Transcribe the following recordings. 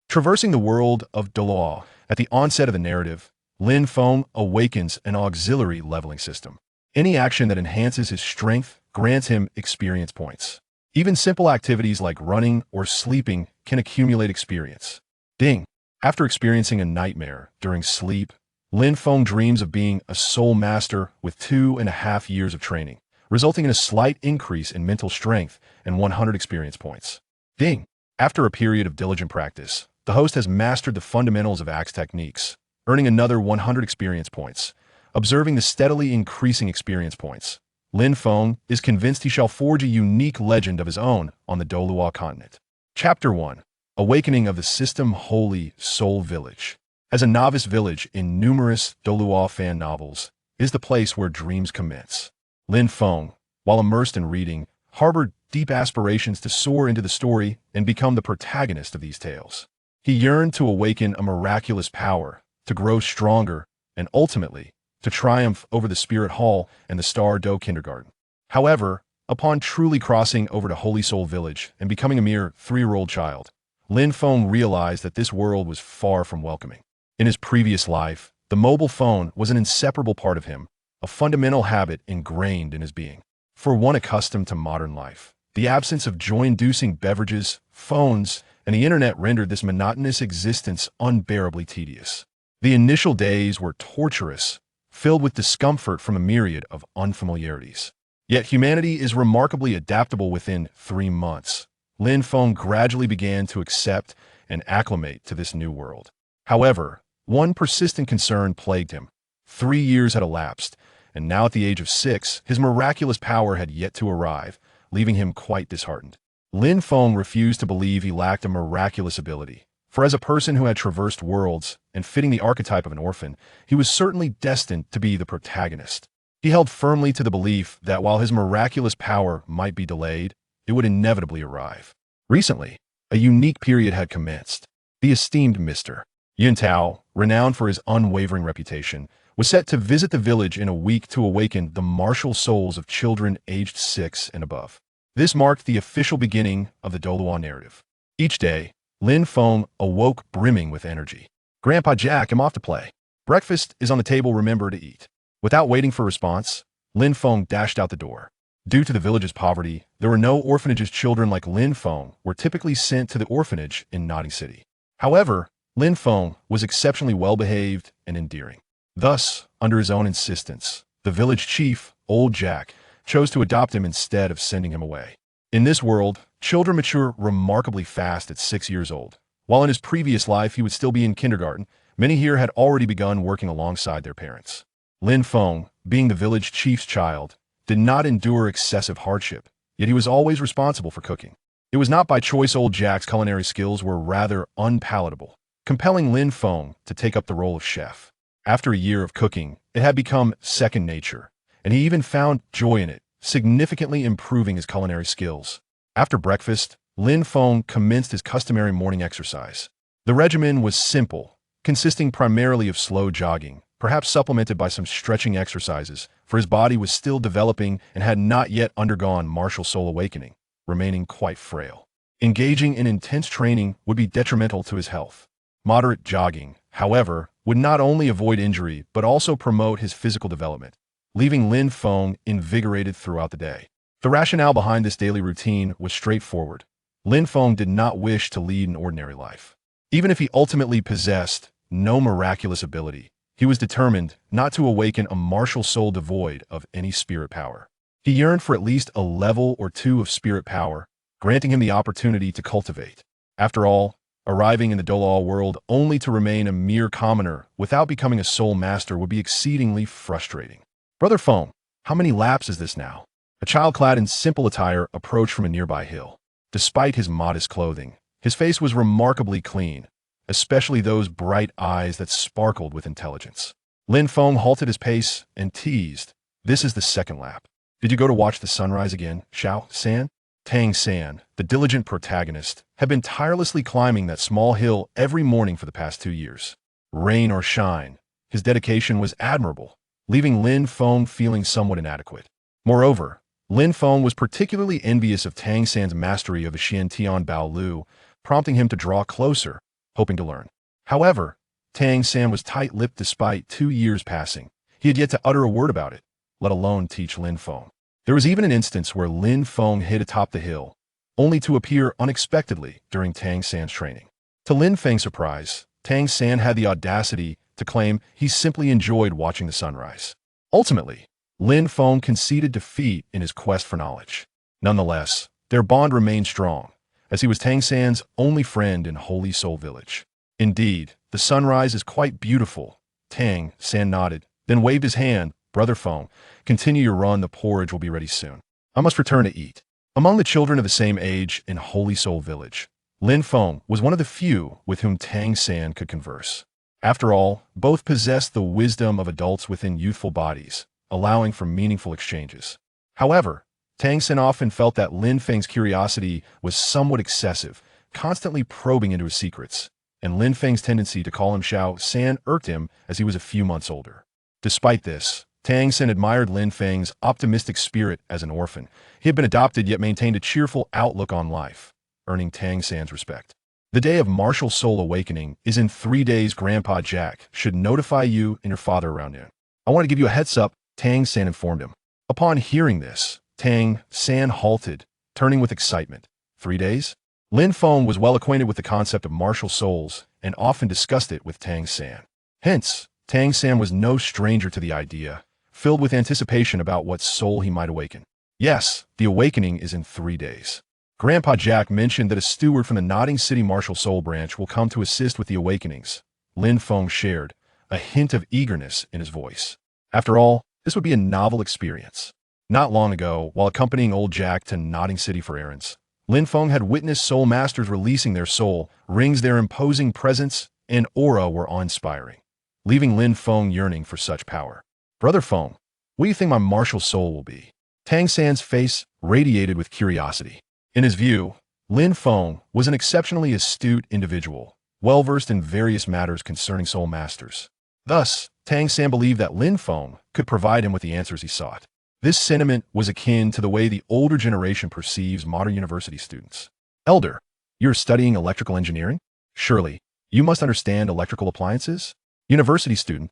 Traversing the world of Douluo, at the onset of the narrative, Lin Feng awakens an auxiliary leveling system. Any action that enhances his strength grants him experience points. Even simple activities like running or sleeping can accumulate experience. Ding! After experiencing a nightmare during sleep, Lin Feng dreams of being a soul master with 2.5 years of training, resulting in a slight increase in mental strength and 100 experience points. Ding! After a period of diligent practice, the host has mastered the fundamentals of axe techniques, earning another 100 experience points. Observing the steadily increasing experience points, Lin Feng is convinced he shall forge a unique legend of his own on the Douluo continent. Chapter 1. Awakening of the System Holy Soul Village. As a novice village in numerous Douluo fan novels, is the place where dreams commence. Lin Feng, while immersed in reading, harbored deep aspirations to soar into the story and become the protagonist of these tales. He yearned to awaken a miraculous power, to grow stronger, and ultimately, to triumph over the Spirit Hall and the Sodto Kindergarten. However, upon truly crossing over to Holy Soul Village and becoming a mere 3-year-old child, Lin Feng realized that this world was far from welcoming. In his previous life, the mobile phone was an inseparable part of him, a fundamental habit ingrained in his being. For one accustomed to modern life, the absence of joy-inducing beverages, phones, and the internet rendered this monotonous existence unbearably tedious. The initial days were torturous, filled with discomfort from a myriad of unfamiliarities. Yet humanity is remarkably adaptable. Within 3 months, Lin Feng gradually began to accept and acclimate to this new world. However, one persistent concern plagued him. 3 years had elapsed, and now at the age of 6, his miraculous power had yet to arrive, leaving him quite disheartened. Lin Feng refused to believe he lacked a miraculous ability, for as a person who had traversed worlds and fitting the archetype of an orphan, he was certainly destined to be the protagonist. He held firmly to the belief that while his miraculous power might be delayed, it would inevitably arrive. Recently, a unique period had commenced. The esteemed Mr. Yuntao, renowned for his unwavering reputation, was set to visit the village in a week to awaken the martial souls of children aged 6 and above. This marked the official beginning of the Douluo narrative. Each day, Lin Feng awoke brimming with energy. "Grandpa Jack, I'm off to play. Breakfast is on the table, remember to eat." Without waiting for a response, Lin Feng dashed out the door. Due to the village's poverty, there were no orphanages. Children like Lin Feng were typically sent to the orphanage in Sodto City. However, Lin Feng was exceptionally well-behaved and endearing. Thus, under his own insistence, the village chief, Old Jack, chose to adopt him instead of sending him away. In this world, children mature remarkably fast at 6 years old. While in his previous life he would still be in kindergarten, many here had already begun working alongside their parents. Lin Feng, being the village chief's child, did not endure excessive hardship, yet he was always responsible for cooking. It was not by choice. Old Jack's culinary skills were rather unpalatable, compelling Lin Feng to take up the role of chef. After a year of cooking, it had become second nature, and he even found joy in it, significantly improving his culinary skills. After breakfast, Lin Feng commenced his customary morning exercise. The regimen was simple, consisting primarily of slow jogging, perhaps supplemented by some stretching exercises, for his body was still developing and had not yet undergone martial soul awakening, remaining quite frail. Engaging in intense training would be detrimental to his health. Moderate jogging, however, would not only avoid injury but also promote his physical development, leaving Lin Feng invigorated throughout the day. The rationale behind this daily routine was straightforward. Lin Feng did not wish to lead an ordinary life. Even if he ultimately possessed no miraculous ability, he was determined not to awaken a martial soul devoid of any spirit power. He yearned for at least a level or 2 of spirit power, granting him the opportunity to cultivate. After all, arriving in the Douluo world only to remain a mere commoner without becoming a soul master would be exceedingly frustrating. "Brother Feng, how many laps is this now?" A child clad in simple attire approached from a nearby hill. Despite his modest clothing, his face was remarkably clean, especially those bright eyes that sparkled with intelligence. Lin Feng halted his pace and teased, "This is the 2nd lap. Did you go to watch the sunrise again, Xiao San?" Tang San, the diligent protagonist, had been tirelessly climbing that small hill every morning for the past 2 years. Rain or shine, his dedication was admirable, leaving Lin Feng feeling somewhat inadequate. Moreover, Lin Feng was particularly envious of Tang San's mastery of the Xiantian Bao Lu, prompting him to draw closer, hoping to learn. However, Tang San was tight-lipped despite 2 years passing. He had yet to utter a word about it, let alone teach Lin Feng. There was even an instance where Lin Feng hid atop the hill, only to appear unexpectedly during Tang San's training. To Lin Feng's surprise, Tang San had the audacity to claim he simply enjoyed watching the sunrise. Ultimately, Lin Feng conceded defeat in his quest for knowledge. Nonetheless, their bond remained strong, as he was Tang San's only friend in Holy Soul Village. Indeed, the sunrise is quite beautiful. Tang San nodded, then waved his hand. Brother Feng, continue your run, the porridge will be ready soon. I must return to eat. Among the children of the same age in Holy Soul Village, Lin Feng was one of the few with whom Tang San could converse. After all, both possessed the wisdom of adults within youthful bodies, allowing for meaningful exchanges. However, Tang San often felt that Lin Feng's curiosity was somewhat excessive, constantly probing into his secrets, and Lin Feng's tendency to call him Xiao San irked him as he was a few months older. Despite this, Tang San admired Lin Feng's optimistic spirit as an orphan. He had been adopted yet maintained a cheerful outlook on life, earning Tang San's respect. The day of martial soul awakening is in 3 days. Grandpa Jack should notify you and your father around noon. I want to give you a heads up, Tang San informed him. Upon hearing this, Tang San halted, turning with excitement. 3 days? Lin Feng was well acquainted with the concept of martial souls and often discussed it with Tang San. Hence, Tang San was no stranger to the idea, filled with anticipation about what soul he might awaken. Yes, the awakening is in 3 days. Grandpa Jack mentioned that a steward from the Nodding City Martial Soul Branch will come to assist with the awakenings. Lin Feng shared, a hint of eagerness in his voice. After all, this would be a novel experience. Not long ago, while accompanying old Jack to Nodding City for errands, Lin Feng had witnessed soul masters releasing their soul, rings. Their imposing presence and aura were awe-inspiring, leaving Lin Feng yearning for such power. Brother Feng, what do you think my martial soul will be? Tang San's face radiated with curiosity. In his view, Lin Feng was an exceptionally astute individual, well-versed in various matters concerning soul masters. Thus, Tang San believed that Lin Feng could provide him with the answers he sought. This sentiment was akin to the way the older generation perceives modern university students. Elder, you're studying electrical engineering? Surely, you must understand electrical appliances? University student,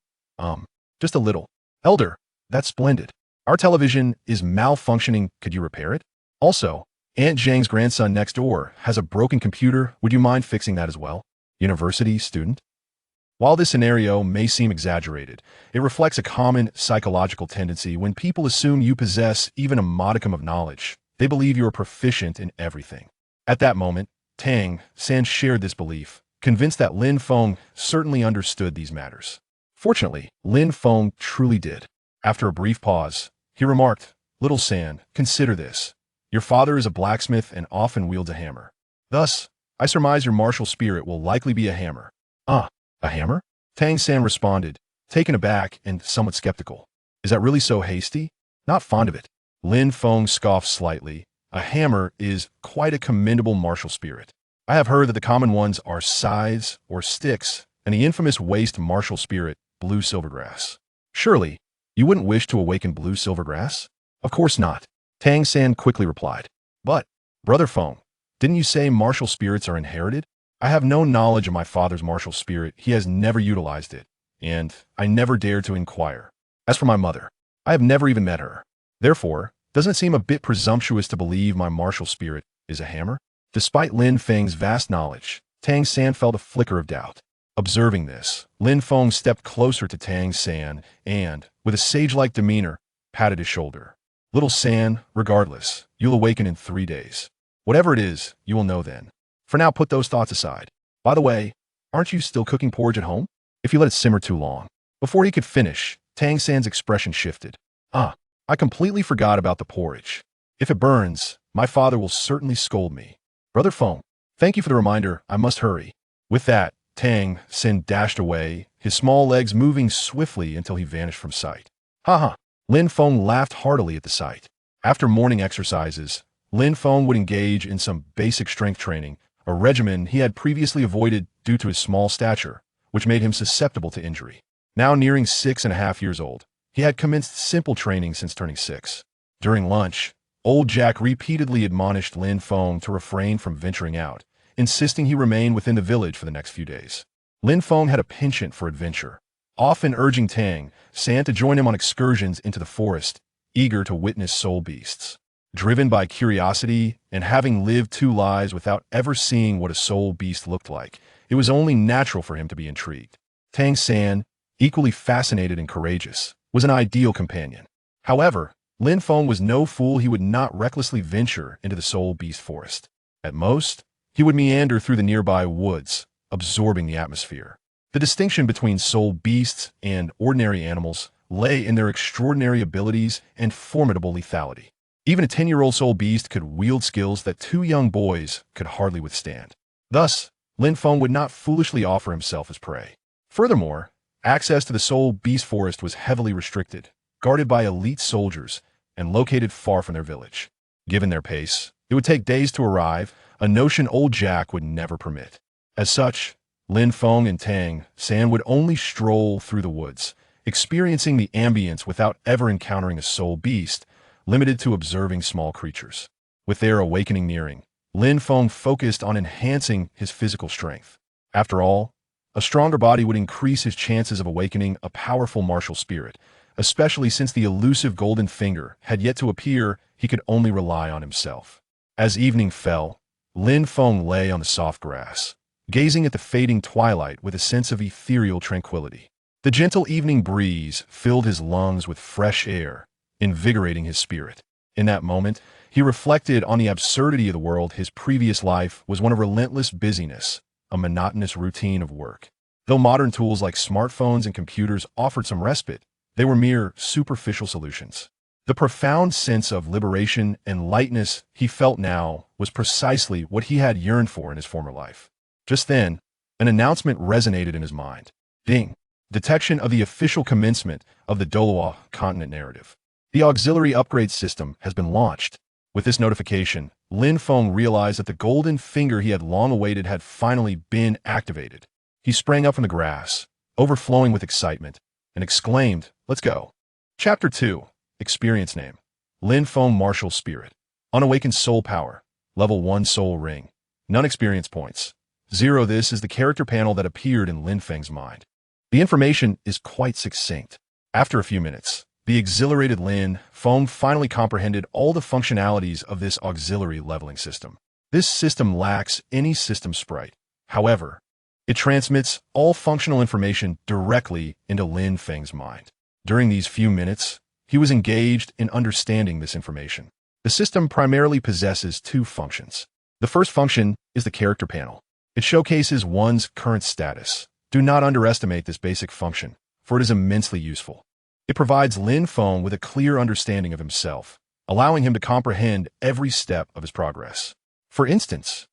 just a little. Elder, that's splendid. Our television is malfunctioning, could you repair it? Also, Aunt Zhang's grandson next door has a broken computer, would you mind fixing that as well? University student? While this scenario may seem exaggerated, it reflects a common psychological tendency. When people assume you possess even a modicum of knowledge, they believe you are proficient in everything. At that moment, Tang San shared this belief, convinced that Lin Feng certainly understood these matters. Fortunately, Lin Feng truly did. After a brief pause, he remarked, Little San, consider this. Your father is a blacksmith and often wields a hammer. Thus, I surmise your martial spirit will likely be a hammer. Ah, a hammer? Tang San responded, taken aback and somewhat skeptical. Is that really so hasty? Not fond of it. Lin Feng scoffed slightly. A hammer is quite a commendable martial spirit. I have heard that the common ones are scythes or sticks, and the infamous waste martial spirit, blue silvergrass. Surely, you wouldn't wish to awaken blue silvergrass? Of course not. Tang San quickly replied. But, Brother Feng, didn't you say martial spirits are inherited? I have no knowledge of my father's martial spirit. He has never utilized it, and I never dared to inquire. As for my mother, I have never even met her. Therefore, doesn't it seem a bit presumptuous to believe my martial spirit is a hammer? Despite Lin Feng's vast knowledge, Tang San felt a flicker of doubt. Observing this, Lin Feng stepped closer to Tang San and, with a sage-like demeanor, patted his shoulder. Little San, regardless, you'll awaken in 3 days. Whatever it is, you will know then. For now, put those thoughts aside. By the way, aren't you still cooking porridge at home? If you let it simmer too long. Before he could finish, Tang San's expression shifted. I completely forgot about the porridge. If it burns, my father will certainly scold me. Brother Feng, thank you for the reminder, I must hurry. With that, Tang San dashed away, his small legs moving swiftly until he vanished from sight. Haha. Lin Feng laughed heartily at the sight. After morning exercises, Lin Feng would engage in some basic strength training, a regimen he had previously avoided due to his small stature, which made him susceptible to injury. Now nearing 6.5 years old, he had commenced simple training since turning 6. During lunch, old Jack repeatedly admonished Lin Feng to refrain from venturing out, insisting he remain within the village for the next few days. Lin Feng had a penchant for adventure, often urging Tang San to join him on excursions into the forest, eager to witness soul beasts. Driven by curiosity and having lived 2 lives without ever seeing what a soul beast looked like, it was only natural for him to be intrigued. Tang San, equally fascinated and courageous, was an ideal companion. However, Lin Feng was no fool. He would not recklessly venture into the soul beast forest. At most, he would meander through the nearby woods, absorbing the atmosphere. The distinction between soul beasts and ordinary animals lay in their extraordinary abilities and formidable lethality. Even a 10-year-old soul beast could wield skills that 2 young boys could hardly withstand. Thus, Lin Feng would not foolishly offer himself as prey. Furthermore, access to the soul beast forest was heavily restricted, guarded by elite soldiers, and located far from their village. Given their pace, it would take days to arrive, a notion old Jack would never permit. As such, Lin Feng and Tang San would only stroll through the woods, experiencing the ambience without ever encountering a soul beast, limited to observing small creatures. With their awakening nearing, Lin Feng focused on enhancing his physical strength. After all, a stronger body would increase his chances of awakening a powerful martial spirit, especially since the elusive golden finger had yet to appear. He could only rely on himself. As evening fell, Lin Feng lay on the soft grass, gazing at the fading twilight with a sense of ethereal tranquility. The gentle evening breeze filled his lungs with fresh air, invigorating his spirit. In that moment, he reflected on the absurdity of the world. His previous life was one of relentless busyness, a monotonous routine of work. Though modern tools like smartphones and computers offered some respite, they were mere superficial solutions. The profound sense of liberation and lightness he felt now was precisely what he had yearned for in his former life. Just then, an announcement resonated in his mind. Ding! Detection of the official commencement of the Douluo continent narrative. The auxiliary upgrade system has been launched. With this notification, Lin Feng realized that the golden finger he had long awaited had finally been activated. He sprang up from the grass, overflowing with excitement, and exclaimed, "Let's go." Chapter 2. Experience Name. Lin Feng Martial Spirit. Unawakened Soul Power. Level 1 Soul Ring. None experience points. 0. This is the character panel that appeared in Lin Feng's mind. The information is quite succinct. After a few minutes, the exhilarated Lin Feng finally comprehended all the functionalities of this auxiliary leveling system. This system lacks any system sprite. However, it transmits all functional information directly into Lin Feng's mind. During these few minutes, he was engaged in understanding this information. The system primarily possesses 2 functions. The first function is the character panel. It showcases one's current status. Do not underestimate this basic function, for it is immensely useful. It provides Lin Feng with a clear understanding of himself, allowing him to comprehend every step of his progress. For instance,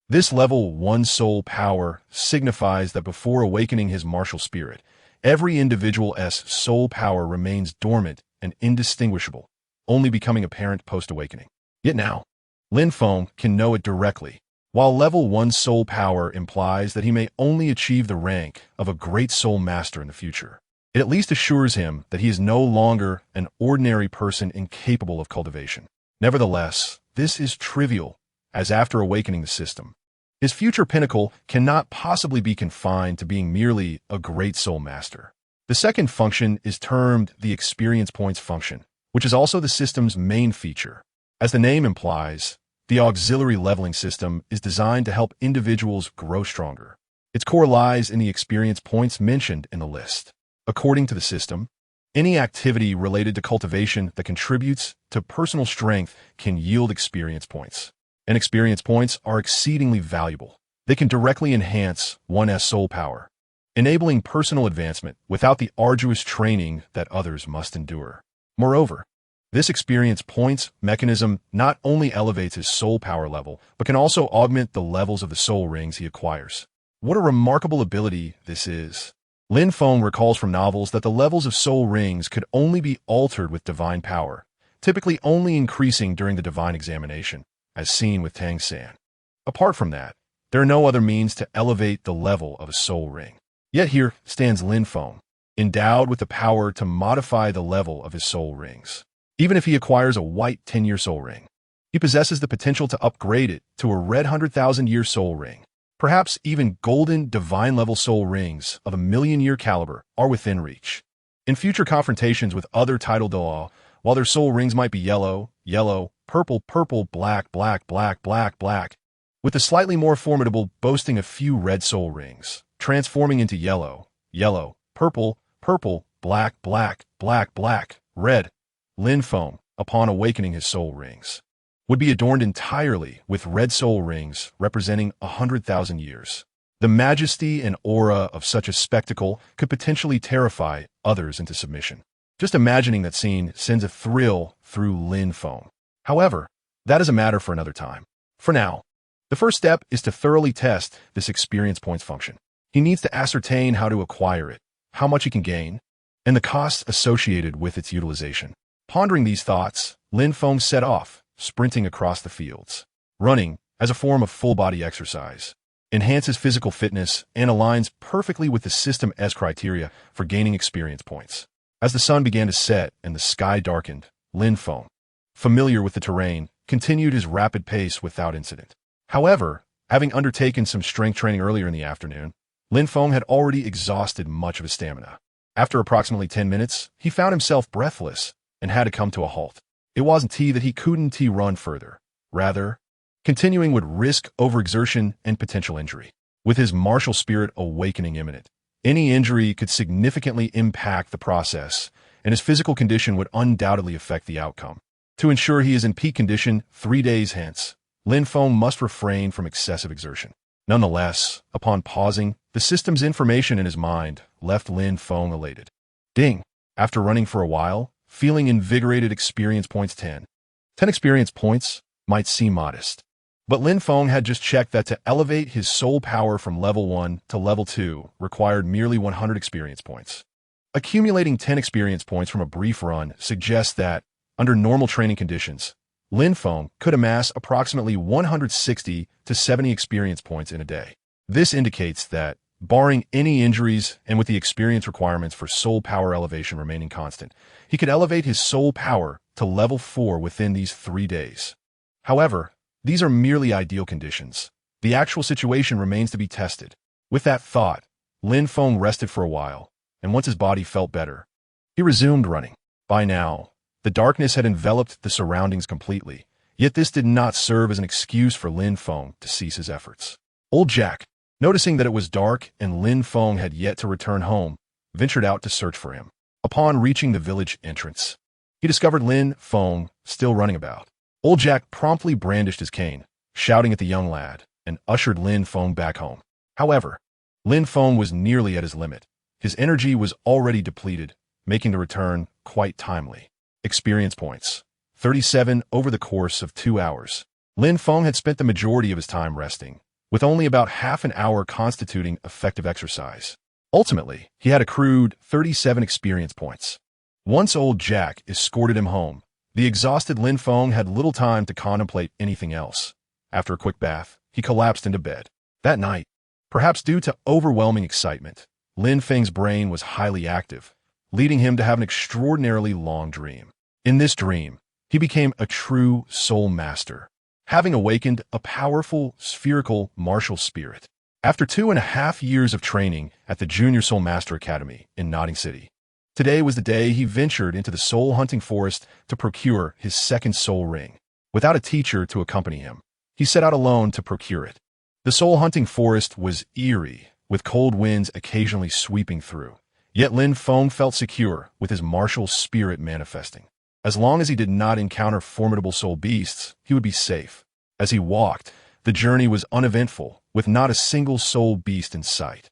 this level 1 soul power signifies that before awakening his martial spirit, every individual's soul power remains dormant and indistinguishable, only becoming apparent post-awakening. Yet now, Lin Feng can know it directly. While level 1 soul power implies that he may only achieve the rank of a great soul master in the future, it at least assures him that he is no longer an ordinary person incapable of cultivation. Nevertheless, this is trivial, as after awakening the system, his future pinnacle cannot possibly be confined to being merely a great soul master. The second function is termed the experience points function, which is also the system's main feature. As the name implies, the auxiliary leveling system is designed to help individuals grow stronger. Its core lies in the experience points mentioned in the list. According to the system, any activity related to cultivation that contributes to personal strength can yield experience points. And experience points are exceedingly valuable. They can directly enhance one's soul power, enabling personal advancement without the arduous training that others must endure. Moreover, this experience points mechanism not only elevates his soul power level, but can also augment the levels of the soul rings he acquires. What a remarkable ability this is. Lin Feng recalls from novels that the levels of soul rings could only be altered with divine power, typically only increasing during the divine examination, as seen with Tang San. Apart from that, there are no other means to elevate the level of a soul ring. Yet here stands Lin Feng, endowed with the power to modify the level of his soul rings. Even if he acquires a white 10-year soul ring, He possesses the potential to upgrade it to a red 100,000-year soul ring. Perhaps even golden, divine-level soul rings of a million-year caliber are within reach. In future confrontations with other titled Douluo, while their soul rings might be yellow, yellow, purple, purple, black, black, black, black, black, with the slightly more formidable boasting a few red soul rings, transforming into yellow, yellow, purple, purple, black, black, black, black, red. Lin Feng, upon awakening his soul rings, would be adorned entirely with red soul rings representing 100,000 years. The majesty and aura of such a spectacle could potentially terrify others into submission. Just imagining that scene sends a thrill through Lin Feng. However, that is a matter for another time. For now, the first step is to thoroughly test this experience points function. He needs to ascertain how to acquire it, how much he can gain, and the costs associated with its utilization. Pondering these thoughts, Lin Feng set off, sprinting across the fields. Running, as a form of full-body exercise, enhances physical fitness and aligns perfectly with the System S criteria for gaining experience points. As the sun began to set and the sky darkened, Lin Feng, familiar with the terrain, continued his rapid pace without incident. However, having undertaken some strength training earlier in the afternoon, Lin Feng had already exhausted much of his stamina. After approximately 10 minutes, he found himself breathless and had to come to a halt. It wasn't that he couldn't run further. Rather, continuing would risk overexertion and potential injury. With his martial spirit awakening imminent, any injury could significantly impact the process, and his physical condition would undoubtedly affect the outcome. To ensure he is in peak condition 3 days hence, Lin Feng must refrain from excessive exertion. Nonetheless, upon pausing, the system's information in his mind left Lin Feng elated. Ding! After running for a while, feeling invigorated, experience points 10. 10 experience points might seem modest, but Lin Feng had just checked that to elevate his soul power from level 1 to level 2 required merely 100 experience points. Accumulating 10 experience points from a brief run suggests that, under normal training conditions, Lin Feng could amass approximately 160 to 70 experience points in a day. This indicates that, barring any injuries and with the experience requirements for soul power elevation remaining constant, he could elevate his soul power to level 4 within these 3 days. However, these are merely ideal conditions. The actual situation remains to be tested. With that thought, Lin Feng rested for a while, and once his body felt better, he resumed running. By now, the darkness had enveloped the surroundings completely, yet this did not serve as an excuse for Lin Feng to cease his efforts. Old Jack, noticing that it was dark and Lin Feng had yet to return home, ventured out to search for him. Upon reaching the village entrance, he discovered Lin Feng still running about. Old Jack promptly brandished his cane, shouting at the young lad, and ushered Lin Feng back home. However, Lin Feng was nearly at his limit. His energy was already depleted, making the return quite timely. Experience points: 37 over the course of 2 hours. Lin Feng had spent the majority of his time resting, with only about half an hour constituting effective exercise. Ultimately, he had accrued 37 experience points. Once old Jack escorted him home, the exhausted Lin Feng had little time to contemplate anything else. After a quick bath, he collapsed into bed. That night, perhaps due to overwhelming excitement, Lin Feng's brain was highly active, leading him to have an extraordinarily long dream. In this dream, he became a true soul master, having awakened a powerful, spherical martial spirit. After 2.5 years of training at the Junior Soul Master Academy in Notting City, today was the day he ventured into the soul-hunting forest to procure his second soul ring. Without a teacher to accompany him, he set out alone to procure it. The soul-hunting forest was eerie, with cold winds occasionally sweeping through. Yet Lin Feng felt secure with his martial spirit manifesting. As long as he did not encounter formidable soul beasts, he would be safe. As he walked, the journey was uneventful, with not a single soul beast in sight.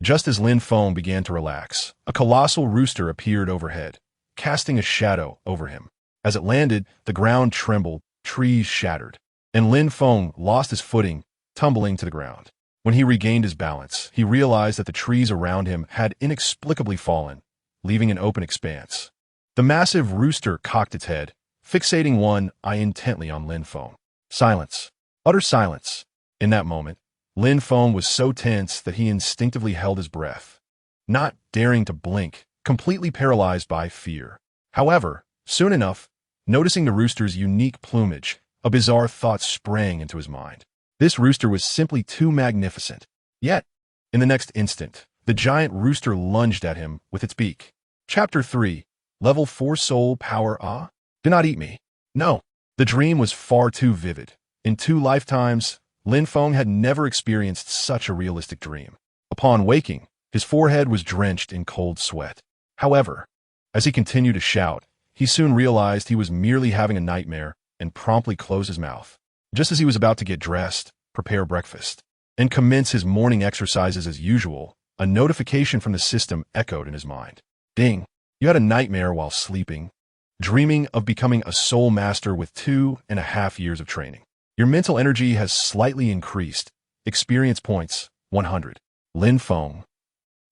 Just as Lin Feng began to relax, a colossal rooster appeared overhead, casting a shadow over him. As it landed, the ground trembled, trees shattered, and Lin Feng lost his footing, tumbling to the ground. When he regained his balance, he realized that the trees around him had inexplicably fallen, leaving an open expanse. The massive rooster cocked its head, fixating one eye intently on Lin Feng. Silence. Utter silence. In that moment, Lin Feng was so tense that he instinctively held his breath, not daring to blink, completely paralyzed by fear. However, soon enough, noticing the rooster's unique plumage, A bizarre thought sprang into his mind. This rooster was simply too magnificent. Yet, in the next instant, the giant rooster lunged at him with its beak. Chapter 3. Level 4 Soul Power. Do not eat me. No. The dream was far too vivid. In 2 lifetimes, Lin Feng had never experienced such a realistic dream. Upon waking, his forehead was drenched in cold sweat. However, as he continued to shout, he soon realized he was merely having a nightmare and promptly closed his mouth. Just as he was about to get dressed, prepare breakfast, and commence his morning exercises as usual, a notification from the system echoed in his mind. Ding! You had a nightmare while sleeping, dreaming of becoming a soul master with 2.5 years of training. Your mental energy has slightly increased. Experience points, 100. Lin Feng.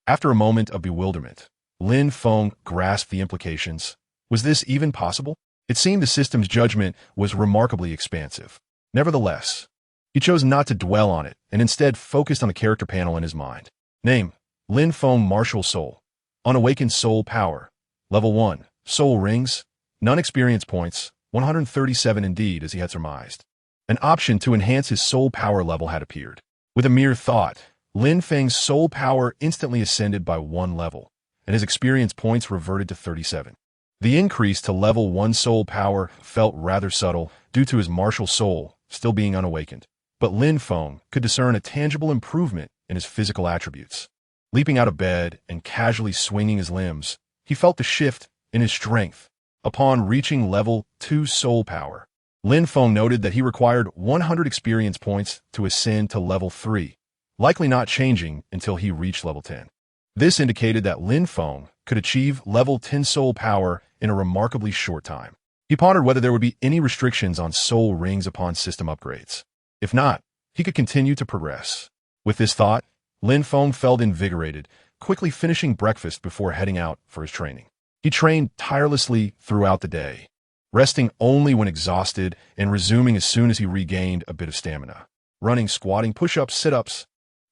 After a moment of bewilderment, Lin Feng grasped the implications. Was this even possible? It seemed the system's judgment was remarkably expansive. Nevertheless, he chose not to dwell on it and instead focused on the character panel in his mind. Name: Lin Feng, Martial Soul. Unawakened Soul Power. Level 1. Soul Rings. None experience points, 137 indeed, as he had surmised. An option to enhance his soul power level had appeared. With a mere thought, Lin Feng's soul power instantly ascended by 1 level, and his experience points reverted to 37. The increase to level 1 soul power felt rather subtle due to his martial soul still being unawakened, but Lin Feng could discern a tangible improvement in his physical attributes. Leaping out of bed and casually swinging his limbs, he felt the shift in his strength. Upon reaching level 2 soul power, Lin Feng noted that he required 100 experience points to ascend to level 3, likely not changing until he reached level 10. This indicated that Lin Feng could achieve level 10 soul power in a remarkably short time. He pondered whether there would be any restrictions on soul rings upon system upgrades. If not, he could continue to progress. With this thought, Lin Feng felt invigorated, quickly finishing breakfast before heading out for his training. He trained tirelessly throughout the day, resting only when exhausted and resuming as soon as he regained a bit of stamina. Running, squatting, push-ups, sit-ups,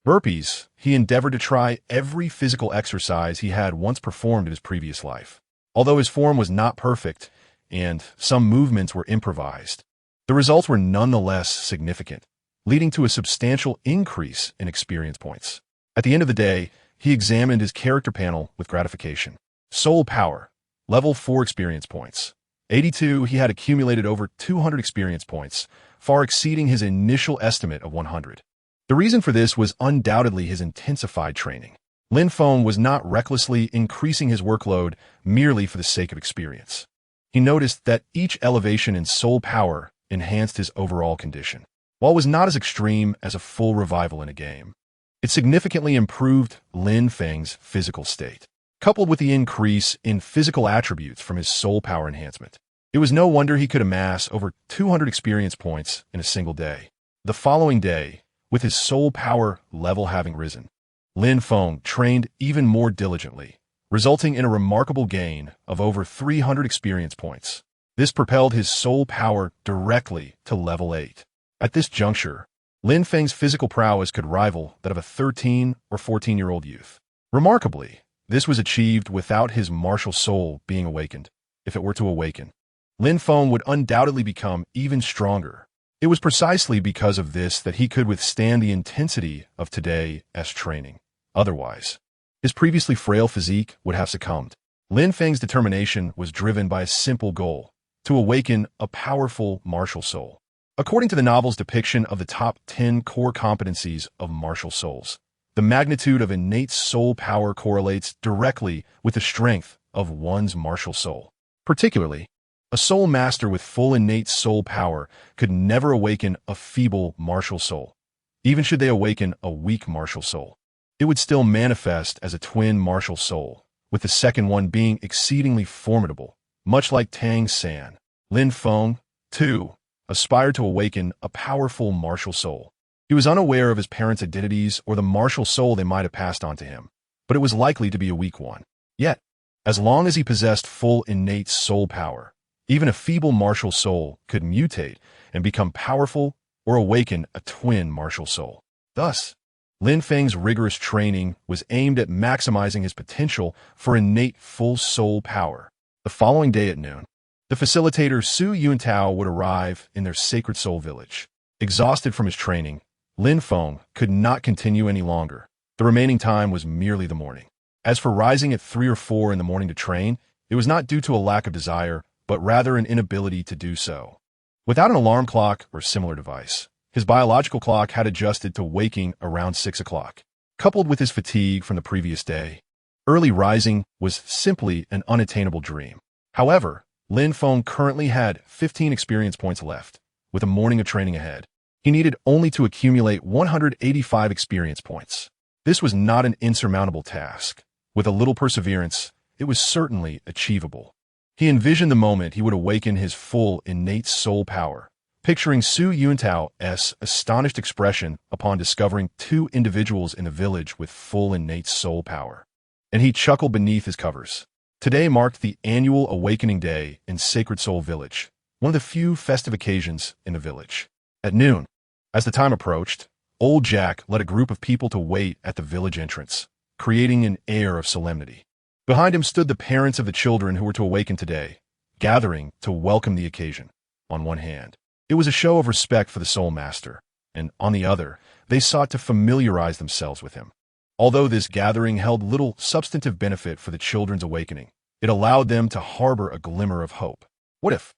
burpees, he endeavored to try every physical exercise he had once performed in his previous life. Although his form was not perfect and some movements were improvised, the results were nonetheless significant, leading to a substantial increase in experience points. At the end of the day, he examined his character panel with gratification. Soul Power, Level 4 experience points. 82. He had accumulated over 200 experience points, far exceeding his initial estimate of 100. The reason for this was undoubtedly his intensified training. Lin Feng was not recklessly increasing his workload merely for the sake of experience. He noticed that each elevation in soul power enhanced his overall condition. While it was not as extreme as a full revival in a game, it significantly improved Lin Feng's physical state. Coupled with the increase in physical attributes from his soul power enhancement, it was no wonder he could amass over 200 experience points in a single day. The following day, with his soul power level having risen, Lin Feng trained even more diligently, resulting in a remarkable gain of over 300 experience points. This propelled his soul power directly to level 8. At this juncture, Lin Feng's physical prowess could rival that of a 13 or 14-year-old youth. Remarkably, this was achieved without his martial soul being awakened. If it were to awaken, Lin Feng would undoubtedly become even stronger. It was precisely because of this that he could withstand the intensity of today's training. Otherwise, his previously frail physique would have succumbed. Lin Feng's determination was driven by a simple goal: to awaken a powerful martial soul. According to the novel's depiction of the top 10 core competencies of martial souls, the magnitude of innate soul power correlates directly with the strength of one's martial soul. Particularly, a soul master with full innate soul power could never awaken a feeble martial soul. Even should they awaken a weak martial soul, it would still manifest as a twin martial soul, with the second one being exceedingly formidable, much like Tang San. Lin Feng, too, aspired to awaken a powerful martial soul. He was unaware of his parents' identities or the martial soul they might have passed on to him, but it was likely to be a weak one. Yet, as long as he possessed full innate soul power, even a feeble martial soul could mutate and become powerful or awaken a twin martial soul. Thus, Lin Feng's rigorous training was aimed at maximizing his potential for innate full soul power. The following day at noon, The facilitator Su Yuntao would arrive in their Sacred Soul village. Exhausted from his training, Lin Feng could not continue any longer. The remaining time was merely the morning. As for rising at 3 or 4 in the morning to train, it was not due to a lack of desire, but rather an inability to do so. Without an alarm clock or similar device, his biological clock had adjusted to waking around 6 o'clock. Coupled with his fatigue from the previous day, early rising was simply an unattainable dream. However, Lin Feng currently had 15 experience points left, with a morning of training ahead. He needed only to accumulate 185 experience points. This was not an insurmountable task. With a little perseverance, it was certainly achievable. He envisioned the moment he would awaken his full innate soul power, picturing Su Yuntao's astonished expression upon discovering 2 individuals in the village with full innate soul power. And he chuckled beneath his covers. Today marked the annual Awakening Day in Sacred Soul Village, one of the few festive occasions in the village. At noon, as the time approached, Old Jack led a group of people to wait at the village entrance, creating an air of solemnity. Behind him stood the parents of the children who were to awaken today, gathering to welcome the occasion. On one hand, it was a show of respect for the Soul Master, and on the other, they sought to familiarize themselves with him. Although this gathering held little substantive benefit for the children's awakening, it allowed them to harbor a glimmer of hope. What if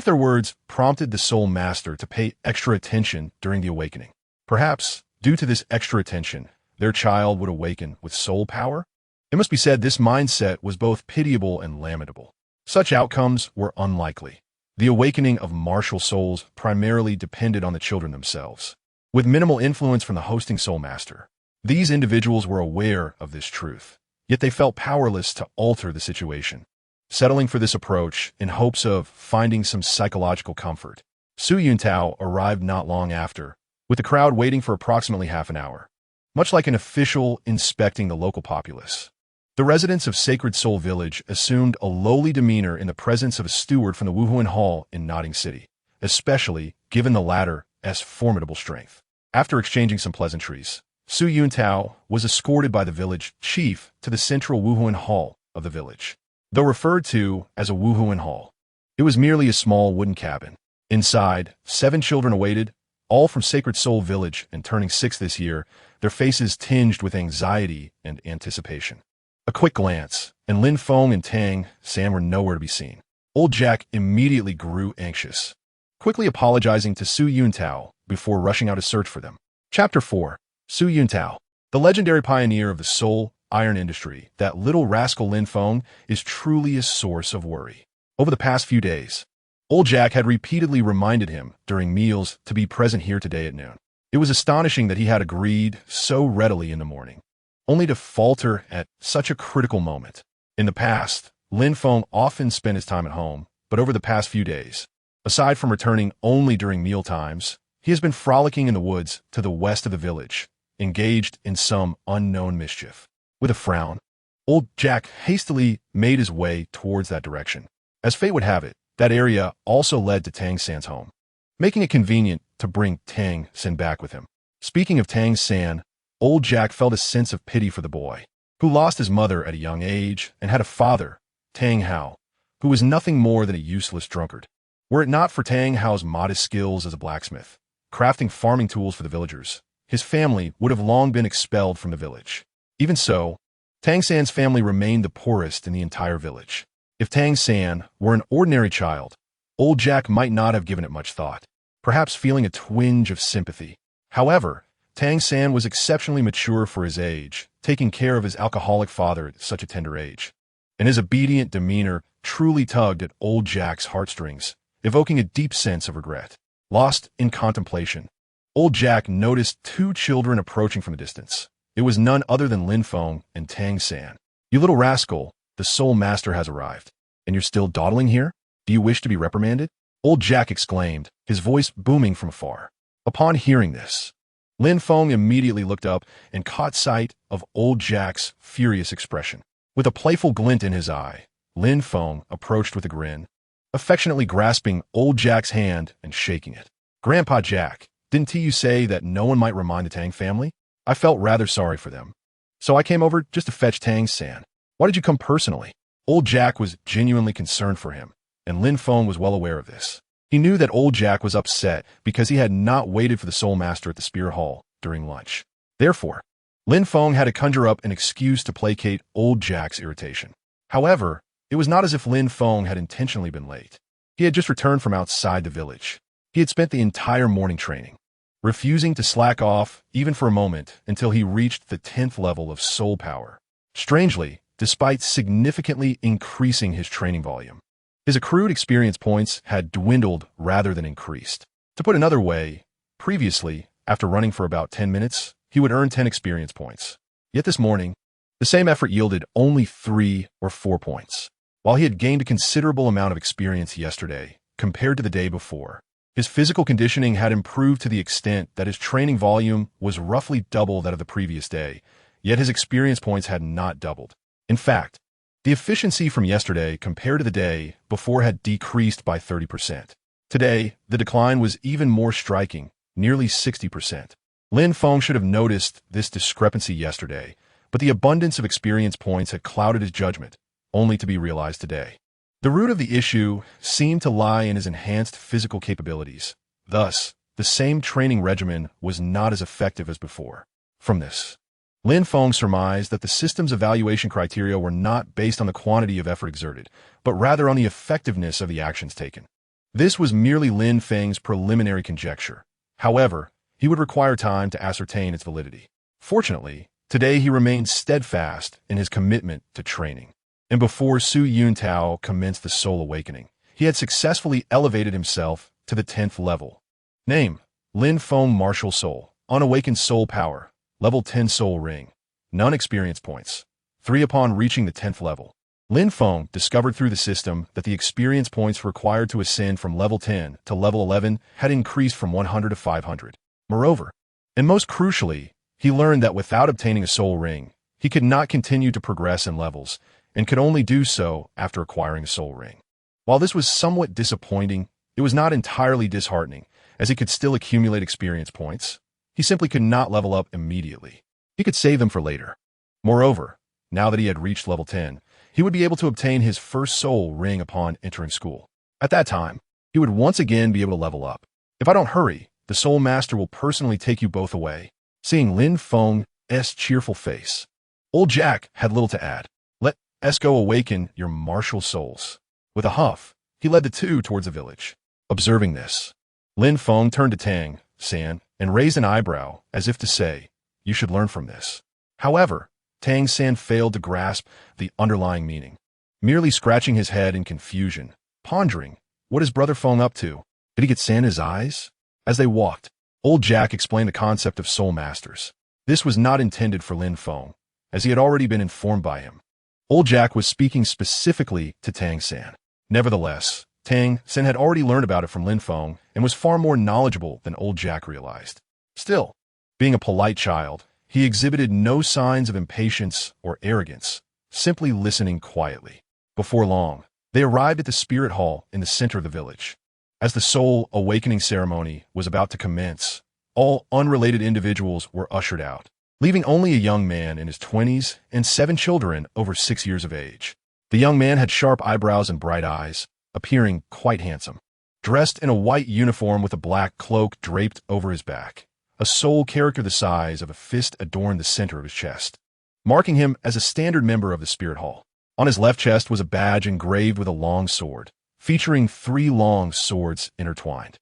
their words prompted the Soul Master to pay extra attention during the awakening? Perhaps, due to this extra attention, their child would awaken with soul power? It must be said this mindset was both pitiable and lamentable. Such outcomes were unlikely. The awakening of martial souls primarily depended on the children themselves. With minimal influence from the hosting Soul Master, these individuals were aware of this truth, yet they felt powerless to alter the situation. Settling for this approach in hopes of finding some psychological comfort, Su Yuntao arrived not long after, with the crowd waiting for approximately half an hour, much like an official inspecting the local populace. The residents of Sacred Soul Village assumed a lowly demeanor in the presence of a steward from the Wuhuan Hall in Sodto City, especially given the latter's formidable strength. After exchanging some pleasantries, Su Yuntao was escorted by the village chief to the central Wuhuan Hall of the village. Though referred to as a Wuhuan Hall, it was merely a small wooden cabin. Inside, 7 children awaited, all from Sacred Soul Village and turning 6 this year, their faces tinged with anxiety and anticipation. A quick glance, and Lin Feng and Tang San were nowhere to be seen. Old Jack immediately grew anxious, quickly apologizing to Su Yuntao before rushing out to search for them. Chapter 4. Su Yuntao, the legendary pioneer of the soul iron industry, that little rascal Lin Feng is truly a source of worry. Over the past few days, Old Jack had repeatedly reminded him during meals to be present here today at noon. It was astonishing that he had agreed so readily in the morning, only to falter at such a critical moment. In the past, Lin Feng often spent his time at home, but over the past few days, aside from returning only during meal times, he has been frolicking in the woods to the west of the village, engaged in some unknown mischief. With a frown, Old Jack hastily made his way towards that direction. As fate would have it, that area also led to Tang San's home, making it convenient to bring Tang San back with him. Speaking of Tang San, Old Jack felt a sense of pity for the boy, who lost his mother at a young age and had a father, Tang Hao, who was nothing more than a useless drunkard. Were it not for Tang Hao's modest skills as a blacksmith, crafting farming tools for the villagers, his family would have long been expelled from the village. Even so, Tang San's family remained the poorest in the entire village. If Tang San were an ordinary child, Old Jack might not have given it much thought, perhaps feeling a twinge of sympathy. However, Tang San was exceptionally mature for his age, taking care of his alcoholic father at such a tender age, and his obedient demeanor truly tugged at Old Jack's heartstrings, evoking a deep sense of regret. Lost in contemplation, Old Jack noticed 2 children approaching from a distance. It was none other than Lin Feng and Tang San. "You little rascal, the Soul Master has arrived. And you're still dawdling here? Do you wish to be reprimanded?" Old Jack exclaimed, his voice booming from afar. Upon hearing this, Lin Feng immediately looked up and caught sight of Old Jack's furious expression. With a playful glint in his eye, Lin Feng approached with a grin, affectionately grasping Old Jack's hand and shaking it. "Grandpa Jack, didn't you say that no one might remind the Tang family? I felt rather sorry for them, so I came over just to fetch Tang San. Why did you come personally?" Old Jack was genuinely concerned for him, and Lin Feng was well aware of this. He knew that old Jack was upset because he had not waited for the Soul Master at the Spirit Hall during lunch. Therefore, Lin Feng had to conjure up an excuse to placate old Jack's irritation. However, it was not as if Lin Feng had intentionally been late. He had just returned from outside the village. He had spent the entire morning training, refusing to slack off even for a moment until he reached the 10th level of soul power. Strangely, despite significantly increasing his training volume, his accrued experience points had dwindled rather than increased. To put another way, previously, after running for about 10 minutes, he would earn 10 experience points. Yet this morning, the same effort yielded only 3 or 4 points. While he had gained a considerable amount of experience yesterday compared to the day before, his physical conditioning had improved to the extent that his training volume was roughly double that of the previous day, yet his experience points had not doubled. In fact, the efficiency from yesterday compared to the day before had decreased by 30%. Today, the decline was even more striking, nearly 60%. Lin Feng should have noticed this discrepancy yesterday, but the abundance of experience points had clouded his judgment, only to be realized today. The root of the issue seemed to lie in his enhanced physical capabilities. Thus, the same training regimen was not as effective as before. From this, Lin Feng surmised that the system's evaluation criteria were not based on the quantity of effort exerted, but rather on the effectiveness of the actions taken. This was merely Lin Feng's preliminary conjecture. However, he would require time to ascertain its validity. Fortunately, today he remained steadfast in his commitment to training. And before Su Yuntao commenced the soul awakening, he had successfully elevated himself to the 10th level. Name: Lin Feng Martial Soul. Unawakened Soul Power. Level 10 Soul Ring. None experience points. 3 upon reaching the 10th level. Lin Feng discovered through the system that the experience points required to ascend from level 10 to level 11 had increased from 100 to 500. Moreover, and most crucially, he learned that without obtaining a soul ring, he could not continue to progress in levels, and could only do so after acquiring a soul ring. While this was somewhat disappointing, it was not entirely disheartening, as he could still accumulate experience points. He simply could not level up immediately. He could save them for later. Moreover, now that he had reached level 10, he would be able to obtain his first soul ring upon entering school. At that time, he would once again be able to level up. If I don't hurry, the Soul Master will personally take you both away. Seeing Lin Feng's cheerful face, old Jack had little to add. Let us go awaken your martial souls. With a huff, he led the two towards the village. Observing this, Lin Feng turned to Tang San and raised an eyebrow as if to say, "You should learn from this." However, Tang San failed to grasp the underlying meaning, merely scratching his head in confusion, pondering what his brother Feng up to. Did he get sand in his eyes? As they walked, old Jack explained the concept of soul masters. This was not intended for Lin Feng, as he had already been informed by him. Old Jack was speaking specifically to Tang San. Nevertheless, Tang San had already learned about it from Lin Feng and was far more knowledgeable than old Jack realized. Still, being a polite child, he exhibited no signs of impatience or arrogance, simply listening quietly. Before long, they arrived at the Spirit Hall in the center of the village. As the soul awakening ceremony was about to commence, all unrelated individuals were ushered out, leaving only a young man in his 20s and 7 children over 6 years of age. The young man had sharp eyebrows and bright eyes, appearing quite handsome. Dressed in a white uniform with a black cloak draped over his back, a soul character the size of a fist adorned the center of his chest, marking him as a standard member of the Spirit Hall. On his left chest was a badge engraved with a long sword, featuring 3 long swords intertwined.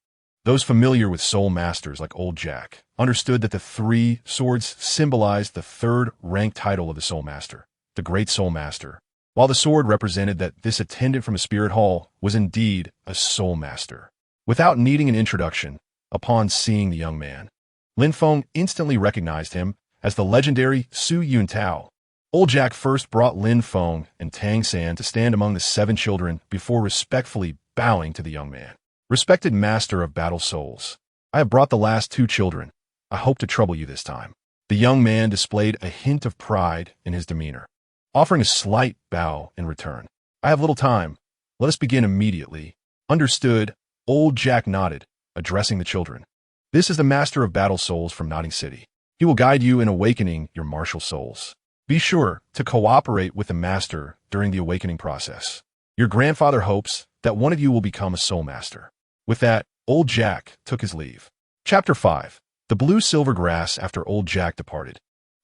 Those familiar with soul masters like old Jack understood that the 3 swords symbolized the 3rd rank title of the soul master, the Great Soul Master, while the sword represented that this attendant from the Spirit Hall was indeed a soul master. Without needing an introduction, upon seeing the young man, Lin Feng instantly recognized him as the legendary Su Yuntao. Old Jack first brought Lin Feng and Tang San to stand among the 7 children before respectfully bowing to the young man. Respected master of battle souls, I have brought the last 2 children. I hope to trouble you this time. The young man displayed a hint of pride in his demeanor, offering a slight bow in return. I have little time. Let us begin immediately. Understood. Old Jack nodded, addressing the children. This is the master of battle souls from Nodding City. He will guide you in awakening your martial souls. Be sure to cooperate with the master during the awakening process. Your grandfather hopes that one of you will become a soul master. With that, old Jack took his leave. Chapter 5. The blue-silver grass after old Jack departed.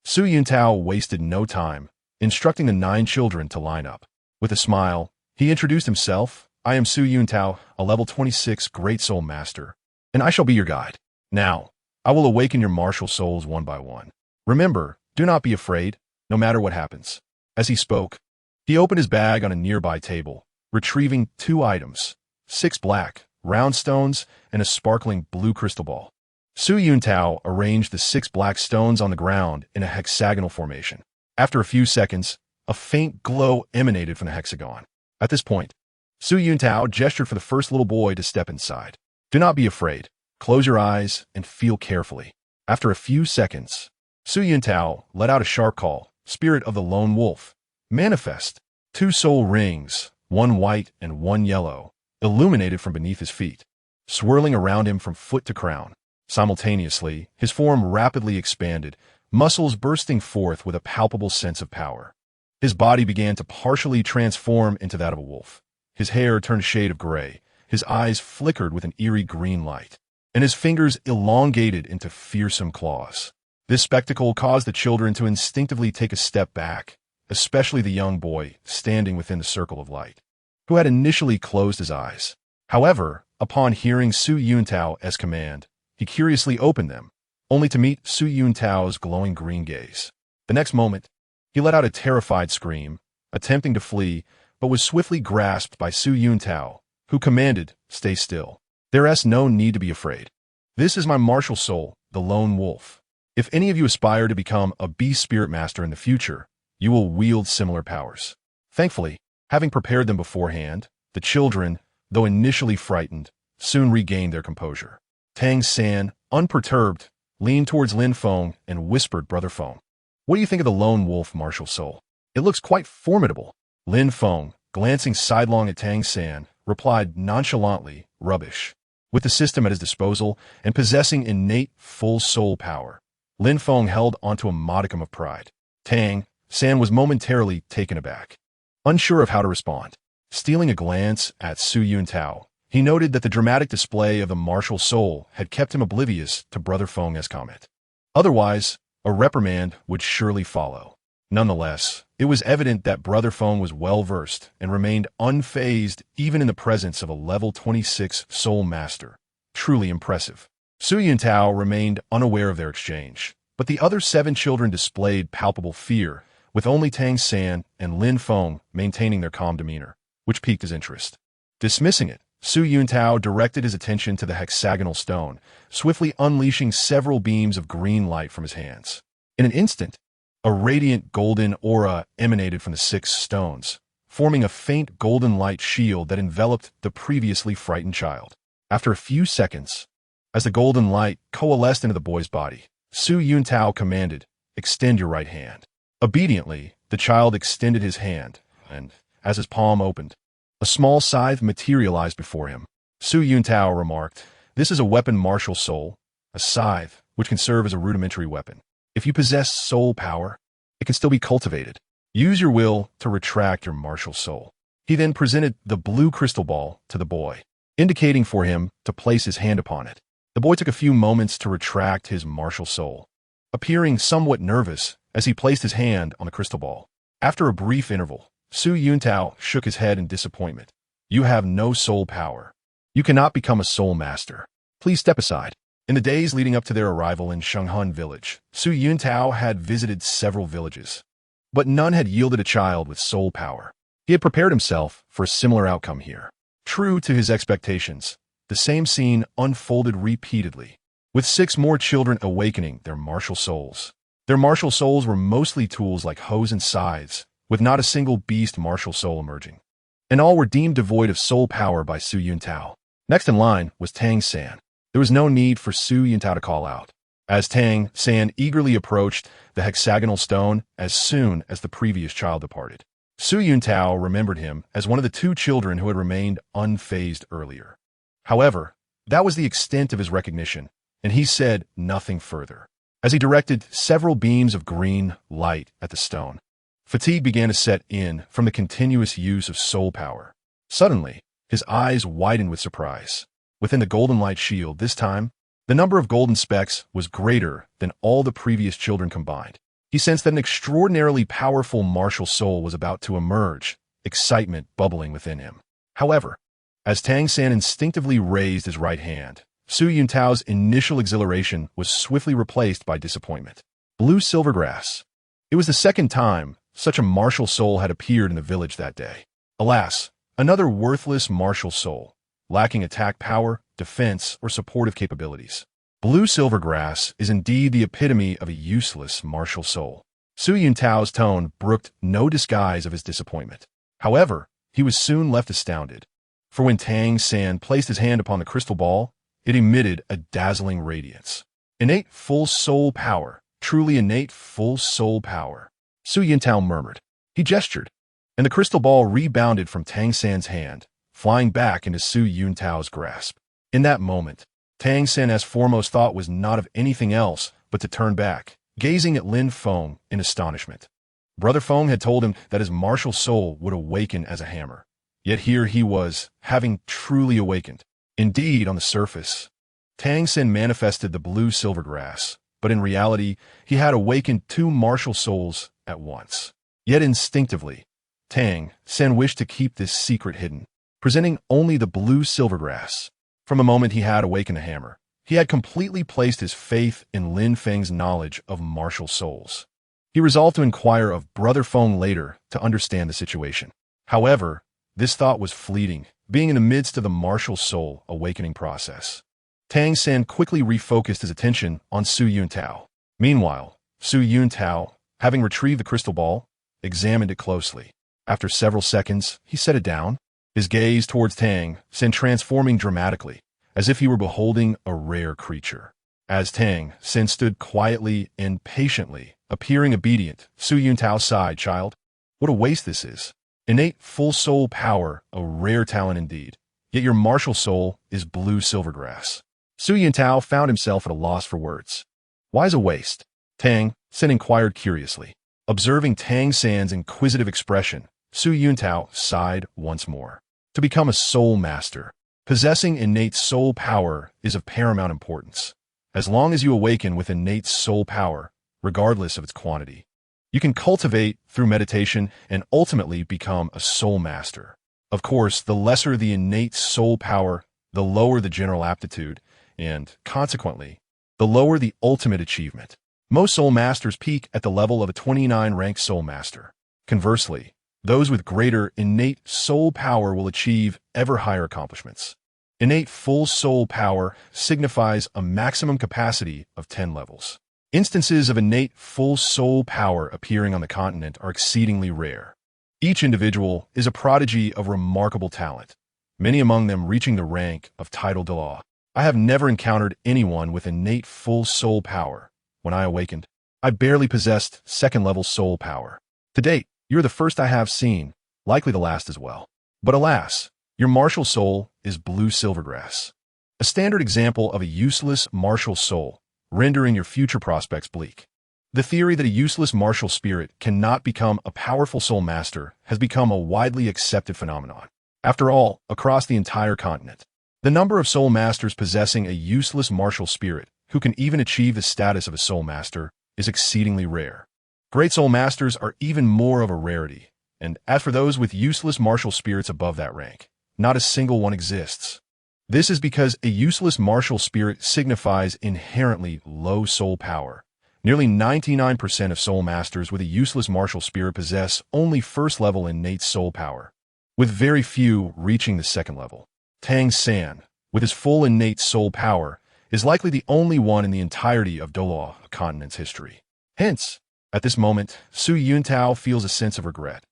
Su Yuntao wasted no time, instructing the 9 children to line up. With a smile, he introduced himself. I am Su Yuntao, a level 26 Great Soul Master, and I shall be your guide. Now, I will awaken your martial souls one by one. Remember, do not be afraid, no matter what happens. As he spoke, he opened his bag on a nearby table, retrieving 2 items, 6 black, round stones, and a sparkling blue crystal ball. Su Yuntao arranged the 6 black stones on the ground in a hexagonal formation. After a few seconds, a faint glow emanated from the hexagon. At this point, Su Yuntao gestured for the first little boy to step inside. Do not be afraid. Close your eyes and feel carefully. After a few seconds, Su Yuntao let out a sharp call. Spirit of the Lone Wolf, manifest. 2 soul rings, 1 white and 1 yellow, illuminated from beneath his feet, swirling around him from foot to crown. Simultaneously, his form rapidly expanded, muscles bursting forth with a palpable sense of power. His body began to partially transform into that of a wolf. His hair turned a shade of gray, his eyes flickered with an eerie green light, and his fingers elongated into fearsome claws. This spectacle caused the children to instinctively take a step back, especially the young boy standing within the circle of light, who had initially closed his eyes. However, upon hearing Su Yuntao's command, he curiously opened them, only to meet Su Yuntao's glowing green gaze. The next moment, he let out a terrified scream, attempting to flee, but was swiftly grasped by Su Yuntao, who commanded, "Stay still. There is no need to be afraid. This is my martial soul, the Lone Wolf. If any of you aspire to become a beast spirit master in the future, you will wield similar powers." Thankfully, having prepared them beforehand, the children, though initially frightened, soon regained their composure. Tang San, unperturbed, leaned towards Lin Feng and whispered, "Brother Feng, what do you think of the Lone Wolf martial soul? It looks quite formidable." Lin Feng, glancing sidelong at Tang San, replied nonchalantly, "Rubbish." With the system at his disposal and possessing innate full soul power, Lin Feng held onto a modicum of pride. Tang San was momentarily taken aback, unsure of how to respond. Stealing a glance at Su Yuntao, he noted that the dramatic display of the martial soul had kept him oblivious to Brother Feng's comment. Otherwise, a reprimand would surely follow. Nonetheless, it was evident that Brother Feng was well-versed and remained unfazed even in the presence of a level 26 soul master. Truly impressive. Su Yuntao remained unaware of their exchange, but the other 7 children displayed palpable fear, with only Tang San and Lin Feng maintaining their calm demeanor, which piqued his interest. Dismissing it, Su Yuntao directed his attention to the hexagonal stone, swiftly unleashing several beams of green light from his hands. In an instant, a radiant golden aura emanated from the 6 stones, forming a faint golden light shield that enveloped the previously frightened child. After a few seconds, as the golden light coalesced into the boy's body, Su Yuntao commanded, "Extend your right hand." Obediently, the child extended his hand, and, as his palm opened, a small scythe materialized before him. Su Yuntao remarked, "This is a weapon martial soul, a scythe, which can serve as a rudimentary weapon. If you possess soul power, it can still be cultivated. Use your will to retract your martial soul." He then presented the blue crystal ball to the boy, indicating for him to place his hand upon it. The boy took a few moments to retract his martial soul, appearing somewhat nervous as he placed his hand on the crystal ball. After a brief interval, Su Yuntao shook his head in disappointment. "You have no soul power. You cannot become a soul master. Please step aside." In the days leading up to their arrival in Shenghun village, Su Yuntao had visited several villages, but none had yielded a child with soul power. He had prepared himself for a similar outcome here. True to his expectations, the same scene unfolded repeatedly, with 6 more children awakening their martial souls. Their martial souls were mostly tools like hoes and scythes, with not a single beast martial soul emerging. And all were deemed devoid of soul power by Su Yuntao. Next in line was Tang San. There was no need for Su Yuntao to call out, as Tang San eagerly approached the hexagonal stone as soon as the previous child departed. Su Yuntao remembered him as one of the 2 children who had remained unfazed earlier. However, that was the extent of his recognition, and he said nothing further. As he directed several beams of green light at the stone, fatigue began to set in from the continuous use of soul power. Suddenly, His eyes widened with surprise. Within the golden light shield this time, the number of golden specks was greater than all the previous children combined. He sensed that an extraordinarily powerful martial soul was about to emerge, excitement bubbling within him. However, as Tang San instinctively raised his right hand, Su Yuntao's initial exhilaration was swiftly replaced by disappointment. Blue silvergrass. It was the second time such a martial soul had appeared in the village that day. Alas, another worthless martial soul, lacking attack power, defense, or supportive capabilities. Blue silvergrass is indeed the epitome of a useless martial soul. Su Yuntao's tone brooked no disguise of his disappointment. However, he was soon left astounded, for when Tang San placed his hand upon the crystal ball, it emitted a dazzling radiance. Innate full soul power, truly innate full soul power. Su Yuntao murmured. He gestured, and the crystal ball rebounded from Tang San's hand, flying back into Su Yuntao's grasp. In that moment, Tang San's foremost thought was not of anything else but to turn back, gazing at Lin Feng in astonishment. Brother Feng had told him that his martial soul would awaken as a hammer. Yet here he was, having truly awakened. Indeed, on the surface, Tang San manifested the blue silvergrass, but in reality, he had awakened two martial souls at once. Yet instinctively, Tang San wished to keep this secret hidden, presenting only the blue silvergrass. From the moment he had awakened the hammer, he had completely placed his faith in Lin Feng's knowledge of martial souls. He resolved to inquire of Brother Feng later to understand the situation. However, this thought was fleeting, being in the midst of the martial soul awakening process. Tang San quickly refocused his attention on Su Yuntao. Meanwhile, Su Yuntao, having retrieved the crystal ball, examined it closely. After several seconds, he set it down, his gaze towards Tang San transforming dramatically, as if he were beholding a rare creature. As Tang San stood quietly and patiently, appearing obedient, Su Yuntao sighed, "Child, what a waste this is. Innate full soul power, a rare talent indeed. Yet your martial soul is blue silvergrass." Su Yuntao found himself at a loss for words. "Why's a waste?" Tang San inquired curiously. Observing Tang San's inquisitive expression, Su Yuntao sighed once more. To become a soul master, possessing innate soul power is of paramount importance. As long as you awaken with innate soul power, regardless of its quantity, you can cultivate through meditation and ultimately become a soul master. Of course, the lesser the innate soul power, the lower the general aptitude, and, consequently, the lower the ultimate achievement. Most soul masters peak at the level of a 29-rank soul master. Conversely, those with greater innate soul power will achieve ever higher accomplishments. Innate full soul power signifies a maximum capacity of 10 levels. Instances of innate full soul power appearing on the continent are exceedingly rare. Each individual is a prodigy of remarkable talent, many among them reaching the rank of title Douluo. I have never encountered anyone with innate full soul power. When I awakened, I barely possessed second-level soul power. To date, you're the first I have seen, likely the last as well. But alas, your martial soul is blue silvergrass. A standard example of a useless martial soul, rendering your future prospects bleak. The theory that a useless martial spirit cannot become a powerful soul master has become a widely accepted phenomenon. After all, across the entire continent, the number of soul masters possessing a useless martial spirit who can even achieve the status of a soul master is exceedingly rare. Great soul masters are even more of a rarity, and as for those with useless martial spirits above that rank, not a single one exists. This is because a useless martial spirit signifies inherently low soul power. Nearly 99% of soul masters with a useless martial spirit possess only first-level innate soul power, with very few reaching the second level. Tang San, with his full innate soul power, is likely the only one in the entirety of Douluo continent's history. Hence, at this moment, Su Yuntao feels a sense of regret.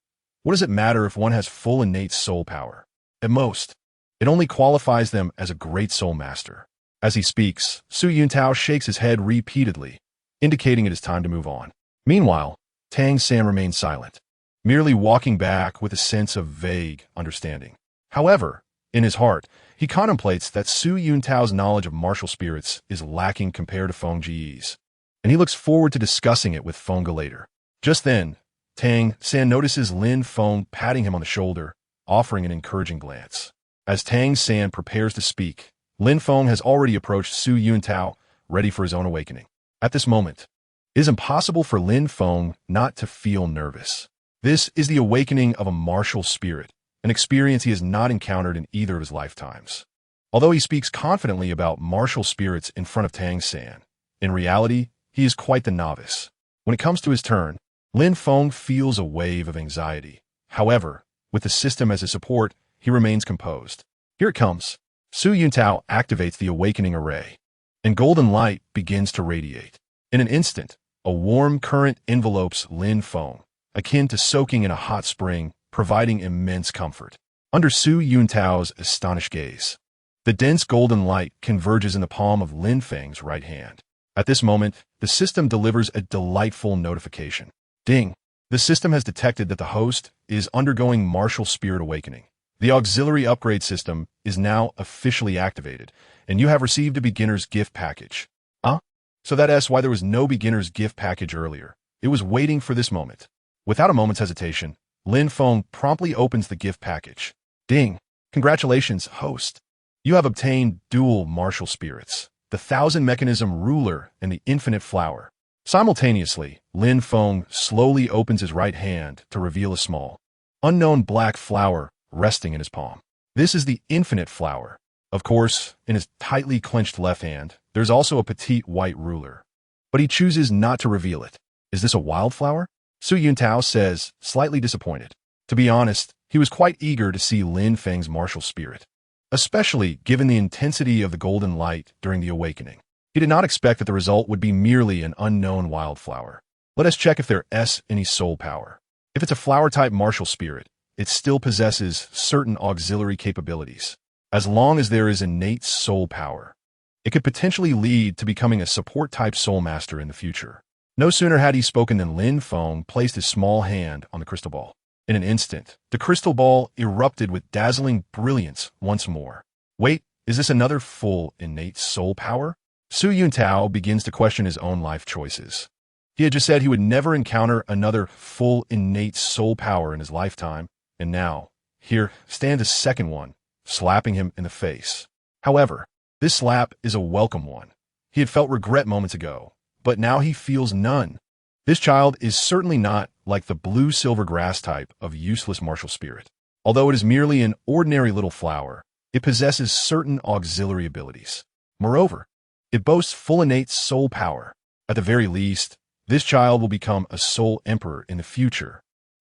What does it matter if one has full innate soul power? At most, it only qualifies them as a great soul master. As he speaks, Su Yuntao shakes his head repeatedly, indicating it is time to move on. Meanwhile, Tang San remains silent, merely walking back with a sense of vague understanding. However, in his heart, he contemplates that Su Yuntao's knowledge of martial spirits is lacking compared to Feng Ji's, and he looks forward to discussing it with Feng later. Just then, Tang San notices Lin Feng patting him on the shoulder, offering an encouraging glance. As Tang San prepares to speak, Lin Feng has already approached Su Yuntao, ready for his own awakening. At this moment, it is impossible for Lin Feng not to feel nervous. This is the awakening of a martial spirit, an experience he has not encountered in either of his lifetimes. Although he speaks confidently about martial spirits in front of Tang San, in reality, he is quite the novice. When it comes to his turn, Lin Feng feels a wave of anxiety. However, with the system as his support, he remains composed. Here it comes. Su Yuntao activates the awakening array, and golden light begins to radiate. In an instant, a warm current envelopes Lin Feng, akin to soaking in a hot spring, providing immense comfort. Under Su Yuntao's astonished gaze, the dense golden light converges in the palm of Lin Feng's right hand. At this moment, the system delivers a delightful notification. Ding! The system has detected that the host is undergoing martial spirit awakening. The auxiliary upgrade system is now officially activated, and you have received a beginner's gift package. So that's why there was no beginner's gift package earlier. It was waiting for this moment. Without a moment's hesitation, Lin Feng promptly opens the gift package. Ding! Congratulations, host. You have obtained dual martial spirits, the Thousand Mechanism Ruler and the Infinite Flower. Simultaneously, Lin Feng slowly opens his right hand to reveal a small, unknown black flower resting in his palm. This is the Infinite Flower. Of course, in his tightly clenched left hand, there's also a petite white ruler. But he chooses not to reveal it. Is this a wildflower? Su Yuntao says, slightly disappointed. To be honest, he was quite eager to see Lin Feng's martial spirit, especially given the intensity of the golden light during the awakening. He did not expect that the result would be merely an unknown wildflower. Let us check if there's any soul power. If it's a flower-type martial spirit, it still possesses certain auxiliary capabilities. As long as there is innate soul power, it could potentially lead to becoming a support-type soul master in the future. No sooner had he spoken than Lin Feng placed his small hand on the crystal ball. In an instant, the crystal ball erupted with dazzling brilliance once more. Wait, is this another full innate soul power? Su Yuntao begins to question his own life choices. He had just said he would never encounter another full innate soul power in his lifetime, and now, here stands a second one, slapping him in the face. However, this slap is a welcome one. He had felt regret moments ago, but now he feels none. This child is certainly not like the blue-silver grass type of useless martial spirit. Although it is merely an ordinary little flower, it possesses certain auxiliary abilities. Moreover, it boasts full innate soul power. At the very least, this child will become a soul emperor in the future.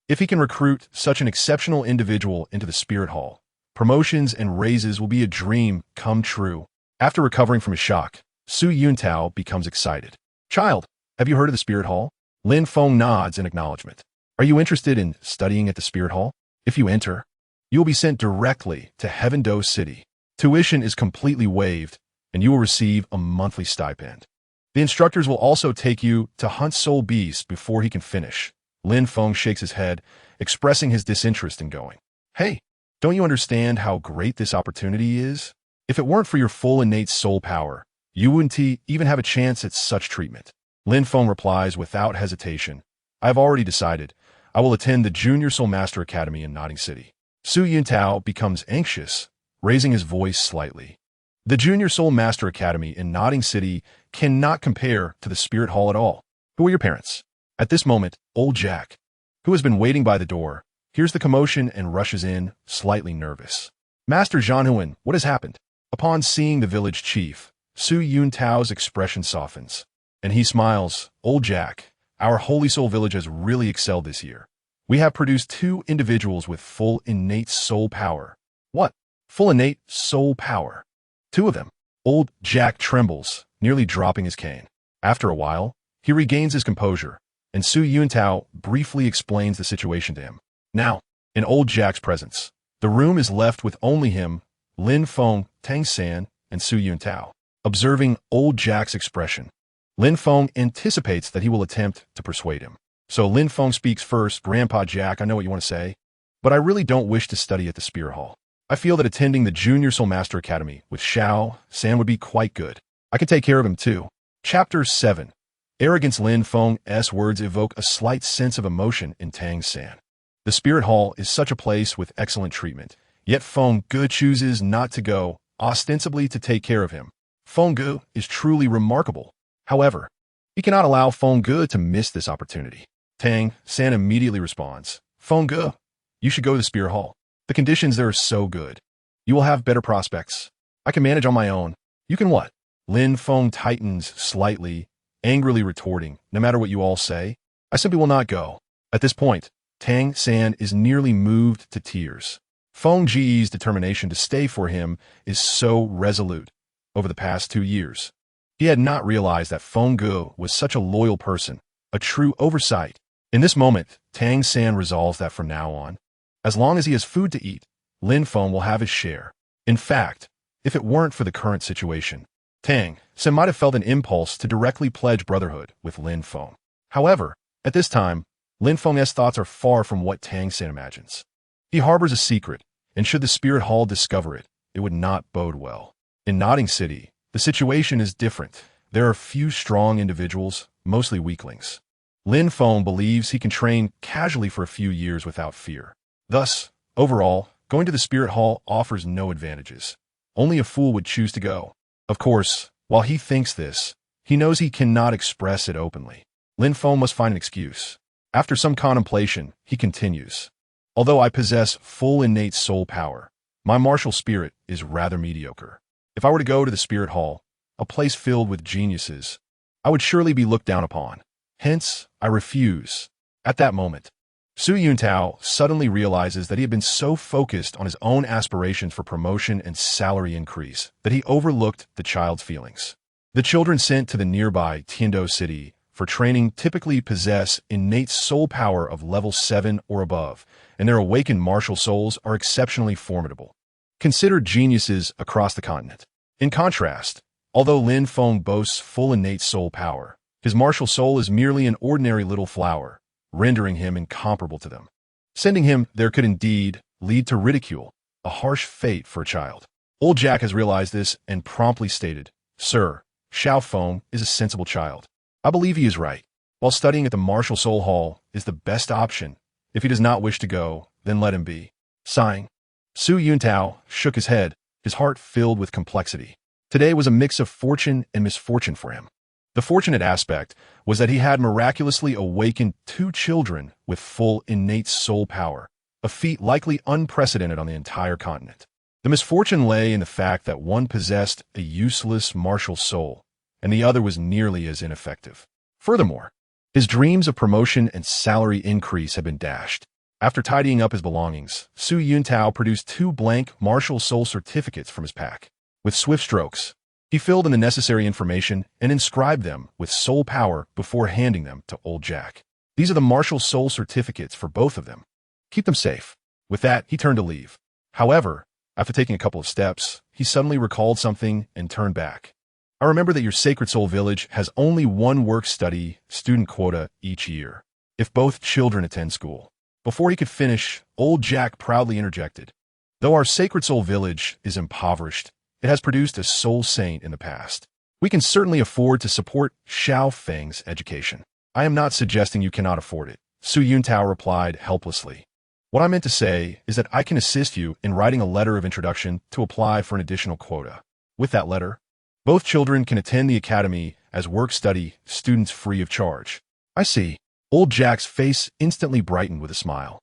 If he can recruit such an exceptional individual into the spirit hall, promotions and raises will be a dream come true. After recovering from his shock, Su Yuntao becomes excited. Child, have you heard of the spirit hall? Lin Feng nods in acknowledgement. Are you interested in studying at the spirit hall? If you enter, you will be sent directly to Sodto City. Tuition is completely waived, and you will receive a monthly stipend. The instructors will also take you to hunt soul beasts before he can finish. Lin Feng shakes his head, expressing his disinterest in going. Hey, don't you understand how great this opportunity is? If it weren't for your full innate soul power, you wouldn't even have a chance at such treatment. Lin Feng replies without hesitation. I have already decided. I will attend the Junior Soul Master Academy in Notting City. Su Yuntao becomes anxious, raising his voice slightly. The Junior Soul Master Academy in Notting City cannot compare to the Spirit Hall at all. Who are your parents? At this moment, old Jack, who has been waiting by the door, hears the commotion and rushes in, slightly nervous. Master Zhanhuan, what has happened? Upon seeing the village chief, Su Yuntao's expression softens, and he smiles. Old Jack, our Holy Soul Village has really excelled this year. We have produced 2 individuals with full innate soul power. What? Full innate soul power? 2 of them. Old Jack trembles, nearly dropping his cane. After a while, he regains his composure, and Su Yuntao briefly explains the situation to him. Now, in old Jack's presence, the room is left with only him, Lin Feng, Tang San, and Su Yuntao. Observing old Jack's expression, Lin Feng anticipates that he will attempt to persuade him. So Lin Feng speaks first. Grandpa Jack, I know what you want to say, but I really don't wish to study at the Spirit Hall. I feel that attending the Junior Soul Master Academy with Xiao San would be quite good. I can take care of him too. Chapter 7. Arrogance. Lin Feng's words evoke a slight sense of emotion in Tang San. The Spirit Hall is such a place with excellent treatment, Yet Feng Ge chooses not to go, ostensibly to take care of him. Feng Ge is truly remarkable. However, he cannot allow Feng Ge to miss this opportunity. Tang San immediately responds, Feng Ge, you should go to the Spear Hall. The conditions there are so good. You will have better prospects. I can manage on my own. You can what? Lin Feng tightens slightly, angrily retorting, no matter what you all say, I simply will not go. At this point, Tang San is nearly moved to tears. Feng Ge's determination to stay for him is so resolute. Over the past 2 years, he had not realized that Feng Ge was such a loyal person, a true oversight. In this moment, Tang San resolves that from now on, as long as he has food to eat, Lin Feng will have his share. In fact, if it weren't for the current situation, Tang San might have felt an impulse to directly pledge brotherhood with Lin Feng. However, at this time, Lin Feng's thoughts are far from what Tang San imagines. He harbors a secret, and should the Spirit Hall discover it, it would not bode well. In Nodding City, the situation is different. There are few strong individuals, mostly weaklings. Lin Feng believes he can train casually for a few years without fear. Thus, overall, going to the Spirit Hall offers no advantages. Only a fool would choose to go. Of course, while he thinks this, he knows he cannot express it openly. Lin Feng must find an excuse. After some contemplation, he continues. Although I possess full innate soul power, my martial spirit is rather mediocre. If I were to go to the Spirit Hall, a place filled with geniuses, I would surely be looked down upon. Hence, I refuse. At that moment, Yuntao suddenly realizes that he had been so focused on his own aspirations for promotion and salary increase that he overlooked the child's feelings. The children sent to the nearby Sodto City for training typically possess innate soul power of level 7 or above, and their awakened martial souls are exceptionally formidable, considered geniuses across the continent. In contrast, although Lin Feng boasts full innate soul power, his martial soul is merely an ordinary little flower, rendering him incomparable to them. Sending him there could indeed lead to ridicule, a harsh fate for a child. Old Jack has realized this and promptly stated, Sir, Xiao Feng is a sensible child. I believe he is right. While studying at the Martial Soul Hall is the best option, if he does not wish to go, then let him be. Sighing, Yuntao shook his head, his heart filled with complexity. Today was a mix of fortune and misfortune for him. The fortunate aspect was that he had miraculously awakened 2 children with full innate soul power, a feat likely unprecedented on the entire continent. The misfortune lay in the fact that one possessed a useless martial soul, and the other was nearly as ineffective. Furthermore, his dreams of promotion and salary increase had been dashed. After tidying up his belongings, Yuntao produced 2 blank martial soul certificates from his pack. With swift strokes, he filled in the necessary information and inscribed them with soul power before handing them to Old Jack. These are the martial soul certificates for both of them. Keep them safe. With that, he turned to leave. However, after taking a couple of steps, he suddenly recalled something and turned back. I remember that your Sacred Soul Village has only 1 work-study student quota each year, if both children attend school. Before he could finish, Old Jack proudly interjected. Though our Sacred Soul Village is impoverished, it has produced a soul saint in the past. We can certainly afford to support Xiao Feng's education. I am not suggesting you cannot afford it, Yuntao replied helplessly. What I meant to say is that I can assist you in writing a letter of introduction to apply for an additional quota. With that letter, both children can attend the academy as work-study students free of charge. I see. Old Jack's face instantly brightened with a smile,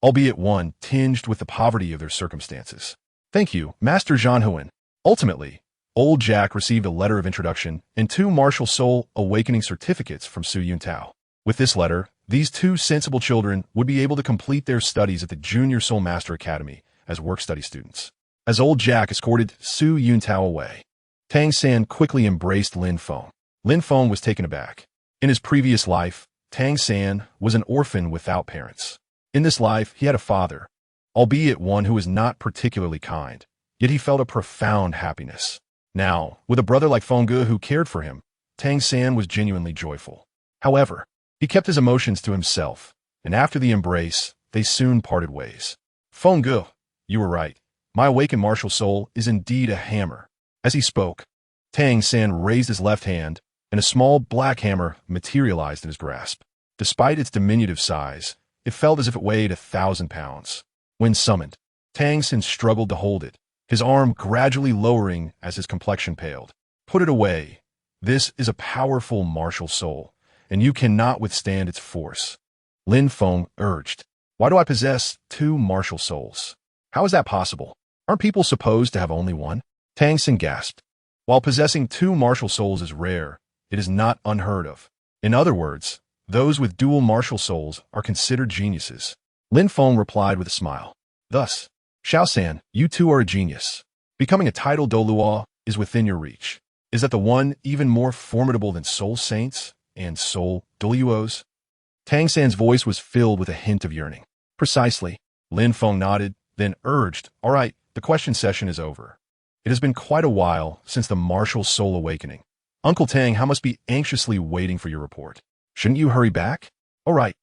albeit one tinged with the poverty of their circumstances. Thank you, Master Zhanhuan. Ultimately, Old Jack received a letter of introduction and 2 martial soul awakening certificates from Yuntao. With this letter, these 2 sensible children would be able to complete their studies at the Junior Soul Master Academy as work-study students. As Old Jack escorted Yuntao away, Tang San quickly embraced Lin Feng. Lin Feng was taken aback. In his previous life, Tang San was an orphan without parents. In this life, he had a father, albeit one who was not particularly kind, yet he felt a profound happiness. Now, with a brother like Feng Ge who cared for him, Tang San was genuinely joyful. However, he kept his emotions to himself, and after the embrace, they soon parted ways. Feng Ge, you were right. My awakened martial soul is indeed a hammer. As he spoke, Tang San raised his left hand, and a small black hammer materialized in his grasp. Despite its diminutive size, it felt as if it weighed 1,000 pounds. When summoned, Tang San struggled to hold it, his arm gradually lowering as his complexion paled. Put it away. This is a powerful martial soul, and you cannot withstand its force. Lin Feng urged. Why do I possess two martial souls? How is that possible? Aren't people supposed to have only one? Tang San gasped. While possessing two martial souls is rare, it is not unheard of. In other words, those with dual martial souls are considered geniuses. Lin Feng replied with a smile. Thus, Xiao San, you too are a genius. Becoming a titled Douluo is within your reach. Is that the one even more formidable than soul saints and soul Douluos? Tang San's voice was filled with a hint of yearning. Precisely. Lin Feng nodded, then urged, all right, the question session is over. It has been quite a while since the martial soul awakening. Uncle Tang, I must be anxiously waiting for your report. Shouldn't you hurry back? All right.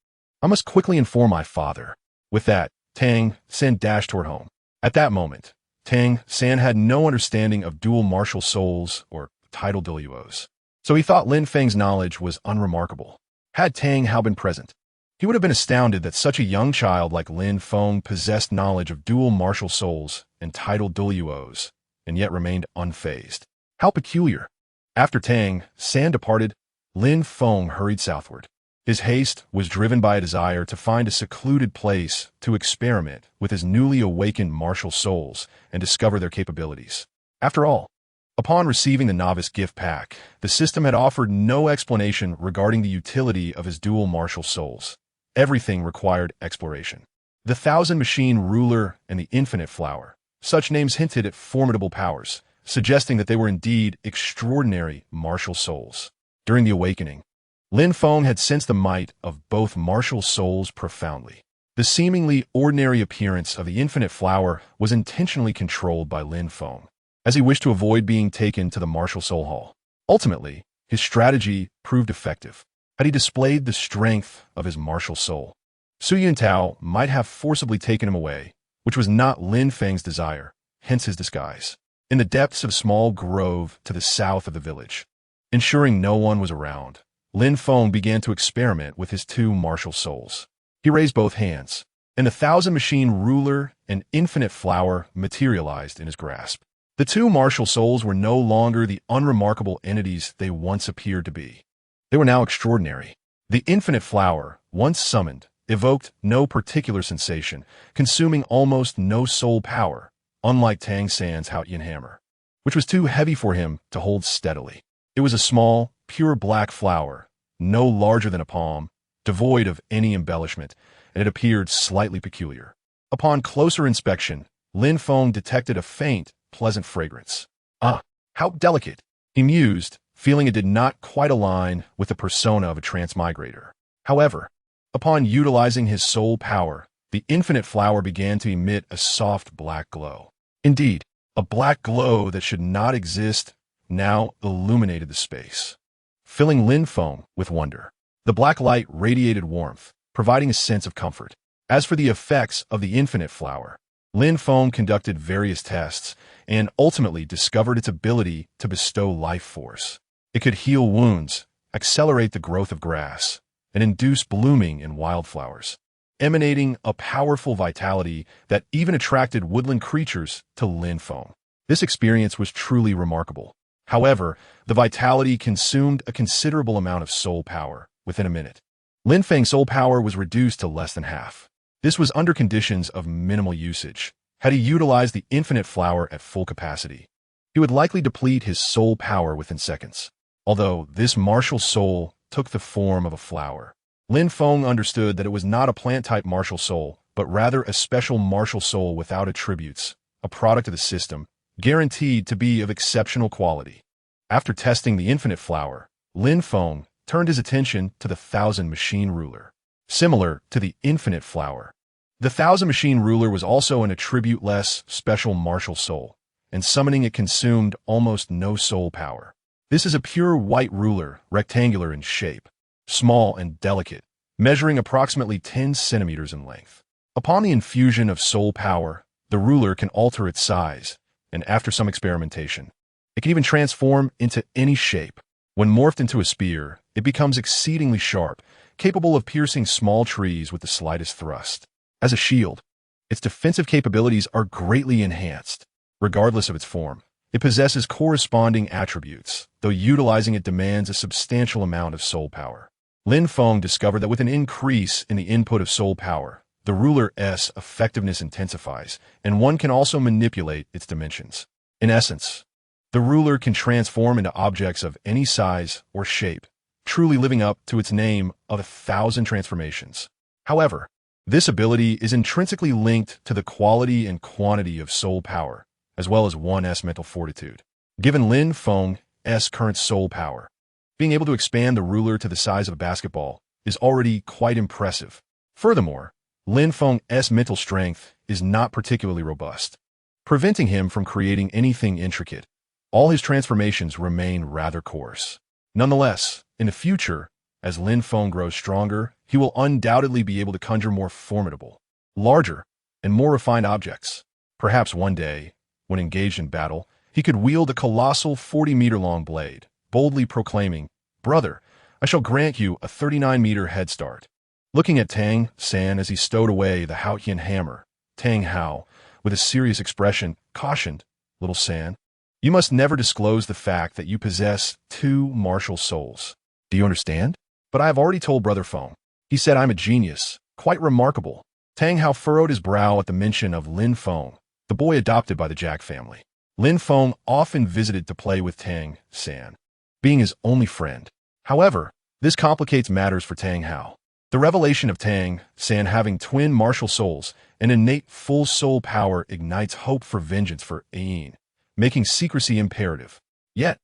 I must quickly inform my father. With that, Tang San dashed toward home. At that moment, Tang San had no understanding of dual martial souls or titled Douluos, so he thought Lin Feng's knowledge was unremarkable. Had Tang Hao been present, he would have been astounded that such a young child like Lin Feng possessed knowledge of dual martial souls and titled Douluos, and yet remained unfazed. How peculiar. After Tang San departed, Lin Feng hurried southward. His haste was driven by a desire to find a secluded place to experiment with his newly awakened martial souls and discover their capabilities. After all, upon receiving the novice gift pack, the system had offered no explanation regarding the utility of his dual martial souls. Everything required exploration. The Thousand Machine Ruler and the Infinite Flower. Such names hinted at formidable powers, suggesting that they were indeed extraordinary martial souls. During the awakening, Lin Feng had sensed the might of both martial souls profoundly. The seemingly ordinary appearance of the Infinite Flower was intentionally controlled by Lin Feng, as he wished to avoid being taken to the martial soul hall. Ultimately, his strategy proved effective. Had he displayed the strength of his martial soul, Yuntao might have forcibly taken him away, which was not Lin Feng's desire, hence his disguise. In the depths of a small grove to the south of the village, ensuring no one was around, Lin Feng began to experiment with his two martial souls. He raised both hands, and the Thousand Machine Ruler and Infinite Flower materialized in his grasp. The two martial souls were no longer the unremarkable entities they once appeared to be. They were now extraordinary. The Infinite Flower, once summoned, evoked no particular sensation, consuming almost no soul power, unlike Tang San's Haotian hammer, which was too heavy for him to hold steadily. It was a small, pure black flower, no larger than a palm, devoid of any embellishment, and it appeared slightly peculiar. Upon closer inspection, Lin Feng detected a faint, pleasant fragrance. Ah, how delicate, he mused, feeling it did not quite align with the persona of a transmigrator. However, upon utilizing his soul power, the Infinite Flower began to emit a soft black glow. Indeed, a black glow that should not exist now illuminated the space, filling Lin Feng with wonder. The black light radiated warmth, providing a sense of comfort. As for the effects of the Infinite Flower, Lin Feng conducted various tests and ultimately discovered its ability to bestow life force. It could heal wounds, accelerate the growth of grass, and induce blooming in wildflowers, emanating a powerful vitality that even attracted woodland creatures to Lin Feng. This experience was truly remarkable. However, the vitality consumed a considerable amount of soul power within a minute. Lin Feng's soul power was reduced to less than half. This was under conditions of minimal usage. Had he utilized the Infinite Flower at full capacity, he would likely deplete his soul power within seconds. Although this martial soul took the form of a flower, Lin Feng understood that it was not a plant-type martial soul, but rather a special martial soul without attributes, a product of the system, guaranteed to be of exceptional quality. After testing the Infinite Flower, Lin Feng turned his attention to the Thousand Machine Ruler. Similar to the Infinite Flower, the Thousand Machine Ruler was also an attribute-less special martial soul, and summoning it consumed almost no soul power. This is a pure white ruler, rectangular in shape, small and delicate, measuring approximately 10 centimeters in length. Upon the infusion of soul power, the ruler can alter its size, and after some experimentation, it can even transform into any shape. When morphed into a spear, it becomes exceedingly sharp, capable of piercing small trees with the slightest thrust. As a shield, Its defensive capabilities are greatly enhanced. Regardless of its form, it possesses corresponding attributes, though utilizing it demands a substantial amount of soul power. Lin Feng discovered that with an increase in the input of soul power, the ruler's effectiveness intensifies, and one can also manipulate its dimensions. In essence, the ruler can transform into objects of any size or shape, truly living up to its name of 1,000 transformations. However, this ability is intrinsically linked to the quality and quantity of soul power, as well as one's mental fortitude. Given Lin Feng's current soul power, being able to expand the ruler to the size of a basketball is already quite impressive. Furthermore, Lin Feng's mental strength is not particularly robust, preventing him from creating anything intricate. All his transformations remain rather coarse. Nonetheless, in the future, as Lin Feng grows stronger, he will undoubtedly be able to conjure more formidable, larger, and more refined objects. Perhaps one day, when engaged in battle, he could wield a colossal 40-meter-long blade, boldly proclaiming, "Brother, I shall grant you a 39-meter head start." Looking at Tang San as he stowed away the Haotian hammer, Tang Hao, with a serious expression, cautioned, "Little San, you must never disclose the fact that you possess 2 martial souls. Do you understand?" "But I have already told Brother Feng. He said I'm a genius, quite remarkable." Tang Hao furrowed his brow at the mention of Lin Feng, the boy adopted by the Jack family. Lin Feng often visited to play with Tang San, being his only friend. However, this complicates matters for Tang Hao. The revelation of Tang San having twin martial souls and innate full soul power ignites hope for vengeance for Ain, making secrecy imperative. Yet,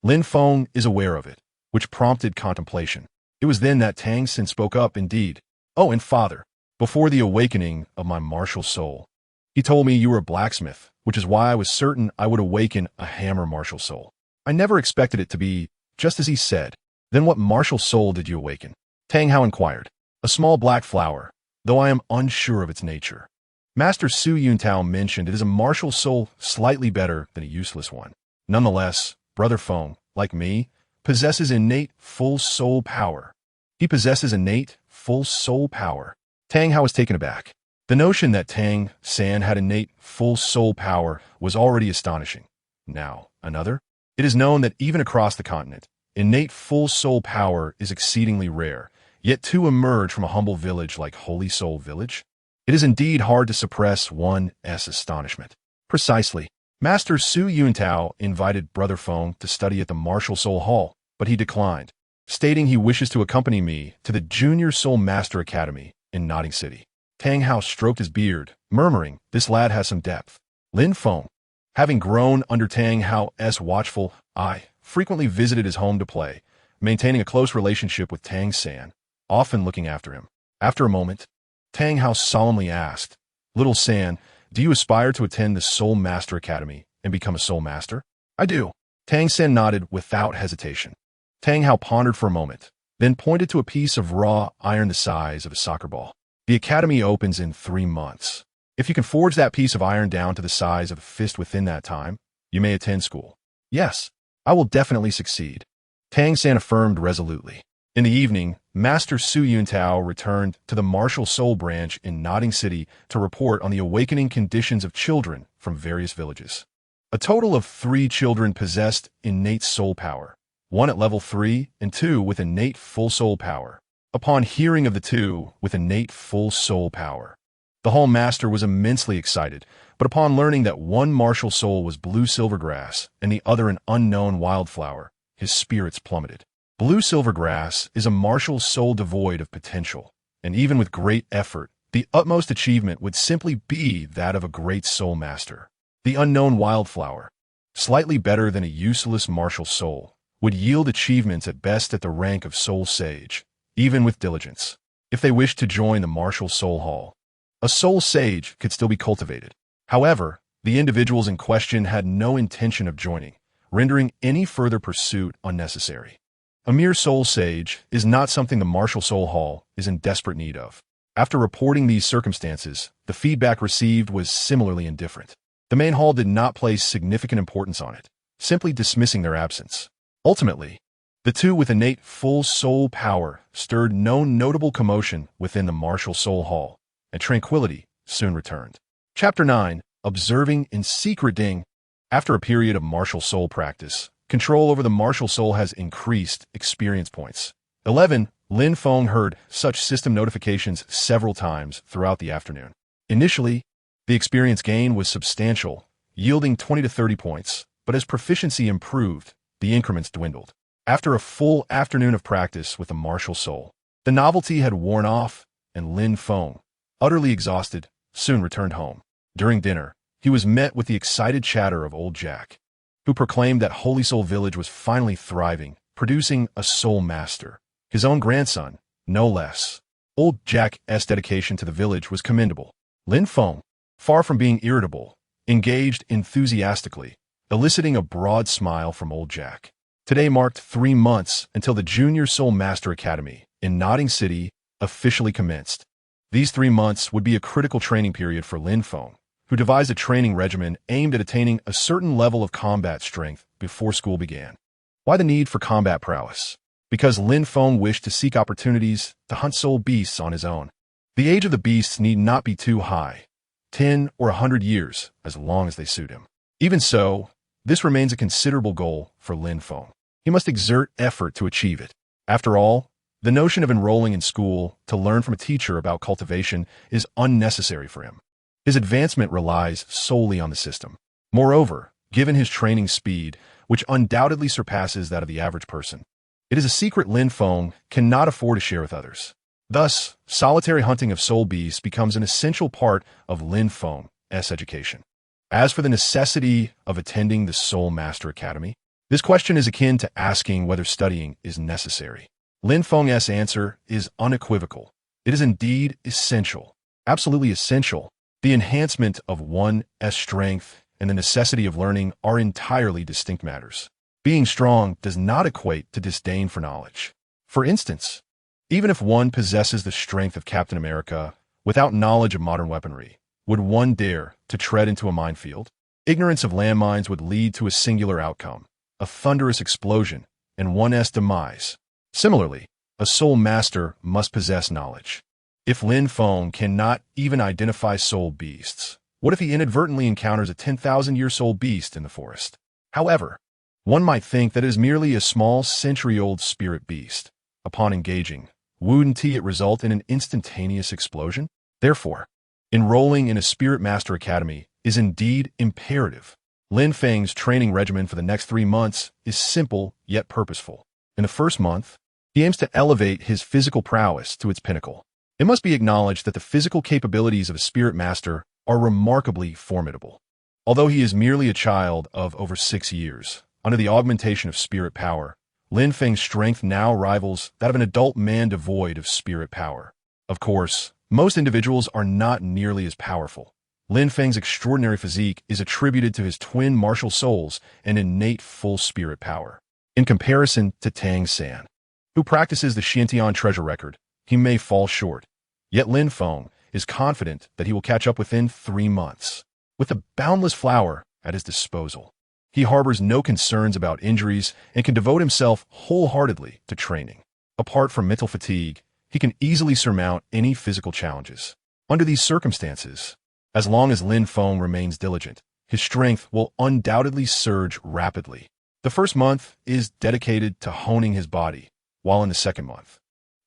Lin Feng is aware of it, which prompted contemplation. It was then that Tang San spoke up indeed. "Oh, and father, before the awakening of my martial soul, he told me you were a blacksmith, which is why I was certain I would awaken a hammer martial soul. I never expected it to be just as he said." "Then what martial soul did you awaken?" Tang Hao inquired. "A small black flower, though I am unsure of its nature. Master Su Yuntao mentioned it is a martial soul slightly better than a useless one. Nonetheless, Brother Feng, like me, possesses innate full soul power." "He possesses innate full soul power." Tang Hao was taken aback. The notion that Tang San had innate full soul power was already astonishing. Now, another? It is known that even across the continent, innate full soul power is exceedingly rare, yet to emerge from a humble village like Holy Soul Village, it is indeed hard to suppress one's astonishment. Precisely. Master Su Yuntao invited Brother Feng to study at the Martial Soul Hall, but he declined, stating he wishes to accompany me to the Junior Soul Master Academy in Notting City. Tang Hao stroked his beard, murmuring, "This lad has some depth." Lin Feng, having grown under Tang Hao's watchful eye, frequently visited his home to play, maintaining a close relationship with Tang San, often looking after him. After a moment, Tang Hao solemnly asked, "Little San, do you aspire to attend the Soul Master Academy and become a Soul Master?" "I do." Tang San nodded without hesitation. Tang Hao pondered for a moment, then pointed to a piece of raw iron the size of a soccer ball. "The academy opens in 3 months. If you can forge that piece of iron down to the size of a fist within that time, you may attend school." "Yes, I will definitely succeed," Tang San affirmed resolutely. In the evening, Master Su Yuntao returned to the Martial Soul Branch in Notting City to report on the awakening conditions of children from various villages. A total of 3 children possessed innate soul power, 1 at level 3 and 2 with innate full soul power. Upon hearing of the 2 with innate full soul power, the Hall Master was immensely excited, but upon learning that one martial soul was blue silvergrass and the other an unknown wildflower, his spirits plummeted. Blue silvergrass is a martial soul devoid of potential, and even with great effort, the utmost achievement would simply be that of a great soul master. The unknown wildflower, slightly better than a useless martial soul, would yield achievements at best at the rank of soul sage, even with diligence. If they wished to join the martial soul hall, a soul sage could still be cultivated. However, the individuals in question had no intention of joining, rendering any further pursuit unnecessary. A mere soul sage is not something the Martial Soul Hall is in desperate need of. After reporting these circumstances, the feedback received was similarly indifferent. The main hall did not place significant importance on it, simply dismissing their absence. Ultimately, the 2 with innate full soul power stirred no notable commotion within the Martial Soul Hall, and tranquility soon returned. Chapter 9. Observing in secret ding. After a period of martial soul practice, control over the martial soul has increased experience points. 11. Lin Feng heard such system notifications several times throughout the afternoon. Initially, the experience gain was substantial, yielding 20 to 30 points, but as proficiency improved, the increments dwindled. After a full afternoon of practice with the martial soul, the novelty had worn off, and Lin Feng, utterly exhausted, soon returned home. During dinner, he was met with the excited chatter of old Jack, who proclaimed that Holy Soul Village was finally thriving, producing a soul master, his own grandson, no less. Old Jack's dedication to the village was commendable. Lin Feng, far from being irritable, engaged enthusiastically, eliciting a broad smile from old Jack. Today marked 3 months until the Junior Soul Master Academy in Notting City officially commenced. These 3 months would be a critical training period for Lin Feng, who devised a training regimen aimed at attaining a certain level of combat strength before school began. Why the need for combat prowess? Because Lin Feng wished to seek opportunities to hunt soul beasts on his own. The age of the beasts need not be too high, 10 or 100 years, as long as they suit him. Even so, this remains a considerable goal for Lin Feng. He must exert effort to achieve it. After all, the notion of enrolling in school to learn from a teacher about cultivation is unnecessary for him. His advancement relies solely on the system. Moreover, given his training speed, which undoubtedly surpasses that of the average person, it is a secret Lin Feng cannot afford to share with others. Thus, solitary hunting of soul beasts becomes an essential part of Lin Feng's education. As for the necessity of attending the Soul Master Academy, this question is akin to asking whether studying is necessary. Lin Feng's answer is unequivocal. It is indeed essential, absolutely essential. The enhancement of one's strength and the necessity of learning are entirely distinct matters. Being strong does not equate to disdain for knowledge. For instance, even if one possesses the strength of Captain America without knowledge of modern weaponry, would one dare to tread into a minefield? Ignorance of landmines would lead to a singular outcome, a thunderous explosion, and one's demise. Similarly, a soul master must possess knowledge. If Lin Feng cannot even identify soul beasts, what if he inadvertently encounters a 10,000-year soul beast in the forest? However, one might think that it is merely a small century-old spirit beast. Upon engaging, wouldn't it result in an instantaneous explosion? Therefore, enrolling in a Spirit Master Academy is indeed imperative. Lin Feng's training regimen for the next 3 months is simple yet purposeful. In the first month, he aims to elevate his physical prowess to its pinnacle. It must be acknowledged that the physical capabilities of a Spirit Master are remarkably formidable. Although he is merely a child of over 6 years, under the augmentation of spirit power, Lin Feng's strength now rivals that of an adult man devoid of spirit power. Of course, most individuals are not nearly as powerful. Lin Feng's extraordinary physique is attributed to his twin martial souls and innate full spirit power. In comparison to Tang San, who practices the Xiantian treasure record, he may fall short. Yet Lin Feng is confident that he will catch up within 3 months. With the boundless flower at his disposal, he harbors no concerns about injuries and can devote himself wholeheartedly to training. Apart from mental fatigue, he can easily surmount any physical challenges. Under these circumstances, as long as Lin Feng remains diligent, his strength will undoubtedly surge rapidly. The first month is dedicated to honing his body, while in the second month,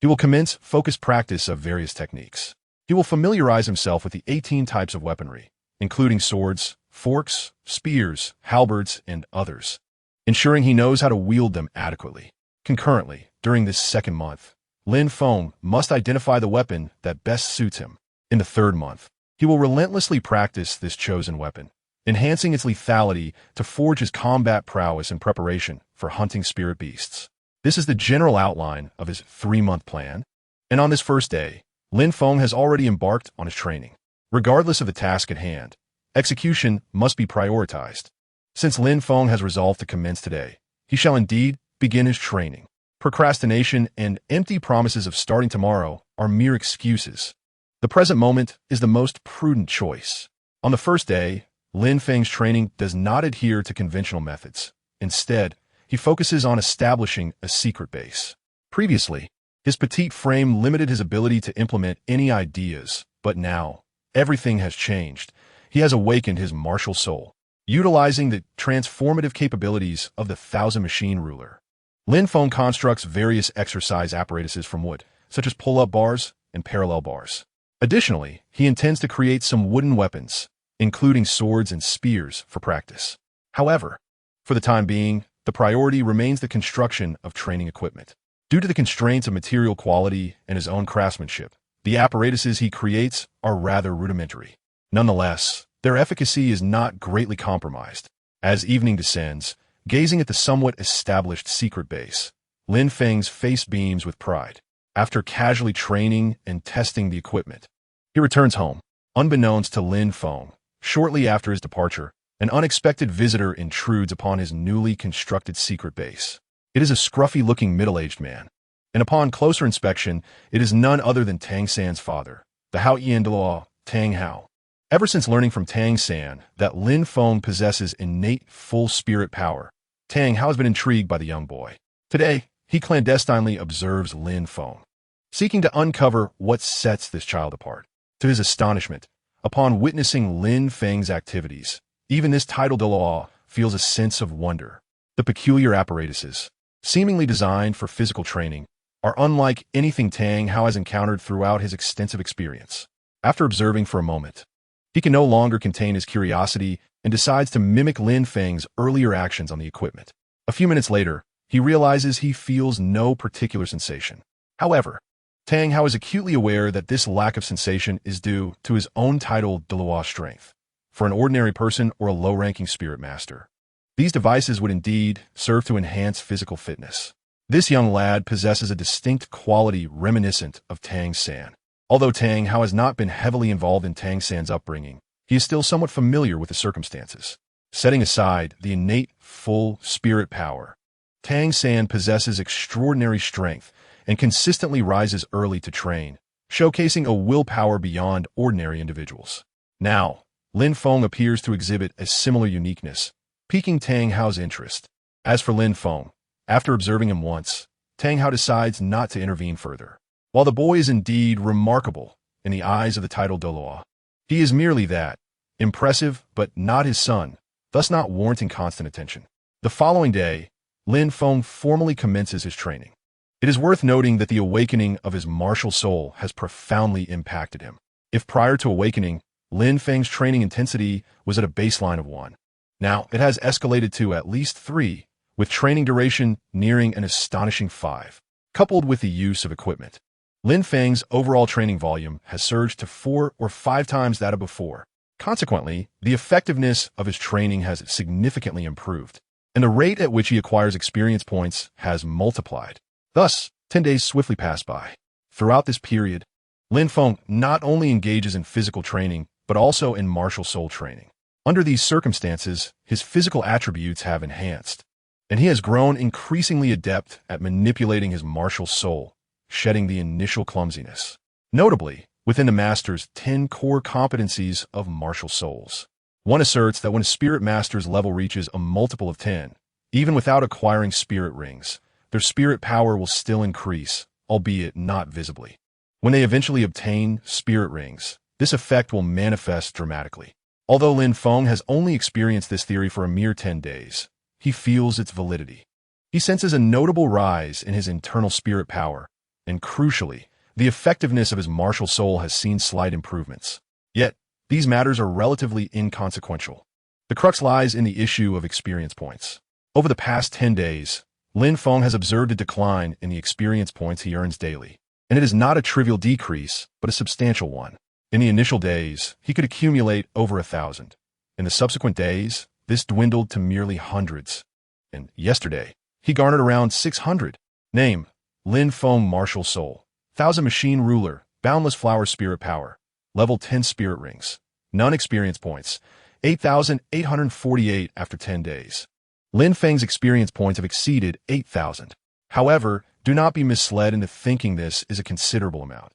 he will commence focused practice of various techniques. He will familiarize himself with the 18 types of weaponry, including swords, forks, spears, halberds, and others, ensuring he knows how to wield them adequately. Concurrently, during this second month, Lin Feng must identify the weapon that best suits him. In the third month, he will relentlessly practice this chosen weapon, enhancing its lethality to forge his combat prowess in preparation for hunting spirit beasts. This is the general outline of his 3-month plan, and on this first day, Lin Feng has already embarked on his training. Regardless of the task at hand, execution must be prioritized. Since Lin Feng has resolved to commence today, he shall indeed begin his training. Procrastination and empty promises of starting tomorrow are mere excuses. The present moment is the most prudent choice. On the first day, Lin Feng's training does not adhere to conventional methods. Instead, he focuses on establishing a secret base. Previously, his petite frame limited his ability to implement any ideas, but now, everything has changed. He has awakened his martial soul, utilizing the transformative capabilities of the Thousand Machine Ruler. Lin Feng constructs various exercise apparatuses from wood, such as pull-up bars and parallel bars. Additionally, he intends to create some wooden weapons, including swords and spears, for practice. However, for the time being, the priority remains the construction of training equipment. Due to the constraints of material quality and his own craftsmanship, the apparatuses he creates are rather rudimentary. Nonetheless, their efficacy is not greatly compromised. As evening descends, gazing at the somewhat established secret base, Lin Feng's face beams with pride. After casually training and testing the equipment, he returns home. Unbeknownst to Lin Feng, shortly after his departure, an unexpected visitor intrudes upon his newly constructed secret base. It is a scruffy-looking middle-aged man, and upon closer inspection, it is none other than Tang San's father, the Douluo, Tang Hao. Ever since learning from Tang San that Lin Feng possesses innate full spirit power, Tang Hao has been intrigued by the young boy. Today, he clandestinely observes Lin Feng, seeking to uncover what sets this child apart. To his astonishment, upon witnessing Lin Feng's activities, even this Douluo feels a sense of wonder. The peculiar apparatuses, seemingly designed for physical training, are unlike anything Tang Hao has encountered throughout his extensive experience. After observing for a moment, he can no longer contain his curiosity and decides to mimic Lin Feng's earlier actions on the equipment. A few minutes later, he realizes he feels no particular sensation. However, Tang Hao is acutely aware that this lack of sensation is due to his own Douluo strength. For an ordinary person or a low-ranking spirit master, these devices would indeed serve to enhance physical fitness. This young lad possesses a distinct quality reminiscent of Tang San. Although Tang Hao has not been heavily involved in Tang San's upbringing, he is still somewhat familiar with the circumstances. Setting aside the innate full spirit power, Tang San possesses extraordinary strength and consistently rises early to train, showcasing a willpower beyond ordinary individuals. Now, Lin Feng appears to exhibit a similar uniqueness, piquing Tang Hao's interest. As for Lin Feng, after observing him once, Tang Hao decides not to intervene further. While the boy is indeed remarkable in the eyes of the Douluo, he is merely that, impressive but not his son, thus not warranting constant attention. The following day, Lin Feng formally commences his training. It is worth noting that the awakening of his martial soul has profoundly impacted him. If prior to awakening, Lin Feng's training intensity was at a baseline of 1. Now, it has escalated to at least 3, with training duration nearing an astonishing 5. Coupled with the use of equipment, Lin Feng's overall training volume has surged to 4 or 5 times that of before. Consequently, the effectiveness of his training has significantly improved, and the rate at which he acquires experience points has multiplied. Thus, 10 days swiftly pass by. Throughout this period, Lin Feng not only engages in physical training, but also in martial soul training. Under these circumstances, his physical attributes have enhanced, and he has grown increasingly adept at manipulating his martial soul, shedding the initial clumsiness. Notably, within the master's 10 core competencies of martial souls, one asserts that when a spirit master's level reaches a multiple of 10, even without acquiring spirit rings, their spirit power will still increase, albeit not visibly. When they eventually obtain spirit rings, this effect will manifest dramatically. Although Lin Feng has only experienced this theory for a mere 10 days, he feels its validity. He senses a notable rise in his internal spirit power, and crucially, the effectiveness of his martial soul has seen slight improvements. Yet, these matters are relatively inconsequential. The crux lies in the issue of experience points. Over the past 10 days, Lin Feng has observed a decline in the experience points he earns daily, and it is not a trivial decrease, but a substantial one. In the initial days, he could accumulate over 1,000. In the subsequent days, this dwindled to merely hundreds. And yesterday, he garnered around 600. Name: Lin Feng Martial Soul. Thousand Machine Ruler, Boundless Flower Spirit Power. Level 10 Spirit Rings. None experience points. 8,848 after 10 days. Lin Feng's experience points have exceeded 8,000. However, do not be misled into thinking this is a considerable amount.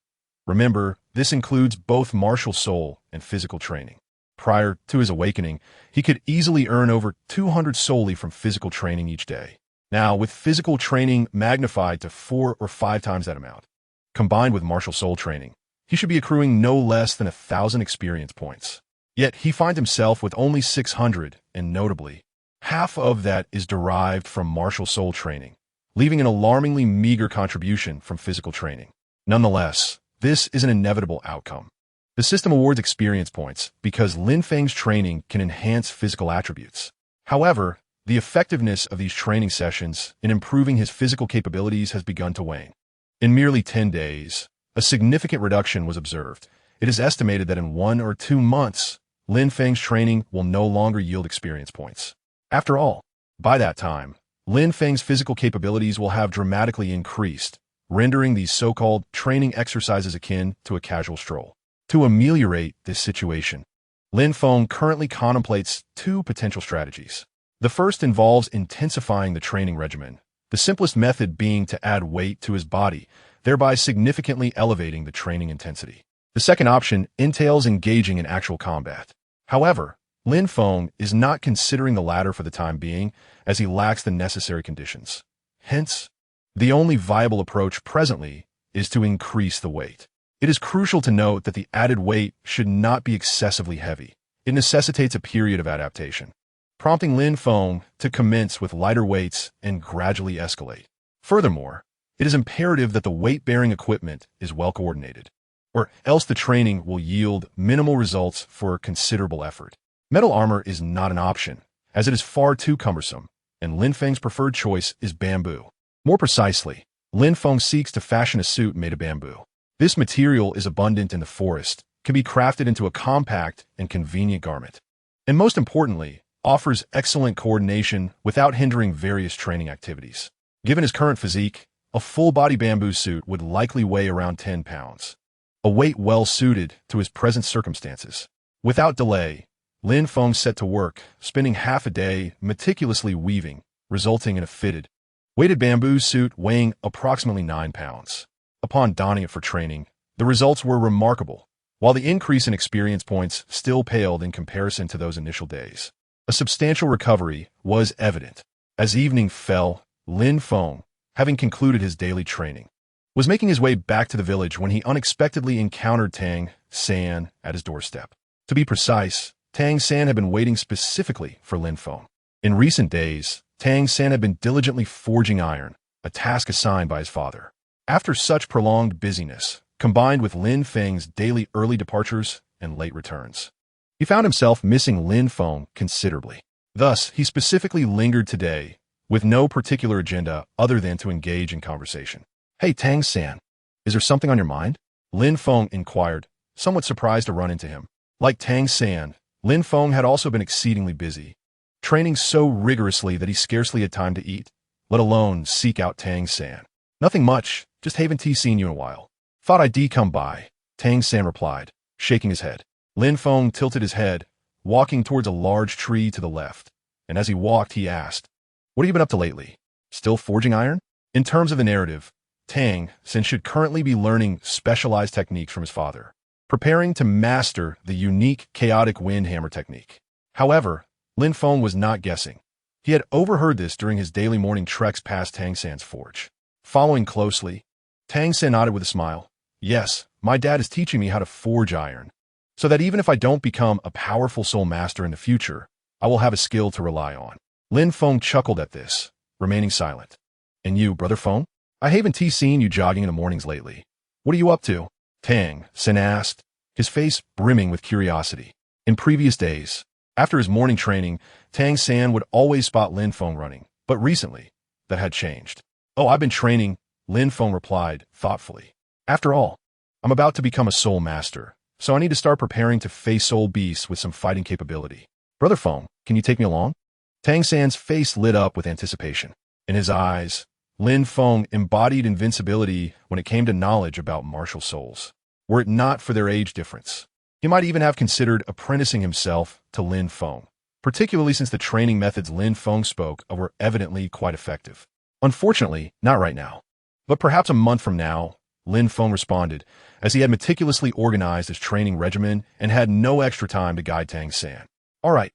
Remember, this includes both martial soul and physical training. Prior to his awakening, he could easily earn over 200 solely from physical training each day. Now, with physical training magnified to 4 or 5 times that amount, combined with martial soul training, he should be accruing no less than 1,000 experience points. Yet he finds himself with only 600, and notably, half of that is derived from martial soul training, leaving an alarmingly meager contribution from physical training. Nonetheless, this is an inevitable outcome. The system awards experience points because Lin Feng's training can enhance physical attributes. However, the effectiveness of these training sessions in improving his physical capabilities has begun to wane. In merely 10 days, a significant reduction was observed. It is estimated that in 1 or 2 months, Lin Feng's training will no longer yield experience points. After all, by that time, Lin Feng's physical capabilities will have dramatically increased, rendering these so-called training exercises akin to a casual stroll. To ameliorate this situation, Lin Feng currently contemplates 2 potential strategies. The first involves intensifying the training regimen, the simplest method being to add weight to his body, thereby significantly elevating the training intensity. The second option entails engaging in actual combat. However, Lin Feng is not considering the latter for the time being, as he lacks the necessary conditions. Hence, the only viable approach presently is to increase the weight. It is crucial to note that the added weight should not be excessively heavy. It necessitates a period of adaptation, prompting Lin Feng to commence with lighter weights and gradually escalate. Furthermore, it is imperative that the weight-bearing equipment is well coordinated, or else the training will yield minimal results for considerable effort. Metal armor is not an option, as it is far too cumbersome, and Lin Feng's preferred choice is bamboo. More precisely, Lin Feng seeks to fashion a suit made of bamboo. This material is abundant in the forest, can be crafted into a compact and convenient garment, and most importantly, offers excellent coordination without hindering various training activities. Given his current physique, a full-body bamboo suit would likely weigh around 10 pounds, a weight well suited to his present circumstances. Without delay, Lin Feng set to work, spending half a day meticulously weaving, resulting in a fitted, weighted bamboo suit weighing approximately 9 pounds. Upon donning it for training, the results were remarkable, while the increase in experience points still paled in comparison to those initial days. A substantial recovery was evident. As evening fell, Lin Feng, having concluded his daily training, was making his way back to the village when he unexpectedly encountered Tang San at his doorstep. To be precise, Tang San had been waiting specifically for Lin Feng. In recent days, Tang San had been diligently forging iron, a task assigned by his father. After such prolonged busyness, combined with Lin Feng's daily early departures and late returns, he found himself missing Lin Feng considerably. Thus, he specifically lingered today, with no particular agenda other than to engage in conversation. "Hey, Tang San, is there something on your mind?" Lin Feng inquired, somewhat surprised to run into him. Like Tang San, Lin Feng had also been exceedingly busy, training so rigorously that he scarcely had time to eat, let alone seek out Tang San. "Nothing much, just haven't seen you in a while. Thought I'd come by," Tang San replied, shaking his head. Lin Feng tilted his head, walking towards a large tree to the left, and as he walked, he asked, "What have you been up to lately? Still forging iron?" In terms of the narrative, Tang San should currently be learning specialized techniques from his father, preparing to master the unique chaotic wind hammer technique. However, Lin Feng was not guessing. He had overheard this during his daily morning treks past Tang San's forge. Following closely, Tang San nodded with a smile. "Yes, my dad is teaching me how to forge iron, so that even if I don't become a powerful soul master in the future, I will have a skill to rely on." Lin Feng chuckled at this, remaining silent. "And you, Brother Feng? I haven't seen you jogging in the mornings lately. What are you up to?" Tang San asked, his face brimming with curiosity. In previous days, after his morning training, Tang San would always spot Lin Feng running, but recently, that had changed. "Oh, I've been training," Lin Feng replied thoughtfully. "After all, I'm about to become a soul master, so I need to start preparing to face soul beasts with some fighting capability. Brother Feng, can you take me along?" Tang San's face lit up with anticipation. In his eyes, Lin Feng embodied invincibility when it came to knowledge about martial souls. Were it not for their age difference, he might even have considered apprenticing himself to Lin Feng, particularly since the training methods Lin Feng spoke of were evidently quite effective. "Unfortunately, not right now, but perhaps a month from now," Lin Feng responded, as he had meticulously organized his training regimen and had no extra time to guide Tang San. "All right,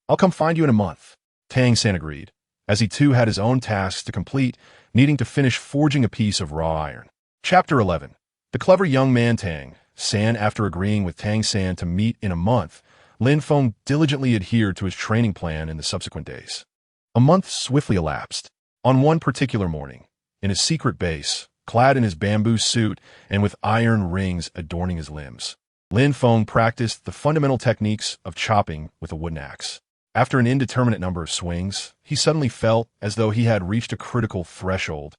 I'll come find you in a month," Tang San agreed, as he too had his own tasks to complete, needing to finish forging a piece of raw iron. Chapter 11. The clever young man Tang San, after agreeing with Tang San to meet in a month, Lin Feng diligently adhered to his training plan in the subsequent days. A month swiftly elapsed. On one particular morning, in his secret base, clad in his bamboo suit and with iron rings adorning his limbs, Lin Feng practiced the fundamental techniques of chopping with a wooden axe. After an indeterminate number of swings, he suddenly felt as though he had reached a critical threshold,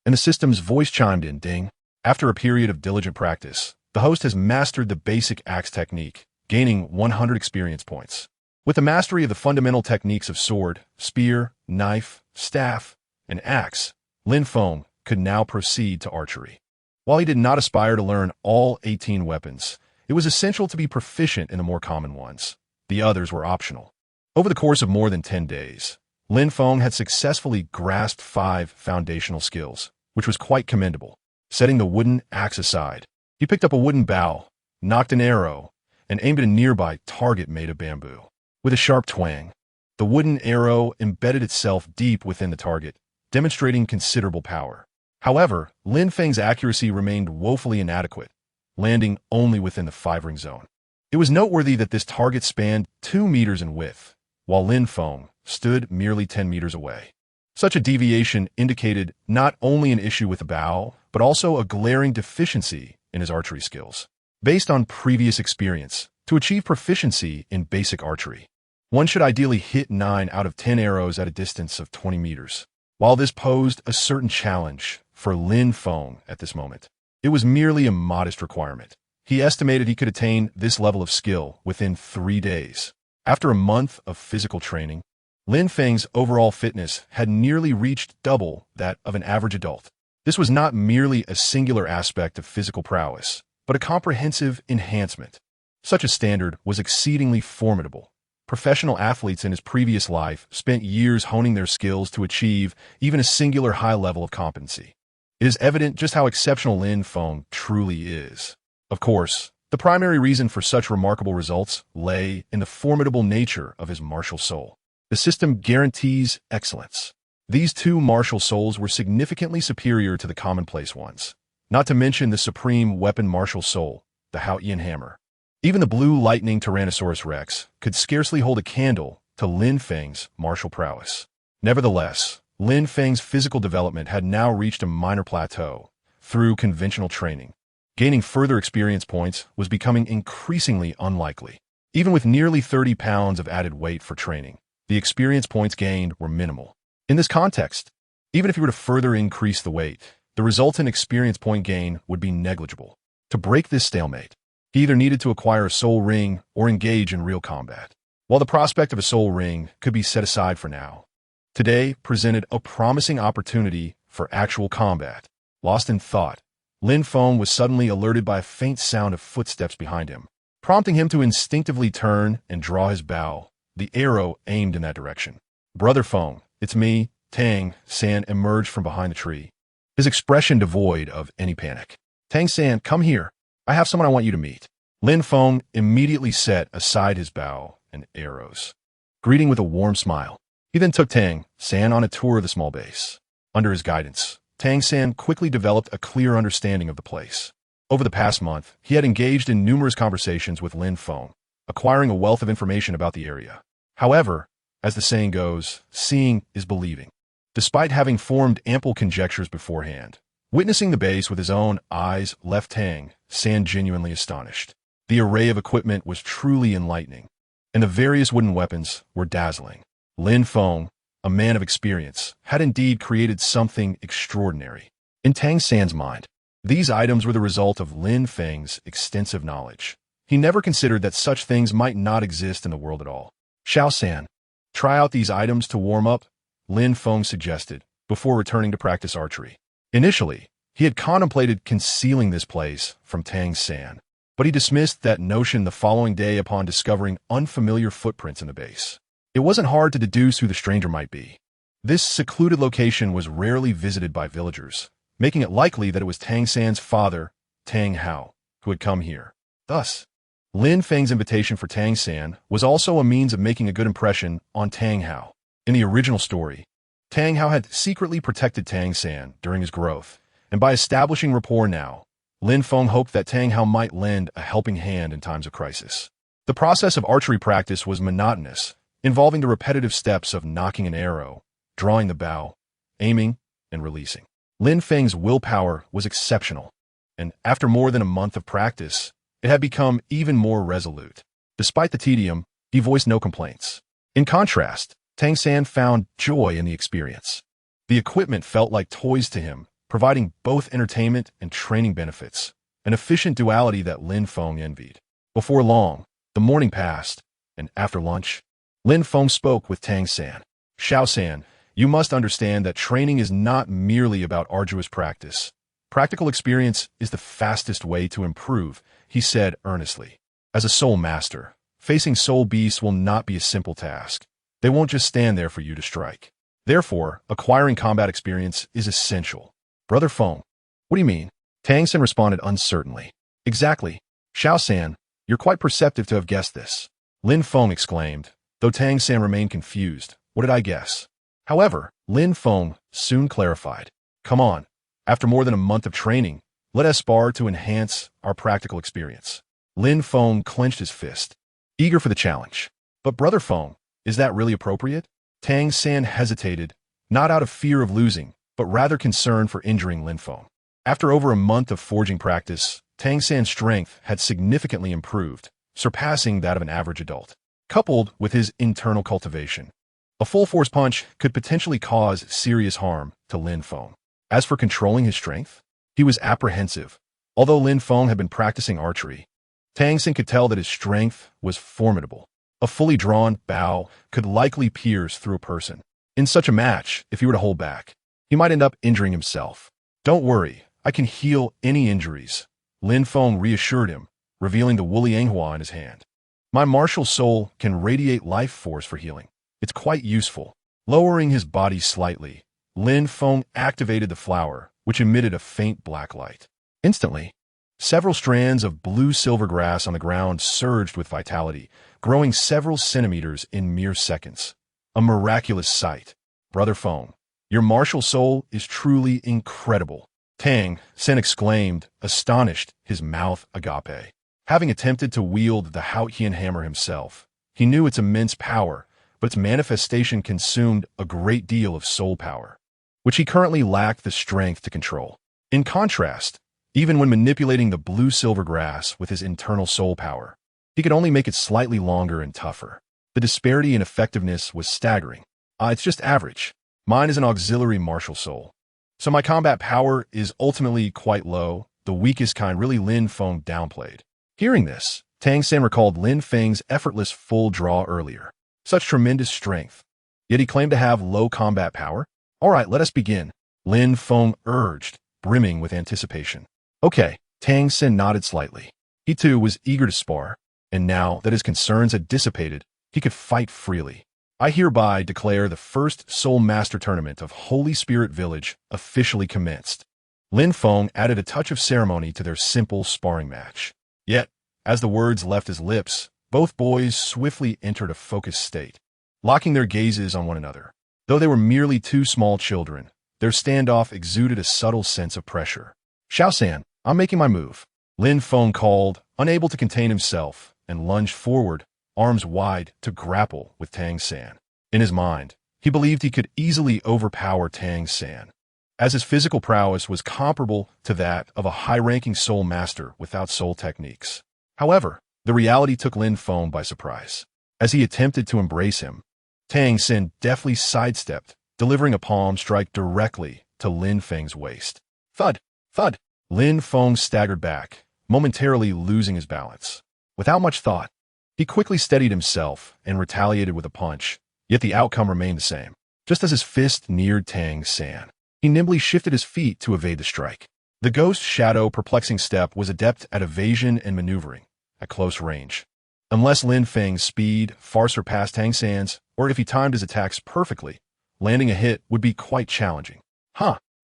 and the system's voice chimed in, ding. After a period of diligent practice, the host has mastered the basic axe technique, gaining 100 experience points. With the mastery of the fundamental techniques of sword, spear, knife, staff, and axe, Lin Feng could now proceed to archery. While he did not aspire to learn all 18 weapons, it was essential to be proficient in the more common ones. The others were optional. Over the course of more than 10 days, Lin Feng had successfully grasped 5 foundational skills, which was quite commendable. Setting the wooden axe aside, he picked up a wooden bow, nocked an arrow, and aimed at a nearby target made of bamboo. With a sharp twang, the wooden arrow embedded itself deep within the target, demonstrating considerable power. However, Lin Feng's accuracy remained woefully inadequate, landing only within the 5-ring zone. It was noteworthy that this target spanned 2 meters in width, while Lin Feng stood merely 10 meters away. Such a deviation indicated not only an issue with the bow, but also a glaring deficiency in his archery skills. Based on previous experience, to achieve proficiency in basic archery, one should ideally hit 9 out of 10 arrows at a distance of 20 meters. While this posed a certain challenge for Lin Feng at this moment, it was merely a modest requirement. He estimated he could attain this level of skill within 3 days. After a month of physical training, Lin Feng's overall fitness had nearly reached double that of an average adult. This was not merely a singular aspect of physical prowess, but a comprehensive enhancement. Such a standard was exceedingly formidable. Professional athletes in his previous life spent years honing their skills to achieve even a singular high level of competency. It is evident just how exceptional Lin Feng truly is. Of course, the primary reason for such remarkable results lay in the formidable nature of his martial soul. The system guarantees excellence. These 2 martial souls were significantly superior to the commonplace ones, not to mention the supreme weapon martial soul, the Haoyan hammer. Even the blue lightning Tyrannosaurus rex could scarcely hold a candle to Lin Feng's martial prowess. Nevertheless, Lin Feng's physical development had now reached a minor plateau through conventional training. Gaining further experience points was becoming increasingly unlikely. Even with nearly 30 pounds of added weight for training, the experience points gained were minimal. In this context, even if he were to further increase the weight, the resultant experience point gain would be negligible. To break this stalemate, he either needed to acquire a soul ring or engage in real combat. While the prospect of a soul ring could be set aside for now, today presented a promising opportunity for actual combat. Lost in thought, Lin Feng was suddenly alerted by a faint sound of footsteps behind him, prompting him to instinctively turn and draw his bow, the arrow aimed in that direction. "Brother Feng, it's me," Tang San emerged from behind the tree, his expression devoid of any panic. "Tang San, come here. I have someone I want you to meet." Lin Feng immediately set aside his bow and arrows, greeting with a warm smile. He then took Tang San on a tour of the small base. Under his guidance, Tang San quickly developed a clear understanding of the place. Over the past month, he had engaged in numerous conversations with Lin Feng, acquiring a wealth of information about the area. However, as the saying goes, seeing is believing. Despite having formed ample conjectures beforehand, witnessing the base with his own eyes left Tang San genuinely astonished. The array of equipment was truly enlightening, and the various wooden weapons were dazzling. Lin Feng, a man of experience, had indeed created something extraordinary. In Tang San's mind, these items were the result of Lin Feng's extensive knowledge. He never considered that such things might not exist in the world at all. "Xiao San, try out these items to warm up," Lin Feng suggested, before returning to practice archery. Initially, he had contemplated concealing this place from Tang San, but he dismissed that notion the following day upon discovering unfamiliar footprints in the base. It wasn't hard to deduce who the stranger might be. This secluded location was rarely visited by villagers, making it likely that it was Tang San's father, Tang Hao, who had come here. Thus, Lin Feng's invitation for Tang San was also a means of making a good impression on Tang Hao. In the original story, Tang Hao had secretly protected Tang San during his growth, and by establishing rapport now, Lin Feng hoped that Tang Hao might lend a helping hand in times of crisis. The process of archery practice was monotonous, involving the repetitive steps of nocking an arrow, drawing the bow, aiming, and releasing. Lin Feng's willpower was exceptional, and after more than a month of practice, it had become even more resolute. Despite the tedium, he voiced no complaints. In contrast, Tang San found joy in the experience. The equipment felt like toys to him, providing both entertainment and training benefits, an efficient duality that Lin Feng envied. Before long, the morning passed, and after lunch, Lin Feng spoke with Tang San. "Xiao San, you must understand that training is not merely about arduous practice. Practical experience is the fastest way to improve," he said earnestly. "As a soul master, facing soul beasts will not be a simple task. They won't just stand there for you to strike. Therefore, acquiring combat experience is essential." "Brother Feng, what do you mean?" Tang San responded uncertainly. "Exactly. Xiao San, you're quite perceptive to have guessed this," Lin Feng exclaimed, though Tang San remained confused. "What did I guess?" However, Lin Feng soon clarified. "Come on. After more than a month of training, let us spar to enhance our practical experience." Lin Feng clenched his fist, eager for the challenge. "But Brother Feng, is that really appropriate?" Tang San hesitated, not out of fear of losing, but rather concern for injuring Lin Feng. After over a month of forging practice, Tang San's strength had significantly improved, surpassing that of an average adult. Coupled with his internal cultivation, a full-force punch could potentially cause serious harm to Lin Feng. As for controlling his strength, he was apprehensive. Although Lin Feng had been practicing archery, Tang San could tell that his strength was formidable. A fully drawn bow could likely pierce through a person. In such a match, if he were to hold back, he might end up injuring himself. "Don't worry, I can heal any injuries," Lin Feng reassured him, revealing the woolly anghua in his hand. "My martial soul can radiate life force for healing. It's quite useful." Lowering his body slightly, Lin Feng activated the flower, which emitted a faint black light. Instantly, several strands of blue-silver grass on the ground surged with vitality, growing several centimeters in mere seconds. A miraculous sight. "Brother Feng, your martial soul is truly incredible," Tang San exclaimed, astonished, his mouth agape. Having attempted to wield the Haotian hammer himself, he knew its immense power, but its manifestation consumed a great deal of soul power, which he currently lacked the strength to control. In contrast, even when manipulating the blue-silver grass with his internal soul power, he could only make it slightly longer and tougher. The disparity in effectiveness was staggering. It's just average. Mine is an auxiliary martial soul, so my combat power is ultimately quite low, the weakest kind, really, Lin Feng downplayed. Hearing this, Tang San recalled Lin Feng's effortless full draw earlier. Such tremendous strength. Yet he claimed to have low combat power? "All right, let us begin," Lin Feng urged, brimming with anticipation. "Okay," Tang San nodded slightly. He too was eager to spar, and now that his concerns had dissipated, he could fight freely. "I hereby declare the first Soul Master Tournament of Holy Spirit Village officially commenced." Lin Feng added a touch of ceremony to their simple sparring match. Yet, as the words left his lips, both boys swiftly entered a focused state, locking their gazes on one another. Though they were merely two small children, their standoff exuded a subtle sense of pressure. "Xiao San, I'm making my move," Lin Feng called, unable to contain himself, and lunged forward, arms wide, to grapple with Tang San. In his mind, he believed he could easily overpower Tang San, as his physical prowess was comparable to that of a high-ranking soul master without soul techniques. However, the reality took Lin Feng by surprise. As he attempted to embrace him, Tang San deftly sidestepped, delivering a palm strike directly to Lin Feng's waist. Thud! Thud! Lin Feng staggered back, momentarily losing his balance. Without much thought, he quickly steadied himself and retaliated with a punch, yet the outcome remained the same. Just as his fist neared Tang San, he nimbly shifted his feet to evade the strike. The ghost shadow perplexing step was adept at evasion and maneuvering at close range. Unless Lin Feng's speed far surpassed Tang San's, or if he timed his attacks perfectly, landing a hit would be quite challenging.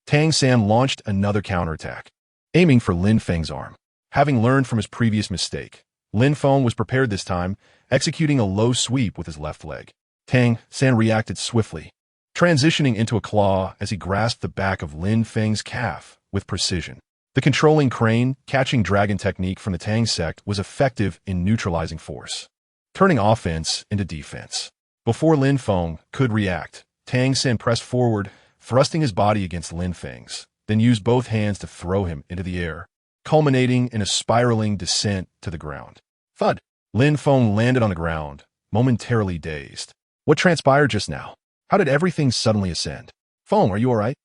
Tang San launched another counterattack, aiming for Lin Feng's arm. Having learned from his previous mistake, Lin Feng was prepared this time, executing a low sweep with his left leg. Tang San reacted swiftly, transitioning into a claw as he grasped the back of Lin Feng's calf with precision. The controlling crane, catching dragon technique from the Tang sect was effective in neutralizing force, turning offense into defense. Before Lin Feng could react, Tang San pressed forward, thrusting his body against Lin Feng's, then used both hands to throw him into the air, culminating in a spiraling descent to the ground. Thud! Lin Feng landed on the ground, momentarily dazed. What transpired just now? How did everything suddenly ascend? Feng, are you all right?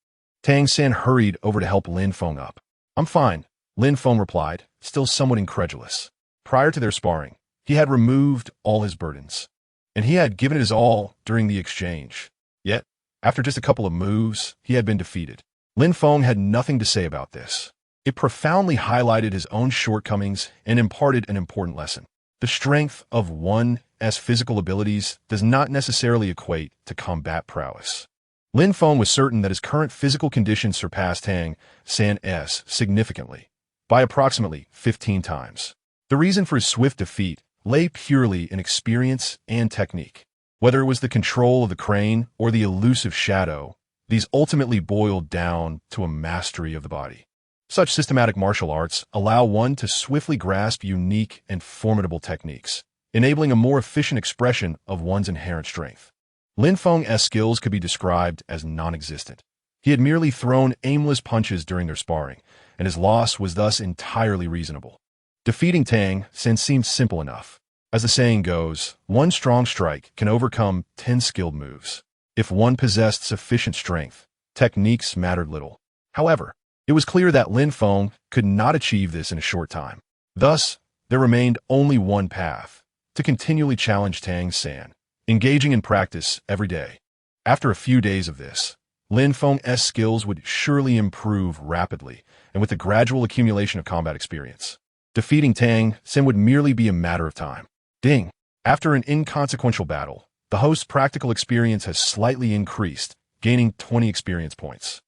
Tang San hurried over to help Lin Feng up. I'm fine, Lin Feng replied, still somewhat incredulous. Prior to their sparring, he had removed all his burdens, and he had given it his all during the exchange. Yet, after just a couple of moves, he had been defeated. Lin Feng had nothing to say about this. It profoundly highlighted his own shortcomings and imparted an important lesson. The strength of one's physical abilities does not necessarily equate to combat prowess. Lin Feng was certain that his current physical condition surpassed Tang San's significantly, by approximately 15 times. The reason for his swift defeat lay purely in experience and technique. Whether it was the control of the crane or the elusive shadow, these ultimately boiled down to a mastery of the body. Such systematic martial arts allow one to swiftly grasp unique and formidable techniques, enabling a more efficient expression of one's inherent strength. Lin Feng's skills could be described as non-existent. He had merely thrown aimless punches during their sparring, and his loss was thus entirely reasonable. Defeating Tang San seemed simple enough. As the saying goes, one strong strike can overcome 10 skilled moves. If one possessed sufficient strength, techniques mattered little. However, it was clear that Lin Feng could not achieve this in a short time. Thus, there remained only one path: to continually challenge Tang San, engaging in practice every day. After a few days of this, Lin Feng's skills would surely improve rapidly, and with the gradual accumulation of combat experience, defeating Tang San would merely be a matter of time. Ding! After an inconsequential battle, the host's practical experience has slightly increased, gaining 20 experience points.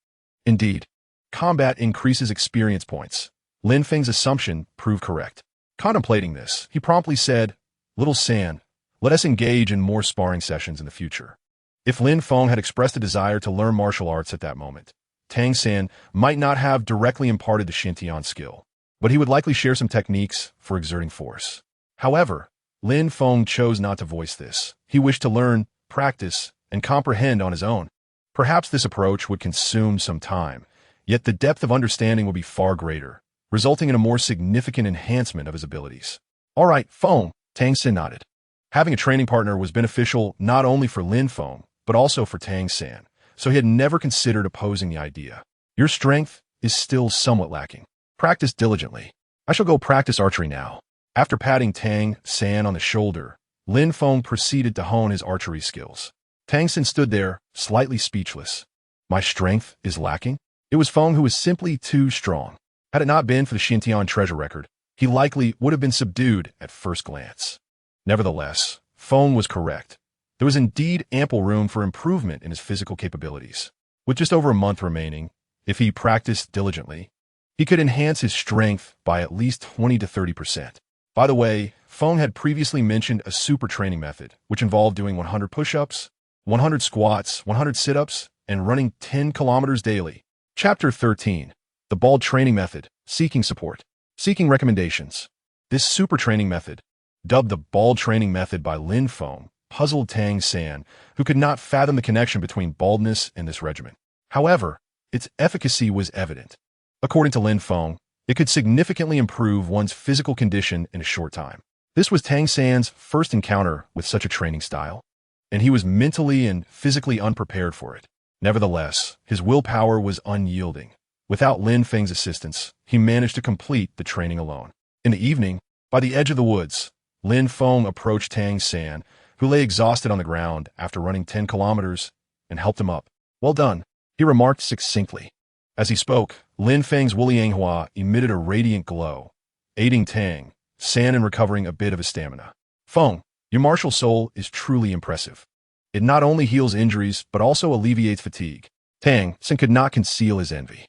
Indeed, combat increases experience points. Lin Feng's assumption proved correct. Contemplating this, he promptly said, "Little San, let us engage in more sparring sessions in the future." If Lin Feng had expressed a desire to learn martial arts at that moment, Tang San might not have directly imparted the Xintian skill, but he would likely share some techniques for exerting force. However, Lin Feng chose not to voice this. He wished to learn, practice, and comprehend on his own. Perhaps this approach would consume some time, yet the depth of understanding would be far greater, resulting in a more significant enhancement of his abilities. All right, Feng, Tang San nodded. Having a training partner was beneficial not only for Lin Feng, but also for Tang San, so he had never considered opposing the idea. Your strength is still somewhat lacking. Practice diligently. I shall go practice archery now. After patting Tang San on the shoulder, Lin Feng proceeded to hone his archery skills. Tang San stood there, slightly speechless. My strength is lacking? It was Feng who was simply too strong. Had it not been for the Xintian treasure record, he likely would have been subdued at first glance. Nevertheless, Feng was correct. There was indeed ample room for improvement in his physical capabilities. With just over a month remaining, if he practiced diligently, he could enhance his strength by at least 20 to 30%. By the way, Feng had previously mentioned a super training method, which involved doing 100 push-ups, 100 squats, 100 sit-ups, and running 10 kilometers daily. Chapter 13. The Bald Training Method. Seeking Support. Seeking Recommendations. This super training method, dubbed the Bald Training Method by Lin Feng, puzzled Tang San, who could not fathom the connection between baldness and this regimen. However, its efficacy was evident. According to Lin Feng, it could significantly improve one's physical condition in a short time. This was Tang San's first encounter with such a training style, and he was mentally and physically unprepared for it. Nevertheless, his willpower was unyielding. Without Lin Feng's assistance, he managed to complete the training alone. In the evening, by the edge of the woods, Lin Feng approached Tang San, who lay exhausted on the ground after running 10 kilometers, and helped him up. Well done, he remarked succinctly. As he spoke, Lin Feng's woolly Yanghua emitted a radiant glow, aiding Tang San in recovering a bit of his stamina. Feng, your martial soul is truly impressive. It not only heals injuries, but also alleviates fatigue. Tang San could not conceal his envy.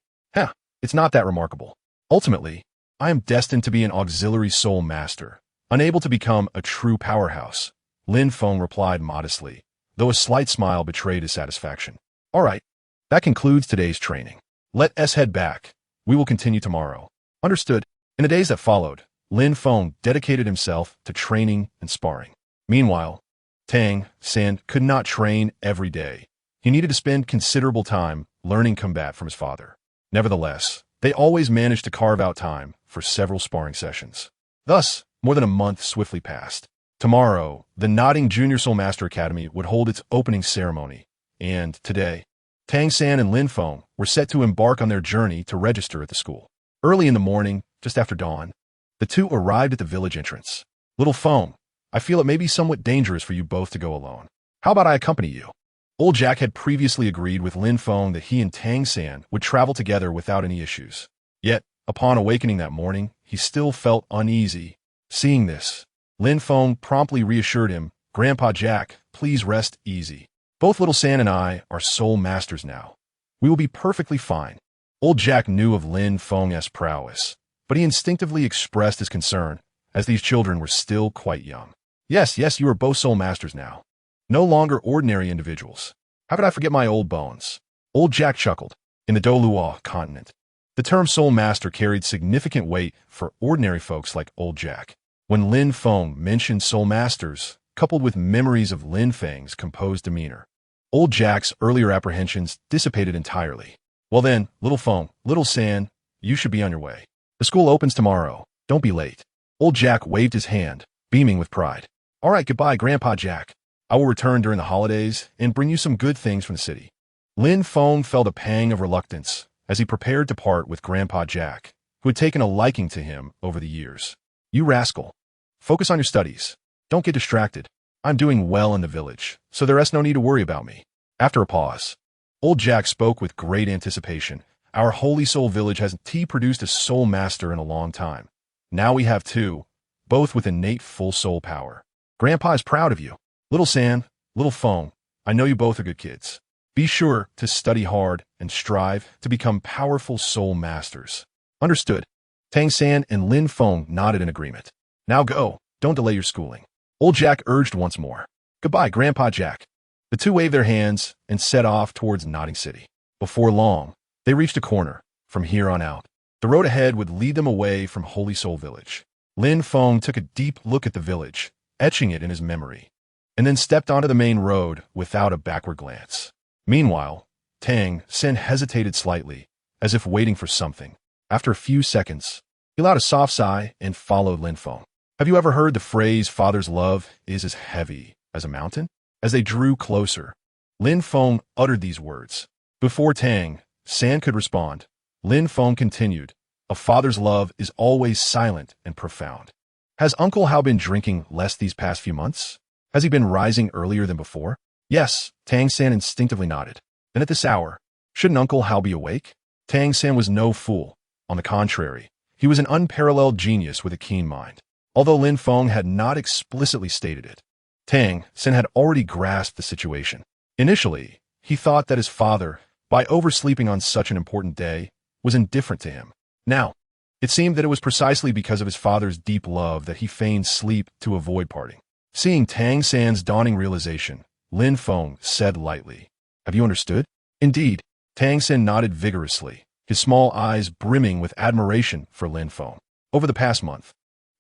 It's not that remarkable. Ultimately, I am destined to be an auxiliary soul master, unable to become a true powerhouse. Lin Feng replied modestly, though a slight smile betrayed his satisfaction. All right, that concludes today's training. Let us head back. We will continue tomorrow. Understood. In the days that followed, Lin Feng dedicated himself to training and sparring. Meanwhile, Tang San could not train every day. He needed to spend considerable time learning combat from his father. Nevertheless, they always managed to carve out time for several sparring sessions. Thus, more than a month swiftly passed. Tomorrow, the Nodding Junior Soul Master Academy would hold its opening ceremony, and today, Tang San and Lin Feng were set to embark on their journey to register at the school. Early in the morning, just after dawn, the two arrived at the village entrance. Little Feng, I feel it may be somewhat dangerous for you both to go alone. How about I accompany you? Old Jack had previously agreed with Lin Feng that he and Tang San would travel together without any issues. Yet, upon awakening that morning, he still felt uneasy. Seeing this, Lin Feng promptly reassured him, Grandpa Jack, please rest easy. Both Little San and I are soul masters now. We will be perfectly fine. Old Jack knew of Lin Feng's prowess, but he instinctively expressed his concern, as these children were still quite young. Yes, you are both soul masters now. No longer ordinary individuals. How could I forget my old bones? Old Jack chuckled. In the Douluo continent, the term soul master carried significant weight for ordinary folks like Old Jack. When Lin Feng mentioned soul masters, coupled with memories of Lin Feng's composed demeanor, Old Jack's earlier apprehensions dissipated entirely. Well then, Little Feng, Little San, you should be on your way. The school opens tomorrow. Don't be late. Old Jack waved his hand, beaming with pride. All right, goodbye, Grandpa Jack. I will return during the holidays and bring you some good things from the city. Lin Feng felt a pang of reluctance as he prepared to part with Grandpa Jack, who had taken a liking to him over the years. You rascal. Focus on your studies. Don't get distracted. I'm doing well in the village, so there is no need to worry about me. After a pause, Old Jack spoke with great anticipation. Our Holy Soul Village hasn't produced a soul master in a long time. Now we have two, both with innate full soul power. Grandpa is proud of you. Little San, Little Feng, I know you both are good kids. Be sure to study hard and strive to become powerful soul masters. Understood. Tang San and Lin Feng nodded in agreement. Now go, don't delay your schooling. Old Jack urged once more. Goodbye, Grandpa Jack. The two waved their hands and set off towards Nodding City. Before long, they reached a corner. From here on out, the road ahead would lead them away from Holy Soul Village. Lin Feng took a deep look at the village, etching it in his memory, and then stepped onto the main road without a backward glance. Meanwhile, Tang San hesitated slightly, as if waiting for something. After a few seconds, he allowed a soft sigh and followed Lin Feng. Have you ever heard the phrase, father's love is as heavy as a mountain? As they drew closer, Lin Feng uttered these words. Before Tang San could respond, Lin Feng continued, a father's love is always silent and profound. Has Uncle Hao been drinking less these past few months? Has he been rising earlier than before? Yes, Tang San instinctively nodded. Then at this hour, shouldn't Uncle Hao be awake? Tang San was no fool. On the contrary, he was an unparalleled genius with a keen mind. Although Lin Feng had not explicitly stated it, Tang San had already grasped the situation. Initially, he thought that his father, by oversleeping on such an important day, was indifferent to him. Now, it seemed that it was precisely because of his father's deep love that he feigned sleep to avoid parting. Seeing Tang San's dawning realization, Lin Feng said lightly, Have you understood? Indeed, Tang San nodded vigorously, his small eyes brimming with admiration for Lin Feng. Over the past month,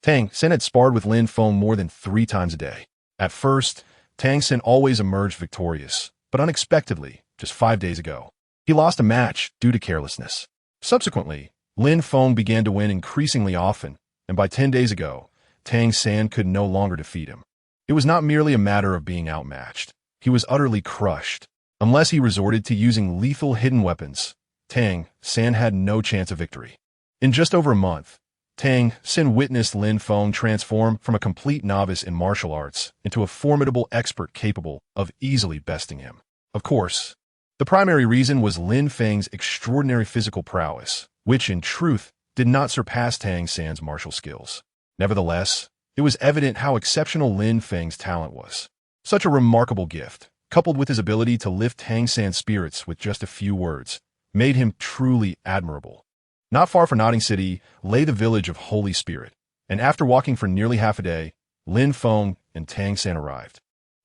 Tang San had sparred with Lin Feng more than 3 times a day. At first, Tang San always emerged victorious, but unexpectedly, just 5 days ago, he lost a match due to carelessness. Subsequently, Lin Feng began to win increasingly often, and by 10 days ago, Tang San could no longer defeat him. It was not merely a matter of being outmatched. He was utterly crushed. Unless he resorted to using lethal hidden weapons, Tang San had no chance of victory. In just over a month, Tang San witnessed Lin Feng transform from a complete novice in martial arts into a formidable expert capable of easily besting him. Of course, the primary reason was Lin Feng's extraordinary physical prowess, which, in truth, did not surpass Tang San's martial skills. Nevertheless, it was evident how exceptional Lin Feng's talent was. Such a remarkable gift, coupled with his ability to lift Tang San's spirits with just a few words, made him truly admirable. Not far from Nodding City lay the village of Holy Spirit, and after walking for nearly half a day, Lin Feng and Tang San arrived.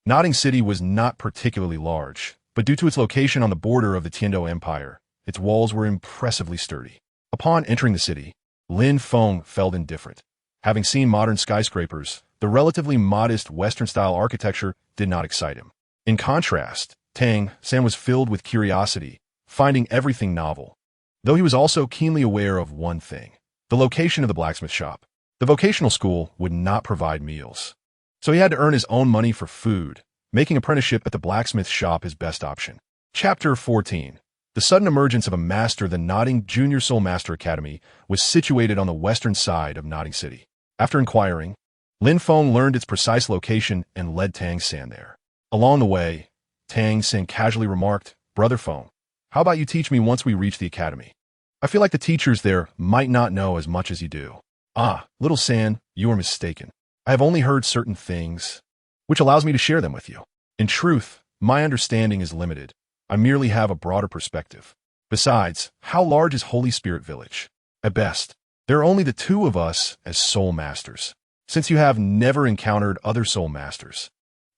Nodding City was not particularly large, but due to its location on the border of the Tiando Empire, its walls were impressively sturdy. Upon entering the city, Lin Feng felt indifferent. Having seen modern skyscrapers, the relatively modest Western-style architecture did not excite him. In contrast, Tang San was filled with curiosity, finding everything novel. Though he was also keenly aware of one thing: the location of the blacksmith shop. The vocational school would not provide meals, so he had to earn his own money for food, making apprenticeship at the blacksmith shop his best option. Chapter 14. The sudden emergence of a master. The Nodding Junior Soul Master Academy was situated on the western side of Nodding City. After inquiring, Lin Feng learned its precise location and led Tang San there. Along the way, Tang San casually remarked, "Brother Feng, how about you teach me once we reach the academy? I feel like the teachers there might not know as much as you do." "Ah, little San, you are mistaken. I have only heard certain things, which allows me to share them with you. In truth, my understanding is limited. I merely have a broader perspective. Besides, how large is Holy Spirit Village? At best, there are only the two of us as soul masters. Since you have never encountered other soul masters,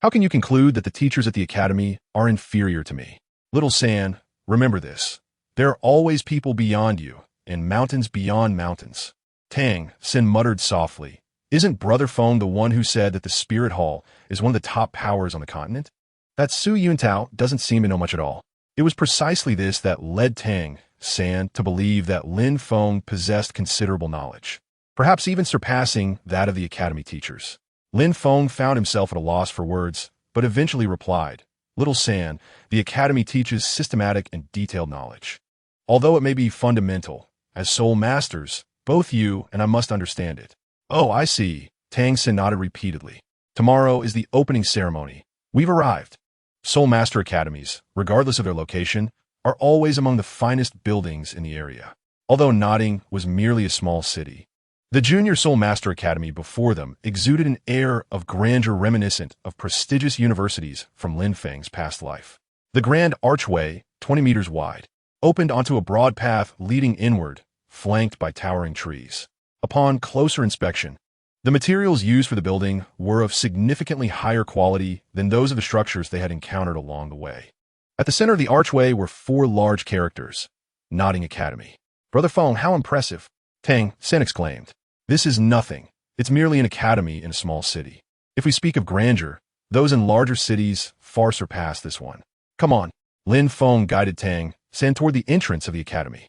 how can you conclude that the teachers at the academy are inferior to me? Little San, remember this. There are always people beyond you, and mountains beyond mountains." Tang San muttered softly. "Isn't Brother Feng the one who said that the Spirit Hall is one of the top powers on the continent? That Su Yuntao doesn't seem to know much at all." It was precisely this that led Tang San to believe that Lin Feng possessed considerable knowledge, perhaps even surpassing that of the academy teachers. Lin Feng found himself at a loss for words, but eventually replied, "Little San, the academy teaches systematic and detailed knowledge. Although it may be fundamental, as soul masters, both you and I must understand it." "Oh, I see." Tang San nodded repeatedly. "Tomorrow is the opening ceremony. We've arrived." Soul Master Academies, regardless of their location, are always among the finest buildings in the area. Although Nodding was merely a small city, the Junior Soul Master Academy before them exuded an air of grandeur reminiscent of prestigious universities from Lin Feng's past life. The grand archway, 20 meters wide, opened onto a broad path leading inward, flanked by towering trees. Upon closer inspection, the materials used for the building were of significantly higher quality than those of the structures they had encountered along the way. At the center of the archway were 4 large characters: Nodding Academy. "Brother Feng, how impressive!" Tang San exclaimed. "This is nothing. It's merely an academy in a small city. If we speak of grandeur, those in larger cities far surpass this one. Come on." Lin Feng guided Tang San toward the entrance of the academy.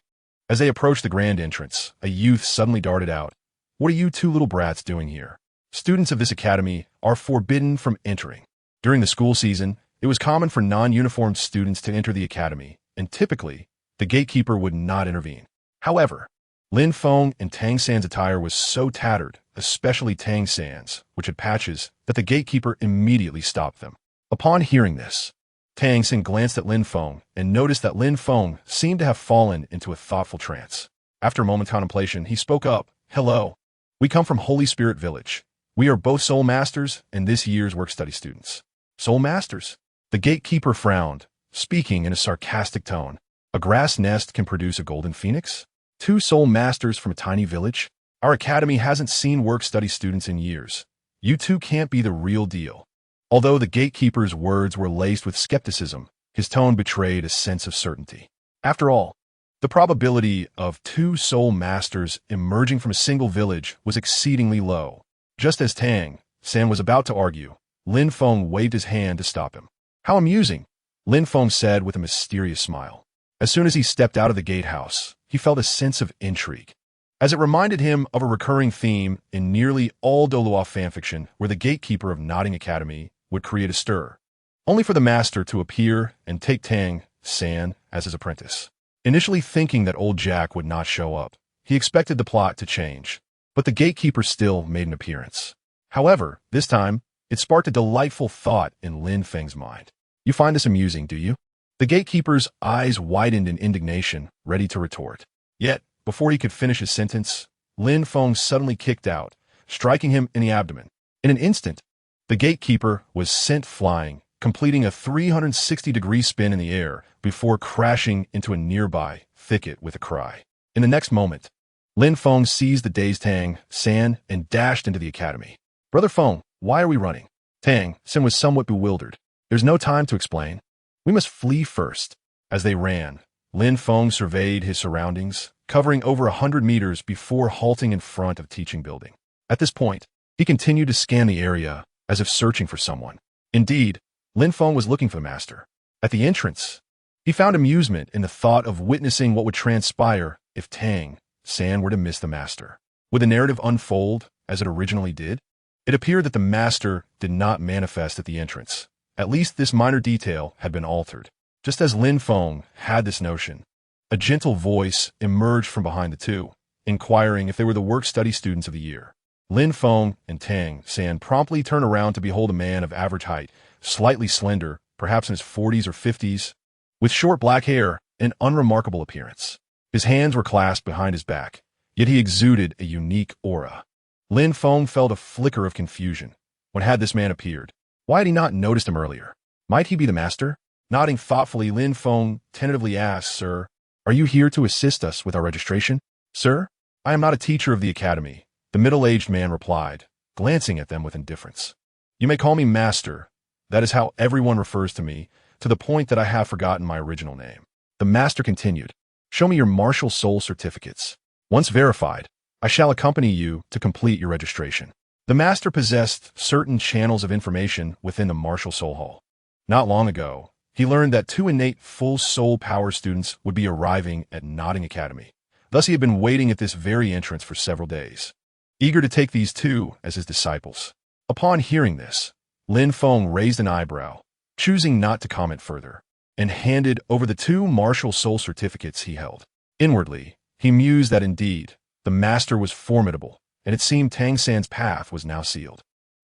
As they approached the grand entrance, a youth suddenly darted out. "What are you two little brats doing here? Students of this academy are forbidden from entering." During the school season, it was common for non-uniformed students to enter the academy, and typically, the gatekeeper would not intervene. However, Lin Feng and Tang San's attire was so tattered, especially Tang San's, which had patches, that the gatekeeper immediately stopped them. Upon hearing this, Tang San glanced at Lin Feng and noticed that Lin Feng seemed to have fallen into a thoughtful trance. After a moment's contemplation, he spoke up. "Hello. We come from Holy Spirit Village. We are both soul masters and this year's work-study students." "Soul masters?" The gatekeeper frowned, speaking in a sarcastic tone. "A grass nest can produce a golden phoenix? 2 soul masters from a tiny village? Our academy hasn't seen work-study students in years. You two can't be the real deal." Although the gatekeeper's words were laced with skepticism, his tone betrayed a sense of certainty. After all, the probability of 2 soul masters emerging from a single village was exceedingly low. Just as Tang San was about to argue, Lin Feng waved his hand to stop him. "How amusing," Lin Feng said with a mysterious smile. As soon as he stepped out of the gatehouse, he felt a sense of intrigue, as it reminded him of a recurring theme in nearly all Douluo fanfiction where the gatekeeper of Nodding Academy would create a stir, only for the master to appear and take Tang San as his apprentice. Initially thinking that old Jack would not show up, he expected the plot to change, but the gatekeeper still made an appearance. However, this time, it sparked a delightful thought in Lin Feng's mind. "You find this amusing, do you?" The gatekeeper's eyes widened in indignation, ready to retort. Yet, before he could finish his sentence, Lin Feng suddenly kicked out, striking him in the abdomen. In an instant, the gatekeeper was sent flying, completing a 360-degree spin in the air before crashing into a nearby thicket with a cry. In the next moment, Lin Feng seized the dazed Tang San and dashed into the academy. "Brother Feng, why are we running?" Tang San was somewhat bewildered. "There's no time to explain. We must flee first." As they ran, Lin Feng surveyed his surroundings, covering over 100 meters before halting in front of teaching building. At this point, he continued to scan the area as if searching for someone. Indeed, Lin Feng was looking for the master. At the entrance, he found amusement in the thought of witnessing what would transpire if Tang San were to miss the master. Would the narrative unfold as it originally did? It appeared that the master did not manifest at the entrance. At least this minor detail had been altered. Just as Lin Feng had this notion, a gentle voice emerged from behind the two, inquiring if they were the work-study students of the year. Lin Feng and Tang San promptly turned around to behold a man of average height, slightly slender, perhaps in his 40s or 50s, with short black hair and unremarkable appearance. His hands were clasped behind his back, yet he exuded a unique aura. Lin Feng felt a flicker of confusion. When had this man appeared? Why had he not noticed him earlier? Might he be the master? Nodding thoughtfully, Lin Feng tentatively asked, "Sir, are you here to assist us with our registration?" "Sir, I am not a teacher of the academy," the middle-aged man replied, glancing at them with indifference. "You may call me Master. That is how everyone refers to me, to the point that I have forgotten my original name." The master continued, "Show me your martial soul certificates. Once verified, I shall accompany you to complete your registration." The master possessed certain channels of information within the martial soul hall. Not long ago, he learned that 2 innate full soul power students would be arriving at Notting Academy. Thus he had been waiting at this very entrance for several days, eager to take these 2 as his disciples. Upon hearing this, Lin Feng raised an eyebrow, choosing not to comment further, and handed over the 2 martial soul certificates he held. Inwardly, he mused that indeed, the master was formidable, and it seemed Tang San's path was now sealed.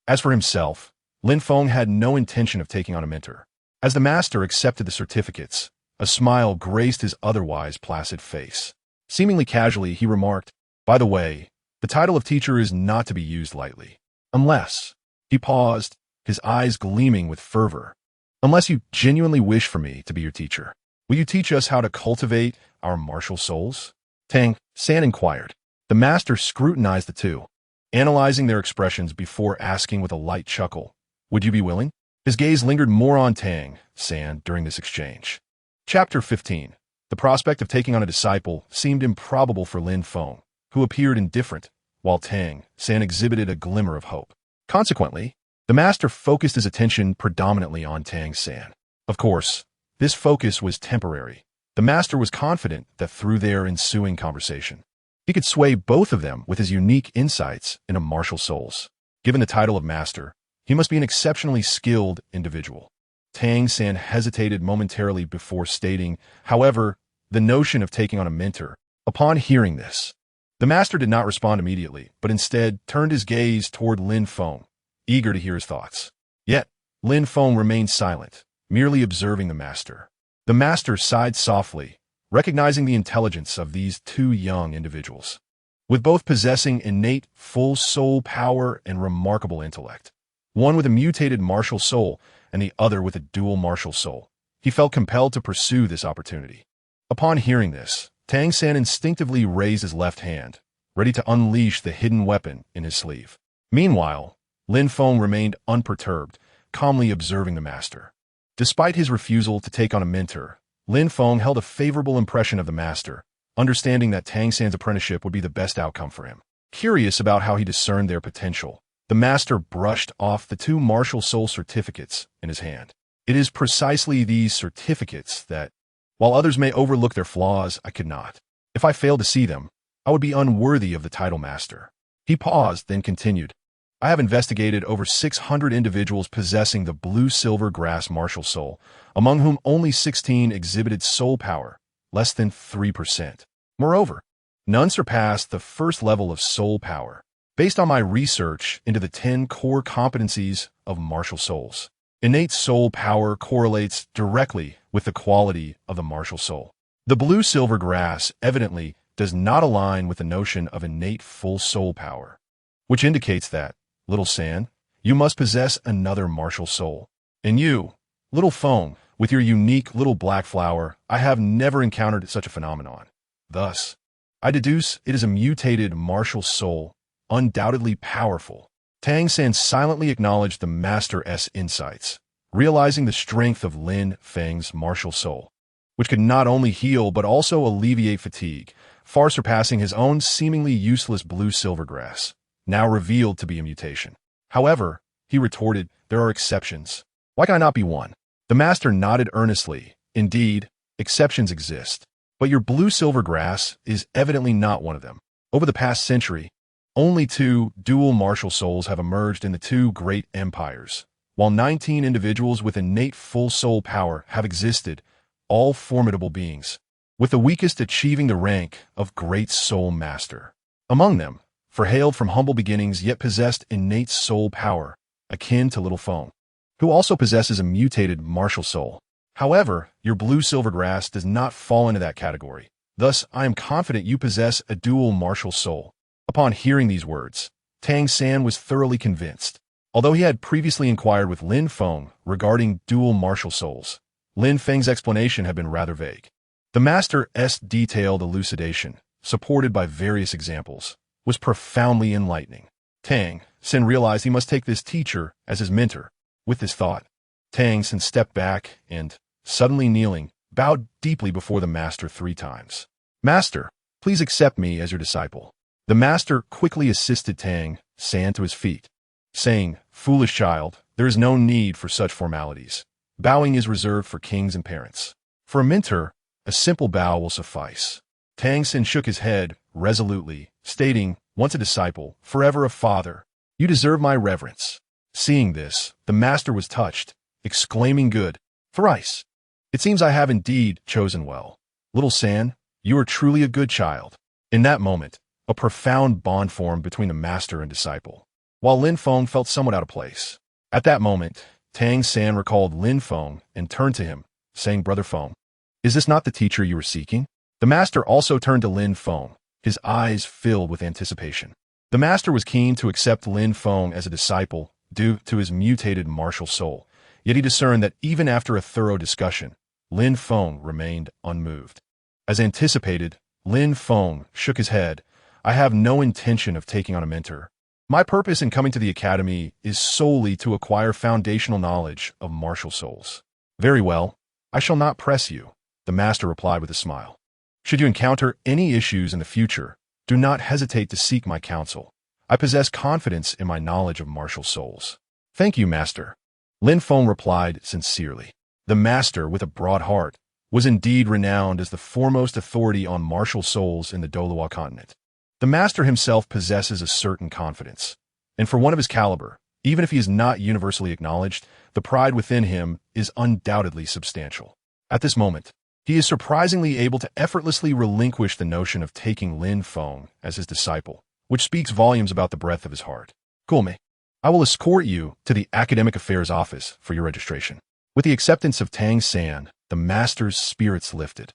As for himself, Lin Feng had no intention of taking on a mentor. As the master accepted the certificates, a smile graced his otherwise placid face. Seemingly casually, he remarked, "By the way, the title of teacher is not to be used lightly. Unless," he paused, his eyes gleaming with fervor, "unless you genuinely wish for me to be your teacher. Will you teach us how to cultivate our martial souls?" Tang San inquired. The master scrutinized the 2, analyzing their expressions before asking with a light chuckle, "Would you be willing?" His gaze lingered more on Tang San during this exchange. Chapter 15. The prospect of taking on a disciple seemed improbable for Lin Feng, who appeared indifferent, while Tang San exhibited a glimmer of hope. Consequently, the master focused his attention predominantly on Tang San. Of course, this focus was temporary. The master was confident that through their ensuing conversation, he could sway both of them with his unique insights into martial souls. Given the title of master, he must be an exceptionally skilled individual. Tang San hesitated momentarily before stating, however, the notion of taking on a mentor. Upon hearing this, the master did not respond immediately, but instead turned his gaze toward Lin Feng, eager to hear his thoughts. Yet, Lin Feng remained silent, merely observing the master. The master sighed softly, recognizing the intelligence of these 2 young individuals. With both possessing innate full soul power and remarkable intellect, one with a mutated martial soul and the other with a dual martial soul, he felt compelled to pursue this opportunity. Upon hearing this, Tang San instinctively raised his left hand, ready to unleash the hidden weapon in his sleeve. Meanwhile, Lin Feng remained unperturbed, calmly observing the master. Despite his refusal to take on a mentor, Lin Feng held a favorable impression of the master, understanding that Tang San's apprenticeship would be the best outcome for him. Curious about how he discerned their potential, the master brushed off the 2 martial soul certificates in his hand. It is precisely these certificates that, while others may overlook their flaws, I could not. If I failed to see them, I would be unworthy of the title master. He paused, then continued, I have investigated over 600 individuals possessing the blue-silver grass martial soul, among whom only 16 exhibited soul power, less than 3%. Moreover, none surpassed the first level of soul power. Based on my research into the 10 core competencies of martial souls, innate soul power correlates directly with the quality of the martial soul. The blue-silver grass evidently does not align with the notion of innate full soul power, which indicates that, Little San, you must possess another martial soul. And you, Little Feng, with your unique little black flower, I have never encountered such a phenomenon. Thus, I deduce it is a mutated martial soul, undoubtedly powerful. Tang San silently acknowledged the Master's insights, realizing the strength of Lin Feng's martial soul, which could not only heal but also alleviate fatigue, far surpassing his own seemingly useless blue-silver grass, now revealed to be a mutation. However, he retorted, there are exceptions. Why can I not be one? The master nodded earnestly. Indeed, exceptions exist. But your blue-silver grass is evidently not one of them. Over the past century, only 2 dual martial souls have emerged in the 2 great empires, while 19 individuals with innate full soul power have existed, all formidable beings, with the weakest achieving the rank of Great Soul Master. Among them, for hailed from humble beginnings yet possessed innate soul power, akin to Lin Feng, who also possesses a mutated martial soul. However, your blue-silver grass does not fall into that category. Thus, I am confident you possess a dual martial soul. Upon hearing these words, Tang San was thoroughly convinced. Although he had previously inquired with Lin Feng regarding dual martial souls, Lin Feng's explanation had been rather vague. The master's detailed elucidation, supported by various examples, was profoundly enlightening. Tang San realized he must take this teacher as his mentor. With this thought, Tang San stepped back and, suddenly kneeling, bowed deeply before the master 3 times. Master, please accept me as your disciple. The master quickly assisted Tang San to his feet, saying, foolish child, there is no need for such formalities. Bowing is reserved for kings and parents. For a mentor, a simple bow will suffice. Tang San shook his head resolutely, stating, once a disciple, forever a father. You deserve my reverence. Seeing this, the master was touched, exclaiming, good. Thrice. It seems I have indeed chosen well. Little San, you are truly a good child. In that moment, a profound bond formed between the master and disciple, while Lin Feng felt somewhat out of place. At that moment, Tang San recalled Lin Feng and turned to him, saying, Brother Feng, is this not the teacher you were seeking? The master also turned to Lin Feng, his eyes filled with anticipation. The master was keen to accept Lin Feng as a disciple due to his mutated martial soul, yet he discerned that even after a thorough discussion, Lin Feng remained unmoved. As anticipated, Lin Feng shook his head. I have no intention of taking on a mentor. My purpose in coming to the academy is solely to acquire foundational knowledge of martial souls. Very well, I shall not press you, the master replied with a smile. Should you encounter any issues in the future, do not hesitate to seek my counsel. I possess confidence in my knowledge of martial souls. Thank you, master. Lin Feng replied sincerely. The master, with a broad heart, was indeed renowned as the foremost authority on martial souls in the Douluo continent. The master himself possesses a certain confidence, and for one of his caliber, even if he is not universally acknowledged, the pride within him is undoubtedly substantial. At this moment, he is surprisingly able to effortlessly relinquish the notion of taking Lin Feng as his disciple, which speaks volumes about the breadth of his heart. Kulme, I will escort you to the Academic Affairs Office for your registration. With the acceptance of Tang San, the master's spirits lifted.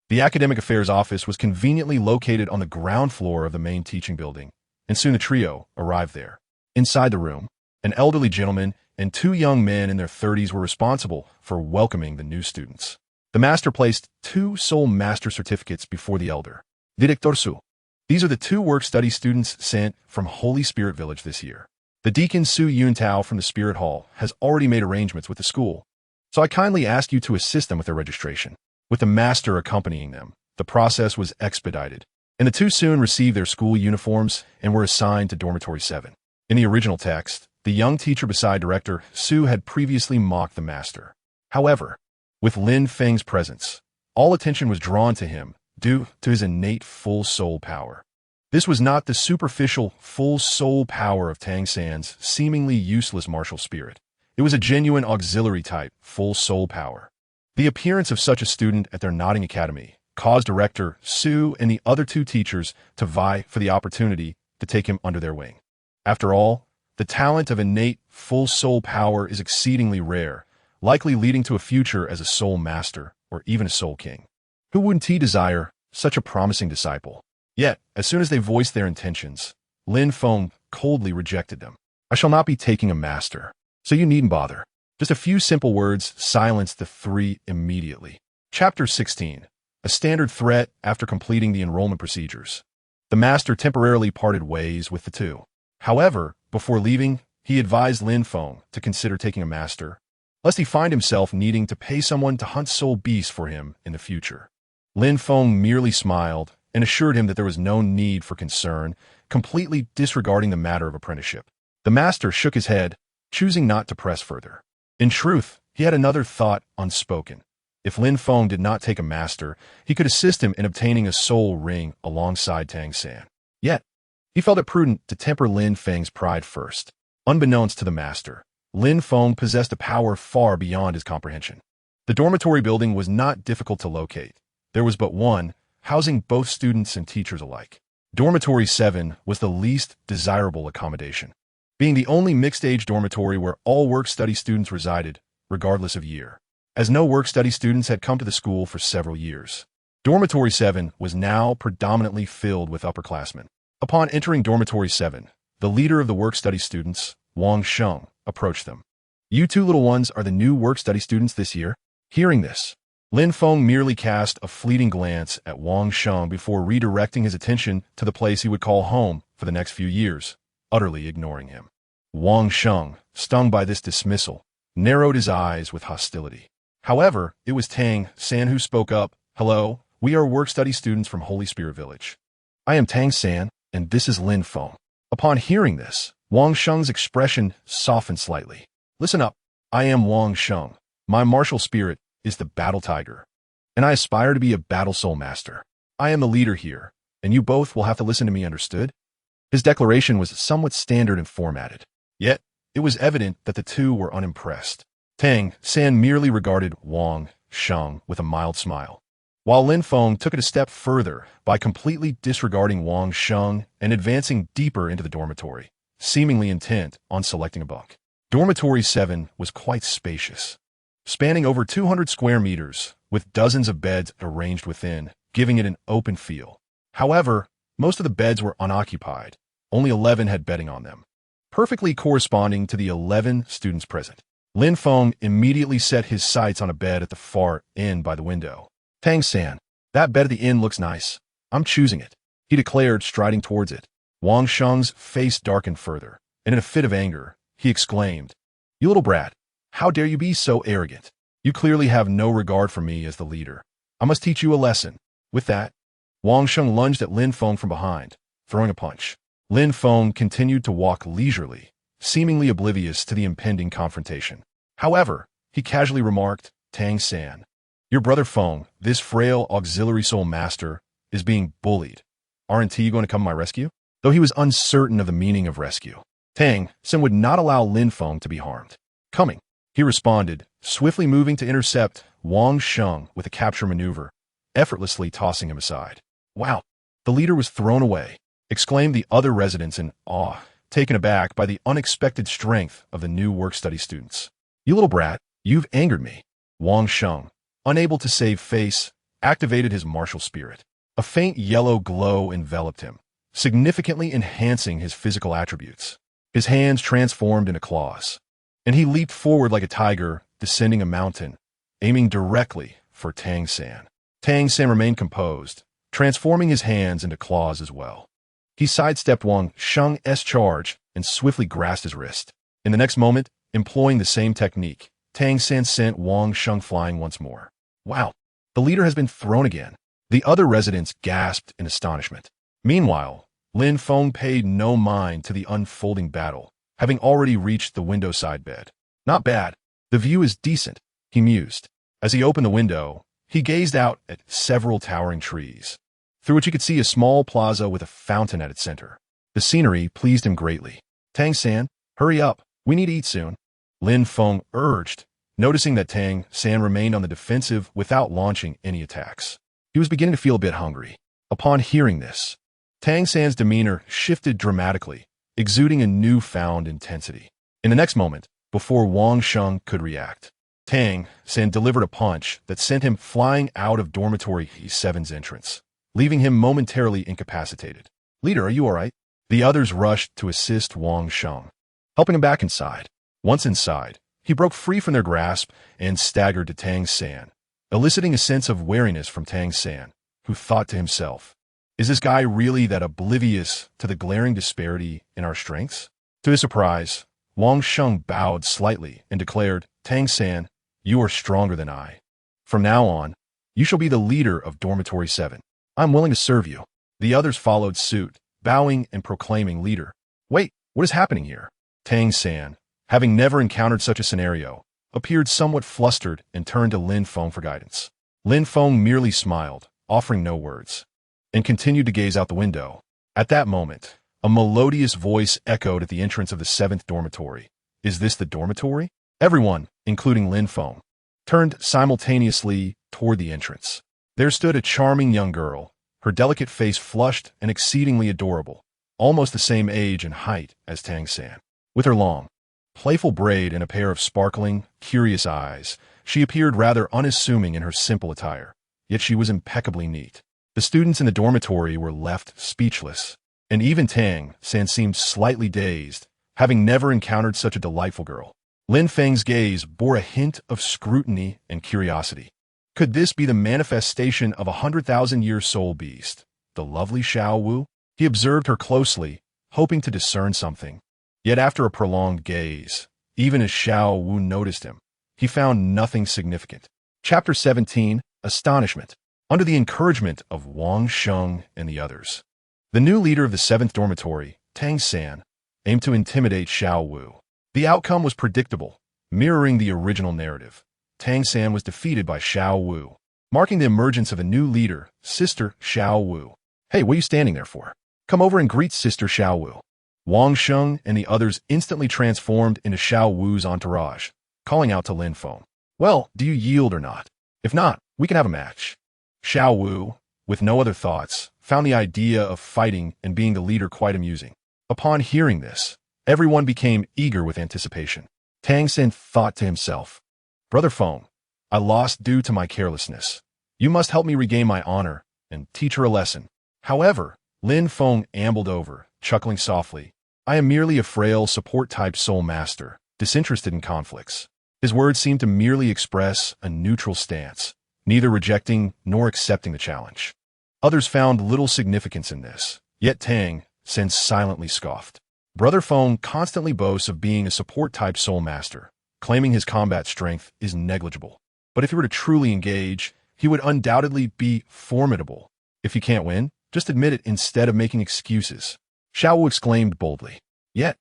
The Academic Affairs Office was conveniently located on the ground floor of the main teaching building, and soon the trio arrived there. Inside the room, an elderly gentleman and 2 young men in their 30s were responsible for welcoming the new students. The master placed 2 Soul Master certificates before the elder. Director Su. These are the 2 work-study students sent from Holy Spirit Village this year. The Deacon Su Yuntao from the Spirit Hall has already made arrangements with the school, so I kindly ask you to assist them with their registration. With the master accompanying them, the process was expedited, and the 2 soon received their school uniforms and were assigned to Dormitory 7. In the original text, the young teacher beside Director Su had previously mocked the master. However, with Lin Feng's presence, all attention was drawn to him due to his innate full soul power. This was not the superficial full soul power of Tang San's seemingly useless martial spirit. It was a genuine auxiliary type full soul power. The appearance of such a student at their nodding academy caused Director Su and the other 2 teachers to vie for the opportunity to take him under their wing. After all, the talent of innate full soul power is exceedingly rare, likely leading to a future as a soul master or even a soul king. Who wouldn't he desire such a promising disciple? Yet, as soon as they voiced their intentions, Lin Feng coldly rejected them. I shall not be taking a master, so you needn't bother. Just a few simple words silenced the 3 immediately. Chapter 16. A standard threat after completing the enrollment procedures. The master temporarily parted ways with the 2. However, before leaving, he advised Lin Feng to consider taking a master, lest he find himself needing to pay someone to hunt soul beasts for him in the future. Lin Feng merely smiled and assured him that there was no need for concern, completely disregarding the matter of apprenticeship. The master shook his head, choosing not to press further. In truth, he had another thought unspoken. If Lin Feng did not take a master, he could assist him in obtaining a soul ring alongside Tang San. Yet, he felt it prudent to temper Lin Feng's pride first. Unbeknownst to the master, Lin Feng possessed a power far beyond his comprehension. The dormitory building was not difficult to locate. There was but one, housing both students and teachers alike. Dormitory 7 was the least desirable accommodation, being the only mixed-age dormitory where all work-study students resided, regardless of year, as no work-study students had come to the school for several years. Dormitory 7 was now predominantly filled with upperclassmen. Upon entering Dormitory 7, the leader of the work-study students, Wang Sheng, approached them. "You two little ones are the new work-study students this year?" Hearing this, Lin Feng merely cast a fleeting glance at Wang Sheng before redirecting his attention to the place he would call home for the next few years, utterly ignoring him. Wang Sheng, stung by this dismissal, narrowed his eyes with hostility. However, it was Tang San who spoke up. "Hello, we are work-study students from Holy Spirit Village. I am Tang San, and this is Lin Feng." Upon hearing this, Wang Sheng's expression softened slightly. "Listen up. I am Wang Sheng. My martial spirit is the Battle Tiger, and I aspire to be a Battle Soul Master. I am the leader here, and you both will have to listen to me, understood?" His declaration was somewhat standard and formatted. Yet, it was evident that the two were unimpressed. Tang San merely regarded Wang Sheng with a mild smile, while Lin Feng took it a step further by completely disregarding Wang Sheng and advancing deeper into the dormitory, seemingly intent on selecting a bunk. Dormitory 7 was quite spacious, spanning over 200 square meters, with dozens of beds arranged within, giving it an open feel. However, most of the beds were unoccupied. Only 11 had bedding on them, perfectly corresponding to the 11 students present. Lin Feng immediately set his sights on a bed at the far end by the window. "Tang San, that bed at the inn looks nice. I'm choosing it," he declared, striding towards it. Wang Sheng's face darkened further, and in a fit of anger, he exclaimed, "You little brat, how dare you be so arrogant? You clearly have no regard for me as the leader. I must teach you a lesson." With that, Wang Sheng lunged at Lin Feng from behind, throwing a punch. Lin Feng continued to walk leisurely, seemingly oblivious to the impending confrontation. However, he casually remarked, "Tang San, your brother Feng, this frail auxiliary soul master, is being bullied. Aren't you going to come to my rescue?" Though he was uncertain of the meaning of rescue, Tang San would not allow Lin Feng to be harmed. "Coming," he responded, swiftly moving to intercept Wang Sheng with a capture maneuver, effortlessly tossing him aside. "Wow, the leader was thrown away," exclaimed the other residents in awe, taken aback by the unexpected strength of the new work-study students. "You little brat, you've angered me." Wang Sheng, unable to save face, activated his martial spirit. A faint yellow glow enveloped him, significantly enhancing his physical attributes. His hands transformed into claws, and he leaped forward like a tiger descending a mountain, aiming directly for Tang San. Tang San remained composed, transforming his hands into claws as well. He sidestepped Wang Sheng's charge and swiftly grasped his wrist. In the next moment, employing the same technique, Tang San sent Wang Sheng flying once more. "Wow, the leader has been thrown again." The other residents gasped in astonishment. Meanwhile, Lin Feng paid no mind to the unfolding battle, having already reached the window-side bed. "Not bad. The view is decent," he mused. As he opened the window, he gazed out at several towering trees, through which he could see a small plaza with a fountain at its center. The scenery pleased him greatly. "Tang San, hurry up. We need to eat soon," Lin Feng urged, noticing that Tang San remained on the defensive without launching any attacks. He was beginning to feel a bit hungry. Upon hearing this, Tang San's demeanor shifted dramatically, exuding a newfound intensity. In the next moment, before Wang Sheng could react, Tang San delivered a punch that sent him flying out of Dormitory 7's entrance, leaving him momentarily incapacitated. "Leader, are you all right?" The others rushed to assist Wang Sheng, helping him back inside. Once inside, he broke free from their grasp and staggered to Tang San, eliciting a sense of wariness from Tang San, who thought to himself, "Is this guy really that oblivious to the glaring disparity in our strengths?" To his surprise, Wang Sheng bowed slightly and declared, "Tang San, you are stronger than I. From now on, you shall be the leader of Dormitory 7. I'm willing to serve you. The others followed suit, bowing and proclaiming leader. Wait, what is happening here? Tang San, having never encountered such a scenario, appeared somewhat flustered and turned to Lin Feng for guidance. Lin Feng merely smiled, offering no words, and continued to gaze out the window. At that moment, a melodious voice echoed at the entrance of the 7th dormitory. Is this the dormitory? Everyone, including Lin Feng, turned simultaneously toward the entrance. There stood a charming young girl, her delicate face flushed and exceedingly adorable, almost the same age and height as Tang San. With her long, playful braid and a pair of sparkling, curious eyes, she appeared rather unassuming in her simple attire, yet she was impeccably neat. The students in the dormitory were left speechless, and even Tang San seemed slightly dazed, having never encountered such a delightful girl. Lin Feng's gaze bore a hint of scrutiny and curiosity. Could this be the manifestation of 100,000-year soul beast, the lovely Xiao Wu? He observed her closely, hoping to discern something. Yet after a prolonged gaze, even as Xiao Wu noticed him, he found nothing significant. Chapter 17, Astonishment. Under the encouragement of Wang Sheng and the others, the new leader of the 7th dormitory, Tang San, aimed to intimidate Xiao Wu. The outcome was predictable, mirroring the original narrative. Tang San was defeated by Xiao Wu, marking the emergence of a new leader, Sister Xiao Wu. Hey, what are you standing there for? Come over and greet Sister Xiao Wu. Wang Sheng and the others instantly transformed into Xiao Wu's entourage, calling out to Lin Feng. Well, do you yield or not? If not, we can have a match. Xiao Wu, with no other thoughts, found the idea of fighting and being the leader quite amusing. Upon hearing this, everyone became eager with anticipation. Tang San thought to himself, Brother Feng, I lost due to my carelessness. You must help me regain my honor and teach her a lesson. However, Lin Feng ambled over, chuckling softly. I am merely a frail support-type soul master, disinterested in conflicts. His words seemed to merely express a neutral stance, neither rejecting nor accepting the challenge. Others found little significance in this, yet Tang San silently scoffed. Brother Feng constantly boasts of being a support-type soul master, claiming his combat strength is negligible. But if he were to truly engage, he would undoubtedly be formidable. If you can't win, just admit it instead of making excuses. Xiao Wu exclaimed boldly. Yet,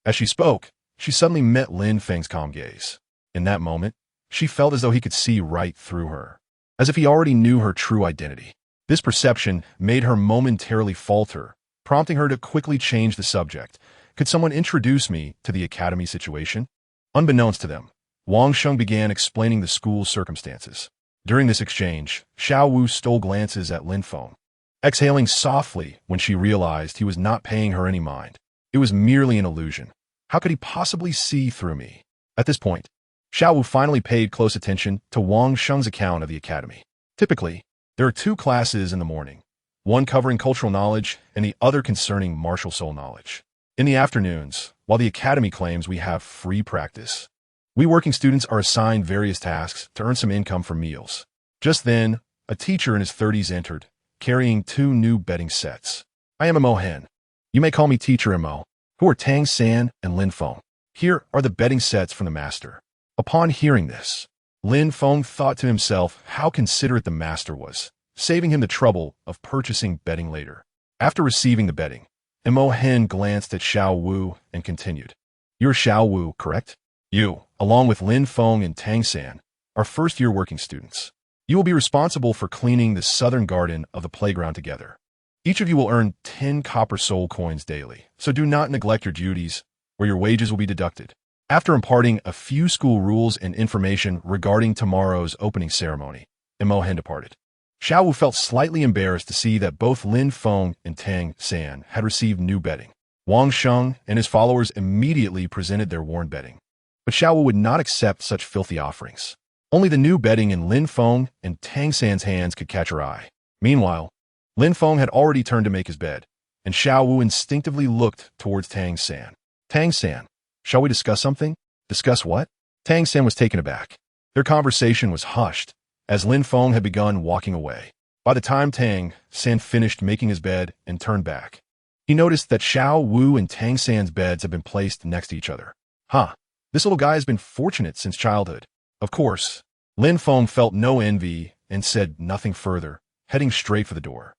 as she spoke, she suddenly met Lin Feng's calm gaze. In that moment, she felt as though he could see right through her, as if he already knew her true identity. This perception made her momentarily falter, prompting her to quickly change the subject. Could someone introduce me to the academy situation? Unbeknownst to them, Wang Sheng began explaining the school's circumstances. During this exchange, Xiao Wu stole glances at Lin Feng, exhaling softly when she realized he was not paying her any mind. It was merely an illusion. How could he possibly see through me? At this point, Xiao Wu finally paid close attention to Wang Sheng's account of the academy. Typically, there are 2 classes in the morning, one covering cultural knowledge and the other concerning martial soul knowledge. In the afternoons, while the academy claims we have free practice, we working students are assigned various tasks to earn some income from meals. Just then, a teacher in his 30s entered, carrying 2 new bedding sets. I am Mo Hen. You may call me Teacher Mo, who are Tang San and Lin Feng. Here are the bedding sets from the master. Upon hearing this, Lin Feng thought to himself how considerate the master was, saving him the trouble of purchasing bedding later. After receiving the bedding, Mo Hen glanced at Xiao Wu and continued. You're Xiao Wu, correct? You, along with Lin Feng and Tang San, are first-year working students. You will be responsible for cleaning the southern garden of the playground together. Each of you will earn 10 copper soul coins daily, so do not neglect your duties, or your wages will be deducted. After imparting a few school rules and information regarding tomorrow's opening ceremony, Mo Hen departed. Xiao Wu felt slightly embarrassed to see that both Lin Feng and Tang San had received new bedding. Wang Sheng and his followers immediately presented their worn bedding. But Xiao Wu would not accept such filthy offerings. Only the new bedding in Lin Feng and Tang San's hands could catch her eye. Meanwhile, Lin Feng had already turned to make his bed, and Xiao Wu instinctively looked towards Tang San. Tang San, shall we discuss something? Discuss what? Tang San was taken aback. Their conversation was hushed, as Lin Feng had begun walking away. By the time Tang San finished making his bed and turned back, he noticed that Xiao Wu and Tang San's beds had been placed next to each other. This little guy has been fortunate since childhood. Of course, Lin Feng felt no envy and said nothing further, heading straight for the door.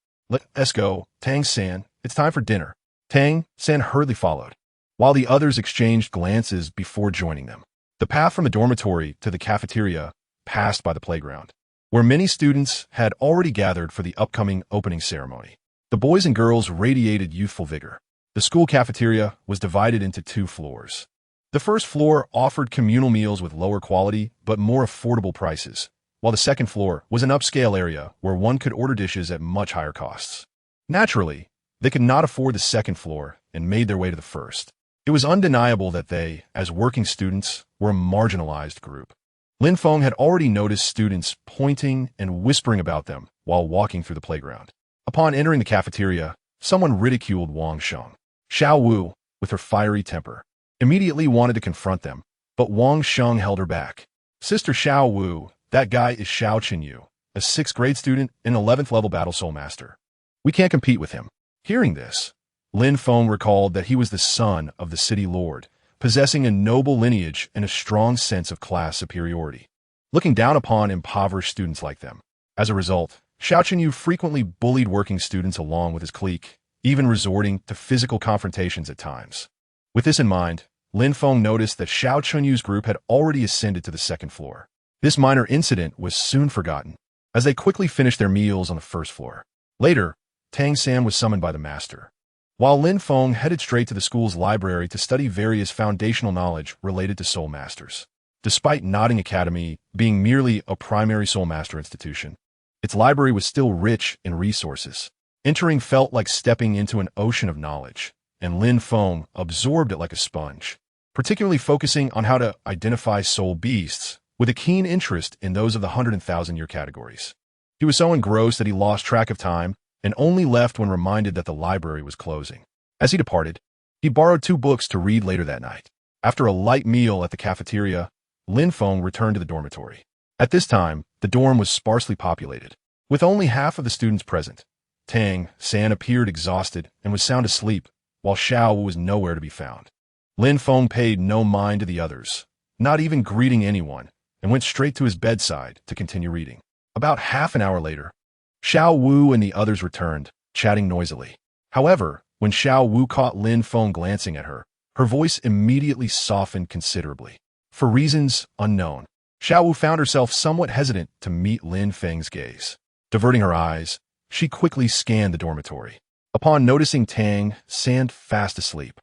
Let's go, Tang San. It's time for dinner. Tang San hurriedly followed, while the others exchanged glances before joining them. The path from the dormitory to the cafeteria passed by the playground, where many students had already gathered for the upcoming opening ceremony. The boys and girls radiated youthful vigor. The school cafeteria was divided into 2 floors. The first floor offered communal meals with lower quality but more affordable prices, while the second floor was an upscale area where one could order dishes at much higher costs. Naturally, they could not afford the second floor and made their way to the first. It was undeniable that they, as working students, were a marginalized group. Lin Feng had already noticed students pointing and whispering about them while walking through the playground. Upon entering the cafeteria, someone ridiculed Wang Sheng. Xiao Wu, with her fiery temper, immediately wanted to confront them, but Wang Sheng held her back. Sister Xiao Wu, that guy is Xiao Qinyu, a 6th grade student and 11th level battle soul master. We can't compete with him. Hearing this, Lin Feng recalled that he was the son of the city lord, possessing a noble lineage and a strong sense of class superiority, looking down upon impoverished students like them. As a result, Xiao Qinyu frequently bullied working students along with his clique, even resorting to physical confrontations at times. With this in mind, Lin Feng noticed that Xiao Chunyu's group had already ascended to the second floor. This minor incident was soon forgotten, as they quickly finished their meals on the first floor. Later, Tang San was summoned by the master, while Lin Feng headed straight to the school's library to study various foundational knowledge related to soul masters. Despite Nodding Academy being merely a primary soul master institution, its library was still rich in resources. Entering felt like stepping into an ocean of knowledge, and Lin Feng absorbed it like a sponge, particularly focusing on how to identify soul beasts, with a keen interest in those of the 100 and 1,000-year categories. He was so engrossed that he lost track of time and only left when reminded that the library was closing. As he departed, he borrowed 2 books to read later that night. After a light meal at the cafeteria, Lin Feng returned to the dormitory. At this time, the dorm was sparsely populated, with only half of the students present. Tang San appeared exhausted and was sound asleep, while Xiao was nowhere to be found. Lin Feng paid no mind to the others, not even greeting anyone, and went straight to his bedside to continue reading. About half an hour later, Xiao Wu and the others returned, chatting noisily. However, when Xiao Wu caught Lin Feng glancing at her, her voice immediately softened considerably. For reasons unknown, Xiao Wu found herself somewhat hesitant to meet Lin Feng's gaze. Diverting her eyes, she quickly scanned the dormitory. Upon noticing Tang San fast asleep,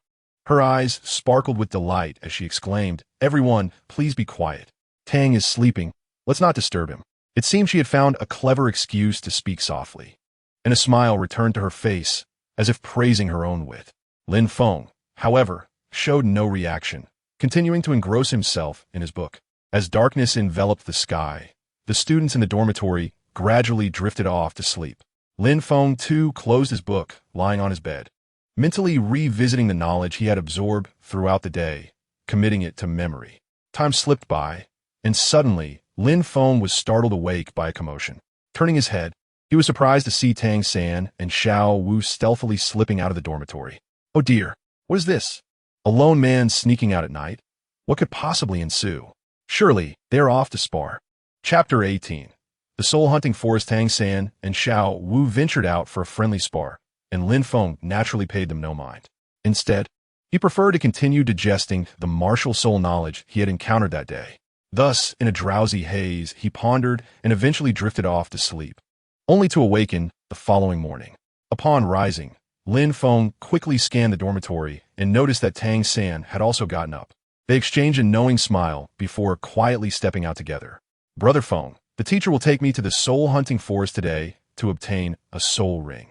her eyes sparkled with delight as she exclaimed, "Everyone, please be quiet. Tang is sleeping. Let's not disturb him." It seemed she had found a clever excuse to speak softly, and a smile returned to her face as if praising her own wit. Lin Feng, however, showed no reaction, continuing to engross himself in his book. As darkness enveloped the sky, the students in the dormitory gradually drifted off to sleep. Lin Feng, too, closed his book, lying on his bed, mentally revisiting the knowledge he had absorbed throughout the day, committing it to memory. Time slipped by, and suddenly, Lin Feng was startled awake by a commotion. Turning his head, he was surprised to see Tang San and Xiao Wu stealthily slipping out of the dormitory. Oh dear, what is this? A lone man sneaking out at night? What could possibly ensue? Surely, they are off to spar. Chapter 18. The soul-hunting forest. Tang San and Xiao Wu ventured out for a friendly spar, and Lin Feng naturally paid them no mind. Instead, he preferred to continue digesting the martial soul knowledge he had encountered that day. Thus, in a drowsy haze, he pondered and eventually drifted off to sleep, only to awaken the following morning. Upon rising, Lin Feng quickly scanned the dormitory and noticed that Tang San had also gotten up. They exchanged a knowing smile before quietly stepping out together. "Brother Feng, the teacher will take me to the soul-hunting forest today to obtain a soul ring.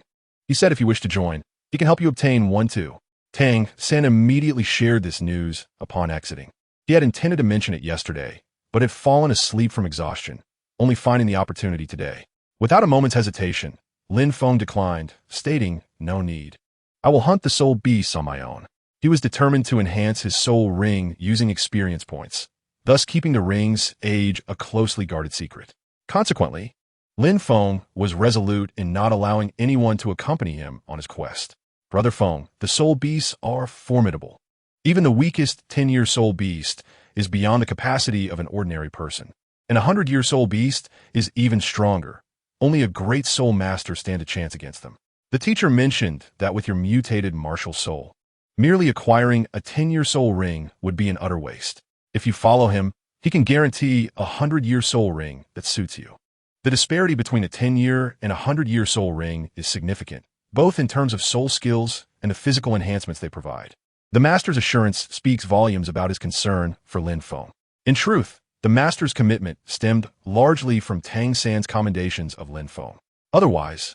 He said if you wish to join, he can help you obtain one too." Tang San immediately shared this news upon exiting. He had intended to mention it yesterday, but had fallen asleep from exhaustion, only finding the opportunity today. Without a moment's hesitation, Lin Feng declined, stating, "No need. I will hunt the soul beasts on my own." He was determined to enhance his soul ring using experience points, thus keeping the ring's age a closely guarded secret. Consequently, Lin Feng was resolute in not allowing anyone to accompany him on his quest. "Brother Feng, the soul beasts are formidable. Even the weakest 10-year soul beast is beyond the capacity of an ordinary person. And a 100-year soul beast is even stronger. Only a great soul master stand a chance against them. The teacher mentioned that with your mutated martial soul, merely acquiring a 10-year soul ring would be an utter waste. If you follow him, he can guarantee a 100-year soul ring that suits you. The disparity between a 10-year and a 100-year soul ring is significant, both in terms of soul skills and the physical enhancements they provide. The master's assurance speaks volumes about his concern for Lin Feng. In truth, the master's commitment stemmed largely from Tang San's commendations of Lin Feng. Otherwise,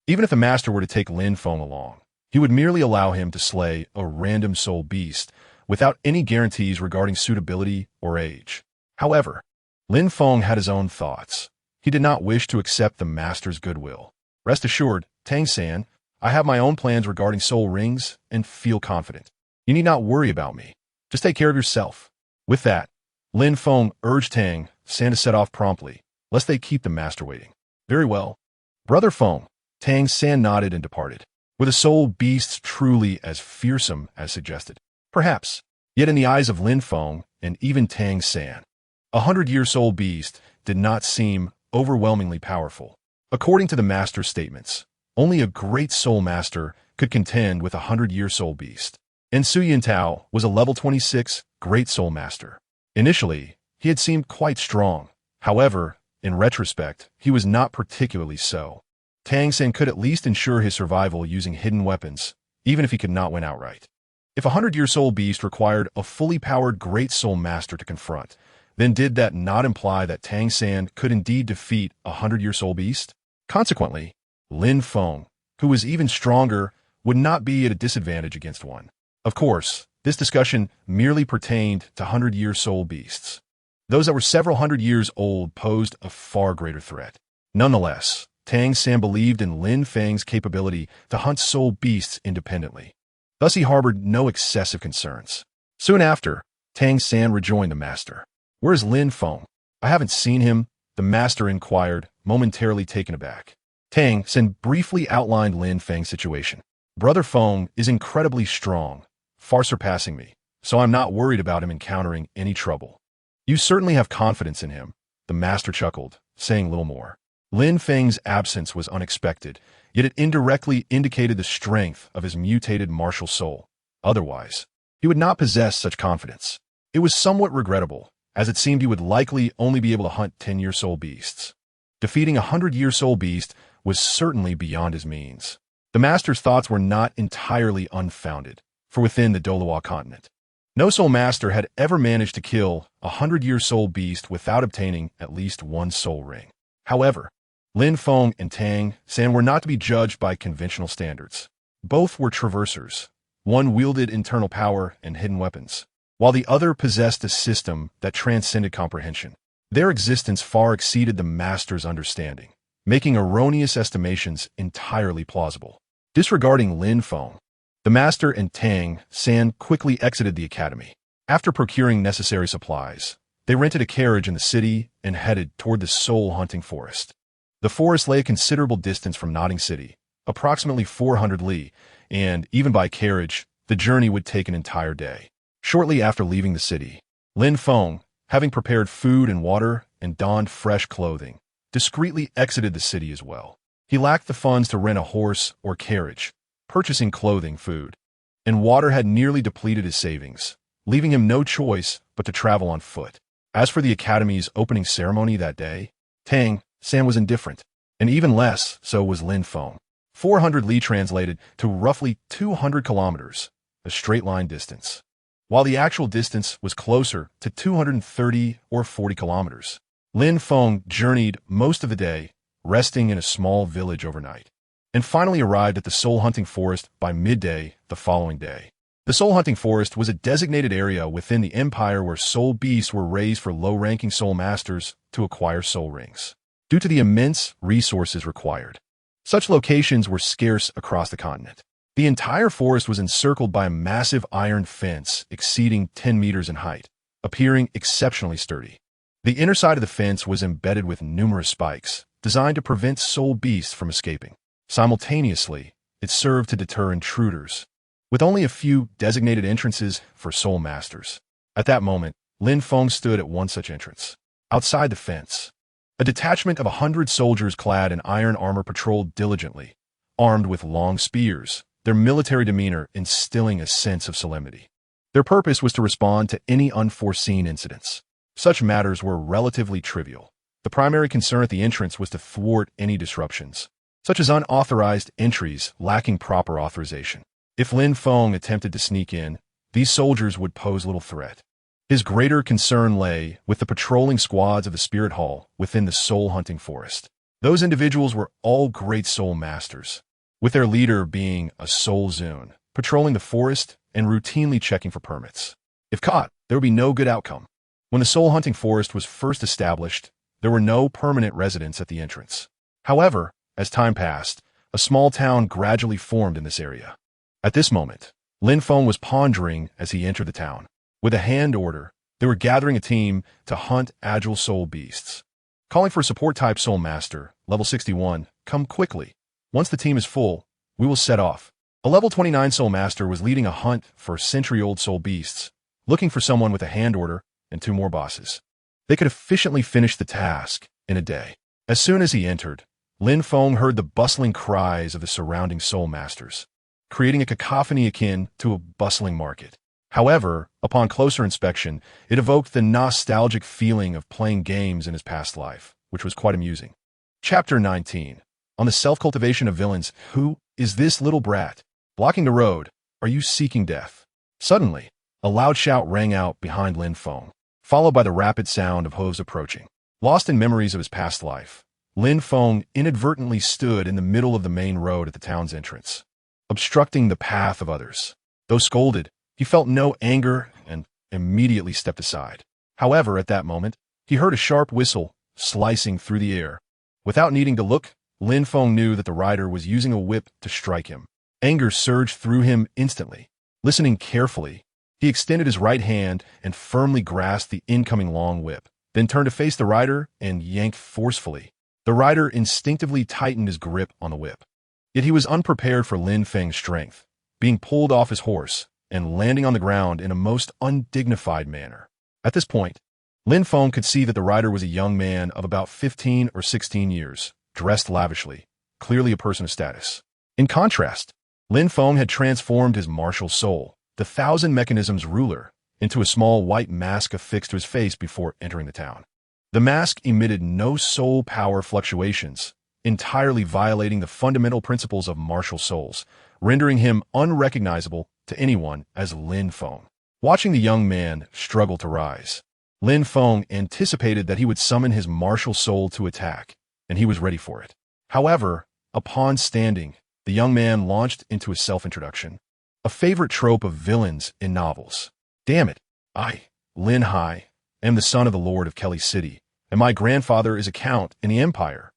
even if the master were to take Lin Feng along, he would merely allow him to slay a random soul beast without any guarantees regarding suitability or age. However, Lin Feng had his own thoughts. He did not wish to accept the master's goodwill. Rest assured, Tang San, I have my own plans regarding soul rings and feel confident. You need not worry about me. Just take care of yourself. With that, Lin Feng urged Tang San to set off promptly, lest they keep the master waiting. Very well. Brother Feng, Tang San nodded and departed. Were the soul beasts truly as fearsome as suggested? Perhaps. Yet in the eyes of Lin Feng and even Tang San, a 100-year soul beast did not seem overwhelmingly powerful. According to the master's statements, only a great soul master could contend with a 100-year soul beast. And Yuntao was a level 26 great soul master. Initially, he had seemed quite strong. However, in retrospect, he was not particularly so. Tang San could at least ensure his survival using hidden weapons, even if he could not win outright. If a 100-year soul beast required a fully powered great soul master to confront, then did that not imply that Tang San could indeed defeat a 100-year soul beast? Consequently, Lin Feng, who was even stronger, would not be at a disadvantage against one. Of course, this discussion merely pertained to 100-year soul beasts. Those that were several hundred years old posed a far greater threat. Nonetheless, Tang San believed in Lin Feng's capability to hunt soul beasts independently. Thus he harbored no excessive concerns. Soon after, Tang San rejoined the master. Where's Lin Feng? I haven't seen him, the master inquired, momentarily taken aback. Tang San briefly outlined Lin Feng's situation. Brother Feng is incredibly strong, far surpassing me, so I'm not worried about him encountering any trouble. You certainly have confidence in him, the master chuckled, saying little more. Lin Feng's absence was unexpected, yet it indirectly indicated the strength of his mutated martial soul. Otherwise, he would not possess such confidence. It was somewhat regrettable, as it seemed he would likely only be able to hunt 10-year soul beasts. Defeating a 100-year soul beast was certainly beyond his means. The master's thoughts were not entirely unfounded, for within the Douluo continent, no soul master had ever managed to kill a 100-year soul beast without obtaining at least one soul ring. However, Lin Feng and Tang San were not to be judged by conventional standards. Both were traversers. One wielded internal power and hidden weapons, while the other possessed a system that transcended comprehension. Their existence far exceeded the master's understanding, making erroneous estimations entirely plausible. Disregarding Lin Feng, the master and Tang San quickly exited the academy. After procuring necessary supplies, they rented a carriage in the city and headed toward the soul-hunting forest. The forest lay a considerable distance from Nodding City, approximately 400 li, and, even by carriage, the journey would take an entire day. Shortly after leaving the city, Lin Feng, having prepared food and water and donned fresh clothing, discreetly exited the city as well. He lacked the funds to rent a horse or carriage. Purchasing clothing, food, and water had nearly depleted his savings, leaving him no choice but to travel on foot. As for the academy's opening ceremony that day, Tang San was indifferent, and even less so was Lin Feng. 400 li translated to roughly 200 kilometers, a straight-line distance, while the actual distance was closer to 230 or 40 kilometers. Lin Feng journeyed most of the day, resting in a small village overnight, and finally arrived at the soul-hunting forest by midday the following day. The soul-hunting forest was a designated area within the empire where soul beasts were raised for low-ranking soul masters to acquire soul rings. Due to the immense resources required, such locations were scarce across the continent. The entire forest was encircled by a massive iron fence exceeding 10 meters in height, appearing exceptionally sturdy. The inner side of the fence was embedded with numerous spikes, designed to prevent soul beasts from escaping. Simultaneously, it served to deter intruders, with only a few designated entrances for soul masters. At that moment, Lin Feng stood at one such entrance. Outside the fence, a detachment of 100 soldiers clad in iron armor patrolled diligently, armed with long spears, their military demeanor instilling a sense of solemnity. Their purpose was to respond to any unforeseen incidents. Such matters were relatively trivial. The primary concern at the entrance was to thwart any disruptions, such as unauthorized entries lacking proper authorization. If Lin Feng attempted to sneak in, these soldiers would pose little threat. His greater concern lay with the patrolling squads of the Spirit Hall within the soul-hunting forest. Those individuals were all great soul masters, with their leader being a soul zune, patrolling the forest and routinely checking for permits. If caught, there would be no good outcome. When the soul-hunting forest was first established, there were no permanent residents at the entrance. However, as time passed, a small town gradually formed in this area. At this moment, Lin Feng was pondering as he entered the town. With a hand order, they were gathering a team to hunt agile soul beasts. Calling for a support-type soul master, level 61, come quickly. Once the team is full, we will set off. A level 29 soul master was leading a hunt for century-old soul beasts, looking for someone with a hand order and 2 more bosses. They could efficiently finish the task in a day. As soon as he entered, Lin Feng heard the bustling cries of the surrounding soul masters, creating a cacophony akin to a bustling market. However, upon closer inspection, it evoked the nostalgic feeling of playing games in his past life, which was quite amusing. Chapter 19. On the self-cultivation of villains. Who is this little brat? Blocking the road. Are you seeking death? Suddenly, a loud shout rang out behind Lin Feng, followed by the rapid sound of hooves approaching. Lost in memories of his past life, Lin Feng inadvertently stood in the middle of the main road at the town's entrance, obstructing the path of others. Though scolded, he felt no anger and immediately stepped aside. However, at that moment, he heard a sharp whistle slicing through the air. Without needing to look, Lin Feng knew that the rider was using a whip to strike him. Anger surged through him instantly. Listening carefully, he extended his right hand and firmly grasped the incoming long whip, then turned to face the rider and yanked forcefully. The rider instinctively tightened his grip on the whip. Yet he was unprepared for Lin Feng's strength, being pulled off his horse and landing on the ground in a most undignified manner. At this point, Lin Feng could see that the rider was a young man of about 15 or 16 years, dressed lavishly, clearly a person of status. In contrast, Lin Feng had transformed his martial soul, the Thousand Mechanisms ruler, into a small white mask affixed to his face before entering the town. The mask emitted no soul power fluctuations, entirely violating the fundamental principles of martial souls, rendering him unrecognizable to anyone as Lin Feng. Watching the young man struggle to rise, Lin Feng anticipated that he would summon his martial soul to attack, and he was ready for it. However, upon standing, the young man launched into a self-introduction, a favorite trope of villains in novels. Damn it, I, Lin Hai, am the son of the Lord of Kelly City, and my grandfather is a count in the Empire.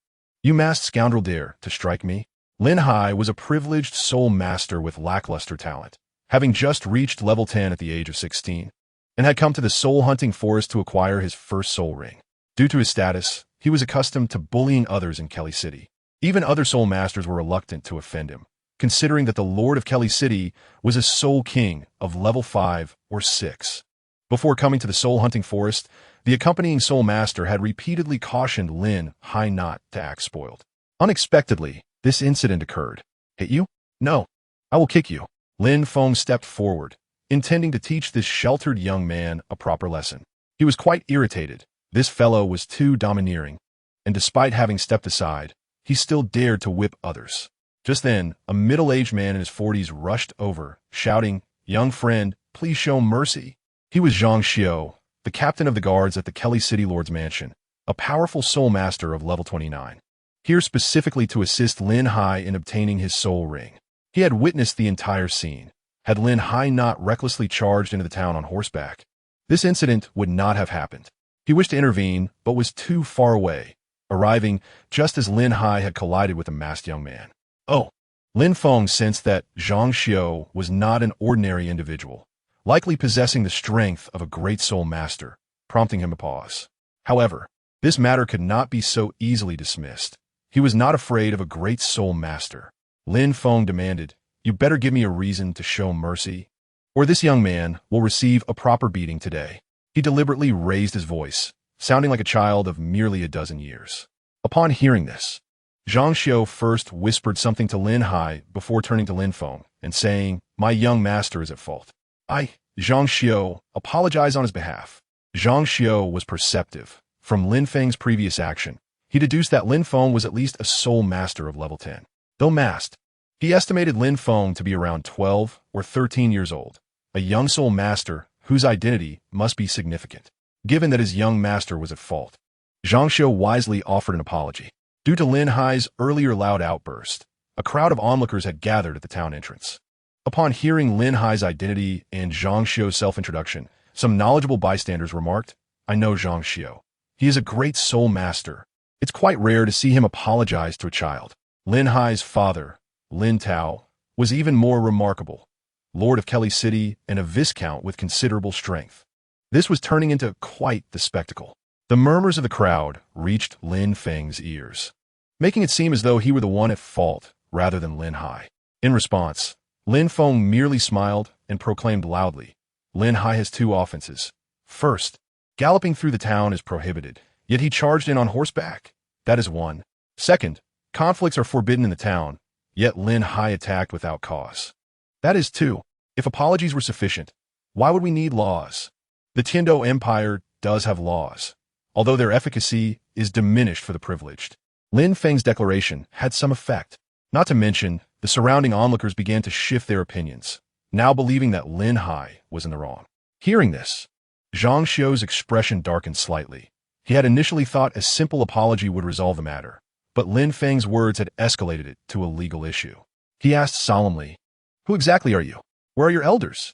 You masked scoundrel dare to strike me? Lin Hai was a privileged soul master with lackluster talent, having just reached level 10 at the age of 16, and had come to the soul-hunting forest to acquire his first soul ring. Due to his status, he was accustomed to bullying others in Kelly City. Even other soul masters were reluctant to offend him, considering that the Lord of Kelly City was a soul king of level 5 or 6. Before coming to the soul-hunting forest, the accompanying soul master had repeatedly cautioned Lin Hai not to act spoiled. Unexpectedly, this incident occurred. Hit you? No. I will kick you. Lin Feng stepped forward, intending to teach this sheltered young man a proper lesson. He was quite irritated. This fellow was too domineering, and despite having stepped aside, he still dared to whip others. Just then, a middle-aged man in his 40s rushed over, shouting, "Young friend, please show mercy." He was Zhang Xiao, the captain of the guards at the Kelly City Lord's Mansion, a powerful soul master of level 29, here specifically to assist Lin Hai in obtaining his soul ring. He had witnessed the entire scene. Had Lin Hai not recklessly charged into the town on horseback, this incident would not have happened. He wished to intervene, but was too far away, arriving just as Lin Hai had collided with the masked young man. Oh! Lin Feng sensed that Zhang Xiao was not an ordinary individual, likely possessing the strength of a great soul master, prompting him to pause. However, this matter could not be so easily dismissed. He was not afraid of a great soul master. Lin Feng demanded, "You better give me a reason to show mercy, or this young man will receive a proper beating today." He deliberately raised his voice, sounding like a child of merely a dozen years. Upon hearing this, Zhang Xiu first whispered something to Lin Hai before turning to Lin Feng and saying, "My young master is at fault. Zhang Xiu, apologize on his behalf." Zhang Xiu was perceptive. From Lin Feng's previous action, he deduced that Lin Feng was at least a soul master of level 10. Though masked, he estimated Lin Feng to be around 12 or 13 years old, a young soul master whose identity must be significant. Given that his young master was at fault, Zhang Xiu wisely offered an apology. Due to Lin Hai's earlier loud outburst, a crowd of onlookers had gathered at the town entrance. Upon hearing Lin Hai's identity and Zhang Xiu's self-introduction, some knowledgeable bystanders remarked, "I know Zhang Xiu. He is a great soul master. It's quite rare to see him apologize to a child." Lin Hai's father, Yuntao, was even more remarkable, Lord of Kelly City and a viscount with considerable strength. This was turning into quite the spectacle. The murmurs of the crowd reached Lin Feng's ears, making it seem as though he were the one at fault rather than Lin Hai. In response, Lin Feng merely smiled and proclaimed loudly, "Lin Hai has two offenses. First, galloping through the town is prohibited, yet he charged in on horseback. That is one. Second, conflicts are forbidden in the town, yet Lin Hai attacked without cause. That is two. If apologies were sufficient, why would we need laws? The Tiando Empire does have laws, although their efficacy is diminished for the privileged." Lin Feng's declaration had some effect. Not to mention, the surrounding onlookers began to shift their opinions, now believing that Lin Hai was in the wrong. Hearing this, Zhang Xiu's expression darkened slightly. He had initially thought a simple apology would resolve the matter, but Lin Feng's words had escalated it to a legal issue. He asked solemnly, "Who exactly are you? Where are your elders?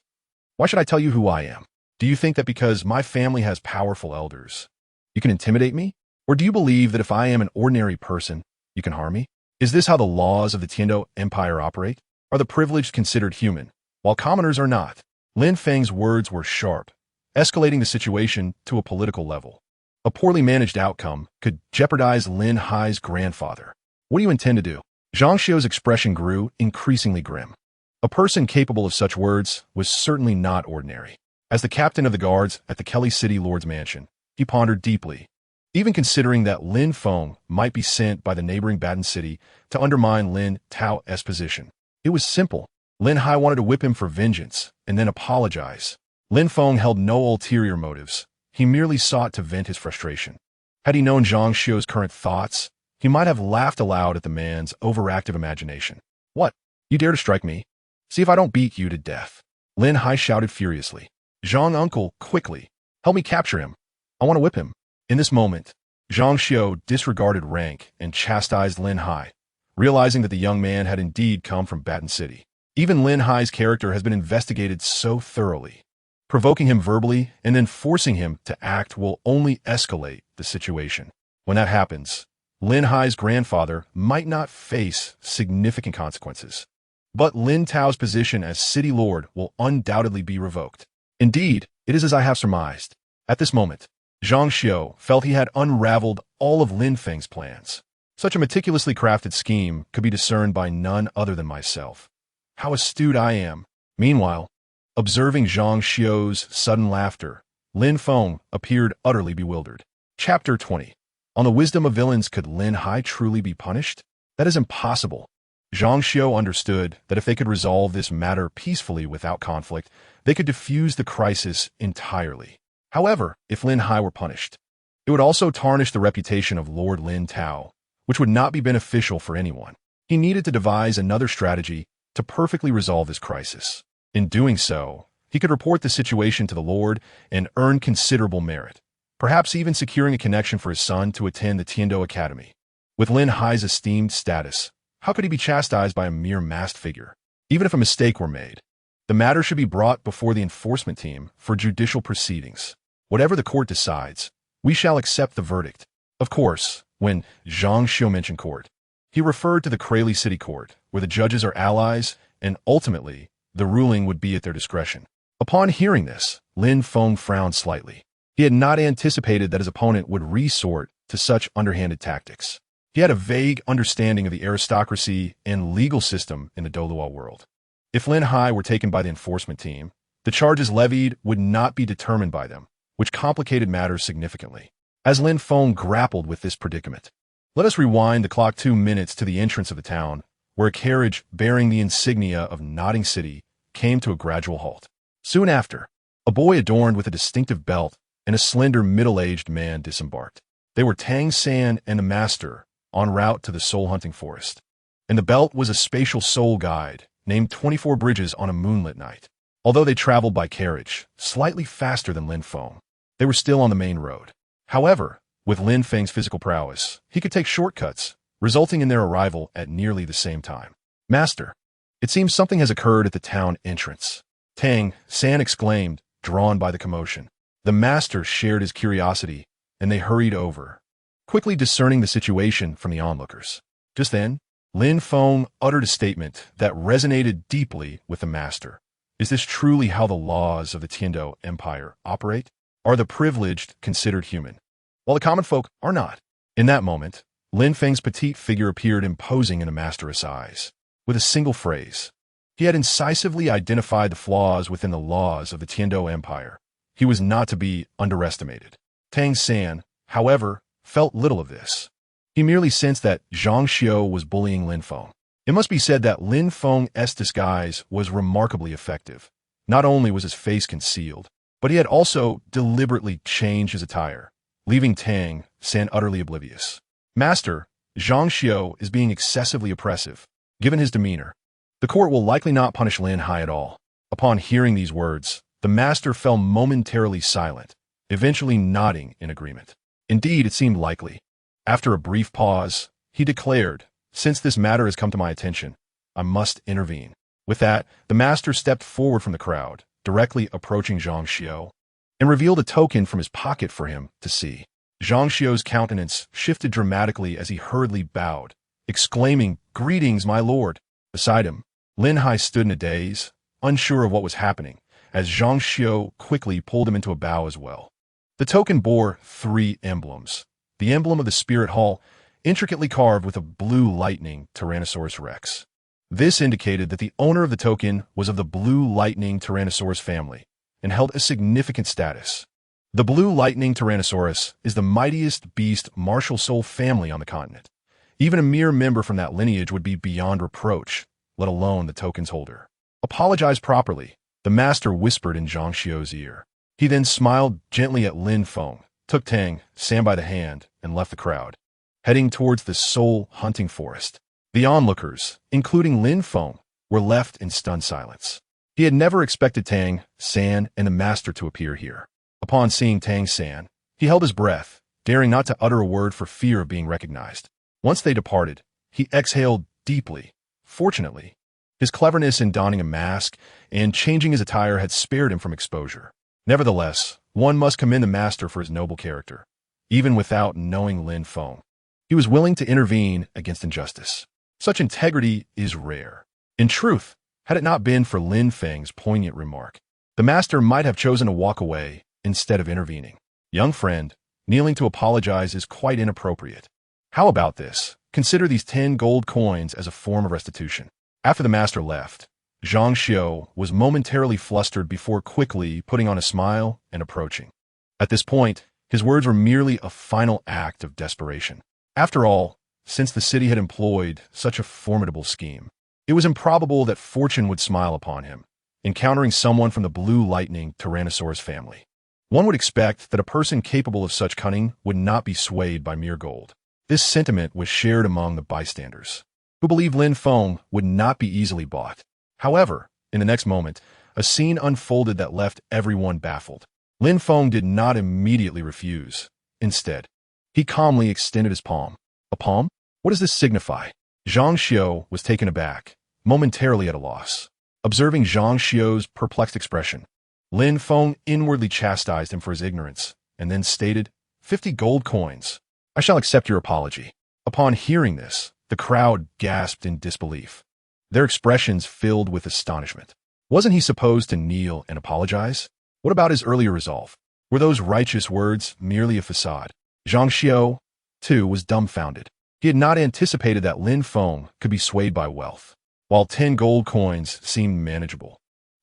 Why should I tell you who I am? Do you think that because my family has powerful elders, you can intimidate me? Or do you believe that if I am an ordinary person, you can harm me? Is this how the laws of the Tiando Empire operate? Are the privileged considered human, while commoners are not?" Lin Feng's words were sharp, escalating the situation to a political level. A poorly managed outcome could jeopardize Lin Hai's grandfather. "What do you intend to do?" Zhang Xiu's expression grew increasingly grim. A person capable of such words was certainly not ordinary. As the captain of the guards at the Kelly City Lord's mansion, he pondered deeply. Even considering that Lin Feng might be sent by the neighboring Baton City to undermine Lin Tao's position, it was simple. Lin Hai wanted to whip him for vengeance and then apologize. Lin Feng held no ulterior motives. He merely sought to vent his frustration. Had he known Zhang Xiu's current thoughts, he might have laughed aloud at the man's overactive imagination. "What? You dare to strike me? See if I don't beat you to death." Lin Hai shouted furiously. "Zhang uncle, quickly, help me capture him. I want to whip him." In this moment, Zhang Xiu disregarded rank and chastised Lin Hai, realizing that the young man had indeed come from Baton City. Even Lin Hai's character has been investigated so thoroughly. Provoking him verbally and then forcing him to act will only escalate the situation. When that happens, Lin Hai's grandfather might not face significant consequences, but Lin Tao's position as city lord will undoubtedly be revoked. Indeed, it is as I have surmised. At this moment, Zhang Xiu felt he had unraveled all of Lin Feng's plans. Such a meticulously crafted scheme could be discerned by none other than myself. How astute I am. Meanwhile, observing Zhang Xiu's sudden laughter, Lin Feng appeared utterly bewildered. Chapter 20. On the wisdom of villains, could Lin Hai truly be punished? That is impossible. Zhang Xiu understood that if they could resolve this matter peacefully without conflict, they could defuse the crisis entirely. However, if Lin Hai were punished, it would also tarnish the reputation of Lord Lin Tao, which would not be beneficial for anyone. He needed to devise another strategy to perfectly resolve this crisis. In doing so, he could report the situation to the Lord and earn considerable merit, perhaps even securing a connection for his son to attend the Tiando Academy. With Lin Hai's esteemed status, how could he be chastised by a mere masked figure? Even if a mistake were made, the matter should be brought before the enforcement team for judicial proceedings. Whatever the court decides, we shall accept the verdict. Of course, when Zhang Xiu mentioned court, he referred to the Kelly City Court, where the judges are allies, and ultimately, the ruling would be at their discretion. Upon hearing this, Lin Feng frowned slightly. He had not anticipated that his opponent would resort to such underhanded tactics. He had a vague understanding of the aristocracy and legal system in the Douluo world. If Lin Hai were taken by the enforcement team, the charges levied would not be determined by them, which complicated matters significantly. As Lin Feng grappled with this predicament, Let us rewind the clock 2 minutes to the entrance of the town, where a carriage bearing the insignia of Nodding City came to a gradual halt. Soon after, a boy adorned with a distinctive belt and a slender middle-aged man disembarked. They were Tang San and the Master, en route to the soul-hunting forest. And the belt was a spatial soul guide, named 24 Bridges on a moonlit night. Although they traveled by carriage, slightly faster than Lin Feng, they were still on the main road. However, with Lin Feng's physical prowess, he could take shortcuts, resulting in their arrival at nearly the same time. Master, it seems something has occurred at the town entrance. Tang San exclaimed, drawn by the commotion. The Master shared his curiosity, and they hurried over, quickly discerning the situation from the onlookers. Just then, Lin Feng uttered a statement that resonated deeply with the Master. Is this truly how the laws of the Tiando Empire operate? Are the privileged considered human, while the common folk are not? In that moment, Lin Feng's petite figure appeared imposing in the Master's eyes. With a single phrase, he had incisively identified the flaws within the laws of the Tiando Empire. He was not to be underestimated. Tang San, however, felt little of this. He merely sensed that Zhang Xiao was bullying Lin Feng. It must be said that Lin Feng's disguise was remarkably effective. Not only was his face concealed, but he had also deliberately changed his attire, leaving Tang San utterly oblivious. Master, Zhang Xiao is being excessively oppressive. Given his demeanor, the court will likely not punish Lin Hai at all. Upon hearing these words, the Master fell momentarily silent, eventually nodding in agreement. Indeed, it seemed likely. After a brief pause, he declared, since this matter has come to my attention, I must intervene. With that, the Master stepped forward from the crowd, directly approaching Zhang Xiao, and revealed a token from his pocket for him to see. Zhang Xiao's countenance shifted dramatically as he hurriedly bowed, exclaiming, "Greetings, my lord." Beside him, Lin Hai stood in a daze, unsure of what was happening, as Zhang Xiao quickly pulled him into a bow as well. The token bore 3 emblems. The emblem of the Spirit Hall, intricately carved with a blue lightning Tyrannosaurus Rex. This indicated that the owner of the token was of the blue lightning Tyrannosaurus family and held a significant status. The blue lightning Tyrannosaurus is the mightiest beast martial soul family on the continent. Even a mere member from that lineage would be beyond reproach, let alone the token's holder. Apologize properly, the Master whispered in Zhang Xiao's ear. He then smiled gently at Lin Feng, took Tang San by the hand, and left the crowd, heading towards the soul-hunting forest. The onlookers, including Lin Feng, were left in stunned silence. He had never expected Tang San and the Master to appear here. Upon seeing Tang San, he held his breath, daring not to utter a word for fear of being recognized. Once they departed, he exhaled deeply. Fortunately, his cleverness in donning a mask and changing his attire had spared him from exposure. Nevertheless, one must commend the Master for his noble character. Even without knowing Lin Feng, he was willing to intervene against injustice. Such integrity is rare. In truth, had it not been for Lin Feng's poignant remark, the Master might have chosen to walk away instead of intervening. Young friend, kneeling to apologize is quite inappropriate. How about this? Consider these 10 gold coins as a form of restitution. After the Master left, Zhang Xiao was momentarily flustered before quickly putting on a smile and approaching. At this point, his words were merely a final act of desperation. After all, since the city had employed such a formidable scheme, it was improbable that fortune would smile upon him, encountering someone from the blue lightning Tyrannosaurus family. One would expect that a person capable of such cunning would not be swayed by mere gold. This sentiment was shared among the bystanders, who believed Lin Feng would not be easily bought. However, in the next moment, a scene unfolded that left everyone baffled. Lin Feng did not immediately refuse. Instead, he calmly extended his palm. A palm? What does this signify? Zhang Xiao was taken aback, momentarily at a loss. Observing Zhang Xiao's perplexed expression, Lin Feng inwardly chastised him for his ignorance, and then stated, 50 gold coins. I shall accept your apology. Upon hearing this, the crowd gasped in disbelief, their expressions filled with astonishment. Wasn't he supposed to kneel and apologize? What about his earlier resolve? Were those righteous words merely a facade? Zhang Xiao, too, was dumbfounded. He had not anticipated that Lin Feng could be swayed by wealth. While 10 gold coins seemed manageable,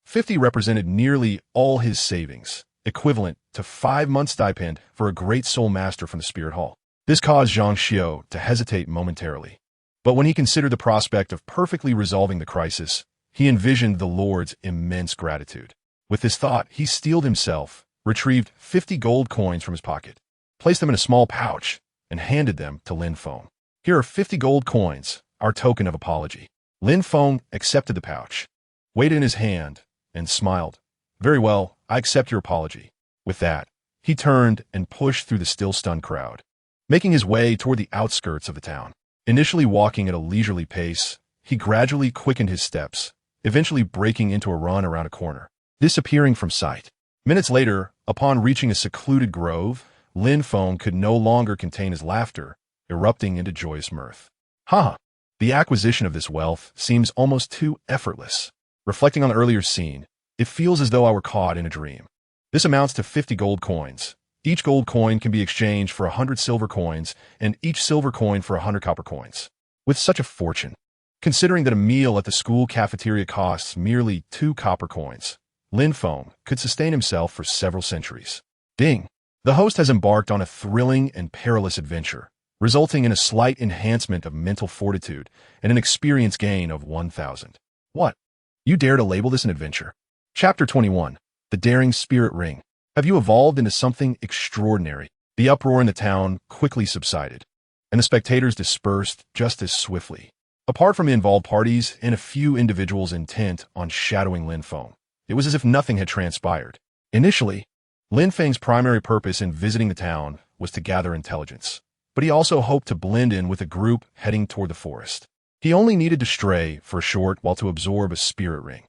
50 represented nearly all his savings, equivalent to 5 months' stipend for a great soul master from the Spirit Hall. This caused Zhang Xiao to hesitate momentarily. But when he considered the prospect of perfectly resolving the crisis, he envisioned the Lord's immense gratitude. With this thought, he steeled himself, retrieved 50 gold coins from his pocket, placed them in a small pouch, and handed them to Lin Feng. Here are 50 gold coins, our token of apology. Lin Feng accepted the pouch, weighed it in his hand, and smiled. Very well, I accept your apology. With that, he turned and pushed through the still stunned crowd, making his way toward the outskirts of the town. Initially walking at a leisurely pace, he gradually quickened his steps, eventually breaking into a run around a corner, disappearing from sight. Minutes later, upon reaching a secluded grove, Lin Feng could no longer contain his laughter, erupting into joyous mirth. Ha! The acquisition of this wealth seems almost too effortless. Reflecting on the earlier scene, it feels as though I were caught in a dream. This amounts to 50 gold coins. Each gold coin can be exchanged for 100 silver coins, and each silver coin for 100 copper coins. With such a fortune, considering that a meal at the school cafeteria costs merely 2 copper coins, Lin Feng could sustain himself for several centuries. Ding! The host has embarked on a thrilling and perilous adventure, resulting in a slight enhancement of mental fortitude and an experience gain of 1,000. What? You dare to label this an adventure? Chapter 21. The Daring Spirit Ring. Have you evolved into something extraordinary? The uproar in the town quickly subsided, and the spectators dispersed just as swiftly. Apart from the involved parties and a few individuals intent on shadowing Lin Feng, it was as if nothing had transpired. Initially, Lin Feng's primary purpose in visiting the town was to gather intelligence, but he also hoped to blend in with a group heading toward the forest. He only needed to stray for a short while to absorb a spirit ring.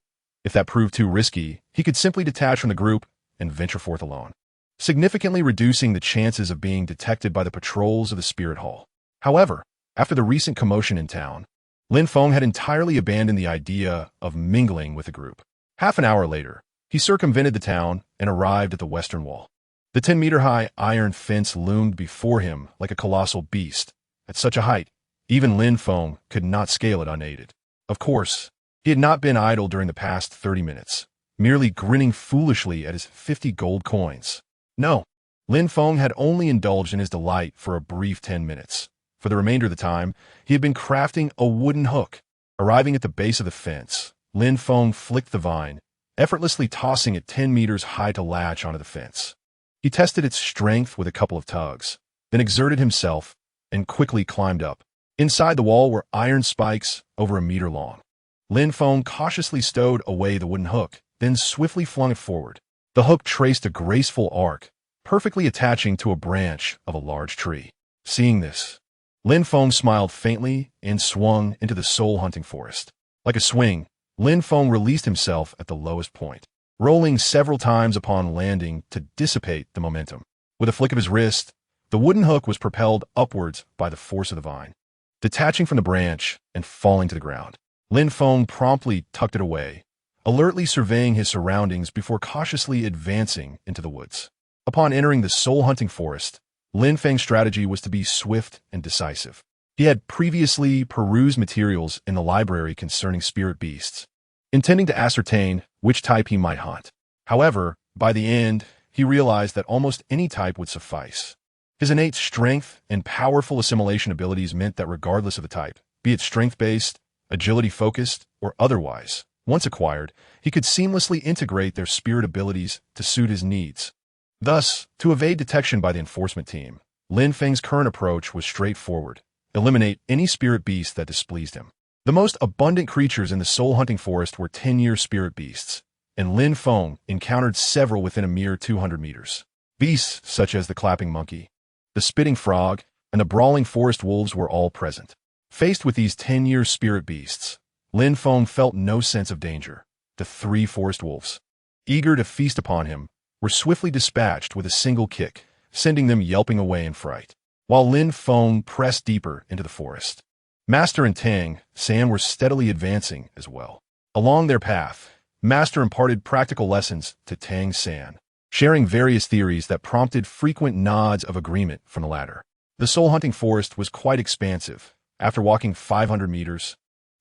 If that proved too risky, he could simply detach from the group and venture forth alone, significantly reducing the chances of being detected by the patrols of the spirit hall. However, after the recent commotion in town, Lin Feng had entirely abandoned the idea of mingling with the group. Half an hour later, he circumvented the town and arrived at the western wall. The 10-meter-high iron fence loomed before him like a colossal beast. At such a height, even Lin Feng could not scale it unaided. Of course, he had not been idle during the past 30 minutes, merely grinning foolishly at his 50 gold coins. No, Lin Feng had only indulged in his delight for a brief 10 minutes. For the remainder of the time, he had been crafting a wooden hook. Arriving at the base of the fence, Lin Feng flicked the vine, effortlessly tossing it 10 meters high to latch onto the fence. He tested its strength with a couple of tugs, then exerted himself and quickly climbed up. Inside the wall were iron spikes over a meter long. Lin Feng cautiously stowed away the wooden hook, then swiftly flung it forward. The hook traced a graceful arc, perfectly attaching to a branch of a large tree. Seeing this, Lin Feng smiled faintly and swung into the soul-hunting forest. Like a swing, Lin Feng released himself at the lowest point, rolling several times upon landing to dissipate the momentum. With a flick of his wrist, the wooden hook was propelled upwards by the force of the vine, detaching from the branch and falling to the ground. Lin Feng promptly tucked it away, alertly surveying his surroundings before cautiously advancing into the woods. Upon entering the soul-hunting forest, Lin Feng's strategy was to be swift and decisive. He had previously perused materials in the library concerning spirit beasts, intending to ascertain which type he might hunt. However, by the end, he realized that almost any type would suffice. His innate strength and powerful assimilation abilities meant that regardless of the type, be it strength-based, agility-focused, or otherwise, once acquired, he could seamlessly integrate their spirit abilities to suit his needs. Thus, to evade detection by the enforcement team, Lin Feng's current approach was straightforward: eliminate any spirit beast that displeased him. The most abundant creatures in the soul-hunting forest were 10-year spirit beasts, and Lin Feng encountered several within a mere 200 meters. Beasts such as the clapping monkey, the spitting frog, and the brawling forest wolves were all present. Faced with these 10-year spirit beasts, Lin Feng felt no sense of danger. The 3 forest wolves, eager to feast upon him, were swiftly dispatched with a single kick, sending them yelping away in fright. While Lin Feng pressed deeper into the forest, Master and Tang San were steadily advancing as well. Along their path, Master imparted practical lessons to Tang San, sharing various theories that prompted frequent nods of agreement from the latter. The soul-hunting forest was quite expansive. After walking 500 meters,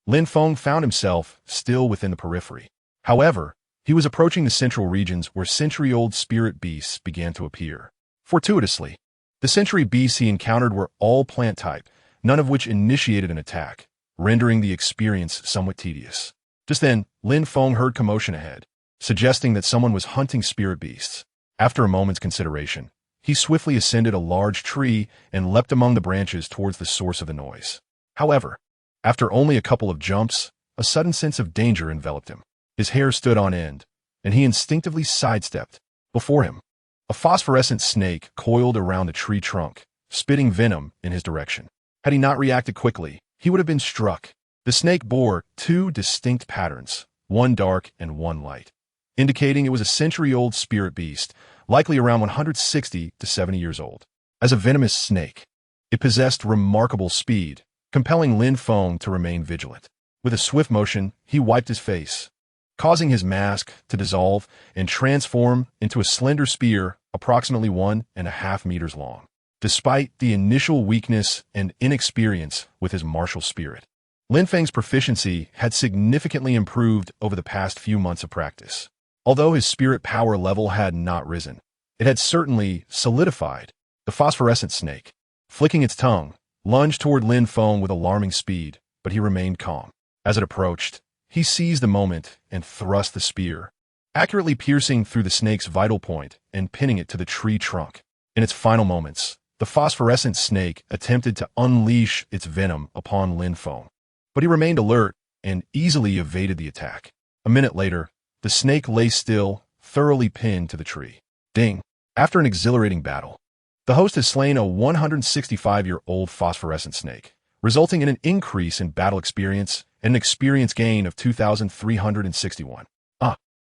Lin Feng found himself still within the periphery. However, he was approaching the central regions where century-old spirit beasts began to appear. Fortuitously, The sentry beasts he encountered were all plant type, none of which initiated an attack, rendering the experience somewhat tedious. Just then, Lin Feng heard commotion ahead, suggesting that someone was hunting spirit beasts. After a moment's consideration, he swiftly ascended a large tree and leapt among the branches towards the source of the noise. However, after only a couple of jumps, a sudden sense of danger enveloped him. His hair stood on end, and he instinctively sidestepped. Before him, a phosphorescent snake coiled around the tree trunk, spitting venom in his direction. Had he not reacted quickly, he would have been struck. The snake bore two distinct patterns, one dark and one light, indicating it was a century-old spirit beast, likely around 160 to 70 years old. As a venomous snake, it possessed remarkable speed, compelling Lin Feng to remain vigilant. With a swift motion, he wiped his face, causing his mask to dissolve and transform into a slender spear approximately 1.5 meters long. Despite the initial weakness and inexperience with his martial spirit, Lin Feng's proficiency had significantly improved over the past few months of practice. Although his spirit power level had not risen, it had certainly solidified. The phosphorescent snake, flicking its tongue, lunged toward Lin Feng with alarming speed, but he remained calm. As it approached, he seized the moment and thrust the spear, accurately piercing through the snake's vital point and pinning it to the tree trunk. In its final moments, the phosphorescent snake attempted to unleash its venom upon Lin Feng, but he remained alert and easily evaded the attack. A minute later, the snake lay still, thoroughly pinned to the tree. Ding! After an exhilarating battle, the host has slain a 165-year-old phosphorescent snake, resulting in an increase in battle experience and an experience gain of 2,361.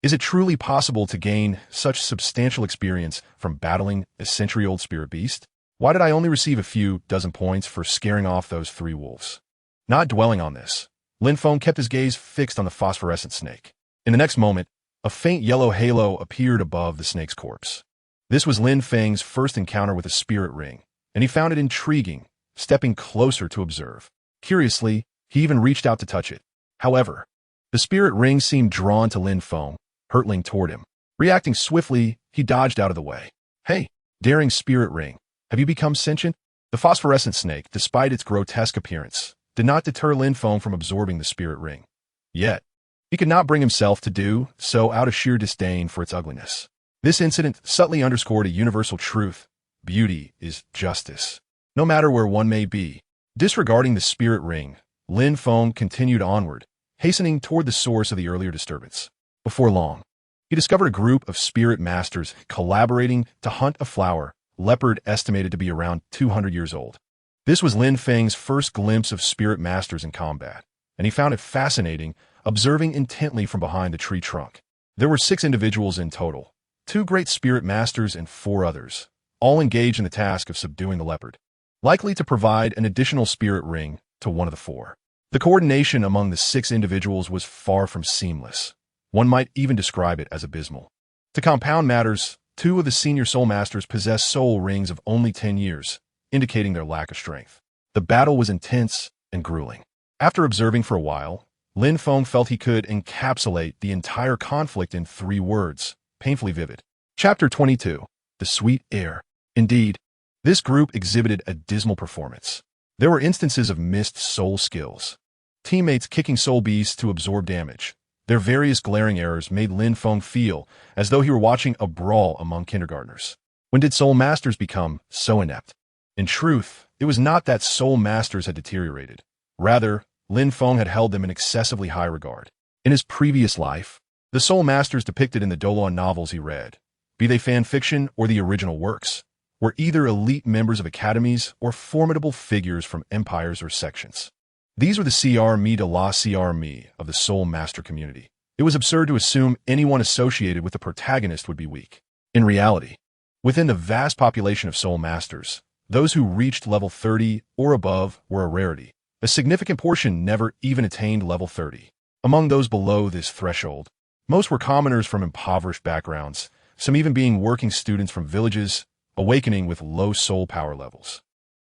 Is it truly possible to gain such substantial experience from battling a century-old spirit beast? Why did I only receive a few dozen points for scaring off those 3 wolves? Not dwelling on this, Lin Feng kept his gaze fixed on the phosphorescent snake. In the next moment, a faint yellow halo appeared above the snake's corpse. This was Lin Feng's first encounter with a spirit ring, and he found it intriguing, stepping closer to observe. Curiously, he even reached out to touch it. However, the spirit ring seemed drawn to Lin Feng, hurtling toward him. Reacting swiftly, he dodged out of the way. Hey, daring spirit ring, have you become sentient? The phosphorescent snake, despite its grotesque appearance, did not deter Lin Feng from absorbing the spirit ring. Yet, he could not bring himself to do so out of sheer disdain for its ugliness. This incident subtly underscored a universal truth: beauty is justice, no matter where one may be. Disregarding the spirit ring, Lin Feng continued onward, hastening toward the source of the earlier disturbance. Before long, he discovered a group of spirit masters collaborating to hunt a flower leopard estimated to be around 200 years old. This was Lin Feng's first glimpse of spirit masters in combat, and he found it fascinating, observing intently from behind the tree trunk. There were 6 individuals in total, 2 great spirit masters and 4 others, all engaged in the task of subduing the leopard, likely to provide an additional spirit ring to one of the 4. The coordination among the 6 individuals was far from seamless. One might even describe it as abysmal. To compound matters, 2 of the senior soul masters possessed soul rings of only 10 years, indicating their lack of strength. The battle was intense and grueling. After observing for a while, Lin Feng felt he could encapsulate the entire conflict in 3 words, painfully vivid. Chapter 22. The Sweet Air. Indeed, this group exhibited a dismal performance. There were instances of missed soul skills, teammates kicking soul beasts to absorb damage. Their various glaring errors made Lin Feng feel as though he were watching a brawl among kindergartners. When did soul masters become so inept? In truth, it was not that soul masters had deteriorated. Rather, Lin Feng had held them in excessively high regard. In his previous life, the soul masters depicted in the Douluo novels he read, be they fan fiction or the original works, were either elite members of academies or formidable figures from empires or sections. These were the CR de la CR of the soul master community. It was absurd to assume anyone associated with the protagonist would be weak. In reality, within the vast population of soul masters, those who reached level 30 or above were a rarity. A significant portion never even attained level 30. Among those below this threshold, most were commoners from impoverished backgrounds, some even being working students from villages, awakening with low soul power levels.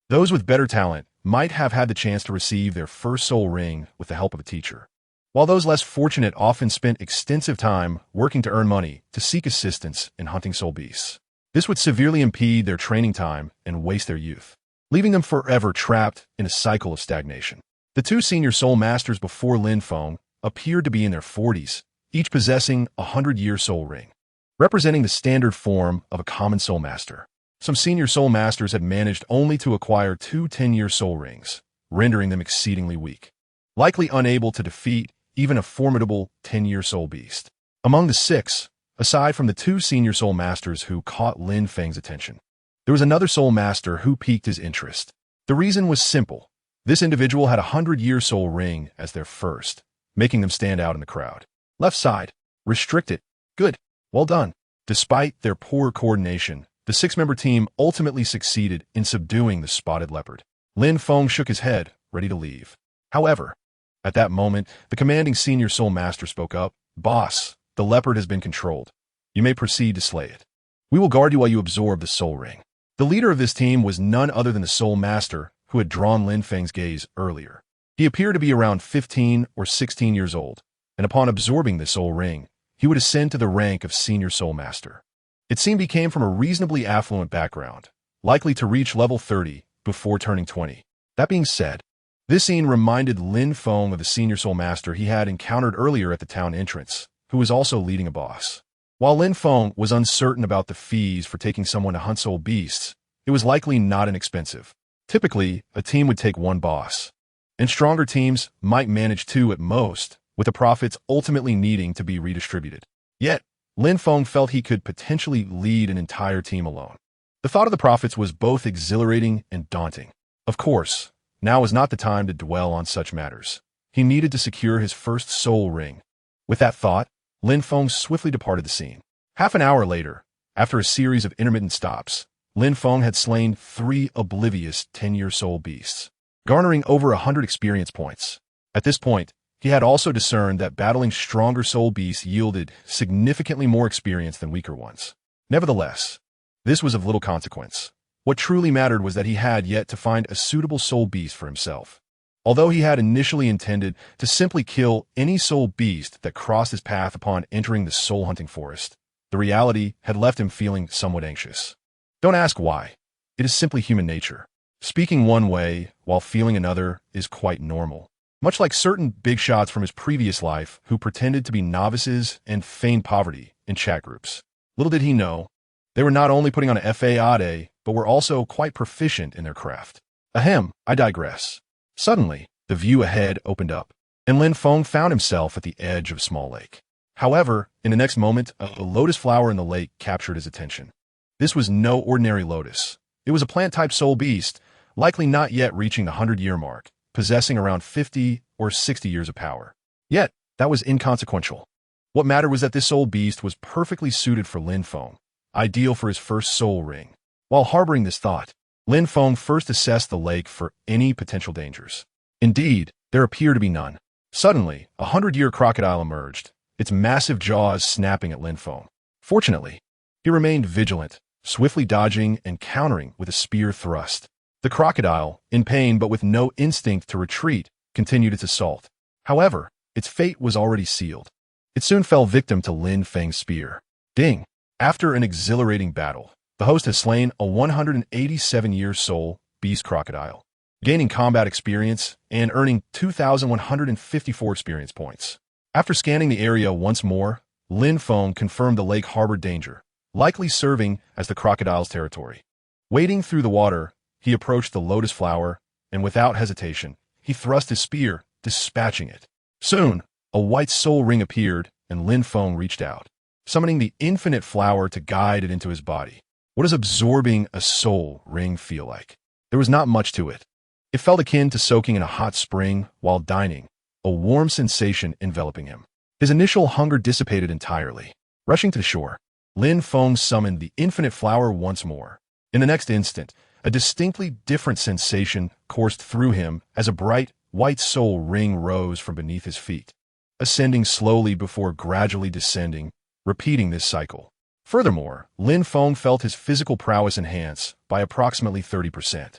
Those with better talent might have had the chance to receive their first soul ring with the help of a teacher, while those less fortunate often spent extensive time working to earn money to seek assistance in hunting soul beasts. This would severely impede their training time and waste their youth, leaving them forever trapped in a cycle of stagnation. The two senior soul masters before Lin Feng appeared to be in their 40s, each possessing a 100-year soul ring, representing the standard form of a common soul master. Some senior soul masters had managed only to acquire two 10-year soul rings, rendering them exceedingly weak, likely unable to defeat even a formidable 10-year soul beast. Among the six, aside from the two senior soul masters who caught Lin Feng's attention, there was another soul master who piqued his interest. The reason was simple. This individual had a 100-year soul ring as their first, making them stand out in the crowd. Left side. Restricted. Good. Well done. Despite their poor coordination, the six-member team ultimately succeeded in subduing the spotted leopard. Lin Feng shook his head, ready to leave. However, at that moment, the commanding senior soul master spoke up. Boss, the leopard has been controlled. You may proceed to slay it. We will guard you while you absorb the soul ring. The leader of this team was none other than the soul master who had drawn Lin Feng's gaze earlier. He appeared to be around 15 or 16 years old, and upon absorbing the soul ring, he would ascend to the rank of senior soul master. It seemed he came from a reasonably affluent background, likely to reach level 30 before turning 20. That being said, this scene reminded Lin Feng of the senior soul master he had encountered earlier at the town entrance, who was also leading a boss. While Lin Feng was uncertain about the fees for taking someone to hunt soul beasts, it was likely not inexpensive. Typically, a team would take one boss, and stronger teams might manage two at most, with the profits ultimately needing to be redistributed. Yet, Lin Feng felt he could potentially lead an entire team alone. The thought of the profits was both exhilarating and daunting. Of course, now was not the time to dwell on such matters. He needed to secure his first soul ring. With that thought, Lin Feng swiftly departed the scene. Half an hour later, after a series of intermittent stops, Lin Feng had slain 3 oblivious 10-year soul beasts, garnering over 100 experience points. At this point, he had also discerned that battling stronger soul beasts yielded significantly more experience than weaker ones. Nevertheless, this was of little consequence. What truly mattered was that he had yet to find a suitable soul beast for himself. Although he had initially intended to simply kill any soul beast that crossed his path upon entering the soul-hunting forest, the reality had left him feeling somewhat anxious. Don't ask why. It is simply human nature. Speaking one way while feeling another is quite normal. Much like certain big shots from his previous life who pretended to be novices and feigned poverty in chat groups. Little did he know, they were not only putting on a fade, but were also quite proficient in their craft. Ahem, I digress. Suddenly, the view ahead opened up, and Lin Feng found himself at the edge of a small lake. However, in the next moment, a lotus flower in the lake captured his attention. This was no ordinary lotus. It was a plant-type soul beast, likely not yet reaching the 100-year mark, possessing around 50 or 60 years of power. Yet, that was inconsequential. What mattered was that this soul beast was perfectly suited for Lin Feng, ideal for his first soul ring. While harboring this thought, Lin Feng first assessed the lake for any potential dangers. Indeed, there appeared to be none. Suddenly, a 100-year crocodile emerged, its massive jaws snapping at Lin Feng. Fortunately, he remained vigilant, swiftly dodging and countering with a spear thrust. The crocodile, in pain but with no instinct to retreat, continued its assault. However, its fate was already sealed. It soon fell victim to Lin Feng's spear. Ding! After an exhilarating battle, the host has slain a 187-year soul beast crocodile, gaining combat experience and earning 2,154 experience points. After scanning the area once more, Lin Feng confirmed the lake harbored danger, likely serving as the crocodile's territory. Wading through the water, he approached the lotus flower, and without hesitation, he thrust his spear, dispatching it. Soon, a white soul ring appeared, and Lin Feng reached out, summoning the infinite flower to guide it into his body. What does absorbing a soul ring feel like? There was not much to it. It felt akin to soaking in a hot spring while dining, a warm sensation enveloping him. His initial hunger dissipated entirely. Rushing to the shore, Lin Feng summoned the infinite flower once more. In the next instant, a distinctly different sensation coursed through him as a bright, white soul ring rose from beneath his feet, ascending slowly before gradually descending, repeating this cycle. Furthermore, Lin Feng felt his physical prowess enhance by approximately 30%.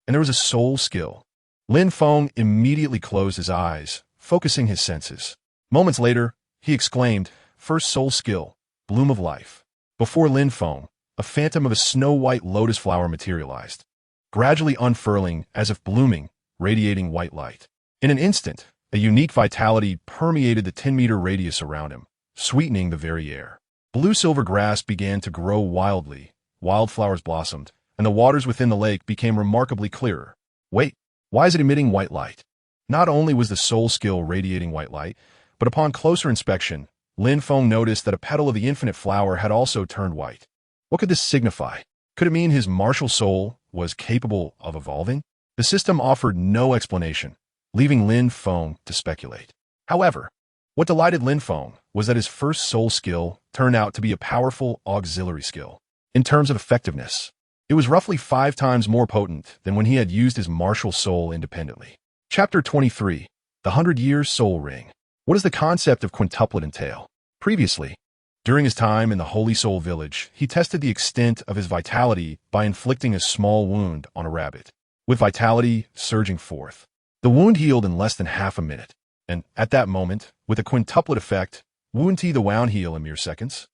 And there was a soul skill. Lin Feng immediately closed his eyes, focusing his senses. Moments later, he exclaimed, "First soul skill, bloom of life." Before Lin Feng, a phantom of a snow-white lotus flower materialized, gradually unfurling as if blooming, radiating white light. In an instant, a unique vitality permeated the 10-meter radius around him, sweetening the very air. Blue-silver grass began to grow wildly, wildflowers blossomed, and the waters within the lake became remarkably clearer. Wait, why is it emitting white light? Not only was the soul skill radiating white light, but upon closer inspection, Lin Feng noticed that a petal of the infinite flower had also turned white. What could this signify? Could it mean his martial soul was capable of evolving? The system offered no explanation, leaving Lin Feng to speculate. However, what delighted Lin Feng was that his first soul skill turned out to be a powerful auxiliary skill. In terms of effectiveness, it was roughly 5 times more potent than when he had used his martial soul independently. Chapter 23. The 100-Year Soul Ring. What does the concept of quintuplet entail? Previously, during his time in the Holy Soul Village, he tested the extent of his vitality by inflicting a small wound on a rabbit. With vitality surging forth, the wound healed in less than half a minute, and at that moment, with a quintuplet effect, wound the wound heal in mere seconds.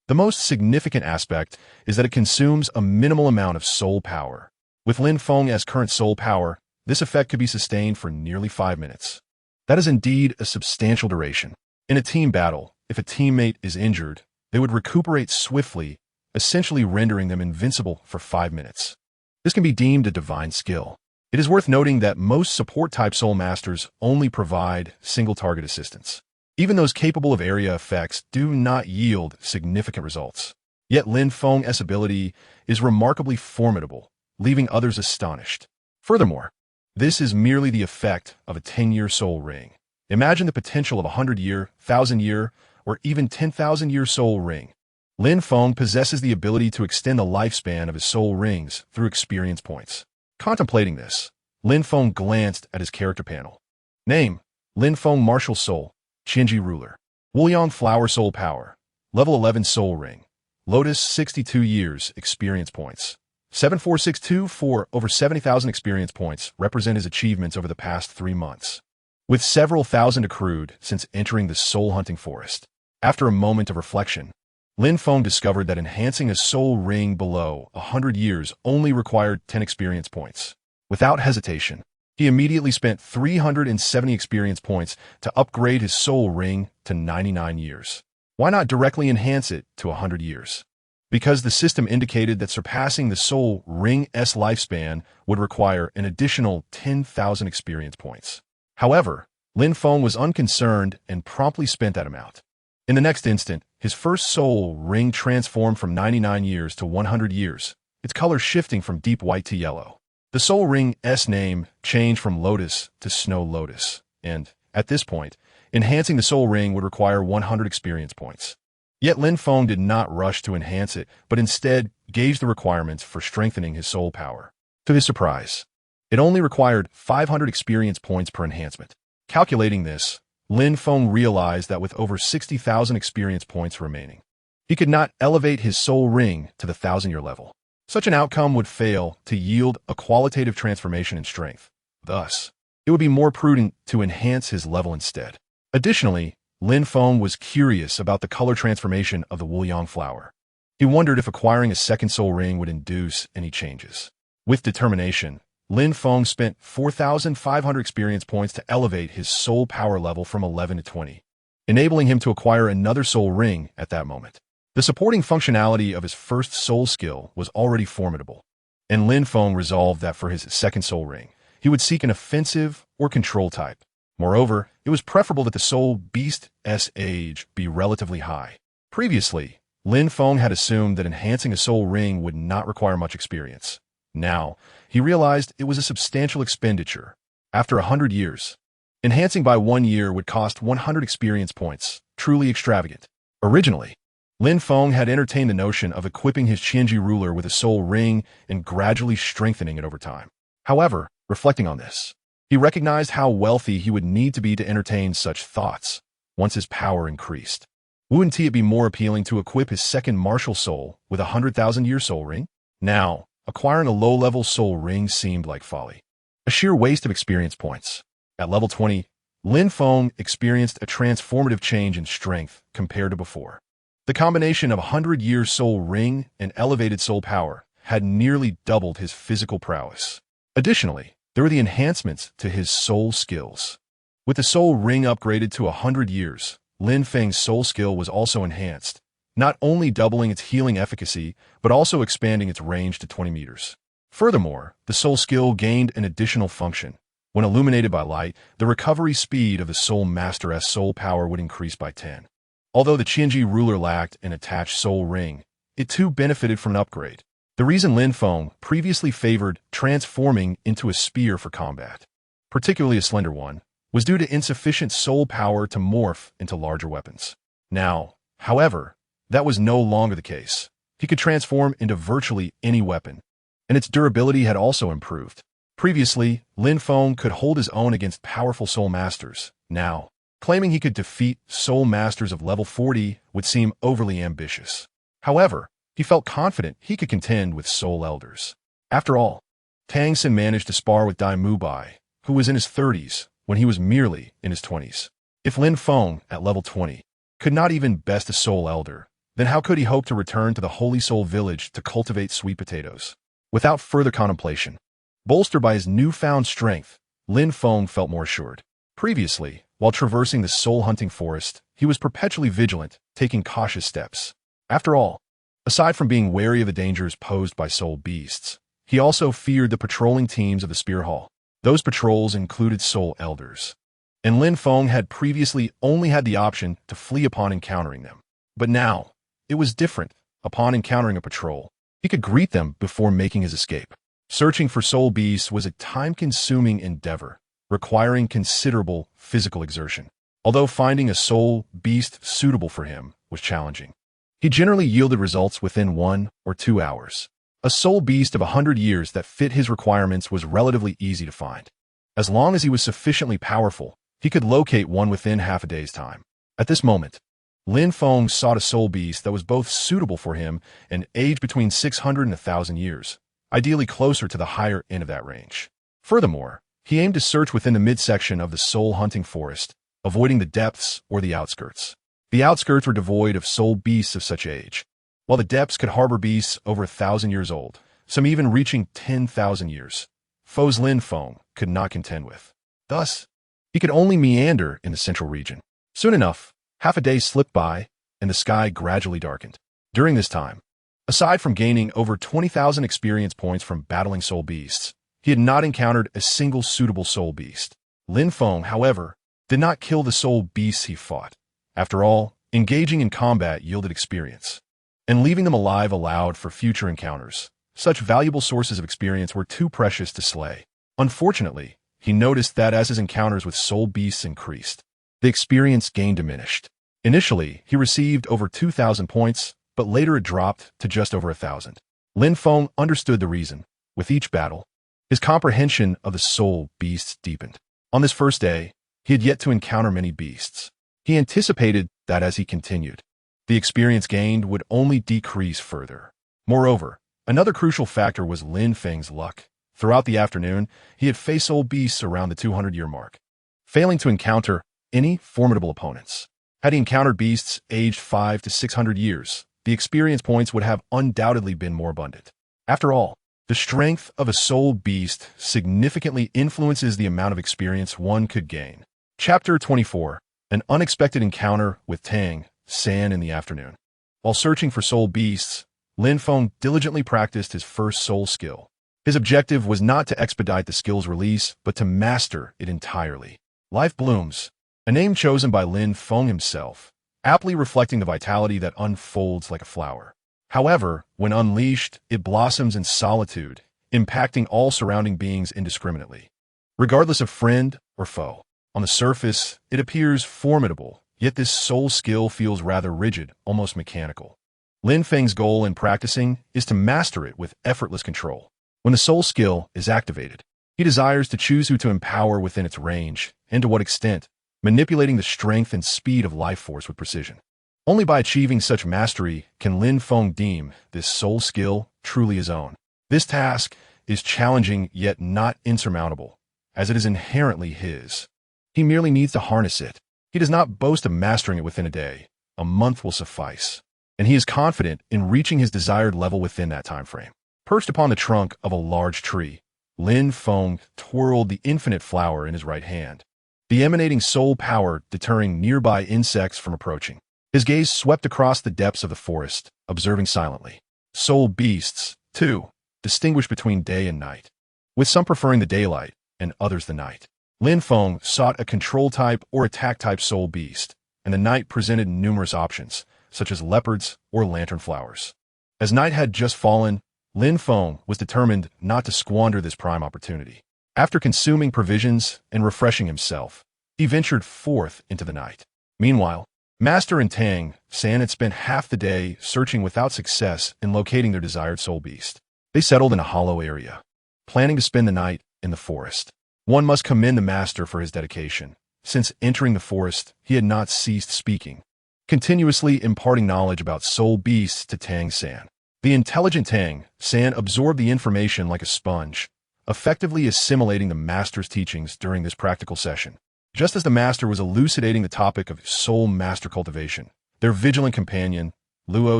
The most significant aspect is that it consumes a minimal amount of soul power. With Lin Feng as current soul power, this effect could be sustained for nearly 5 minutes. That is indeed a substantial duration. In a team battle, if a teammate is injured, they would recuperate swiftly, essentially rendering them invincible for 5 minutes. This can be deemed a divine skill. It is worth noting that most support-type soul masters only provide single-target assistance. Even those capable of area effects do not yield significant results. Yet Lin Feng's ability is remarkably formidable, leaving others astonished. Furthermore, this is merely the effect of a 10-year soul ring. Imagine the potential of a 100-year, 1,000-year, or even 10,000-year soul ring. Lin Feng possesses the ability to extend the lifespan of his soul rings through experience points. Contemplating this, Lin Feng glanced at his character panel. Name: Lin Feng Martial Soul, Qianji Ruler. Wuliang Flower Soul Power, Level 11 Soul Ring. Lotus 62 years, experience points. 74624 over 70,000 experience points represent his achievements over the past 3 months, with several thousand accrued since entering the soul-hunting forest. After a moment of reflection, Lin Feng discovered that enhancing a soul ring below 100 years only required 10 experience points. Without hesitation, he immediately spent 370 experience points to upgrade his soul ring to 99 years. Why not directly enhance it to 100 years? Because the system indicated that surpassing the soul ring's lifespan would require an additional 10,000 experience points. However, Lin Feng was unconcerned and promptly spent that amount. In the next instant, his first soul ring transformed from 99 years to 100 years, its color shifting from deep white to yellow. The soul ring's name changed from Lotus to Snow Lotus, and, at this point, enhancing the soul ring would require 100 experience points. Yet Lin Feng did not rush to enhance it, but instead gauged the requirements for strengthening his soul power. To his surprise, it only required 500 experience points per enhancement. Calculating this, Lin Feng realized that with over 60,000 experience points remaining, he could not elevate his soul ring to the 1,000-year level. Such an outcome would fail to yield a qualitative transformation in strength. Thus, it would be more prudent to enhance his level instead. Additionally, Lin Feng was curious about the color transformation of the Wuliang flower. He wondered if acquiring a second soul ring would induce any changes. With determination, Lin Feng spent 4,500 experience points to elevate his soul power level from 11 to 20, enabling him to acquire another soul ring at that moment. The supporting functionality of his first soul skill was already formidable, and Lin Feng resolved that for his second soul ring, he would seek an offensive or control type. Moreover, it was preferable that the soul beast's age be relatively high. Previously, Lin Feng had assumed that enhancing a soul ring would not require much experience. Now, he realized it was a substantial expenditure. After 100 years, enhancing by 1 year would cost 100 experience points, truly extravagant. Originally, Lin Feng had entertained the notion of equipping his Qianji ruler with a soul ring and gradually strengthening it over time. However, reflecting on this, he recognized how wealthy he would need to be to entertain such thoughts once his power increased. Wouldn't it be more appealing to equip his second martial soul with a 100,000-year soul ring? Now, acquiring a low-level soul ring seemed like folly, a sheer waste of experience points. At level 20, Lin Feng experienced a transformative change in strength compared to before. The combination of 100-year soul ring and elevated soul power had nearly doubled his physical prowess. Additionally, there were the enhancements to his soul skills. With the soul ring upgraded to 100 years, Lin Feng's soul skill was also enhanced, not only doubling its healing efficacy, but also expanding its range to 20 meters. Furthermore, the soul skill gained an additional function. When illuminated by light, the recovery speed of the Soul Master's soul power would increase by 10. Although the Qinji ruler lacked an attached soul ring, it too benefited from an upgrade. The reason Lin Feng previously favored transforming into a spear for combat, particularly a slender one, was due to insufficient soul power to morph into larger weapons. Now, however, that was no longer the case. He could transform into virtually any weapon, and its durability had also improved. Previously, Lin Feng could hold his own against powerful soul masters. Now, claiming he could defeat soul masters of level 40 would seem overly ambitious. However, he felt confident he could contend with soul elders. After all, Tang San managed to spar with Dai Mubai, who was in his 30s when he was merely in his 20s. If Lin Feng, at level 20, could not even best a soul elder, then how could he hope to return to the Holy Soul Village to cultivate sweet potatoes? Without further contemplation, bolstered by his newfound strength, Lin Feng felt more assured. Previously, while traversing the soul-hunting forest, he was perpetually vigilant, taking cautious steps. After all, aside from being wary of the dangers posed by soul beasts, he also feared the patrolling teams of the Spear Hall. Those patrols included soul elders, and Lin Feng had previously only had the option to flee upon encountering them. But now, it was different. Upon encountering a patrol, he could greet them before making his escape. Searching for soul beasts was a time-consuming endeavor, requiring considerable physical exertion. Although finding a soul beast suitable for him was challenging, he generally yielded results within 1 or 2 hours. A soul beast of 100 years that fit his requirements was relatively easy to find. As long as he was sufficiently powerful, he could locate one within half a day's time. At this moment, Lin Feng sought a soul beast that was both suitable for him and aged between 600 and 1,000 years, ideally closer to the higher end of that range. Furthermore, he aimed to search within the midsection of the soul-hunting forest, avoiding the depths or the outskirts. The outskirts were devoid of soul beasts of such age, while the depths could harbor beasts over 1,000 years old, some even reaching 10,000 years. Foes Lin Feng could not contend with. Thus, he could only meander in the central region. Soon enough, half a day slipped by, and the sky gradually darkened. During this time, aside from gaining over 20,000 experience points from battling soul beasts, he had not encountered a single suitable soul beast. Lin Feng, however, did not kill the soul beasts he fought. After all, engaging in combat yielded experience, and leaving them alive allowed for future encounters. Such valuable sources of experience were too precious to slay. Unfortunately, he noticed that as his encounters with soul beasts increased, the experience gain diminished. Initially, he received over 2,000 points, but later it dropped to just over 1,000. Lin Feng understood the reason. With each battle, his comprehension of the soul beasts deepened. On this first day, he had yet to encounter many beasts. He anticipated that as he continued, the experience gained would only decrease further. Moreover, another crucial factor was Lin Feng's luck. Throughout the afternoon, he had faced soul beasts around the 200-year mark, failing to encounter any formidable opponents. Had he encountered beasts aged 500 to 600 years, the experience points would have undoubtedly been more abundant. After all, the strength of a soul beast significantly influences the amount of experience one could gain. Chapter 24. An unexpected encounter with Tang San in the afternoon. While searching for soul beasts, Lin Feng diligently practiced his first soul skill. His objective was not to expedite the skill's release, but to master it entirely. Life Blooms, a name chosen by Lin Feng himself, aptly reflecting the vitality that unfolds like a flower. However, when unleashed, it blossoms in solitude, impacting all surrounding beings indiscriminately, regardless of friend or foe. On the surface, it appears formidable, yet this soul skill feels rather rigid, almost mechanical. Lin Feng's goal in practicing is to master it with effortless control. When the soul skill is activated, he desires to choose who to empower within its range, and to what extent, manipulating the strength and speed of life force with precision. Only by achieving such mastery can Lin Feng deem this soul skill truly his own. This task is challenging yet not insurmountable, as it is inherently his. He merely needs to harness it. He does not boast of mastering it within a day. A month will suffice. and he is confident in reaching his desired level within that time frame. Perched upon the trunk of a large tree, Lin Feng twirled the infinite flower in his right hand, the emanating soul power deterring nearby insects from approaching. His gaze swept across the depths of the forest, observing silently. Soul beasts, too, distinguish between day and night, with some preferring the daylight and others the night. Lin Feng sought a control-type or attack-type soul beast, and the night presented numerous options, such as leopards or lantern flowers. As night had just fallen, Lin Feng was determined not to squander this prime opportunity. After consuming provisions and refreshing himself, he ventured forth into the night. Meanwhile, Master and Tang San had spent half the day searching without success in locating their desired soul beast. They settled in a hollow area, planning to spend the night in the forest. One must commend the master for his dedication. Since entering the forest, he had not ceased speaking, continuously imparting knowledge about soul beasts to Tang San. The intelligent Tang San absorbed the information like a sponge, effectively assimilating the master's teachings during this practical session. Just as the master was elucidating the topic of soul master cultivation, their vigilant companion, Luo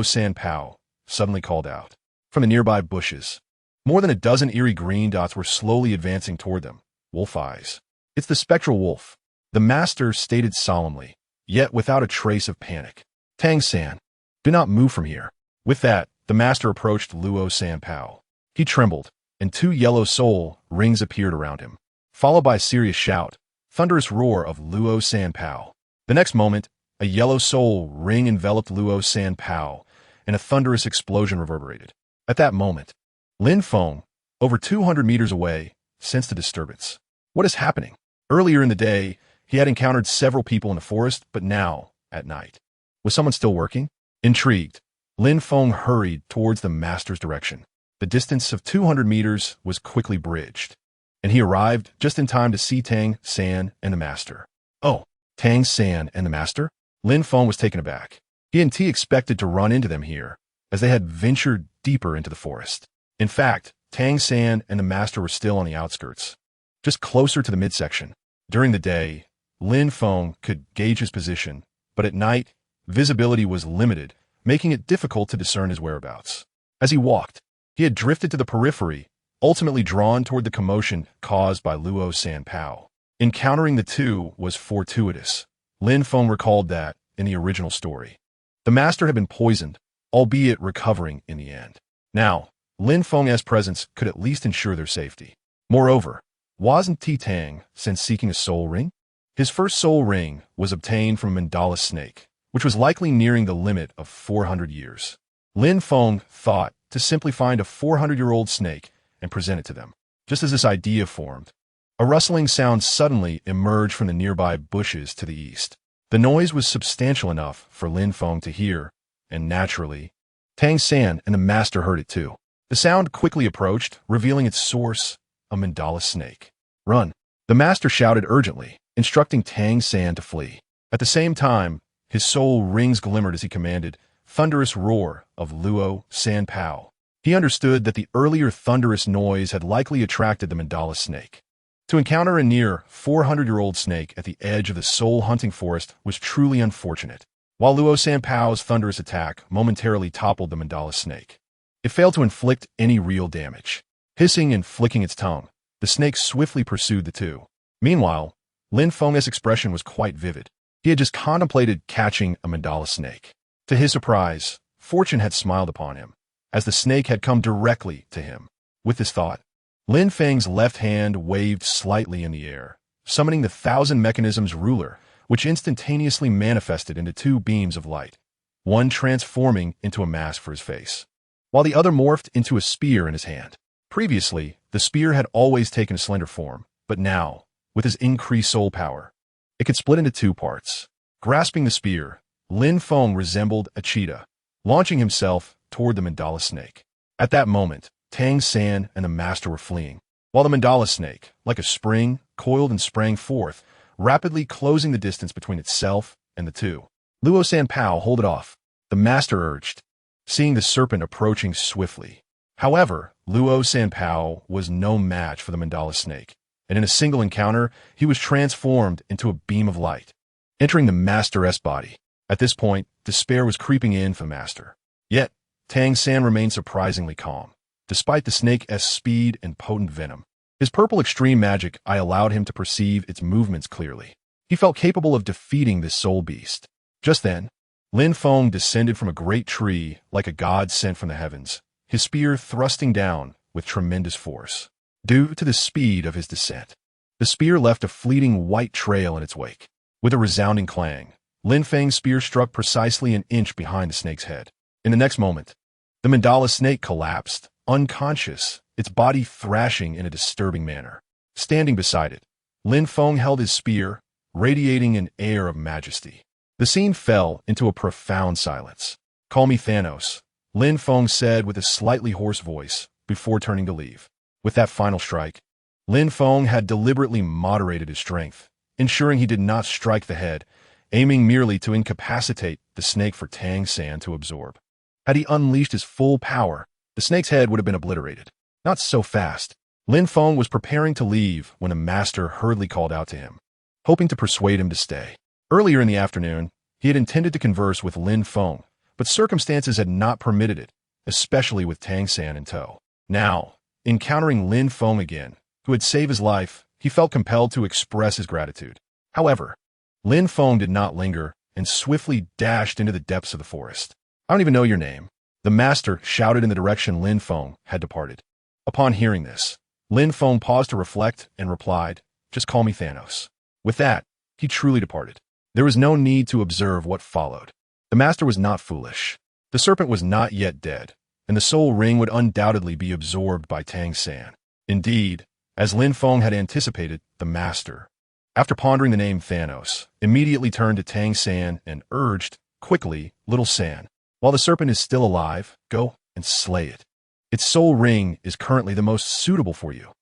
Sanpao, suddenly called out. From the nearby bushes, more than a dozen eerie green dots were slowly advancing toward them. Wolf eyes. It's the spectral wolf, the master stated solemnly, yet without a trace of panic. Tang San, do not move from here. With that, the master approached Luo Sanpao. He trembled, and 2 yellow soul rings appeared around him, followed by a serious shout, thunderous roar of Luo Sanpao. The next moment, a yellow soul ring enveloped Luo Sanpao, and a thunderous explosion reverberated. At that moment, Lin Feng, over 200 meters away, sensed a disturbance. What is happening? Earlier in the day, he had encountered several people in the forest, but now, at night, was someone still working? Intrigued, Lin Feng hurried towards the master's direction. The distance of 200 meters was quickly bridged, and he arrived just in time to see Tang San and the master. Oh, Tang San and the master? Lin Feng was taken aback. He and T expected to run into them here, as they had ventured deeper into the forest. In fact, Tang San and the master were still on the outskirts, just closer to the midsection. During the day, Lin Feng could gauge his position, but at night, visibility was limited, making it difficult to discern his whereabouts. As he walked, he had drifted to the periphery, ultimately drawn toward the commotion caused by Luo Sanpao. Encountering the two was fortuitous. Lin Feng recalled that, in the original story, the master had been poisoned, albeit recovering in the end. Now, Lin Feng's presence could at least ensure their safety. Moreover, wasn't Tang San seeking a soul ring? His first soul ring was obtained from a mandala snake, which was likely nearing the limit of 400 years. Lin Feng thought to simply find a 400-year-old snake and present it to them. Just as this idea formed, a rustling sound suddenly emerged from the nearby bushes to the east. The noise was substantial enough for Lin Feng to hear, and naturally, Tang San and the master heard it too. The sound quickly approached, revealing its source, a mandala snake. Run! The master shouted urgently, instructing Tang San to flee. At the same time, his soul rings glimmered as he commanded, thunderous roar of Luo Sanpao. He understood that the earlier thunderous noise had likely attracted the mandala snake. To encounter a near 400-year-old snake at the edge of the soul-hunting forest was truly unfortunate. While Luo Sanpao's thunderous attack momentarily toppled the mandala snake, it failed to inflict any real damage. Hissing and flicking its tongue, the snake swiftly pursued the two. Meanwhile, Lin Feng's expression was quite vivid. He had just contemplated catching a mandala snake. To his surprise, fortune had smiled upon him, as the snake had come directly to him. With this thought, Lin Feng's left hand waved slightly in the air, summoning the 1,000 Mechanisms ruler, which instantaneously manifested into 2 beams of light, one transforming into a mask for his face, while the other morphed into a spear in his hand. Previously, the spear had always taken a slender form, but now, with his increased soul power, it could split into 2 parts. Grasping the spear, Lin Feng resembled a cheetah, launching himself toward the mandala snake. At that moment, Tang San and the master were fleeing, while the mandala snake, like a spring, coiled and sprang forth, rapidly closing the distance between itself and the two. Luo Sanpao, hold it off, the master urged, seeing the serpent approaching swiftly. However, Luo Sanpao was no match for the mandala snake, and in a single encounter, he was transformed into a beam of light, entering the master's body. At this point, despair was creeping in for the master. Yet, Tang San remained surprisingly calm. Despite the snake's speed and potent venom, his purple extreme magic eye allowed him to perceive its movements clearly. He felt capable of defeating this soul beast. Just then, Lin Feng descended from a great tree like a god sent from the heavens, his spear thrusting down with tremendous force. Due to the speed of his descent, the spear left a fleeting white trail in its wake. With a resounding clang, Lin Feng's spear struck precisely an inch behind the snake's head. In the next moment, the mandala snake collapsed, unconscious, its body thrashing in a disturbing manner. Standing beside it, Lin Feng held his spear, radiating an air of majesty. The scene fell into a profound silence. "Call me Thanos," Lin Feng said with a slightly hoarse voice, before turning to leave. With that final strike, Lin Feng had deliberately moderated his strength, ensuring he did not strike the head, aiming merely to incapacitate the snake for Tang San to absorb. Had he unleashed his full power, the snake's head would have been obliterated. Not so fast. Lin Feng was preparing to leave when the master hurriedly called out to him, hoping to persuade him to stay. Earlier in the afternoon, he had intended to converse with Lin Feng, but circumstances had not permitted it, especially with Tang San in tow. Now, encountering Lin Feng again, who had saved his life, he felt compelled to express his gratitude. However, Lin Feng did not linger and swiftly dashed into the depths of the forest. "I don't even know your name," the master shouted in the direction Lin Feng had departed. Upon hearing this, Lin Feng paused to reflect and replied, "Just call me Thanos." With that, he truly departed. There was no need to observe what followed. The master was not foolish. The serpent was not yet dead, and the soul ring would undoubtedly be absorbed by Tang San. Indeed, as Lin Feng had anticipated, the master, after pondering the name Thanos, immediately turned to Tang San and urged, quickly, "Little San, while the serpent is still alive, go and slay it. Its soul ring is currently the most suitable for you."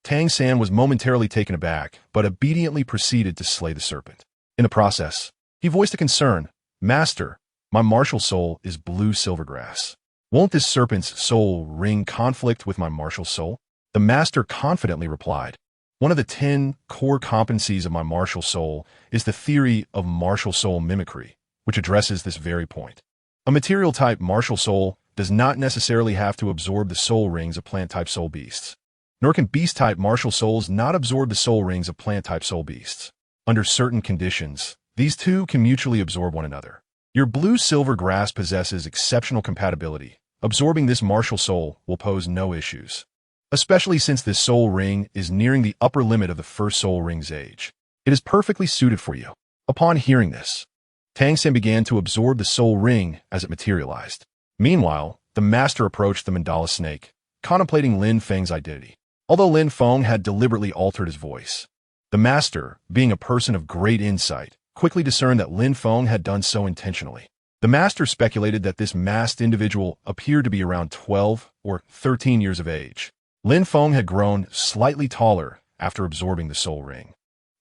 Tang San was momentarily taken aback, but obediently proceeded to slay the serpent. In the process, he voiced a concern, "Master, my martial soul is blue silvergrass. Won't this serpent's soul ring conflict with my martial soul?" The master confidently replied, "One of the 10 core competencies of my martial soul is the theory of martial soul mimicry, which addresses this very point. A material-type martial soul does not necessarily have to absorb the soul rings of plant-type soul beasts, nor can beast-type martial souls not absorb the soul rings of plant-type soul beasts. Under certain conditions, these two can mutually absorb one another. Your blue-silver grass possesses exceptional compatibility. Absorbing this martial soul will pose no issues, especially since this soul ring is nearing the upper limit of the first soul ring's age. It is perfectly suited for you." Upon hearing this, Tang San began to absorb the soul ring as it materialized. Meanwhile, the master approached the mandala snake, contemplating Lin Feng's identity. Although Lin Feng had deliberately altered his voice, the master, being a person of great insight, quickly discerned that Lin Feng had done so intentionally. The master speculated that this masked individual appeared to be around 12 or 13 years of age. Lin Feng had grown slightly taller after absorbing the soul ring,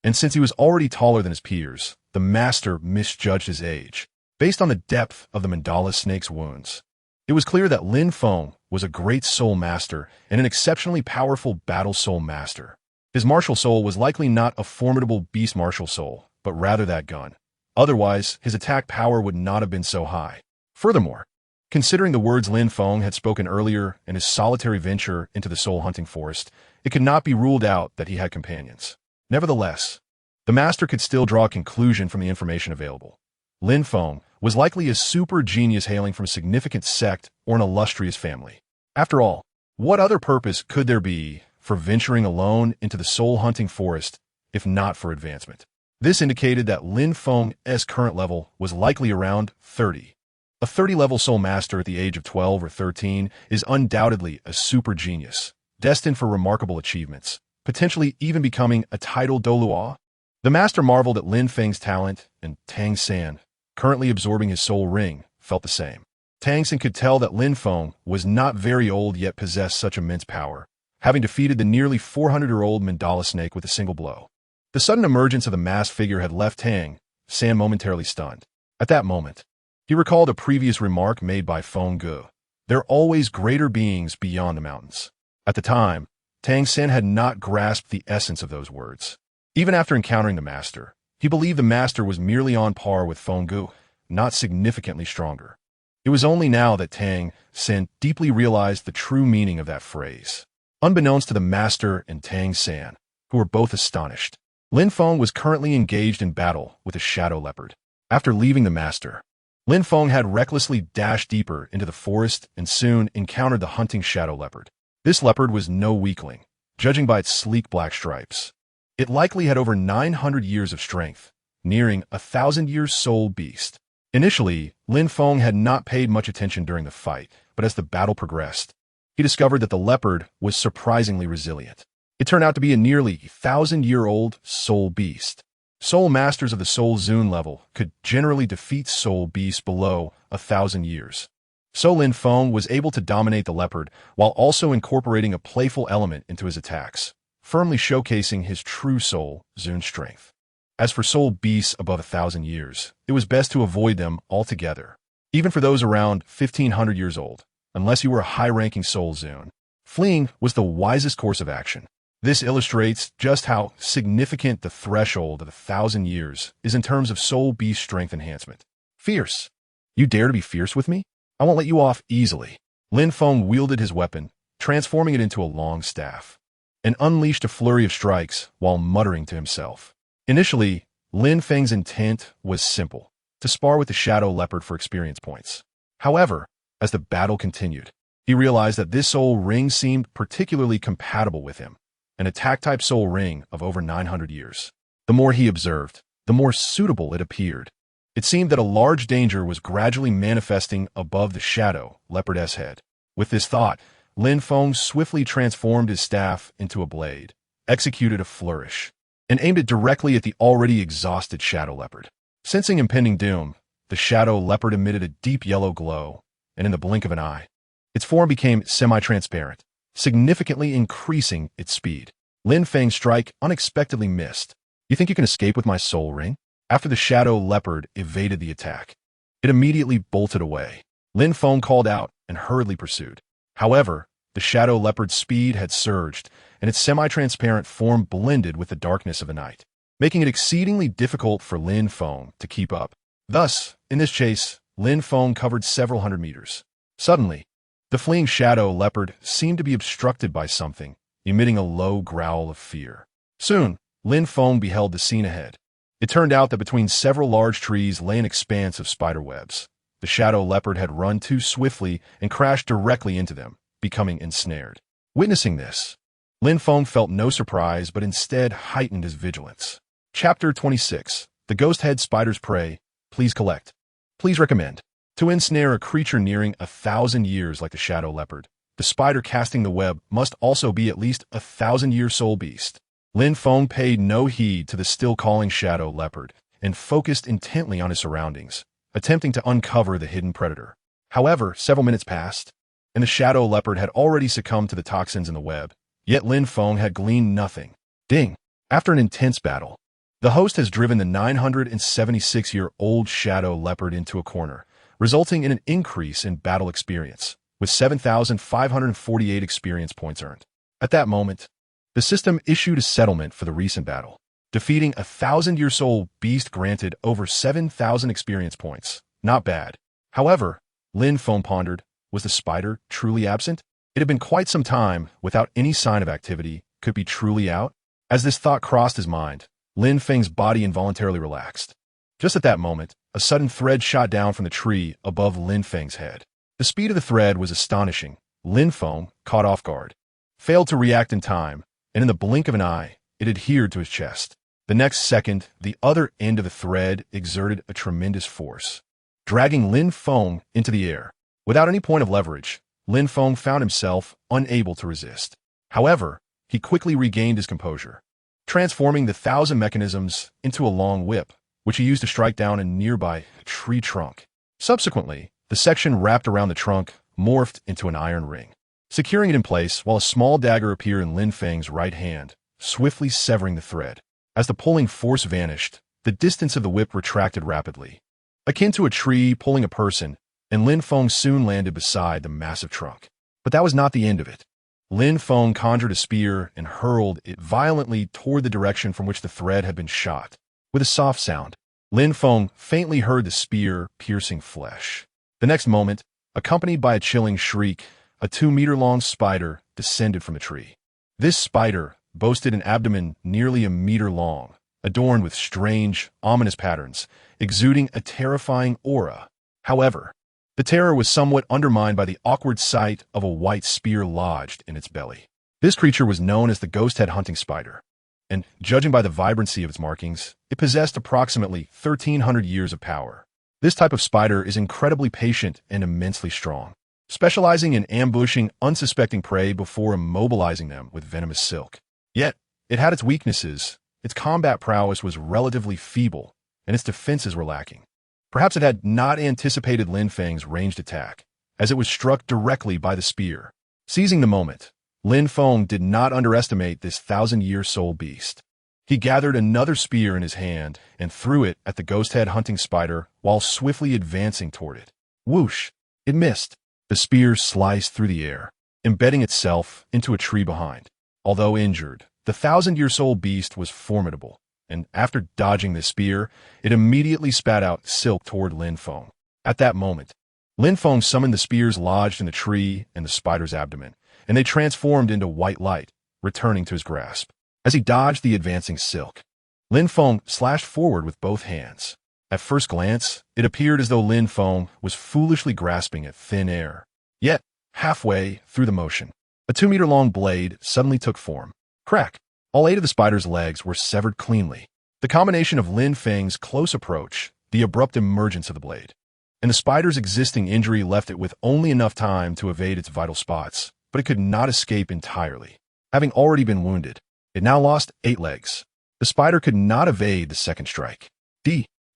and since he was already taller than his peers, the master misjudged his age. Based on the depth of the mandala snake's wounds, it was clear that Lin Feng was a great soul master and an exceptionally powerful battle soul master. His martial soul was likely not a formidable beast martial soul, but rather that gun. Otherwise, his attack power would not have been so high. Furthermore, considering the words Lin Feng had spoken earlier in his solitary venture into the soul-hunting forest, it could not be ruled out that he had companions. Nevertheless, the master could still draw a conclusion from the information available. Lin Feng was likely a super genius hailing from a significant sect or an illustrious family. After all, what other purpose could there be for venturing alone into the soul-hunting forest if not for advancement? This indicated that Lin Feng's current level was likely around 30. A 30-level soul master at the age of 12 or 13 is undoubtedly a super genius, destined for remarkable achievements, potentially even becoming a titled Douluo. The master marveled at Lin Feng's talent, and Tang San, currently absorbing his soul ring, felt the same. Tang San could tell that Lin Feng was not very old yet possessed such immense power, having defeated the nearly 400-year-old mandala snake with a single blow. The sudden emergence of the masked figure had left Tang San momentarily stunned. At that moment, he recalled a previous remark made by Feng Gu. There are always greater beings beyond the mountains. At the time, Tang San had not grasped the essence of those words. Even after encountering the master, he believed the master was merely on par with Feng Gu, not significantly stronger. It was only now that Tang San deeply realized the true meaning of that phrase. Unbeknownst to the master and Tang San, who were both astonished, Lin Feng was currently engaged in battle with a shadow leopard. After leaving the master, Lin Feng had recklessly dashed deeper into the forest and soon encountered the hunting shadow leopard. This leopard was no weakling, judging by its sleek black stripes. It likely had over 900 years of strength, nearing a 1,000-year soul beast. Initially, Lin Feng had not paid much attention during the fight, but as the battle progressed, he discovered that the leopard was surprisingly resilient. It turned out to be a nearly 1,000-year-old soul beast. Soul masters of the Soul Zune level could generally defeat soul beasts below 1,000 years. So Lin Feng was able to dominate the leopard while also incorporating a playful element into his attacks, firmly showcasing his true soul Zune strength. As for soul beasts above 1,000 years, it was best to avoid them altogether, even for those around 1,500 years old, unless you were a high-ranking soul Zune. Fleeing was the wisest course of action. This illustrates just how significant the threshold of 1,000 years is in terms of soul beast strength enhancement. Fierce. You dare to be fierce with me? I won't let you off easily. Lin Feng wielded his weapon, transforming it into a long staff, and unleashed a flurry of strikes while muttering to himself. Initially, Lin Feng's intent was simple, to spar with the shadow leopard for experience points. However, as the battle continued, he realized that this soul ring seemed particularly compatible with him, an attack-type soul ring of over 900 years. The more he observed, the more suitable it appeared. It seemed that a large danger was gradually manifesting above the shadow leopard's head. With this thought, Lin Feng swiftly transformed his staff into a blade, executed a flourish, and aimed it directly at the already exhausted shadow leopard. Sensing impending doom, the shadow leopard emitted a deep yellow glow, and in the blink of an eye, its form became semi-transparent, significantly increasing its speed. Lin Feng's strike unexpectedly missed. You think you can escape with my soul ring? After the shadow leopard evaded the attack, it immediately bolted away. Lin Feng called out and hurriedly pursued. However, the shadow leopard's speed had surged, and its semi-transparent form blended with the darkness of the night, making it exceedingly difficult for Lin Feng to keep up. Thus, in this chase, Lin Feng covered several hundred meters. Suddenly, the fleeing shadow leopard seemed to be obstructed by something, emitting a low growl of fear. Soon, Lin Feng beheld the scene ahead. It turned out that between several large trees lay an expanse of spider webs. The shadow leopard had run too swiftly and crashed directly into them, becoming ensnared. Witnessing this, Lin Feng felt no surprise but instead heightened his vigilance. Chapter 26. The Ghost Head Spider's Prey. Please collect. Please recommend. To ensnare a creature nearing 1,000 years like the shadow leopard, the spider casting the web must also be at least a 1,000-year soul beast. Lin Feng paid no heed to the still-calling shadow leopard and focused intently on his surroundings, attempting to uncover the hidden predator. However, several minutes passed, and the shadow leopard had already succumbed to the toxins in the web, yet Lin Feng had gleaned nothing. Ding! After an intense battle, the host has driven the 976-year-old shadow leopard into a corner, resulting in an increase in battle experience, with 7,548 experience points earned. At that moment, the system issued a settlement for the recent battle. Defeating a 1,000-year soul beast granted over 7,000 experience points. Not bad. However, Lin Feng pondered, was the spider truly absent? It had been quite some time without any sign of activity. Could be truly out? As this thought crossed his mind, Lin Feng's body involuntarily relaxed. Just at that moment, a sudden thread shot down from the tree above Lin Feng's head. The speed of the thread was astonishing. Lin Feng, caught off guard, failed to react in time, and in the blink of an eye, it adhered to his chest. The next second, the other end of the thread exerted a tremendous force, dragging Lin Feng into the air. Without any point of leverage, Lin Feng found himself unable to resist. However, he quickly regained his composure, transforming the 1,000 mechanisms into a long whip, which he used to strike down a nearby tree trunk. Subsequently, the section wrapped around the trunk morphed into an iron ring, securing it in place while a small dagger appeared in Lin Feng's right hand, swiftly severing the thread. As the pulling force vanished, the distance of the whip retracted rapidly, akin to a tree pulling a person, and Lin Feng soon landed beside the massive trunk. But that was not the end of it. Lin Feng conjured a spear and hurled it violently toward the direction from which the thread had been shot. With a soft sound, Lin Feng faintly heard the spear piercing flesh. The next moment, accompanied by a chilling shriek, a 2-meter-long spider descended from the tree. This spider boasted an abdomen nearly a meter long, adorned with strange, ominous patterns, exuding a terrifying aura. However, the terror was somewhat undermined by the awkward sight of a white spear lodged in its belly. This creature was known as the ghost-head hunting spider, and, judging by the vibrancy of its markings, it possessed approximately 1,300 years of power. This type of spider is incredibly patient and immensely strong, specializing in ambushing unsuspecting prey before immobilizing them with venomous silk. Yet, it had its weaknesses. Its combat prowess was relatively feeble, and its defenses were lacking. Perhaps it had not anticipated Lin Feng's ranged attack, as it was struck directly by the spear. Seizing the moment, Lin Feng did not underestimate this 1,000-year soul beast. He gathered another spear in his hand and threw it at the ghost-head hunting spider while swiftly advancing toward it. Whoosh! It missed. The spear sliced through the air, embedding itself into a tree behind. Although injured, the 1,000-year soul beast was formidable, and after dodging the spear, it immediately spat out silk toward Lin Feng. At that moment, Lin Feng summoned the spears lodged in the tree and the spider's abdomen, and they transformed into white light, returning to his grasp. As he dodged the advancing silk, Lin Feng slashed forward with both hands. At first glance, it appeared as though Lin Feng was foolishly grasping at thin air. Yet, halfway through the motion, a 2-meter-long blade suddenly took form. Crack! All 8 of the spider's legs were severed cleanly. The combination of Lin Feng's close approach, the abrupt emergence of the blade, and the spider's existing injury left it with only enough time to evade its vital spots, but it could not escape entirely. Having already been wounded, it now lost 8 legs. The spider could not evade the second strike.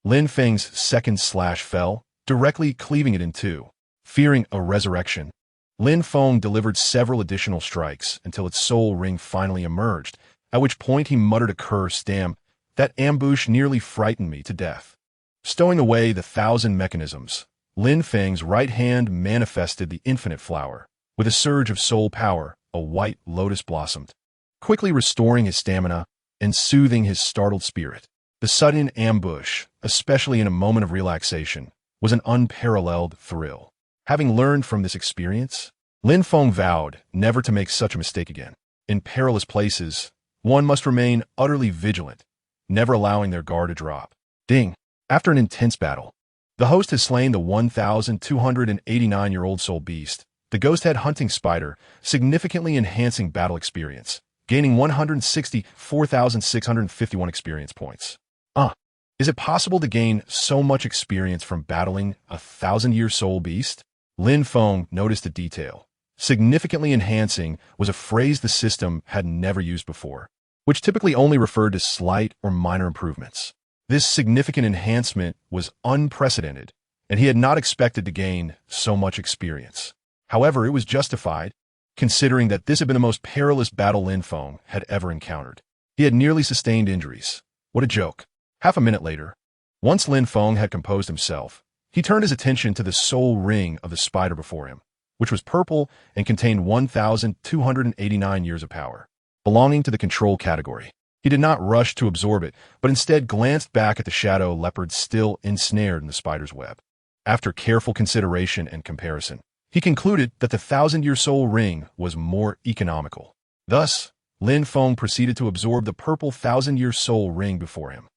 Lin Feng's second slash fell, directly cleaving it in two. Fearing a resurrection, Lin Feng delivered several additional strikes until its soul ring finally emerged, at which point he muttered a curse. Damn, that ambush nearly frightened me to death. Stowing away the 1,000 mechanisms, Lin Feng's right hand manifested the infinite flower. With a surge of soul power, a white lotus blossomed, quickly restoring his stamina and soothing his startled spirit. The sudden ambush, especially in a moment of relaxation, was an unparalleled thrill. Having learned from this experience, Lin Feng vowed never to make such a mistake again. In perilous places, one must remain utterly vigilant, never allowing their guard to drop. Ding! After an intense battle, the host has slain the 1,289-year-old soul beast, the ghost-head hunting spider, significantly enhancing battle experience, gaining 164,651 experience points. Is it possible to gain so much experience from battling a 1,000-year soul beast? Lin Feng noticed a detail. Significantly enhancing was a phrase the system had never used before, which typically only referred to slight or minor improvements. This significant enhancement was unprecedented, and he had not expected to gain so much experience. However, it was justified, considering that this had been the most perilous battle Lin Feng had ever encountered. He had nearly sustained injuries. What a joke. Half a minute later, once Lin Feng had composed himself, he turned his attention to the soul ring of the spider before him, which was purple and contained 1,289 years of power, belonging to the control category. He did not rush to absorb it, but instead glanced back at the shadow leopard still ensnared in the spider's web. After careful consideration and comparison, he concluded that the 1,000-year soul ring was more economical. Thus, Lin Feng proceeded to absorb the purple 1,000-year soul ring before him.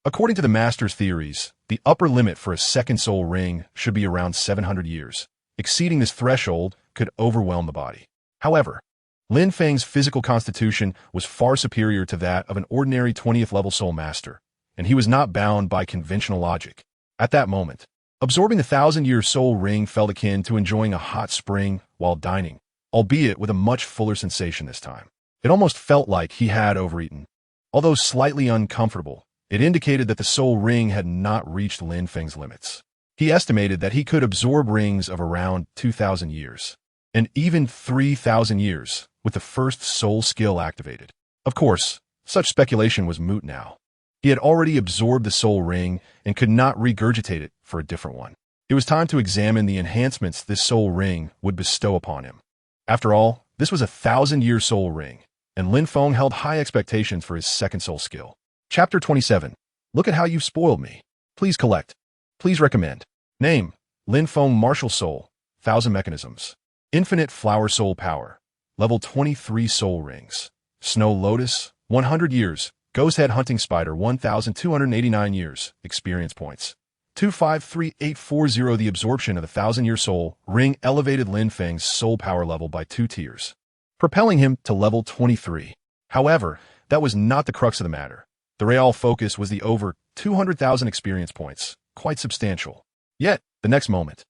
According to the master's theories, the upper limit for a second soul ring should be around 700 years. Exceeding this threshold could overwhelm the body. However, Lin Feng's physical constitution was far superior to that of an ordinary 20th-level soul master, and he was not bound by conventional logic. At that moment, absorbing the 1,000-year soul ring felt akin to enjoying a hot spring while dining, albeit with a much fuller sensation this time. It almost felt like he had overeaten. Although slightly uncomfortable, it indicated that the soul ring had not reached Lin Feng's limits. He estimated that he could absorb rings of around 2,000 years, and even 3,000 years, with the first soul skill activated. Of course, such speculation was moot now. He had already absorbed the soul ring and could not regurgitate it for a different one. It was time to examine the enhancements this soul ring would bestow upon him. After all, this was a 1,000-year soul ring, and Lin Feng held high expectations for his second soul skill. Chapter 27. Look at how you've spoiled me. Please collect. Please recommend. Name: Lin Feng Martial Soul, 1000 Mechanisms. Infinite Flower Soul Power. Level 23 Soul Rings. Snow Lotus, 100 years. Ghost Head Hunting Spider, 1,289 years. Experience points. 253840. The absorption of the 1000-year soul ring elevated Lin Feng's soul power level by 2 tiers, propelling him to level 23. However, that was not the crux of the matter. The real focus was the over 200,000 experience points, quite substantial. Yet, the next moment,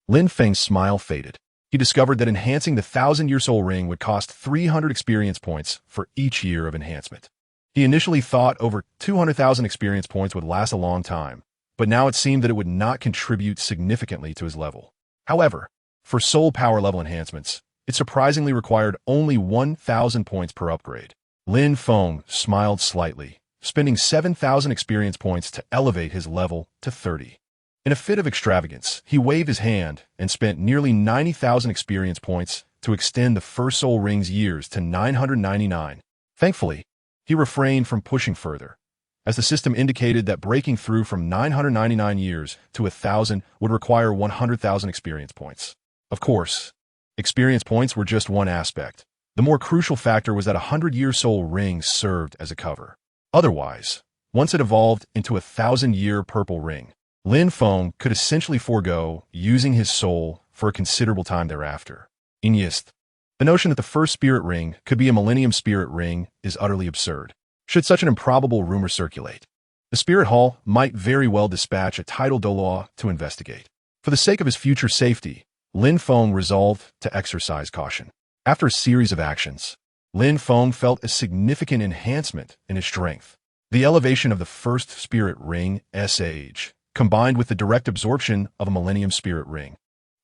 Lin Feng's smile faded. He discovered that enhancing the 1000-year soul ring would cost 300 experience points for each year of enhancement. He initially thought over 200,000 experience points would last a long time, but now it seemed that it would not contribute significantly to his level. However, for soul power level enhancements, it surprisingly required only 1,000 points per upgrade. Lin Feng smiled slightly, spending 7,000 experience points to elevate his level to 30. In a fit of extravagance, he waved his hand and spent nearly 90,000 experience points to extend the first soul ring's years to 999. Thankfully, he refrained from pushing further, as the system indicated that breaking through from 999 years to 1,000 would require 100,000 experience points. Of course, experience points were just one aspect. The more crucial factor was that a 100-year soul ring served as a cover. Otherwise, once it evolved into a 1,000-year purple ring, Lin Feng could essentially forego using his soul for a considerable time thereafter. The notion that the first spirit ring could be a Millennium Spirit Ring is utterly absurd. Should such an improbable rumor circulate, the Spirit Hall might very well dispatch a title Douluo to investigate. For the sake of his future safety, Lin Feng resolved to exercise caution. After a series of actions, Lin Feng felt a significant enhancement in his strength. The elevation of the first spirit ring's age, combined with the direct absorption of a Millennium Spirit Ring,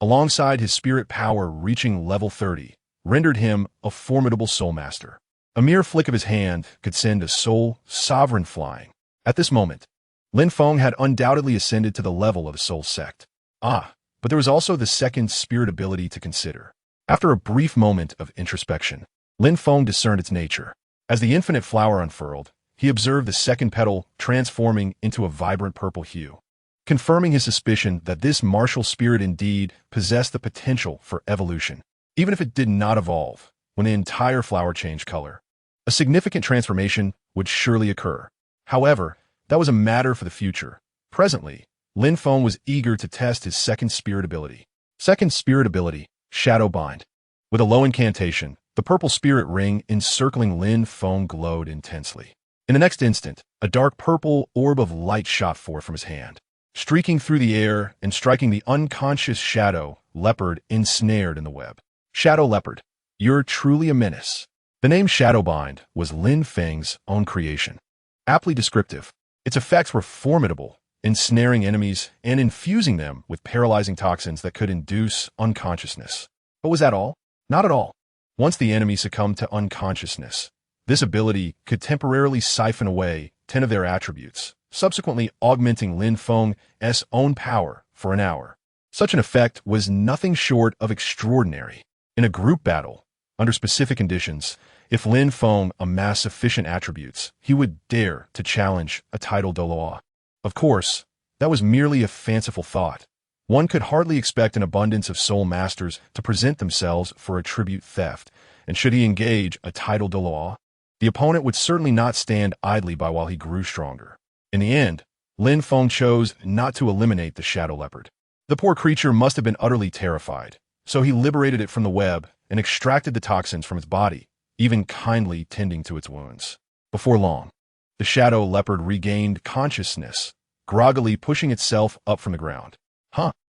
alongside his spirit power reaching level 30, rendered him a formidable soul master. A mere flick of his hand could send a soul sovereign flying. At this moment, Lin Feng had undoubtedly ascended to the level of a soul sect. But there was also the second spirit ability to consider. After a brief moment of introspection, Lin Feng discerned its nature. As the infinite flower unfurled, he observed the second petal transforming into a vibrant purple hue, confirming his suspicion that this martial spirit indeed possessed the potential for evolution. Even if it did not evolve when the entire flower changed color, a significant transformation would surely occur. However, that was a matter for the future. Presently, Lin Feng was eager to test his second spirit ability. Second spirit ability, Shadow Bind. With a low incantation, the purple spirit ring encircling Lin Feng glowed intensely. In the next instant, a dark purple orb of light shot forth from his hand, streaking through the air and striking the unconscious shadow leopard ensnared in the web. Shadow Leopard, you're truly a menace. The name Shadowbind was Lin Feng's own creation. Aptly descriptive, its effects were formidable, ensnaring enemies and infusing them with paralyzing toxins that could induce unconsciousness. But was that all? Not at all. Once the enemy succumbed to unconsciousness, this ability could temporarily siphon away 10 of their attributes, subsequently augmenting Lin Feng's own power for an hour. Such an effect was nothing short of extraordinary. In a group battle, under specific conditions, if Lin Feng amassed sufficient attributes, he would dare to challenge a title Douluo. Of course, that was merely a fanciful thought. One could hardly expect an abundance of soul masters to present themselves for attribute theft, and should he engage a title Douluo, the opponent would certainly not stand idly by while he grew stronger. In the end, Lin Feng chose not to eliminate the Shadow Leopard. The poor creature must have been utterly terrified, so he liberated it from the web and extracted the toxins from its body, even kindly tending to its wounds. Before long, the shadow leopard regained consciousness, groggily pushing itself up from the ground.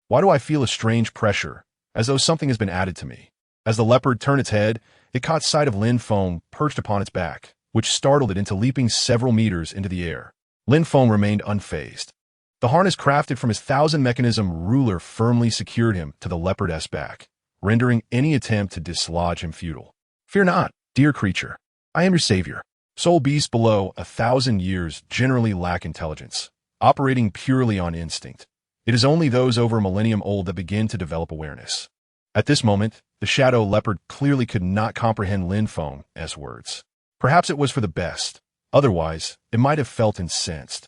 Why do I feel a strange pressure, as though something has been added to me? As the leopard turned its head, it caught sight of Lin Feng perched upon its back, which startled it into leaping several meters into the air. Lin Feng remained unfazed. The harness crafted from his 1000-mechanism ruler firmly secured him to the leopard's back, rendering any attempt to dislodge him futile. Fear not, dear creature. I am your savior. Soul beasts below 1,000 years generally lack intelligence, operating purely on instinct. It is only those over a millennium old that begin to develop awareness. At this moment, the shadow leopard clearly could not comprehend Lin Feng's words. Perhaps it was for the best. Otherwise, it might have felt incensed.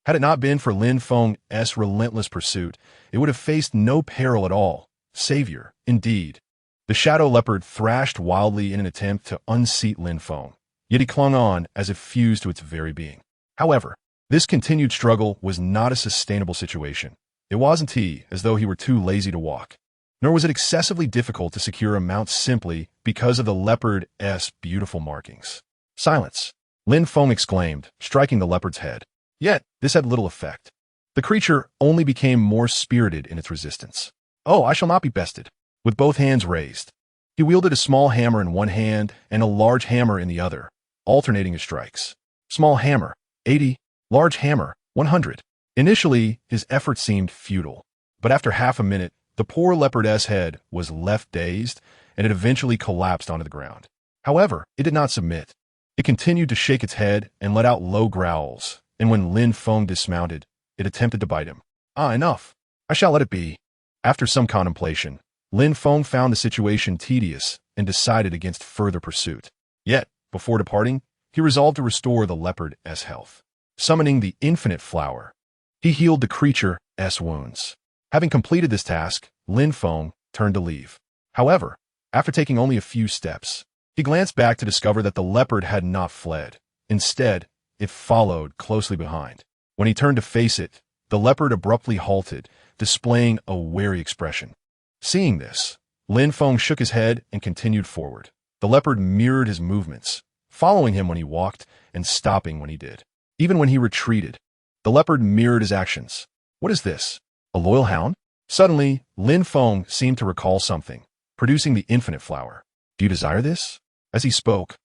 Had it not been for Lin Feng's relentless pursuit, it would have faced no peril at all. Savior, indeed. The shadow leopard thrashed wildly in an attempt to unseat Lin Feng, yet he clung on as if fused to its very being. However, this continued struggle was not a sustainable situation. It wasn't as though he were too lazy to walk, nor was it excessively difficult to secure a mount simply because of the leopard's beautiful markings. Silence, Lin Feng exclaimed, striking the leopard's head. Yet, this had little effect. The creature only became more spirited in its resistance. Oh, I shall not be bested. With both hands raised, he wielded a small hammer in one hand and a large hammer in the other, alternating his strikes. Small hammer, 80. Large hammer, 100. Initially, his effort seemed futile, but after half a minute, the poor leopard's head was left dazed, and it eventually collapsed onto the ground. However, it did not submit. It continued to shake its head and let out low growls, and when Lin Feng dismounted, it attempted to bite him. Enough. I shall let it be. After some contemplation, Lin Feng found the situation tedious and decided against further pursuit. Yet, before departing, he resolved to restore the leopard's health. Summoning the infinite flower, he healed the creature's wounds. Having completed this task, Lin Feng turned to leave. However, after taking only a few steps, he glanced back to discover that the leopard had not fled. Instead, it followed closely behind. When he turned to face it, the leopard abruptly halted, displaying a wary expression. Seeing this, Lin Feng shook his head and continued forward. The leopard mirrored his movements, following him when he walked and stopping when he did. Even when he retreated, the leopard mirrored his actions. What is this? A loyal hound? Suddenly, Lin Feng seemed to recall something, producing the infinite flower. Do you desire this? As he spoke,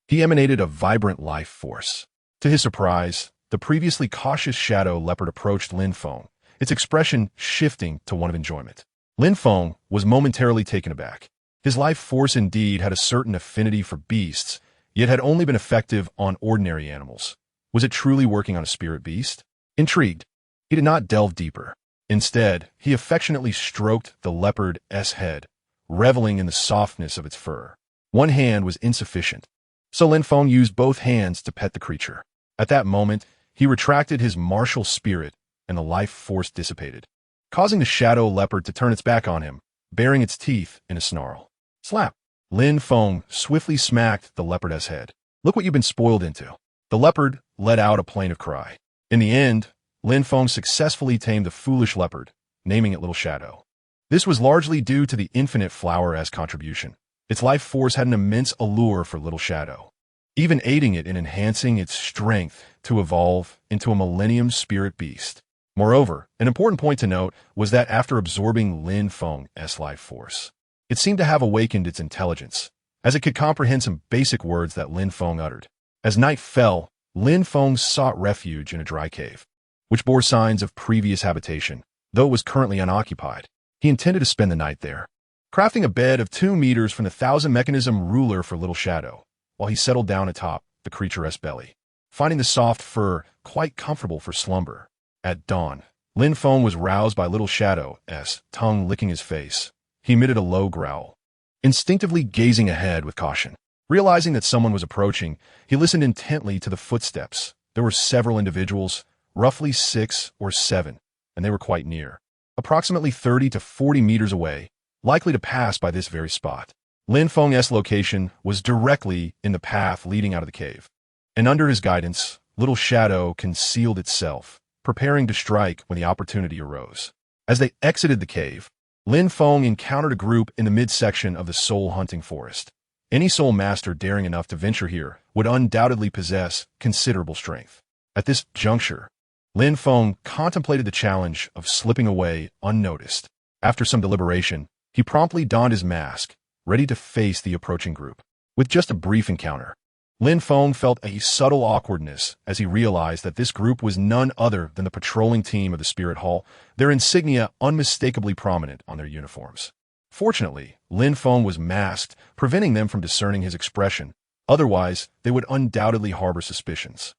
he emanated a vibrant life force. To his surprise, the previously cautious shadow leopard approached Lin Feng, its expression shifting to one of enjoyment. Lin Feng was momentarily taken aback. His life force indeed had a certain affinity for beasts, yet had only been effective on ordinary animals. Was it truly working on a spirit beast? Intrigued, he did not delve deeper. Instead, he affectionately stroked the leopard's head, reveling in the softness of its fur. One hand was insufficient, so Lin Feng used both hands to pet the creature. At that moment, he retracted his martial spirit, and the life force dissipated, causing the shadow leopard to turn its back on him, baring its teeth in a snarl. Slap! Lin Feng swiftly smacked the leopard's head. Look what you've been spoiled into. The leopard let out a plaintive cry. In the end, Lin Feng successfully tamed the foolish leopard, naming it Little Shadow. This was largely due to the infinite flower's contribution. Its life force had an immense allure for Little Shadow, even aiding it in enhancing its strength to evolve into a millennium spirit beast. Moreover, an important point to note was that after absorbing Lin Feng's life force, it seemed to have awakened its intelligence, as it could comprehend some basic words that Lin Feng uttered. As night fell, Lin Feng sought refuge in a dry cave, which bore signs of previous habitation, though it was currently unoccupied. He intended to spend the night there, crafting a bed of 2 meters from the 1,000-mechanism ruler for Little Shadow, while he settled down atop the creature's belly, finding the soft fur quite comfortable for slumber. At dawn, Lin Feng was roused by Little Shadow's tongue licking his face. He emitted a low growl, instinctively gazing ahead with caution. Realizing that someone was approaching, he listened intently to the footsteps. There were several individuals, roughly 6 or 7, and they were quite near, approximately 30 to 40 meters away, likely to pass by this very spot. Lin Feng's location was directly in the path leading out of the cave, and under his guidance, Little Shadow concealed itself, preparing to strike when the opportunity arose. As they exited the cave, Lin Feng encountered a group in the midsection of the soul-hunting forest. Any soul master daring enough to venture here would undoubtedly possess considerable strength. At this juncture, Lin Feng contemplated the challenge of slipping away unnoticed. After some deliberation, he promptly donned his mask, ready to face the approaching group. With just a brief encounter, Lin Feng felt a subtle awkwardness as he realized that this group was none other than the patrolling team of the Spirit Hall, their insignia unmistakably prominent on their uniforms. Fortunately, Lin Feng was masked, preventing them from discerning his expression. Otherwise, they would undoubtedly harbor suspicions.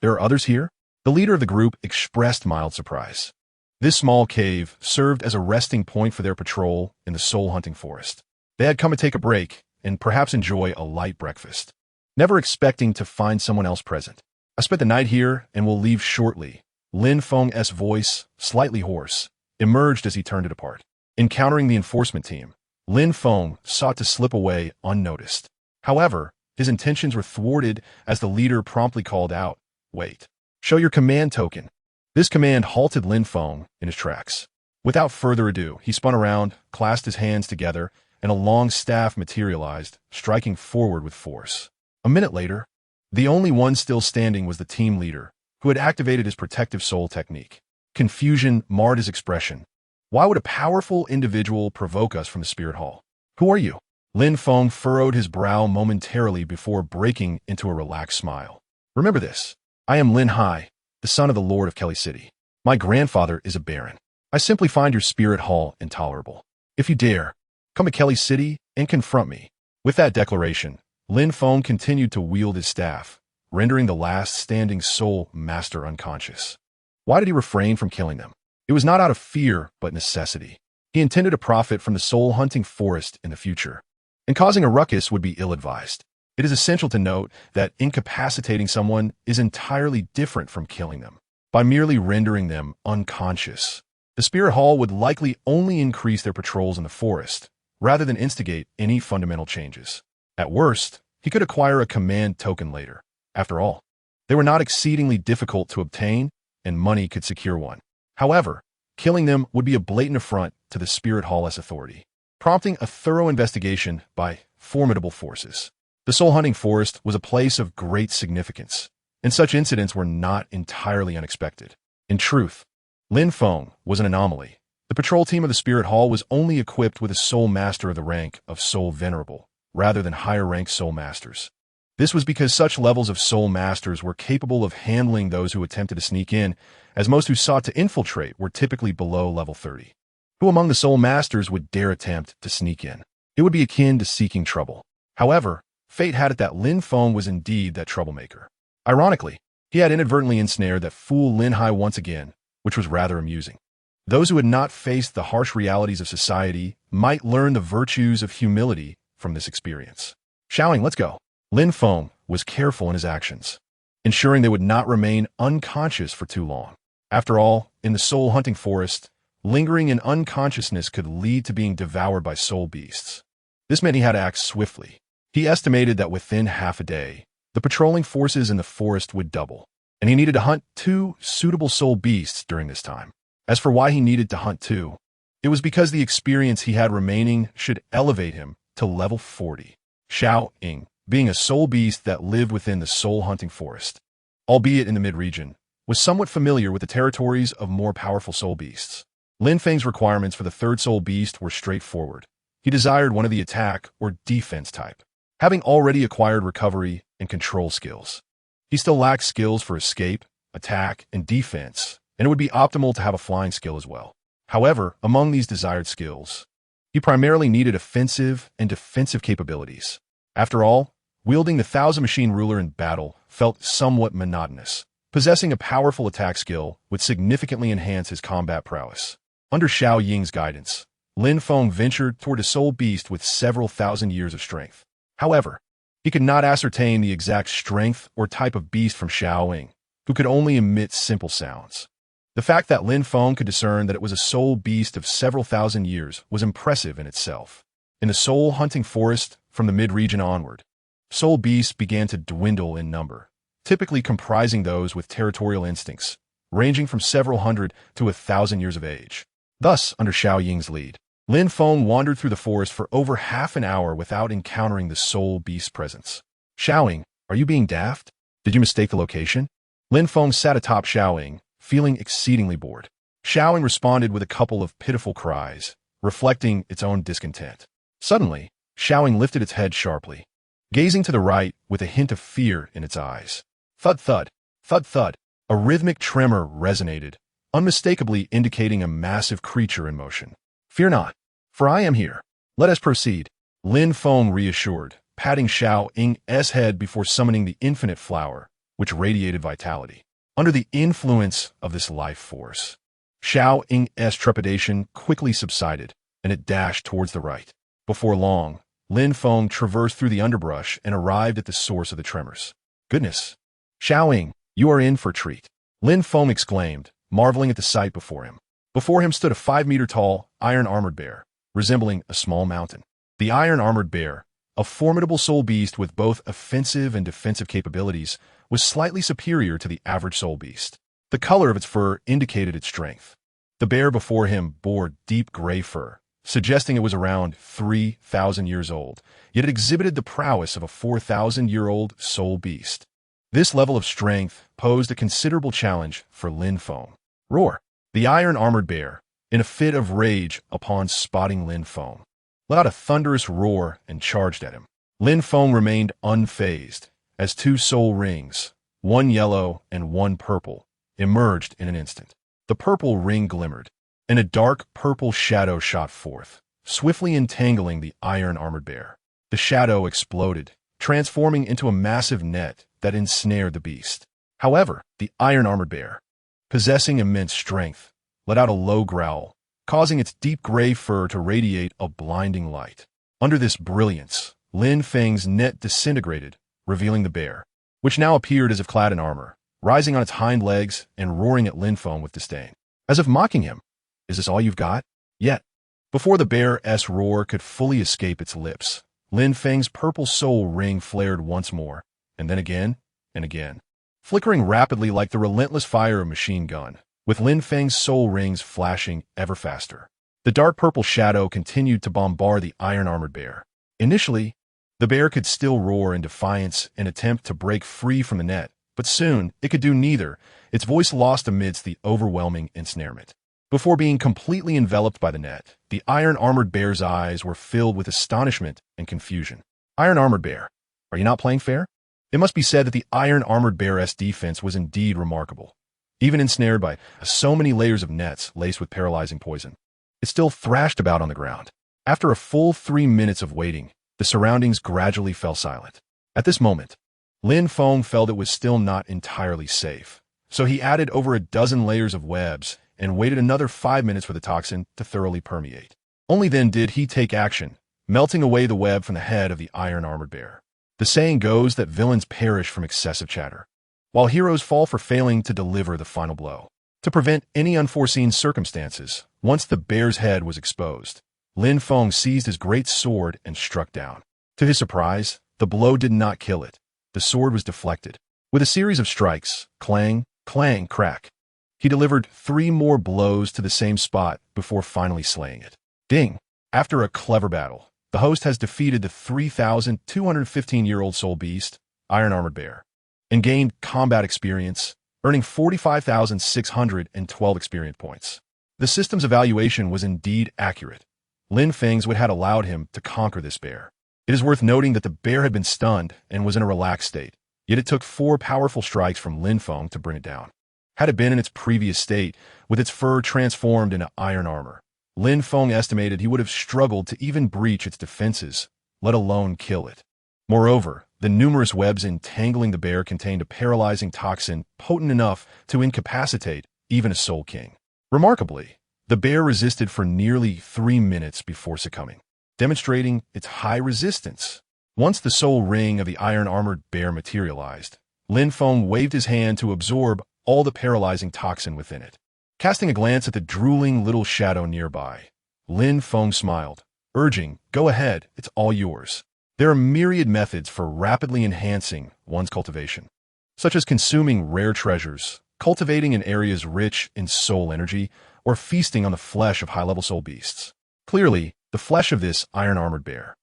There are others here? The leader of the group expressed mild surprise. This small cave served as a resting point for their patrol in the soul-hunting forest. They had come to take a break and perhaps enjoy a light breakfast, never expecting to find someone else present. I spent the night here and will leave shortly. Lin Feng's voice, slightly hoarse, emerged as he turned it apart. Encountering the enforcement team, Lin Feng sought to slip away unnoticed. However, his intentions were thwarted as the leader promptly called out, "Wait. Show your command token." This command halted Lin Feng in his tracks. Without further ado, he spun around, clasped his hands together, and a long staff materialized, striking forward with force. A minute later, the only one still standing was the team leader, who had activated his protective soul technique. Confusion marred his expression. Why would a powerful individual provoke us from the spirit hall? Who are you? Lin Feng furrowed his brow momentarily before breaking into a relaxed smile. Remember this. I am Lin Hai, the son of the Lord of Kelly City. My grandfather is a baron. I simply find your spirit hall intolerable. If you dare, come to Kelly City and confront me. With that declaration, Lin Feng continued to wield his staff, rendering the last standing soul master unconscious. Why did he refrain from killing them? It was not out of fear, but necessity. He intended to profit from the soul-hunting forest in the future, and causing a ruckus would be ill-advised. It is essential to note that incapacitating someone is entirely different from killing them. By merely rendering them unconscious, the spirit hall would likely only increase their patrols in the forest, rather than instigate any fundamental changes. At worst, he could acquire a command token later. After all, they were not exceedingly difficult to obtain, and money could secure one. However, killing them would be a blatant affront to the spirit hall's authority, prompting a thorough investigation by formidable forces. The soul-hunting forest was a place of great significance, and such incidents were not entirely unexpected. In truth, Lin Feng was an anomaly. The patrol team of the Spirit Hall was only equipped with a Soul Master of the rank of Soul Venerable, rather than higher-ranked Soul Masters. This was because such levels of Soul Masters were capable of handling those who attempted to sneak in, as most who sought to infiltrate were typically below level 30. Who among the Soul Masters would dare attempt to sneak in? It would be akin to seeking trouble. However, fate had it that Lin Feng was indeed that troublemaker. Ironically, he had inadvertently ensnared that fool Lin Hai once again, which was rather amusing. Those who had not faced the harsh realities of society might learn the virtues of humility from this experience. Shouting, let's go. Lin Feng was careful in his actions, ensuring they would not remain unconscious for too long. After all, in the soul-hunting forest, lingering in unconsciousness could lead to being devoured by soul beasts. This meant he had to act swiftly. He estimated that within half a day, the patrolling forces in the forest would double, and he needed to hunt 2 suitable soul beasts during this time. As for why he needed to hunt 2, it was because the experience he had remaining should elevate him to level 40. Xiao Ying, being a soul beast that lived within the soul-hunting forest, albeit in the mid-region, was somewhat familiar with the territories of more powerful soul beasts. Lin Feng's requirements for the 3rd soul beast were straightforward. He desired one of the attack or defense type, having already acquired recovery and control skills. He still lacked skills for escape, attack, and defense, and it would be optimal to have a flying skill as well. However, among these desired skills, he primarily needed offensive and defensive capabilities. After all, wielding the 1,000 Machine Ruler in battle felt somewhat monotonous. Possessing a powerful attack skill would significantly enhance his combat prowess. Under Xiao Ying's guidance, Lin Feng ventured toward a soul beast with several thousand years of strength. However, he could not ascertain the exact strength or type of beast from Xiao Ying, who could only emit simple sounds. The fact that Lin Feng could discern that it was a soul beast of several thousand years was impressive in itself. In the soul-hunting forest, from the mid-region onward, soul beasts began to dwindle in number, typically comprising those with territorial instincts, ranging from several hundred to 1,000 years of age. Thus, under Xiao Ying's lead, Lin Feng wandered through the forest for over half an hour without encountering the soul beast's presence. Xiao Ying, are you being daft? Did you mistake the location? Lin Feng sat atop Xiao Ying, feeling exceedingly bored. Xiao Ying responded with a couple of pitiful cries, reflecting its own discontent. Suddenly, Xiao Ying lifted its head sharply, gazing to the right with a hint of fear in its eyes. Thud thud, thud thud. A rhythmic tremor resonated, unmistakably indicating a massive creature in motion. Fear not, for I am here. Let us proceed. Lin Feng reassured, patting Xiao Ying's head before summoning the infinite flower, which radiated vitality. Under the influence of this life force, Xiao Ying's trepidation quickly subsided, and it dashed towards the right. Before long, Lin Feng traversed through the underbrush and arrived at the source of the tremors. Goodness! Xiao Ying, you are in for a treat. Lin Feng exclaimed, marveling at the sight before him. Before him stood a 5-meter-tall, iron-armored bear, resembling a small mountain. The iron-armored bear, a formidable soul beast with both offensive and defensive capabilities, was slightly superior to the average soul beast. The color of its fur indicated its strength. The bear before him bore deep gray fur, suggesting it was around 3,000 years old, yet it exhibited the prowess of a 4,000-year-old soul beast. This level of strength posed a considerable challenge for Lin Feng. Roar! The iron-armored bear, in a fit of rage upon spotting Lin Feng, let out a thunderous roar and charged at him. Lin Feng remained unfazed as 2 soul rings, one yellow and one purple, emerged in an instant. The purple ring glimmered, and a dark purple shadow shot forth, swiftly entangling the iron-armored bear. The shadow exploded, transforming into a massive net that ensnared the beast. However, the iron-armored bear, possessing immense strength, let out a low growl, causing its deep gray fur to radiate a blinding light. Under this brilliance, Lin Feng's net disintegrated, revealing the bear, which now appeared as if clad in armor, rising on its hind legs and roaring at Lin Feng with disdain, as if mocking him. Is this all you've got? Yet, before the bear's roar could fully escape its lips, Lin Feng's purple soul ring flared once more, and then again and again, flickering rapidly like the relentless fire of a machine gun, with Lin Feng's soul rings flashing ever faster. The dark purple shadow continued to bombard the iron-armored bear. Initially, the bear could still roar in defiance and attempt to break free from the net, but soon it could do neither, its voice lost amidst the overwhelming ensnarement. Before being completely enveloped by the net, the iron-armored bear's eyes were filled with astonishment and confusion. Iron-armored bear, are you not playing fair? It must be said that the iron-armored bear's defense was indeed remarkable. Even ensnared by so many layers of nets laced with paralyzing poison, it still thrashed about on the ground. After a full 3 minutes of waiting, the surroundings gradually fell silent. At this moment, Lin Feng felt it was still not entirely safe, so he added over a dozen layers of webs and waited another 5 minutes for the toxin to thoroughly permeate. Only then did he take action, melting away the web from the head of the iron-armored bear. The saying goes that villains perish from excessive chatter, while heroes fall for failing to deliver the final blow. To prevent any unforeseen circumstances, once the bear's head was exposed, Lin Feng seized his great sword and struck down. To his surprise, the blow did not kill it. The sword was deflected. With a series of strikes, clang, clang, crack, he delivered 3 more blows to the same spot before finally slaying it. Ding! After a clever battle, the host has defeated the 3,215-year-old soul beast, iron-armored bear, and gained combat experience, earning 45,612 experience points. The system's evaluation was indeed accurate. Lin Feng's would have allowed him to conquer this bear. It is worth noting that the bear had been stunned and was in a relaxed state, yet it took 4 powerful strikes from Lin Feng to bring it down. Had it been in its previous state, with its fur transformed into iron armor, Lin Feng estimated he would have struggled to even breach its defenses, let alone kill it. Moreover, the numerous webs entangling the bear contained a paralyzing toxin potent enough to incapacitate even a soul king. Remarkably, the bear resisted for nearly 3 minutes before succumbing, demonstrating its high resistance. Once the soul ring of the iron-armored bear materialized, Lin Feng waved his hand to absorb all the paralyzing toxin within it. Casting a glance at the drooling little shadow nearby, Lin Feng smiled, urging, "Go ahead, it's all yours." There are myriad methods for rapidly enhancing one's cultivation, such as consuming rare treasures, cultivating in areas rich in soul energy, or feasting on the flesh of high-level soul beasts. Clearly, the flesh of this iron-armored bear,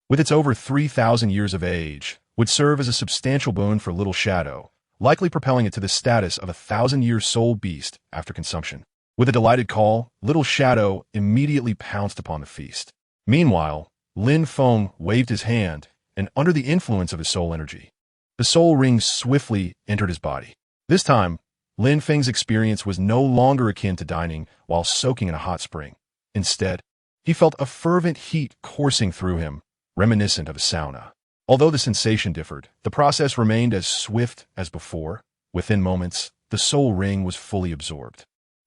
with its over 3,000 years of age, would serve as a substantial boon for Little Shadow, likely propelling it to the status of a 1,000-year soul beast after consumption. With a delighted call, Little Shadow immediately pounced upon the feast. Meanwhile, Lin Feng waved his hand, and under the influence of his soul energy, the soul ring swiftly entered his body. This time, Lin Feng's experience was no longer akin to dining while soaking in a hot spring. Instead, he felt a fervent heat coursing through him, reminiscent of a sauna. Although the sensation differed, the process remained as swift as before. Within moments, the soul ring was fully absorbed.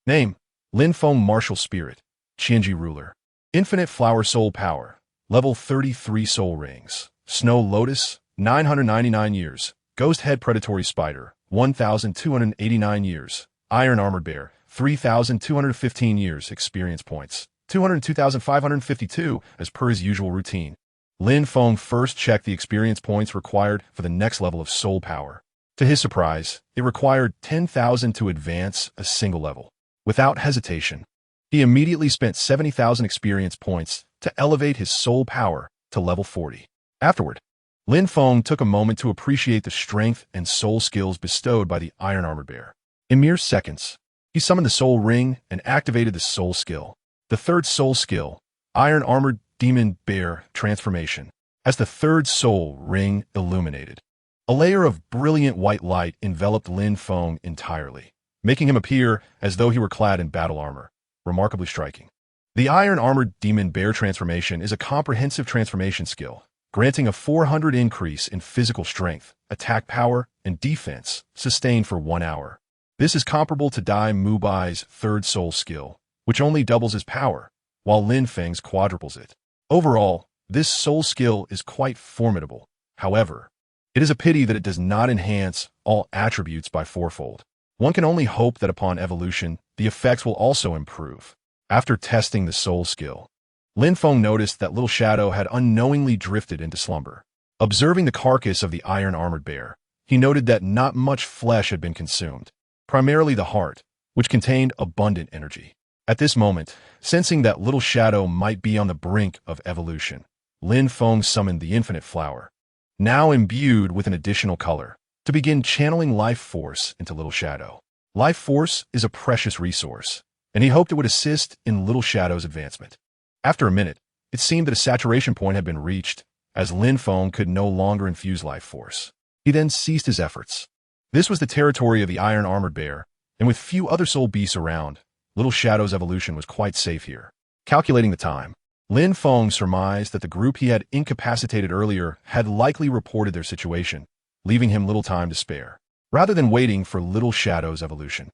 Name: Lin Feng Martial Spirit, Qianji Ruler. Infinite Flower Soul Power, Level 33 Soul Rings. Snow Lotus, 999 years. Ghost Head Predatory Spider, 1,289 years. Iron Armored Bear, 3,215 years. Experience points, 202,552, as per his usual routine. Lin Feng first checked the experience points required for the next level of soul power. To his surprise, it required 10,000 to advance a single level. Without hesitation, he immediately spent 70,000 experience points to elevate his soul power to level 40. Afterward, Lin Feng took a moment to appreciate the strength and soul skills bestowed by the Iron Armored Bear. In mere seconds, he summoned the Soul Ring and activated the Soul Skill. The third Soul Skill, Iron Armored Demon Bear Transformation. As the third Soul Ring illuminated, a layer of brilliant white light enveloped Lin Feng entirely, making him appear as though he were clad in battle armor, remarkably striking. The Iron Armored Demon Bear Transformation is a comprehensive transformation skill, granting a 400 increase in physical strength, attack power, and defense, sustained for 1 hour. This is comparable to Dai Mubai's third soul skill, which only doubles his power, while Lin Feng's quadruples it. Overall, this soul skill is quite formidable. However, it is a pity that it does not enhance all attributes by fourfold. One can only hope that upon evolution, the effects will also improve. After testing the soul skill, Lin Feng noticed that Little Shadow had unknowingly drifted into slumber. Observing the carcass of the Iron Armored Bear, he noted that not much flesh had been consumed, primarily the heart, which contained abundant energy. At this moment, sensing that Little Shadow might be on the brink of evolution, Lin Feng summoned the Infinite Flower, now imbued with an additional color, to begin channeling life force into Little Shadow. Life force is a precious resource, and he hoped it would assist in Little Shadow's advancement. After a minute, it seemed that a saturation point had been reached, as Lin Feng could no longer infuse life force. He then ceased his efforts. This was the territory of the Iron Armored Bear, and with few other soul beasts around, Little Shadow's evolution was quite safe here. Calculating the time, Lin Feng surmised that the group he had incapacitated earlier had likely reported their situation, leaving him little time to spare. Rather than waiting for Little Shadow's evolution,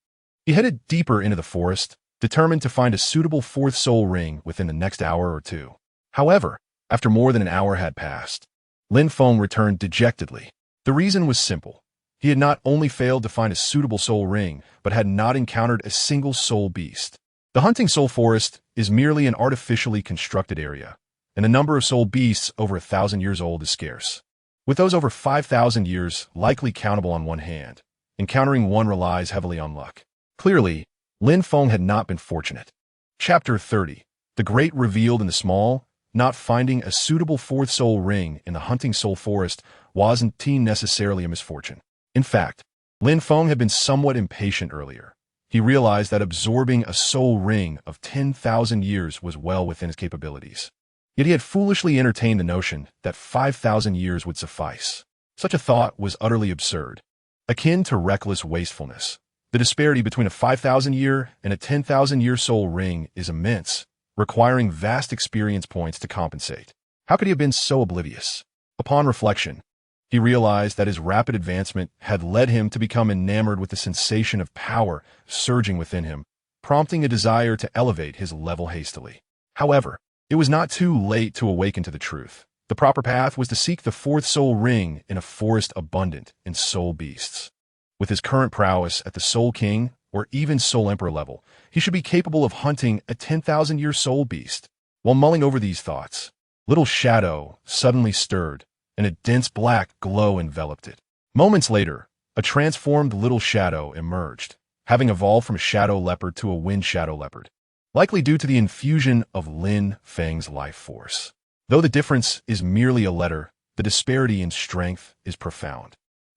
he headed deeper into the forest, determined to find a suitable fourth soul ring within the next hour or two. However, after more than an hour had passed, Lin Feng returned dejectedly. The reason was simple. He had not only failed to find a suitable soul ring, but had not encountered a single soul beast. The hunting soul forest is merely an artificially constructed area, and the number of soul beasts over 1,000 years old is scarce. With those over 5,000 years likely countable on one hand, encountering one relies heavily on luck. Clearly, Lin Feng had not been fortunate. Chapter 30. The Great Revealed in the Small. Not finding a suitable fourth soul ring in the hunting soul forest wasn't necessarily a misfortune. In fact, Lin Feng had been somewhat impatient earlier. He realized that absorbing a soul ring of 10,000 years was well within his capabilities. Yet he had foolishly entertained the notion that 5,000 years would suffice. Such a thought was utterly absurd, akin to reckless wastefulness. The disparity between a 5,000-year and a 10,000-year soul ring is immense, requiring vast experience points to compensate. How could he have been so oblivious? Upon reflection, he realized that his rapid advancement had led him to become enamored with the sensation of power surging within him, prompting a desire to elevate his level hastily. However, it was not too late to awaken to the truth. The proper path was to seek the fourth soul ring in a forest abundant in soul beasts. With his current prowess at the Soul King, or even Soul Emperor level, he should be capable of hunting a 10,000-year soul beast. While mulling over these thoughts, Little Shadow suddenly stirred, and a dense black glow enveloped it. Moments later, a transformed Little Shadow emerged, having evolved from a shadow leopard to a wind shadow leopard, likely due to the infusion of Lin Feng's life force. Though the difference is merely a letter, the disparity in strength is profound.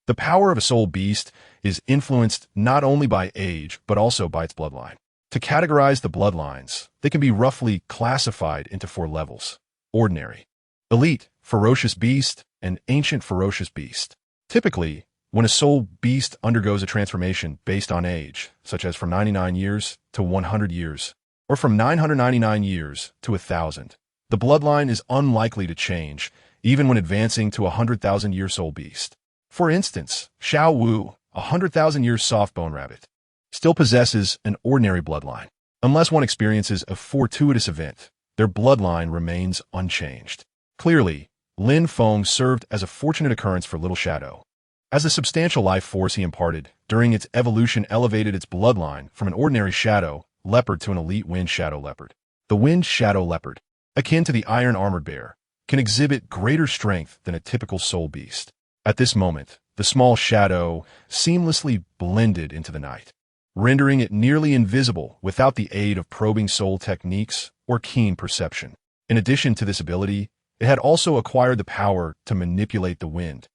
The power of a soul beast is influenced not only by age, but also by its bloodline. To categorize the bloodlines, they can be roughly classified into 4 levels: ordinary, elite, ferocious beast, and ancient ferocious beast. Typically, when a soul beast undergoes a transformation based on age, such as from 99 years to 100 years, or from 999 years to 1,000, the bloodline is unlikely to change, even when advancing to a 100,000-year soul beast. For instance, Xiao Wu, a 100,000-year soft-bone rabbit, still possesses an ordinary bloodline. Unless one experiences a fortuitous event, their bloodline remains unchanged. Clearly, Lin Feng served as a fortunate occurrence for Little Shadow. as the substantial life force he imparted during its evolution elevated its bloodline from an ordinary shadow leopard to an elite wind shadow leopard. The wind shadow leopard, akin to the iron armored bear, can exhibit greater strength than a typical soul beast. At this moment, the small shadow seamlessly blended into the night, rendering it nearly invisible without the aid of probing soul techniques or keen perception. In addition to this ability, it had also acquired the power to manipulate the wind,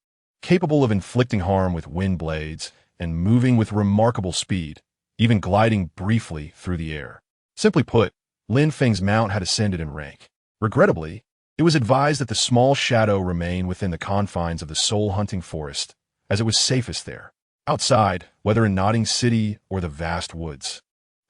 capable of inflicting harm with wind blades and moving with remarkable speed, even gliding briefly through the air. Simply put, Lin Feng's mount had ascended in rank. Regrettably, it was advised that the small shadow remain within the confines of the soul-hunting forest, as it was safest there. Outside, whether in Nodding City or the vast woods,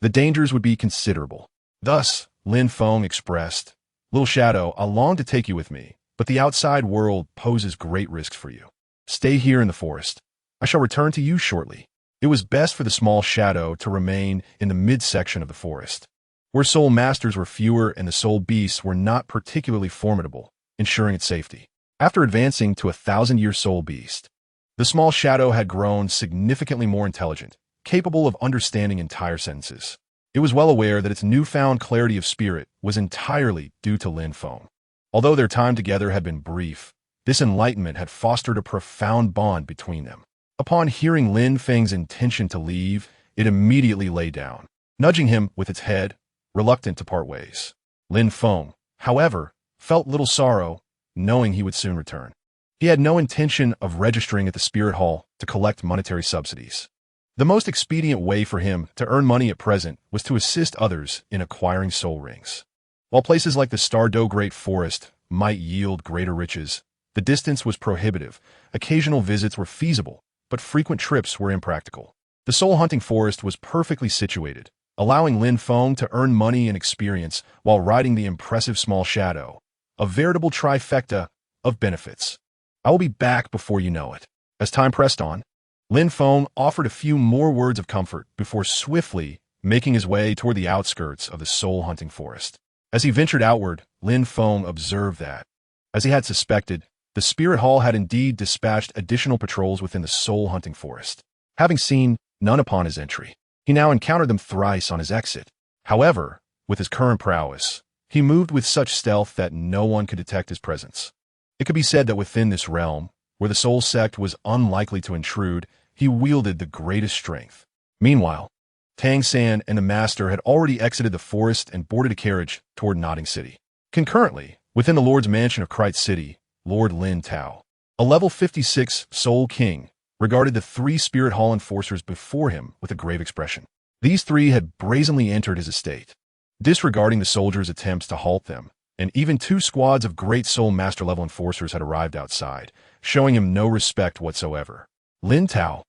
the dangers would be considerable. Thus, Lin Feng expressed, "Little shadow, I long to take you with me, but the outside world poses great risks for you. Stay here in the forest. I shall return to you shortly." It was best for the small shadow to remain in the midsection of the forest, where soul masters were fewer and the soul beasts were not particularly formidable, ensuring its safety. After advancing to a 1,000-year soul beast, the small shadow had grown significantly more intelligent, capable of understanding entire sentences. It was well aware that its newfound clarity of spirit was entirely due to Lin Feng. Although their time together had been brief, this enlightenment had fostered a profound bond between them. Upon hearing Lin Feng's intention to leave, it immediately lay down, nudging him with its head, reluctant to part ways. Lin Feng, however, felt little sorrow, knowing he would soon return. He had no intention of registering at the Spirit Hall to collect monetary subsidies. The most expedient way for him to earn money at present was to assist others in acquiring soul rings. While places like the Sodto Great Forest might yield greater riches, the distance was prohibitive. Occasional visits were feasible, but frequent trips were impractical. The soul-hunting forest was perfectly situated, allowing Lin Feng to earn money and experience while riding the impressive small shadow, a veritable trifecta of benefits. I will be back before you know it. As time pressed on, Lin Feng offered a few more words of comfort before swiftly making his way toward the outskirts of the soul-hunting forest. As he ventured outward, Lin Feng observed that, as he had suspected, the Spirit Hall had indeed dispatched additional patrols within the soul-hunting forest. Having seen none upon his entry, he now encountered them thrice on his exit. However, with his current prowess, he moved with such stealth that no one could detect his presence. It could be said that within this realm, where the soul sect was unlikely to intrude, he wielded the greatest strength. Meanwhile, Tang San and the master had already exited the forest and boarded a carriage toward Nodding City. Concurrently, within the Lord's mansion of Sodto City, Lord Lin Tao, a level 56 Soul King, regarded the 3 Spirit Hall enforcers before him with a grave expression. These 3 had brazenly entered his estate, disregarding the soldiers' attempts to halt them, and even 2 squads of great Soul Master level enforcers had arrived outside, showing him no respect whatsoever. "Lin Tao,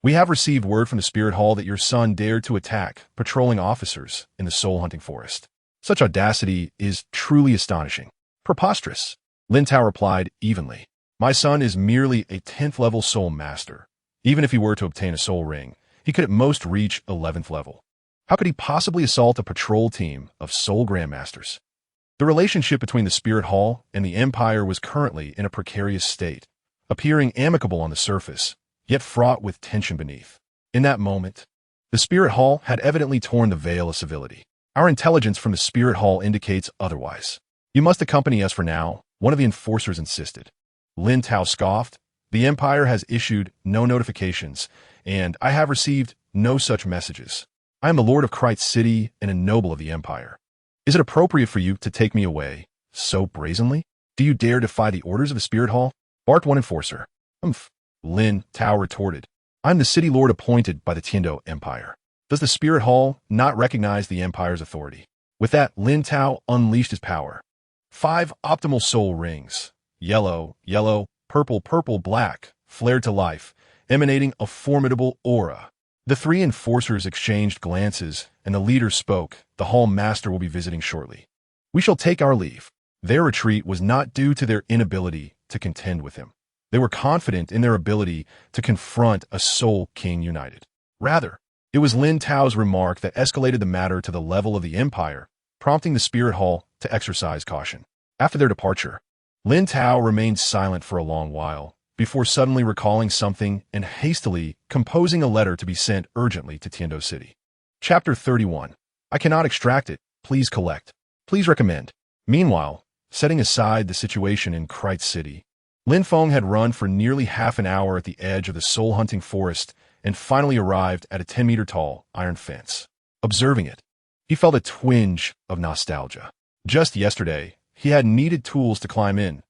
we have received word from the Spirit Hall that your son dared to attack patrolling officers in the soul-hunting forest. Such audacity is truly astonishing." "Preposterous," Lin Tao replied evenly. "My son is merely a 10th level soul master. Even if he were to obtain a soul ring, he could at most reach 11th level. How could he possibly assault a patrol team of soul grandmasters?" The relationship between the Spirit Hall and the Empire was currently in a precarious state, appearing amicable on the surface, yet fraught with tension beneath. In that moment, the Spirit Hall had evidently torn the veil of civility. "Our intelligence from the Spirit Hall indicates otherwise. You must accompany us for now," one of the enforcers insisted. Lin Tao scoffed. "The Empire has issued no notifications, and I have received no such messages. I am the Lord of Sodto City and a noble of the Empire. Is it appropriate for you to take me away so brazenly? Do you dare defy the orders of the Spirit Hall?" barked one enforcer. "Humph," Lin Tao retorted. "I'm the city lord appointed by the Tiando Empire. Does the Spirit Hall not recognize the Empire's authority?" With that, Lin Tao unleashed his power. 5 optimal soul rings, yellow, yellow, purple, purple, black, flared to life, emanating a formidable aura. The 3 enforcers exchanged glances, and the leader spoke. "The Hall Master will be visiting shortly. We shall take our leave." Their retreat was not due to their inability to contend with him. They were confident in their ability to confront a Soul King united. Rather, it was Lin Tao's remark that escalated the matter to the level of the Empire, prompting the Spirit Hall to exercise caution. After their departure, Lin Tao remained silent for a long while, before suddenly recalling something and hastily composing a letter to be sent urgently to Sodto City. Chapter 31. I cannot extract it. Please collect. Please recommend. Meanwhile, setting aside the situation in Sodto City, Lin Feng had run for nearly half an hour at the edge of the soul-hunting forest and finally arrived at a 10-meter-tall iron fence. Observing it, he felt a twinge of nostalgia. Just yesterday, he had needed tools to climb in.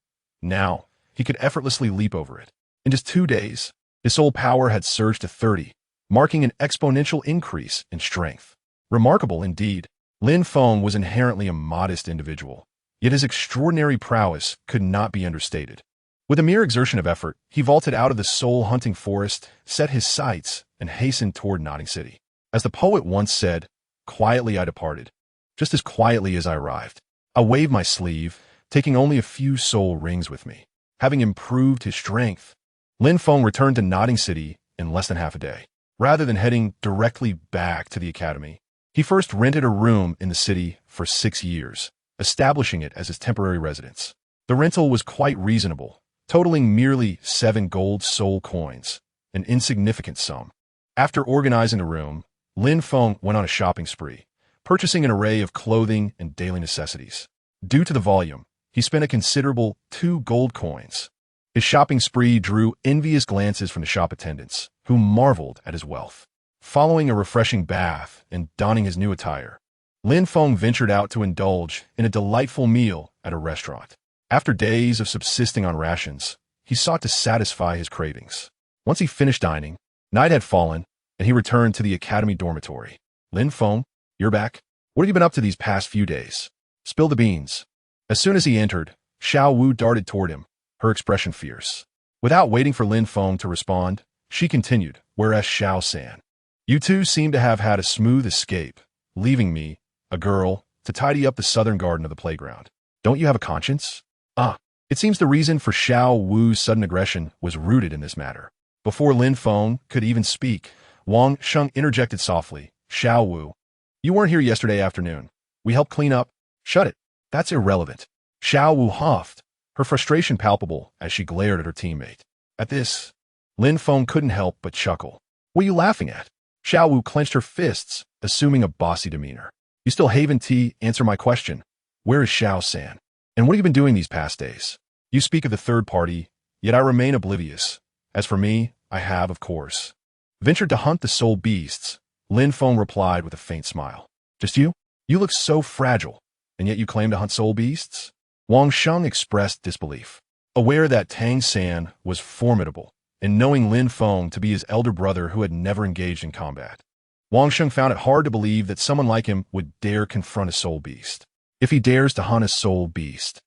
Now, he could effortlessly leap over it. In just 2 days, his soul power had surged to 30, marking an exponential increase in strength. Remarkable indeed. Lin Feng was inherently a modest individual, yet his extraordinary prowess could not be understated. With a mere exertion of effort, he vaulted out of the soul-hunting forest, set his sights, and hastened toward Nodding City. As the poet once said, quietly I departed, just as quietly as I arrived. I waved my sleeve, taking only a few soul rings with me. Having improved his strength, Lin Feng returned to Nodding City in less than half a day. Rather than heading directly back to the academy, he first rented a room in the city for 6 years, establishing it as his temporary residence. The rental was quite reasonable, totaling merely 7 gold soul coins, an insignificant sum. After organizing the room, Lin Feng went on a shopping spree, purchasing an array of clothing and daily necessities. Due to the volume, he spent a considerable 2 gold coins. His shopping spree drew envious glances from the shop attendants, who marveled at his wealth. Following a refreshing bath and donning his new attire, Lin Feng ventured out to indulge in a delightful meal at a restaurant. After days of subsisting on rations, he sought to satisfy his cravings. Once he finished dining, night had fallen, and he returned to the academy dormitory. Lin Feng, you're back. What have you been up to these past few days? Spill the beans. As soon as he entered, Xiao Wu darted toward him, her expression fierce. Without waiting for Lin Feng to respond, she continued, whereas Xiao San. You two seem to have had a smooth escape, leaving me, a girl, to tidy up the southern garden of the playground. Don't you have a conscience? It seems the reason for Xiao Wu's sudden aggression was rooted in this matter. Before Lin Feng could even speak, Wang Sheng interjected softly, Xiao Wu, you weren't here yesterday afternoon. We helped clean up. Shut it. That's irrelevant. Xiao Wu huffed, her frustration palpable as she glared at her teammate. At this, Lin Feng couldn't help but chuckle. What are you laughing at? Xiao Wu clenched her fists, assuming a bossy demeanor. You still haven't answered my question. Where is Xiao San? And what have you been doing these past days? You speak of the third party, yet I remain oblivious. As for me, I have, of course, ventured to hunt the soul beasts. Lin Feng replied with a faint smile. Just you? You look so fragile, and yet you claim to hunt soul beasts? Wang Sheng expressed disbelief. Aware that Tang San was formidable, and knowing Lin Feng to be his elder brother who had never engaged in combat, Wang Sheng found it hard to believe that someone like him would dare confront a soul beast. If he dares to hunt a soul beast,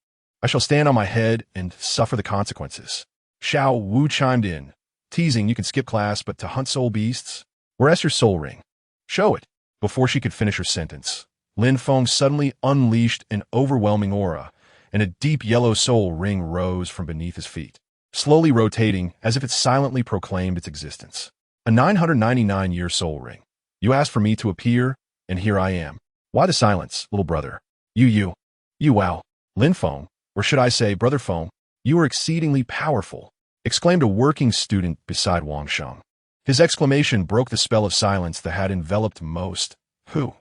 I shall stand on my head and suffer the consequences. Xiao Wu chimed in, teasing you can skip class, but to hunt soul beasts? Where's your soul ring? Show it. Before she could finish her sentence, Lin Feng suddenly unleashed an overwhelming aura, and a deep yellow soul ring rose from beneath his feet, slowly rotating as if it silently proclaimed its existence. A 999-year soul ring. You asked for me to appear, and here I am. Why the silence, little brother? You wow. Lin Feng, or should I say Brother Feng, you are exceedingly powerful, exclaimed a working student beside Wang Sheng. His exclamation broke the spell of silence that had enveloped most, who,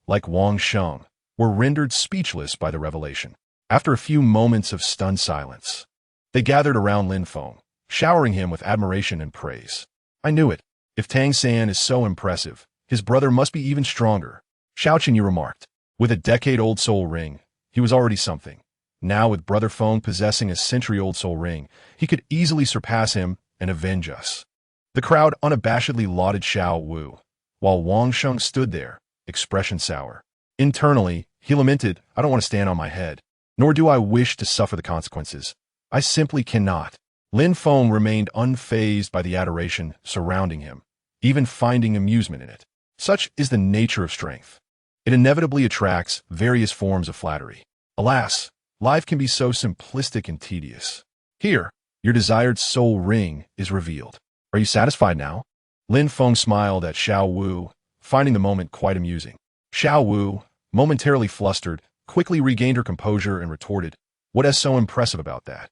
like Wang Sheng, were rendered speechless by the revelation. After a few moments of stunned silence, they gathered around Lin Feng, showering him with admiration and praise. I knew it. If Tang San is so impressive, his brother must be even stronger. Xiao Qinyu remarked. With a decade-old soul ring, he was already something. Now, with Brother Feng possessing a century-old soul ring, he could easily surpass him and avenge us. The crowd unabashedly lauded Xiao Wu, while Wang Sheng stood there, expression sour. Internally, he lamented, I don't want to stand on my head, nor do I wish to suffer the consequences. I simply cannot. Lin Feng remained unfazed by the adoration surrounding him, even finding amusement in it. Such is the nature of strength. It inevitably attracts various forms of flattery. Alas, life can be so simplistic and tedious. Here, your desired soul ring is revealed. Are you satisfied now? Lin Feng smiled at Xiao Wu, finding the moment quite amusing. Xiao Wu, momentarily flustered, quickly regained her composure and retorted, what is so impressive about that?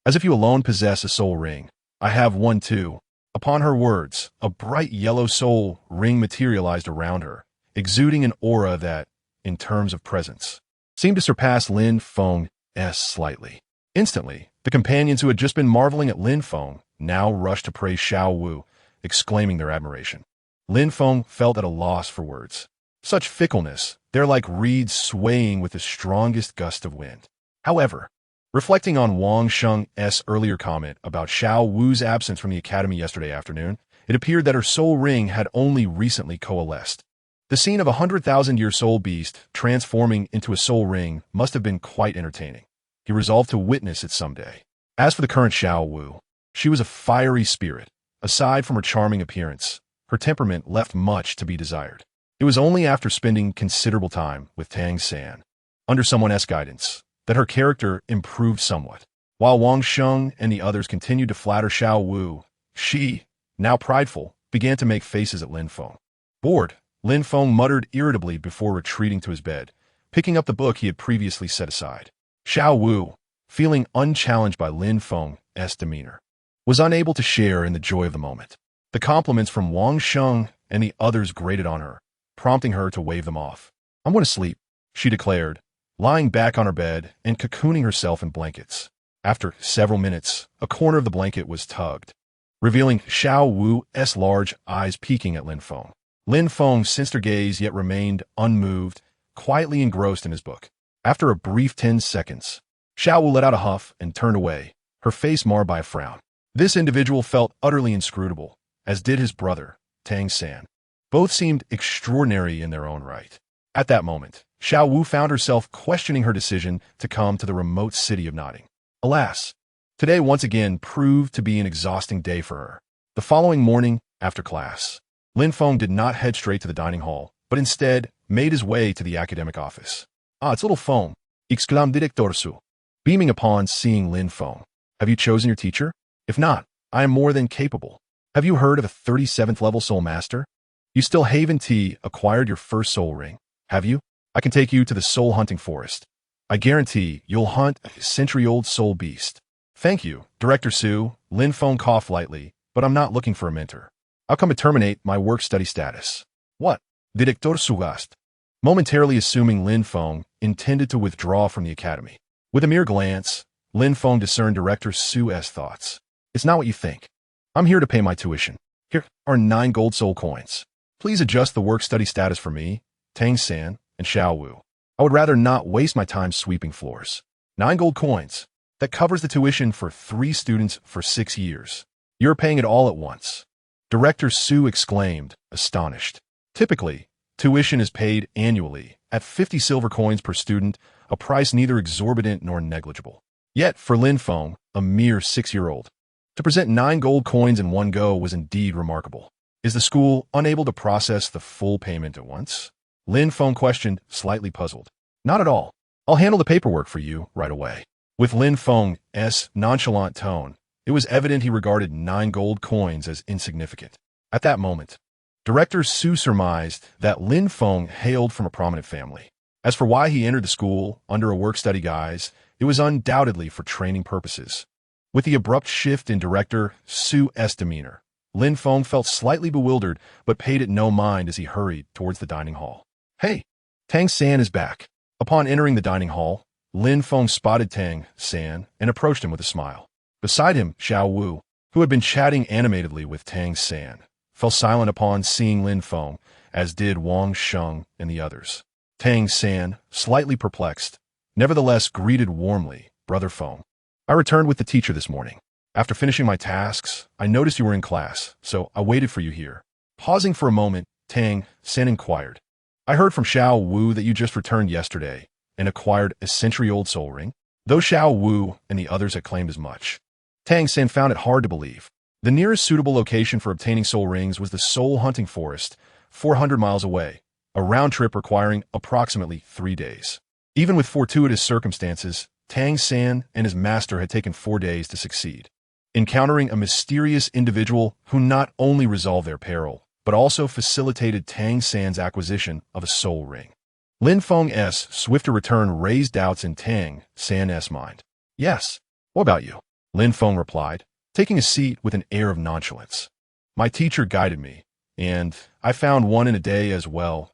As if you alone possess a soul ring, I have one too. Upon her words, a bright yellow soul ring materialized around her, exuding an aura that, in terms of presence, seemed to surpass Lin Feng's slightly. Instantly, the companions who had just been marveling at Lin Feng now rushed to praise Xiao Wu, exclaiming their admiration. Lin Feng felt at a loss for words. Such fickleness, they're like reeds swaying with the strongest gust of wind. However, reflecting on Wang Sheng's earlier comment about Xiao Wu's absence from the academy yesterday afternoon, it appeared that her soul ring had only recently coalesced. The scene of a 100,000-year soul beast transforming into a soul ring must have been quite entertaining. He resolved to witness it someday. As for the current Xiao Wu, she was a fiery spirit. Aside from her charming appearance, her temperament left much to be desired. It was only after spending considerable time with Tang San, under someone's guidance, that her character improved somewhat. While Wang Sheng and the others continued to flatter Xiao Wu, she, now prideful, began to make faces at Lin Feng. Bored, Lin Feng muttered irritably before retreating to his bed, picking up the book he had previously set aside. Xiao Wu, feeling unchallenged by Lin Feng's demeanor, was unable to share in the joy of the moment. The compliments from Wang Sheng and the others grated on her, prompting her to wave them off. "I'm going to sleep," she declared, lying back on her bed and cocooning herself in blankets. After several minutes, a corner of the blanket was tugged, revealing Xiao Wu's large eyes peeking at Lin Feng. Lin Feng sensed her gaze yet remained unmoved, quietly engrossed in his book. After a brief 10 seconds, Xiao Wu let out a huff and turned away, her face marred by a frown. This individual felt utterly inscrutable, as did his brother, Tang San. Both seemed extraordinary in their own right. At that moment, Xiao Wu found herself questioning her decision to come to the remote city of Notting. Alas, today once again proved to be an exhausting day for her. The following morning, after class, Lin Feng did not head straight to the dining hall, but instead made his way to the academic office. "Ah, it's little Feng," exclaimed Director Su, beaming upon seeing Lin Feng. "Have you chosen your teacher? If not, I am more than capable. Have you heard of a 37th level soul master? You still haven't acquired your first soul ring, have you? I can take you to the soul hunting forest. I guarantee you'll hunt a century-old soul beast." "Thank you, Director Su," Lin Feng coughed lightly, "but I'm not looking for a mentor. I'll come to terminate my work-study status." "What?" Director Su asked, momentarily assuming Lin Feng intended to withdraw from the academy. With a mere glance, Lin Feng discerned Director Su's thoughts. "It's not what you think. I'm here to pay my tuition. Here are 9 gold soul coins. Please adjust the work-study status for me, Tang San, and Xiao Wu. I would rather not waste my time sweeping floors. 9 gold coins. That covers the tuition for 3 students for 6 years. You're paying it all at once." Director Su exclaimed, astonished. Typically, tuition is paid annually at 50 silver coins per student, a price neither exorbitant nor negligible. Yet, for Lin Feng, a mere 6-year-old, to present 9 gold coins in one go was indeed remarkable. "Is the school unable to process the full payment at once?" Lin Feng questioned, slightly puzzled. "Not at all. I'll handle the paperwork for you right away." With Lin Feng's nonchalant tone, it was evident he regarded 9 gold coins as insignificant. At that moment, Director Su surmised that Lin Feng hailed from a prominent family. As for why he entered the school under a work-study guise, it was undoubtedly for training purposes. With the abrupt shift in Director Su's demeanor, Lin Feng felt slightly bewildered but paid it no mind as he hurried towards the dining hall. "Hey, Tang San is back." Upon entering the dining hall, Lin Feng spotted Tang San and approached him with a smile. Beside him, Xiao Wu, who had been chatting animatedly with Tang San, fell silent upon seeing Lin Feng, as did Wang Sheng and the others. Tang San, slightly perplexed, nevertheless greeted warmly, "Brother Feng, I returned with the teacher this morning. After finishing my tasks, I noticed you were in class, so I waited for you here." Pausing for a moment, Tang San inquired, "I heard from Xiao Wu that you just returned yesterday and acquired a century-old soul ring?" Though Xiao Wu and the others had claimed as much, Tang San found it hard to believe. The nearest suitable location for obtaining soul rings was the soul hunting forest, 400 miles away, a round trip requiring approximately 3 days. Even with fortuitous circumstances, Tang San and his master had taken 4 days to succeed, encountering a mysterious individual who not only resolved their peril, but also facilitated Tang San's acquisition of a soul ring. Lin Feng's swifter return raised doubts in Tang San's mind. "Yes, what about you?" Lin Feng replied, taking a seat with an air of nonchalance. My teacher guided me, and I found one in a day as well.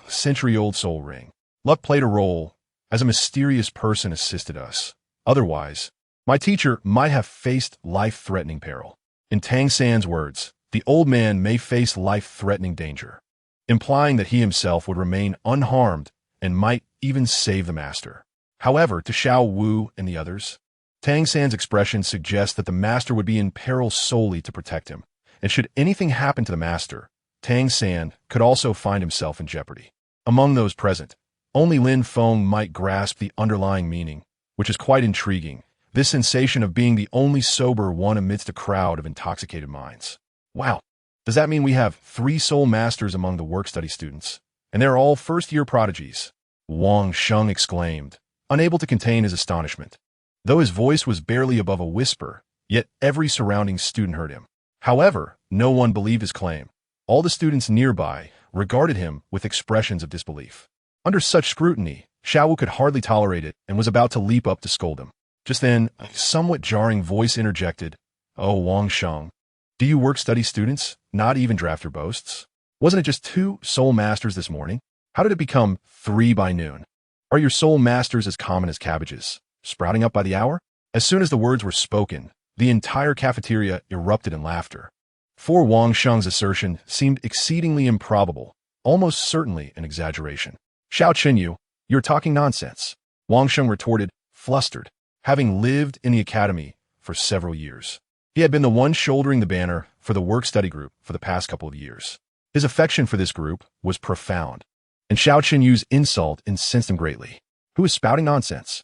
Century-old soul ring. Luck played a role, as a mysterious person assisted us. Otherwise, my teacher might have faced life-threatening peril. In Tang San's words, the old man may face life-threatening danger, implying that he himself would remain unharmed and might even save the master. However, to Xiao Wu and the others, Tang San's expression suggests that the master would be in peril solely to protect him, and should anything happen to the master, Tang San could also find himself in jeopardy. Among those present, only Lin Feng might grasp the underlying meaning, which is quite intriguing, this sensation of being the only sober one amidst a crowd of intoxicated minds. Wow, does that mean we have 3 soul masters among the work-study students, and they're all first-year prodigies? Wang Sheng exclaimed, unable to contain his astonishment. Though his voice was barely above a whisper, yet every surrounding student heard him. However, no one believed his claim. All the students nearby regarded him with expressions of disbelief. Under such scrutiny, Xiao Wu could hardly tolerate it and was about to leap up to scold him. Just then, a somewhat jarring voice interjected, "Oh, Wang Sheng, do you work-study students not even draft your boasts? Wasn't it just 2 soul masters this morning? How did it become 3 by noon? Are your soul masters as common as cabbages, sprouting up by the hour?" As soon as the words were spoken, the entire cafeteria erupted in laughter. For Wang Sheng's assertion seemed exceedingly improbable, almost certainly an exaggeration. "Xiao Chenyu, you're talking nonsense," Wang Sheng retorted, flustered, having lived in the academy for several years. He had been the one shouldering the banner for the work-study group for the past couple of years. His affection for this group was profound, and Xiao Chenyu's insult incensed him greatly. "Who is spouting nonsense?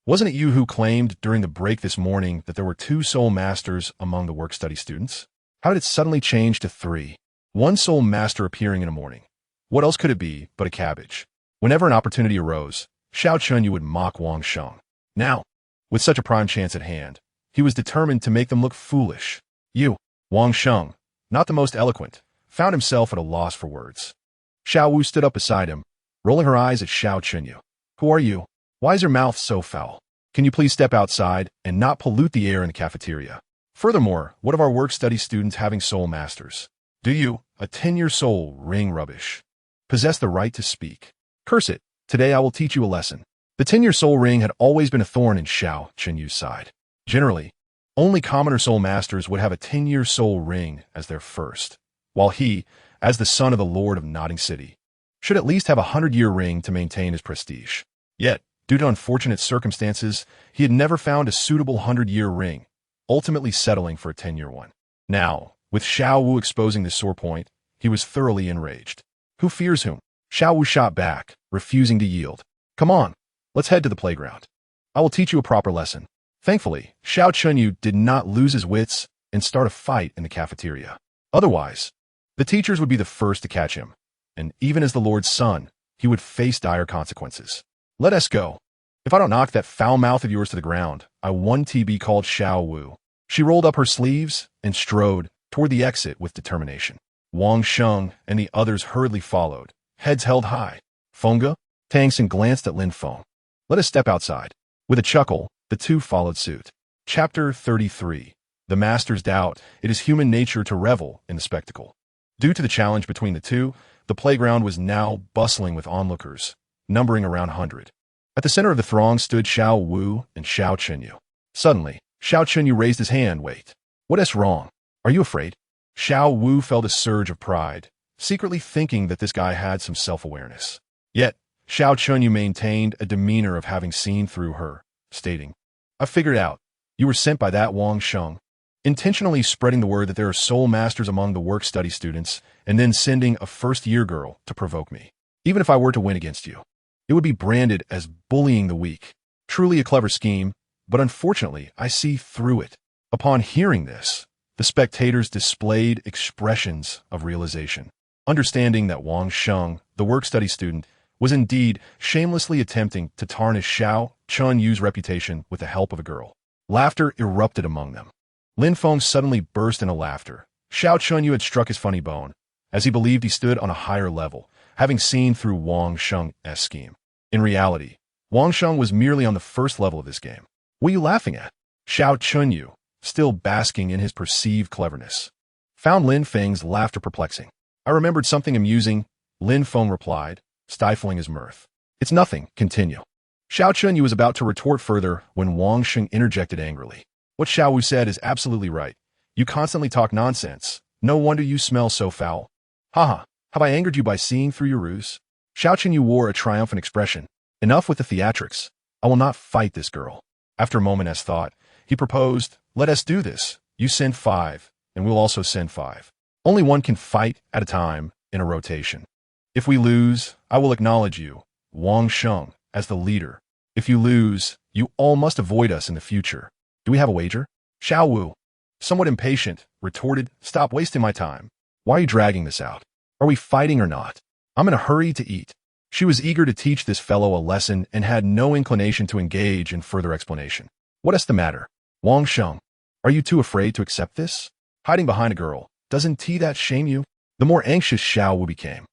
Wasn't it you who claimed during the break this morning that there were 2 soul masters among the work-study students? How did it suddenly change to 3? 1 soul master appearing in a morning. What else could it be but a cabbage?" Whenever an opportunity arose, Xiao Chenyu would mock Wang Sheng. Now, with such a prime chance at hand, he was determined to make them look foolish. Wang Sheng, not the most eloquent, found himself at a loss for words. Xiao Wu stood up beside him, rolling her eyes at Xiao Chenyu. "Who are you? Why is your mouth so foul? Can you please step outside and not pollute the air in the cafeteria? Furthermore, what of our work-study students having soul masters? Do you, a 10-year soul ring rubbish, possess the right to speak? Curse it, today I will teach you a lesson." The 10-year soul ring had always been a thorn in Xiao Chenyu's side. Generally, only commoner soul masters would have a 10-year soul ring as their first, while he, as the son of the Lord of Nodding City, should at least have a 100-year ring to maintain his prestige. Yet, due to unfortunate circumstances, he had never found a suitable 100-year ring, ultimately settling for a 10-year one. Now, with Xiao Wu exposing this sore point, he was thoroughly enraged. Who fears whom? Xiao Wu shot back, refusing to yield. "Come on, let's head to the playground. I will teach you a proper lesson." Thankfully, Xiao Chenyu did not lose his wits and start a fight in the cafeteria. Otherwise, the teachers would be the first to catch him, and even as the Lord's son, he would face dire consequences. "Let us go. If I don't knock that foul mouth of yours to the ground, I want to be called Xiao Wu." She rolled up her sleeves and strode toward the exit with determination. Wang Sheng and the others hurriedly followed, heads held high. "Fenga?" Tang San glanced at Lin Feng. "Let us step outside." With a chuckle, the two followed suit. Chapter 33. The Master's Doubt. It is human nature to revel in the spectacle. Due to the challenge between the two, the playground was now bustling with onlookers, numbering around 100. At the center of the throng stood Xiao Wu and Xiao Chenyu. Suddenly, Xiao Chenyu raised his hand. "Wait. What is wrong? Are you afraid?" Xiao Wu felt a surge of pride, secretly thinking that this guy had some self-awareness. Yet, Xiao Chenyu maintained a demeanor of having seen through her, stating, "I figured out. You were sent by that Wang Sheng, intentionally spreading the word that there are soul masters among the work-study students, and then sending a first-year girl to provoke me. Even if I were to win against you, it would be branded as bullying the weak. Truly a clever scheme, but unfortunately, I see through it." Upon hearing this, the spectators displayed expressions of realization, understanding that Wang Sheng, the work-study student, was indeed shamelessly attempting to tarnish Xiao Chenyu's reputation with the help of a girl. Laughter erupted among them. Lin Feng suddenly burst into laughter. Xiao Chenyu had struck his funny bone, as he believed he stood on a higher level, having seen through Wang Sheng's scheme. In reality, Wang Sheng was merely on the first level of this game. "What are you laughing at?" Xiao Chenyu, still basking in his perceived cleverness. Found Lin Feng's laughter perplexing. I remembered something amusing, Lin Feng replied, stifling his mirth. It's nothing, continue. Xiao Chunyu was about to retort further when Wang Sheng interjected angrily. What Xiao Wu said is absolutely right. You constantly talk nonsense. No wonder you smell so foul. Haha, have I angered you by seeing through your ruse? Xiao Chunyu wore a triumphant expression. Enough with the theatrics. I will not fight this girl. After a moment's thought, he proposed, let us do this. You send 5, and we'll also send 5. Only one can fight at a time in a rotation. If we lose, I will acknowledge you, Wang Sheng, as the leader. If you lose, you all must avoid us in the future. Do we have a wager? Xiao Wu, somewhat impatient, retorted, stop wasting my time. Why are you dragging this out? Are we fighting or not? I'm in a hurry to eat. She was eager to teach this fellow a lesson and had no inclination to engage in further explanation. What is the matter? Wang Sheng, are you too afraid to accept this? Hiding behind a girl, doesn't that shame you? The more anxious Xiao Wu became,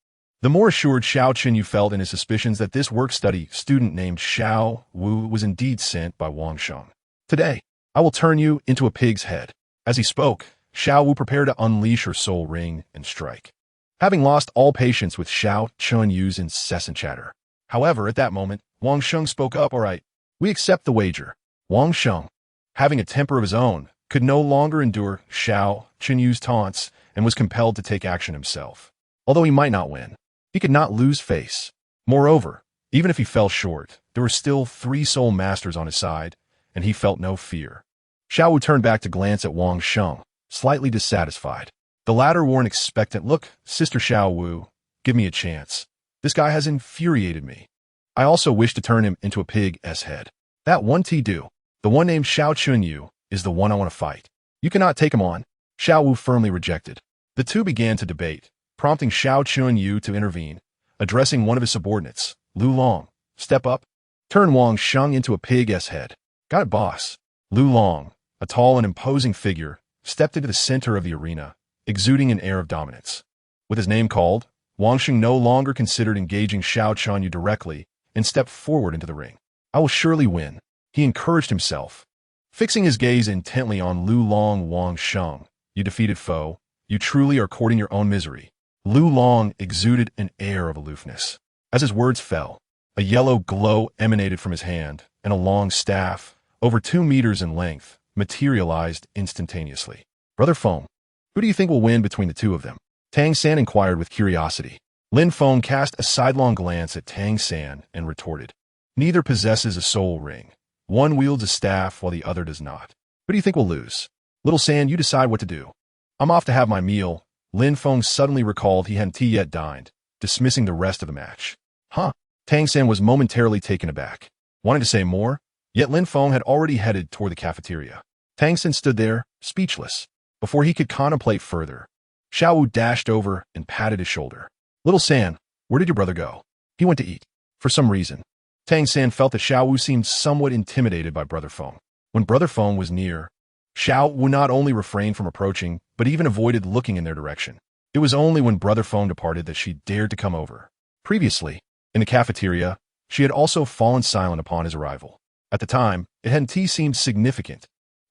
the more assured Xiao Chenyu felt in his suspicions that this work-study student named Xiao Wu was indeed sent by Wang Sheng. Today, I will turn you into a pig's head. As he spoke, Xiao Wu prepared to unleash her soul ring and strike. Having lost all patience with Xiao Chenyu's incessant chatter. However, at that moment, Wang Sheng spoke up, all right, we accept the wager. Wang Sheng, having a temper of his own, could no longer endure Xiao Chenyu's taunts and was compelled to take action himself. Although he might not win, he could not lose face. Moreover, even if he fell short, there were still 3 soul masters on his side, and he felt no fear. Xiao Wu turned back to glance at Wang Sheng, slightly dissatisfied. The latter wore an expectant look. Sister Xiao Wu, give me a chance. This guy has infuriated me. I also wish to turn him into a pig's head. That one do. The one named Xiao Chunyu is the one I want to fight. You cannot take him on. Xiao Wu firmly rejected. The two began to debate, prompting Xiao Chunyu to intervene, addressing one of his subordinates, Lu Long. Step up. Turn Wang Sheng into a pig's head. Got it, boss. Lu Long, a tall and imposing figure, stepped into the center of the arena, exuding an air of dominance. With his name called, Wang Sheng no longer considered engaging Xiao Chunyu directly and stepped forward into the ring. I will surely win, he encouraged himself. Fixing his gaze intently on Lu Long, Wang Sheng, you defeated foe, you truly are courting your own misery. Lu Long exuded an air of aloofness. As his words fell, a yellow glow emanated from his hand, and a long staff, over 2 meters in length, materialized instantaneously. Brother Feng, who do you think will win between the two of them? Tang San inquired with curiosity. Lin Feng cast a sidelong glance at Tang San and retorted. Neither possesses a soul ring. One wields a staff while the other does not. Who do you think will lose? Little San, you decide what to do. I'm off to have my meal. Lin Feng suddenly recalled he hadn't yet dined, dismissing the rest of the match. Huh? Tang San was momentarily taken aback, wanting to say more, yet Lin Feng had already headed toward the cafeteria. Tang San stood there, speechless. Before he could contemplate further, Xiao Wu dashed over and patted his shoulder. Little San, where did your brother go? He went to eat. For some reason, Tang San felt that Xiao Wu seemed somewhat intimidated by Brother Feng. When Brother Feng was near, Xiao Wu not only refrained from approaching, but even avoided looking in their direction. It was only when Brother Feng departed that she dared to come over. Previously, in the cafeteria, she had also fallen silent upon his arrival. At the time, it hadn't seemed significant,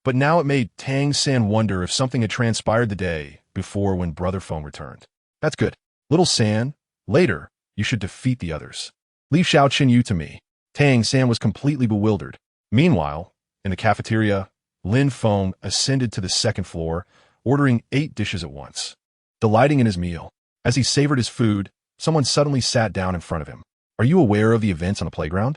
but now it made Tang San wonder if something had transpired the day before when Brother Feng returned. That's good. Little San, later, you should defeat the others. Leave Xiao Chenyu to me. Tang San was completely bewildered. Meanwhile, in the cafeteria, Lin Feng ascended to the second floor, ordering 8 dishes at once. Delighting in his meal, as he savored his food, someone suddenly sat down in front of him. Are you aware of the events on the playground?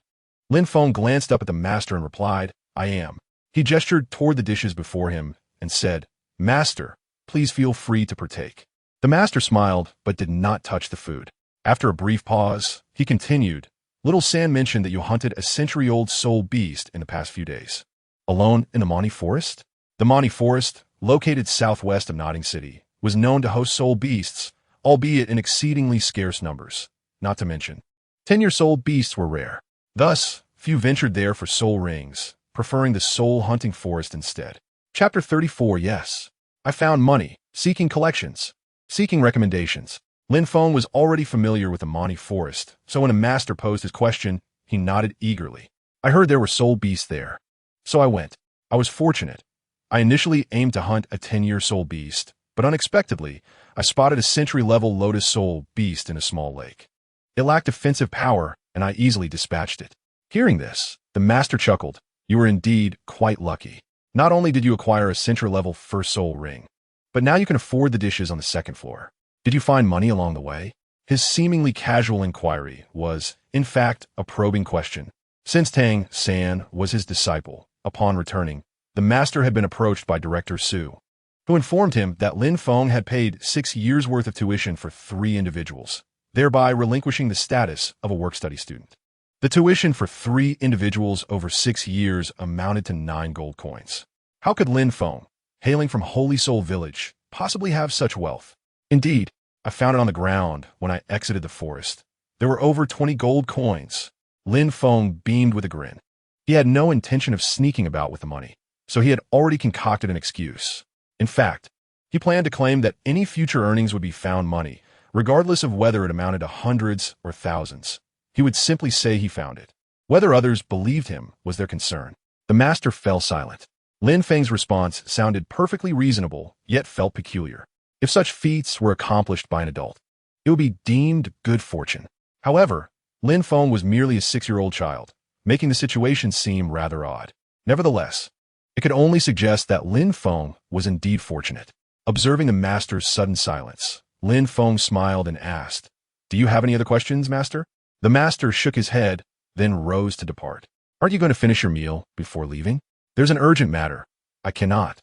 Lin Feng glanced up at the master and replied, I am. He gestured toward the dishes before him and said, Master, please feel free to partake. The master smiled but did not touch the food. After a brief pause, he continued, Little San mentioned that you hunted a century-old soul beast in the past few days. Alone in the Mani Forest? The Mani Forest, located southwest of Notting City, was known to host soul beasts, albeit in exceedingly scarce numbers. Not to mention, 10-year-old beasts were rare. Thus, few ventured there for soul rings, preferring the soul-hunting forest instead. Chapter 34. Yes. I found money, seeking collections, seeking recommendations. Lin Feng was already familiar with the Mani Forest, so when a master posed his question, he nodded eagerly. I heard there were soul beasts there. So I went. I was fortunate. I initially aimed to hunt a 10-year soul beast, but unexpectedly, I spotted a century-level lotus soul beast in a small lake. It lacked offensive power, and I easily dispatched it. Hearing this, the master chuckled. You were indeed quite lucky. Not only did you acquire a century-level first soul ring, but now you can afford the dishes on the second floor. Did you find money along the way? His seemingly casual inquiry was, in fact, a probing question. Since Tang San was his disciple, upon returning, the master had been approached by Director Su, who informed him that Lin Feng had paid 6 years' worth of tuition for 3 individuals, thereby relinquishing the status of a work-study student. The tuition for 3 individuals over 6 years amounted to 9 gold coins. How could Lin Feng, hailing from Holy Soul Village, possibly have such wealth? Indeed, I found it on the ground when I exited the forest. There were over 20 gold coins. Lin Feng beamed with a grin. He had no intention of sneaking about with the money, so he had already concocted an excuse. In fact, he planned to claim that any future earnings would be found money, regardless of whether it amounted to hundreds or thousands. He would simply say he found it. Whether others believed him was their concern. The master fell silent. Lin Feng's response sounded perfectly reasonable, yet felt peculiar. If such feats were accomplished by an adult, it would be deemed good fortune. However, Lin Feng was merely a 6-year-old child, making the situation seem rather odd. Nevertheless, it could only suggest that Lin Feng was indeed fortunate. Observing the master's sudden silence, Lin Feng smiled and asked, "Do you have any other questions, master?" The master shook his head, then rose to depart. "Aren't you going to finish your meal before leaving?" "There's an urgent matter. I cannot."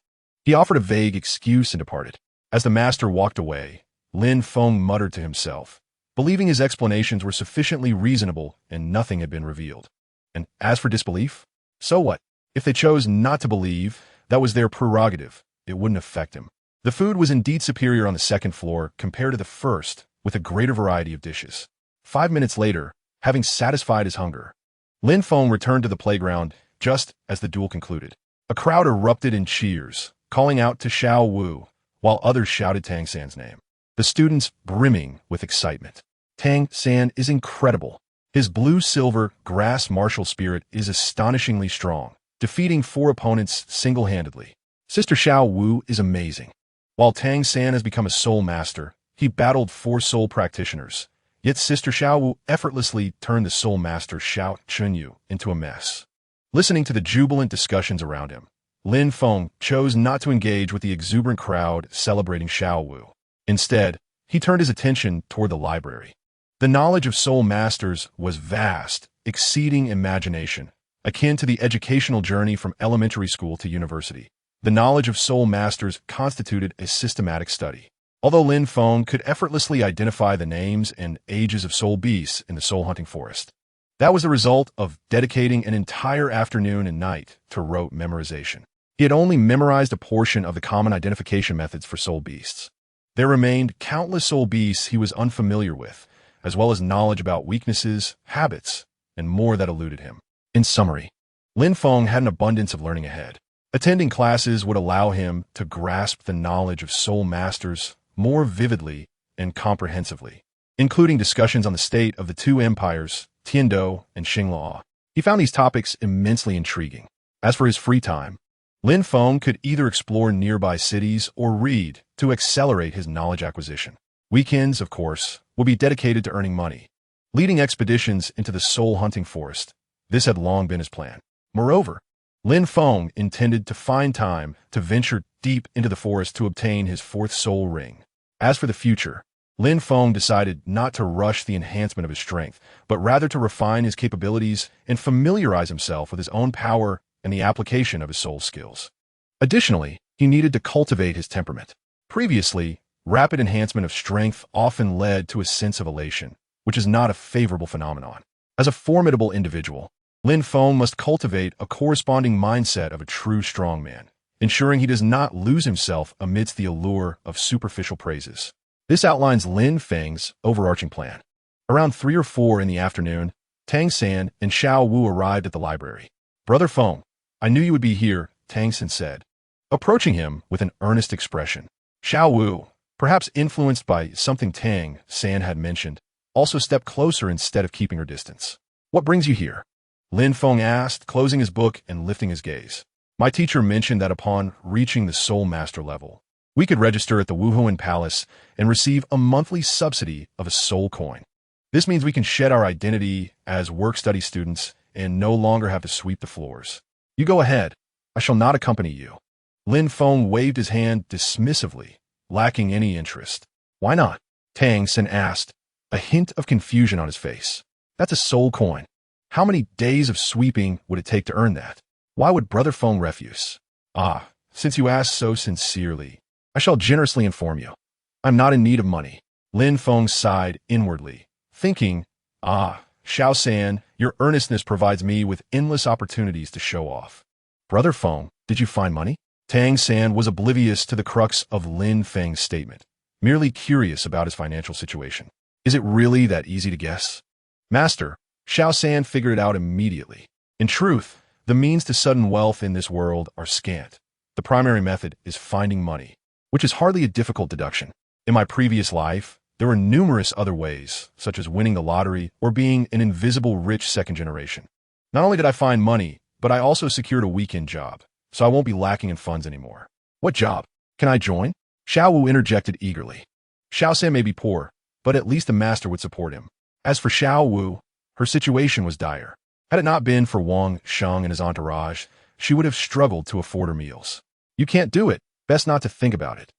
He offered a vague excuse and departed. As the master walked away, Lin Feng muttered to himself, believing his explanations were sufficiently reasonable and nothing had been revealed. And as for disbelief, so what? If they chose not to believe, that was their prerogative. It wouldn't affect him. The food was indeed superior on the second floor compared to the first, with a greater variety of dishes. 5 minutes later, having satisfied his hunger, Lin Feng returned to the playground just as the duel concluded. A crowd erupted in cheers, calling out to Xiao Wu, while others shouted Tang San's name. The students brimming with excitement. Tang San is incredible. His blue-silver grass martial spirit is astonishingly strong, defeating 4 opponents single-handedly. Sister Xiao Wu is amazing. While Tang San has become a soul master, he battled 4 soul practitioners. Yet Sister Xiao Wu effortlessly turned the soul master Xiao Chunyu into a mess. Listening to the jubilant discussions around him, Lin Feng chose not to engage with the exuberant crowd celebrating Xiao Wu. Instead, he turned his attention toward the library. The knowledge of soul masters was vast, exceeding imagination, akin to the educational journey from elementary school to university. The knowledge of soul masters constituted a systematic study. Although Lin Feng could effortlessly identify the names and ages of soul beasts in the soul hunting forest, that was the result of dedicating an entire afternoon and night to rote memorization. He had only memorized a portion of the common identification methods for soul beasts. There remained countless soul beasts he was unfamiliar with, as well as knowledge about weaknesses, habits, and more that eluded him. In summary, Lin Feng had an abundance of learning ahead. Attending classes would allow him to grasp the knowledge of soul masters more vividly and comprehensively, including discussions on the state of the 2 empires, Tiandou and Xinglao. He found these topics immensely intriguing. As for his free time, Lin Feng could either explore nearby cities or read to accelerate his knowledge acquisition. Weekends, of course, would be dedicated to earning money, leading expeditions into the soul hunting forest. This had long been his plan. Moreover, Lin Feng intended to find time to venture deep into the forest to obtain his 4th soul ring. As for the future, Lin Feng decided not to rush the enhancement of his strength, but rather to refine his capabilities and familiarize himself with his own power and the application of his soul skills. Additionally, he needed to cultivate his temperament. Previously, rapid enhancement of strength often led to a sense of elation, which is not a favorable phenomenon. As a formidable individual, Lin Feng must cultivate a corresponding mindset of a true strongman, ensuring he does not lose himself amidst the allure of superficial praises. This outlines Lin Feng's overarching plan. Around 3 or 4 in the afternoon, Tang San and Xiao Wu arrived at the library. "Brother Feng, I knew you would be here," Tang San said, approaching him with an earnest expression. Xiao Wu, perhaps influenced by something Tang San had mentioned, also stepped closer instead of keeping her distance. "What brings you here?" Lin Feng asked, closing his book and lifting his gaze. My teacher mentioned that upon reaching the Soul Master level, we could register at the Wuhuan Palace and receive a monthly subsidy of a soul coin. This means we can shed our identity as work-study students and no longer have to sweep the floors. You go ahead. I shall not accompany you. Lin Feng waved his hand dismissively, lacking any interest. Why not? Tang San asked, a hint of confusion on his face. That's a soul coin. How many days of sweeping would it take to earn that? Why would Brother Feng refuse? Ah, since you ask so sincerely, I shall generously inform you. I'm not in need of money. Lin Feng sighed inwardly, thinking, Xiao San, your earnestness provides me with endless opportunities to show off. Brother Feng, did you find money? Tang San was oblivious to the crux of Lin Feng's statement, merely curious about his financial situation. Is it really that easy to guess? Master, Xiao San figured it out immediately. In truth, the means to sudden wealth in this world are scant. The primary method is finding money, which is hardly a difficult deduction. In my previous life, there were numerous other ways, such as winning the lottery or being an invisible rich second generation. Not only did I find money, but I also secured a weekend job, so I won't be lacking in funds anymore. What job? Can I join? Xiao Wu interjected eagerly. Xiao San may be poor, but at least the master would support him. As for Xiao Wu, her situation was dire. Had it not been for Wang Sheng and his entourage, she would have struggled to afford her meals. You can't do it. Best not to think about it.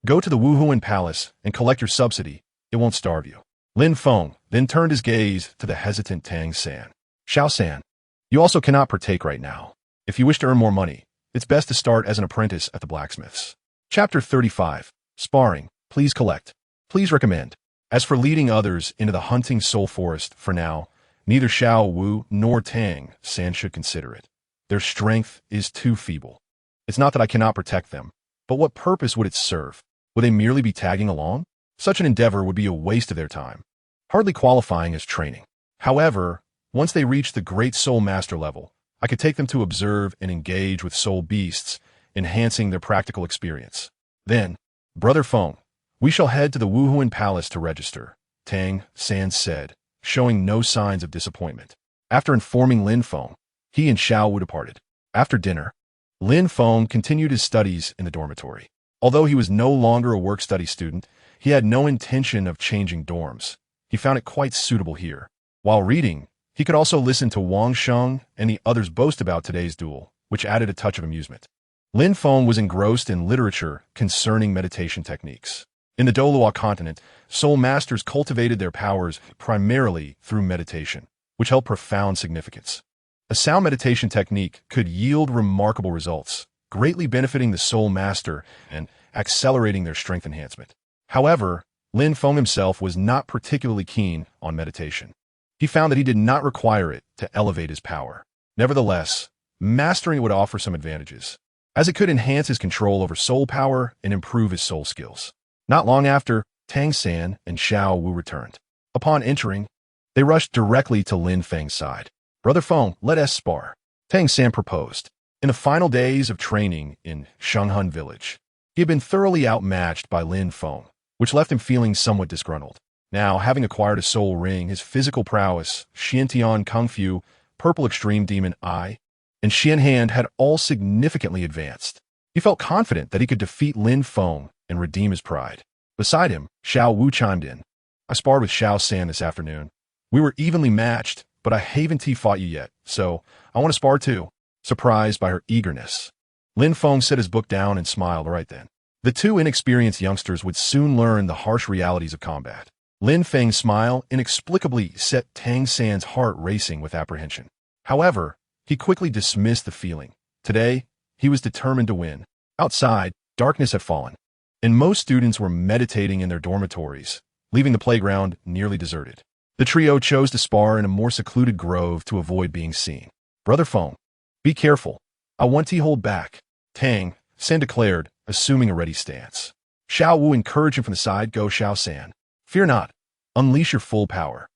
Go to the Wuhuan Palace and collect your subsidy. It won't starve you. Lin Feng then turned his gaze to the hesitant Tang San. Xiao San, you also cannot partake right now. If you wish to earn more money, it's best to start as an apprentice at the blacksmiths. Chapter 35. Sparring. Please collect. Please recommend. As for leading others into the hunting soul forest, for now, neither Xiao Wu nor Tang San should consider it. Their strength is too feeble. It's not that I cannot protect them, but what purpose would it serve? Would they merely be tagging along? Such an endeavor would be a waste of their time, hardly qualifying as training. However, once they reach the great soul master level, I could take them to observe and engage with soul beasts, enhancing their practical experience. Then, Brother Feng, we shall head to the Wuhuan Palace to register, Tang San said, showing no signs of disappointment. After informing Lin Feng, he and Xiao Wu departed. After dinner, Lin Feng continued his studies in the dormitory. Although he was no longer a work-study student, he had no intention of changing dorms. He found it quite suitable here. While reading, he could also listen to Wang Sheng and the others boast about today's duel, which added a touch of amusement. Lin Feng was engrossed in literature concerning meditation techniques. In the Douluo continent, soul masters cultivated their powers primarily through meditation, which held profound significance. A sound meditation technique could yield remarkable results, greatly benefiting the soul master and accelerating their strength enhancement. However, Lin Feng himself was not particularly keen on meditation. He found that he did not require it to elevate his power. Nevertheless, mastering it would offer some advantages, as it could enhance his control over soul power and improve his soul skills. Not long after, Tang San and Xiao Wu returned. Upon entering, they rushed directly to Lin Feng's side. Brother Feng, let us spar. Tang San proposed. In the final days of training in Shenghun village, he had been thoroughly outmatched by Lin Feng, which left him feeling somewhat disgruntled. Now, having acquired a soul ring, his physical prowess, Xiantian Kung Fu, Purple Extreme Demon Eye, and Xian Hand had all significantly advanced. He felt confident that he could defeat Lin Feng and redeem his pride. Beside him, Xiao Wu chimed in. I sparred with Xiao San this afternoon. We were evenly matched, but I haven't fought you yet, so I want to spar too. Surprised by her eagerness, Lin Feng set his book down and smiled right then. The two inexperienced youngsters would soon learn the harsh realities of combat. Lin Feng's smile inexplicably set Tang San's heart racing with apprehension. However, he quickly dismissed the feeling. Today, he was determined to win. Outside, darkness had fallen, and most students were meditating in their dormitories, leaving the playground nearly deserted. The trio chose to spar in a more secluded grove to avoid being seen. Brother Feng, be careful. I want to hold back, Tang San declared, assuming a ready stance. Xiao Wu encouraged him from the side. Go, Xiao San. Fear not. Unleash your full power.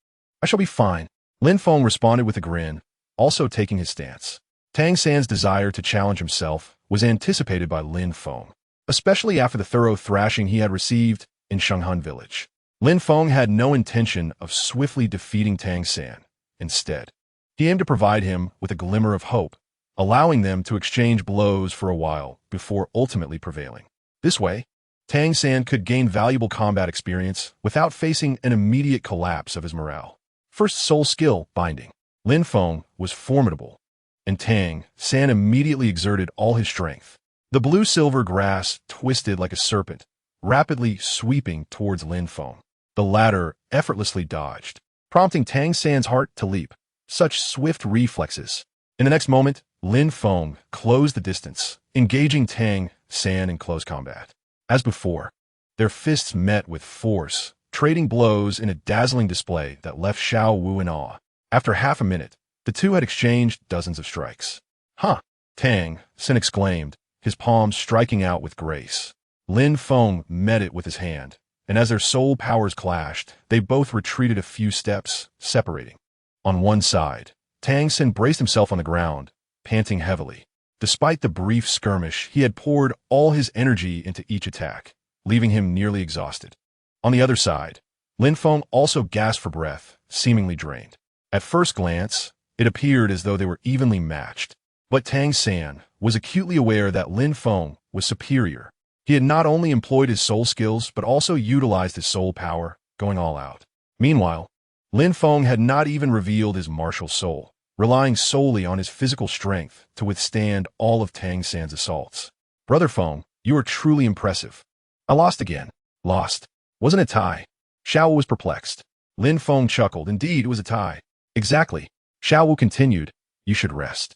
I shall be fine. Lin Feng responded with a grin, also taking his stance. Tang San's desire to challenge himself was anticipated by Lin Feng, especially after the thorough thrashing he had received in Shenghun village. Lin Feng had no intention of swiftly defeating Tang San. Instead, he aimed to provide him with a glimmer of hope allowing them to exchange blows for a while before ultimately prevailing. This way, Tang San could gain valuable combat experience without facing an immediate collapse of his morale. First soul skill, binding. Lin Feng was formidable, and Tang San immediately exerted all his strength. The blue-silver grass twisted like a serpent, rapidly sweeping towards Lin Feng. The latter effortlessly dodged, prompting Tang San's heart to leap. Such swift reflexes. In the next moment, Lin Feng closed the distance, engaging Tang San in close combat. As before, their fists met with force, trading blows in a dazzling display that left Xiao Wu in awe. After half a minute, the two had exchanged dozens of strikes. Huh! Tang San exclaimed, his palms striking out with grace. Lin Feng met it with his hand, and as their soul powers clashed, they both retreated a few steps, separating. On one side, Tang San braced himself on the ground, panting heavily. Despite the brief skirmish, he had poured all his energy into each attack, leaving him nearly exhausted. On the other side, Lin Feng also gasped for breath, seemingly drained. At first glance, it appeared as though they were evenly matched, but Tang San was acutely aware that Lin Feng was superior. He had not only employed his soul skills, but also utilized his soul power, going all out. Meanwhile, Lin Feng had not even revealed his martial soul, relying solely on his physical strength to withstand all of Tang San's assaults. Brother Feng, you are truly impressive. I lost again. Lost. Wasn't a tie. Xiao Wu was perplexed. Lin Feng chuckled. Indeed, it was a tie. Exactly. Xiao Wu continued. You should rest.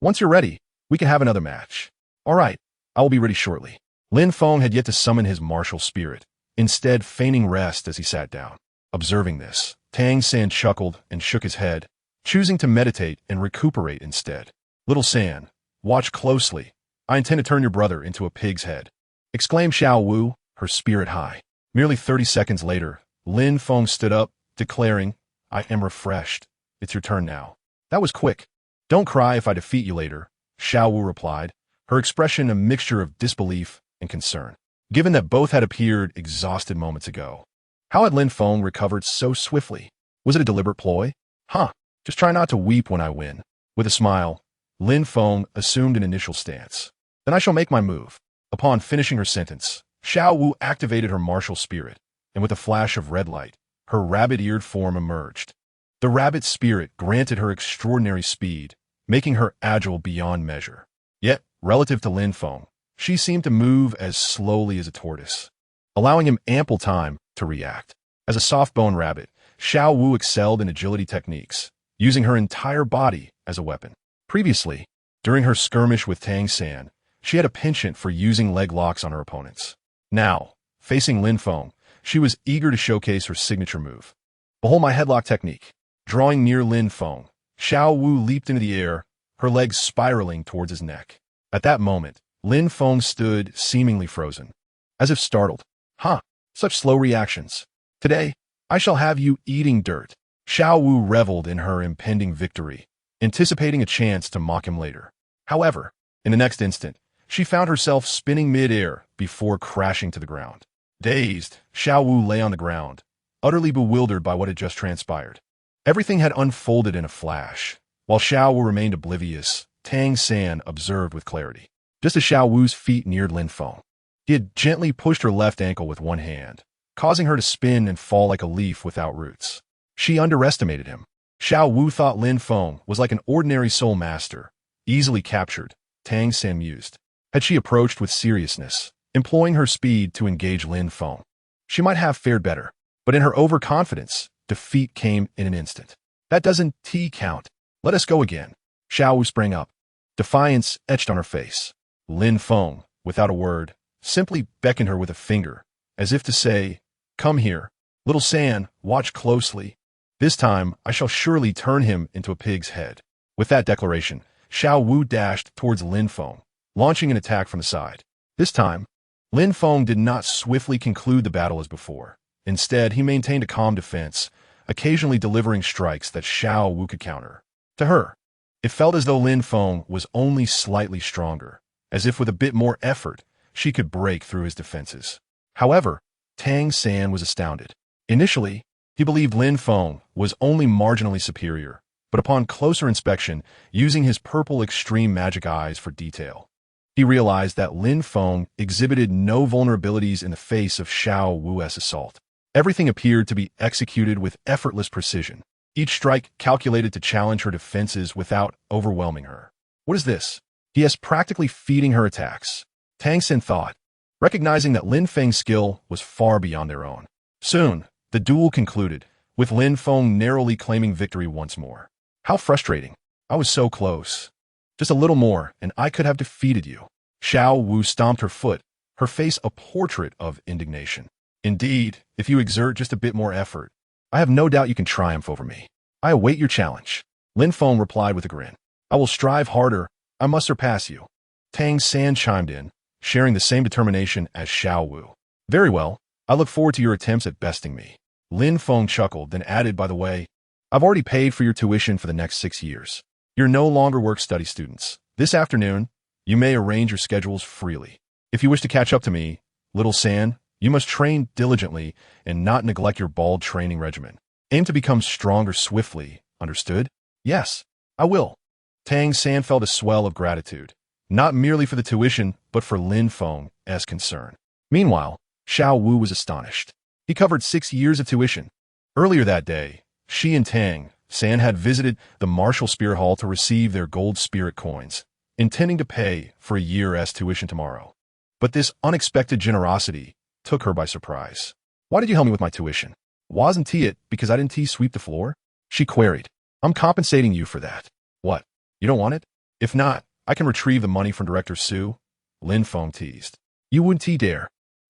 Once you're ready, we can have another match. All right, I will be ready shortly. Lin Feng had yet to summon his martial spirit, instead feigning rest as he sat down. Observing this, Tang San chuckled and shook his head, choosing to meditate and recuperate instead. Little San, watch closely. I intend to turn your brother into a pig's head, exclaimed Xiao Wu, her spirit high. Merely 30 seconds later, Lin Feng stood up, declaring, I am refreshed. It's your turn now. That was quick. Don't cry if I defeat you later, Xiao Wu replied, her expression a mixture of disbelief and concern, given that both had appeared exhausted moments ago. How had Lin Feng recovered so swiftly? Was it a deliberate ploy? Huh, just try not to weep when I win. With a smile, Lin Feng assumed an initial stance. Then I shall make my move. Upon finishing her sentence, Xiao Wu activated her martial spirit, and with a flash of red light, her rabbit-eared form emerged. The rabbit spirit granted her extraordinary speed, making her agile beyond measure. Yet, relative to Lin Feng, she seemed to move as slowly as a tortoise, allowing him ample time to react. As a soft-bone rabbit, Xiao Wu excelled in agility techniques, using her entire body as a weapon. Previously, during her skirmish with Tang San, she had a penchant for using leg locks on her opponents. Now, facing Lin Feng, she was eager to showcase her signature move. Behold my headlock technique. Drawing near Lin Feng, Xiao Wu leaped into the air, her legs spiraling towards his neck. At that moment, Lin Feng stood seemingly frozen, as if startled. Huh, such slow reactions. Today, I shall have you eating dirt. Xiao Wu reveled in her impending victory, anticipating a chance to mock him later. However, in the next instant, she found herself spinning mid-air before crashing to the ground. Dazed, Xiao Wu lay on the ground, utterly bewildered by what had just transpired. Everything had unfolded in a flash. While Xiao Wu remained oblivious, Tang San observed with clarity. Just as Xiao Wu's feet neared Lin Feng, he had gently pushed her left ankle with one hand, causing her to spin and fall like a leaf without roots. She underestimated him. Xiao Wu thought Lin Feng was like an ordinary soul master, easily captured, Tang San mused. Had she approached with seriousness, employing her speed to engage Lin Feng, she might have fared better, but in her overconfidence, defeat came in an instant. That doesn't count. Let us go again. Xiao Wu sprang up, defiance etched on her face. Lin Feng, without a word, simply beckoned her with a finger, as if to say, come here. Little San, watch closely. This time, I shall surely turn him into a pig's head. With that declaration, Xiao Wu dashed towards Lin Feng, launching an attack from the side. This time, Lin Feng did not swiftly conclude the battle as before. Instead, he maintained a calm defense, occasionally delivering strikes that Xiao Wu could counter. To her, it felt as though Lin Feng was only slightly stronger, as if with a bit more effort, she could break through his defenses. However, Tang San was astounded. Initially, he believed Lin Feng was only marginally superior, but upon closer inspection, using his purple extreme magic eyes for detail, he realized that Lin Feng exhibited no vulnerabilities in the face of Xiao Wu's assault. Everything appeared to be executed with effortless precision, each strike calculated to challenge her defenses without overwhelming her. What is this? He is practically feeding her attacks, Tang San thought, recognizing that Lin Feng's skill was far beyond their own. Soon, the duel concluded, with Lin Feng narrowly claiming victory once more. How frustrating. I was so close. Just a little more, and I could have defeated you. Xiao Wu stomped her foot, her face a portrait of indignation. Indeed, if you exert just a bit more effort, I have no doubt you can triumph over me. I await your challenge. Lin Feng replied with a grin. I will strive harder. I must surpass you. Tang San chimed in, sharing the same determination as Xiao Wu. Very well. I look forward to your attempts at besting me. Lin Feng chuckled, then added, by the way, I've already paid for your tuition for the next 6 years. You're no longer work-study students. This afternoon, you may arrange your schedules freely. If you wish to catch up to me, little San, you must train diligently and not neglect your bald training regimen. Aim to become stronger swiftly, understood? Yes, I will. Tang San felt a swell of gratitude, not merely for the tuition, but for Lin Feng's concern. Meanwhile, Xiao Wu was astonished. He covered 6 years of tuition. Earlier that day, she and Tang San had visited the Martial Spear Hall to receive their gold spirit coins, intending to pay for a year's tuition tomorrow. But this unexpected generosity took her by surprise. Why did you help me with my tuition? Wasn't it because I didn't sweep the floor? She queried. I'm compensating you for that. What? You don't want it? If not, I can retrieve the money from Director Su. Lin Feng teased. You wouldn't dare.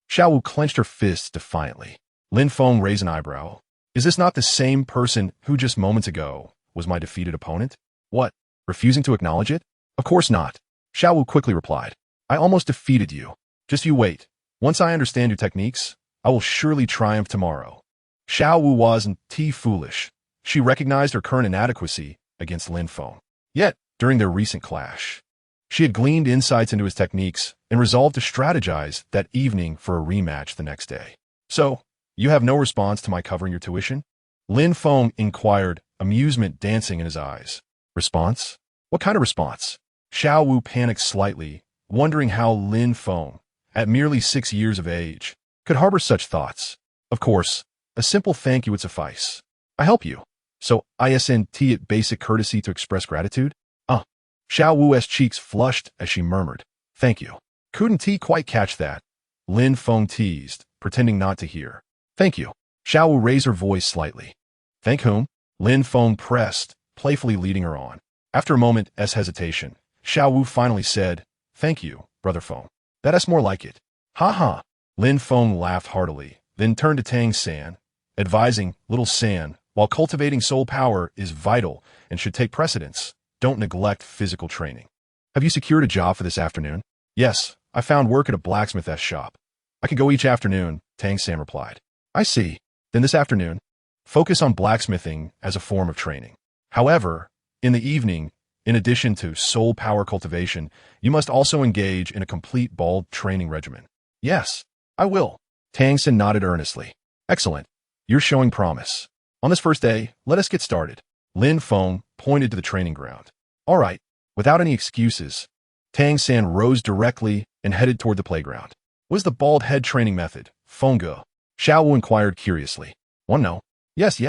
Xiao Wu clenched her fists defiantly. Lin Feng raised an eyebrow. Is this not the same person who just moments ago was my defeated opponent? What? Refusing to acknowledge it? Of course not. Xiao Wu quickly replied. I almost defeated you. Just you wait. Once I understand your techniques, I will surely triumph tomorrow. Xiao Wu wasn't foolish. She recognized her current inadequacy against Lin Feng. Yet, during their recent clash, she had gleaned insights into his techniques and resolved to strategize that evening for a rematch the next day. So, you have no response to my covering your tuition? Lin Feng inquired, amusement dancing in his eyes. Response? What kind of response? Xiao Wu panicked slightly, wondering how Lin Feng, at merely 6 years of age, could harbor such thoughts. Of course, a simple thank you would suffice. I help you. So isn't it basic courtesy to express gratitude? Xiao Wu's cheeks flushed as she murmured, thank you. Couldn't quite catch that. Lin Feng teased, pretending not to hear. Thank you. Xiao Wu raised her voice slightly. Thank whom? Lin Feng pressed, playfully leading her on. After a moment's hesitation, Xiao Wu finally said, thank you, Brother Feng. That's more like it. Ha ha. Lin Feng laughed heartily, then turned to Tang San, advising, little San, while cultivating soul power is vital and should take precedence, don't neglect physical training. Have you secured a job for this afternoon? Yes, I found work at a blacksmith's shop. I can go each afternoon, Tang San replied. I see. Then this afternoon, focus on blacksmithing as a form of training. However, in the evening, in addition to soul power cultivation, you must also engage in a complete bald training regimen. Yes, I will. Tang San nodded earnestly. Excellent. You're showing promise. On this first day, let us get started. Lin Feng pointed to the training ground. All right, without any excuses, Tang San rose directly and headed toward the playground. What is the bald head training method, Fengge? Xiao Wu inquired curiously. One no. Yes.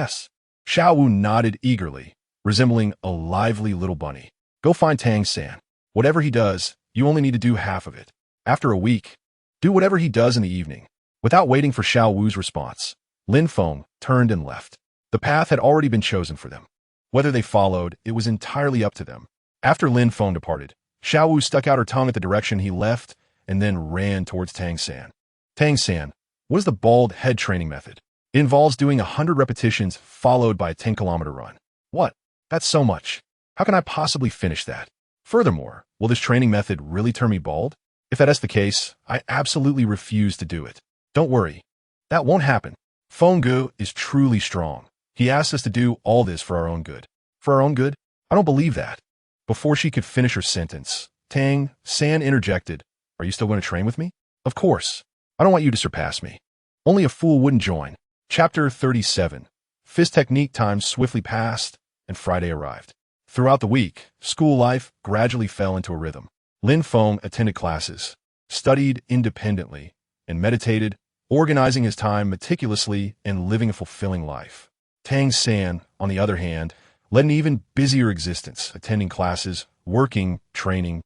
Xiao Wu nodded eagerly, resembling a lively little bunny. Go find Tang San. Whatever he does, you only need to do half of it. After a week, do whatever he does in the evening. Without waiting for Xiao Wu's response, Lin Feng turned and left. The path had already been chosen for them. Whether they followed, it was entirely up to them. After Lin Feng departed, Xiao Wu stuck out her tongue at the direction he left and then ran towards Tang San. Tang San, what is the bald head training method? It involves doing 100 repetitions followed by a 10-kilometer run. What? That's so much. How can I possibly finish that? Furthermore, will this training method really turn me bald? If that is the case, I absolutely refuse to do it. Don't worry. That won't happen. Fengge is truly strong. He asked us to do all this for our own good. For our own good? I don't believe that. Before she could finish her sentence, Tang San interjected, Are you still going to train with me? Of course. I don't want you to surpass me. Only a fool wouldn't join. Chapter 37. Fist technique time swiftly passed, and Friday arrived. Throughout the week, school life gradually fell into a rhythm. Lin Feng attended classes, studied independently, and meditated, organizing his time meticulously and living a fulfilling life. Tang San, on the other hand, led an even busier existence, attending classes, working, training,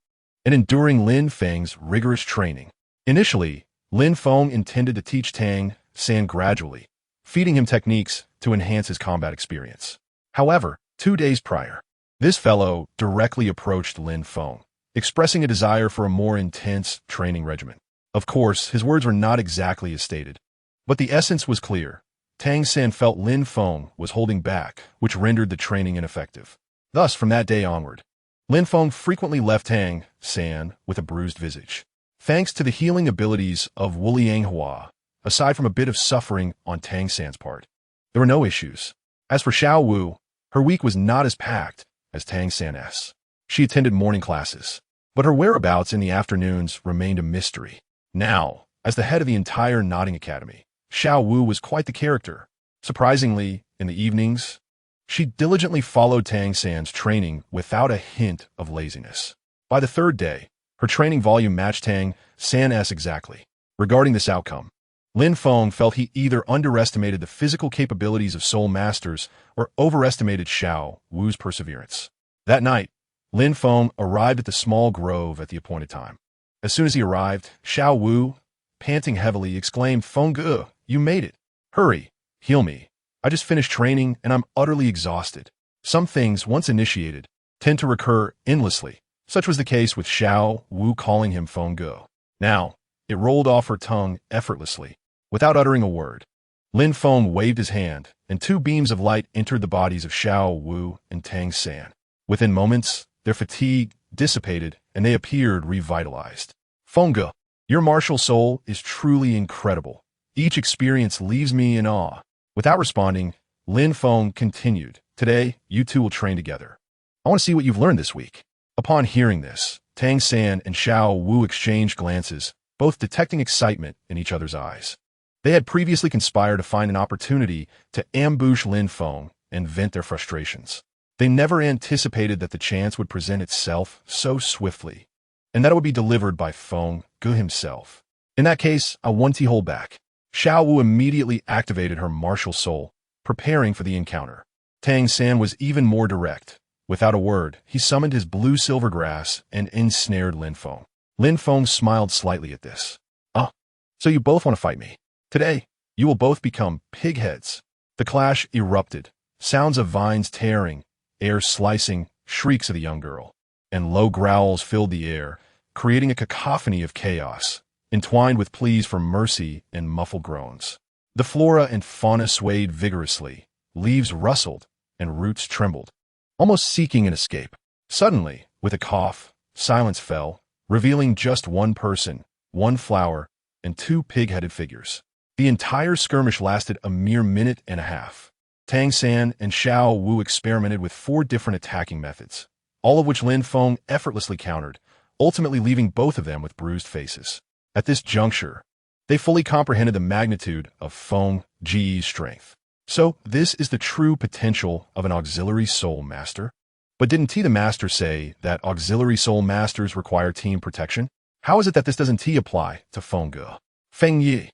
and enduring Lin Feng's rigorous training. Initially, Lin Feng intended to teach Tang San gradually, feeding him techniques to enhance his combat experience. However, 2 days prior, this fellow directly approached Lin Feng, expressing a desire for a more intense training regimen. Of course, his words were not exactly as stated, but the essence was clear. Tang San felt Lin Feng was holding back, which rendered the training ineffective. Thus, from that day onward, Lin Feng frequently left Tang San with a bruised visage. Thanks to the healing abilities of Wu Lianghua, aside from a bit of suffering on Tang San's part, there were no issues. As for Xiao Wu, her week was not as packed as Tang San's. She attended morning classes, but her whereabouts in the afternoons remained a mystery. Now, as the head of the entire Nodding Academy, Xiao Wu was quite the character. Surprisingly, in the evenings, she diligently followed Tang San's training without a hint of laziness. By the third day, her training volume matched Tang San's exactly. Regarding this outcome, Lin Feng felt he either underestimated the physical capabilities of soul masters or overestimated Xiao Wu's perseverance. That night, Lin Feng arrived at the small grove at the appointed time. As soon as he arrived, Xiao Wu, panting heavily, exclaimed, "Feng Ge, you made it. Hurry, heal me. I just finished training and I'm utterly exhausted." Some things, once initiated, tend to recur endlessly. Such was the case with Xiao Wu calling him Feng Ge. Now, it rolled off her tongue effortlessly, without uttering a word. Lin Feng waved his hand, and 2 beams of light entered the bodies of Xiao Wu and Tang San. Within moments, their fatigue dissipated, and they appeared revitalized. "Feng Ge, your martial soul is truly incredible. Each experience leaves me in awe." Without responding, Lin Feng continued, "Today, you two will train together. I want to see what you've learned this week." Upon hearing this, Tang San and Xiao Wu exchanged glances, both detecting excitement in each other's eyes. They had previously conspired to find an opportunity to ambush Lin Feng and vent their frustrations. They never anticipated that the chance would present itself so swiftly, and that it would be delivered by Feng Ge himself. In that case, I won't hold back. Xiao Wu immediately activated her martial soul, preparing for the encounter. Tang San was even more direct. Without a word, he summoned his blue silver grass and ensnared Lin Feng. Lin Feng smiled slightly at this. "Ah, so you both want to fight me. Today, you will both become pigheads." The clash erupted. Sounds of vines tearing, air slicing, shrieks of the young girl, and low growls filled the air, creating a cacophony of chaos, entwined with pleas for mercy and muffled groans. The flora and fauna swayed vigorously, leaves rustled, and roots trembled, almost seeking an escape. Suddenly, with a cough, silence fell, revealing just one person, one flower, and 2 pig-headed figures. The entire skirmish lasted a mere minute and a half. Tang San and Xiao Wu experimented with 4 different attacking methods, all of which Lin Feng effortlessly countered, ultimately leaving both of them with bruised faces. At this juncture, they fully comprehended the magnitude of Feng Ge's strength. So, this is the true potential of an auxiliary soul master? But didn't the master say that auxiliary soul masters require team protection? How is it that this doesn't apply to Feng Ge? "Feng Yi,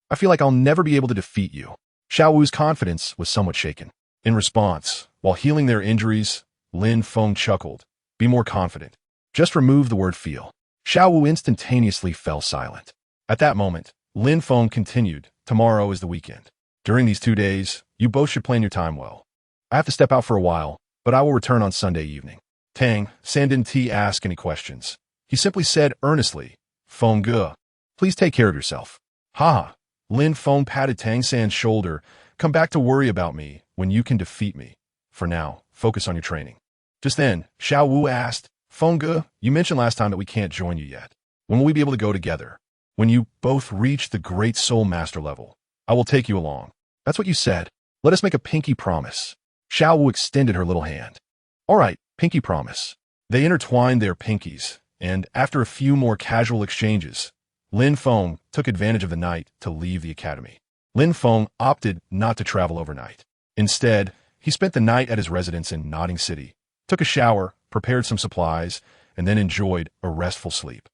I feel like I'll never be able to defeat you." Xiao Wu's confidence was somewhat shaken. In response, while healing their injuries, Lin Feng chuckled, "Be more confident. Just remove the word feel." Xiao Wu instantaneously fell silent. At that moment, Lin Feng continued, "Tomorrow is the weekend. During these 2 days, you both should plan your time well. I have to step out for a while, but I will return on Sunday evening." Tang San didn't ask any questions. He simply said earnestly, "Feng Ge, please take care of yourself." "Ha!" Lin Feng patted Tang San's shoulder. "Come back to worry about me when you can defeat me. For now, focus on your training." Just then, Xiao Wu asked, "Feng Ge, you mentioned last time that we can't join you yet. When will we be able to go together?" "When you both reach the Great Soul Master level, I will take you along." "That's what you said. Let us make a pinky promise." Xiao Wu extended her little hand. "All right, pinky promise." They intertwined their pinkies, and after a few more casual exchanges, Lin Feng took advantage of the night to leave the academy. Lin Feng opted not to travel overnight. Instead, He spent the night at his residence in Sodto City, took a shower, prepared some supplies, and then enjoyed a restful sleep.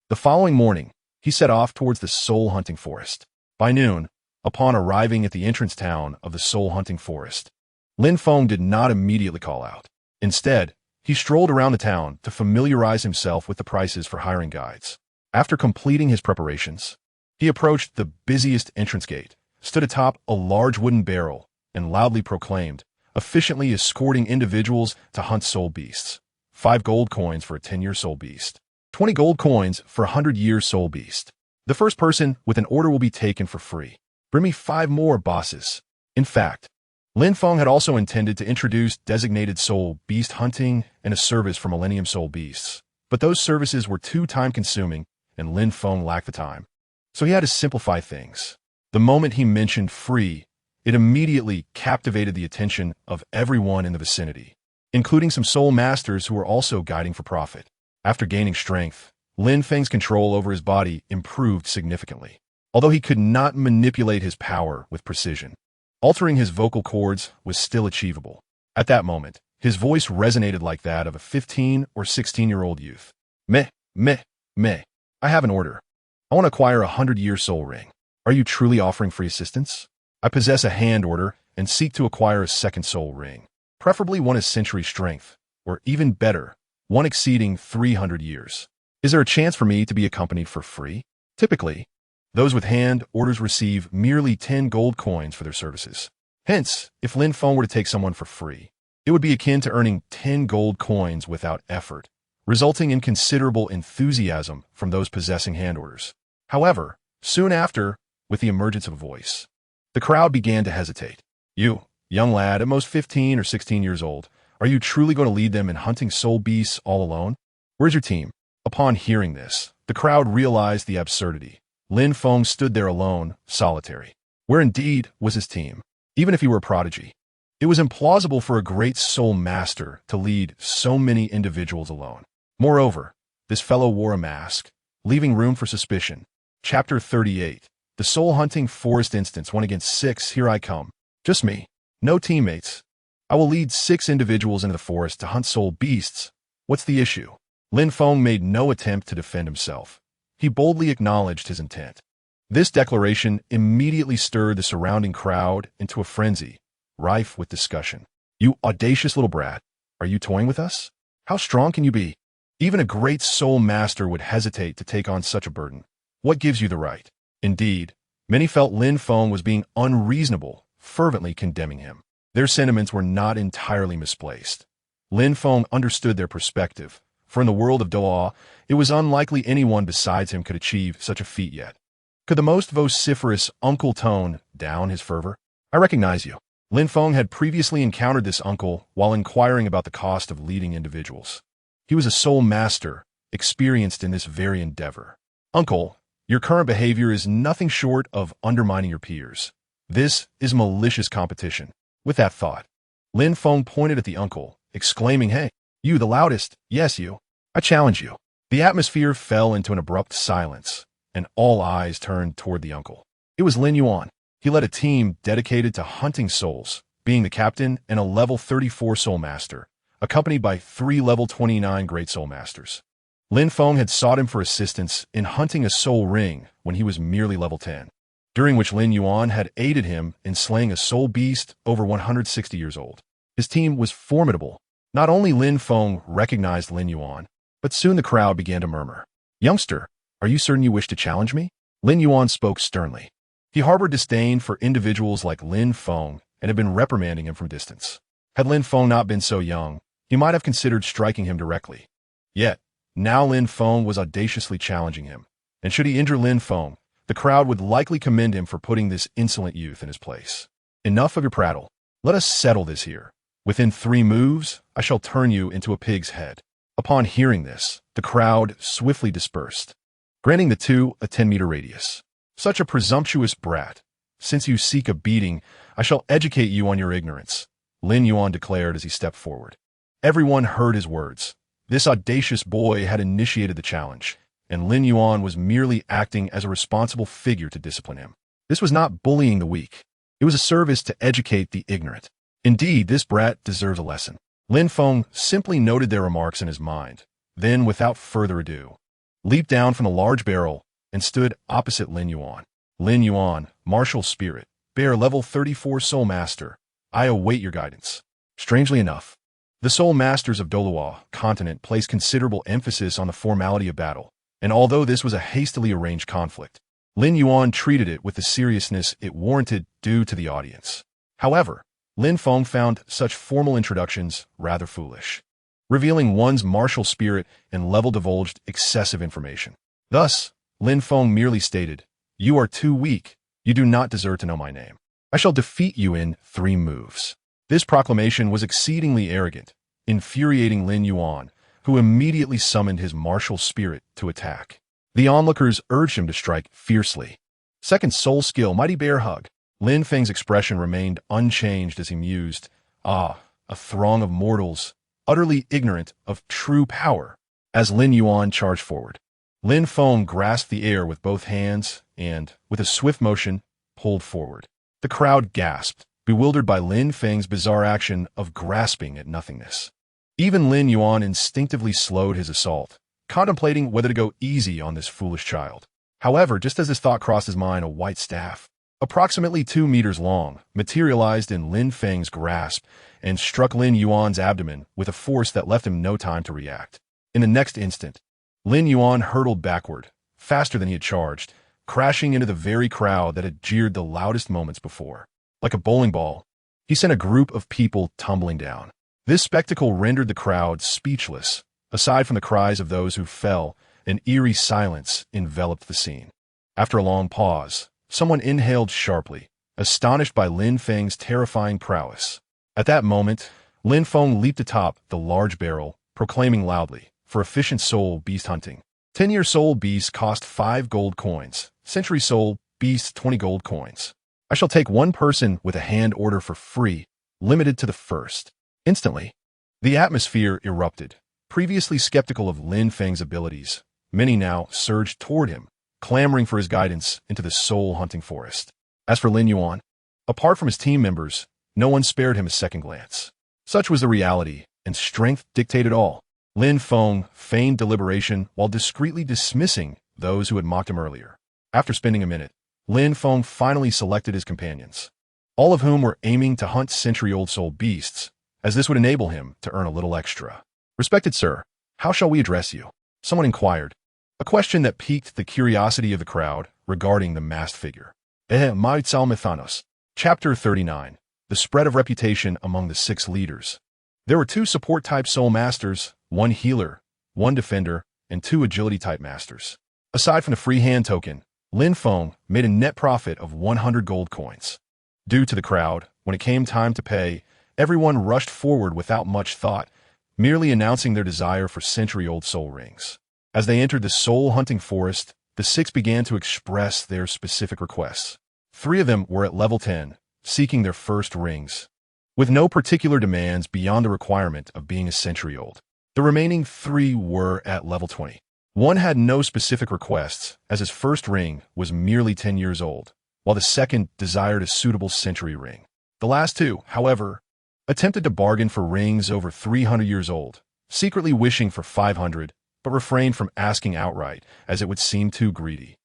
The following morning, he set off towards the soul hunting forest. By noon, upon arriving at the entrance town of the soul hunting forest, Lin Feng did not immediately call out. Instead, he strolled around the town to familiarize himself with the prices for hiring guides. After completing his preparations, he approached the busiest entrance gate, stood atop a large wooden barrel, and loudly proclaimed, efficiently escorting individuals to hunt soul beasts. 5 gold coins for a 10-year soul beast. 20 gold coins for a 100-year soul beast. The first person with an order will be taken for free. Bring me 5 more, bosses. In fact, Lin Feng had also intended to introduce designated soul beast hunting and a service for Millennium Soul Beasts. But those services were too time-consuming, and Lin Feng lacked the time. So he had to simplify things. The moment he mentioned free, it immediately captivated the attention of everyone in the vicinity, including some soul masters who were also guiding for profit. After gaining strength, Lin Feng's control over his body improved significantly, although he could not manipulate his power with precision. Altering his vocal cords was still achievable. At that moment, his voice resonated like that of a 15 or 16-year-old youth. Meh. I have an order. I want to acquire a 100-year soul ring. Are you truly offering free assistance? I possess a hand order and seek to acquire a second soul ring, preferably one of century strength, or even better, one exceeding 300 years. Is there a chance for me to be accompanied for free? Typically, those with hand orders receive merely 10 gold coins for their services. Hence, if Lin Feng were to take someone for free, it would be akin to earning 10 gold coins without effort, resulting in considerable enthusiasm from those possessing hand orders. However, soon after, with the emergence of a voice, the crowd began to hesitate. You, young lad, at most 15 or 16 years old, are you truly going to lead them in hunting soul beasts all alone? Where's your team? Upon hearing this, the crowd realized the absurdity. Lin Feng stood there alone, solitary. Where indeed was his team? Even if he were a prodigy, it was implausible for a great soul master to lead so many individuals alone. Moreover, this fellow wore a mask, leaving room for suspicion. Chapter 38. The soul hunting forest instance 1 against 6. Here I come. Just me. No teammates. I will lead 6 individuals into the forest to hunt soul beasts. What's the issue? Lin Feng made no attempt to defend himself. He boldly acknowledged his intent. This declaration immediately stirred the surrounding crowd into a frenzy, rife with discussion. You audacious little brat, are you toying with us? How strong can you be? Even a great soul master would hesitate to take on such a burden. What gives you the right? Indeed, many felt Lin Feng was being unreasonable, fervently condemning him. Their sentiments were not entirely misplaced. Lin Feng understood their perspective, for in the world of Douluo, it was unlikely anyone besides him could achieve such a feat yet. Could the most vociferous uncle tone down his fervor? I recognize you. Lin Feng had previously encountered this uncle while inquiring about the cost of leading individuals. He was a soul master, experienced in this very endeavor. Uncle, your current behavior is nothing short of undermining your peers. This is malicious competition. With that thought, Lin Feng pointed at the uncle, exclaiming, Hey, you the loudest, yes you. I challenge you. The atmosphere fell into an abrupt silence, and all eyes turned toward the uncle. It was Lin Yuan. He led a team dedicated to hunting souls, being the captain and a level 34 soul master, accompanied by 3 level 29 great soul masters. Lin Feng had sought him for assistance in hunting a soul ring when he was merely level 10, during which Lin Yuan had aided him in slaying a soul beast over 160 years old. His team was formidable. Not only Lin Feng recognized Lin Yuan, but soon the crowd began to murmur. Youngster, are you certain you wish to challenge me? Lin Yuan spoke sternly. He harbored disdain for individuals like Lin Feng and had been reprimanding him from distance. Had Lin Feng not been so young, he might have considered striking him directly. Yet, now Lin Feng was audaciously challenging him, and should he injure Lin Feng, the crowd would likely commend him for putting this insolent youth in his place. Enough of your prattle. Let us settle this here. Within 3 moves, I shall turn you into a pig's head. Upon hearing this, the crowd swiftly dispersed, granting the two a 10-meter radius. Such a presumptuous brat. Since you seek a beating, I shall educate you on your ignorance, Lin Yuan declared as he stepped forward. Everyone heard his words. This audacious boy had initiated the challenge, and Lin Yuan was merely acting as a responsible figure to discipline him. This was not bullying the weak. It was a service to educate the ignorant. Indeed, this brat deserves a lesson. Lin Feng simply noted their remarks in his mind, then, without further ado, leaped down from the large barrel and stood opposite Lin Yuan. Lin Yuan, martial spirit, bear level 34 soul master. I await your guidance. Strangely enough, the soul masters of Douluo continent place considerable emphasis on the formality of battle, and although this was a hastily arranged conflict, Lin Yuan treated it with the seriousness it warranted due to the audience. However, Lin Feng found such formal introductions rather foolish, revealing one's martial spirit and level divulged excessive information. Thus, Lin Feng merely stated, "You are too weak. You do not deserve to know my name. I shall defeat you in 3 moves." This proclamation was exceedingly arrogant, infuriating Lin Yuan, who immediately summoned his martial spirit to attack. The onlookers urged him to strike fiercely. Second soul skill, Mighty Bear Hug. Lin Feng's expression remained unchanged as he mused, "Ah, a throng of mortals, utterly ignorant of true power." As Lin Yuan charged forward, Lin Feng grasped the air with both hands and, with a swift motion, pulled forward. The crowd gasped, bewildered by Lin Feng's bizarre action of grasping at nothingness. Even Lin Yuan instinctively slowed his assault, contemplating whether to go easy on this foolish child. However, just as this thought crossed his mind, a white staff, approximately 2 meters long, materialized in Lin Feng's grasp and struck Lin Yuan's abdomen with a force that left him no time to react. In the next instant, Lin Yuan hurtled backward, faster than he had charged, crashing into the very crowd that had jeered the loudest moments before. Like a bowling ball, he sent a group of people tumbling down. This spectacle rendered the crowd speechless. Aside from the cries of those who fell, an eerie silence enveloped the scene. After a long pause, someone inhaled sharply, astonished by Lin Feng's terrifying prowess. At that moment, Lin Feng leaped atop the large barrel, proclaiming loudly, "For efficient soul beast hunting. 10-year soul beasts cost 5 gold coins. Century soul beasts 20 gold coins. I shall take 1 person with a hand order for free, limited to the first." Instantly, the atmosphere erupted. Previously skeptical of Lin Feng's abilities, many now surged toward him, clamoring for his guidance into the soul-hunting forest. As for Lin Yuan, apart from his team members, no one spared him a second glance. Such was the reality, and strength dictated all. Lin Feng feigned deliberation while discreetly dismissing those who had mocked him earlier. After spending a minute, Lin Feng finally selected his companions, all of whom were aiming to hunt century-old soul beasts, as this would enable him to earn a little extra. "Respected sir, how shall we address you?" someone inquired, a question that piqued the curiosity of the crowd regarding the masked figure. Mythalmithanos. Chapter 39. The Spread of Reputation Among the 6 Leaders. There were 2 support-type soul masters, 1 healer, 1 defender, and 2 agility-type masters. Aside from the free hand token, Lin Feng made a net profit of 100 gold coins. Due to the crowd, when it came time to pay, everyone rushed forward without much thought, merely announcing their desire for century-old soul rings. As they entered the soul-hunting forest, the 6 began to express their specific requests. 3 of them were at level 10, seeking their first rings, with no particular demands beyond the requirement of being a century-old. The remaining 3 were at level 20. 1 had no specific requests, as his first ring was merely 10 years old, while the second desired a suitable century ring. The last 2, however, attempted to bargain for rings over 300 years old, secretly wishing for 500, but refrained from asking outright, as it would seem too greedy,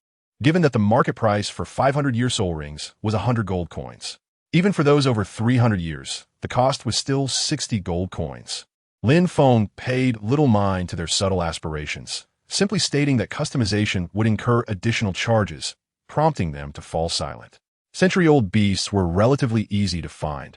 given that the market price for 500-year soul rings was 100 gold coins. Even for those over 300 years, the cost was still 60 gold coins. Lin Feng paid little mind to their subtle aspirations, simply stating that customization would incur additional charges, prompting them to fall silent. Century-old beasts were relatively easy to find,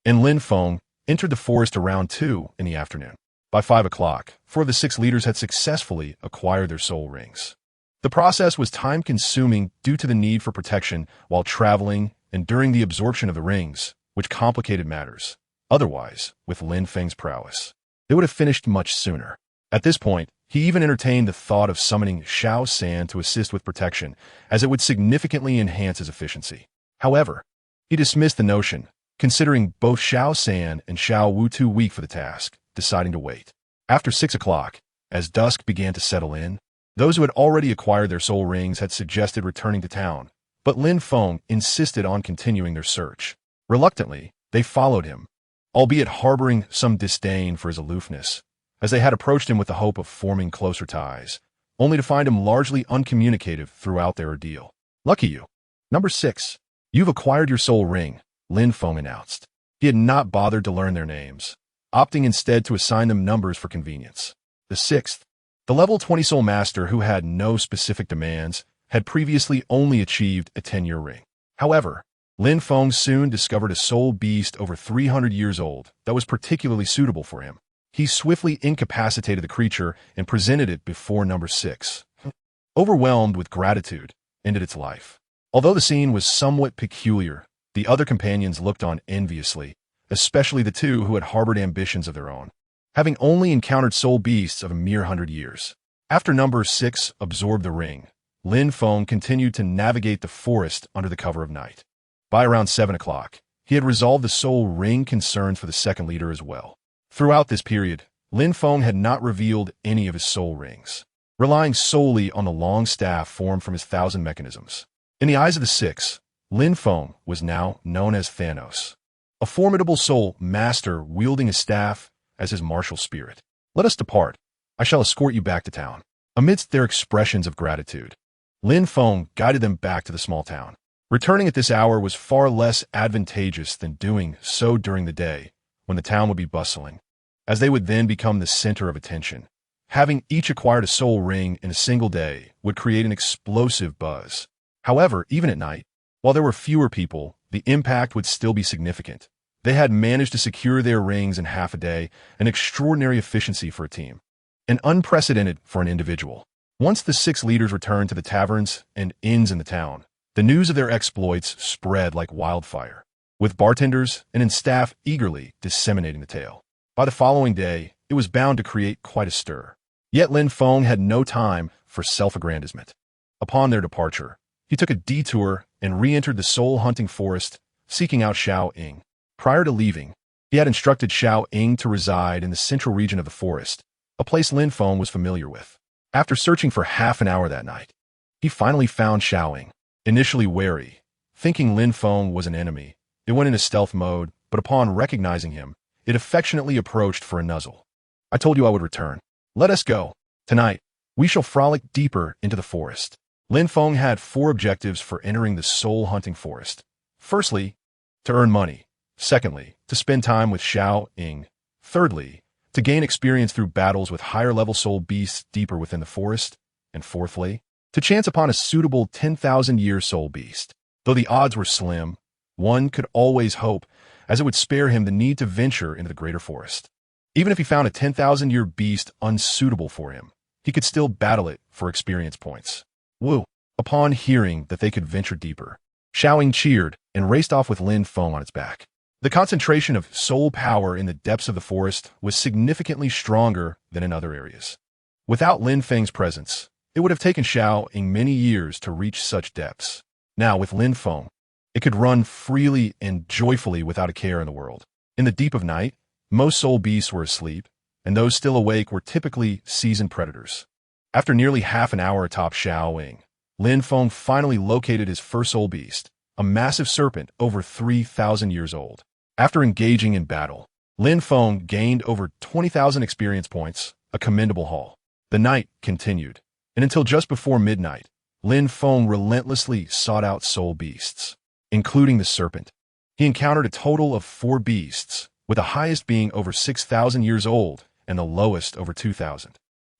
and Lin Feng entered the forest around 2 in the afternoon. By 5 o'clock, 4 of the 6 leaders had successfully acquired their soul rings. The process was time-consuming due to the need for protection while traveling and during the absorption of the rings, which complicated matters. Otherwise, with Lin Feng's prowess, they would have finished much sooner. At this point, he even entertained the thought of summoning Tang San to assist with protection, as it would significantly enhance his efficiency. However, he dismissed the notion, considering both Tang San and Xiao Wu too weak for the task, deciding to wait. After 6 o'clock, as dusk began to settle in, those who had already acquired their soul rings had suggested returning to town, but Lin Feng insisted on continuing their search. Reluctantly, they followed him, albeit harboring some disdain for his aloofness, as they had approached him with the hope of forming closer ties, only to find him largely uncommunicative throughout their ordeal. Lucky you. Number 6. You've acquired your soul ring, Lin Feng announced. He had not bothered to learn their names, opting instead to assign them numbers for convenience. The 6th, the level 20 soul master who had no specific demands, had previously only achieved a 10-year ring. However, Lin Feng soon discovered a soul beast over 300 years old that was particularly suitable for him. He swiftly incapacitated the creature and presented it before number 6. Overwhelmed with gratitude, ended its life. Although the scene was somewhat peculiar, the other companions looked on enviously, especially the two who had harbored ambitions of their own, having only encountered soul beasts of a mere 100 years. After number 6 absorbed the ring, Lin Feng continued to navigate the forest under the cover of night. By around 7 o'clock, he had resolved the soul ring concerns for the second leader as well. Throughout this period, Lin Feng had not revealed any of his soul rings, relying solely on the long staff formed from his 1,000 mechanisms. In the eyes of the 6, Lin Feng was now known as Thanos, a formidable soul master wielding a staff as his martial spirit. Let us depart. I shall escort you back to town. Amidst their expressions of gratitude, Lin Feng guided them back to the small town. Returning at this hour was far less advantageous than doing so during the day, when the town would be bustling, as they would then become the center of attention. Having each acquired a soul ring in a single day would create an explosive buzz. However, even at night, while there were fewer people, the impact would still be significant. They had managed to secure their rings in half a day, an extraordinary efficiency for a team, and unprecedented for an individual. Once the 6 leaders returned to the taverns and inns in the town, the news of their exploits spread like wildfire, with bartenders and staff eagerly disseminating the tale. By the following day, it was bound to create quite a stir. Yet Lin Feng had no time for self-aggrandizement. Upon their departure, he took a detour and re-entered the soul-hunting forest, seeking out Xiao Ying. Prior to leaving, he had instructed Xiao Ying to reside in the central region of the forest, a place Lin Feng was familiar with. After searching for half an hour that night, he finally found Xiao Ying. Initially wary, thinking Lin Feng was an enemy, it went into stealth mode, but upon recognizing him, it affectionately approached for a nuzzle. I told you I would return. Let us go. Tonight, we shall frolic deeper into the forest. Lin Feng had 4 objectives for entering the soul-hunting forest. Firstly, to earn money. Secondly, to spend time with Xiao Ying. Thirdly, to gain experience through battles with higher-level soul beasts deeper within the forest. And fourthly, to chance upon a suitable 10,000-year soul beast. Though the odds were slim, one could always hope, as it would spare him the need to venture into the greater forest. Even if he found a 10,000-year beast unsuitable for him, he could still battle it for experience points. Woo! Upon hearing that they could venture deeper, Xiao Ying cheered and raced off with Lin Feng on its back. The concentration of soul power in the depths of the forest was significantly stronger than in other areas. Without Lin Feng's presence, it would have taken Xiao Ying many years to reach such depths. Now, with Lin Feng, it could run freely and joyfully without a care in the world. In the deep of night, most soul beasts were asleep, and those still awake were typically seasoned predators. After nearly half an hour atop Xiao Ying, Lin Feng finally located his first soul beast, a massive serpent over 3,000 years old. After engaging in battle, Lin Feng gained over 20,000 experience points, a commendable haul. The night continued, and until just before midnight, Lin Feng relentlessly sought out soul beasts, including the serpent. He encountered a total of 4 beasts, with the highest being over 6,000 years old and the lowest over 2,000.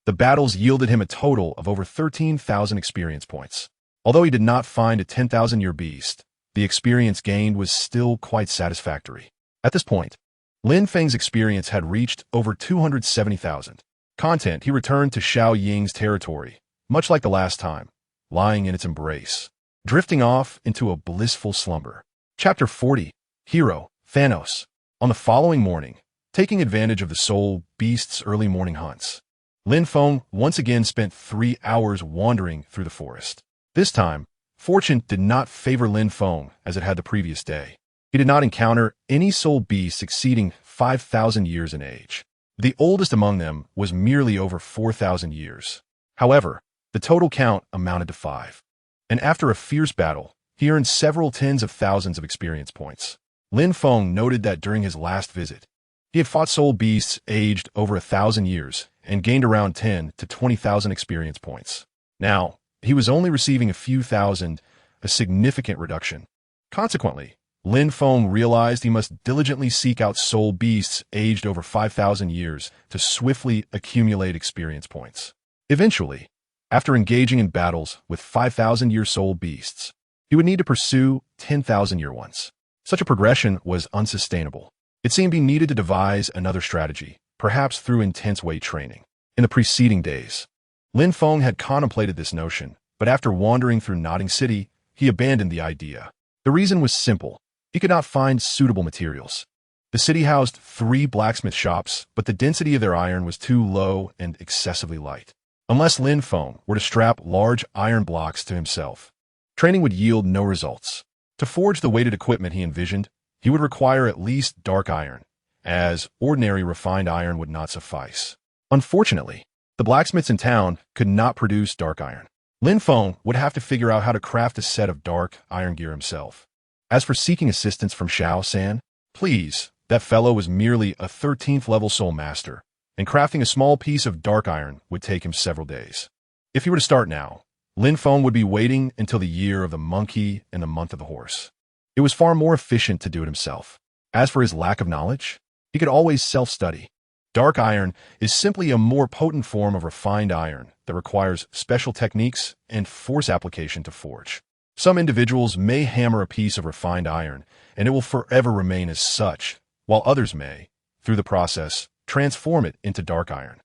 The battles yielded him a total of over 13,000 experience points. Although he did not find a 10,000-year beast, the experience gained was still quite satisfactory. At this point, Lin Feng's experience had reached over 270,000. Content, he returned to Xiao Ying's territory, much like the last time, lying in its embrace, drifting off into a blissful slumber. Chapter 40, Hero, Thanos. On the following morning, taking advantage of the soul beast's early morning hunts, Lin Feng once again spent 3 hours wandering through the forest. This time, fortune did not favor Lin Feng as it had the previous day. He did not encounter any soul beasts exceeding 5,000 years in age. The oldest among them was merely over 4,000 years. However, the total count amounted to 5. And after a fierce battle, he earned several tens of thousands of experience points. Lin Feng noted that during his last visit, he had fought soul beasts aged over 1,000 years and gained around 10 to 20,000 experience points. Now, he was only receiving a few thousand, a significant reduction. Consequently, Lin Feng realized he must diligently seek out soul beasts aged over 5,000 years to swiftly accumulate experience points. Eventually, after engaging in battles with 5,000-year soul beasts, he would need to pursue 10,000-year ones. Such a progression was unsustainable. It seemed he needed to devise another strategy, perhaps through intense weight training. In the preceding days, Lin Feng had contemplated this notion, but after wandering through Nodding City, he abandoned the idea. The reason was simple. He could not find suitable materials. The city housed 3 blacksmith shops, but the density of their iron was too low and excessively light. Unless Lin Feng were to strap large iron blocks to himself, training would yield no results. To forge the weighted equipment he envisioned, he would require at least dark iron, as ordinary refined iron would not suffice. Unfortunately, the blacksmiths in town could not produce dark iron. Lin Feng would have to figure out how to craft a set of dark iron gear himself. As for seeking assistance from Xiao San, please, that fellow was merely a 13th level soul master, and crafting a small piece of dark iron would take him several days. If he were to start now, Lin Feng would be waiting until the year of the monkey and the month of the horse. It was far more efficient to do it himself. As for his lack of knowledge, he could always self-study. Dark iron is simply a more potent form of refined iron that requires special techniques and force application to forge. Some individuals may hammer a piece of refined iron, and it will forever remain as such, while others may, through the process, transform it into dark iron.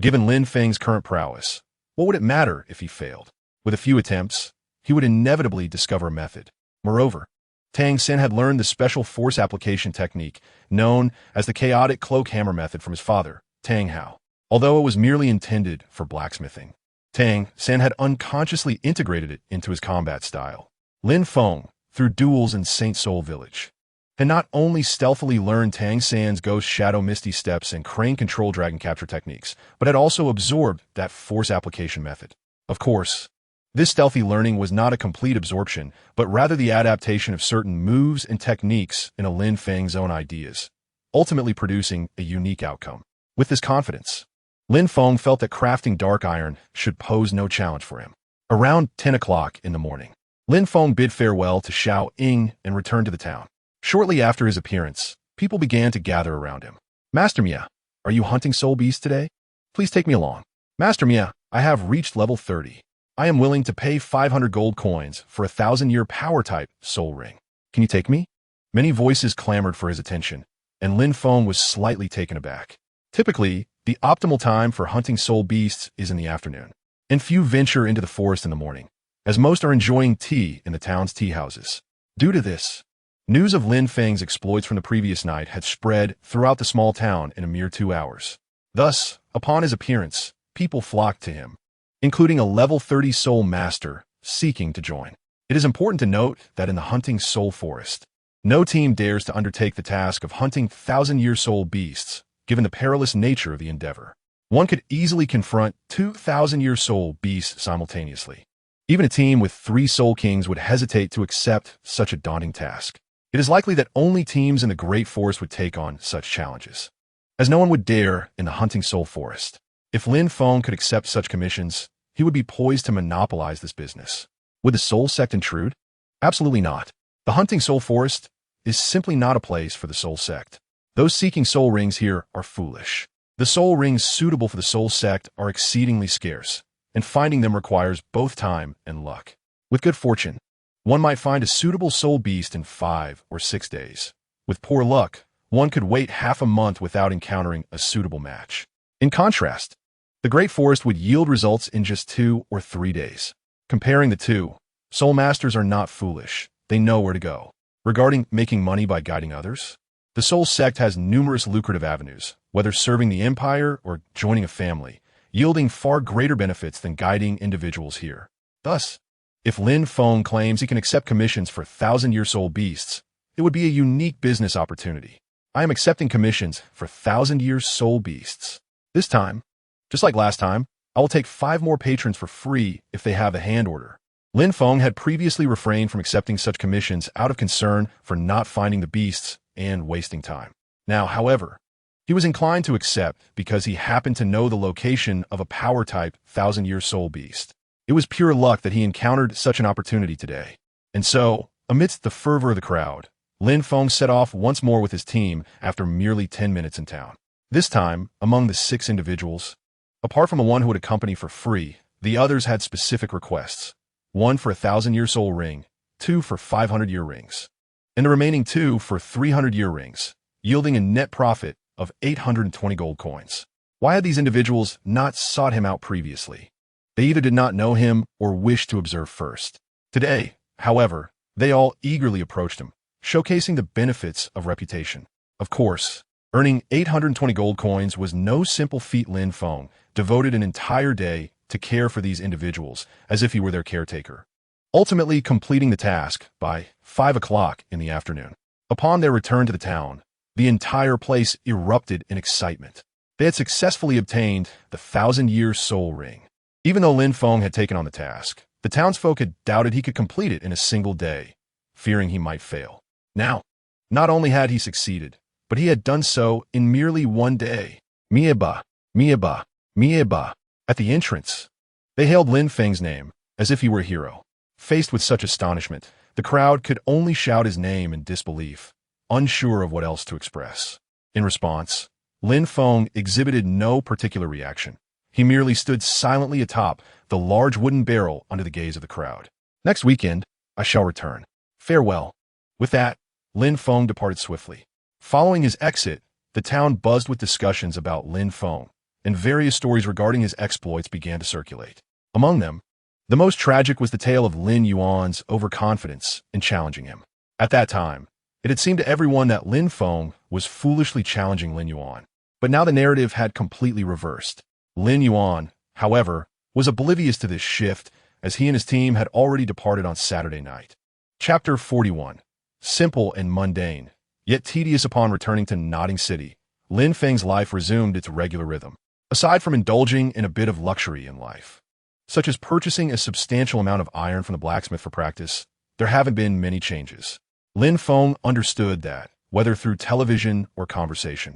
Given Lin Feng's current prowess, what would it matter if he failed? With a few attempts, he would inevitably discover a method. Moreover, Tang San had learned the special force application technique known as the chaotic cloak hammer method from his father, Tang Hao. Although it was merely intended for blacksmithing, Tang San had unconsciously integrated it into his combat style. Lin Feng, through duels in Saint Soul Village, had not only stealthily learned Tang San's Ghost Shadow Misty Steps and Crane Control Dragon Capture techniques, but had also absorbed that force application method. Of course, this stealthy learning was not a complete absorption, but rather the adaptation of certain moves and techniques in a Lin Feng's own ideas, ultimately producing a unique outcome. With this confidence, Lin Feng felt that crafting dark iron should pose no challenge for him. Around 10 o'clock in the morning, Lin Feng bid farewell to Xiao Ying and returned to the town. Shortly after his appearance, people began to gather around him. Master Mia, are you hunting soul beasts today? Please take me along. Master Mia, I have reached level 30. I am willing to pay 500 gold coins for a 1,000-year power-type soul ring. Can you take me? Many voices clamored for his attention, and Lin Feng was slightly taken aback. Typically, the optimal time for hunting soul beasts is in the afternoon, and few venture into the forest in the morning, as most are enjoying tea in the town's tea houses. Due to this, news of Lin Feng's exploits from the previous night had spread throughout the small town in a mere 2 hours. Thus, upon his appearance, people flocked to him, including a level 30 soul master seeking to join. It is important to note that in the hunting soul forest, no team dares to undertake the task of hunting 1,000-year soul beasts, given the perilous nature of the endeavor. One could easily confront 2,000-year soul beasts simultaneously. Even a team with 3 soul kings would hesitate to accept such a daunting task. It is likely that only teams in the Great Forest would take on such challenges, as no one would dare in the hunting soul forest. If Lin Feng could accept such commissions, he would be poised to monopolize this business. Would the soul sect intrude? Absolutely not. The hunting soul forest is simply not a place for the soul sect. Those seeking soul rings here are foolish. The soul rings suitable for the soul sect are exceedingly scarce, and finding them requires both time and luck. With good fortune, one might find a suitable soul beast in 5 or 6 days. With poor luck, one could wait half a month without encountering a suitable match. In contrast, the Great Forest would yield results in just 2 or 3 days. Comparing the two, soul masters are not foolish. They know where to go. Regarding making money by guiding others, the soul sect has numerous lucrative avenues, whether serving the empire or joining a family, yielding far greater benefits than guiding individuals here. Thus, if Lin Feng claims he can accept commissions for 1,000-year soul beasts, it would be a unique business opportunity. I am accepting commissions for 1,000-year soul beasts. This time, just like last time, I will take 5 more patrons for free if they have a hand order. Lin Feng had previously refrained from accepting such commissions out of concern for not finding the beasts and wasting time. Now, however, he was inclined to accept because he happened to know the location of a power-type thousand-year soul beast. It was pure luck that he encountered such an opportunity today. And so, amidst the fervor of the crowd, Lin Feng set off once more with his team after merely 10 minutes in town. This time, among the 6 individuals, apart from the one who would accompany for free, the others had specific requests. 1 for a 1,000-year soul ring, 2 for 500-year rings, and the remaining 2 for 300-year rings, yielding a net profit of 820 gold coins. Why had these individuals not sought him out previously? They either did not know him or wished to observe first. Today, however, they all eagerly approached him, showcasing the benefits of reputation. Of course, earning 820 gold coins was no simple feat. Lin Feng devoted an entire day to care for these individuals as if he were their caretaker, ultimately completing the task by 5 o'clock in the afternoon. Upon their return to the town, the entire place erupted in excitement. They had successfully obtained the 1,000-year soul ring. Even though Lin Feng had taken on the task, the townsfolk had doubted he could complete it in a single day, fearing he might fail. Now, not only had he succeeded, but he had done so in merely 1 day. Mieba, Mieba, Mieba. At the entrance, they hailed Lin Feng's name as if he were a hero. Faced with such astonishment, the crowd could only shout his name in disbelief, unsure of what else to express. In response, Lin Feng exhibited no particular reaction. He merely stood silently atop the large wooden barrel under the gaze of the crowd. Next weekend, I shall return. Farewell. With that, Lin Feng departed swiftly. Following his exit, the town buzzed with discussions about Lin Feng, and various stories regarding his exploits began to circulate. Among them, the most tragic was the tale of Lin Yuan's overconfidence in challenging him. At that time, it had seemed to everyone that Lin Feng was foolishly challenging Lin Yuan. But now the narrative had completely reversed. Lin Yuan, however, was oblivious to this shift, as he and his team had already departed on Saturday night. Chapter 41. Simple and mundane, yet tedious. Upon returning to Sodto City, Lin Feng's life resumed its regular rhythm. Aside from indulging in a bit of luxury in life, such as purchasing a substantial amount of iron from the blacksmith for practice, there haven't been many changes. Lin Feng understood that, whether through television or conversation,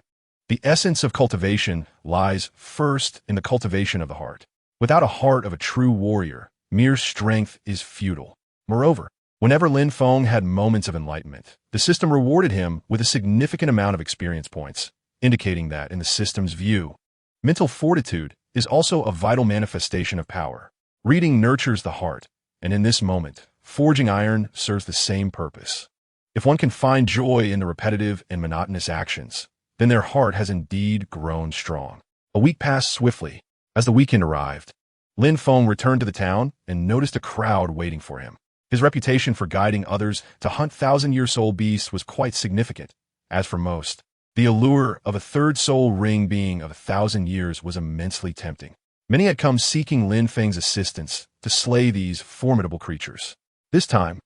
the essence of cultivation lies first in the cultivation of the heart. Without a heart of a true warrior, mere strength is futile. Moreover, whenever Lin Feng had moments of enlightenment, the system rewarded him with a significant amount of experience points, indicating that, in the system's view, mental fortitude is also a vital manifestation of power. Reading nurtures the heart, and in this moment, forging iron serves the same purpose. If one can find joy in the repetitive and monotonous actions, then their heart has indeed grown strong. A week passed swiftly. As the weekend arrived, Lin Feng returned to the town and noticed a crowd waiting for him. His reputation for guiding others to hunt 1,000-year soul beasts was quite significant. As for most, the allure of a third soul ring being of 1,000 years was immensely tempting. Many had come seeking Lin Feng's assistance to slay these formidable creatures. This time,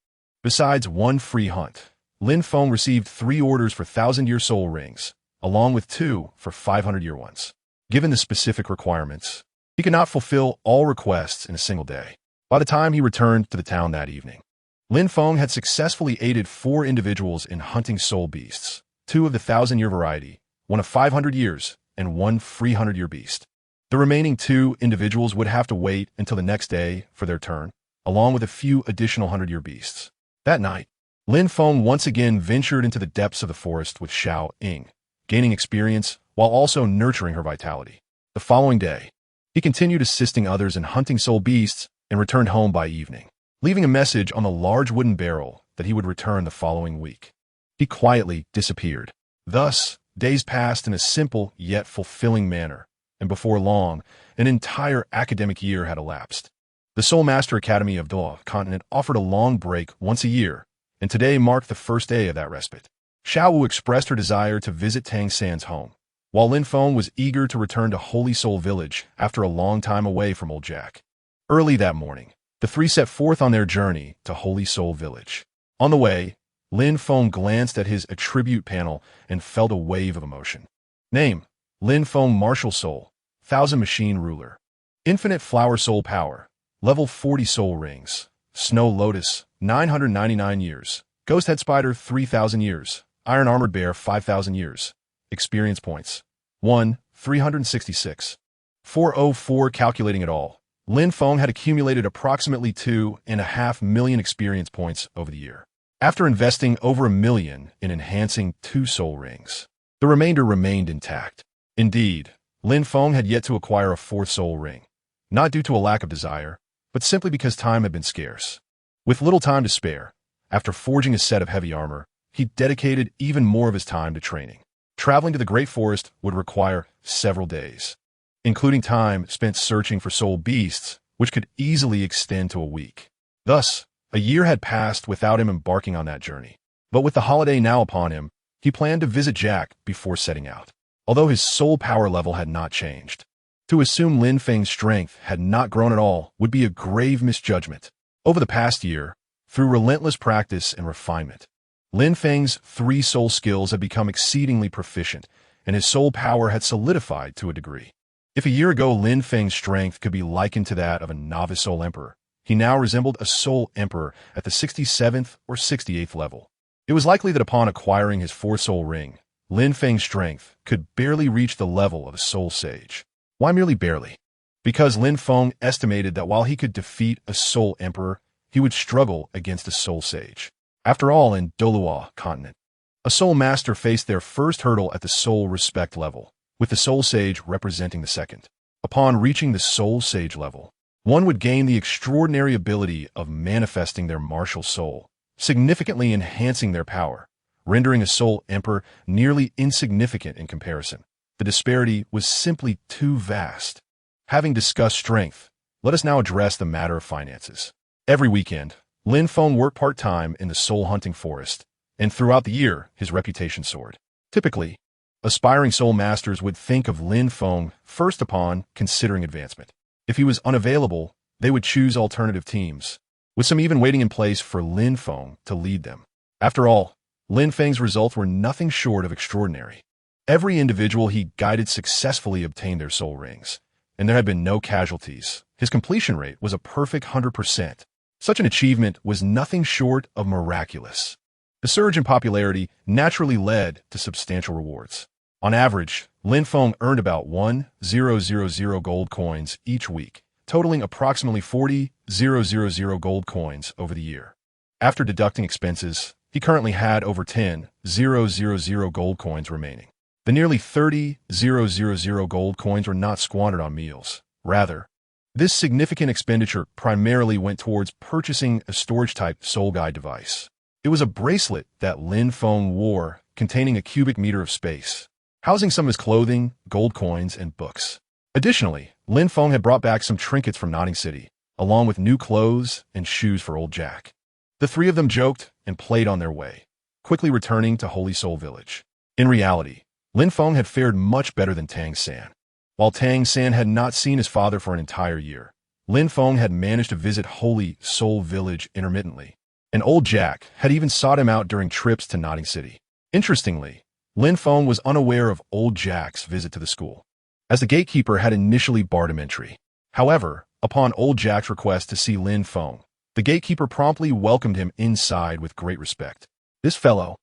besides one free hunt, Lin Feng received 3 orders for 1,000-year soul rings, along with 2 for 500-year ones. Given the specific requirements, he could not fulfill all requests in a single day. By the time he returned to the town that evening, Lin Feng had successfully aided 4 individuals in hunting soul beasts, 2 of the 1,000-year variety, 1 of 500 years, and 1 300-year beast. The remaining 2 individuals would have to wait until the next day for their turn, along with a few additional 100-year beasts. That night, Lin Feng once again ventured into the depths of the forest with Xiao Ying, gaining experience while also nurturing her vitality. The following day, he continued assisting others in hunting soul beasts and returned home by evening, leaving a message on the large wooden barrel that he would return the following week. He quietly disappeared. Thus, days passed in a simple yet fulfilling manner, and before long, an entire academic year had elapsed. The Soul Master Academy of Douluo continent offered a long break once a year, and today marked the first day of that respite. Xiao Wu expressed her desire to visit Tang San's home, while Lin Feng was eager to return to Holy Soul Village after a long time away from Old Jack. Early that morning, the 3 set forth on their journey to Holy Soul Village. On the way, Lin Feng glanced at his attribute panel and felt a wave of emotion. Name: Lin Feng Martial Soul, 1,000 Machine Ruler. Infinite Flower Soul Power, Level 40 Soul Rings, Snow Lotus, 999 years. Ghost Head Spider, 3,000 years. Iron Armored Bear, 5,000 years. Experience points. 1, 366. 404 calculating it all. Lin Feng had accumulated approximately 2.5 million experience points over the year. After investing over $1 million in enhancing 2 soul rings, the remainder remained intact. Indeed, Lin Feng had yet to acquire a 4th soul ring, not due to a lack of desire, but simply because time had been scarce. With little time to spare, after forging a set of heavy armor, he dedicated even more of his time to training. Traveling to the Great Forest would require several days, including time spent searching for soul beasts, which could easily extend to a week. Thus, a year had passed without him embarking on that journey. But with the holiday now upon him, he planned to visit Jack before setting out, although his soul power level had not changed. To assume Lin Feng's strength had not grown at all would be a grave misjudgment. Over the past year, through relentless practice and refinement, Lin Feng's 3 soul skills had become exceedingly proficient, and his soul power had solidified to a degree. If a year ago Lin Feng's strength could be likened to that of a novice soul emperor, he now resembled a soul emperor at the 67th or 68th level. It was likely that upon acquiring his 4th soul ring, Lin Feng's strength could barely reach the level of a soul sage. Why merely barely? Because Lin Feng estimated that while he could defeat a soul emperor, he would struggle against a soul sage. After all, in Douluo continent, a soul master faced their first hurdle at the soul respect level, with the soul sage representing the second. Upon reaching the soul sage level, one would gain the extraordinary ability of manifesting their martial soul, significantly enhancing their power, rendering a soul emperor nearly insignificant in comparison. The disparity was simply too vast. Having discussed strength, let us now address the matter of finances. Every weekend, Lin Feng worked part-time in the soul-hunting forest, and throughout the year, his reputation soared. Typically, aspiring soul masters would think of Lin Feng first upon considering advancement. If he was unavailable, they would choose alternative teams, with some even waiting in place for Lin Feng to lead them. After all, Lin Feng's results were nothing short of extraordinary. Every individual he guided successfully obtained their soul rings, and there had been no casualties. His completion rate was a perfect 100%. Such an achievement was nothing short of miraculous. The surge in popularity naturally led to substantial rewards. On average, Lin Feng earned about 1,000 gold coins each week, totaling approximately 40,000 gold coins over the year. After deducting expenses, he currently had over 10,000 gold coins remaining. The nearly 30,000 gold coins were not squandered on meals. Rather, this significant expenditure primarily went towards purchasing a storage-type soul guide device. It was a bracelet that Lin Feng wore containing a cubic meter of space, housing some of his clothing, gold coins, and books. Additionally, Lin Feng had brought back some trinkets from Notting City, along with new clothes and shoes for old Jack. The 3 of them joked and played on their way, quickly returning to Holy Soul Village. In reality, Lin Feng had fared much better than Tang San. While Tang San had not seen his father for an entire year, Lin Feng had managed to visit Holy Soul Village intermittently, and old Jack had even sought him out during trips to Notting City. Interestingly, Lin Feng was unaware of old Jack's visit to the school, as the gatekeeper had initially barred him entry. However, upon old Jack's request to see Lin Feng, the gatekeeper promptly welcomed him inside with great respect. This fellow,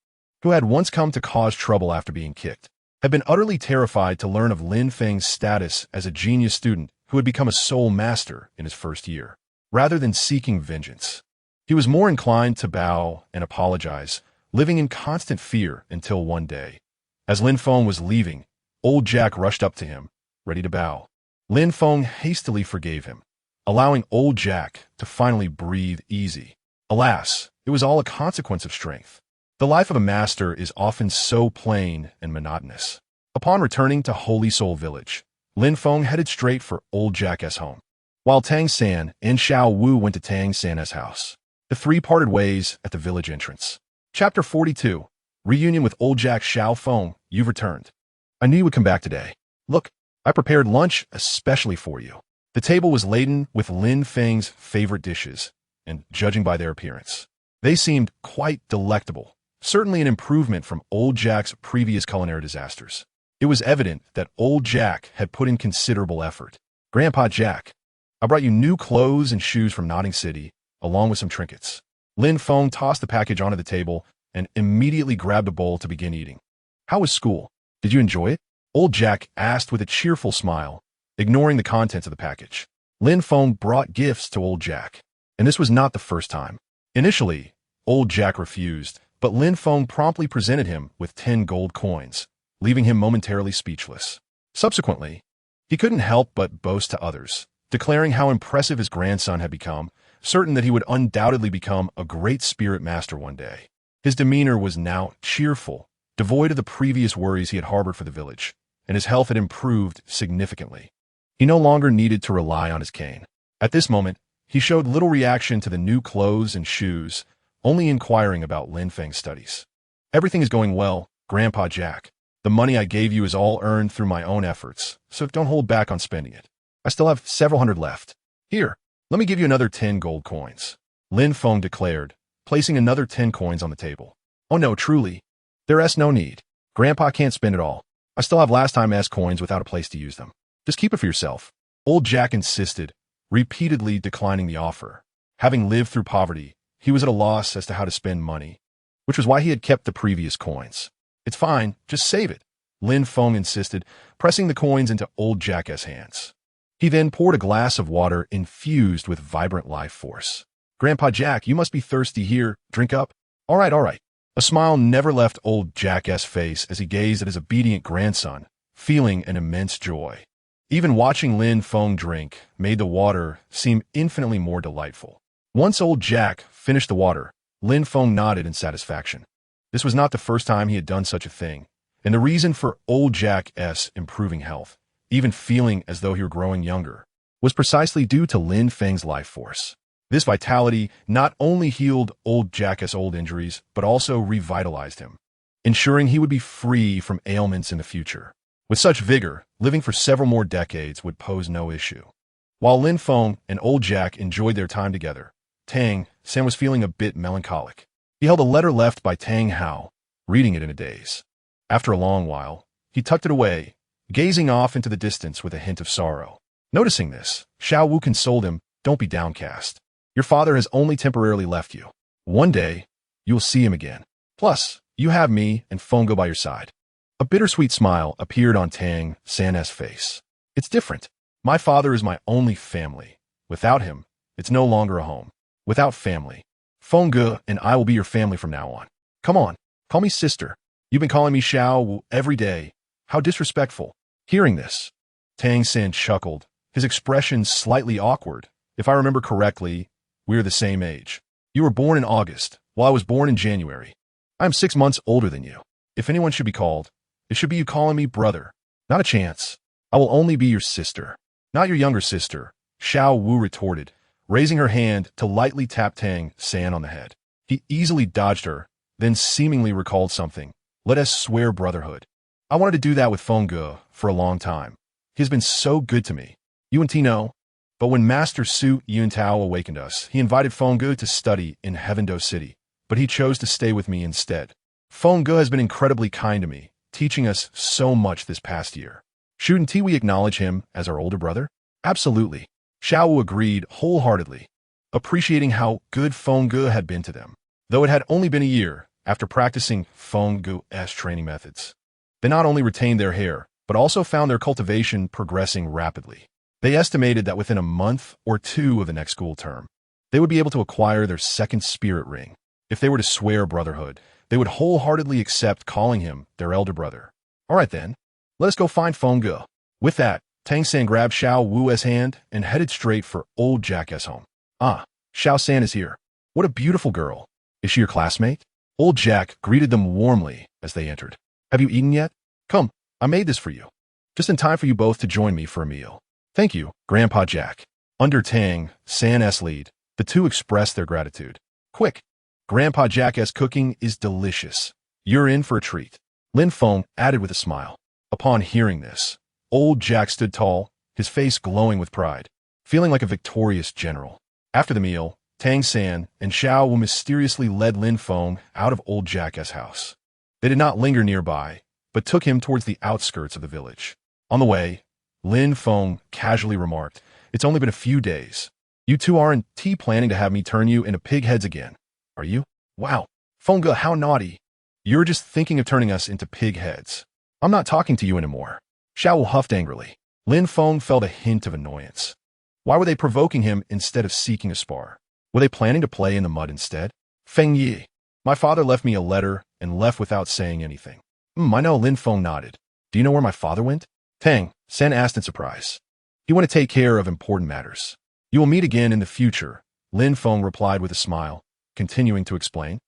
who had once come to cause trouble after being kicked, had been utterly terrified to learn of Lin Feng's status as a genius student who had become a soul master in his first year. Rather than seeking vengeance, he was more inclined to bow and apologize, living in constant fear until one day, as Lin Feng was leaving, old Jack rushed up to him, ready to bow. Lin Feng hastily forgave him, allowing old Jack to finally breathe easy. Alas, it was all a consequence of strength. The life of a master is often so plain and monotonous. Upon returning to Holy Soul Village, Lin Feng headed straight for old Jack's home, while Tang San and Xiao Wu went to Tang San's house. The 3 parted ways at the village entrance. Chapter 42. Reunion with old Jack. Xiao Feng, you've returned. I knew you would come back today. Look, I prepared lunch especially for you. The table was laden with Lin Feng's favorite dishes, and judging by their appearance, they seemed quite delectable. Certainly an improvement from old Jack's previous culinary disasters. It was evident that old Jack had put in considerable effort. Grandpa Jack, I brought you new clothes and shoes from Notting City, along with some trinkets. Lin Feng tossed the package onto the table and immediately grabbed a bowl to begin eating. How was school? Did you enjoy it? Old Jack asked with a cheerful smile, ignoring the contents of the package. Lin Feng brought gifts to Old Jack, and this was not the first time. Initially, Old Jack refused, but Lin Feng promptly presented him with 10 gold coins, leaving him momentarily speechless. Subsequently, he couldn't help but boast to others, declaring how impressive his grandson had become, certain that he would undoubtedly become a great spirit master one day. His demeanor was now cheerful, devoid of the previous worries he had harbored for the village, and his health had improved significantly. He no longer needed to rely on his cane. At this moment, he showed little reaction to the new clothes and shoes, only inquiring about Lin Feng's studies. Everything is going well, Grandpa Jack. The money I gave you is all earned through my own efforts, so don't hold back on spending it. I still have several hundred left. Here, let me give you another 10 gold coins, Lin Feng declared, placing another 10 coins on the table. Oh no, truly. There's no need. Grandpa can't spend it all. I still have last time S coins without a place to use them. Just keep it for yourself. Old Jack insisted, repeatedly declining the offer. Having lived through poverty, he was at a loss as to how to spend money, which was why he had kept the previous coins. It's fine, just save it, Lin Feng insisted, pressing the coins into Old Jack's hands. He then poured a glass of water infused with vibrant life force. Grandpa Jack, you must be thirsty here. Drink up. All right, all right. A smile never left Old Jack's face as he gazed at his obedient grandson, feeling an immense joy. Even watching Lin Feng drink made the water seem infinitely more delightful. Once Old Jack finished the water, Lin Feng nodded in satisfaction. This was not the first time he had done such a thing, and the reason for Old Jack's improving health, even feeling as though he were growing younger, was precisely due to Lin Feng's life force. This vitality not only healed Old Jack's old injuries, but also revitalized him, ensuring he would be free from ailments in the future. With such vigor, living for several more decades would pose no issue. While Lin Feng and Old Jack enjoyed their time together, Tang San was feeling a bit melancholic. He held a letter left by Tang Hao, reading it in a daze. After a long while, he tucked it away, gazing off into the distance with a hint of sorrow. Noticing this, Xiao Wu consoled him, "Don't be downcast. Your father has only temporarily left you. One day, you will see him again. Plus, you have me and Fongo by your side." A bittersweet smile appeared on Tang San's face. "It's different. My father is my only family. Without him, it's no longer a home. Without family, Fongo and I will be your family from now on. Come on, call me sister. You've been calling me Xiao Wu every day. How disrespectful." Hearing this, Tang San chuckled, his expression slightly awkward. "If I remember correctly, we are the same age. You were born in August, while I was born in January. I am 6 months older than you. If anyone should be called, it should be you calling me brother. Not a chance. I will only be your sister, not your younger sister," Xiao Wu retorted, raising her hand to lightly tap Tang San on the head. He easily dodged her, then seemingly recalled something. "Let us swear brotherhood. I wanted to do that with Fongo for a long time. He has been so good to me. You and Tino." But when Master Su Yuntao awakened us, he invited Fongo to study in Sodto City, but he chose to stay with me instead. Fongo has been incredibly kind to me, teaching us so much this past year. Shouldn't we acknowledge him as our older brother? Absolutely. Xiao Wu agreed wholeheartedly, appreciating how good Fongo had been to them, though it had only been a year after practicing Fongo's training methods. They not only retained their hair, but also found their cultivation progressing rapidly. They estimated that within a month or two of the next school term, they would be able to acquire their second spirit ring. If they were to swear brotherhood, they would wholeheartedly accept calling him their elder brother. All right then, let us go find Fongo. With that, Tang San grabbed Xiao Wu's hand and headed straight for Old Jack's home. "Ah, Xiao San is here. What a beautiful girl. Is she your classmate?" Old Jack greeted them warmly as they entered. "Have you eaten yet? Come, I made this for you. Just in time for you both to join me for a meal." "Thank you, Grandpa Jack." Under Tang San's lead, the two expressed their gratitude. "Quick, Grandpa Jack's cooking is delicious. You're in for a treat," Lin Feng added with a smile. Upon hearing this, Old Jack stood tall, his face glowing with pride, feeling like a victorious general. After the meal, Tang San and Xiao Wu mysteriously led Lin Feng out of Old Jack's house. They did not linger nearby, but took him towards the outskirts of the village. On the way, Lin Feng casually remarked, "It's only been a few days. You two aren't planning to have me turn you into pig heads again, are you? Wow. Feng, how naughty. You're just thinking of turning us into pig heads. I'm not talking to you anymore. Xiao huffed angrily. Lin Feng felt a hint of annoyance. Why were they provoking him instead of seeking a spar? Were they planning to play in the mud instead? Feng Yi. My father left me a letter and left without saying anything. I know. Lin Feng nodded. Do you know where my father went? Tang San asked in surprise. He went to take care of important matters. You will meet again in the future, Lin Feng replied with a smile, continuing to explain.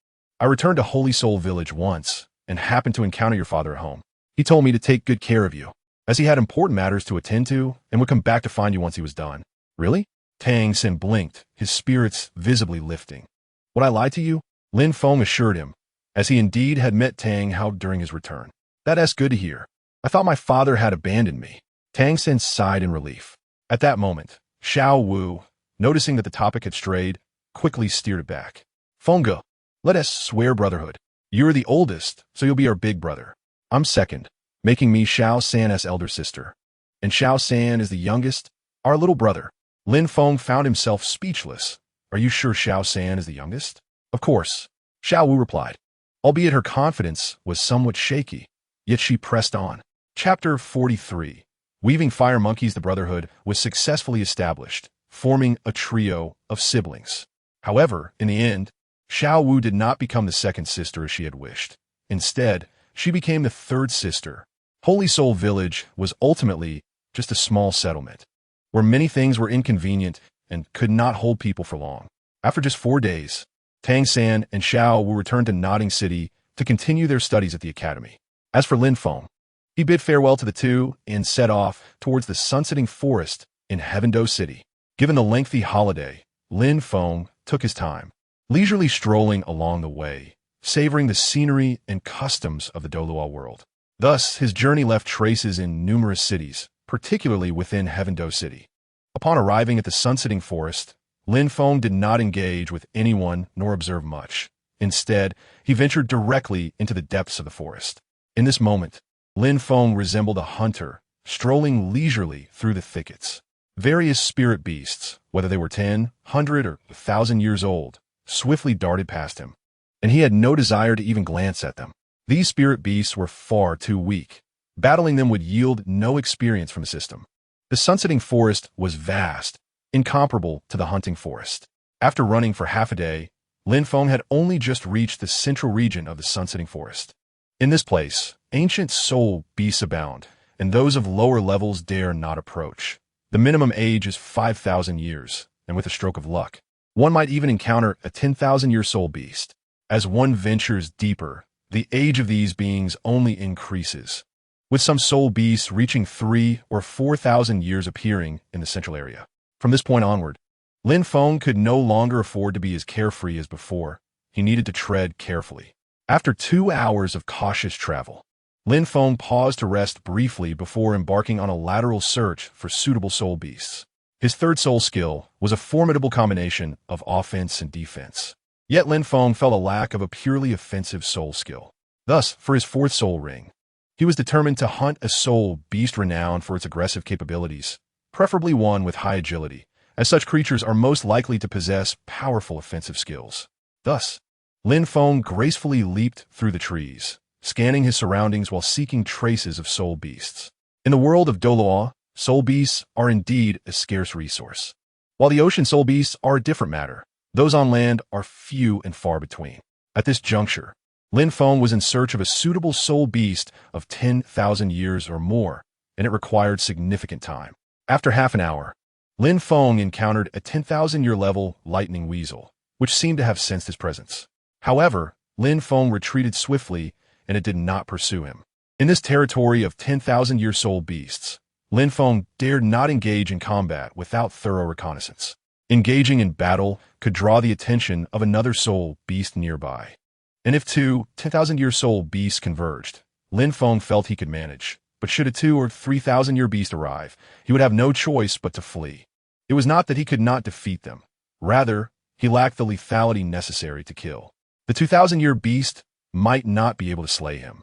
I returned to Holy Soul Village once and happened to encounter your father at home. He told me to take good care of you, as he had important matters to attend to and would come back to find you once he was done. Really? Tang San blinked, his spirits visibly lifting. Would I lie to you? Lin Feng assured him, as he indeed had met Tang Hao during his return. That's good to hear. I thought my father had abandoned me. Tang San sighed in relief. At that moment, Xiao Wu, noticing that the topic had strayed, quickly steered it back. Fengge, let us swear brotherhood. You're the oldest, so you'll be our big brother. I'm second, making me Xiao San's elder sister. And Xiao San is the youngest, our little brother. Lin Feng found himself speechless. Are you sure Xiao San is the youngest? Of course, Xiao Wu replied, albeit her confidence was somewhat shaky, yet she pressed on. Chapter 43. Weaving fire monkeys. The brotherhood was successfully established, forming a trio of siblings. However, in the end, Xiao Wu did not become the second sister as she had wished. Instead, she became the third sister. Holy Soul Village was ultimately just a small settlement, where many things were inconvenient and could not hold people for long. After just 4 days, Tang San and Xiao Wu returned to Nodding City to continue their studies at the academy. As for Lin Feng, he bid farewell to the two and set off towards the sunsetting forest in Sodto City. Given the lengthy holiday, Lin Feng took his time, leisurely strolling along the way, savoring the scenery and customs of the Douluo world. Thus, his journey left traces in numerous cities, particularly within Sodto City. Upon arriving at the sunsetting forest, Lin Feng did not engage with anyone nor observe much. Instead, he ventured directly into the depths of the forest. In this moment, Lin Feng resembled a hunter, strolling leisurely through the thickets. Various spirit beasts, whether they were 10, 100, or 1,000 years old, swiftly darted past him, and he had no desire to even glance at them. These spirit beasts were far too weak. Battling them would yield no experience from the system. The sunsetting forest was vast, incomparable to the hunting forest. After running for half a day, Lin Feng had only just reached the central region of the sunsetting forest. In this place, ancient soul beasts abound, and those of lower levels dare not approach. The minimum age is 5,000 years, and with a stroke of luck, one might even encounter a 10,000-year soul beast. As one ventures deeper, the age of these beings only increases, with some soul beasts reaching 3,000 or 4,000 years appearing in the central area. From this point onward, Lin Feng could no longer afford to be as carefree as before. He needed to tread carefully. After 2 hours of cautious travel, Lin Feng paused to rest briefly before embarking on a lateral search for suitable soul beasts. His third soul skill was a formidable combination of offense and defense. Yet Lin Feng felt a lack of a purely offensive soul skill. Thus, for his fourth soul ring, he was determined to hunt a soul beast renowned for its aggressive capabilities, preferably one with high agility, as such creatures are most likely to possess powerful offensive skills. Thus, Lin Feng gracefully leaped through the trees, scanning his surroundings while seeking traces of soul beasts. In the world of Douluo, soul beasts are indeed a scarce resource. While the ocean soul beasts are a different matter, those on land are few and far between. At this juncture, Lin Feng was in search of a suitable soul beast of 10,000 years or more, and it required significant time. After half an hour, Lin Feng encountered a 10,000-year level lightning weasel, which seemed to have sensed his presence. However, Lin Feng retreated swiftly, and it did not pursue him. In this territory of 10,000-year soul beasts, Lin Feng dared not engage in combat without thorough reconnaissance. Engaging in battle could draw the attention of another soul beast nearby. And if two 10,000-year soul beasts converged, Lin Feng felt he could manage. But should a 2,000 or 3,000-year beast arrive, he would have no choice but to flee. It was not that he could not defeat them. Rather, he lacked the lethality necessary to kill. The 2,000-year beast might not be able to slay him,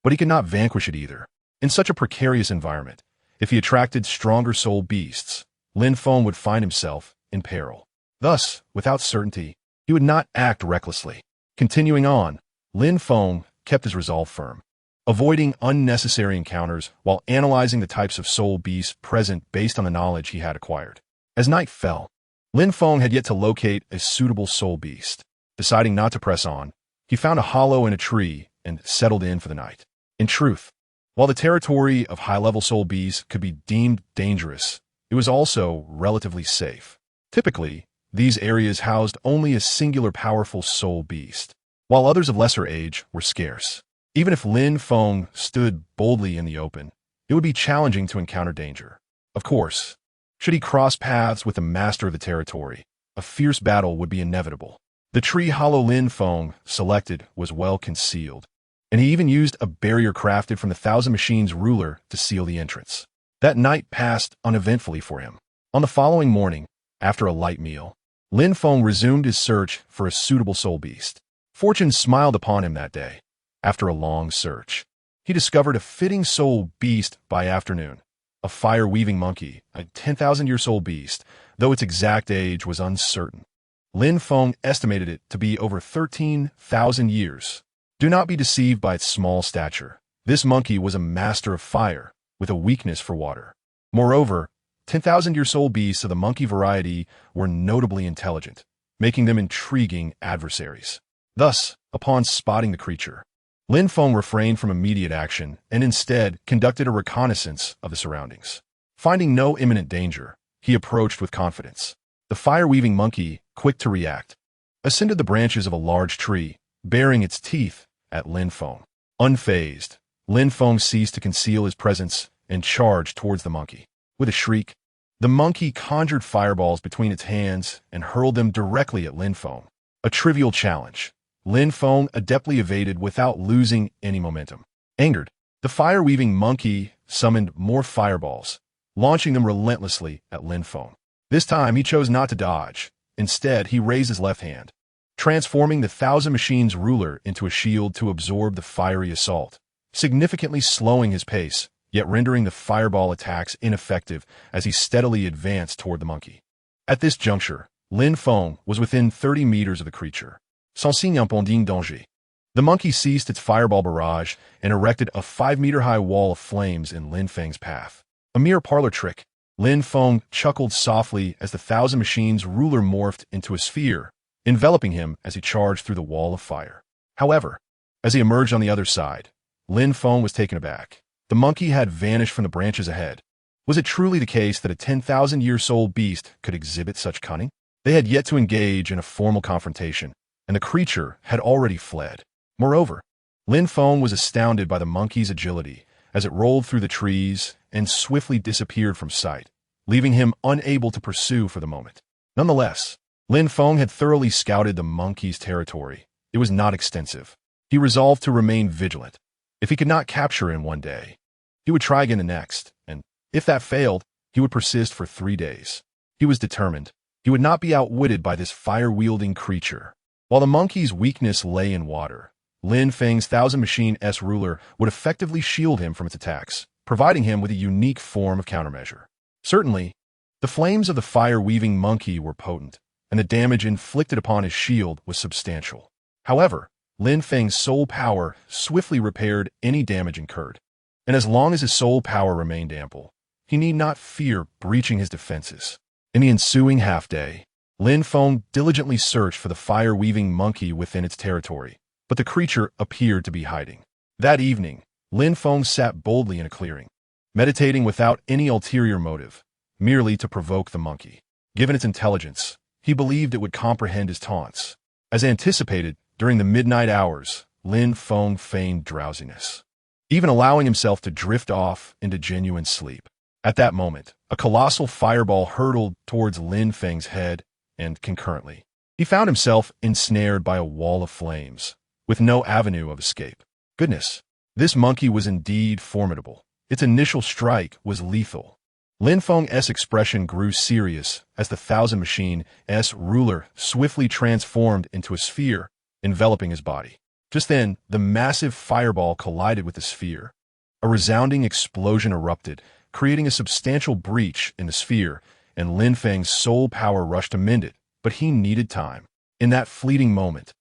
but he could not vanquish it either. In such a precarious environment, if he attracted stronger soul beasts, Lin Feng would find himself in peril. Thus, without certainty, he would not act recklessly. Continuing on, Lin Feng kept his resolve firm, avoiding unnecessary encounters while analyzing the types of soul beasts present based on the knowledge he had acquired. As night fell, Lin Feng had yet to locate a suitable soul beast. Deciding not to press on, he found a hollow in a tree and settled in for the night. In truth, while the territory of high-level soul beasts could be deemed dangerous, it was also relatively safe. Typically, these areas housed only a singular powerful soul beast, while others of lesser age were scarce. Even if Lin Feng stood boldly in the open, it would be challenging to encounter danger. Of course, should he cross paths with the master of the territory, a fierce battle would be inevitable. The tree hollow Lin Feng selected was well concealed, and he even used a barrier crafted from the Thousand Machines ruler to seal the entrance. That night passed uneventfully for him. On the following morning, after a light meal, Lin Feng resumed his search for a suitable soul beast. Fortune smiled upon him that day. After a long search, he discovered a fitting soul beast by afternoon, a fire-weaving monkey, a 10,000-year-old beast, though its exact age was uncertain. Lin Feng estimated it to be over 13,000 years. Do not be deceived by its small stature. This monkey was a master of fire, with a weakness for water. Moreover, 10,000-year-old beasts of the monkey variety were notably intelligent, making them intriguing adversaries. Thus, upon spotting the creature, Lin Feng refrained from immediate action and instead conducted a reconnaissance of the surroundings. Finding no imminent danger, he approached with confidence. The fire-weaving monkey, quick to react, ascended the branches of a large tree, baring its teeth at Lin Feng. Unfazed, Lin Feng ceased to conceal his presence and charged towards the monkey. With a shriek, the monkey conjured fireballs between its hands and hurled them directly at Lin Feng. A trivial challenge. Lin Feng adeptly evaded without losing any momentum. Angered, the fire-weaving monkey summoned more fireballs, launching them relentlessly at Lin Feng. This time, he chose not to dodge. Instead, he raised his left hand, transforming the Thousand Machines ruler into a shield to absorb the fiery assault, significantly slowing his pace, yet rendering the fireball attacks ineffective as he steadily advanced toward the monkey. At this juncture, Lin Feng was within 30 meters of the creature. Sans signe impending danger. The monkey ceased its fireball barrage and erected a 5-meter-high wall of flames in Lin Feng's path. A mere parlor trick. Lin Feng chuckled softly as the Thousand Machines ruler morphed into a sphere, enveloping him as he charged through the wall of fire. However, as he emerged on the other side, Lin Feng was taken aback. The monkey had vanished from the branches ahead. Was it truly the case that a 10,000-year-old beast could exhibit such cunning? They had yet to engage in a formal confrontation, and the creature had already fled. Moreover, Lin Feng was astounded by the monkey's agility as it rolled through the trees and swiftly disappeared from sight, leaving him unable to pursue for the moment. Nonetheless, Lin Feng had thoroughly scouted the monkey's territory. It was not extensive. He resolved to remain vigilant. If he could not capture it in one day, he would try again the next, and if that failed, he would persist for 3 days. He was determined. He would not be outwitted by this fire-wielding creature. While the monkey's weakness lay in water, Lin Feng's Thousand Machine S ruler would effectively shield him from its attacks, providing him with a unique form of countermeasure. Certainly, the flames of the fire-weaving monkey were potent, and the damage inflicted upon his shield was substantial. However, Lin Feng's soul power swiftly repaired any damage incurred, and as long as his soul power remained ample, he need not fear breaching his defenses. In the ensuing half-day, Lin Feng diligently searched for the fire-weaving monkey within its territory, but the creature appeared to be hiding. That evening, Lin Feng sat boldly in a clearing, meditating without any ulterior motive, merely to provoke the monkey. Given its intelligence, he believed it would comprehend his taunts. As anticipated, during the midnight hours, Lin Feng feigned drowsiness, even allowing himself to drift off into genuine sleep. At that moment, a colossal fireball hurtled towards Lin Feng's head, and concurrently, he found himself ensnared by a wall of flames, with no avenue of escape. Goodness, this monkey was indeed formidable. Its initial strike was lethal. Lin Feng's expression grew serious as the Thousand Machine S ruler swiftly transformed into a sphere, enveloping his body. Just then, the massive fireball collided with the sphere. A resounding explosion erupted, creating a substantial breach in the sphere and Lin Feng's soul power rushed to mend it, but he needed time. In that fleeting moment,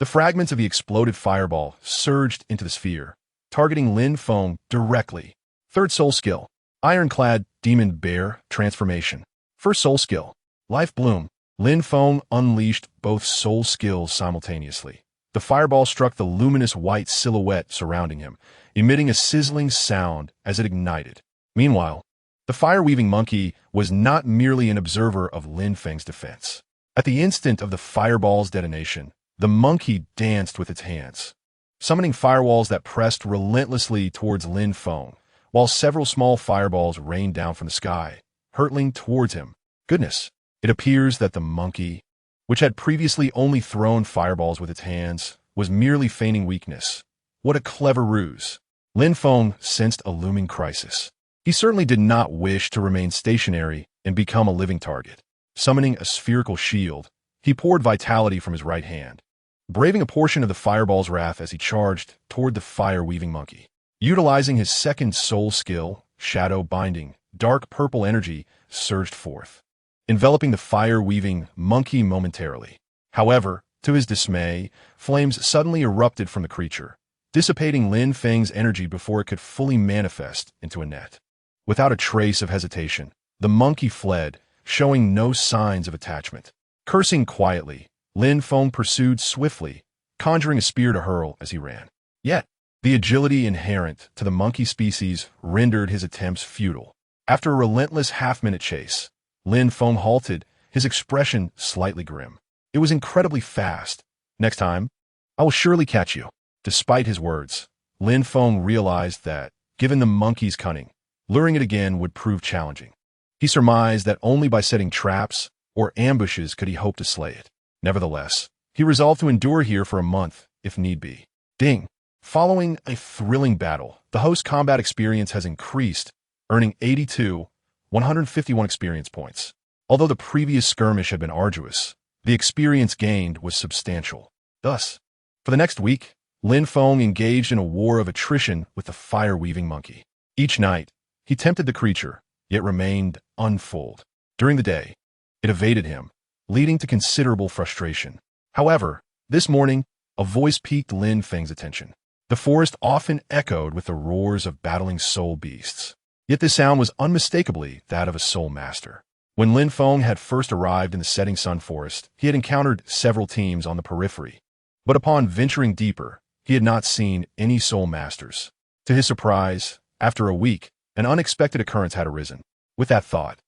the fragments of the exploded fireball surged into the sphere, targeting Lin Feng directly. Third soul skill, Ironclad Demon Bear Transformation. First soul skill, Life Bloom. Lin Feng unleashed both soul skills simultaneously. The fireball struck the luminous white silhouette surrounding him, emitting a sizzling sound as it ignited. Meanwhile, the fire-weaving monkey was not merely an observer of Lin Feng's defense. At the instant of the fireball's detonation, the monkey danced with its hands, summoning firewalls that pressed relentlessly towards Lin Feng, while several small fireballs rained down from the sky, hurtling towards him. Goodness, it appears that the monkey, which had previously only thrown fireballs with its hands, was merely feigning weakness. What a clever ruse. Lin Feng sensed a looming crisis. He certainly did not wish to remain stationary and become a living target. Summoning a spherical shield, he poured vitality from his right hand, braving a portion of the fireball's wrath as he charged toward the fire-weaving monkey. Utilizing his second soul skill, Shadow Binding, dark purple energy surged forth, enveloping the fire-weaving monkey momentarily. However, to his dismay, flames suddenly erupted from the creature, dissipating Lin Feng's energy before it could fully manifest into a net. Without a trace of hesitation, the monkey fled, showing no signs of attachment. Cursing quietly, Lin Feng pursued swiftly, conjuring a spear to hurl as he ran. Yet, the agility inherent to the monkey species rendered his attempts futile. After a relentless half-minute chase, Lin Feng halted, his expression slightly grim. It was incredibly fast. Next time, I will surely catch you. Despite his words, Lin Feng realized that, given the monkey's cunning, luring it again would prove challenging. He surmised that only by setting traps or ambushes could he hope to slay it. Nevertheless, he resolved to endure here for a month, if need be. Ding! Following a thrilling battle, the host's combat experience has increased, earning 151 experience points. Although the previous skirmish had been arduous, the experience gained was substantial. Thus, for the next week, Lin Feng engaged in a war of attrition with the fire-weaving monkey. Each night, he tempted the creature, yet remained unfooled. During the day, it evaded him, leading to considerable frustration. However, this morning, a voice piqued Lin Feng's attention. The forest often echoed with the roars of battling soul beasts. Yet this sound was unmistakably that of a soul master. When Lin Feng had first arrived in the setting sun forest, he had encountered several teams on the periphery. But upon venturing deeper, he had not seen any soul masters. To his surprise, after a week, an unexpected occurrence had arisen. With that thought,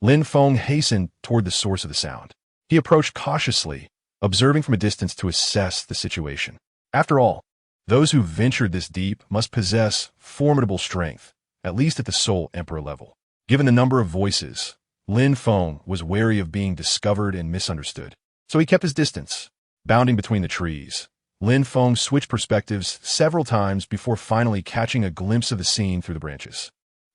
Lin Feng hastened toward the source of the sound. He approached cautiously, observing from a distance to assess the situation. After all, those who ventured this deep must possess formidable strength, at least at the Soul Emperor level. Given the number of voices, Lin Feng was wary of being discovered and misunderstood, so he kept his distance. Bounding between the trees, Lin Feng switched perspectives several times before finally catching a glimpse of the scene through the branches.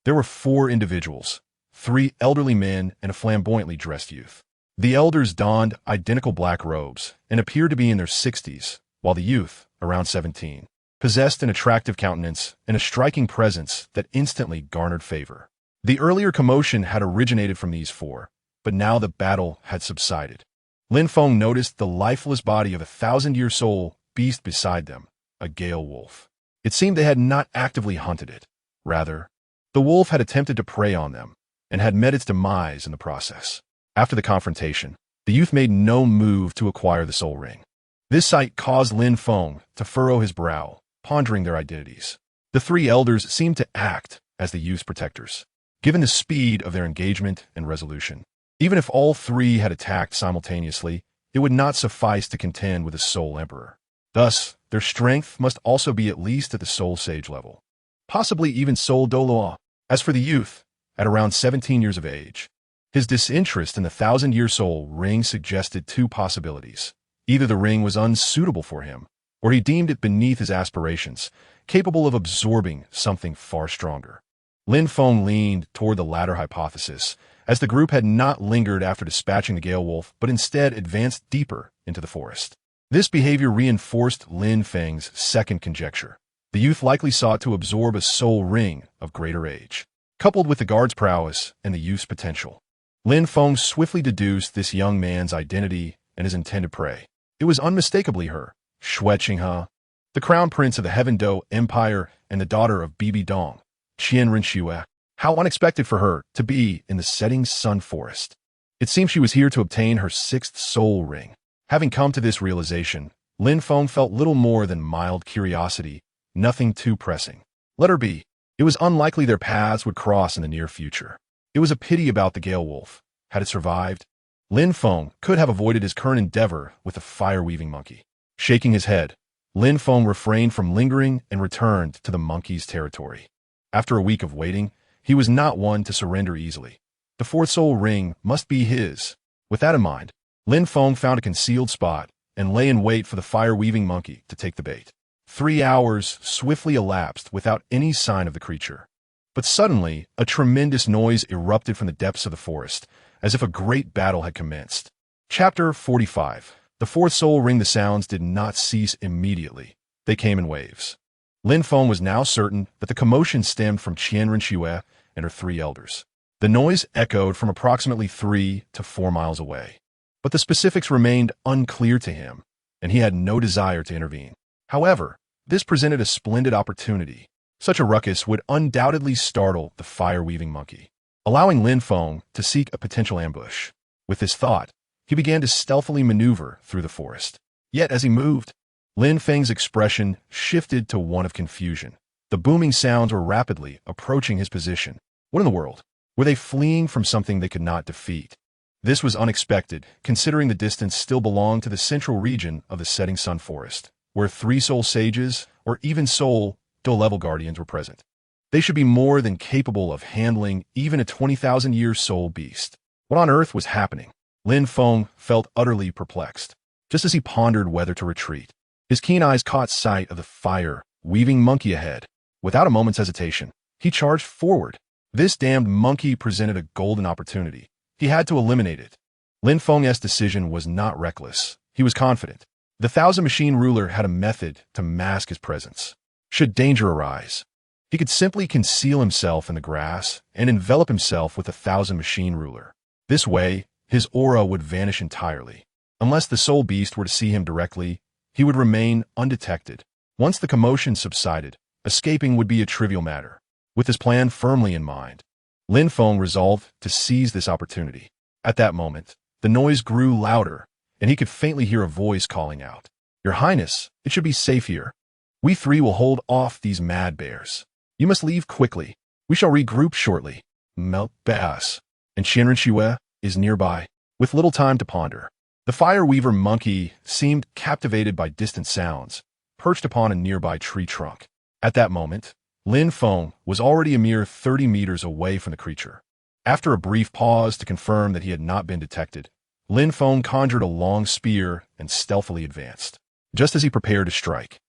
There were 4 individuals, 3 elderly men and a flamboyantly dressed youth. The elders donned identical black robes and appeared to be in their 60s, while the youth, around 17, possessed an attractive countenance and a striking presence that instantly garnered favor. The earlier commotion had originated from these 4, but now the battle had subsided. Lin Feng noticed the lifeless body of a 1,000-year soul beast beside them, a gale wolf. It seemed they had not actively hunted it. Rather, the wolf had attempted to prey on them and had met its demise in the process. After the confrontation, the youth made no move to acquire the soul ring. This sight caused Lin Feng to furrow his brow, pondering their identities. The 3 elders seemed to act as the youth's protectors, given the speed of their engagement and resolution. Even if all 3 had attacked simultaneously, it would not suffice to contend with the Soul Emperor. Thus, their strength must also be at least at the Soul Sage level, possibly even Soul Douluo. As for the youth, at around 17 years of age, his disinterest in the 1,000-year soul ring suggested 2 possibilities. Either the ring was unsuitable for him, or he deemed it beneath his aspirations, capable of absorbing something far stronger. Lin Feng leaned toward the latter hypothesis, as the group had not lingered after dispatching the gale wolf, but instead advanced deeper into the forest. This behavior reinforced Lin Feng's second conjecture. The youth likely sought to absorb a soul ring of greater age. Coupled with the guard's prowess and the youth's potential, Lin Feng swiftly deduced this young man's identity and his intended prey. It was unmistakably her, Shui Qinghe, the crown prince of the Heaven Do Empire and the daughter of Bibi Dong, Qian Rinxue. How unexpected for her to be in the setting sun forest. It seemed she was here to obtain her sixth soul ring. Having come to this realization, Lin Feng felt little more than mild curiosity, nothing too pressing. Let her be. It was unlikely their paths would cross in the near future. It was a pity about the Gale Wolf. Had it survived, Lin Feng could have avoided his current endeavor with the fire-weaving monkey. Shaking his head, Lin Feng refrained from lingering and returned to the monkey's territory. After a week of waiting, he was not one to surrender easily. The fourth soul ring must be his. With that in mind, Lin Feng found a concealed spot and lay in wait for the fire-weaving monkey to take the bait. 3 hours swiftly elapsed without any sign of the creature. But suddenly, a tremendous noise erupted from the depths of the forest, as if a great battle had commenced. Chapter 45. The fourth soul ring. The sounds did not cease immediately. They came in waves. Lin Feng was now certain that the commotion stemmed from Qian Rinxue and her 3 elders. The noise echoed from approximately 3 to 4 miles away. But the specifics remained unclear to him, and he had no desire to intervene. However, this presented a splendid opportunity. Such a ruckus would undoubtedly startle the fire-weaving monkey, allowing Lin Feng to seek a potential ambush. With this thought, he began to stealthily maneuver through the forest. Yet as he moved, Lin Feng's expression shifted to one of confusion. The booming sounds were rapidly approaching his position. What in the world? Were they fleeing from something they could not defeat? This was unexpected, considering the distance still belonged to the central region of the setting sun forest, where 3 soul sages, or even soul, Do-level guardians were present. They should be more than capable of handling even a 20,000-year soul beast. What on earth was happening? Lin Feng felt utterly perplexed. Just as he pondered whether to retreat, his keen eyes caught sight of the fire-weaving monkey ahead. Without a moment's hesitation, he charged forward. This damned monkey presented a golden opportunity. He had to eliminate it. Lin Feng's decision was not reckless. He was confident. The Thousand Machine Ruler had a method to mask his presence. Should danger arise, he could simply conceal himself in the grass and envelop himself with the Thousand Machine Ruler. This way, his aura would vanish entirely. Unless the soul beast were to see him directly, he would remain undetected. Once the commotion subsided, escaping would be a trivial matter. With his plan firmly in mind, Lin Feng resolved to seize this opportunity. At that moment, the noise grew louder, and he could faintly hear a voice calling out, "Your Highness, it should be safe here. We 3 will hold off these mad bears. You must leave quickly. We shall regroup shortly." Melt Bass and Qian Rinxue is nearby. With little time to ponder, the fire-weaver monkey seemed captivated by distant sounds, perched upon a nearby tree trunk. At that moment, Lin Feng was already a mere 30 meters away from the creature. After a brief pause to confirm that he had not been detected, Lin Feng conjured a long spear and stealthily advanced. Just as he prepared to strike,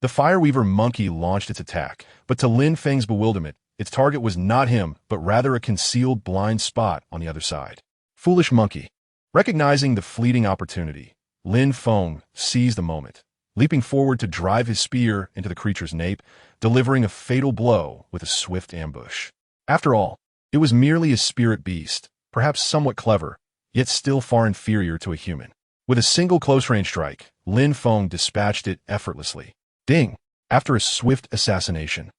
the fire-weaver monkey launched its attack, but to Lin Feng's bewilderment, its target was not him, but rather a concealed blind spot on the other side. Foolish monkey. Recognizing the fleeting opportunity, Lin Feng seized the moment, leaping forward to drive his spear into the creature's nape, delivering a fatal blow with a swift ambush. After all, it was merely a spirit beast, perhaps somewhat clever, yet still far inferior to a human. With a single close-range strike, Lin Feng dispatched it effortlessly. Ding! After a swift assassination,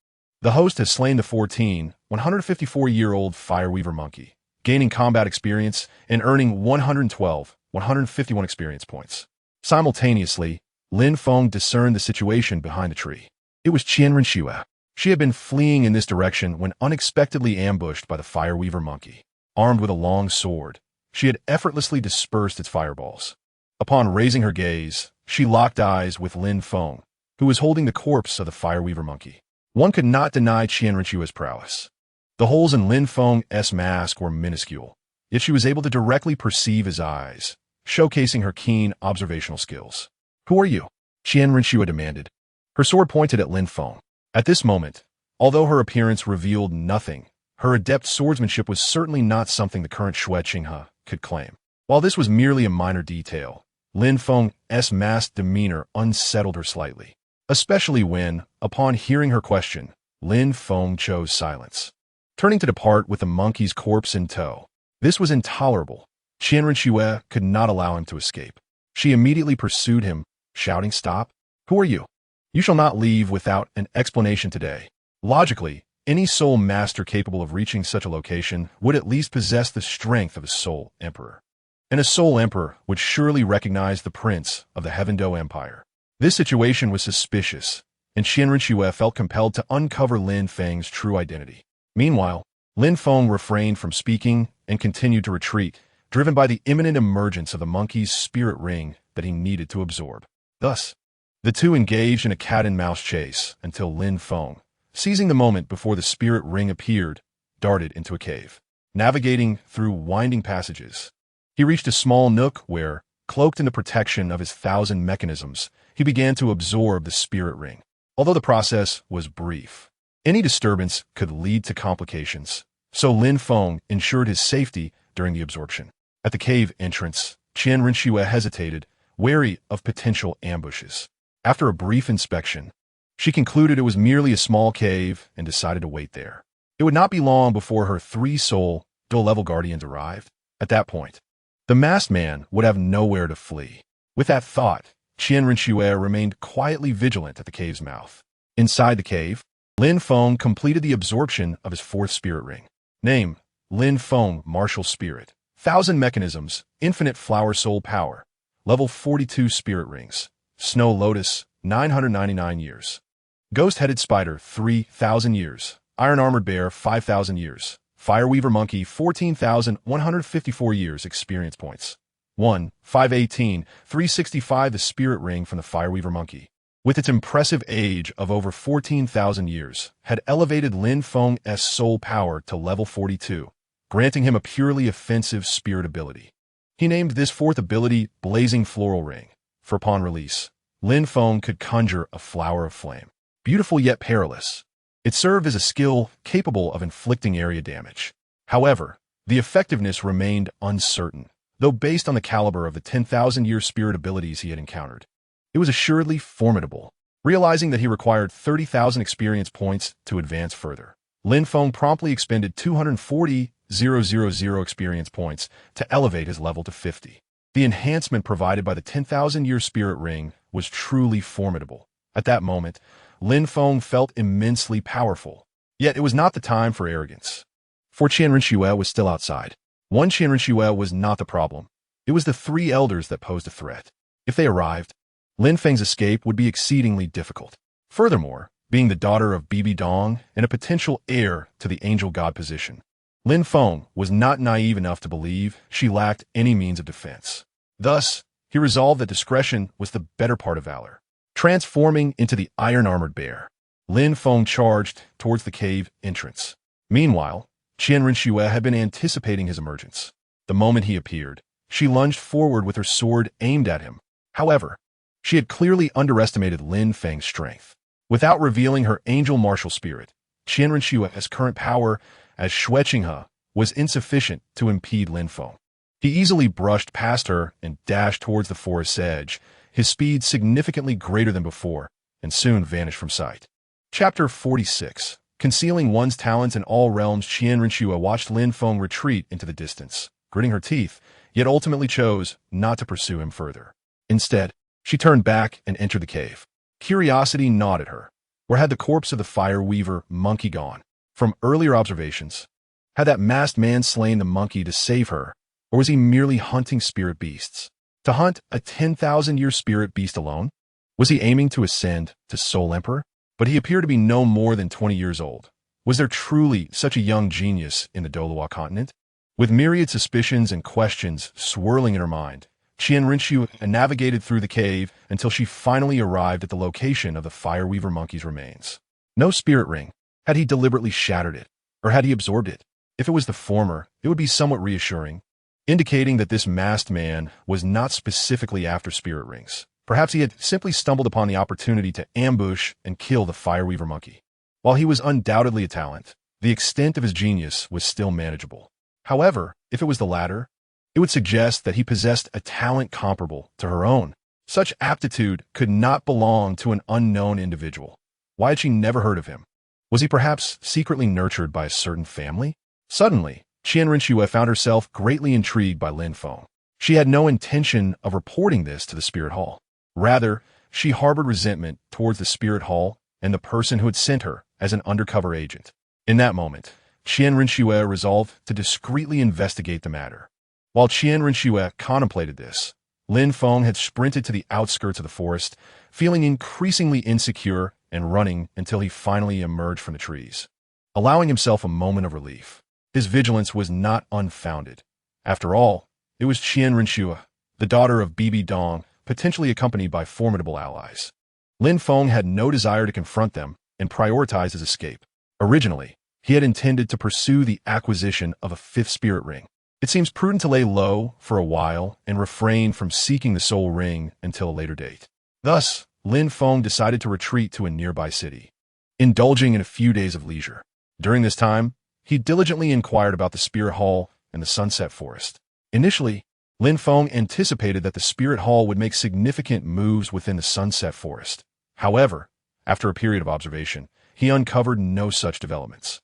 the host has slain the 154-year-old fire-weaver monkey, gaining combat experience and earning 151 experience points. Simultaneously, Lin Feng discerned the situation behind the tree. It was Qian Rinxue. She had been fleeing in this direction when unexpectedly ambushed by the fire-weaver monkey. Armed with a long sword, she had effortlessly dispersed its fireballs. Upon raising her gaze, she locked eyes with Lin Feng, who was holding the corpse of the fire-weaver monkey. One could not deny Qian Rinxue's prowess. The holes in Lin Feng's mask were minuscule, yet she was able to directly perceive his eyes, showcasing her keen observational skills. "Who are you?" Qian Rinxue demanded. Her sword pointed at Lin Feng. At this moment, although her appearance revealed nothing, her adept swordsmanship was certainly not something the current Shui Qinghe could claim. While this was merely a minor detail, Lin Feng's masked demeanor unsettled her slightly, especially when, upon hearing her question, Lin Feng chose silence. Turning to depart with the monkey's corpse in tow, This was intolerable. Qian Renxue could not allow him to escape. She immediately pursued him, shouting, "Stop! Who are you? You shall not leave without an explanation today." Logically, any soul master capable of reaching such a location would at least possess the strength of a soul emperor. And a soul emperor would surely recognize the prince of the Heavendo Empire. This situation was suspicious, and Qian Renxue felt compelled to uncover Lin Feng's true identity. Meanwhile, Lin Feng refrained from speaking and continued to retreat, driven by the imminent emergence of the monkey's spirit ring that he needed to absorb. Thus, the two engaged in a cat-and-mouse chase until Lin Feng, seizing the moment before the spirit ring appeared, darted into a cave. Navigating through winding passages, he reached a small nook where, cloaked in the protection of his 1,000 mechanisms, he began to absorb the spirit ring. Although the process was brief, any disturbance could lead to complications, so Lin Feng ensured his safety during the absorption. At the cave entrance, Qian Renxue hesitated, wary of potential ambushes. After a brief inspection, she concluded it was merely a small cave and decided to wait there. It would not be long before her 3-soul, dual-level guardians arrived. At that point, the masked man would have nowhere to flee. With that thought, Qian Renxue remained quietly vigilant at the cave's mouth. Inside the cave, Lin Feng completed the absorption of his 4th spirit ring. Name: Lin Feng, Martial Spirit. 1,000 mechanisms, Infinite Flower Soul Power. Level 42 Spirit Rings. Snow Lotus, 999 years. Ghost-Headed Spider, 3,000 years. Iron Armored Bear, 5,000 years. Fireweaver Monkey, 14,154 years. Experience points. 1, 518, 365. The Spirit Ring from the Fireweaver Monkey, with its impressive age of over 14,000 years, had elevated Lin Feng's soul power to level 42, granting him a purely offensive spirit ability. He named this 4th ability Blazing Floral Ring, for upon release, Lin Feng could conjure a flower of flame. Beautiful yet perilous, it served as a skill capable of inflicting area damage. However, the effectiveness remained uncertain, though based on the caliber of the 10,000-year spirit abilities he had encountered, it was assuredly formidable. Realizing that he required 30,000 experience points to advance further, Lin Feng promptly expended 240,000 experience points to elevate his level to 50. The enhancement provided by the 10,000-year spirit ring was truly formidable. At that moment, Lin Feng felt immensely powerful. Yet it was not the time for arrogance. For Qian Renxue was still outside. One Qian Renxue was not the problem. It was the 3 elders that posed a threat. If they arrived, Lin Feng's escape would be exceedingly difficult. Furthermore, being the daughter of Bibi Dong and a potential heir to the angel god position, Lin Feng was not naive enough to believe she lacked any means of defense. Thus, he resolved that discretion was the better part of valor. Transforming into the iron-armored bear, Lin Feng charged towards the cave entrance. Meanwhile, Qian Renxue had been anticipating his emergence. The moment he appeared, she lunged forward with her sword aimed at him. However, she had clearly underestimated Lin Feng's strength. Without revealing her angel martial spirit, Qian Renshua's current power as Shueqinghe was insufficient to impede Lin Feng. He easily brushed past her and dashed towards the forest's edge, his speed significantly greater than before, and soon vanished from sight. Chapter 46. Concealing one's talents in all realms. Qian Renxue watched Lin Feng retreat into the distance, gritting her teeth, yet ultimately chose not to pursue him further. Instead, she turned back and entered the cave. Curiosity gnawed at her. Where had the corpse of the fire weaver monkey gone? From earlier observations, had that masked man slain the monkey to save her, or was he merely hunting spirit beasts? To hunt a 10,000-year spirit beast alone? Was he aiming to ascend to Soul Emperor? But he appeared to be no more than 20 years old. Was there truly such a young genius in the Douluo continent? With myriad suspicions and questions swirling in her mind, Qian Renxue navigated through the cave until she finally arrived at the location of the Fireweaver monkey's remains. No spirit ring. Had he deliberately shattered it? Or had he absorbed it? If it was the former, it would be somewhat reassuring, indicating that this masked man was not specifically after spirit rings. Perhaps he had simply stumbled upon the opportunity to ambush and kill the Fireweaver monkey. While he was undoubtedly a talent, the extent of his genius was still manageable. However, if it was the latter, it would suggest that he possessed a talent comparable to her own. Such aptitude could not belong to an unknown individual. Why had she never heard of him? Was he perhaps secretly nurtured by a certain family? Suddenly, Qian Rinxue found herself greatly intrigued by Lin Feng. She had no intention of reporting this to the Spirit Hall. Rather, she harbored resentment towards the Spirit Hall and the person who had sent her as an undercover agent. In that moment, Qian Rinxue resolved to discreetly investigate the matter. While Qian Rinxue contemplated this, Lin Feng had sprinted to the outskirts of the forest, feeling increasingly insecure and running until he finally emerged from the trees. Allowing himself a moment of relief, his vigilance was not unfounded. After all, it was Qian Rinxue, the daughter of Bibi Dong, potentially accompanied by formidable allies. Lin Feng had no desire to confront them and prioritized his escape. Originally, he had intended to pursue the acquisition of a fifth spirit ring. It seems prudent to lay low for a while and refrain from seeking the soul ring until a later date. Thus, Lin Feng decided to retreat to a nearby city, indulging in a few days of leisure. During this time, he diligently inquired about the Spirit Hall and the Sunset Forest. Initially, Lin Feng anticipated that the Spirit Hall would make significant moves within the Sunset Forest. However, after a period of observation, he uncovered no such developments.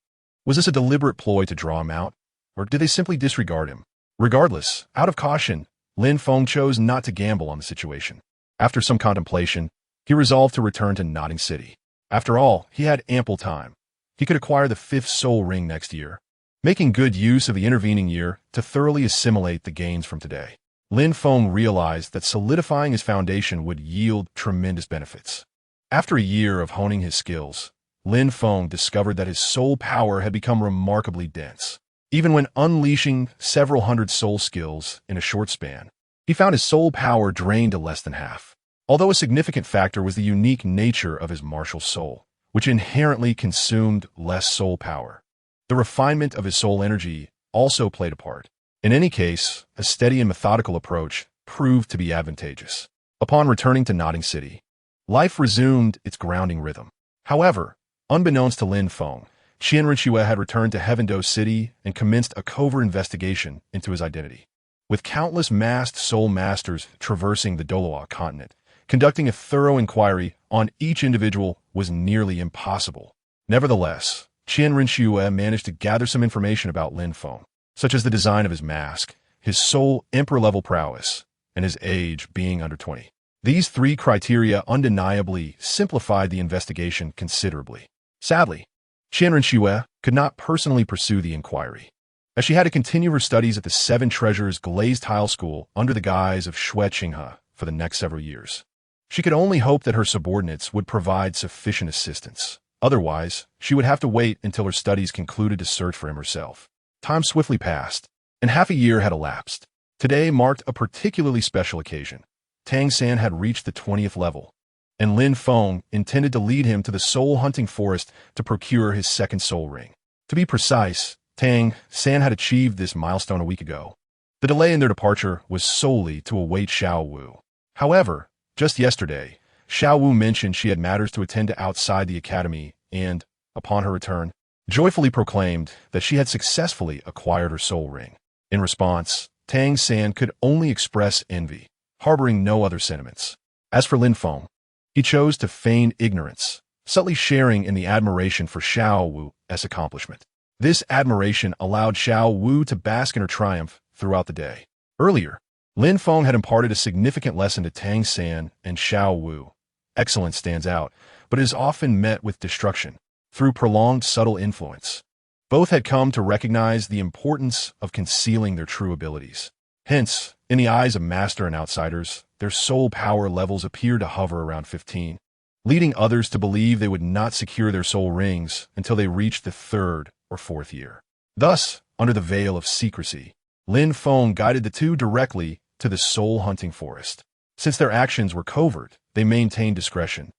Was this a deliberate ploy to draw him out, or did they simply disregard him? Regardless, out of caution, Lin Feng chose not to gamble on the situation. After some contemplation, he resolved to return to Notting City. After all, he had ample time. He could acquire the fifth soul ring next year, making good use of the intervening year to thoroughly assimilate the gains from today. Lin Feng realized that solidifying his foundation would yield tremendous benefits. After a year of honing his skills, Lin Feng discovered that his soul power had become remarkably dense. Even when unleashing several hundred soul skills in a short span, he found his soul power drained to less than half. Although a significant factor was the unique nature of his martial soul, which inherently consumed less soul power. The refinement of his soul energy also played a part. In any case, a steady and methodical approach proved to be advantageous. Upon returning to Notting City, life resumed its grounding rhythm. However, unbeknownst to Lin Feng, Qian Rinxue had returned to Heavendo City and commenced a covert investigation into his identity. With countless masked soul masters traversing the Douluo continent, conducting a thorough inquiry on each individual was nearly impossible. Nevertheless, Qian Rinxue managed to gather some information about Lin Feng, such as the design of his mask, his soul emperor-level prowess, and his age being under 20. These three criteria undeniably simplified the investigation considerably. Sadly, Qian Rinxue could not personally pursue the inquiry, as she had to continue her studies at the Seven Treasures Glazed Tile School under the guise of Shui Qinghe for the next several years. She could only hope that her subordinates would provide sufficient assistance. Otherwise, she would have to wait until her studies concluded to search for him herself. Time swiftly passed, and half a year had elapsed. Today marked a particularly special occasion. Tang San had reached the 20th level, and Lin Feng intended to lead him to the soul-hunting forest to procure his second soul ring. To be precise, Tang San had achieved this milestone a week ago. The delay in their departure was solely to await Xiao Wu. However, just yesterday, Xiao Wu mentioned she had matters to attend to outside the academy and, upon her return, joyfully proclaimed that she had successfully acquired her soul ring. In response, Tang San could only express envy, harboring no other sentiments. As for Lin Feng, he chose to feign ignorance, subtly sharing in the admiration for Xiao Wu's accomplishment. This admiration allowed Xiao Wu to bask in her triumph throughout the day. Earlier, Lin Feng had imparted a significant lesson to Tang San and Xiao Wu. Excellence stands out, but is often met with destruction through prolonged subtle influence. Both had come to recognize the importance of concealing their true abilities. Hence, in the eyes of master and outsiders, their soul power levels appeared to hover around 15, leading others to believe they would not secure their soul rings until they reached the 3rd or 4th year. Thus, under the veil of secrecy, Lin Feng guided the two directly to the soul-hunting forest. Since their actions were covert, they maintained discretion,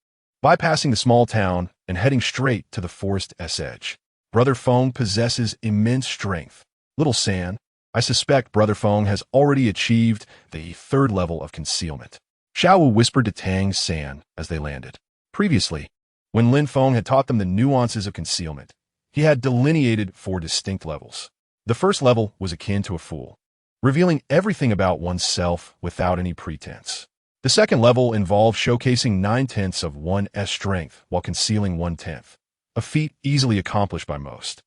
bypassing the small town and heading straight to the forest's edge. Brother Feng possesses immense strength. Little San, I suspect Brother Feng has already achieved the 3rd level of concealment. Xiao Wu whispered to Tang San as they landed. Previously, when Lin Feng had taught them the nuances of concealment, he had delineated 4 distinct levels. The first level was akin to a fool, revealing everything about oneself without any pretense. The second level involved showcasing 9/10 of one's strength while concealing 1/10, a feat easily accomplished by most.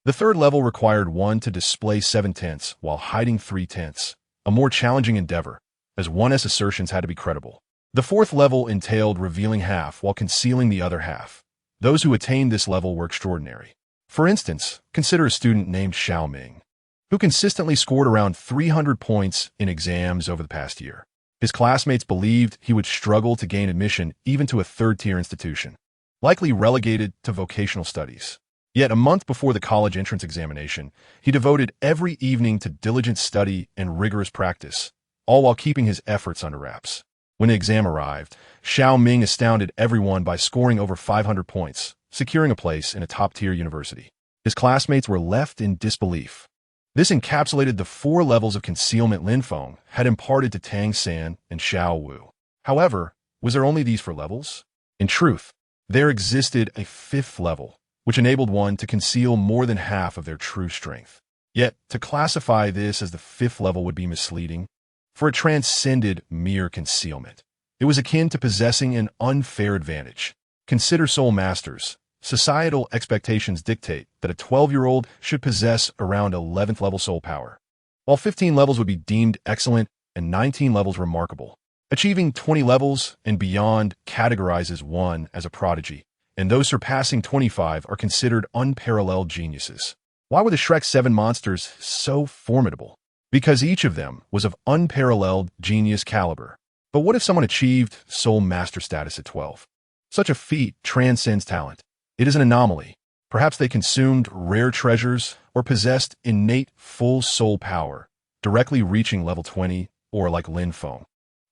The third level required one to display 7/10 while hiding 3/10, a more challenging endeavor, as 1's assertions had to be credible. The fourth level entailed revealing half while concealing the other half. Those who attained this level were extraordinary. For instance, consider a student named Ming, who consistently scored around 300 points in exams over the past year. His classmates believed he would struggle to gain admission even to a third-tier institution, likely relegated to vocational studies. Yet a month before the college entrance examination, he devoted every evening to diligent study and rigorous practice, all while keeping his efforts under wraps. When the exam arrived, Ming astounded everyone by scoring over 500 points, securing a place in a top-tier university. His classmates were left in disbelief. This encapsulated the 4 levels of concealment Lin Feng had imparted to Tang San and Xiao Wu. However, was there only these 4 levels? In truth, there existed a 5th level, which enabled one to conceal more than half of their true strength. Yet, to classify this as the 5th level would be misleading, for it transcended mere concealment. It was akin to possessing an unfair advantage. Consider soul masters. Societal expectations dictate that a 12-year-old should possess around 11th level soul power, while 15 levels would be deemed excellent and 19 levels remarkable. Achieving 20 levels and beyond categorizes one as a prodigy, and those surpassing 25 are considered unparalleled geniuses. Why were the Shrek 7 monsters so formidable? Because each of them was of unparalleled genius caliber. But what if someone achieved soul master status at 12? Such a feat transcends talent. It is an anomaly. Perhaps they consumed rare treasures or possessed innate full soul power, directly reaching level 20, or like Lin Feng,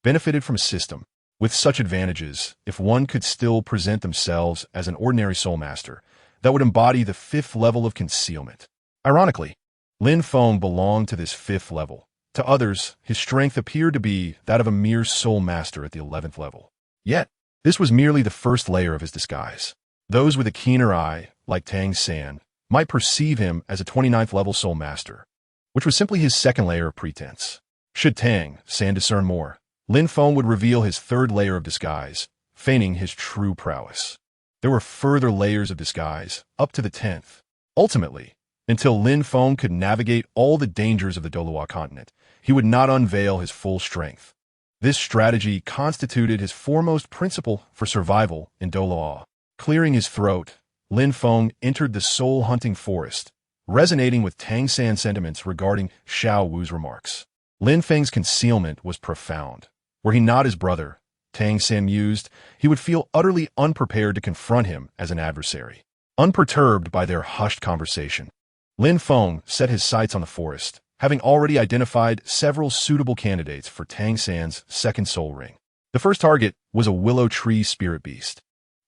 benefited from a system. With such advantages, if one could still present themselves as an ordinary soul master, that would embody the 5th level of concealment. Ironically, Lin Feng belonged to this 5th level. To others, his strength appeared to be that of a mere soul master at the 11th level. Yet, this was merely the first layer of his disguise. Those with a keener eye, like Tang San, might perceive him as a 29th level soul master, which was simply his second layer of pretense. Should Tang San discern more, Lin Feng would reveal his 3rd layer of disguise, feigning his true prowess. There were further layers of disguise, up to the 10th. Ultimately, until Lin Feng could navigate all the dangers of the Douluo continent, he would not unveil his full strength. This strategy constituted his foremost principle for survival in Douluo. Clearing his throat, Lin Feng entered the soul-hunting forest, resonating with Tang San's sentiments regarding Xiao Wu's remarks. Lin Feng's concealment was profound. Were he not his brother, Tang San mused, he would feel utterly unprepared to confront him as an adversary. Unperturbed by their hushed conversation, Lin Feng set his sights on the forest, having already identified several suitable candidates for Tang San's 2nd soul ring. The first target was a willow tree spirit beast,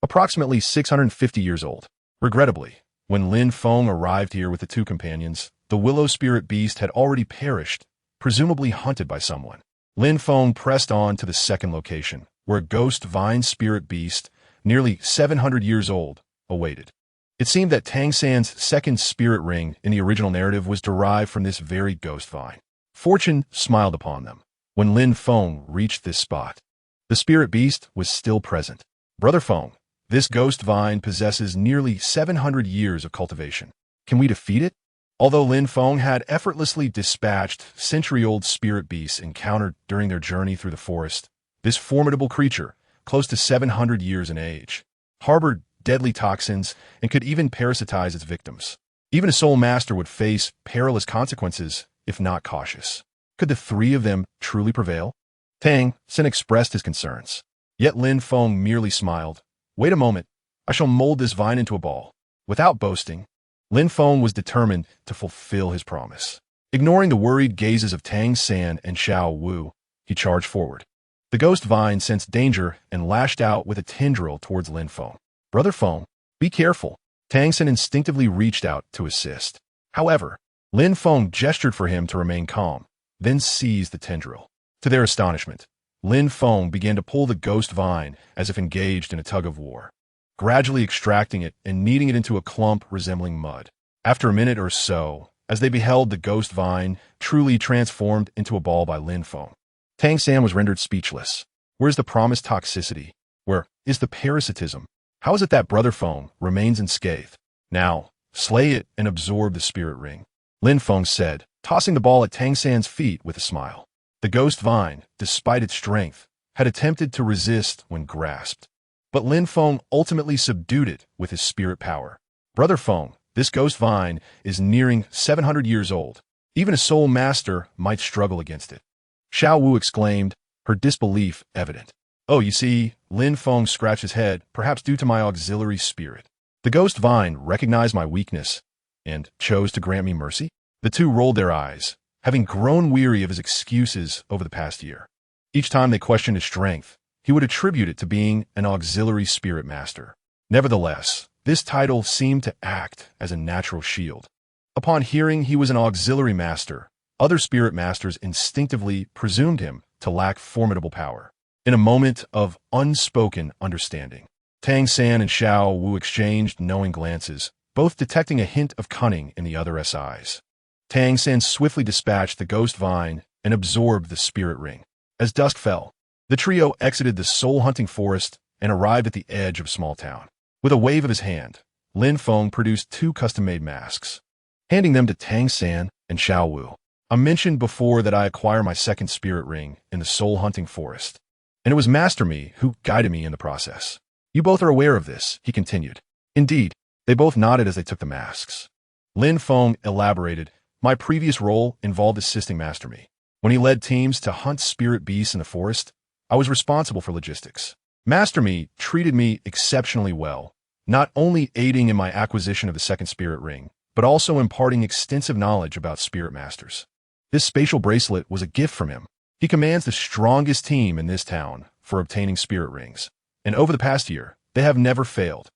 approximately 650 years old. Regrettably, when Lin Feng arrived here with the 2 companions, the willow spirit beast had already perished, presumably hunted by someone. Lin Feng pressed on to the 2nd location, where a ghost vine spirit beast, nearly 700 years old, awaited. It seemed that Tang San's 2nd spirit ring in the original narrative was derived from this very ghost vine. Fortune smiled upon them. When Lin Feng reached this spot, the spirit beast was still present. Brother Feng, this ghost vine possesses nearly 700 years of cultivation. Can we defeat it? Although Lin Feng had effortlessly dispatched century-old spirit beasts encountered during their journey through the forest, this formidable creature, close to 700 years in age, harbored deadly toxins and could even parasitize its victims. Even a soul master would face perilous consequences if not cautious. Could the 3 of them truly prevail? Tang San expressed his concerns. Yet Lin Feng merely smiled. Wait a moment, I shall mold this vine into a ball. Without boasting, Lin Feng was determined to fulfill his promise. Ignoring the worried gazes of Tang San and Xiao Wu, he charged forward. The ghost vine sensed danger and lashed out with a tendril towards Lin Feng. Brother Feng, be careful. Tang San instinctively reached out to assist. However, Lin Feng gestured for him to remain calm, then seized the tendril. To their astonishment, Lin Feng began to pull the ghost vine as if engaged in a tug-of-war, gradually extracting it and kneading it into a clump resembling mud. After a minute or so, as they beheld the ghost vine truly transformed into a ball by Lin Feng, Tang San was rendered speechless. Where is the promised toxicity? Where is the parasitism? How is it that Brother Feng remains unscathed? Now, slay it, and absorb the spirit ring, Lin Feng said, tossing the ball at Tang San's feet with a smile. The ghost vine, despite its strength, had attempted to resist when grasped. But Lin Feng ultimately subdued it with his spirit power. Brother Feng, this ghost vine is nearing 700 years old. Even a soul master might struggle against it. Xiao Wu exclaimed, her disbelief evident. Oh, you see, Lin Feng scratched his head, perhaps due to my auxiliary spirit. The ghost vine recognized my weakness and chose to grant me mercy? The two rolled their eyes, having grown weary of his excuses over the past year. Each time they questioned his strength, he would attribute it to being an auxiliary spirit master. Nevertheless, this title seemed to act as a natural shield. Upon hearing he was an auxiliary master, other spirit masters instinctively presumed him to lack formidable power. In a moment of unspoken understanding, Tang San and Xiao Wu exchanged knowing glances, both detecting a hint of cunning in the other's eyes. Tang San swiftly dispatched the ghost vine and absorbed the spirit ring. As dusk fell, the trio exited the soul-hunting forest and arrived at the edge of a small town. With a wave of his hand, Lin Feng produced 2 custom-made masks, handing them to Tang San and Xiao Wu. I mentioned before that I acquire my second spirit ring in the soul-hunting forest, and it was Master Me who guided me in the process. You both are aware of this, he continued. Indeed, they both nodded as they took the masks. Lin Feng elaborated, my previous role involved assisting Master Me. When he led teams to hunt spirit beasts in the forest, I was responsible for logistics. Master Me treated me exceptionally well, not only aiding in my acquisition of the second spirit ring, but also imparting extensive knowledge about spirit masters. This spatial bracelet was a gift from him. He commands the strongest team in this town for obtaining spirit rings, and over the past year, they have never failed.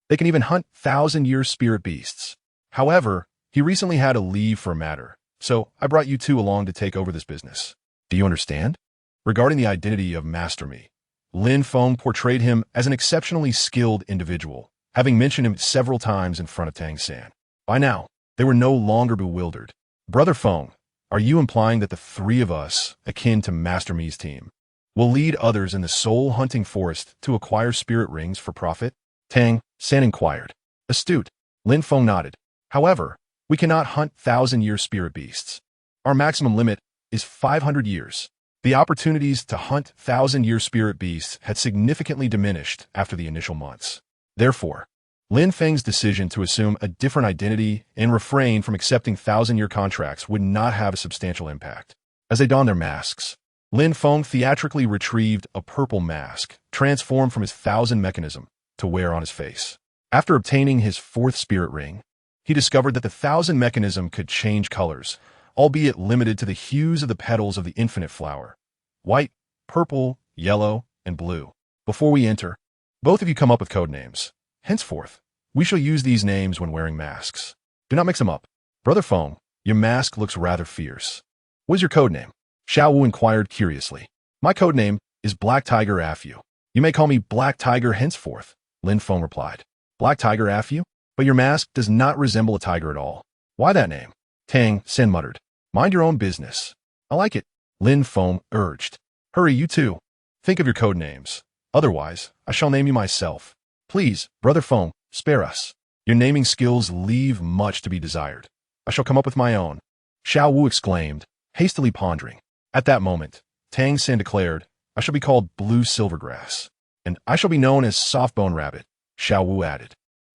They can even hunt 1,000-year spirit beasts. However, he recently had to leave for a matter, so I brought you two along to take over this business. Do you understand? Regarding the identity of Master Me, Lin Feng portrayed him as an exceptionally skilled individual, having mentioned him several times in front of Tang San. By now, they were no longer bewildered. Brother Feng, are you implying that the 3 of us, akin to Master Me's team, will lead others in the soul-hunting forest to acquire spirit rings for profit? Tang San inquired. Astute. Lin Feng nodded. However, we cannot hunt 1,000-year spirit beasts. Our maximum limit is 500 years. The opportunities to hunt 1,000-year spirit beasts had significantly diminished after the initial months. Therefore, Lin Feng's decision to assume a different identity and refrain from accepting 1,000-year contracts would not have a substantial impact. As they donned their masks, Lin Feng theatrically retrieved a purple mask, transformed from his 1,000 mechanism, to wear on his face. After obtaining his 4th spirit ring, he discovered that the 1,000 mechanism could change colors, albeit limited to the hues of the petals of the infinite flower. White, purple, yellow, and blue. Before we enter, both of you come up with code names. Henceforth, we shall use these names when wearing masks. Do not mix them up. Brother Feng, your mask looks rather fierce. What is your code name? Xiao Wu inquired curiously. My code name is Black Tiger Afu. You may call me Black Tiger henceforth, Lin Feng replied. Black Tiger Afu? But your mask does not resemble a tiger at all. Why that name? Tang San muttered. Mind your own business. I like it, Lin Feng urged. Hurry, you two. Think of your code names. Otherwise, I shall name you myself. Please, Brother Feng, spare us. Your naming skills leave much to be desired. I shall come up with my own. Xiao Wu exclaimed, hastily pondering. At that moment, Tang San declared, I shall be called Blue Silvergrass. And I shall be known as Softbone Rabbit, Xiao Wu added.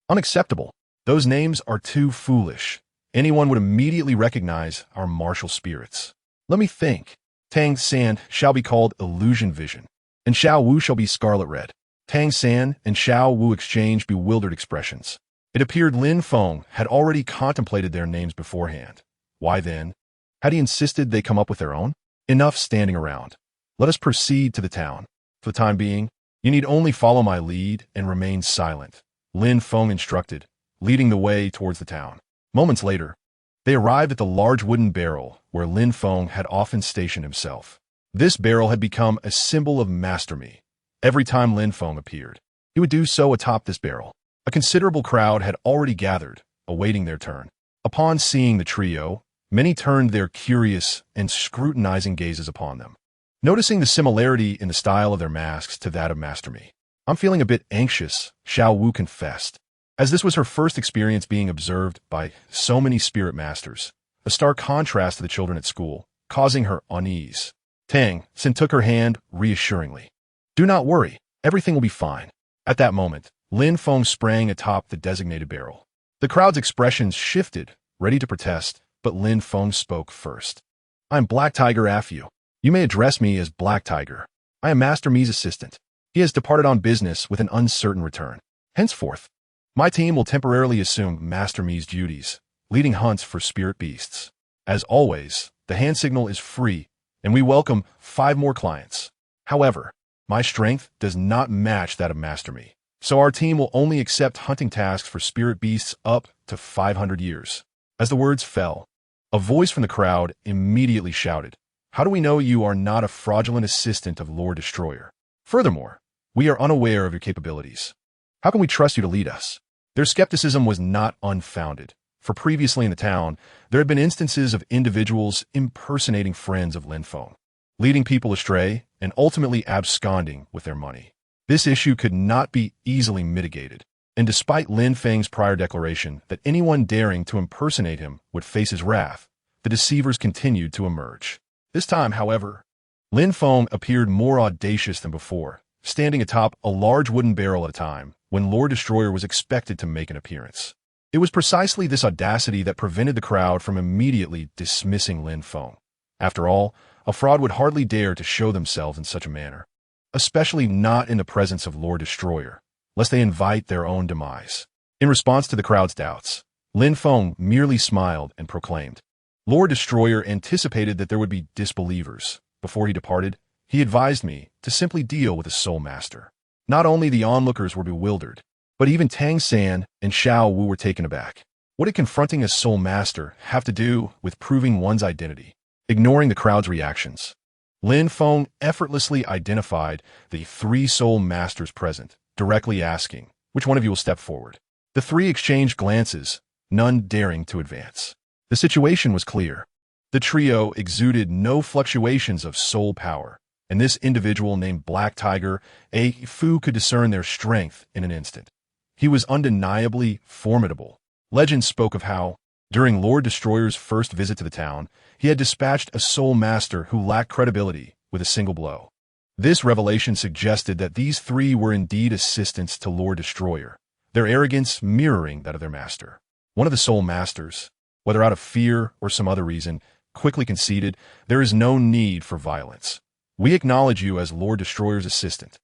Unacceptable. Those names are too foolish. Anyone would immediately recognize our martial spirits. Let me think. Tang San shall be called Illusion Vision, and Xiao Wu shall be Scarlet Red. Tang San and Xiao Wu exchanged bewildered expressions. It appeared Lin Feng had already contemplated their names beforehand. Why then? Had he insisted they come up with their own? Enough standing around. Let us proceed to the town. For the time being, you need only follow my lead and remain silent, Lin Feng instructed, leading the way towards the town. Moments later, they arrived at the large wooden barrel where Lin Feng had often stationed himself. This barrel had become a symbol of Master Me. Every time Lin Feng appeared, he would do so atop this barrel. A considerable crowd had already gathered, awaiting their turn. Upon seeing the trio, many turned their curious and scrutinizing gazes upon them. Noticing the similarity in the style of their masks to that of Master Me, I'm feeling a bit anxious, Xiao Wu confessed. As this was her first experience being observed by so many spirit masters, a stark contrast to the children at school, causing her unease. Tang San took her hand reassuringly. "Do not worry, everything will be fine." At that moment, Lin Feng sprang atop the designated barrel. The crowd's expressions shifted, ready to protest, but Lin Feng spoke first. "I'm Black Tiger Afyu. You may address me as Black Tiger. I am Master Mi's assistant. He has departed on business with an uncertain return. Henceforth, my team will temporarily assume Master Mi's duties, leading hunts for spirit beasts. As always, the hand signal is free, and we welcome 5 more clients. However, my strength does not match that of Master Mi, so our team will only accept hunting tasks for spirit beasts up to 500 years. As the words fell, a voice from the crowd immediately shouted, "How do we know you are not a fraudulent assistant of Lord Destroyer? Furthermore, we are unaware of your capabilities. How can we trust you to lead us?" Their skepticism was not unfounded, for previously in the town, there had been instances of individuals impersonating friends of Lin Feng, leading people astray and ultimately absconding with their money. This issue could not be easily mitigated, and despite Lin Feng's prior declaration that anyone daring to impersonate him would face his wrath, the deceivers continued to emerge. This time, however, Lin Feng appeared more audacious than before, standing atop a large wooden barrel at a time when Lord Destroyer was expected to make an appearance. It was precisely this audacity that prevented the crowd from immediately dismissing Lin Feng. After all, a fraud would hardly dare to show themselves in such a manner, especially not in the presence of Lord Destroyer, lest they invite their own demise. In response to the crowd's doubts, Lin Feng merely smiled and proclaimed, "Lord Destroyer anticipated that there would be disbelievers. Before he departed, he advised me to simply deal with a soul master." Not only the onlookers were bewildered, but even Tang San and Xiao Wu were taken aback. What did confronting a soul master have to do with proving one's identity? Ignoring the crowd's reactions, Lin Feng effortlessly identified the 3 soul masters present, directly asking, "Which one of you will step forward?" The 3 exchanged glances, none daring to advance. The situation was clear. The trio exuded no fluctuations of soul power, and this individual named Black Tiger Fu could discern their strength in an instant. He was undeniably formidable. Legend spoke of how, during Lord Destroyer's first visit to the town, he had dispatched a soul master who lacked credibility with a single blow. This revelation suggested that these 3 were indeed assistants to Lord Destroyer, their arrogance mirroring that of their master. One of the soul masters, whether out of fear or some other reason, quickly conceded, "There is no need for violence. We acknowledge you as Lord Destroyer's assistant."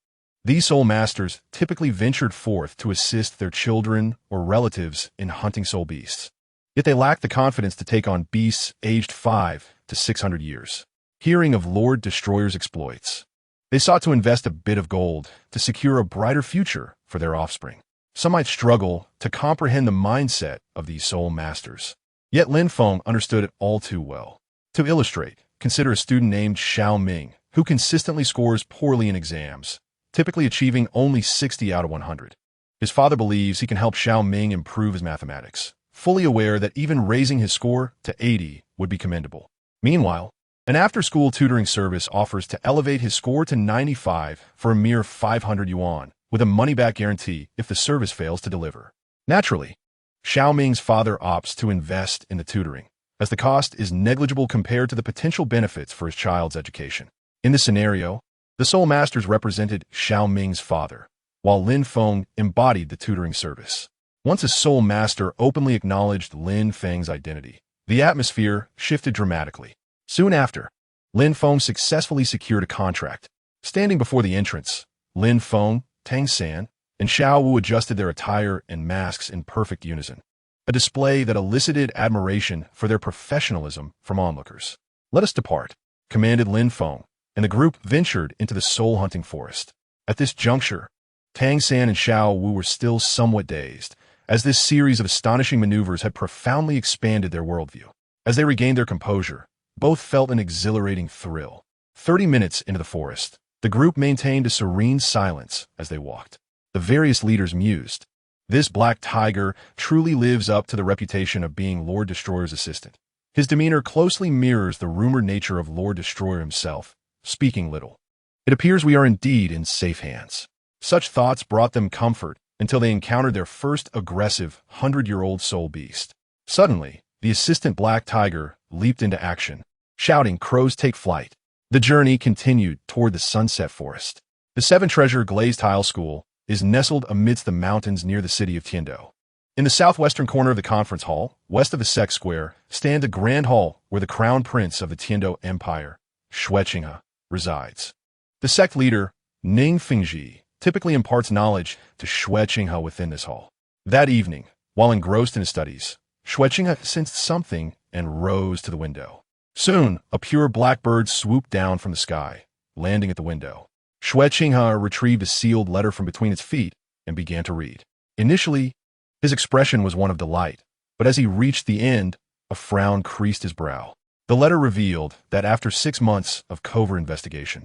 These soul masters typically ventured forth to assist their children or relatives in hunting soul beasts. Yet they lacked the confidence to take on beasts aged 5 to 600 years. Hearing of Lord Destroyer's exploits, they sought to invest a bit of gold to secure a brighter future for their offspring. Some might struggle to comprehend the mindset of these soul masters. Yet Lin Feng understood it all too well. To illustrate, consider a student named Xiao Ming, who consistently scores poorly in exams, typically achieving only 60 out of 100. His father believes he can help Xiao Ming improve his mathematics, fully aware that even raising his score to 80 would be commendable. Meanwhile, an after-school tutoring service offers to elevate his score to 95 for a mere 500 yuan, with a money-back guarantee if the service fails to deliver. Naturally, Xiao Ming's father opts to invest in the tutoring, as the cost is negligible compared to the potential benefits for his child's education. In this scenario, the soul masters represented Xiao Ming's father, while Lin Feng embodied the tutoring service. Once a soul master openly acknowledged Lin Feng's identity, the atmosphere shifted dramatically. Soon after, Lin Feng successfully secured a contract. Standing before the entrance, Lin Feng, Tang San, and Xiao Wu adjusted their attire and masks in perfect unison, a display that elicited admiration for their professionalism from onlookers. "Let us depart," commanded Lin Feng, and the group ventured into the soul-hunting forest. At this juncture, Tang San and Xiao Wu were still somewhat dazed, as this series of astonishing maneuvers had profoundly expanded their worldview. As they regained their composure, both felt an exhilarating thrill. 30 minutes into the forest, the group maintained a serene silence as they walked. The various leaders mused. This Black Tiger truly lives up to the reputation of being Lord Destroyer's assistant. His demeanor closely mirrors the rumored nature of Lord Destroyer himself, speaking little. It appears we are indeed in safe hands. Such thoughts brought them comfort until they encountered their first aggressive 100-year-old soul beast. Suddenly, the assistant black tiger leaped into action, shouting, "Crows take flight." The journey continued toward the sunset forest. The seven-treasure glazed tile school is nestled amidst the mountains near the city of Tiando. In the southwestern corner of the conference hall, west of the Sect Square, stands a grand hall where the crown prince of the Tiando Empire, Shueqinghe, resides. The sect leader, Lin Feng, typically imparts knowledge to Shueqinghe within this hall. That evening, while engrossed in his studies, Shueqinghe sensed something and rose to the window. Soon, a pure black bird swooped down from the sky, landing at the window. Shueqinghe retrieved a sealed letter from between its feet and began to read. Initially, his expression was one of delight, but as he reached the end, a frown creased his brow. The letter revealed that after 6 months of covert investigation,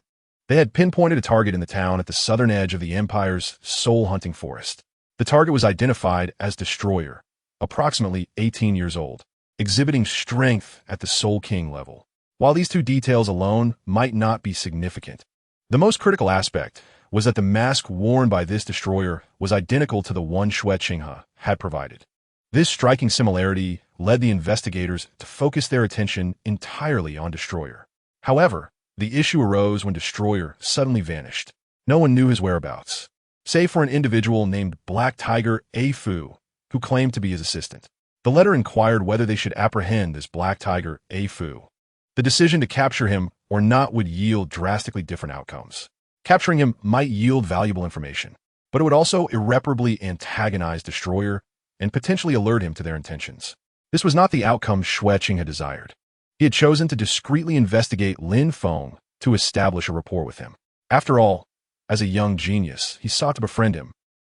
they had pinpointed a target in the town at the southern edge of the Empire's soul-hunting forest. The target was identified as Destroyer, approximately 18 years old, exhibiting strength at the Soul King level. While these two details alone might not be significant, the most critical aspect was that the mask worn by this destroyer was identical to the one Shueqinghe had provided. This striking similarity led the investigators to focus their attention entirely on Destroyer. However, the issue arose when Destroyer suddenly vanished. No one knew his whereabouts, save for an individual named Black Tiger A Fu, who claimed to be his assistant. The letter inquired whether they should apprehend this Black Tiger A Fu. The decision to capture him or not would yield drastically different outcomes. Capturing him might yield valuable information, but it would also irreparably antagonize Destroyer and potentially alert him to their intentions. This was not the outcome Shueqinghe had desired. He had chosen to discreetly investigate Lin Feng to establish a rapport with him. After all, as a young genius, he sought to befriend him,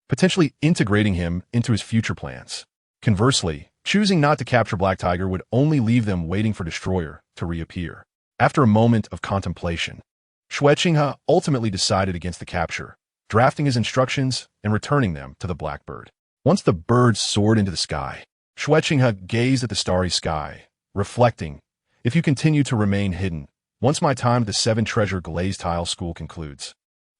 potentially integrating him into his future plans. Conversely, choosing not to capture Black Tiger would only leave them waiting for Destroyer to reappear. After a moment of contemplation, Shueqinghe ultimately decided against the capture, drafting his instructions and returning them to the Blackbird. Once the bird soared into the sky, Shueqinghe gazed at the starry sky, reflecting, "If you continue to remain hidden, once my time at the seven-treasure glazed tile school concludes,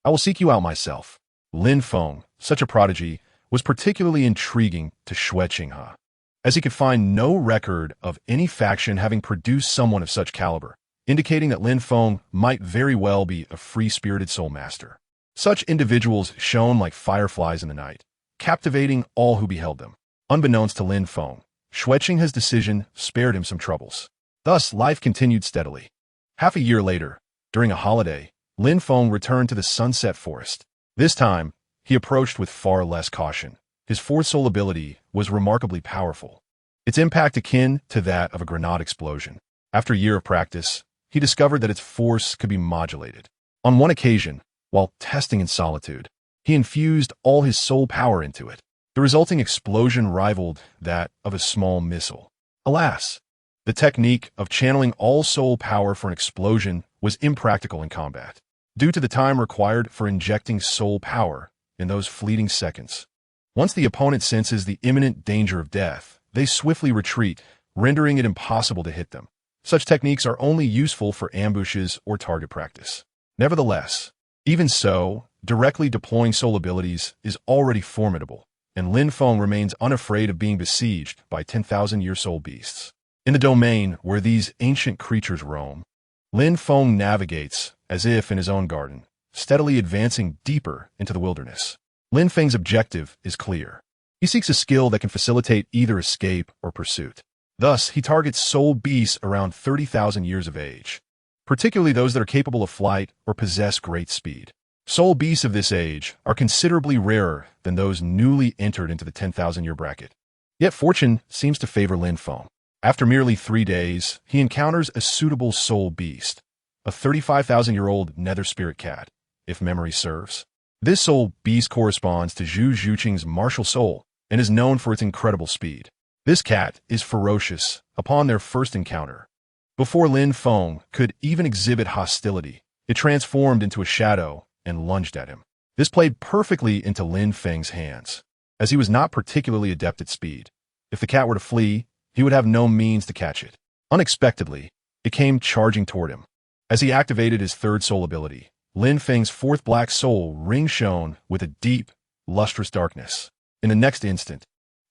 I will seek you out myself." Lin Feng, such a prodigy, was particularly intriguing to Shueqinghe, as he could find no record of any faction having produced someone of such caliber, indicating that Lin Feng might very well be a free-spirited soul master. Such individuals shone like fireflies in the night, captivating all who beheld them. Unbeknownst to Lin Feng, Shueqinghe's decision spared him some troubles. Thus, life continued steadily. Half a year later, during a holiday, Lin Feng returned to the Sunset Forest. This time, he approached with far less caution. His fourth soul ability was remarkably powerful, its impact akin to that of a grenade explosion. After a year of practice, he discovered that its force could be modulated. On one occasion, while testing in solitude, he infused all his soul power into it. The resulting explosion rivaled that of a small missile. Alas, the technique of channeling all soul power for an explosion was impractical in combat, due to the time required for injecting soul power in those fleeting seconds. Once the opponent senses the imminent danger of death, they swiftly retreat, rendering it impossible to hit them. Such techniques are only useful for ambushes or target practice. Nevertheless, even so, directly deploying soul abilities is already formidable, and Lin Feng remains unafraid of being besieged by 10,000-year soul beasts. In the domain where these ancient creatures roam, Lin Feng navigates, as if in his own garden, steadily advancing deeper into the wilderness. Lin Feng's objective is clear. He seeks a skill that can facilitate either escape or pursuit. Thus, he targets soul beasts around 30,000 years of age, particularly those that are capable of flight or possess great speed. Soul beasts of this age are considerably rarer than those newly entered into the 10,000-year bracket. Yet fortune seems to favor Lin Feng. After merely 3 days, he encounters a suitable soul beast, a 35,000-year-old nether spirit cat, if memory serves. This soul beast corresponds to Zhu Zhuqing's martial soul and is known for its incredible speed. This cat is ferocious upon their first encounter. Before Lin Feng could even exhibit hostility, it transformed into a shadow and lunged at him. This played perfectly into Lin Feng's hands, as he was not particularly adept at speed. If the cat were to flee, he would have no means to catch it. Unexpectedly, it came charging toward him. As he activated his third soul ability, Lin Feng's fourth black soul ring shone with a deep, lustrous darkness. In the next instant,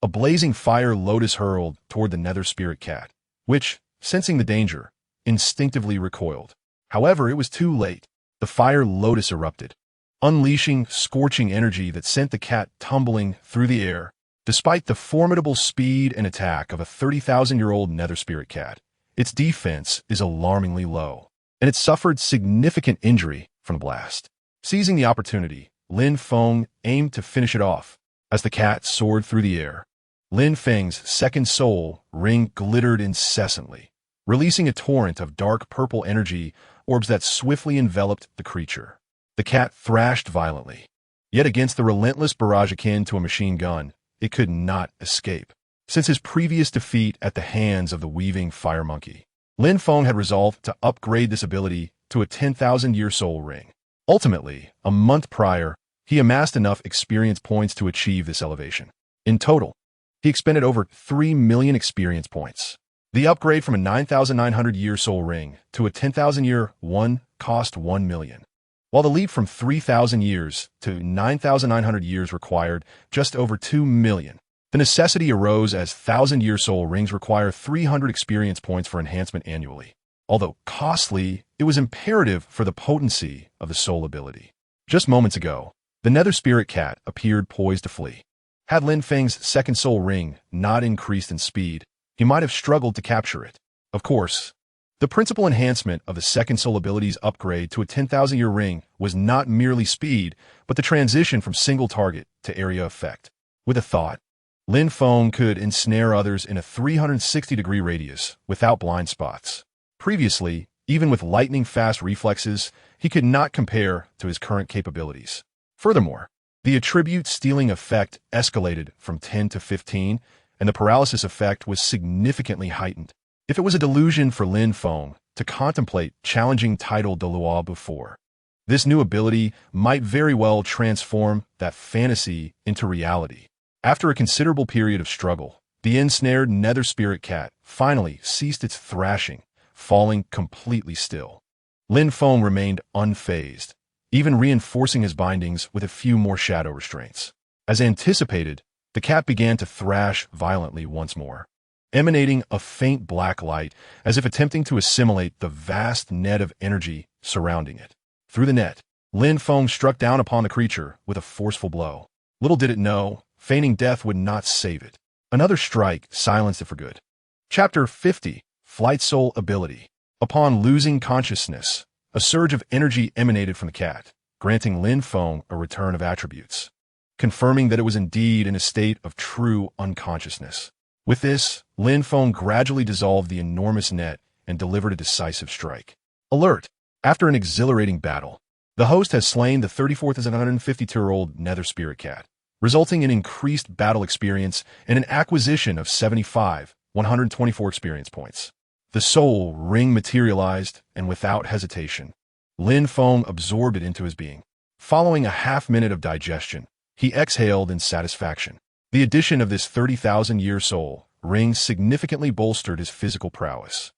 a blazing fire lotus hurled toward the nether spirit cat, which, sensing the danger, instinctively recoiled. However, it was too late. The fire lotus erupted, unleashing scorching energy that sent the cat tumbling through the air. Despite the formidable speed and attack of a 30,000-year-old nether spirit cat, its defense is alarmingly low, and it suffered significant injury from the blast. Seizing the opportunity, Lin Feng aimed to finish it off. As the cat soared through the air, Lin Feng's second soul ring glittered incessantly, releasing a torrent of dark purple energy orbs that swiftly enveloped the creature. The cat thrashed violently, yet against the relentless barrage akin to a machine gun, it could not escape. Since his previous defeat at the hands of the weaving fire monkey, Lin Feng had resolved to upgrade this ability to a 10,000-year soul ring. Ultimately, a month prior, he amassed enough experience points to achieve this elevation. In total, he expended over 3 million experience points. The upgrade from a 9,900-year soul ring to a 10,000-year one cost 1 million, while the leap from 3,000 years to 9,900 years required just over 2 million. The necessity arose as 1,000-year soul rings require 300 experience points for enhancement annually. Although costly, it was imperative for the potency of the soul ability. Just moments ago, the nether spirit cat appeared poised to flee. Had Lin Feng's second soul ring not increased in speed, he might have struggled to capture it. Of course, the principal enhancement of the second soul ability's upgrade to a 10,000-year ring was not merely speed, but the transition from single target to area effect. With a thought, Lin Feng could ensnare others in a 360-degree radius without blind spots. Previously, even with lightning-fast reflexes, he could not compare to his current capabilities. Furthermore, the attribute stealing effect escalated from 10 to 15, and the paralysis effect was significantly heightened. If it was a delusion for Lin Feng to contemplate challenging title Douluo before, this new ability might very well transform that fantasy into reality. After a considerable period of struggle, the ensnared nether spirit cat finally ceased its thrashing, falling completely still. Lin Feng remained unfazed, even reinforcing his bindings with a few more shadow restraints. As anticipated, the cat began to thrash violently once more, emanating a faint black light as if attempting to assimilate the vast net of energy surrounding it. Through the net, Lin Feng struck down upon the creature with a forceful blow. Little did it know, feigning death would not save it. Another strike silenced it for good. Chapter 50, Flight Soul Ability. Upon losing consciousness, a surge of energy emanated from the cat, granting Lin Feng a return of attributes, confirming that it was indeed in a state of true unconsciousness. With this, Lin Feng gradually dissolved the enormous net and delivered a decisive strike. Alert! After an exhilarating battle, the host has slain the 34,152-year-old nether spirit cat, resulting in increased battle experience and an acquisition of 124 experience points. The soul ring materialized, and without hesitation, Lin Feng absorbed it into his being. Following a half-minute of digestion, he exhaled in satisfaction. The addition of this 30,000-year soul ring significantly bolstered his physical prowess,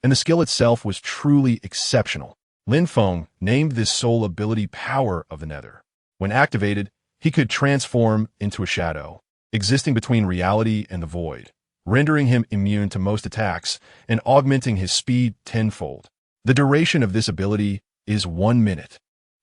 and the skill itself was truly exceptional. Lin Feng named this soul ability Power of the Nether. When activated, he could transform into a shadow, existing between reality and the void, rendering him immune to most attacks and augmenting his speed tenfold. The duration of this ability is 1 minute.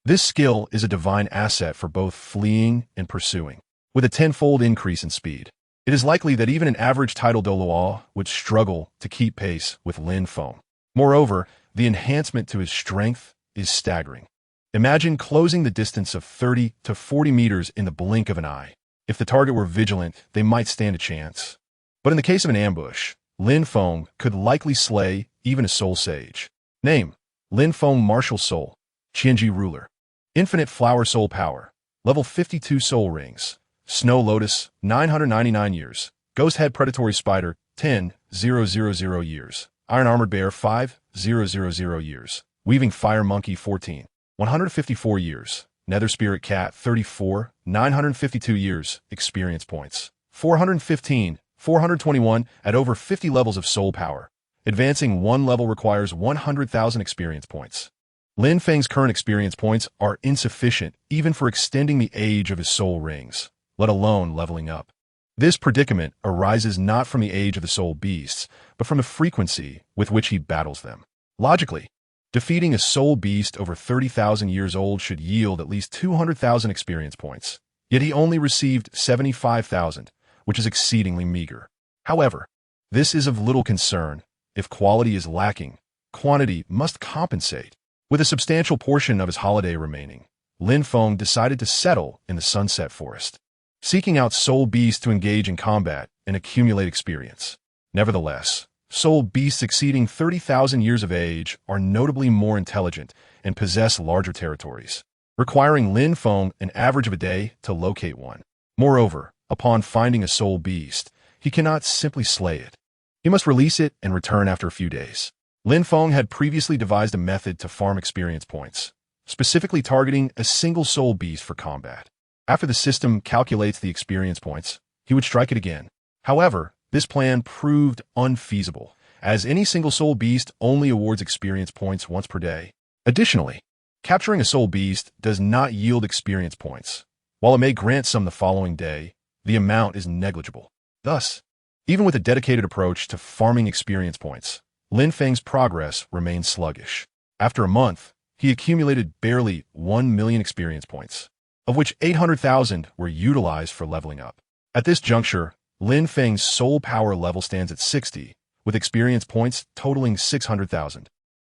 This skill is a divine asset for both fleeing and pursuing. With a tenfold increase in speed, it is likely that even an average title Douluo would struggle to keep pace with Lin Feng. Moreover, the enhancement to his strength is staggering. Imagine closing the distance of 30 to 40 meters in the blink of an eye. If the target were vigilant, they might stand a chance. But in the case of an ambush, Lin Feng could likely slay even a soul sage. Name: Lin Feng Martial Soul, Qianji Ruler. Infinite Flower Soul Power, Level 52 Soul Rings. Snow Lotus, 999 years. Ghost Head Predatory Spider, 10,000 years. Iron Armored Bear, 5,000 years. Weaving Fire Monkey, 14,154 years. Nether Spirit Cat, 34,952 years. Experience points, 415, 421 at over 50 levels of soul power. Advancing 1 level requires 100,000 experience points. Lin Feng's current experience points are insufficient even for extending the age of his soul rings. let alone leveling up. This predicament arises not from the age of the soul beasts, but from the frequency with which he battles them. Logically, defeating a soul beast over 30,000 years old should yield at least 200,000 experience points. Yet he only received 75,000, which is exceedingly meager. However, this is of little concern. If quality is lacking, quantity must compensate. With a substantial portion of his holiday remaining, Lin Feng decided to settle in the Sunset Forest, seeking out soul beasts to engage in combat and accumulate experience. Nevertheless, soul beasts exceeding 30,000 years of age are notably more intelligent and possess larger territories, requiring Lin Feng an average of a day to locate one. Moreover, upon finding a soul beast, he cannot simply slay it. He must release it and return after a few days. Lin Feng had previously devised a method to farm experience points, specifically targeting a single soul beast for combat. After the system calculates the experience points, he would strike it again. However, this plan proved unfeasible, as any single soul beast only awards experience points once per day. Additionally, capturing a soul beast does not yield experience points. While it may grant some the following day, the amount is negligible. Thus, even with a dedicated approach to farming experience points, Lin Feng's progress remained sluggish. After a month, he accumulated barely 1 million experience points, of which 800,000 were utilized for leveling up. At this juncture, Lin Feng's soul power level stands at 60, with experience points totaling 600,000.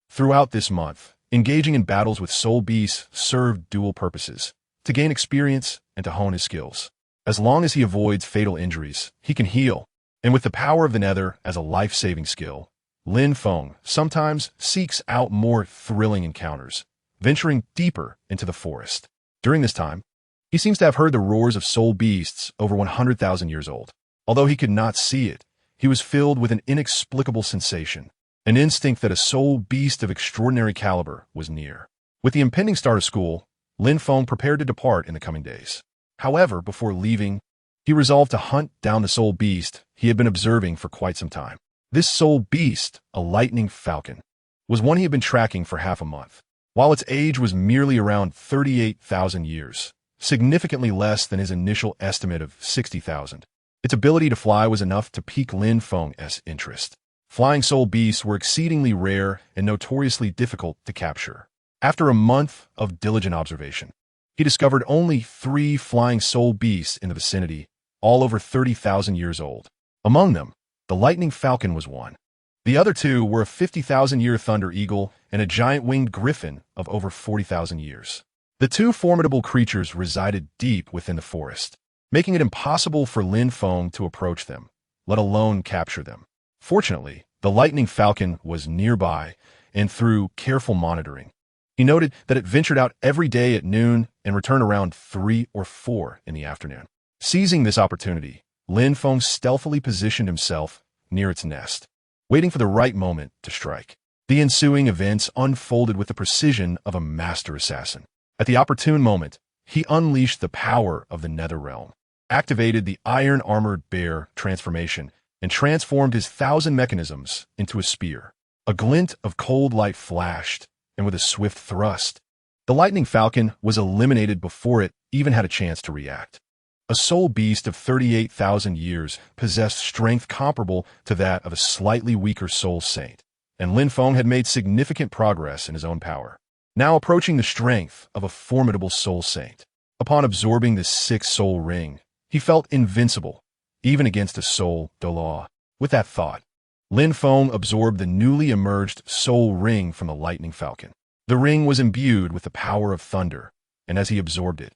Throughout this month, engaging in battles with soul beasts served dual purposes: to gain experience and to hone his skills. As long as he avoids fatal injuries, he can heal, and with the power of the nether as a life-saving skill, Lin Feng sometimes seeks out more thrilling encounters, venturing deeper into the forest. During this time, he seems to have heard the roars of soul beasts over 100,000 years old. Although he could not see it, he was filled with an inexplicable sensation, an instinct that a soul beast of extraordinary caliber was near. With the impending start of school, Lin Feng prepared to depart in the coming days. However, before leaving, he resolved to hunt down the soul beast he had been observing for quite some time. This soul beast, a lightning falcon, was one he had been tracking for half a month. While its age was merely around 38,000 years, significantly less than his initial estimate of 60,000, its ability to fly was enough to pique Lin Feng's interest. Flying soul beasts were exceedingly rare and notoriously difficult to capture. After a month of diligent observation, he discovered only 3 flying soul beasts in the vicinity, all over 30,000 years old. Among them, the lightning falcon was one. The other 2 were a 50,000-year thunder eagle and a giant winged griffin of over 40,000 years. The 2 formidable creatures resided deep within the forest, making it impossible for Lin Feng to approach them, let alone capture them. Fortunately, the lightning falcon was nearby, and through careful monitoring, he noted that it ventured out every day at noon and returned around 3 or 4 in the afternoon. Seizing this opportunity, Lin Feng stealthily positioned himself near its nest, waiting for the right moment to strike. The ensuing events unfolded with the precision of a master assassin. At the opportune moment, he unleashed the power of the Nether Realm, activated the iron-armored bear transformation, and transformed his 1,000 mechanisms into a spear. A glint of cold light flashed, and with a swift thrust, the lightning falcon was eliminated before it even had a chance to react. A soul beast of 38,000 years possessed strength comparable to that of a slightly weaker soul saint, and Lin Feng had made significant progress in his own power, now approaching the strength of a formidable soul saint. Upon absorbing the 6th soul ring, he felt invincible, even against a soul Douluo. With that thought, Lin Feng absorbed the newly emerged soul ring from the lightning falcon. The ring was imbued with the power of thunder, and as he absorbed it,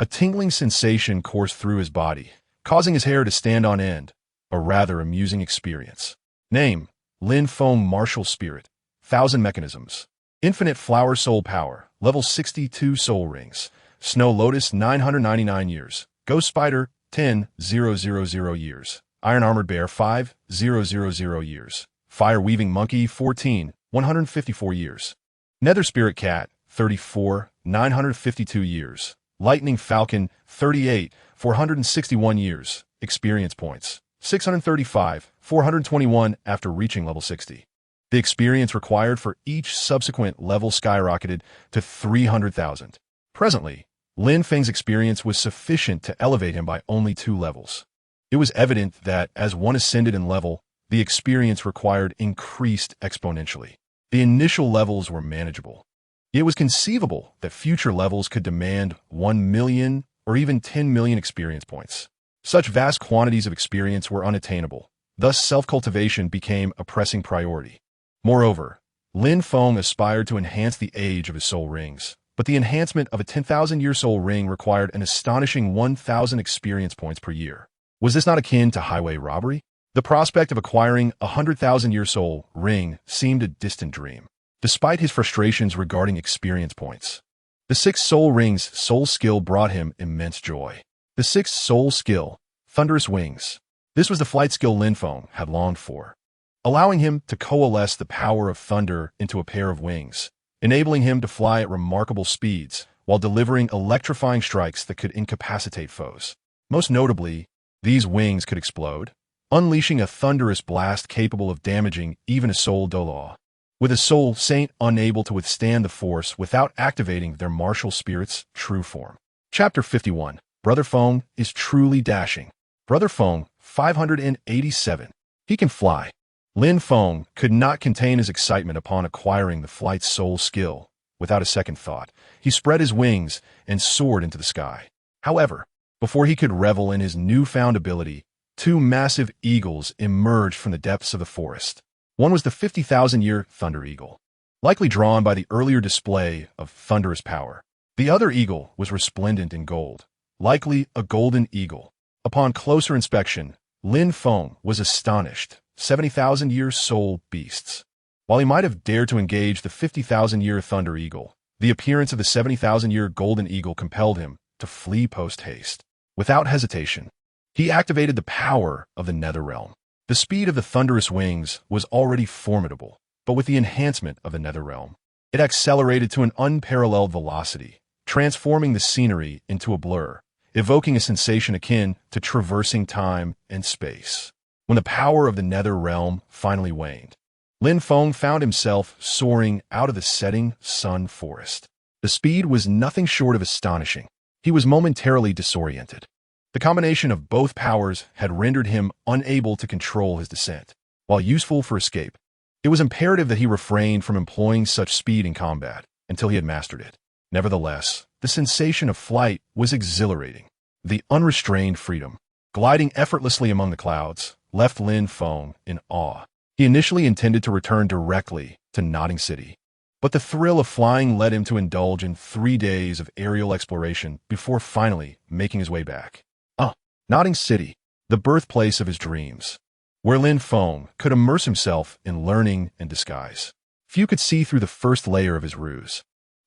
a tingling sensation coursed through his body, causing his hair to stand on end, a rather amusing experience. Name: Lin Feng Martial Spirit, 1,000 mechanisms. Infinite Flower Soul Power, level 62 soul rings. Snow Lotus 999 years. Ghost Spider 10,000 years. Iron Armored Bear 5,000 years. Fire Weaving Monkey 14,154 years. Nether Spirit Cat 34,952 years. Lightning Falcon 38,461 years. Experience points 635,421 after reaching level 60. The experience required for each subsequent level skyrocketed to 300,000. Presently, Lin Feng's experience was sufficient to elevate him by only 2 levels. It was evident that, as one ascended in level, the experience required increased exponentially. The initial levels were manageable. It was conceivable that future levels could demand 1 million or even 10 million experience points. Such vast quantities of experience were unattainable. Thus, self-cultivation became a pressing priority. Moreover, Lin Feng aspired to enhance the age of his soul rings, but the enhancement of a 10,000-year soul ring required an astonishing 1,000 experience points per year. Was this not akin to highway robbery? The prospect of acquiring a 100,000-year soul ring seemed a distant dream. Despite his frustrations regarding experience points, the 6th soul ring's soul skill brought him immense joy. The 6th soul skill, Thunderous Wings. This was the flight skill Lin Feng had longed for, allowing him to coalesce the power of thunder into a pair of wings, enabling him to fly at remarkable speeds while delivering electrifying strikes that could incapacitate foes. Most notably, these wings could explode, unleashing a thunderous blast capable of damaging even a soul Douluo, with a soul saint unable to withstand the force without activating their martial spirit's true form. Chapter 51. Brother Feng is truly dashing. Brother Feng, 587. He can fly. Lin Feng could not contain his excitement upon acquiring the flight soul skill. Without a second thought, he spread his wings and soared into the sky. However, before he could revel in his newfound ability, 2 massive eagles emerged from the depths of the forest. One was the 50,000-year Thunder Eagle, likely drawn by the earlier display of thunderous power. The other eagle was resplendent in gold, likely a golden eagle. Upon closer inspection, Lin Feng was astonished. 70,000-year soul beasts. While he might have dared to engage the 50,000-year Thunder Eagle, the appearance of the 70,000-year Golden Eagle compelled him to flee post-haste. Without hesitation, he activated the power of the Nether Realm. The speed of the thunderous wings was already formidable, but with the enhancement of the Nether Realm, it accelerated to an unparalleled velocity, transforming the scenery into a blur, evoking a sensation akin to traversing time and space. When the power of the Nether Realm finally waned, Lin Feng found himself soaring out of the setting sun forest. The speed was nothing short of astonishing. He was momentarily disoriented. The combination of both powers had rendered him unable to control his descent. While useful for escape, it was imperative that he refrained from employing such speed in combat until he had mastered it. Nevertheless, the sensation of flight was exhilarating. The unrestrained freedom, gliding effortlessly among the clouds, left Lin Feng in awe. He initially intended to return directly to Nodding City, but the thrill of flying led him to indulge in 3 days of aerial exploration before finally making his way back. Nodding City, the birthplace of his dreams, where Lin Feng could immerse himself in learning and disguise. Few could see through the first layer of his ruse,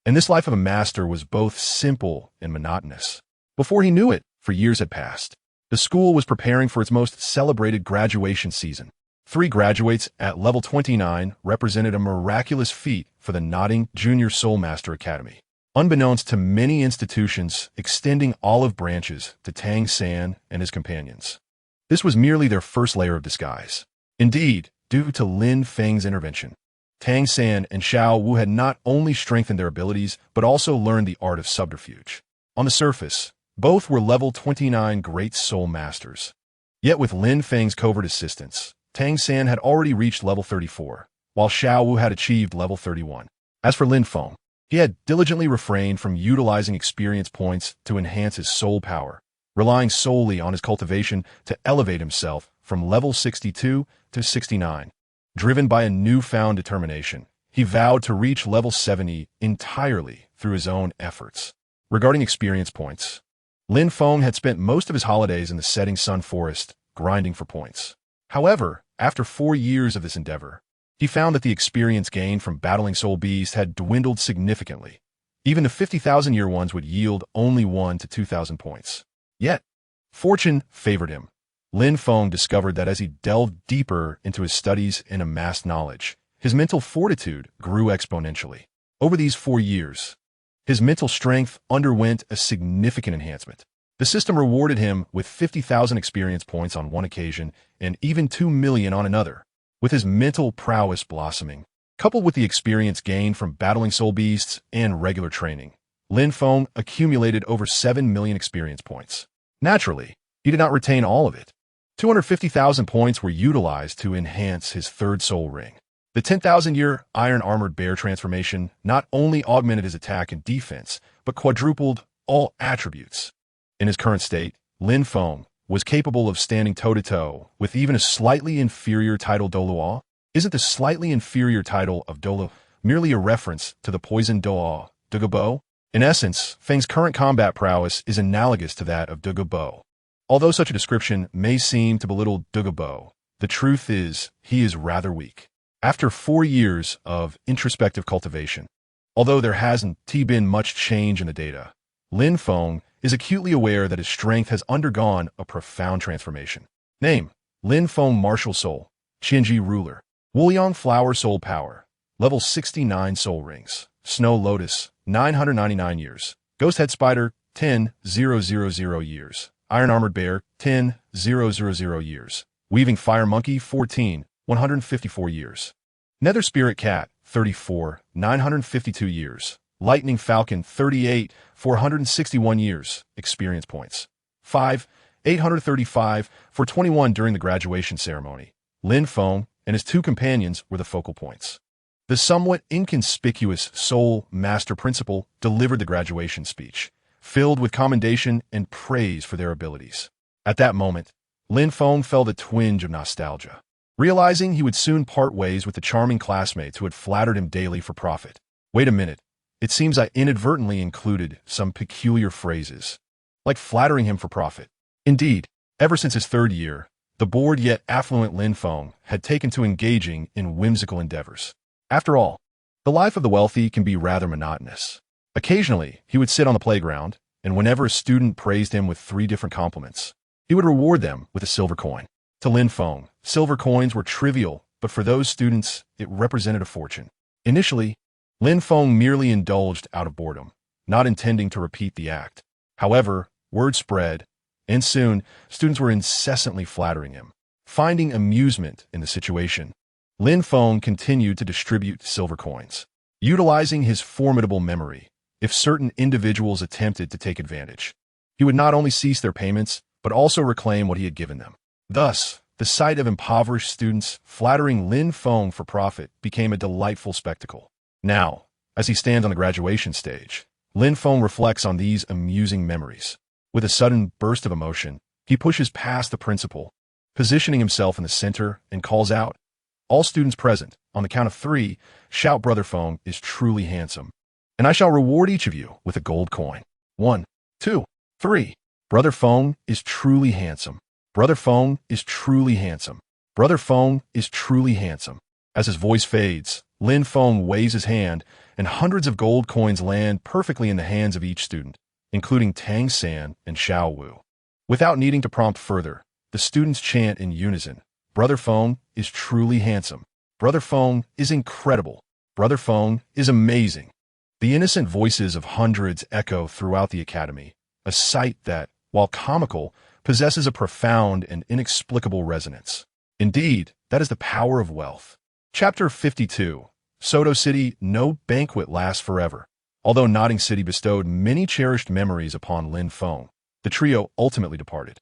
and this life of a master was both simple and monotonous. Before he knew it, for years had passed. The school was preparing for its most celebrated graduation season. 3 graduates at level 29 represented a miraculous feat for the Nodding Junior Soul Master Academy. Unbeknownst to many institutions extending olive branches to Tang San and his companions, this was merely their first layer of disguise. Indeed, due to Lin Feng's intervention, Tang San and Xiao Wu had not only strengthened their abilities, but also learned the art of subterfuge. On the surface, both were level 29 Great Soul Masters. Yet with Lin Feng's covert assistance, Tang San had already reached level 34, while Xiao Wu had achieved level 31. As for Lin Feng, he had diligently refrained from utilizing experience points to enhance his soul power, relying solely on his cultivation to elevate himself from level 62 to 69. Driven by a newfound determination, he vowed to reach level 70 entirely through his own efforts. Regarding experience points, Lin Feng had spent most of his holidays in the setting sun forest, grinding for points. However, after 4 years of this endeavor, he found that the experience gained from battling soul beasts had dwindled significantly. Even the 50,000-year ones would yield only 1 to 2,000 points. Yet, fortune favored him. Lin Feng discovered that as he delved deeper into his studies and amassed knowledge, his mental fortitude grew exponentially. Over these 4 years, his mental strength underwent a significant enhancement. The system rewarded him with 50,000 experience points on one occasion and even 2 million on another. With his mental prowess blossoming, coupled with the experience gained from battling soul beasts and regular training, Lin Feng accumulated over 7 million experience points. Naturally, he did not retain all of it. 250,000 points were utilized to enhance his third soul ring. The 10,000-year Iron Armored Bear transformation not only augmented his attack and defense, but quadrupled all attributes. In his current state, Lin Feng was capable of standing toe-to-toe with even a slightly inferior title Douluo. Isn't the slightly inferior title of Douluo merely a reference to the poison Douluo, Douluo? In essence, Feng's current combat prowess is analogous to that of Douluo. Although such a description may seem to belittle Douluo, the truth is he is rather weak. After 4 years of introspective cultivation, although there hasn't been much change in the data, Lin Feng is acutely aware that his strength has undergone a profound transformation. Name: Lin Feng Martial Soul, Qianji Ruler, Wuliang Flower Soul Power, Level 69 Soul Rings, Snow Lotus, 999 years, Ghost Head Spider, 10,000 years, Iron Armored Bear, 10,000 years, Weaving Fire Monkey, 154 years, Nether Spirit Cat, 952 years, Lightning Falcon, 461 years, experience points, 835 for 21 during the graduation ceremony. Lin Feng and his 2 companions were the focal points. The somewhat inconspicuous Soul Master Principal delivered the graduation speech, filled with commendation and praise for their abilities. At that moment, Lin Feng felt a twinge of nostalgia, realizing he would soon part ways with the charming classmates who had flattered him daily for profit. Wait a minute, it seems I inadvertently included some peculiar phrases, like flattering him for profit. Indeed, ever since his 3rd year, the bored yet affluent Lin Feng had taken to engaging in whimsical endeavors. After all, the life of the wealthy can be rather monotonous. Occasionally, he would sit on the playground, and whenever a student praised him with 3 different compliments, he would reward them with a silver coin. To Lin Feng, silver coins were trivial, but for those students, it represented a fortune. Initially, Lin Feng merely indulged out of boredom, not intending to repeat the act. However, word spread, and soon, students were incessantly flattering him. Finding amusement in the situation, Lin Feng continued to distribute silver coins, utilizing his formidable memory. If certain individuals attempted to take advantage, he would not only cease their payments, but also reclaim what he had given them. Thus, the sight of impoverished students flattering Lin Feng for profit became a delightful spectacle. Now, as he stands on the graduation stage, Lin Feng reflects on these amusing memories. With a sudden burst of emotion, he pushes past the principal, positioning himself in the center, and calls out, "All students present, on the count of 3, shout Brother Feng is truly handsome, and I shall reward each of you with a gold coin. 1, 2, 3. Brother Feng is truly handsome. Brother Feng is truly handsome. Brother Feng is truly handsome." As his voice fades, Lin Feng waves his hand, and hundreds of gold coins land perfectly in the hands of each student, including Tang San and Xiao Wu. Without needing to prompt further, the students chant in unison, "Brother Feng is truly handsome. Brother Feng is incredible. Brother Feng is amazing." The innocent voices of hundreds echo throughout the academy, a sight that, while comical, possesses a profound and inexplicable resonance. Indeed, that is the power of wealth. Chapter 52. Sodto City. No banquet lasts forever. Although Nodding City bestowed many cherished memories upon Lin Feng, the trio ultimately departed.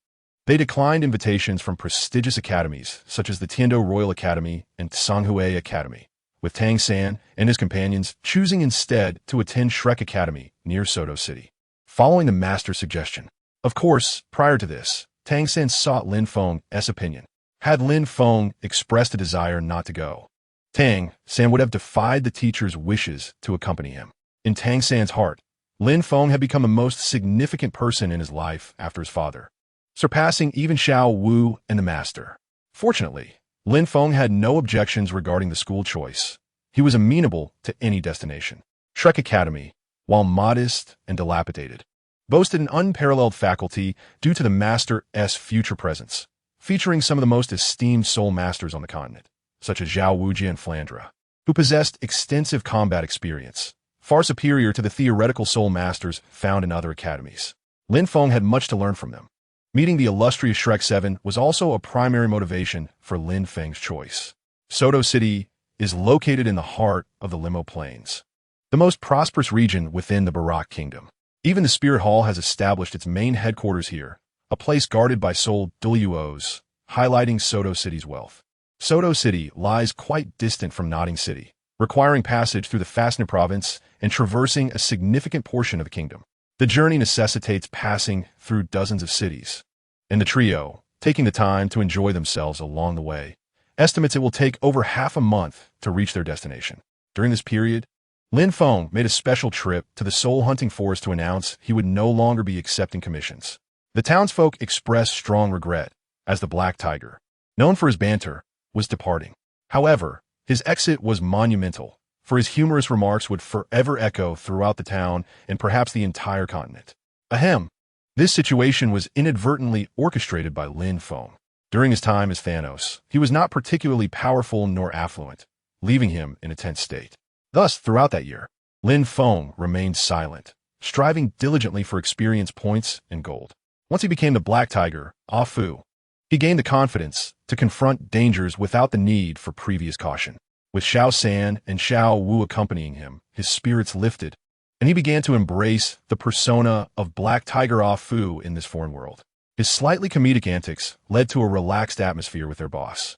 They declined invitations from prestigious academies such as the Tiando Royal Academy and Songhui Academy, with Tang San and his companions choosing instead to attend Shrek Academy near Sodto City, following the master's suggestion. Of course, prior to this, Tang San sought Lin Feng's opinion. Had Lin Feng expressed a desire not to go, Tang San would have defied the teacher's wishes to accompany him. In Tang San's heart, Lin Feng had become the most significant person in his life after his father, surpassing even Xiao Wu and the master. Fortunately, Lin Feng had no objections regarding the school choice. He was amenable to any destination. Shrek Academy, while modest and dilapidated, boasted an unparalleled faculty due to the master's future presence, featuring some of the most esteemed soul masters on the continent, such as Zhao Wuji and Flandra, who possessed extensive combat experience, far superior to the theoretical soul masters found in other academies. Lin Feng had much to learn from them. Meeting the illustrious Shrek 7 was also a primary motivation for Lin Feng's choice. Sodto City is located in the heart of the Limo Plains. the most prosperous region within the Barak Kingdom. Even the Spirit Hall has established its main headquarters here, a place guarded by Douluos, highlighting Sodto City's wealth. Sodto City lies quite distant from Notting City, requiring passage through the Fastnet province and traversing a significant portion of the kingdom. The journey necessitates passing through dozens of cities, and the trio, taking the time to enjoy themselves along the way, estimates it will take over half a month to reach their destination. During this period, Lin Feng made a special trip to the soul hunting forest to announce he would no longer be accepting commissions. The townsfolk expressed strong regret, as the Black Tiger, known for his banter, was departing. However, his exit was monumental, for his humorous remarks would forever echo throughout the town and perhaps the entire continent. Ahem. This situation was inadvertently orchestrated by Lin Feng. During his time as Thanos, he was not particularly powerful nor affluent, leaving him in a tense state. Thus, throughout that year, Lin Feng remained silent, striving diligently for experience points and gold. Once he became the Black Tiger, Fu, he gained the confidence to confront dangers without the need for previous caution. With Xiao San and Xiao Wu accompanying him, his spirits lifted, and he began to embrace the persona of Black Tiger Fu in this foreign world. His slightly comedic antics led to a relaxed atmosphere with their boss,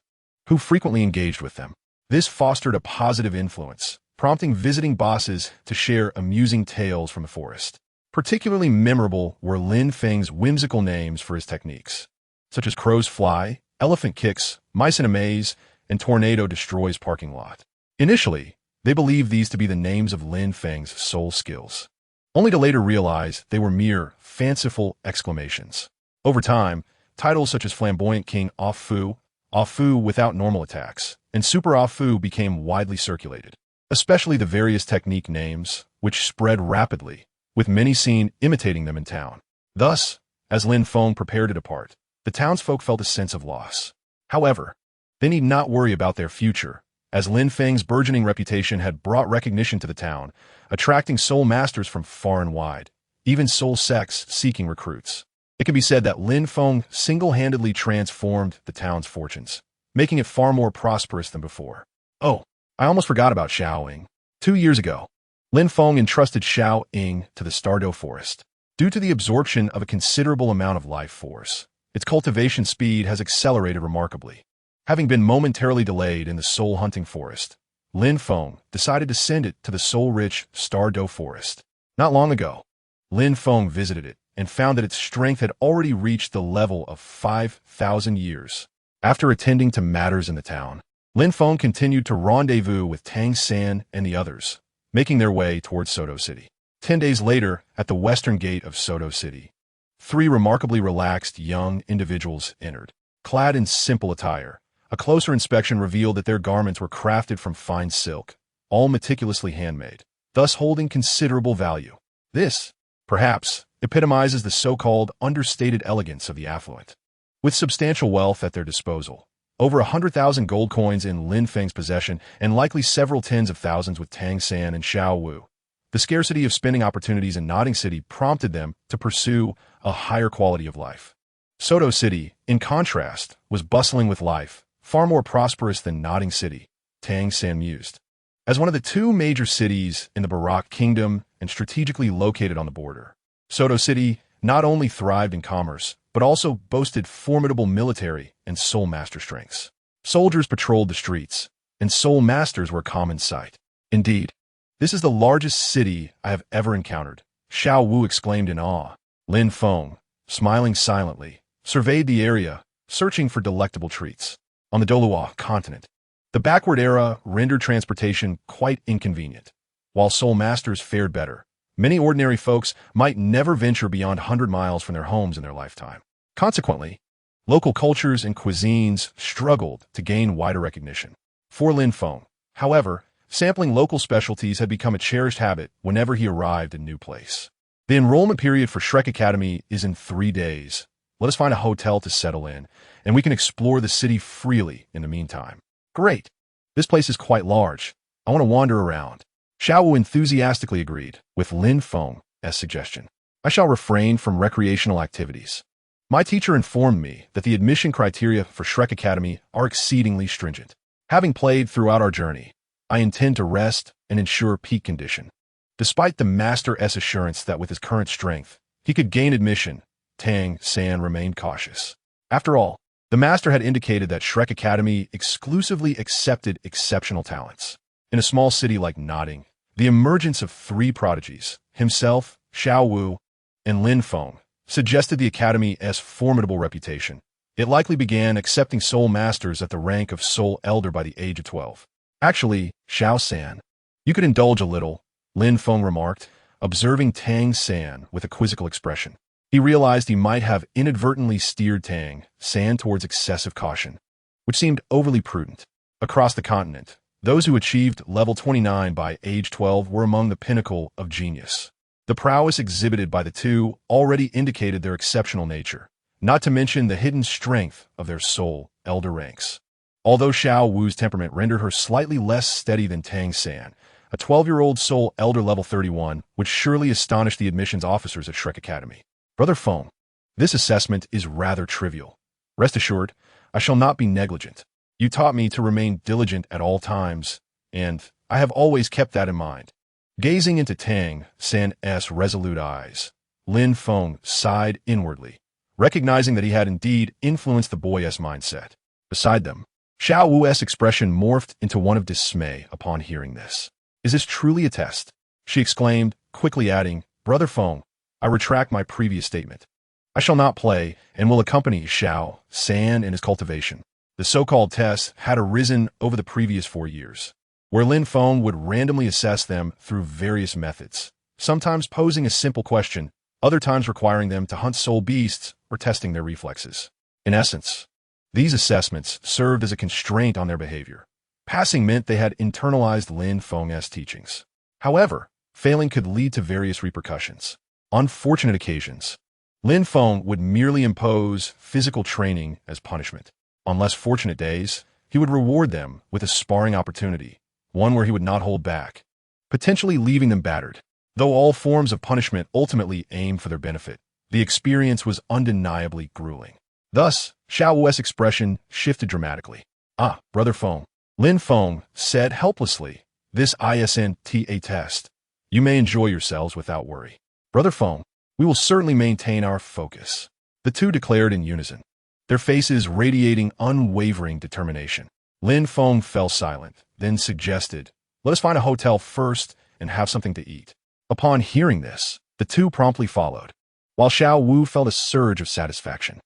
who frequently engaged with them. This fostered a positive influence, prompting visiting bosses to share amusing tales from the forest. Particularly memorable were Lin Feng's whimsical names for his techniques, such as Crow's Fly, Elephant Kicks, Mice in a Maze, and Tornado Destroys Parking Lot. Initially, they believed these to be the names of Lin Feng's soul skills, only to later realize they were mere fanciful exclamations. Over time, titles such as Flamboyant King Fu without normal attacks, and Super Fu became widely circulated, especially the various technique names, which spread rapidly, with many seen imitating them in town. Thus, as Lin Feng prepared to depart, the townsfolk felt a sense of loss. However, they need not worry about their future, as Lin Feng's burgeoning reputation had brought recognition to the town, attracting soul masters from far and wide, even soul sects seeking recruits. It can be said that Lin Feng single-handedly transformed the town's fortunes, making it far more prosperous than before. Oh, I almost forgot about Xiao Ying. 2 years ago, Lin Feng entrusted Xiao Ying to the Sodto Forest. Due to the absorption of a considerable amount of life force, its cultivation speed has accelerated remarkably. Having been momentarily delayed in the soul hunting forest, Lin Feng decided to send it to the soul-rich Sodto Forest. Not long ago, Lin Feng visited it and found that its strength had already reached the level of 5,000 years. After attending to matters in the town, Lin Feng continued to rendezvous with Tang San and the others, making their way towards Sodto City. 10 days later, at the western gate of Sodto City, 3 remarkably relaxed young individuals entered. Clad in simple attire, a closer inspection revealed that their garments were crafted from fine silk, all meticulously handmade, thus holding considerable value. This, perhaps, epitomizes the so-called understated elegance of the affluent. With substantial wealth at their disposal, over 100,000 gold coins in Lin Feng's possession, and likely several tens of thousands with Tang San and Xiao Wu, the scarcity of spending opportunities in Notting City prompted them to pursue a higher quality of life. Sodto City, in contrast, was bustling with life, far more prosperous than Notting City, Tang San mused. As one of the 2 major cities in the Barak Kingdom and strategically located on the border, Sodto City not only thrived in commerce, but also boasted formidable military and soul master strengths. Soldiers patrolled the streets, and soul masters were a common sight. Indeed, this is the largest city I have ever encountered, Xiao Wu exclaimed in awe. Lin Feng, smiling silently, surveyed the area, searching for delectable treats. On the Douluo continent, the backward era rendered transportation quite inconvenient. While soul masters fared better, many ordinary folks might never venture beyond 100 miles from their homes in their lifetime. Consequently, local cultures and cuisines struggled to gain wider recognition. For Lin Feng, however, sampling local specialties had become a cherished habit whenever he arrived in a new place. The enrollment period for Shrek Academy is in 3 days. Let us find a hotel to settle in, and we can explore the city freely in the meantime. Great. This place is quite large. I want to wander around. Xiao Wu enthusiastically agreed with Lin Feng's suggestion. I shall refrain from recreational activities. My teacher informed me that the admission criteria for Shrek Academy are exceedingly stringent. Having played throughout our journey, I intend to rest and ensure peak condition. Despite the Master's assurance that with his current strength, he could gain admission, Tang San remained cautious. After all, the Master had indicated that Shrek Academy exclusively accepted exceptional talents. In a small city like Notting, the emergence of three prodigies, himself, Xiao Wu, and Lin Feng, suggested the Academy's formidable reputation. It likely began accepting Soul Masters at the rank of Soul Elder by the age of 12. Actually, Xiao San, you could indulge a little, Lin Feng remarked, observing Tang San with a quizzical expression. He realized he might have inadvertently steered Tang San towards excessive caution, which seemed overly prudent. Across the continent, those who achieved level 29 by age 12 were among the pinnacle of genius. The prowess exhibited by the two already indicated their exceptional nature, not to mention the hidden strength of their Soul Elder ranks. Although Xiao Wu's temperament rendered her slightly less steady than Tang San, a 12-year-old Soul Elder level 31 would surely astonish the admissions officers at Shrek Academy. Brother Feng, this assessment is rather trivial. Rest assured, I shall not be negligent. You taught me to remain diligent at all times, and I have always kept that in mind. Gazing into Tang San's resolute eyes, Lin Feng sighed inwardly, recognizing that he had indeed influenced the boy's mindset. Beside them, Xiao Wu's expression morphed into one of dismay upon hearing this. Is this truly a test? She exclaimed, quickly adding, Brother Feng, I retract my previous statement. I shall not play and will accompany Xiao San in his cultivation. The so-called tests had arisen over the previous 4 years, where Lin Feng would randomly assess them through various methods, sometimes posing a simple question, other times requiring them to hunt soul beasts or testing their reflexes. In essence, these assessments served as a constraint on their behavior. Passing meant they had internalized Lin Feng's teachings. However, failing could lead to various repercussions. On fortunate occasions, Lin Feng would merely impose physical training as punishment. On less fortunate days, he would reward them with a sparring opportunity, one where he would not hold back, potentially leaving them battered. Though all forms of punishment ultimately aimed for their benefit, the experience was undeniably grueling. Thus, Xiao Wu's expression shifted dramatically. Ah, Brother Feng, Lin Feng said helplessly, this isn't a test. You may enjoy yourselves without worry. Brother Feng, we will certainly maintain our focus. The two declared in unison, their faces radiating unwavering determination. Lin Feng fell silent, then suggested, let us find a hotel first and have something to eat. Upon hearing this, the two promptly followed, while Xiao Wu felt a surge of satisfaction.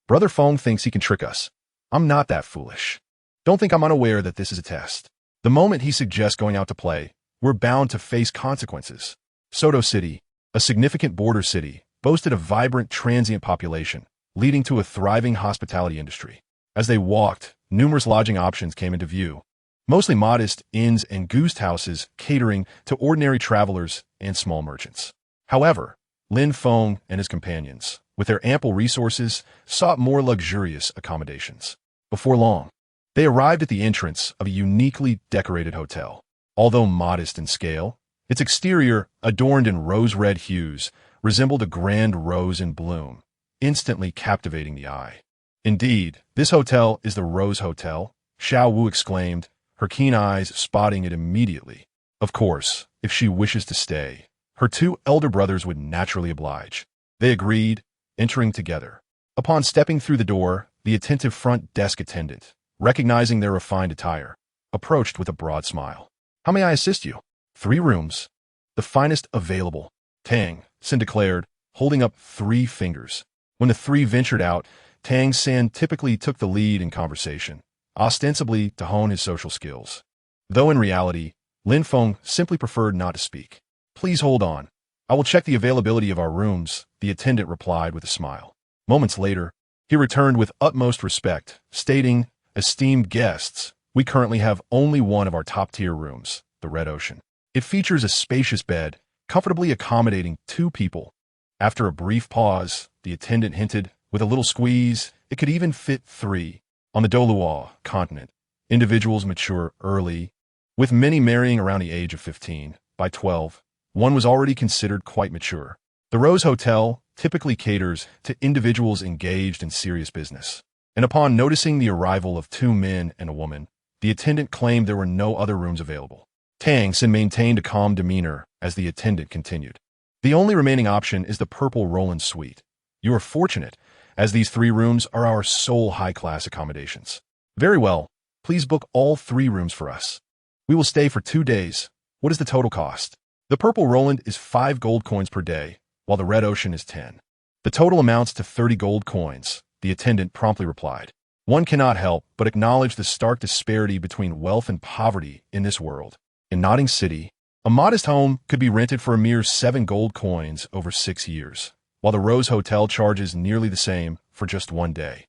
Brother Feng thinks he can trick us. I'm not that foolish. Don't think I'm unaware that this is a test. The moment he suggests going out to play, we're bound to face consequences. Sodto City, a significant border city, boasted a vibrant transient population, leading to a thriving hospitality industry. As they walked, numerous lodging options came into view, mostly modest inns and guest houses catering to ordinary travelers and small merchants. However, Lin Feng and his companions, with their ample resources, sought more luxurious accommodations. Before long, they arrived at the entrance of a uniquely decorated hotel. Although modest in scale, its exterior, adorned in rose-red hues, resembled a grand rose in bloom, instantly captivating the eye. Indeed, this hotel is the Rose Hotel, Xiao Wu exclaimed, her keen eyes spotting it immediately. Of course, if she wishes to stay, her two elder brothers would naturally oblige. They agreed, entering together. Upon stepping through the door, the attentive front desk attendant, recognizing their refined attire, approached with a broad smile. How may I assist you? 3 rooms. The finest available, Tang San declared, holding up 3 fingers. When the 3 ventured out, Tang San typically took the lead in conversation, ostensibly to hone his social skills. Though in reality, Lin Feng simply preferred not to speak. Please hold on. I will check the availability of our rooms, the attendant replied with a smile. Moments later, he returned with utmost respect, stating, esteemed guests, we currently have only one of our top-tier rooms, the Red Ocean. It features a spacious bed, comfortably accommodating 2 people. After a brief pause, the attendant hinted, with a little squeeze, it could even fit 3. On the Douluo continent, individuals mature early, with many marrying around the age of 15. By 12, one was already considered quite mature. The Rose Hotel typically caters to individuals engaged in serious business. And upon noticing the arrival of 2 men and a woman, the attendant claimed there were no other rooms available. Tang San maintained a calm demeanor as the attendant continued. The only remaining option is the Purple Roland Suite. You are fortunate, as these 3 rooms are our sole high-class accommodations. Very well, please book all 3 rooms for us. We will stay for 2 days. What is the total cost? The Purple Roland is 5 gold coins per day, while the Red Ocean is 10. The total amounts to 30 gold coins, the attendant promptly replied. One cannot help but acknowledge the stark disparity between wealth and poverty in this world. In Notting City, a modest home could be rented for a mere 7 gold coins over 6 years, while the Rose Hotel charges nearly the same for just 1 day.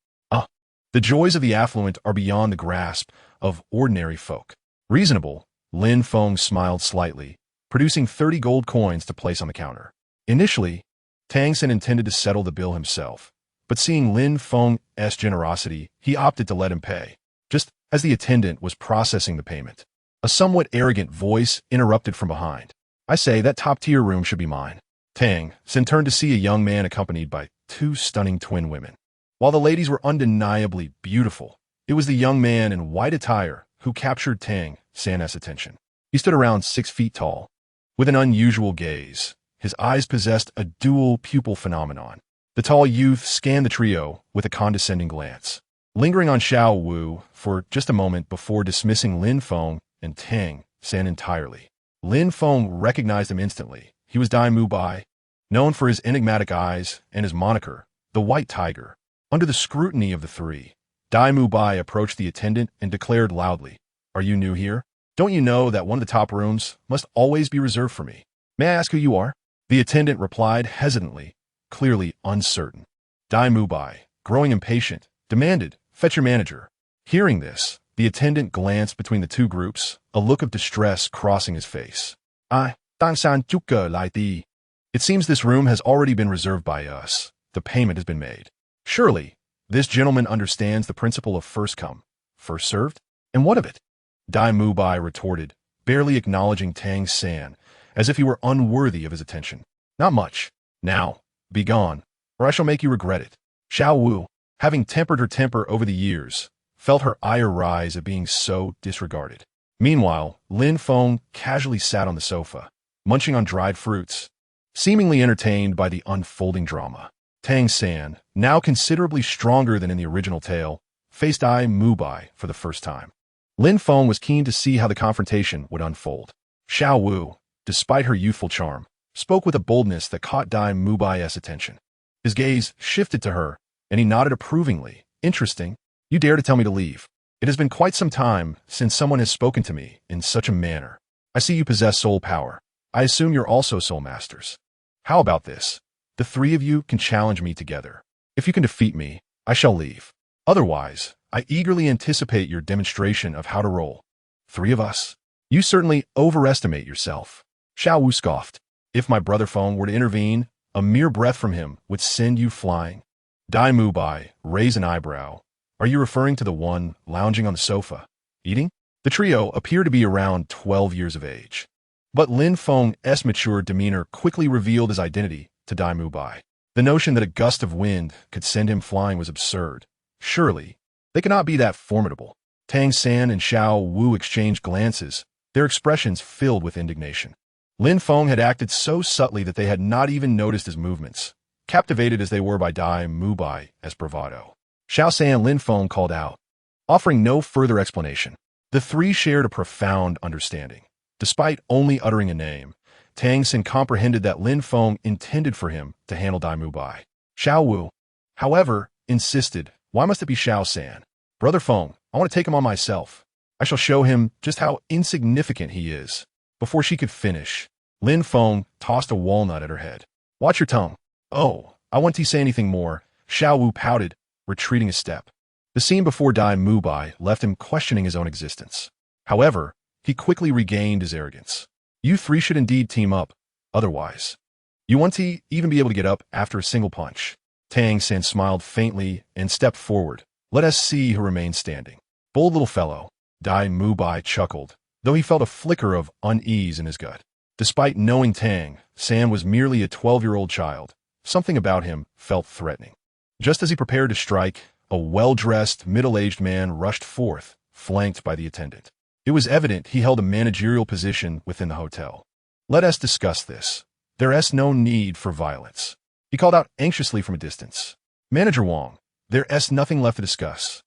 The joys of the affluent are beyond the grasp of ordinary folk. Reasonable, Lin Feng smiled slightly, producing 30 gold coins to place on the counter. Initially, Tang San intended to settle the bill himself, but seeing Lin Feng's generosity, he opted to let him pay. Just as the attendant was processing the payment, a somewhat arrogant voice interrupted from behind. I say that top-tier room should be mine. Tang San turned to see a young man accompanied by 2 stunning twin women. While the ladies were undeniably beautiful, it was the young man in white attire who captured Tang San's attention. He stood around 6 feet tall, with an unusual gaze. His eyes possessed a dual pupil phenomenon. The tall youth scanned the trio with a condescending glance, lingering on Xiao Wu for just a moment before dismissing Lin Feng and Tang San entirely. Lin Feng recognized him instantly. He was Dai Mubai, known for his enigmatic eyes and his moniker, the White Tiger. Under the scrutiny of the 3, Dai Mubai approached the attendant and declared loudly, "Are you new here? Don't you know that one of the top rooms must always be reserved for me? May I ask who you are?" The attendant replied hesitantly, clearly uncertain. Dai Mubai, growing impatient, demanded, "Fetch your manager." Hearing this, the attendant glanced between the 2 groups, a look of distress crossing his face. Tang San Juke Lai Di. It seems this room has already been reserved by us. The payment has been made. Surely, this gentleman understands the principle of first come, first served? And what of it? Dai Mubai retorted, barely acknowledging Tang San, as if he were unworthy of his attention. Not much. Now, be gone, or I shall make you regret it. Xiao Wu, having tempered her temper over the years, felt her ire rise at being so disregarded. Meanwhile, Lin Feng casually sat on the sofa, munching on dried fruits, seemingly entertained by the unfolding drama. Tang San, now considerably stronger than in the original tale, faced Dai Mubai for the first time. Lin Feng was keen to see how the confrontation would unfold. Xiao Wu, despite her youthful charm, spoke with a boldness that caught Dai Mubai's attention. His gaze shifted to her, and he nodded approvingly. "Interesting. You dare to tell me to leave. It has been quite some time since someone has spoken to me in such a manner. I see you possess soul power. I assume you're also soul masters. How about this? The 3 of you can challenge me together. If you can defeat me, I shall leave. Otherwise, I eagerly anticipate your demonstration of how to roll. 3 of us? You certainly overestimate yourself." Xiao Wu scoffed. "If my brother Feng were to intervene, a mere breath from him would send you flying." Dai Mubai raised an eyebrow. "Are you referring to the one lounging on the sofa, eating?" The trio appeared to be around 12 years of age. But Lin Feng's mature demeanor quickly revealed his identity to Dai Mubai. The notion that a gust of wind could send him flying was absurd. Surely, they could not be that formidable. Tang San and Xiao Wu exchanged glances, their expressions filled with indignation. Lin Feng had acted so subtly that they had not even noticed his movements, captivated as they were by Dai Mubai's bravado. Xiao San and Lin Feng called out, offering no further explanation. The 3 shared a profound understanding. Despite only uttering a name, Tang San comprehended that Lin Feng intended for him to handle Dai Mubai. Xiao Wu, however, insisted, "Why must it be Xiao San? Brother Feng, I want to take him on myself. I shall show him just how insignificant he is." Before she could finish, Lin Feng tossed a walnut at her head. "Watch your tongue." "Oh, I won't say anything more." Xiao Wu pouted, retreating a step. The scene before Dai Mubai left him questioning his own existence. However, he quickly regained his arrogance. "You 3 should indeed team up. Otherwise, you won't even be able to get up after a single punch." Tang San smiled faintly and stepped forward. "Let us see who remains standing." "Bold little fellow." Dai Mubai chuckled, though he felt a flicker of unease in his gut. Despite knowing Tang San was merely a 12-year-old child, something about him felt threatening. Just as he prepared to strike, a well-dressed, middle-aged man rushed forth, flanked by the attendant. It was evident he held a managerial position within the hotel. Let us discuss this. There is no need for violence. He called out anxiously from a distance. Manager Wang, there is nothing left to discuss.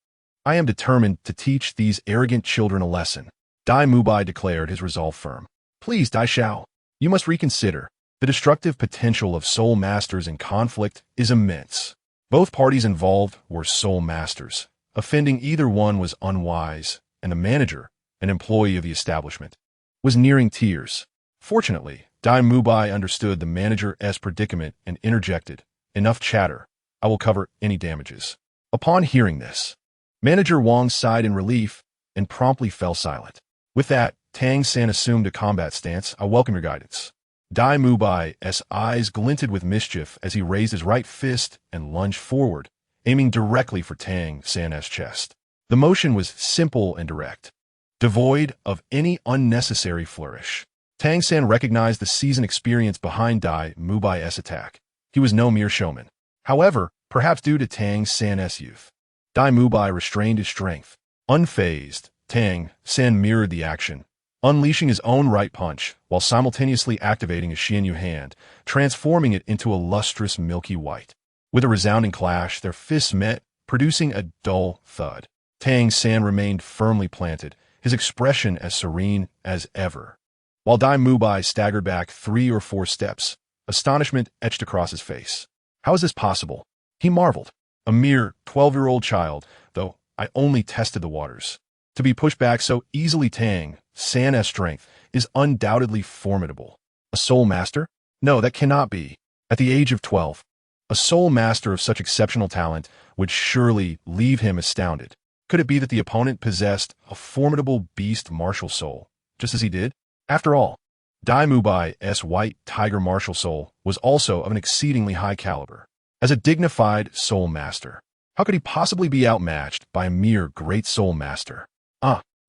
I am determined to teach these arrogant children a lesson. Dai Mubai declared, his resolve firm. Please, Dai Xiao, you must reconsider. The destructive potential of soul masters in conflict is immense. Both parties involved were soul masters. Offending either one was unwise, and the manager, an employee of the establishment, was nearing tears. Fortunately, Dai Mubai understood the manager's predicament and interjected, enough chatter. I will cover any damages. Upon hearing this, Manager Wang sighed in relief and promptly fell silent. With that, Tang San assumed a combat stance. I welcome your guidance. Dai Mubai's eyes glinted with mischief as he raised his right fist and lunged forward, aiming directly for Tang San's chest. The motion was simple and direct, devoid of any unnecessary flourish. Tang San recognized the seasoned experience behind Dai Mubai's attack. He was no mere showman. However, perhaps due to Tang San's youth, Dai Mubai restrained his strength. Unfazed, Tang San mirrored the action, unleashing his own right punch while simultaneously activating a Xianyu hand, transforming it into a lustrous milky white. With a resounding clash, their fists met, producing a dull thud. Tang San remained firmly planted, his expression as serene as ever. While Dai Mubai staggered back 3 or 4 steps, astonishment etched across his face. How is this possible? He marveled. A mere 12-year-old child, though I only tested the waters. To be pushed back so easily. Tang San's strength is undoubtedly formidable. A soul master? No, that cannot be. At the age of 12, a soul master of such exceptional talent would surely leave him astounded. Could it be that the opponent possessed a formidable beast martial soul, just as he did? After all, Dai Mubai's white tiger martial soul was also of an exceedingly high caliber. As a dignified soul master, how could he possibly be outmatched by a mere great soul master?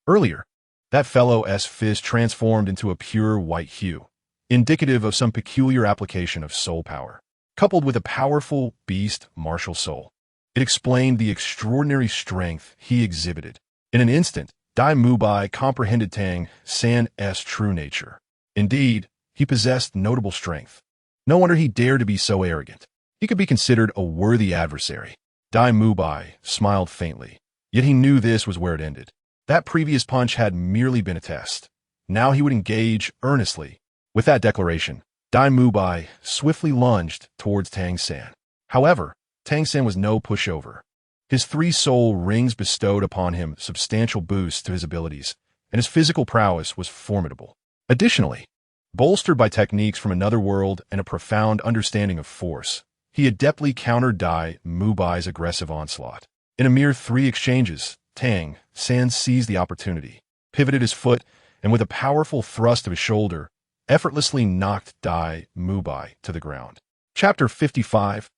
Earlier, that fellow's fist transformed into a pure white hue, indicative of some peculiar application of soul power, coupled with a powerful beast martial soul. It explained the extraordinary strength he exhibited. In an instant, Dai Mubai comprehended Tang San's true nature. Indeed, he possessed notable strength. No wonder he dared to be so arrogant. He could be considered a worthy adversary. Dai Mubai smiled faintly, yet he knew this was where it ended. That previous punch had merely been a test. Now he would engage earnestly. With that declaration, Dai Mubai swiftly lunged towards Tang San. However, Tang San was no pushover. His 3 soul rings bestowed upon him substantial boosts to his abilities, and his physical prowess was formidable. Additionally, bolstered by techniques from another world and a profound understanding of force, he adeptly countered Dai Mubai's aggressive onslaught. In a mere 3 exchanges, Tang San seized the opportunity, pivoted his foot, and with a powerful thrust of his shoulder, effortlessly knocked Dai Mubai to the ground. Chapter 55.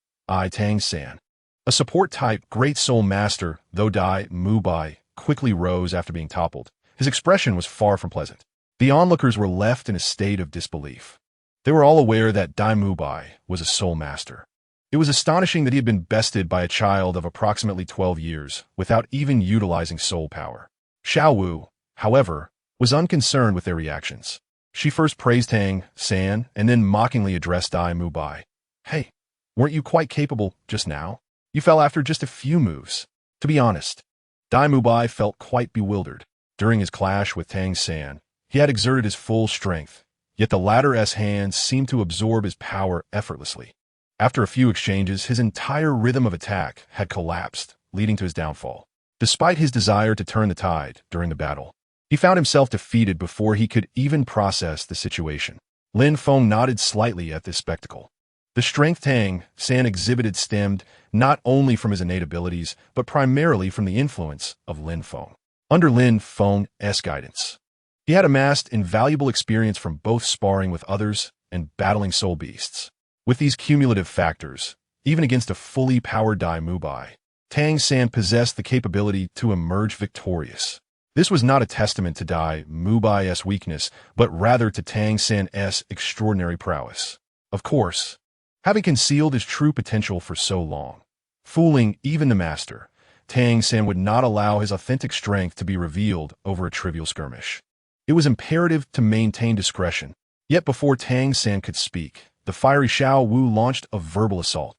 Tang San. A support-type great soul master, though Dai Mubai quickly rose after being toppled, his expression was far from pleasant. The onlookers were left in a state of disbelief. They were all aware that Dai Mubai was a soul master. It was astonishing that he had been bested by a child of approximately 12 years without even utilizing soul power. Xiao Wu, however, was unconcerned with their reactions. She first praised Tang San and then mockingly addressed Dai Mubai. Hey, weren't you quite capable just now? You fell after just a few moves. To be honest, Dai Mubai felt quite bewildered. During his clash with Tang San, he had exerted his full strength, yet the latter's hands seemed to absorb his power effortlessly. After a few exchanges, his entire rhythm of attack had collapsed, leading to his downfall. Despite his desire to turn the tide during the battle, he found himself defeated before he could even process the situation. Lin Feng nodded slightly at this spectacle. The strength Tang San exhibited stemmed not only from his innate abilities, but primarily from the influence of Lin Feng. Under Lin Feng's guidance, he had amassed invaluable experience from both sparring with others and battling soul beasts. With these cumulative factors, even against a fully powered Dai Mubai, Tang San possessed the capability to emerge victorious. This was not a testament to Dai Mubai's weakness, but rather to Tang San's extraordinary prowess. Of course, having concealed his true potential for so long, fooling even the master, Tang San would not allow his authentic strength to be revealed over a trivial skirmish. It was imperative to maintain discretion. Yet before Tang San could speak, the fiery Xiao Wu launched a verbal assault.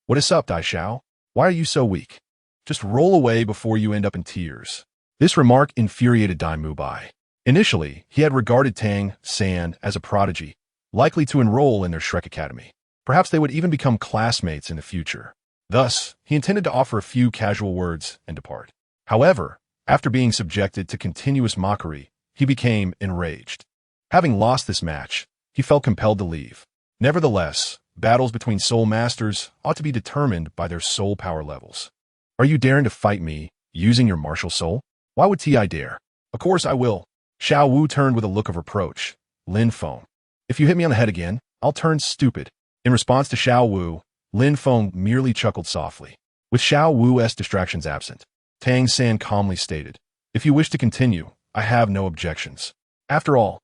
"What is up, Dai Xiao? Why are you so weak? Just roll away before you end up in tears." This remark infuriated Dai Mubai. Initially, he had regarded Tang San as a prodigy, likely to enroll in their Shrek Academy. Perhaps they would even become classmates in the future. Thus, he intended to offer a few casual words and depart. However, after being subjected to continuous mockery, he became enraged. Having lost this match, he felt compelled to leave. Nevertheless, battles between soul masters ought to be determined by their soul power levels. "Are you daring to fight me, using your martial soul? Why would Ti dare?" "Of course I will." Xiao Wu turned with a look of reproach. "Lin Feng, if you hit me on the head again, I'll turn stupid." In response to Xiao Wu, Lin Feng merely chuckled softly. With Xiao Wu's distractions absent, Tang San calmly stated, "If you wish to continue, I have no objections." After all,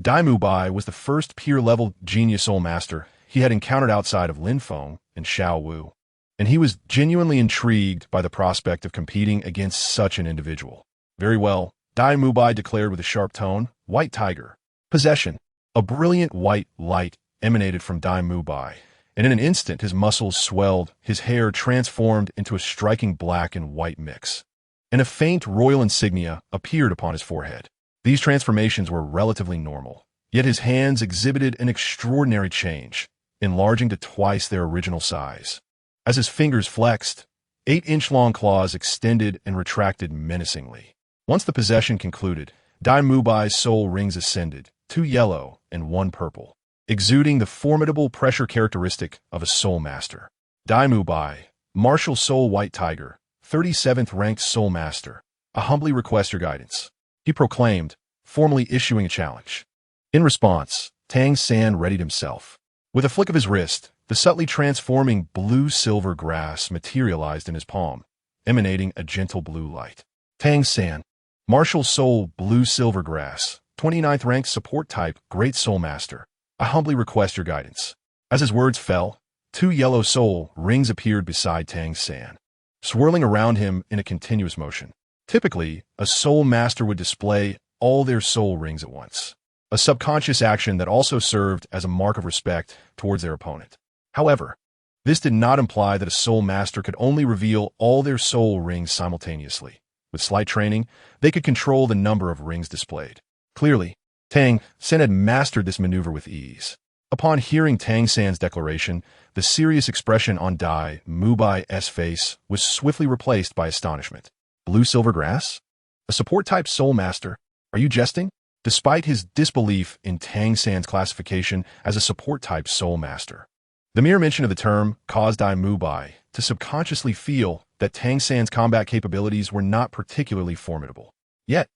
Dai Mubai was the first peer-level genius soul master he had encountered outside of Lin Feng and Xiao Wu, and he was genuinely intrigued by the prospect of competing against such an individual. "Very well," Dai Mubai declared with a sharp tone. "White Tiger. Possession." A brilliant white light emanated from Dai Mubai, and in an instant his muscles swelled, his hair transformed into a striking black and white mix, and a faint royal insignia appeared upon his forehead. These transformations were relatively normal, yet his hands exhibited an extraordinary change, enlarging to twice their original size. As his fingers flexed, 8-inch-long claws extended and retracted menacingly. Once the possession concluded, Dai Mubai's soul rings ascended, 2 yellow and 1 purple, exuding the formidable pressure characteristic of a soul master. Dai Mubai, Martial Soul White Tiger, 37th ranked soul master, I humbly request your guidance, he proclaimed, formally issuing a challenge. In response, Tang San readied himself. With a flick of his wrist, the subtly transforming blue-silver grass materialized in his palm, emanating a gentle blue light. Tang San, Martial Soul Blue-Silver Grass, 29th ranked support type Great Soul Master, I humbly request your guidance. As his words fell, 2 yellow soul rings appeared beside Tang San, swirling around him in a continuous motion. Typically, a soul master would display all their soul rings at once, a subconscious action that also served as a mark of respect towards their opponent. However, this did not imply that a soul master could only reveal all their soul rings simultaneously. With slight training, they could control the number of rings displayed. Clearly, Tang San had mastered this maneuver with ease. Upon hearing Tang San's declaration, the serious expression on Dai Mubai's face was swiftly replaced by astonishment. Blue-silver grass? A support-type soul master? Are you jesting? Despite his disbelief in Tang San's classification as a support-type soul master, the mere mention of the term caused Dai Mubai to subconsciously feel that Tang San's combat capabilities were not particularly formidable. Yet,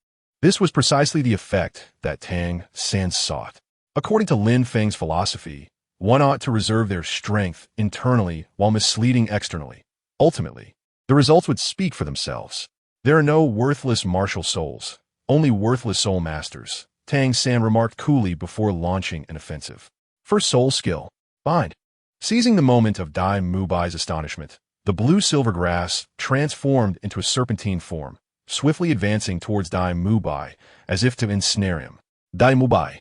this was precisely the effect that Tang San sought. According to Lin Feng's philosophy, one ought to reserve their strength internally while misleading externally. Ultimately, the results would speak for themselves. There are no worthless martial souls, only worthless soul masters, Tang San remarked coolly before launching an offensive. First soul skill, bind. Seizing the moment of Dai Mubai's astonishment, the blue-silver grass transformed into a serpentine form, swiftly advancing towards Dai Mubai as if to ensnare him. Dai Mubai,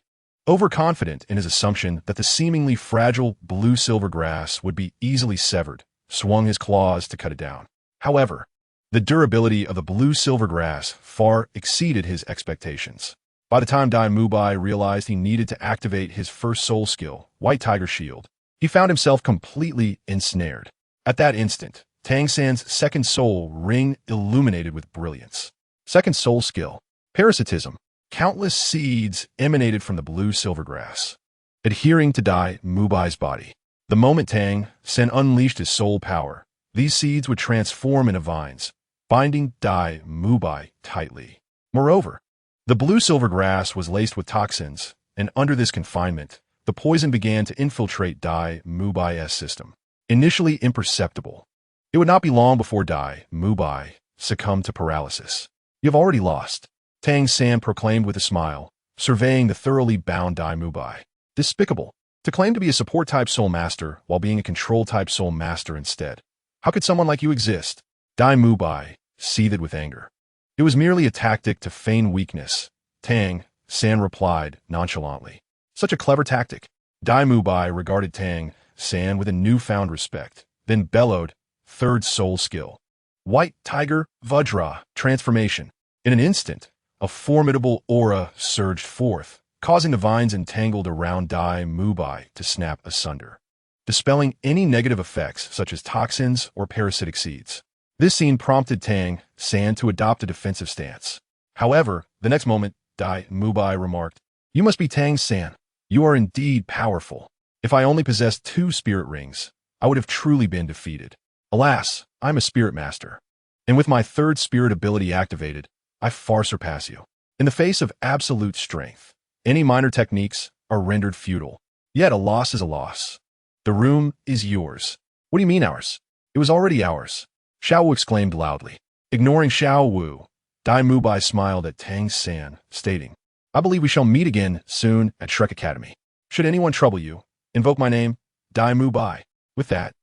overconfident in his assumption that the seemingly fragile blue-silver grass would be easily severed, swung his claws to cut it down. However, the durability of the blue-silver grass far exceeded his expectations. By the time Dai Mubai realized he needed to activate his first soul skill, White Tiger Shield, he found himself completely ensnared. At that instant, Tang San's second soul ring illuminated with brilliance. Second soul skill, Parasitism. Countless seeds emanated from the blue-silver grass, adhering to Dai Mubai's body. The moment Tang San unleashed his soul power, these seeds would transform into vines, binding Dai Mubai tightly. Moreover, the blue-silver grass was laced with toxins, and under this confinement, the poison began to infiltrate Dai Mubai's system. Initially imperceptible, it would not be long before Dai Mubai succumbed to paralysis. "You've already lost," Tang San proclaimed with a smile, surveying the thoroughly bound Dai Mubai. "Despicable. To claim to be a support-type soul master while being a control-type soul master instead. How could someone like you exist?" Dai Mubai, seethed with anger. It was merely a tactic to feign weakness, Tang San replied nonchalantly. Such a clever tactic. Dai Mubai regarded Tang San with a newfound respect, then bellowed, third soul skill. White Tiger Vajra transformation. In an instant, a formidable aura surged forth, causing the vines entangled around Dai Mubai to snap asunder, dispelling any negative effects such as toxins or parasitic seeds. This scene prompted Tang San to adopt a defensive stance. However, the next moment, Dai Mubai remarked, "You must be Tang San. You are indeed powerful. If I only possessed 2 spirit rings, I would have truly been defeated. Alas, I'm a spirit master. And with my 3rd spirit ability activated, I far surpass you. In the face of absolute strength, any minor techniques are rendered futile. Yet a loss is a loss. The room is yours." "What do you mean ours? It was already ours," Xiao Wu exclaimed loudly. Ignoring Xiao Wu, Dai Mubai smiled at Tang San, stating, "I believe we shall meet again soon at Shrek Academy. Should anyone trouble you, invoke my name, Dai Mubai." With that,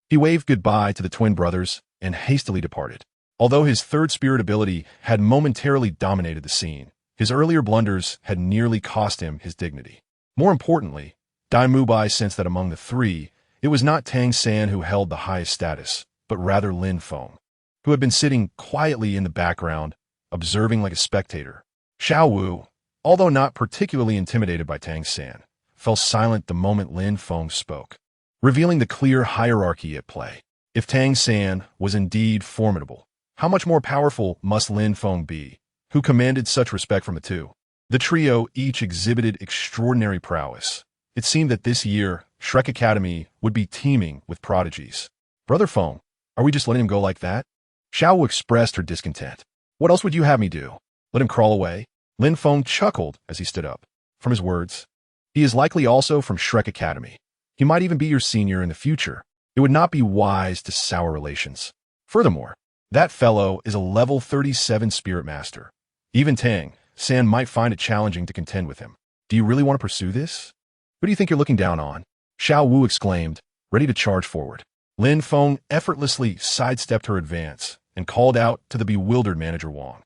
he waved goodbye to the twin brothers and hastily departed. Although his 3rd spirit ability had momentarily dominated the scene, his earlier blunders had nearly cost him his dignity. More importantly, Dai Mubai sensed that among the 3, it was not Tang San who held the highest status, but rather Lin Feng, who had been sitting quietly in the background, observing like a spectator. Xiao Wu, although not particularly intimidated by Tang San, fell silent the moment Lin Feng spoke, revealing the clear hierarchy at play. If Tang San was indeed formidable, how much more powerful must Lin Feng be, who commanded such respect from the 2? The trio each exhibited extraordinary prowess. It seemed that this year, Shrek Academy would be teeming with prodigies. "Brother Feng, are we just letting him go like that?" Xiao Wu expressed her discontent. "What else would you have me do? Let him crawl away?" Lin Feng chuckled as he stood up. From his words, he is likely also from Shrek Academy. He might even be your senior in the future. It would not be wise to sour relations. Furthermore, that fellow is a level 37 spirit master. Even Tang San might find it challenging to contend with him. Do you really want to pursue this? Who do you think you're looking down on?" Xiao Wu exclaimed, ready to charge forward. Lin Feng effortlessly sidestepped her advance and called out to the bewildered manager Wang.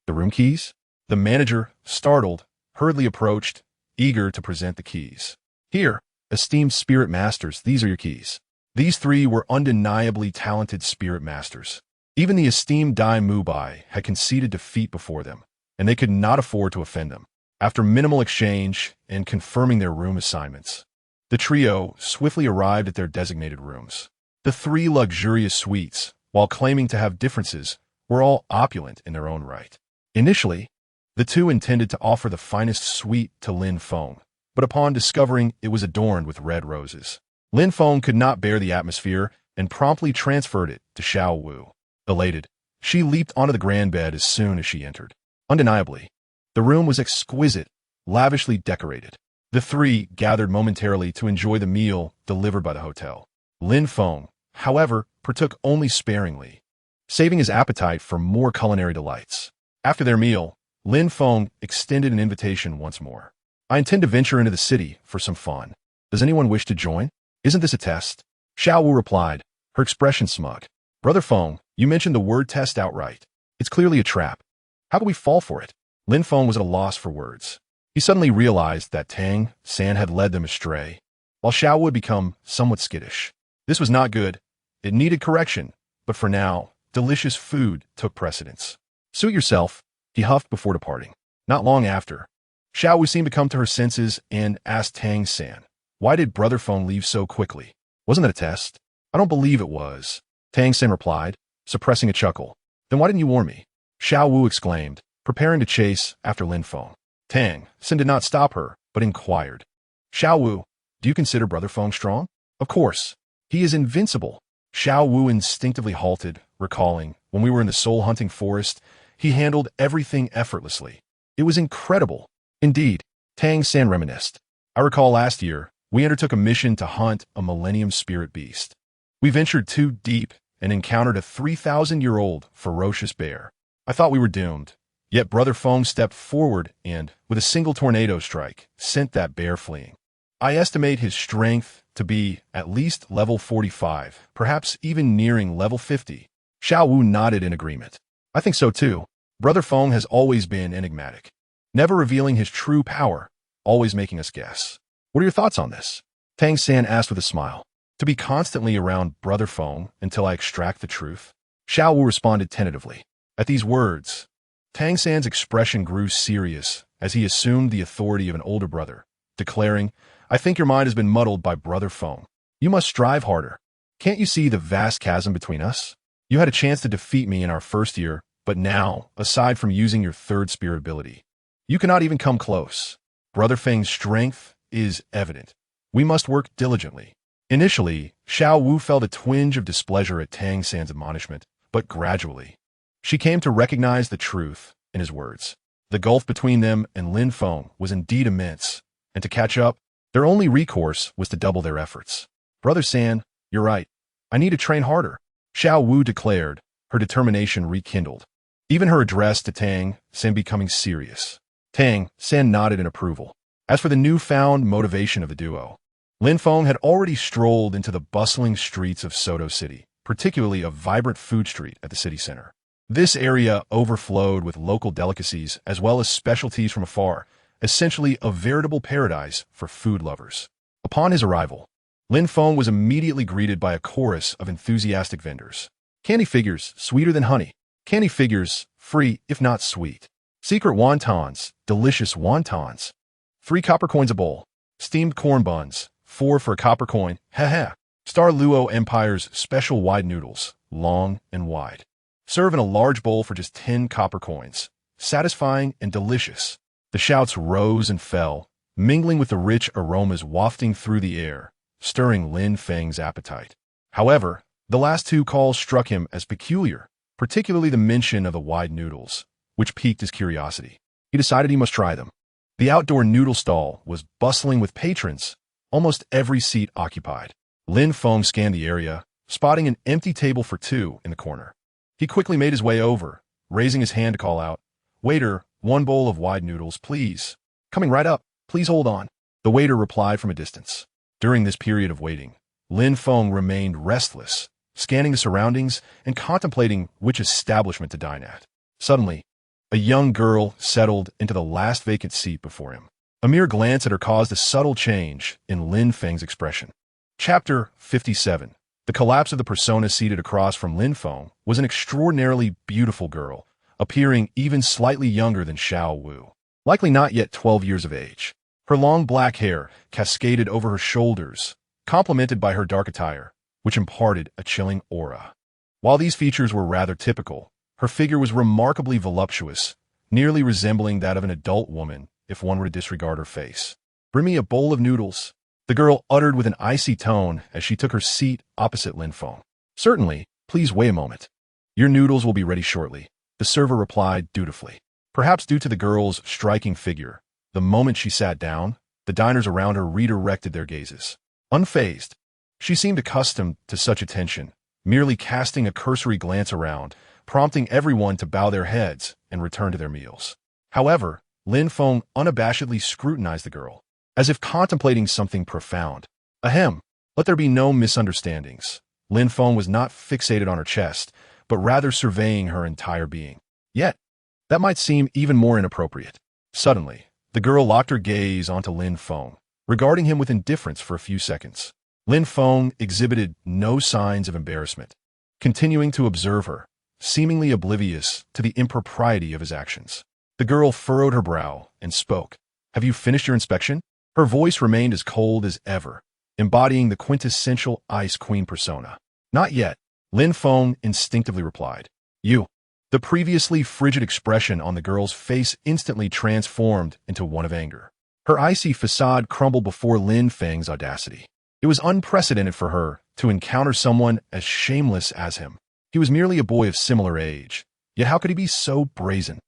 "The room keys?" The manager, startled, hurriedly approached, eager to present the keys. "Here, esteemed spirit masters, these are your keys." These 3 were undeniably talented spirit masters. Even the esteemed Dai Mubai had conceded defeat before them, and they could not afford to offend them. After minimal exchange and confirming their room assignments, the trio swiftly arrived at their designated rooms. The 3 luxurious suites, while claiming to have differences, were all opulent in their own right. Initially, the 2 intended to offer the finest suite to Lin Feng, but upon discovering it was adorned with red roses, Lin Feng could not bear the atmosphere and promptly transferred it to Xiao Wu. Elated, she leaped onto the grand bed as soon as she entered. Undeniably, the room was exquisite, lavishly decorated. The 3 gathered momentarily to enjoy the meal delivered by the hotel. Lin Feng, however, partook only sparingly, saving his appetite for more culinary delights. After their meal, Lin Feng extended an invitation once more. "I intend to venture into the city for some fun. Does anyone wish to join? Isn't this a test?" Xiao Wu replied, her expression smug. "Brother Feng, you mentioned the word test outright. It's clearly a trap. How could we fall for it?" Lin Feng was at a loss for words. He suddenly realized that Tang San had led them astray, while Xiao Wu had become somewhat skittish. This was not good. It needed correction, but for now, delicious food took precedence. "Suit yourself," he huffed before departing. Not long after, Xiao Wu seemed to come to her senses and asked Tang San, "Why did Brother Feng leave so quickly? Wasn't that a test?" "I don't believe it was," Tang San replied, suppressing a chuckle. "Then why didn't you warn me?" Xiao Wu exclaimed, preparing to chase after Lin Feng. Tang San did not stop her, but inquired, "Xiao Wu, do you consider Brother Feng strong?" "Of course. He is invincible." Xiao Wu instinctively halted, recalling, when we were in the soul-hunting forest, he handled everything effortlessly. It was incredible. Indeed, Tang San reminisced. "I recall last year, we undertook a mission to hunt a millennium spirit beast. We ventured too deep and encountered a 3,000-year-old ferocious bear. I thought we were doomed. Yet Brother Feng stepped forward and, with a single tornado strike, sent that bear fleeing. I estimate his strength to be at least level 45, perhaps even nearing level 50. Xiao Wu nodded in agreement. I think so too. Brother Feng has always been enigmatic, never revealing his true power, always making us guess. What are your thoughts on this? Tang San asked with a smile. To be constantly around Brother Feng until I extract the truth? Xiao Wu responded tentatively. At these words, Tang San's expression grew serious as he assumed the authority of an older brother, declaring, I think your mind has been muddled by Brother Feng. You must strive harder. Can't you see the vast chasm between us? You had a chance to defeat me in our first year, but now, aside from using your third spirit ability, you cannot even come close. Brother Feng's strength is evident. We must work diligently. Initially, Xiao Wu felt a twinge of displeasure at Tang San's admonishment, but gradually, she came to recognize the truth in his words. The gulf between them and Lin Feng was indeed immense, and to catch up, their only recourse was to double their efforts. Brother San, you're right. I need to train harder, Xiao Wu declared, her determination rekindled. Even her address to Tang San becoming serious. Tang San nodded in approval. As for the newfound motivation of the duo, Lin Feng had already strolled into the bustling streets of Sodto City, particularly a vibrant food street at the city center. This area overflowed with local delicacies as well as specialties from afar, essentially a veritable paradise for food lovers. Upon his arrival, Lin Feng was immediately greeted by a chorus of enthusiastic vendors. Candy figures, sweeter than honey. Candy figures, free if not sweet. Secret wontons, delicious wontons. 3 copper coins a bowl. Steamed corn buns, 4 for a copper coin, haha. Star Luo Empire's special wide noodles, long and wide. Serve in a large bowl for just 10 copper coins. Satisfying and delicious. The shouts rose and fell, mingling with the rich aromas wafting through the air, stirring Lin Feng's appetite. However, the last 2 calls struck him as peculiar, particularly the mention of the wide noodles, which piqued his curiosity. He decided he must try them. The outdoor noodle stall was bustling with patrons, almost every seat occupied. Lin Feng scanned the area, spotting an empty table for 2 in the corner. He quickly made his way over, raising his hand to call out, Waiter, 1 bowl of wide noodles, please. Coming right up, please hold on. The waiter replied from a distance. During this period of waiting, Lin Feng remained restless, scanning the surroundings and contemplating which establishment to dine at. Suddenly, a young girl settled into the last vacant seat before him. A mere glance at her caused a subtle change in Lin Feng's expression. Chapter 57. The collapse of the persona seated across from Lin Feng was an extraordinarily beautiful girl, appearing even slightly younger than Xiao Wu, likely not yet 12 years of age. Her long black hair cascaded over her shoulders, complemented by her dark attire, which imparted a chilling aura. While these features were rather typical, her figure was remarkably voluptuous, nearly resembling that of an adult woman if one were to disregard her face. Bring me a bowl of noodles, the girl uttered with an icy tone as she took her seat opposite Lin Feng. Certainly, please wait a moment. Your noodles will be ready shortly, the server replied dutifully. Perhaps due to the girl's striking figure, the moment she sat down, the diners around her redirected their gazes. Unfazed, she seemed accustomed to such attention, merely casting a cursory glance around, prompting everyone to bow their heads and return to their meals. However, Lin Feng unabashedly scrutinized the girl, as if contemplating something profound. Ahem, let there be no misunderstandings. Lin Feng was not fixated on her chest, but rather surveying her entire being. Yet, that might seem even more inappropriate. Suddenly, the girl locked her gaze onto Lin Feng, regarding him with indifference for a few seconds. Lin Feng exhibited no signs of embarrassment, continuing to observe her, seemingly oblivious to the impropriety of his actions. The girl furrowed her brow and spoke. Have you finished your inspection? Her voice remained as cold as ever, embodying the quintessential Ice Queen persona. Not yet, Lin Feng instinctively replied. You. The previously frigid expression on the girl's face instantly transformed into one of anger. Her icy facade crumbled before Lin Feng's audacity. It was unprecedented for her to encounter someone as shameless as him. He was merely a boy of similar age, yet how could he be so brazen?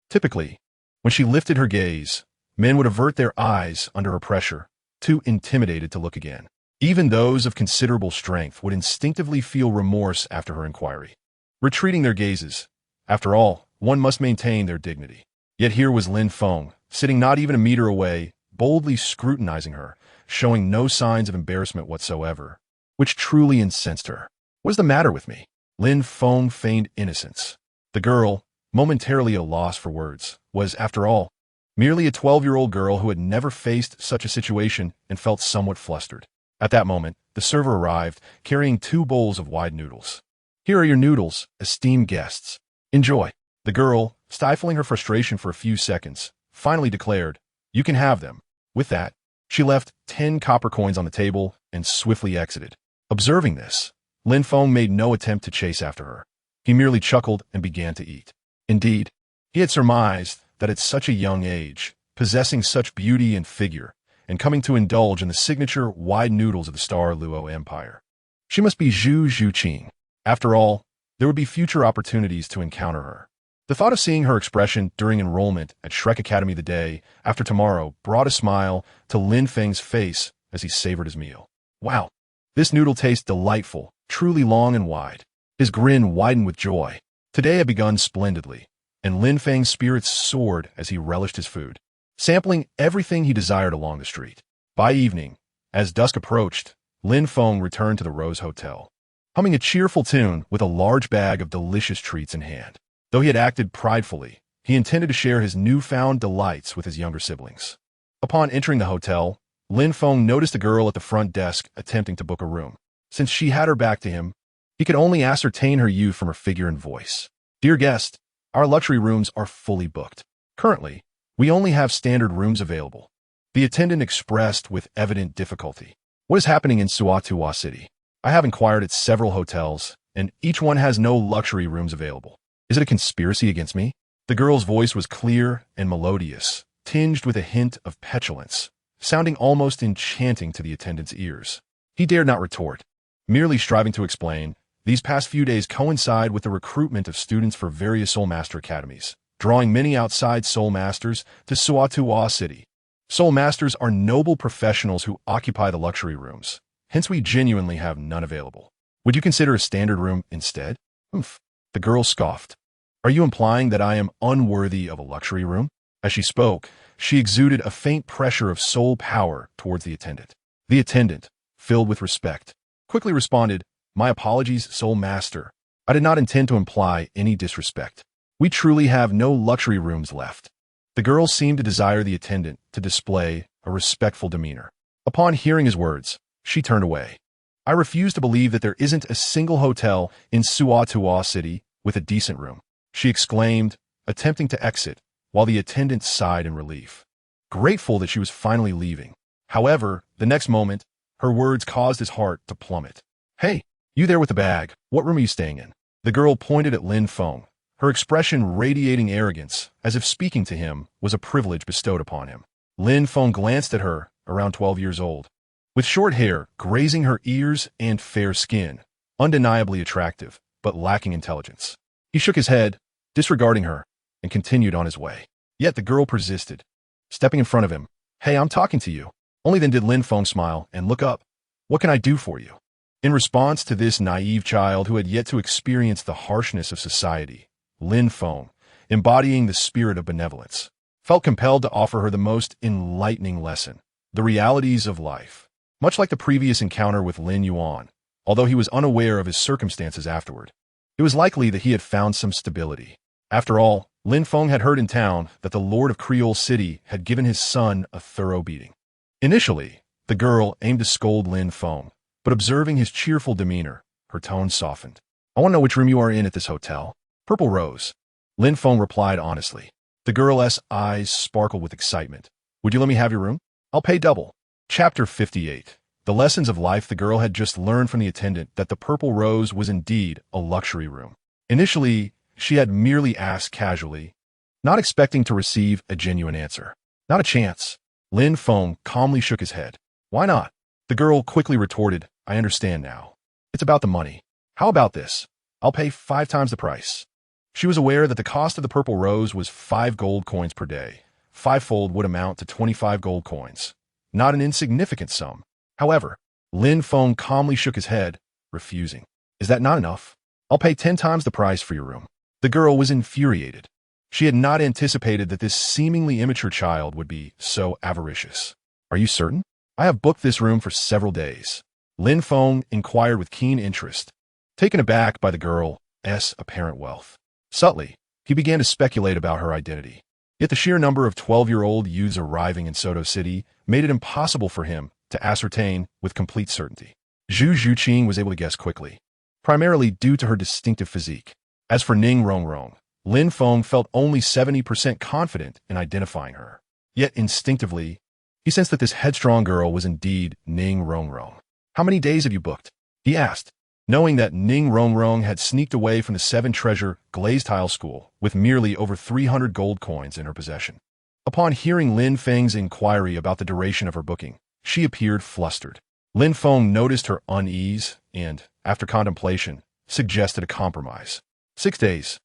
Typically, when she lifted her gaze, men would avert their eyes under her pressure, too intimidated to look again. Even those of considerable strength would instinctively feel remorse after her inquiry, retreating their gazes. After all, one must maintain their dignity. Yet here was Lin Feng, sitting not even a meter away, boldly scrutinizing her, showing no signs of embarrassment whatsoever, which truly incensed her. What is the matter with me? Lin Feng feigned innocence. The girl, momentarily at a loss for words, was, after all, merely a 12-year-old girl who had never faced such a situation and felt somewhat flustered. At that moment, the server arrived, carrying 2 bowls of wide noodles. "Here are your noodles, esteemed guests. Enjoy." The girl, stifling her frustration for a few seconds, finally declared, "You can have them." With that, she left 10 copper coins on the table and swiftly exited. Observing this, Lin Feng made no attempt to chase after her. He merely chuckled and began to eat. Indeed, he had surmised that at such a young age, possessing such beauty and figure, and coming to indulge in the signature wide noodles of the Douluo Empire, she must be Zhu Zhuqing. After all, there would be future opportunities to encounter her. The thought of seeing her expression during enrollment at Shrek Academy the day after tomorrow brought a smile to Lin Feng's face as he savored his meal. Wow, this noodle tastes delightful, truly long and wide. His grin widened with joy. Today had begun splendidly, and Lin Feng's spirits soared as he relished his food, sampling everything he desired along the street. By evening, as dusk approached, Lin Feng returned to the Rose Hotel, humming a cheerful tune with a large bag of delicious treats in hand. Though he had acted pridefully, he intended to share his newfound delights with his younger siblings. Upon entering the hotel, Lin Feng noticed a girl at the front desk attempting to book a room. Since she had her back to him, he could only ascertain her youth from her figure and voice. "Dear guest, our luxury rooms are fully booked. Currently, we only have standard rooms available." The attendant expressed with evident difficulty. "What is happening in Sodto City? I have inquired at several hotels, and each one has no luxury rooms available. Is it a conspiracy against me?" The girl's voice was clear and melodious, tinged with a hint of petulance, sounding almost enchanting to the attendant's ears. He dared not retort, merely striving to explain, "These past few days coincide with the recruitment of students for various Soul Master academies, drawing many outside Soul Masters to Sodto City. Soul Masters are noble professionals who occupy the luxury rooms, hence we genuinely have none available. Would you consider a standard room instead?" "Oomph," the girl scoffed. "Are you implying that I am unworthy of a luxury room?" As she spoke, she exuded a faint pressure of soul power towards the attendant. The attendant, filled with respect, quickly responded, "My apologies, Soul Master. I did not intend to imply any disrespect. We truly have no luxury rooms left." The girl seemed to desire the attendant to display a respectful demeanor. Upon hearing his words, she turned away. "I refuse to believe that there isn't a single hotel in Sodto City with a decent room," she exclaimed, attempting to exit, while the attendant sighed in relief, grateful that she was finally leaving. However, the next moment, her words caused his heart to plummet. "Hey, you there with the bag, what room are you staying in?" The girl pointed at Lin Feng, her expression radiating arrogance, as if speaking to him was a privilege bestowed upon him. Lin Feng glanced at her, around 12 years old, with short hair grazing her ears and fair skin, undeniably attractive, but lacking intelligence. He shook his head, disregarding her, and continued on his way. Yet the girl persisted, stepping in front of him. "Hey, I'm talking to you." Only then did Lin Feng smile and look up. "What can I do for you?" In response to this naive child who had yet to experience the harshness of society, Lin Feng, embodying the spirit of benevolence, felt compelled to offer her the most enlightening lesson, the realities of life. Much like the previous encounter with Lin Yuan, although he was unaware of his circumstances afterward, it was likely that he had found some stability. After all, Lin Feng had heard in town that the Lord of Creole City had given his son a thorough beating. Initially, the girl aimed to scold Lin Feng, but observing his cheerful demeanor, her tone softened. "I want to know which room you are in at this hotel." "Purple Rose," Lin Feng replied honestly. The girl's eyes sparkled with excitement. "Would you let me have your room? I'll pay double." Chapter 58. The lessons of life. The girl had just learned from the attendant that the Purple Rose was indeed a luxury room. Initially, she had merely asked casually, not expecting to receive a genuine answer. "Not a chance." Lin Feng calmly shook his head. "Why not?" The girl quickly retorted, "I understand now. It's about the money. How about this? I'll pay 5 times the price." She was aware that the cost of the Purple Rose was 5 gold coins per day. 5-fold would amount to 25 gold coins. Not an insignificant sum. However, Lin Feng calmly shook his head, refusing. "Is that not enough? I'll pay 10 times the price for your room." The girl was infuriated. She had not anticipated that this seemingly immature child would be so avaricious. "Are you certain? I have booked this room for several days." Lin Feng inquired with keen interest, taken aback by the girl's apparent wealth. Subtly, he began to speculate about her identity. Yet the sheer number of 12-year-old youths arriving in Sodto City made it impossible for him to ascertain with complete certainty. Zhu Zhuqing was able to guess quickly, primarily due to her distinctive physique. As for Ning Rongrong, Lin Feng felt only 70% confident in identifying her. Yet instinctively, he sensed that this headstrong girl was indeed Ning Rongrong. "How many days have you booked?" he asked, knowing that Ning Rongrong had sneaked away from the seven-treasure glazed tile school with merely over 300 gold coins in her possession. Upon hearing Lin Feng's inquiry about the duration of her booking, she appeared flustered. Lin Feng noticed her unease and, after contemplation, suggested a compromise. 6 days.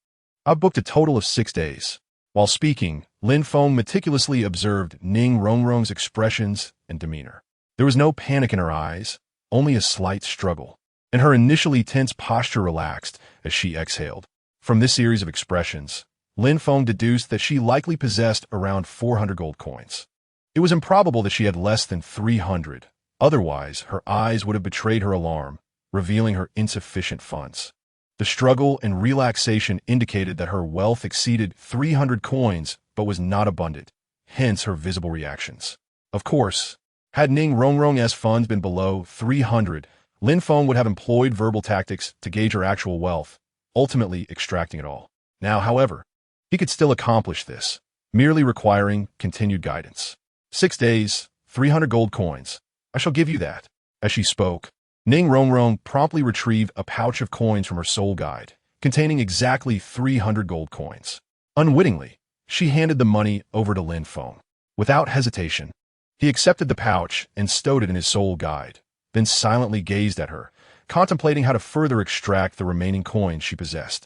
I've booked a total of 6 days. While speaking, Lin Feng meticulously observed Ning Rongrong's expressions and demeanor. There was no panic in her eyes, only a slight struggle, and her initially tense posture relaxed as she exhaled. From this series of expressions, Lin Feng deduced that she likely possessed around 400 gold coins. It was improbable that she had less than 300. Otherwise, her eyes would have betrayed her alarm, revealing her insufficient funds. The struggle and relaxation indicated that her wealth exceeded 300 coins but was not abundant, hence her visible reactions. Of course, had Ning Rongrong's funds been below 300, Lin Feng would have employed verbal tactics to gauge her actual wealth, ultimately extracting it all. Now, however, he could still accomplish this, merely requiring continued guidance. 6 days, 300 gold coins. I shall give you that. As she spoke, Ning Rongrong promptly retrieved a pouch of coins from her soul guide, containing exactly 300 gold coins. Unwittingly, she handed the money over to Lin Feng. Without hesitation, he accepted the pouch and stowed it in his soul guide, then silently gazed at her, contemplating how to further extract the remaining coins she possessed.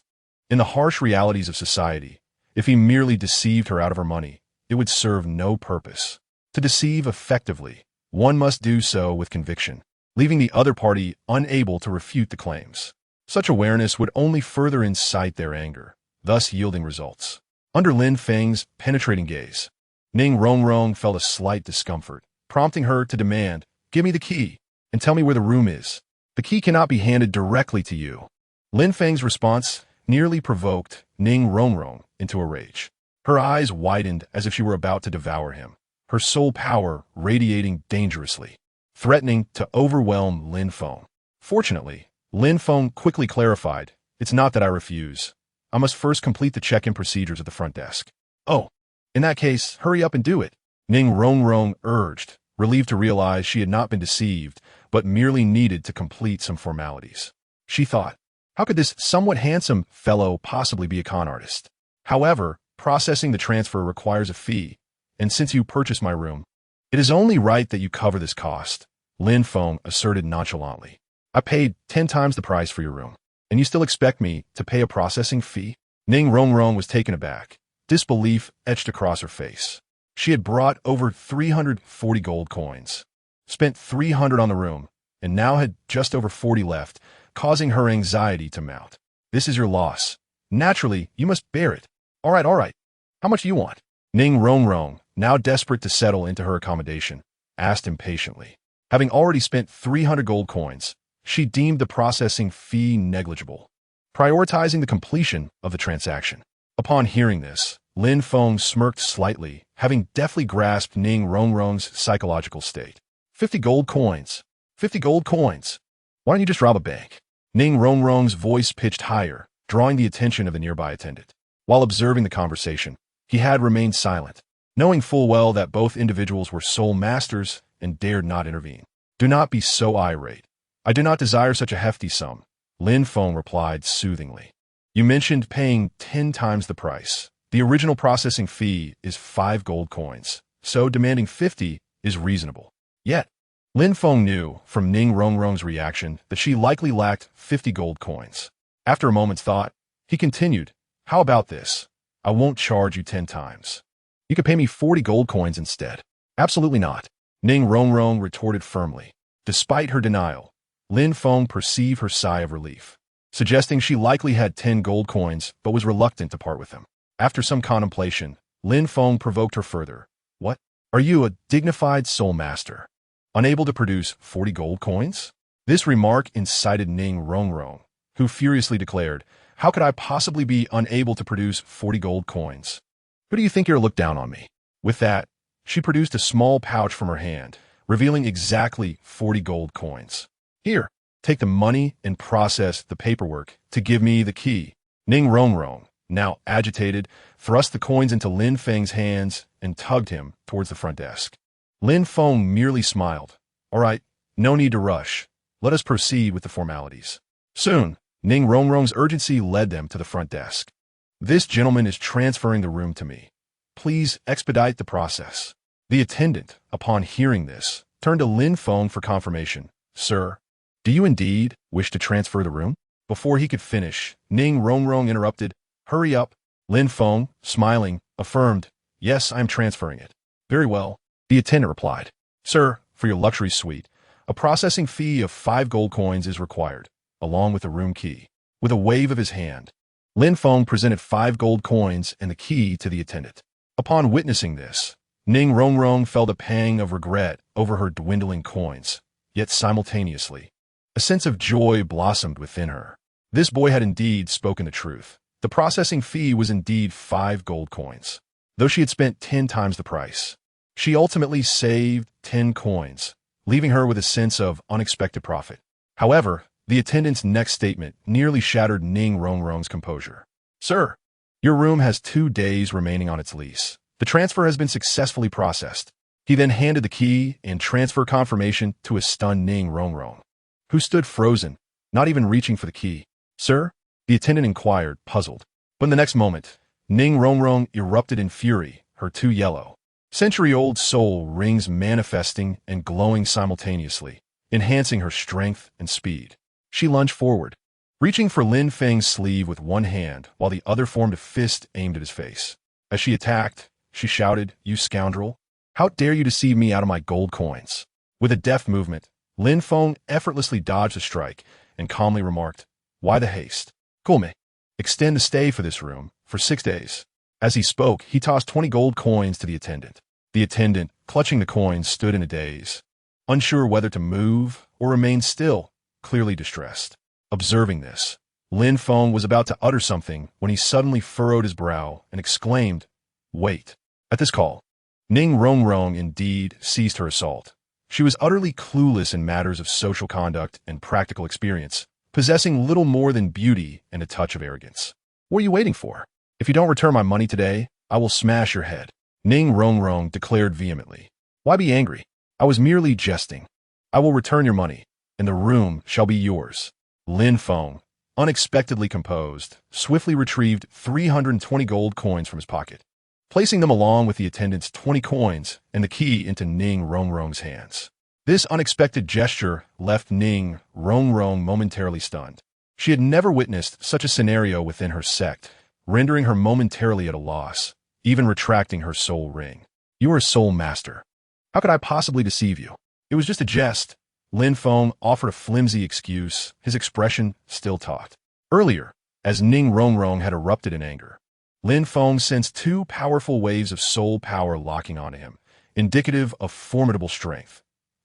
In the harsh realities of society, if he merely deceived her out of her money, it would serve no purpose. To deceive effectively, one must do so with conviction, leaving the other party unable to refute the claims. Such awareness would only further incite their anger, thus yielding results. Under Lin Feng's penetrating gaze, Ning Rongrong felt a slight discomfort, prompting her to demand, "Give me the key, and tell me where the room is. The key cannot be handed directly to you." Lin Feng's response nearly provoked Ning Rongrong into a rage. Her eyes widened as if she were about to devour him, her soul power radiating dangerously, threatening to overwhelm Lin Feng. Fortunately, Lin Feng quickly clarified, "It's not that I refuse. I must first complete the check-in procedures at the front desk." "Oh, in that case, hurry up and do it," Ning Rongrong urged, relieved to realize she had not been deceived, but merely needed to complete some formalities. She thought, how could this somewhat handsome fellow possibly be a con artist? However, processing the transfer requires a fee, and since you purchased my room, it is only right that you cover this cost, Lin Feng asserted nonchalantly. "I paid 10 times the price for your room, and you still expect me to pay a processing fee?" Ning Rongrong was taken aback, disbelief etched across her face. She had brought over 340 gold coins, spent 300 on the room, and now had just over 40 left, causing her anxiety to mount. "This is your loss. Naturally, you must bear it." All right. How much do you want?" Ning Rongrong, now desperate to settle into her accommodation, asked impatiently. Having already spent 300 gold coins, she deemed the processing fee negligible, prioritizing the completion of the transaction. Upon hearing this, Lin Feng smirked slightly, having deftly grasped Ning Rongrong's psychological state. 50 gold coins. 50 gold coins. Why don't you just rob a bank?" Ning Rongrong's voice pitched higher, drawing the attention of the nearby attendant. While observing the conversation, he had remained silent, knowing full well that both individuals were soul masters and dared not intervene. "Do not be so irate. I do not desire such a hefty sum," Lin Feng replied soothingly. "You mentioned paying 10 times the price. The original processing fee is 5 gold coins, so demanding 50 is reasonable." Yet, Lin Feng knew from Ning Rongrong's reaction that she likely lacked 50 gold coins. After a moment's thought, he continued, "How about this? I won't charge you 10 times. You could pay me 40 gold coins instead." "Absolutely not," Ning Rongrong retorted firmly. Despite her denial, Lin Feng perceived her sigh of relief, suggesting she likely had 10 gold coins but was reluctant to part with them. After some contemplation, Lin Feng provoked her further. "What? Are you a dignified soul master, unable to produce 40 gold coins?" This remark incited Ning Rongrong, who furiously declared, "How could I possibly be unable to produce 40 gold coins? Who do you think you're looked down on me?" With that, she produced a small pouch from her hand, revealing exactly 40 gold coins. "Here, take the money and process the paperwork to give me the key." Ning Rongrong, now agitated, thrust the coins into Lin Feng's hands and tugged him towards the front desk. Lin Feng merely smiled. "All right, no need to rush. Let us proceed with the formalities." Soon, Ning Rongrong's urgency led them to the front desk. "This gentleman is transferring the room to me. Please expedite the process." The attendant, upon hearing this, turned to Lin Feng for confirmation. "Sir, do you indeed wish to transfer the room?" Before he could finish, Ning Rongrong interrupted. "Hurry up." Lin Feng, smiling, affirmed, "Yes, I am transferring it." "Very well," the attendant replied. "Sir, for your luxury suite, a processing fee of 5 gold coins is required, along with the room key." With a wave of his hand, Lin Feng presented 5 gold coins and the key to the attendant. Upon witnessing this, Ning Rongrong felt a pang of regret over her dwindling coins, yet simultaneously, a sense of joy blossomed within her. This boy had indeed spoken the truth. The processing fee was indeed 5 gold coins. Though she had spent 10 times the price, she ultimately saved 10 coins, leaving her with a sense of unexpected profit. However, the attendant's next statement nearly shattered Ning Rongrong's composure. "Sir, your room has 2 days remaining on its lease. The transfer has been successfully processed." He then handed the key and transfer confirmation to a stunned Ning Rongrong, who stood frozen, not even reaching for the key. "Sir?" the attendant inquired, puzzled. But in the next moment, Ning Rongrong erupted in fury, her 2 yellow, century-old soul rings manifesting and glowing simultaneously, enhancing her strength and speed. She lunged forward, reaching for Lin Feng's sleeve with one hand while the other formed a fist aimed at his face. As she attacked, she shouted, "You scoundrel! How dare you deceive me out of my gold coins?" With a deft movement, Lin Feng effortlessly dodged the strike and calmly remarked, "Why the haste? Cool me. Extend the stay for this room for 6 days." As he spoke, he tossed 20 gold coins to the attendant. The attendant, clutching the coins, stood in a daze, unsure whether to move or remain still, clearly distressed. Observing this, Lin Feng was about to utter something when he suddenly furrowed his brow and exclaimed, "Wait." At this call, Ning Rongrong indeed ceased her assault. She was utterly clueless in matters of social conduct and practical experience, possessing little more than beauty and a touch of arrogance. "What are you waiting for? If you don't return my money today, I will smash your head," Ning Rongrong declared vehemently. "Why be angry? I was merely jesting. I will return your money, and the room shall be yours." Lin Feng, unexpectedly composed, swiftly retrieved 320 gold coins from his pocket, placing them along with the attendant's 20 coins and the key into Ning Rongrong's hands. This unexpected gesture left Ning Rongrong momentarily stunned. She had never witnessed such a scenario within her sect, rendering her momentarily at a loss, even retracting her soul ring. "You are a soul master. How could I possibly deceive you? It was just a jest." Lin Feng offered a flimsy excuse, his expression still taut. Earlier, as Ning Rongrong had erupted in anger, Lin Feng sensed 2 powerful waves of soul power locking onto him, indicative of formidable strength.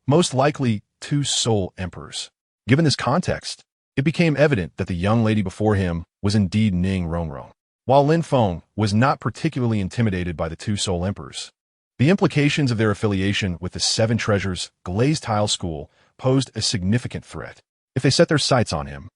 Most likely, 2 soul emperors. Given this context, it became evident that the young lady before him was indeed Ning Rongrong. While Lin Feng was not particularly intimidated by the 2 soul emperors, the implications of their affiliation with the 7 Treasures Glazed Tile School posed a significant threat. If they set their sights on him,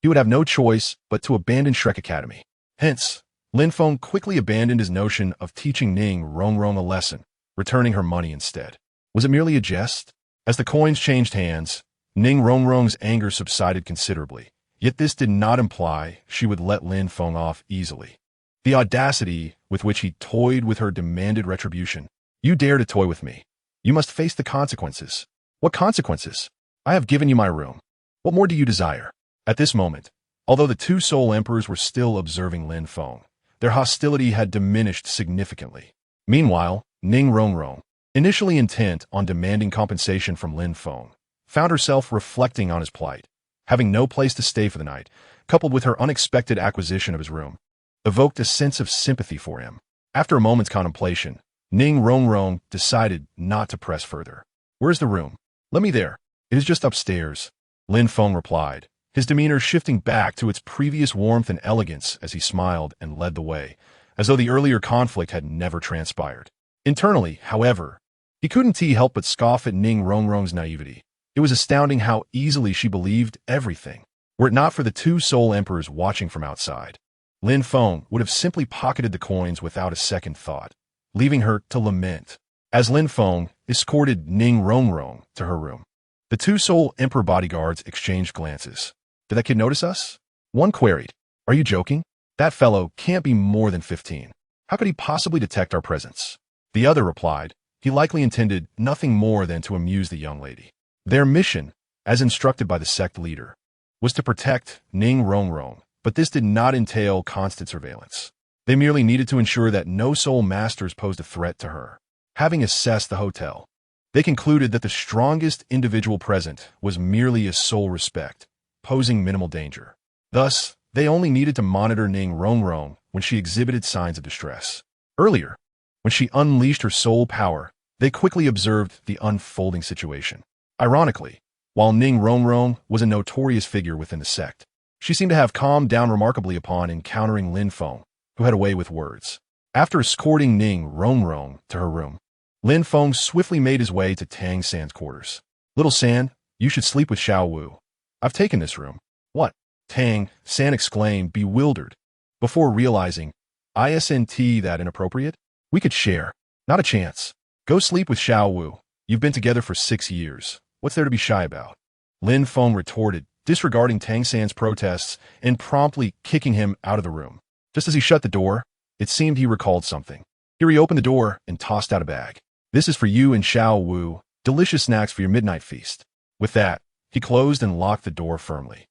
he would have no choice but to abandon Shrek Academy. Hence, Lin Feng quickly abandoned his notion of teaching Ning Rongrong a lesson, returning her money instead. Was it merely a jest? As the coins changed hands, Ning Rongrong's anger subsided considerably, yet this did not imply she would let Lin Feng off easily. The audacity with which he toyed with her demanded retribution. "You dare to toy with me. You must face the consequences." "What consequences? I have given you my room. What more do you desire?" At this moment, although the 2 soul emperors were still observing Lin Feng, their hostility had diminished significantly. Meanwhile, Ning Rongrong, initially intent on demanding compensation from Lin Feng, found herself reflecting on his plight. Having no place to stay for the night, coupled with her unexpected acquisition of his room, evoked a sense of sympathy for him. After a moment's contemplation, Ning Rongrong decided not to press further. "Where's the room?" "Let me there. It is just upstairs," Lin Feng replied, his demeanor shifting back to its previous warmth and elegance as he smiled and led the way, as though the earlier conflict had never transpired. Internally, however, he couldn't help but scoff at Ning Rongrong's naivety. It was astounding how easily she believed everything. Were it not for the two Soul Emperors watching from outside, Lin Feng would have simply pocketed the coins without a second thought, leaving her to lament. As Lin Feng escorted Ning Rongrong to her room, the two Soul Emperor bodyguards exchanged glances. Did that kid notice us? One queried, "Are you joking? That fellow can't be more than 15. How could he possibly detect our presence?" The other replied, he likely intended nothing more than to amuse the young lady. Their mission, as instructed by the sect leader, was to protect Ning Rongrong, but this did not entail constant surveillance. They merely needed to ensure that no soul masters posed a threat to her. Having assessed the hotel, they concluded that the strongest individual present was merely a soul respect, posing minimal danger. Thus, they only needed to monitor Ning Rongrong when she exhibited signs of distress. Earlier, when she unleashed her soul power, they quickly observed the unfolding situation. Ironically, while Ning Rongrong was a notorious figure within the sect, she seemed to have calmed down remarkably upon encountering Lin Feng, who had a way with words. After escorting Ning Rongrong to her room, Lin Feng swiftly made his way to Tang San's quarters. "Little San, you should sleep with Xiao Wu. I've taken this room." "What?" Tang San exclaimed, bewildered, before realizing, "Isn't that inappropriate? We could share." "Not a chance. Go sleep with Xiao Wu. You've been together for 6 years. What's there to be shy about?" Lin Feng retorted, disregarding Tang San's protests and promptly kicking him out of the room. Just as he shut the door, it seemed he recalled something. He reopened the door and tossed out a bag. "This is for you and Xiao Wu. Delicious snacks for your midnight feast." With that, he closed and locked the door firmly.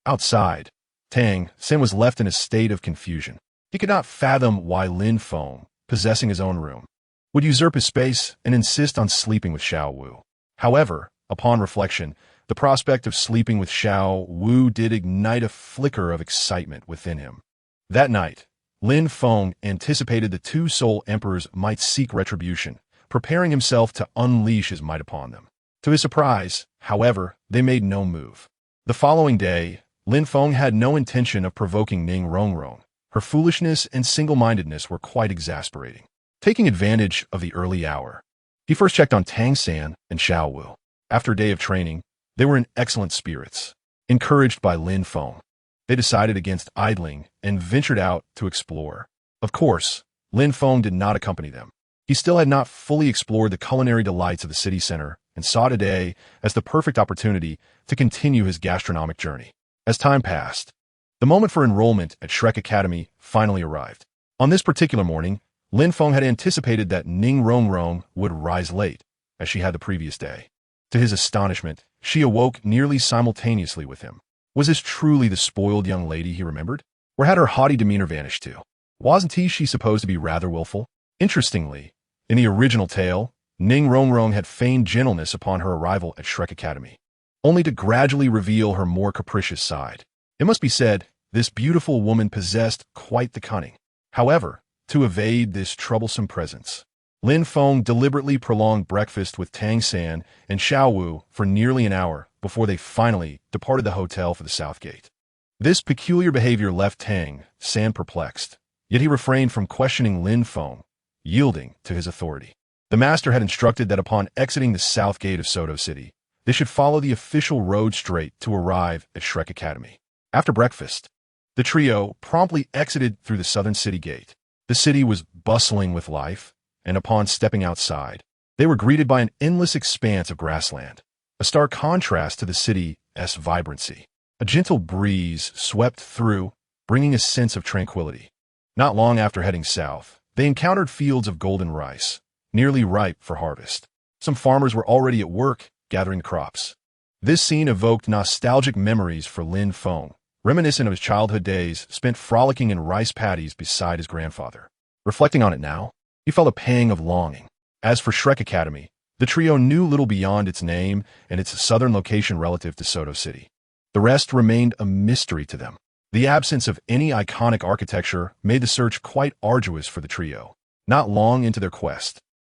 Outside, Tang San was left in a state of confusion. He could not fathom why Lin Feng, possessing his own room, would usurp his space and insist on sleeping with Xiao Wu. However, upon reflection, the prospect of sleeping with Xiao Wu did ignite a flicker of excitement within him. That night, Lin Feng anticipated the two Soul Emperors might seek retribution, preparing himself to unleash his might upon them. To his surprise, however, they made no move. The following day, Lin Feng had no intention of provoking Ning Rongrong. Her foolishness and single-mindedness were quite exasperating. Taking advantage of the early hour, he first checked on Tang San and Xiao Wu. After a day of training, they were in excellent spirits. Encouraged by Lin Feng, they decided against idling and ventured out to explore. Of course, Lin Feng did not accompany them. He still had not fully explored the culinary delights of the city center and saw today as the perfect opportunity to continue his gastronomic journey. As time passed, the moment for enrollment at Shrek Academy finally arrived. On this particular morning, Lin Feng had anticipated that Ning Rongrong would rise late, as she had the previous day. To his astonishment, she awoke nearly simultaneously with him. Was this truly the spoiled young lady he remembered? Where had her haughty demeanor vanished to? Wasn't she supposed to be rather willful? Interestingly, in the original tale, Ning Rongrong had feigned gentleness upon her arrival at Shrek Academy, only to gradually reveal her more capricious side. It must be said, this beautiful woman possessed quite the cunning. However, to evade this troublesome presence, Lin Feng deliberately prolonged breakfast with Tang San and Xiao Wu for nearly an hour before they finally departed the hotel for the South Gate. This peculiar behavior left Tang San perplexed, yet he refrained from questioning Lin Feng, yielding to his authority. The master had instructed that upon exiting the South Gate of Sodto City, they should follow the official road straight to arrive at Shrek Academy. After breakfast, the trio promptly exited through the southern city gate. The city was bustling with life, and upon stepping outside, they were greeted by an endless expanse of grassland, a stark contrast to the city's vibrancy. A gentle breeze swept through, bringing a sense of tranquility. Not long after heading south, they encountered fields of golden rice, nearly ripe for harvest. Some farmers were already at work, gathering crops. This scene evoked nostalgic memories for Lin Feng, reminiscent of his childhood days spent frolicking in rice paddies beside his grandfather. Reflecting on it now, he felt a pang of longing. As for Shrek Academy, the trio knew little beyond its name and its southern location relative to Sodto City. The rest remained a mystery to them. The absence of any iconic architecture made the search quite arduous for the trio. Not long into their quest,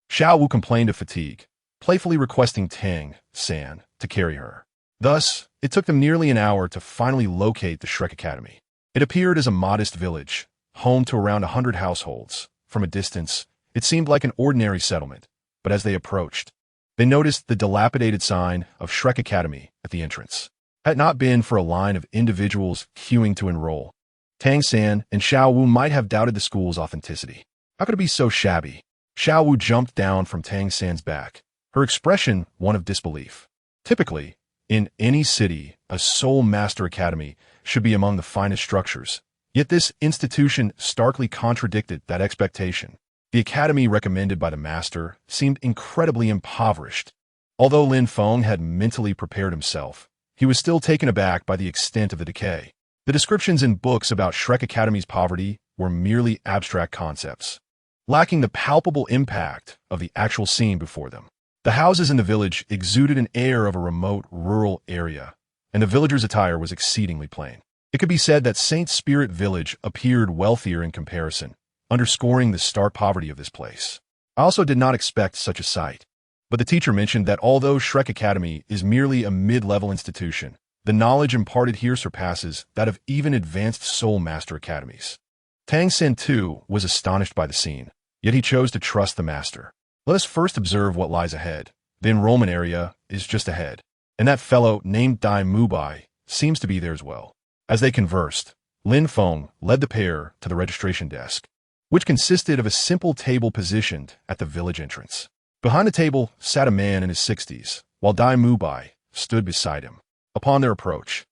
Xiao Wu complained of fatigue, playfully requesting Tang San to carry her. Thus, It took them nearly an hour to finally locate the Shrek Academy. It appeared as a modest village, home to around 100 households. From a distance, it seemed like an ordinary settlement, but as they approached, they noticed the dilapidated sign of Shrek Academy at the entrance. Had it not been for a line of individuals queuing to enroll, Tang San and Xiao Wu might have doubted the school's authenticity. How could it be so shabby? Xiao Wu jumped down from Tang San's back, her expression one of disbelief. Typically, in any city, a Soul Master Academy should be among the finest structures, yet this institution starkly contradicted that expectation. The academy recommended by the master seemed incredibly impoverished. Although Lin Feng had mentally prepared himself, he was still taken aback by the extent of the decay. The descriptions in books about Shrek Academy's poverty were merely abstract concepts, lacking the palpable impact of the actual scene before them. The houses in the village exuded an air of a remote, rural area, and the villagers' attire was exceedingly plain. It could be said that Saint Spirit Village appeared wealthier in comparison, underscoring the stark poverty of this place. I also did not expect such a sight, but the teacher mentioned that although Shrek Academy is merely a mid-level institution, the knowledge imparted here surpasses that of even advanced Soul Master Academies. Tang San too was astonished by the scene, yet he chose to trust the master. Let us first observe what lies ahead. The enrollment area is just ahead, and that fellow named Dai Mubai seems to be there as well. As they conversed, Lin Feng led the pair to the registration desk, which consisted of a simple table positioned at the village entrance. Behind the table sat a man in his 60s, while Dai Mubai stood beside him. Upon their approach,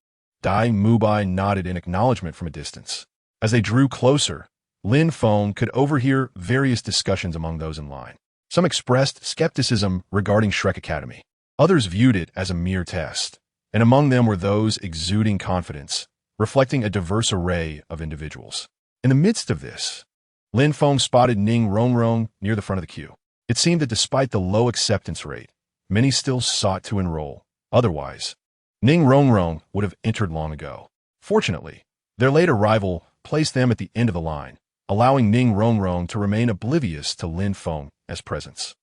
Dai Mubai nodded in acknowledgement from a distance. As they drew closer, Lin Feng could overhear various discussions among those in line. Some expressed skepticism regarding Shrek Academy. Others viewed it as a mere test, and among them were those exuding confidence, reflecting a diverse array of individuals. In the midst of this, Lin Feng spotted Ning Rongrong near the front of the queue. It seemed that despite the low acceptance rate, many still sought to enroll. Otherwise, Ning Rongrong would have entered long ago. Fortunately, their late arrival placed them at the end of the line, allowing Ning Rongrong to remain oblivious to Lin Feng as presence.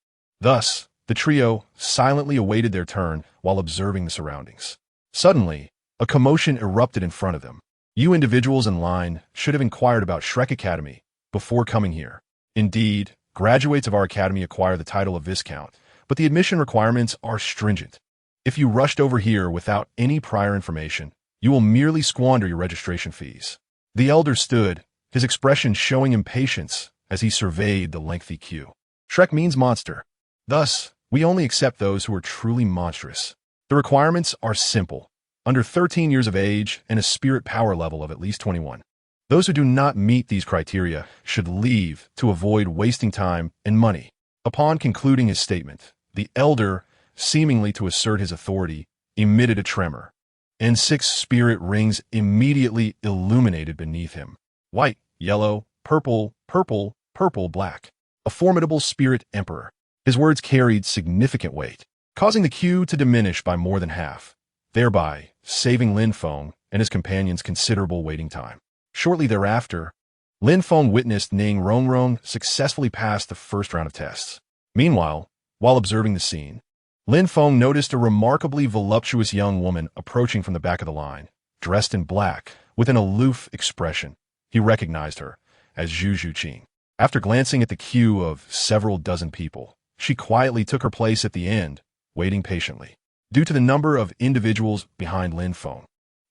Thus, the trio silently awaited their turn while observing the surroundings. Suddenly, a commotion erupted in front of them. You individuals in line should have inquired about Shrek Academy before coming here. Indeed, graduates of our academy acquire the title of Viscount, but the admission requirements are stringent. If you rushed over here without any prior information, you will merely squander your registration fees. The elder stood, his expression showing impatience as he surveyed the lengthy queue. Shrek means monster. Thus, we only accept those who are truly monstrous. The requirements are simple: under 13 years of age and a spirit power level of at least 21. Those who do not meet these criteria should leave to avoid wasting time and money. Upon concluding his statement, the elder, seemingly to assert his authority, emitted a tremor, and 6 spirit rings immediately illuminated beneath him. White, yellow, purple, purple, purple, black. A formidable spirit emperor. His words carried significant weight, causing the queue to diminish by more than half, thereby saving Lin Feng and his companions considerable waiting time. Shortly thereafter, Lin Feng witnessed Ning Rongrong successfully pass the first round of tests. Meanwhile, while observing the scene, Lin Feng noticed a remarkably voluptuous young woman approaching from the back of the line, dressed in black, with an aloof expression. He recognized her as Zhu Zhuqing. After glancing at the queue of several dozen people, she quietly took her place at the end, waiting patiently. Due to the number of individuals behind Lin Feng,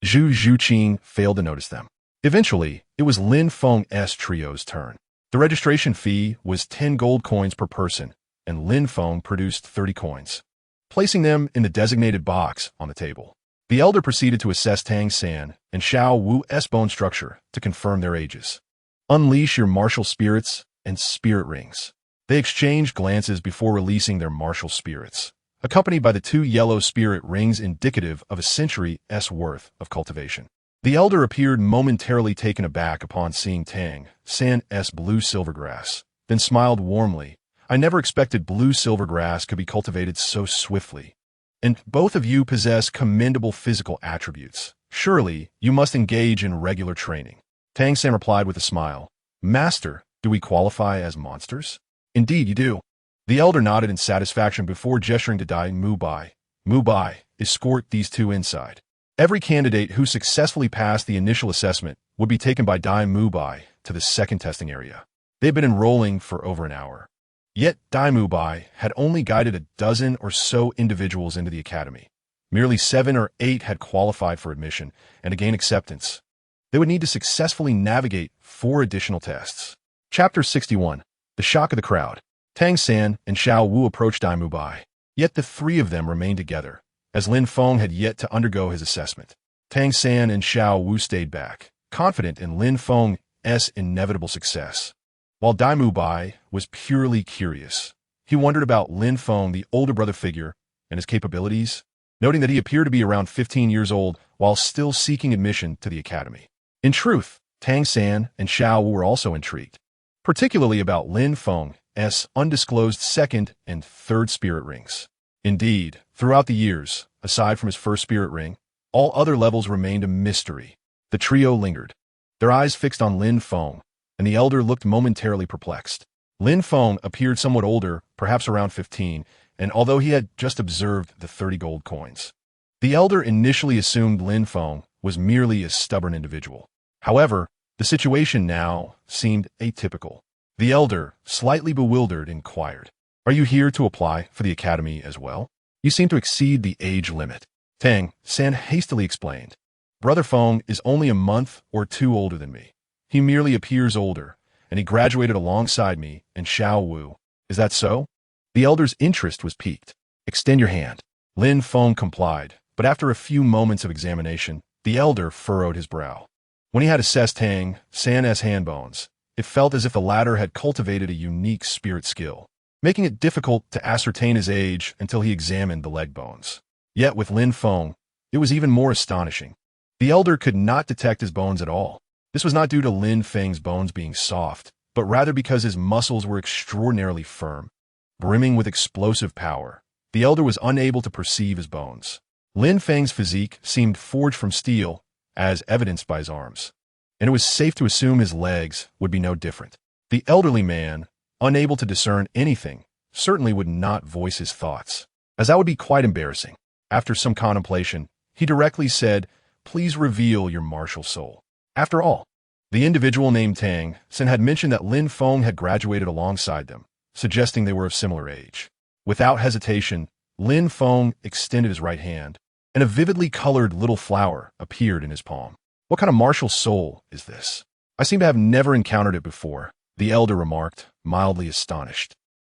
Zhu Zhuqing failed to notice them. Eventually, it was Lin Feng's trio's turn. The registration fee was 10 gold coins per person, and Lin Feng produced 30 coins, placing them in the designated box on the table. The elder proceeded to assess Tang San and Xiao Wu's bone structure to confirm their ages. Unleash your martial spirits and spirit rings. They exchanged glances before releasing their martial spirits, accompanied by the 2 yellow spirit rings indicative of a century's worth of cultivation. The elder appeared momentarily taken aback upon seeing Tang San's blue silvergrass, then smiled warmly. I never expected blue silvergrass could be cultivated so swiftly. And both of you possess commendable physical attributes. Surely, you must engage in regular training. Tang San replied with a smile. Master, do we qualify as monsters? Indeed, you do. The elder nodded in satisfaction before gesturing to Dai Mubai. Mubai, escort these 2 inside. Every candidate who successfully passed the initial assessment would be taken by Dai Mubai to the second testing area. They had been enrolling for over an hour. Yet Dai Mubai had only guided a dozen or so individuals into the academy. Merely 7 or 8 had qualified for admission, and to gain acceptance, they would need to successfully navigate 4 additional tests. Chapter 61. The Shock of the Crowd. Tang San and Xiao Wu approached Dai Mubai. Yet the 3 of them remained together, as Lin Feng had yet to undergo his assessment. Tang San and Xiao Wu stayed back, confident in Lin Feng's inevitable success. While Dai Mubai was purely curious, he wondered about Lin Feng, the older brother figure, and his capabilities, noting that he appeared to be around 15 years old while still seeking admission to the academy. In truth, Tang San and Xiao Wu were also intrigued, particularly about Lin Feng's undisclosed second and third spirit rings. Indeed, throughout the years, aside from his first spirit ring, all other levels remained a mystery. The trio lingered, their eyes fixed on Lin Feng, and the elder looked momentarily perplexed. Lin Feng appeared somewhat older, perhaps around 15, and although he had just observed the 30 gold coins, the elder initially assumed Lin Feng was merely a stubborn individual. However, the situation now seemed atypical. The elder, slightly bewildered, inquired, "Are you here to apply for the academy as well? You seem to exceed the age limit." Tang San hastily explained, "Brother Feng is only a month or 2 older than me. He merely appears older, and he graduated alongside me and Xiao Wu. Is that so?" The elder's interest was piqued. "Extend your hand." Lin Feng complied, but after a few moments of examination, the elder furrowed his brow. When he had assessed Tang San's hand bones, it felt as if the latter had cultivated a unique spirit skill, making it difficult to ascertain his age until he examined the leg bones. Yet with Lin Feng, it was even more astonishing. The elder could not detect his bones at all. This was not due to Lin Feng's bones being soft, but rather because his muscles were extraordinarily firm, brimming with explosive power. The elder was unable to perceive his bones. Lin Feng's physique seemed forged from steel, as evidenced by his arms, and it was safe to assume his legs would be no different. The elderly man, unable to discern anything, certainly would not voice his thoughts, as that would be quite embarrassing. After some contemplation, he directly said, "Please reveal your martial soul." After all, the individual named Tang San had mentioned that Lin Feng had graduated alongside them, suggesting they were of similar age. Without hesitation, Lin Feng extended his right hand, and a vividly colored little flower appeared in his palm. "What kind of martial soul is this? I seem to have never encountered it before," the elder remarked, mildly astonished.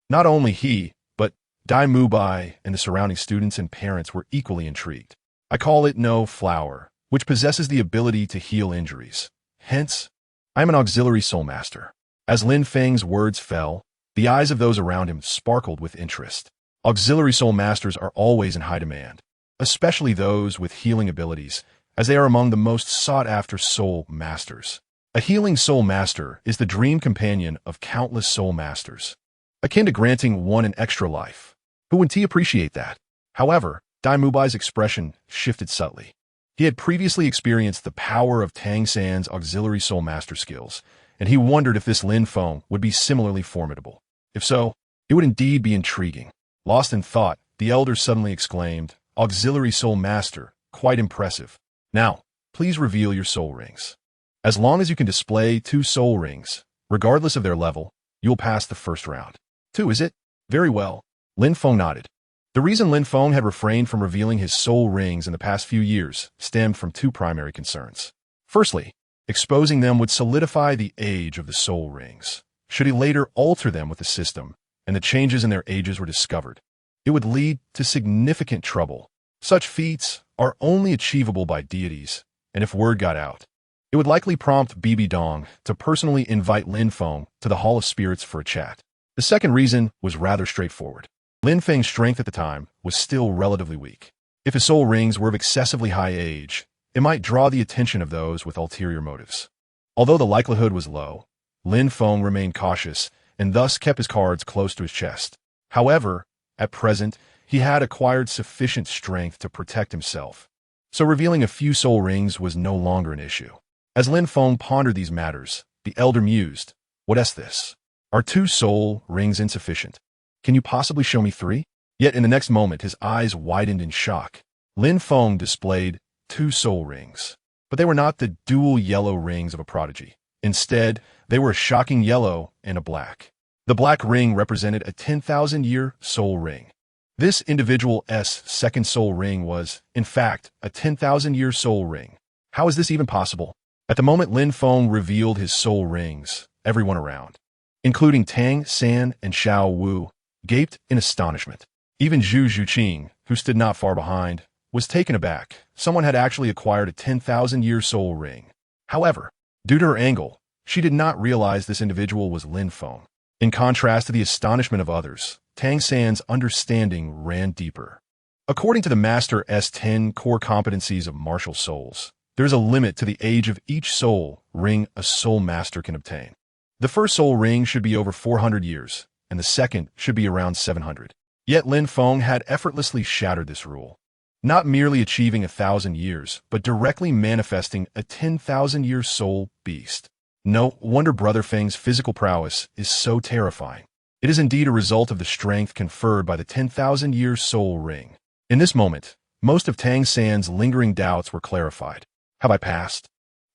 Not only he, but Dai Mubai and the surrounding students and parents were equally intrigued. "I call it no flower, which possesses the ability to heal injuries. Hence, I am an auxiliary soul master." As Lin Feng's words fell, the eyes of those around him sparkled with interest. Auxiliary soul masters are always in high demand, especially those with healing abilities, as they are among the most sought-after soul masters. A healing soul master is the dream companion of countless soul masters, akin to granting one an extra life. Who wouldn't appreciate that? However, Dai Mubai's expression shifted subtly. He had previously experienced the power of Tang San's auxiliary soul master skills, and he wondered if this Lin Feng would be similarly formidable. If so, it would indeed be intriguing. Lost in thought, the elder suddenly exclaimed, "Auxiliary soul master, quite impressive. Now, please reveal your soul rings. As long as you can display 2 soul rings, regardless of their level, you will pass the first round." "2, is it? Very well." Lin Feng nodded. The reason Lin Feng had refrained from revealing his soul rings in the past few years stemmed from 2 primary concerns. Firstly, exposing them would solidify the age of the soul rings. Should he later alter them with the system, and the changes in their ages were discovered, it would lead to significant trouble. Such feats are only achievable by deities, and if word got out, it would likely prompt Bibi Dong to personally invite Lin Feng to the Hall of Spirits for a chat. The second reason was rather straightforward. Lin Feng's strength at the time was still relatively weak. If his soul rings were of excessively high age, it might draw the attention of those with ulterior motives. Although the likelihood was low, Lin Feng remained cautious and thus kept his cards close to his chest. However, at present, he had acquired sufficient strength to protect himself, so revealing a few soul rings was no longer an issue. As Lin Feng pondered these matters, the elder mused, "What is this? Are 2 soul rings insufficient? Can you possibly show me 3? Yet in the next moment his eyes widened in shock. Lin Feng displayed 2 soul rings. But they were not the dual yellow rings of a prodigy. Instead, they were a shocking yellow and a black. The black ring represented a 10,000-year soul ring. This individual's second soul ring was, in fact, a 10,000-year soul ring. How is this even possible? At the moment Lin Feng revealed his soul rings, everyone around, including Tang San and Xiao Wu, gaped in astonishment. Even Zhu Zhuqing, who stood not far behind, was taken aback. Someone had actually acquired a 10,000-year soul ring. However, due to her angle, she did not realize this individual was Lin Feng. In contrast to the astonishment of others, Tang San's understanding ran deeper. According to the Master's 10 core competencies of martial souls, there is a limit to the age of each soul ring a soul master can obtain. The first soul ring should be over 400 years, and the second should be around 700. Yet Lin Feng had effortlessly shattered this rule. Not merely achieving 1,000 years, but directly manifesting a 10,000-year soul beast. No wonder Brother Feng's physical prowess is so terrifying. It is indeed a result of the strength conferred by the 10,000-year soul ring. In this moment, most of Tang San's lingering doubts were clarified. Have I passed?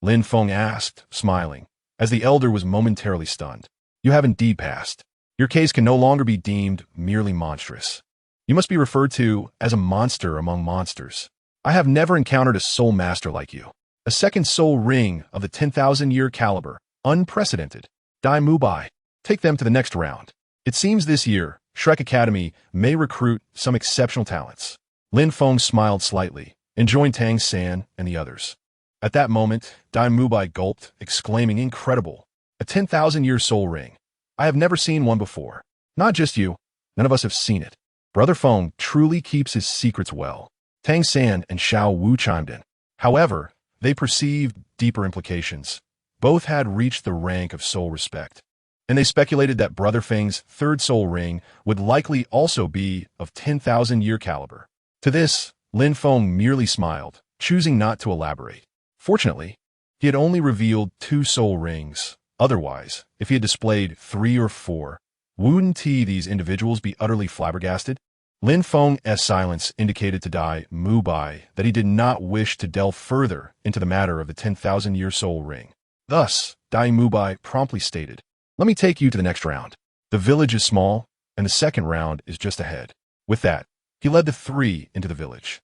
Lin Feng asked, smiling, as the elder was momentarily stunned. You have indeed passed. Your case can no longer be deemed merely monstrous. You must be referred to as a monster among monsters. I have never encountered a soul master like you. A second soul ring of the 10,000-year caliber, unprecedented. Dai Mubai, take them to the next round. It seems this year, Shrek Academy may recruit some exceptional talents. Lin Feng smiled slightly and joined Tang San and the others. At that moment, Dai Mubai gulped, exclaiming, incredible. A 10,000-year soul ring. I have never seen one before. Not just you, none of us have seen it. Brother Feng truly keeps his secrets well. Tang San and Xiao Wu chimed in. However, they perceived deeper implications. Both had reached the rank of soul respect, and they speculated that Brother Feng's third soul ring would likely also be of 10,000-year caliber. To this, Lin Feng merely smiled, choosing not to elaborate. Fortunately, he had only revealed 2 soul rings. Otherwise, if he had displayed 3 or 4, wouldn't these individuals be utterly flabbergasted? Lin Feng's silence indicated to Dai Mubai that he did not wish to delve further into the matter of the 10,000-year soul ring. Thus, Dai Mubai promptly stated, let me take you to the next round. The village is small, and the second round is just ahead. With that, he led the 3 into the village.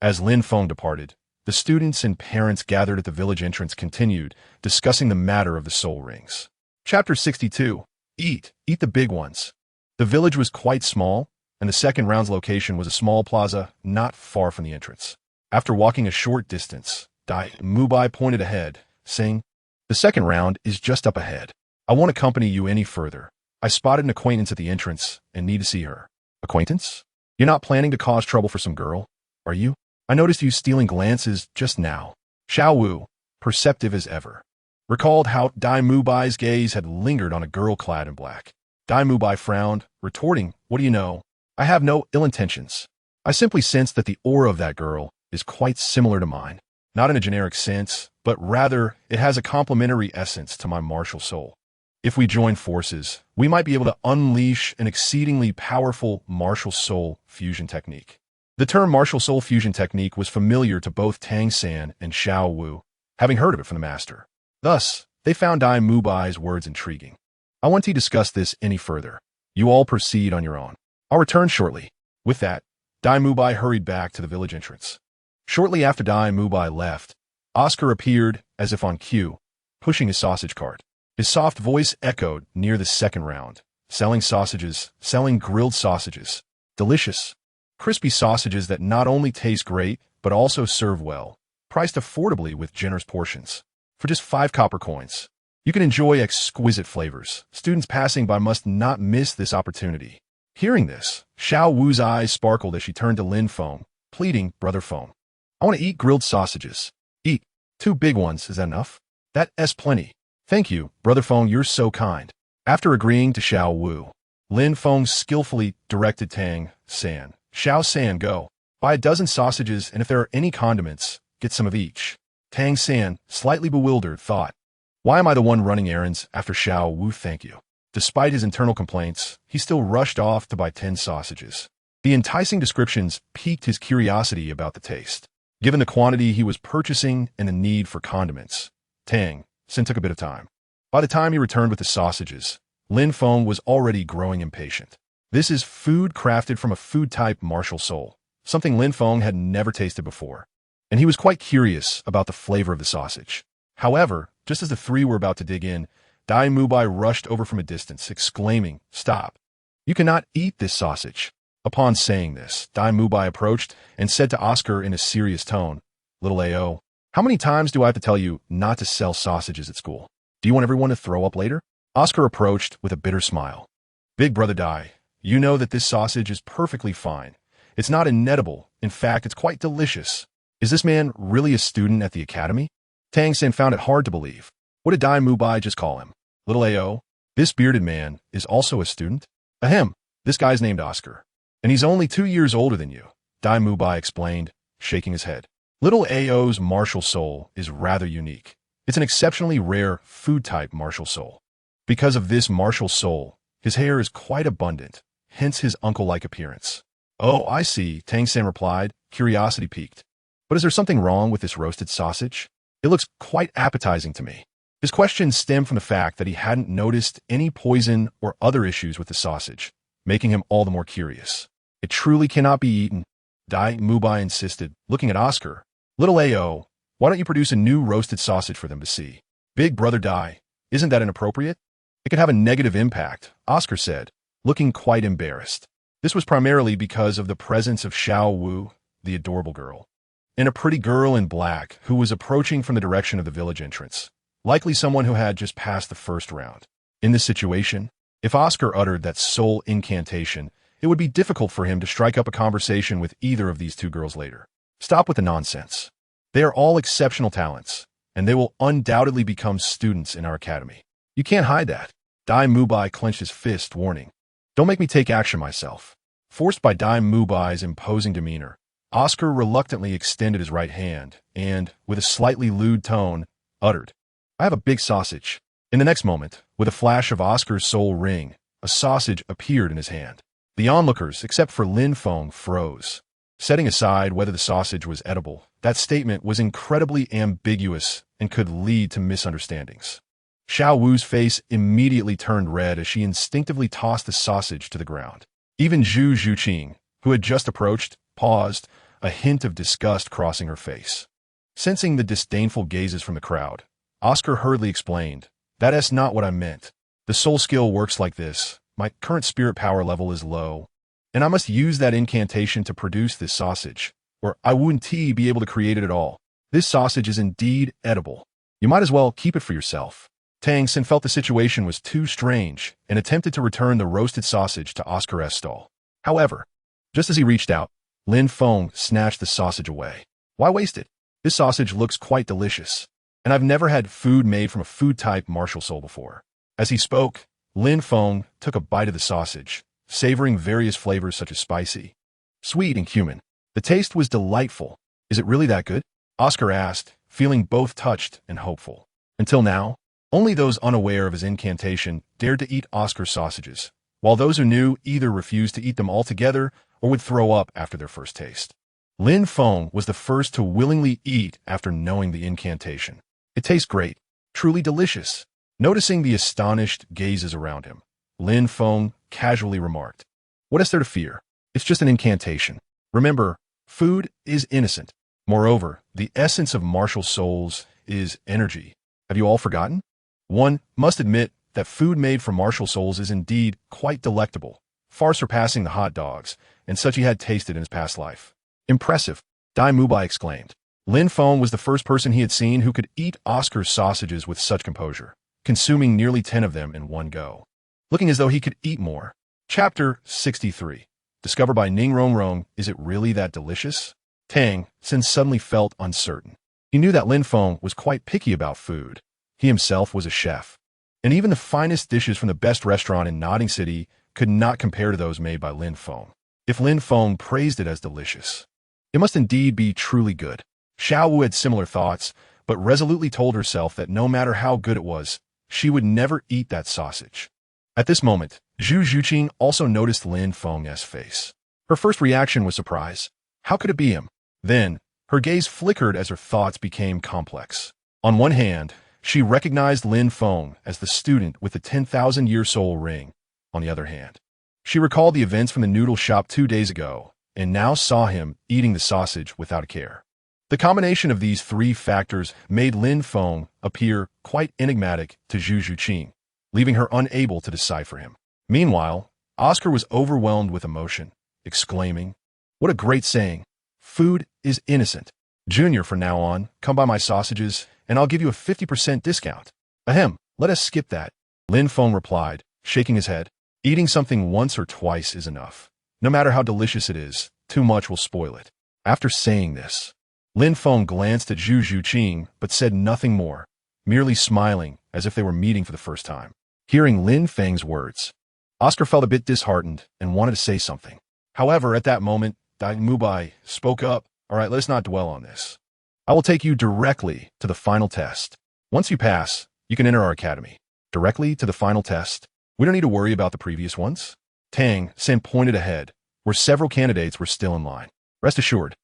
As Lin Feng departed, the students and parents gathered at the village entrance continued, discussing the matter of the soul rings. Chapter 62. Eat the big ones. The village was quite small, and the second round's location was a small plaza not far from the entrance. After walking a short distance, Dai Mubai pointed ahead, saying, the second round is just up ahead. I won't accompany you any further. I spotted an acquaintance at the entrance and need to see her. Acquaintance? You're not planning to cause trouble for some girl, are you? I noticed you stealing glances just now. Xiao Wu, perceptive as ever, recalled how Dai Mubai's gaze had lingered on a girl clad in black. Dai Mubai frowned, retorting, what do you know? I have no ill intentions. I simply sense that the aura of that girl is quite similar to mine. Not in a generic sense, but rather it has a complementary essence to my martial soul. If we join forces, we might be able to unleash an exceedingly powerful martial soul fusion technique. The term martial soul fusion technique was familiar to both Tang San and Xiao Wu, having heard of it from the master. Thus, they found Dai Mubai's words intriguing. I won't discuss this any further. You all proceed on your own. I'll return shortly. With that, Dai Mubai hurried back to the village entrance. Shortly after Dai Mubai left, Oscar appeared, as if on cue, pushing his sausage cart. His soft voice echoed near the second round. Selling sausages, selling grilled sausages. Delicious, crispy sausages that not only taste great, but also serve well. Priced affordably with generous portions. For just 5 copper coins, you can enjoy exquisite flavors. Students passing by must not miss this opportunity. Hearing this, Xiao Wu's eyes sparkled as she turned to Lin Feng, pleading, Brother Feng, I want to eat grilled sausages. Eat. 2 big ones, is that enough? That's plenty. Thank you, Brother Feng, you're so kind. After agreeing to Xiao Wu, Lin Feng skillfully directed Tang San. Xiao San, go. Buy a dozen sausages, and if there are any condiments, get some of each. Tang San, slightly bewildered, thought, why am I the one running errands after Xiao Wu? Thank you. Despite his internal complaints, he still rushed off to buy 10 sausages. The enticing descriptions piqued his curiosity about the taste. Given the quantity he was purchasing and the need for condiments, Tang San took a bit of time. By the time he returned with the sausages, Lin Feng was already growing impatient. This is food crafted from a food-type martial soul, something Lin Feng had never tasted before, and he was quite curious about the flavor of the sausage. However, just as the three were about to dig in, Dai Mubai rushed over from a distance, exclaiming, "Stop! You cannot eat this sausage." Upon saying this, Dai Mubai approached and said to Oscar in a serious tone, "Little AO, how many times do I have to tell you not to sell sausages at school? Do you want everyone to throw up later?" Oscar approached with a bitter smile. "Big brother Dai, you know that this sausage is perfectly fine. It's not inedible. In fact, it's quite delicious. Is this man really a student at the academy?" Tang San found it hard to believe. What did Dai Mubai just call him? Little AO? This bearded man is also a student? Ahem, this guy's named Oscar, and he's only 2 years older than you, Dai Mubai explained, shaking his head. Little AO's martial soul is rather unique. It's an exceptionally rare food-type martial soul. Because of this martial soul, his hair is quite abundant, hence his uncle-like appearance. Oh, I see, Tang San replied, curiosity piqued. But is there something wrong with this roasted sausage? It looks quite appetizing to me. His question stemmed from the fact that he hadn't noticed any poison or other issues with the sausage, making him all the more curious. It truly cannot be eaten, Dai Mubai insisted, looking at Oscar. Little AO, why don't you produce a new roasted sausage for them to see? Big brother Dai, isn't that inappropriate? It could have a negative impact, Oscar said, looking quite embarrassed. This was primarily because of the presence of Xiao Wu, the adorable girl, and a pretty girl in black who was approaching from the direction of the village entrance, likely someone who had just passed the first round. In this situation, if Oscar uttered that soul incantation, it would be difficult for him to strike up a conversation with either of these two girls later. Stop with the nonsense. They are all exceptional talents, and they will undoubtedly become students in our academy. You can't hide that. Dai Mubai clenched his fist, warning. Don't make me take action myself. Forced by Dai Mubai's imposing demeanor, Oscar reluctantly extended his right hand and, with a slightly lewd tone, uttered, I have a big sausage. In the next moment, with a flash of Oscar's soul ring, a sausage appeared in his hand. The onlookers, except for Lin Feng, froze. Setting aside whether the sausage was edible, that statement was incredibly ambiguous and could lead to misunderstandings. Xiao Wu's face immediately turned red as she instinctively tossed the sausage to the ground. Even Zhu Zhuqing, who had just approached, paused, a hint of disgust crossing her face. Sensing the disdainful gazes from the crowd, Oscar hurriedly explained, That's not what I meant. The soul skill works like this. My current spirit power level is low, and I must use that incantation to produce this sausage, or I wouldn't be able to create it at all. This sausage is indeed edible. You might as well keep it for yourself. Tang San felt the situation was too strange and attempted to return the roasted sausage to Oscar's stall. However, just as he reached out, Lin Feng snatched the sausage away. Why waste it? This sausage looks quite delicious, and I've never had food made from a food-type martial soul before. As he spoke, Lin Feng took a bite of the sausage, savoring various flavors such as spicy, sweet, and cumin. The taste was delightful. Is it really that good? Oscar asked, feeling both touched and hopeful. Until now, only those unaware of his incantation dared to eat Oscar's sausages, while those who knew either refused to eat them altogether or would throw up after their first taste. Lin Feng was the first to willingly eat after knowing the incantation. It tastes great, truly delicious. Noticing the astonished gazes around him, Lin Feng casually remarked, What is there to fear? It's just an incantation. Remember, food is innocent. Moreover, the essence of martial souls is energy. Have you all forgotten? One must admit that food made from martial souls is indeed quite delectable, far surpassing the hot dogs and such he had tasted in his past life. Impressive, Dai Mubai exclaimed. Lin Feng was the first person he had seen who could eat Oscar's sausages with such composure, consuming nearly 10 of them in one go, looking as though he could eat more. Chapter 63. Discovered by Ning Rongrong, is it really that delicious? Tang San suddenly felt uncertain. He knew that Lin Feng was quite picky about food. He himself was a chef, and even the finest dishes from the best restaurant in Notting City could not compare to those made by Lin Feng. If Lin Feng praised it as delicious, it must indeed be truly good. Xiao Wu had similar thoughts, but resolutely told herself that no matter how good it was, she would never eat that sausage. At this moment, Zhu Zhuqing also noticed Lin Feng's face. Her first reaction was surprise. How could it be him? Then, Her gaze flickered as her thoughts became complex. On one hand, she recognized Lin Feng as the student with the 10,000-year soul ring. On the other hand, she recalled the events from the noodle shop 2 days ago and now saw him eating the sausage without a care. The combination of these three factors made Lin Feng appear quite enigmatic to Zhu Zhuqing, leaving her unable to decipher him. Meanwhile, Oscar was overwhelmed with emotion, exclaiming, "What a great saying! Food is innocent. Junior, from now on, come buy my sausages, and I'll give you a 50% discount." "Ahem, let us skip that," Lin Feng replied, shaking his head. "Eating something once or twice is enough. No matter how delicious it is, too much will spoil it." After saying this, Lin Feng glanced at Zhu Zhuqing but said nothing more, merely smiling as if they were meeting for the first time. Hearing Lin Feng's words, Oscar felt a bit disheartened and wanted to say something. However, at that moment, Dai Mubai spoke up. "All right, let's not dwell on this. I will take you directly to the final test. Once you pass, you can enter our academy." "Directly to the final test? We don't need to worry about the previous ones?" Tang San pointed ahead, where several candidates were still in line. "Rest assured,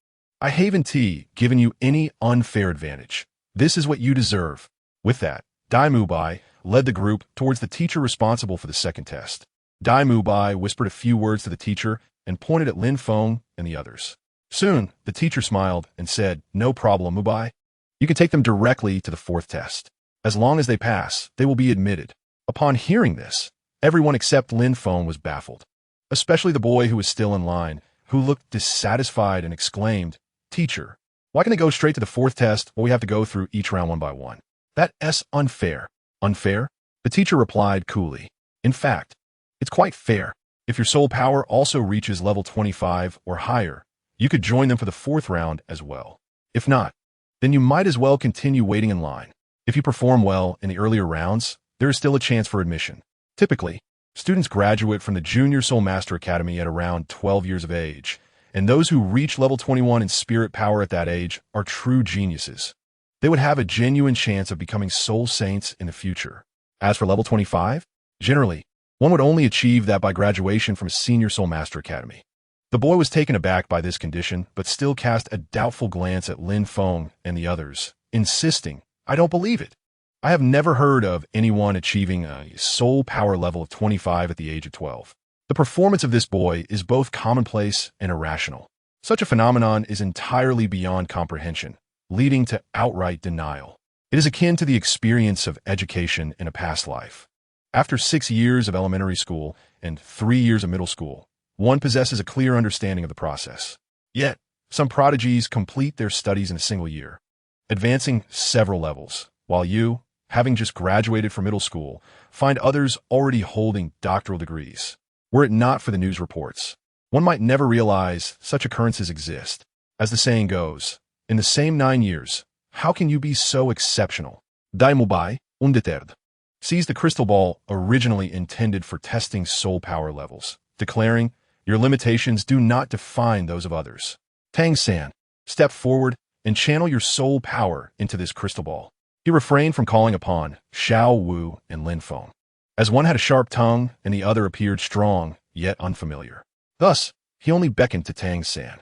I haven't given you any unfair advantage. This is what you deserve." With that, Dai Mubai led the group towards the teacher responsible for the second test. Dai Mubai whispered a few words to the teacher and pointed at Lin Feng and the others. Soon, the teacher smiled and said, "No problem, Mubai. You can take them directly to the fourth test. As long as they pass, they will be admitted." Upon hearing this, everyone except Lin Feng was baffled, especially the boy who was still in line, who looked dissatisfied and exclaimed, "Teacher, why can they go straight to the fourth test while we have to go through each round one by one? That's unfair." "Unfair?" The teacher replied coolly. "In fact, it's quite fair. If your soul power also reaches level 25 or higher, you could join them for the fourth round as well. If not, then you might as well continue waiting in line. If you perform well in the earlier rounds, there is still a chance for admission. Typically, students graduate from the Junior Soul Master Academy at around 12 years of age, and those who reach level 21 in spirit power at that age are true geniuses. They would have a genuine chance of becoming soul saints in the future. As for level 25, generally, one would only achieve that by graduation from a Senior Soul Master Academy." The boy was taken aback by this condition, but still cast a doubtful glance at Lin Feng and the others, insisting, "I don't believe it. I have never heard of anyone achieving a soul power level of 25 at the age of 12. The performance of this boy is both commonplace and irrational. Such a phenomenon is entirely beyond comprehension, leading to outright denial. It is akin to the experience of education in a past life. After 6 years of elementary school and 3 years of middle school, one possesses a clear understanding of the process. Yet, some prodigies complete their studies in a single year, advancing several levels, while you, having just graduated from middle school, find others already holding doctoral degrees. Were it not for the news reports, one might never realize such occurrences exist. As the saying goes, in the same 9 years, how can you be so exceptional? Dai Mubai, undeterred, seized the crystal ball originally intended for testing soul power levels, declaring, "Your limitations do not define those of others. Tang San, step forward and channel your soul power into this crystal ball." He refrained from calling upon Xiao Wu and Lin Feng, as one had a sharp tongue and the other appeared strong, yet unfamiliar. Thus, he only beckoned to Tang San.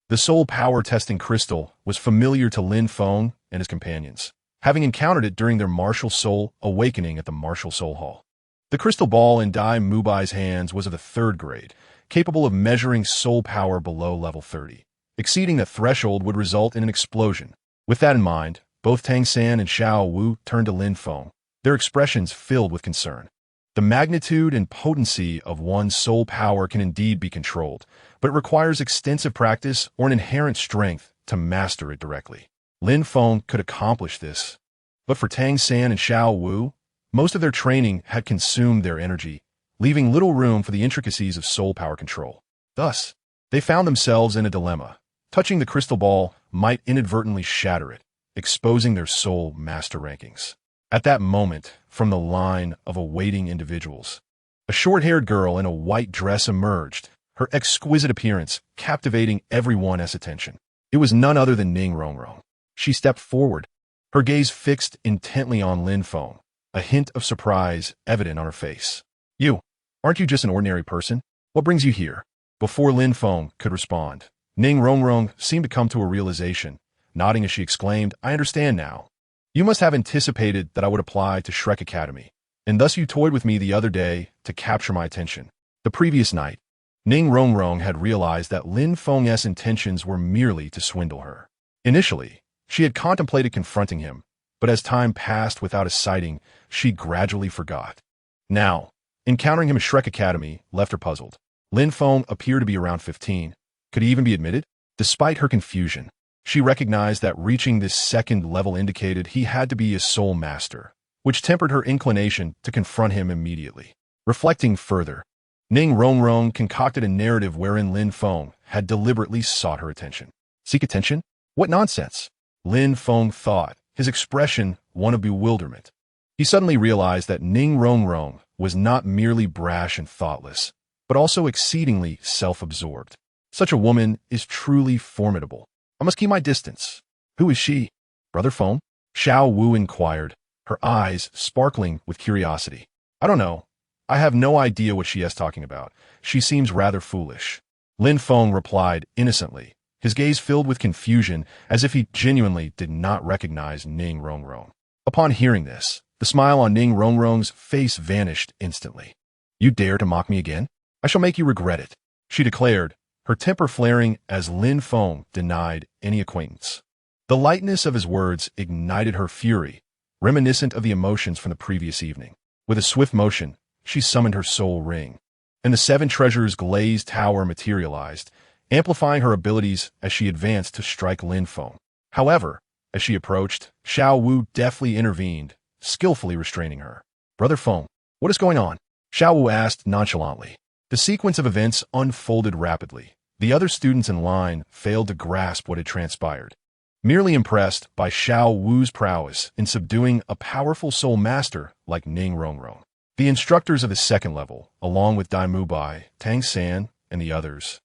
The soul power testing crystal was familiar to Lin Feng and his companions, having encountered it during their martial soul awakening at the martial soul hall. The crystal ball in Dai Mubai's hands was of the 3rd grade, capable of measuring soul power below level 30. Exceeding that threshold would result in an explosion. With that in mind, both Tang San and Xiao Wu turned to Lin Feng, their expressions filled with concern. The magnitude and potency of one's soul power can indeed be controlled, but it requires extensive practice or an inherent strength to master it directly. Lin Feng could accomplish this, but for Tang San and Xiao Wu, most of their training had consumed their energy, leaving little room for the intricacies of soul power control. Thus, they found themselves in a dilemma. Touching the crystal ball might inadvertently shatter it, exposing their soul master rankings. At that moment, from the line of awaiting individuals, a short-haired girl in a white dress emerged, her exquisite appearance captivating everyone's attention. It was none other than Ning Rongrong. She stepped forward, her gaze fixed intently on Lin Feng, a hint of surprise evident on her face. "You, aren't you just an ordinary person? What brings you here?" Before Lin Feng could respond, Ning Rongrong seemed to come to a realization, nodding as she exclaimed, "I understand now. You must have anticipated that I would apply to Shrek Academy, and thus you toyed with me the other day to capture my attention." The previous night, Ning Rongrong had realized that Lin Feng's intentions were merely to swindle her. Initially, she had contemplated confronting him, but as time passed without a sighting, she gradually forgot. Now, encountering him at Shrek Academy left her puzzled. Lin Feng appeared to be around 15. Could he even be admitted? Despite her confusion, she recognized that reaching this second level indicated he had to be a soul master, which tempered her inclination to confront him immediately. Reflecting further, Ning Rongrong concocted a narrative wherein Lin Feng had deliberately sought her attention. Seek attention? What nonsense! Lin Feng thought, his expression one of bewilderment. He suddenly realized that Ning Rongrong was not merely brash and thoughtless, but also exceedingly self-absorbed. Such a woman is truly formidable. I must keep my distance. Who is she? Brother Feng? Xiao Wu inquired, her eyes sparkling with curiosity. I don't know. I have no idea what she is talking about. She seems rather foolish. Lin Feng replied innocently, his gaze filled with confusion as if he genuinely did not recognize Ning Rongrong. Upon hearing this, the smile on Ning Rongrong's face vanished instantly. You dare to mock me again? I shall make you regret it, she declared, her temper flaring as Lin Feng denied any acquaintance. The lightness of his words ignited her fury, reminiscent of the emotions from the previous evening. With a swift motion, she summoned her soul ring, and the seven treasures glazed tower materialized, amplifying her abilities as she advanced to strike Lin Feng. However, as she approached, Xiao Wu deftly intervened, skillfully restraining her. Brother Feng, what is going on? Xiao Wu asked nonchalantly. The sequence of events unfolded rapidly. The other students in line failed to grasp what had transpired. Merely impressed by Xiao Wu's prowess in subduing a powerful soul master like Ning Rongrong, the instructors of the second level, along with Dai Mubai, Tang San, and the others,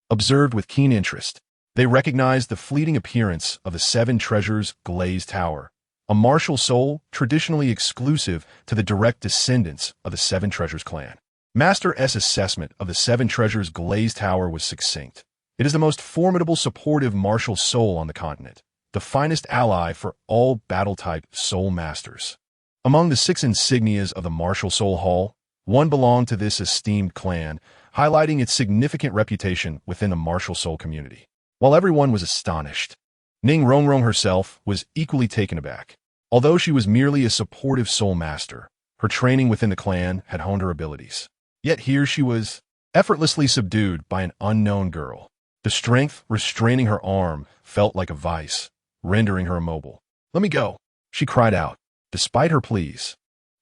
observed with keen interest. They recognized the fleeting appearance of the Seven Treasures Glazed Tower, a martial soul traditionally exclusive to the direct descendants of the Seven Treasures clan. Master S' assessment of the Seven Treasures Glazed Tower was succinct. It is the most formidable supportive martial soul on the continent, the finest ally for all battle-type soul masters. Among the 6 insignias of the Martial Soul Hall, one belonged to this esteemed clan, highlighting its significant reputation within the martial soul community. While everyone was astonished, Ning Rongrong herself was equally taken aback. Although she was merely a supportive soul master, her training within the clan had honed her abilities. Yet here she was, effortlessly subdued by an unknown girl. The strength restraining her arm felt like a vice, rendering her immobile. Let me go, she cried out. Despite her pleas,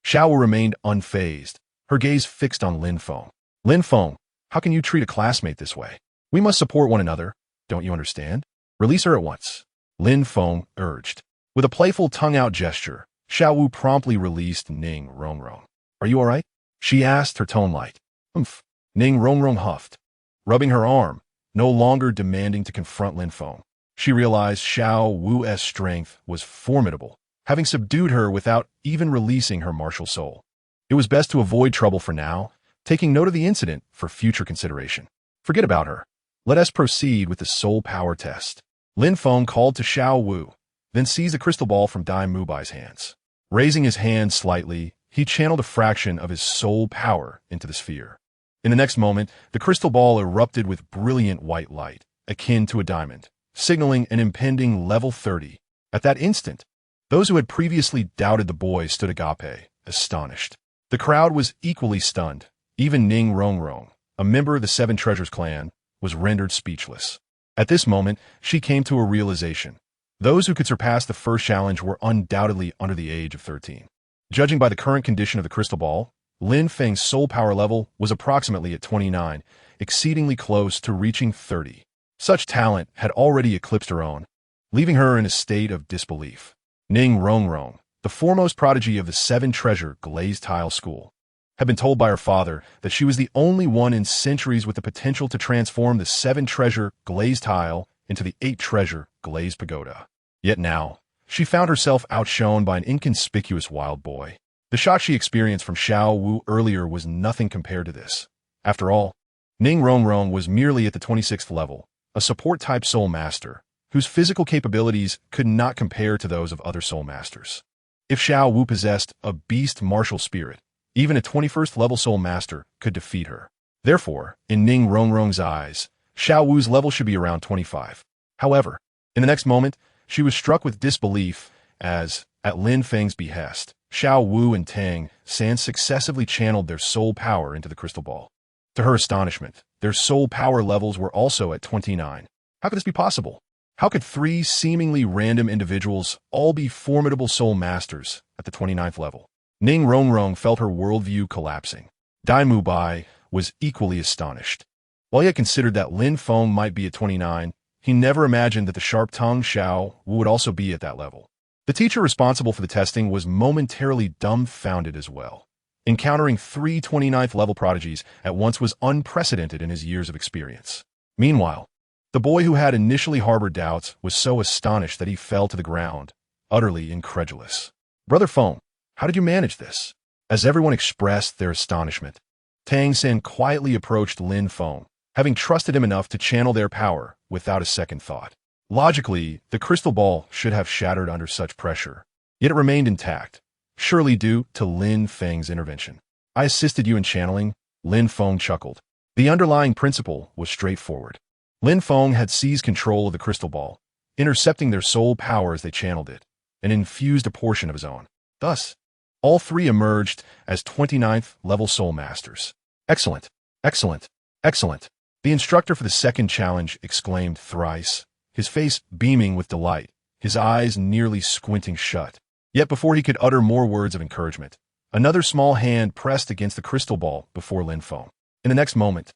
Xiao remained unfazed, her gaze fixed on Lin Feng. Lin Feng, how can you treat a classmate this way? We must support one another, don't you understand? Release her at once, Lin Feng urged. With a playful tongue-out gesture, Xiao Wu promptly released Ning Rongrong. Are you all right? She asked, her tone light. Humph. Ning Rongrong huffed, rubbing her arm, no longer demanding to confront Lin Feng. She realized Xiao Wu's strength was formidable, having subdued her without even releasing her martial soul. It was best to avoid trouble for now, taking note of the incident for future consideration. Forget about her. Let us proceed with the soul power test. Lin Feng called to Xiao Wu, then seized the crystal ball from Dai Mubai's hands. Raising his hand slightly, he channeled a fraction of his soul power into the sphere. In the next moment, the crystal ball erupted with brilliant white light, akin to a diamond, signaling an impending level 30. At that instant, those who had previously doubted the boy stood agape, astonished. The crowd was equally stunned. Even Ning Rongrong, a member of the Seven Treasures clan, was rendered speechless. At this moment, she came to a realization. Those who could surpass the first challenge were undoubtedly under the age of 13. Judging by the current condition of the crystal ball, Lin Feng's soul power level was approximately at 29, exceedingly close to reaching 30. Such talent had already eclipsed her own, leaving her in a state of disbelief. Ning Rongrong, the foremost prodigy of the Seven Treasure Glazed Tile School, had been told by her father that she was the only one in centuries with the potential to transform the Seven Treasure Glazed Tile into the 8 Treasure Glazed Pagoda. Yet now, she found herself outshone by an inconspicuous wild boy. The shock she experienced from Xiao Wu earlier was nothing compared to this. After all, Ning Rongrong was merely at the 26th level, a support-type soul master, whose physical capabilities could not compare to those of other soul masters. If Xiao Wu possessed a beast martial spirit, even a 21st level soul master could defeat her. Therefore, in Ning Rongrong's eyes, Xiao Wu's level should be around 25. However, in the next moment, she was struck with disbelief as, at Lin Feng's behest, Xiao Wu and Tang San successively channeled their soul power into the crystal ball. To her astonishment, their soul power levels were also at 29. How could this be possible? How could three seemingly random individuals all be formidable soul masters at the 29th level? Ning Rongrong felt her worldview collapsing. Dai Mubai was equally astonished. While he had considered that Lin Feng might be at 29, he never imagined that the sharp-tongued Xiao would also be at that level. The teacher responsible for the testing was momentarily dumbfounded as well. Encountering three 29th level prodigies at once was unprecedented in his years of experience. Meanwhile, the boy who had initially harbored doubts was so astonished that he fell to the ground, utterly incredulous. Brother Feng, how did you manage this? As everyone expressed their astonishment, Tang San quietly approached Lin Feng, having trusted him enough to channel their power without a second thought. Logically, the crystal ball should have shattered under such pressure, yet it remained intact, surely due to Lin Feng's intervention. I assisted you in channeling, Lin Feng chuckled. The underlying principle was straightforward. Lin Feng had seized control of the crystal ball, intercepting their soul power as they channeled it, and infused a portion of his own. Thus, all three emerged as 29th level soul masters. Excellent, excellent, excellent. The instructor for the second challenge exclaimed thrice, his face beaming with delight, his eyes nearly squinting shut. Yet before he could utter more words of encouragement, another small hand pressed against the crystal ball before Lin Feng. In the next moment,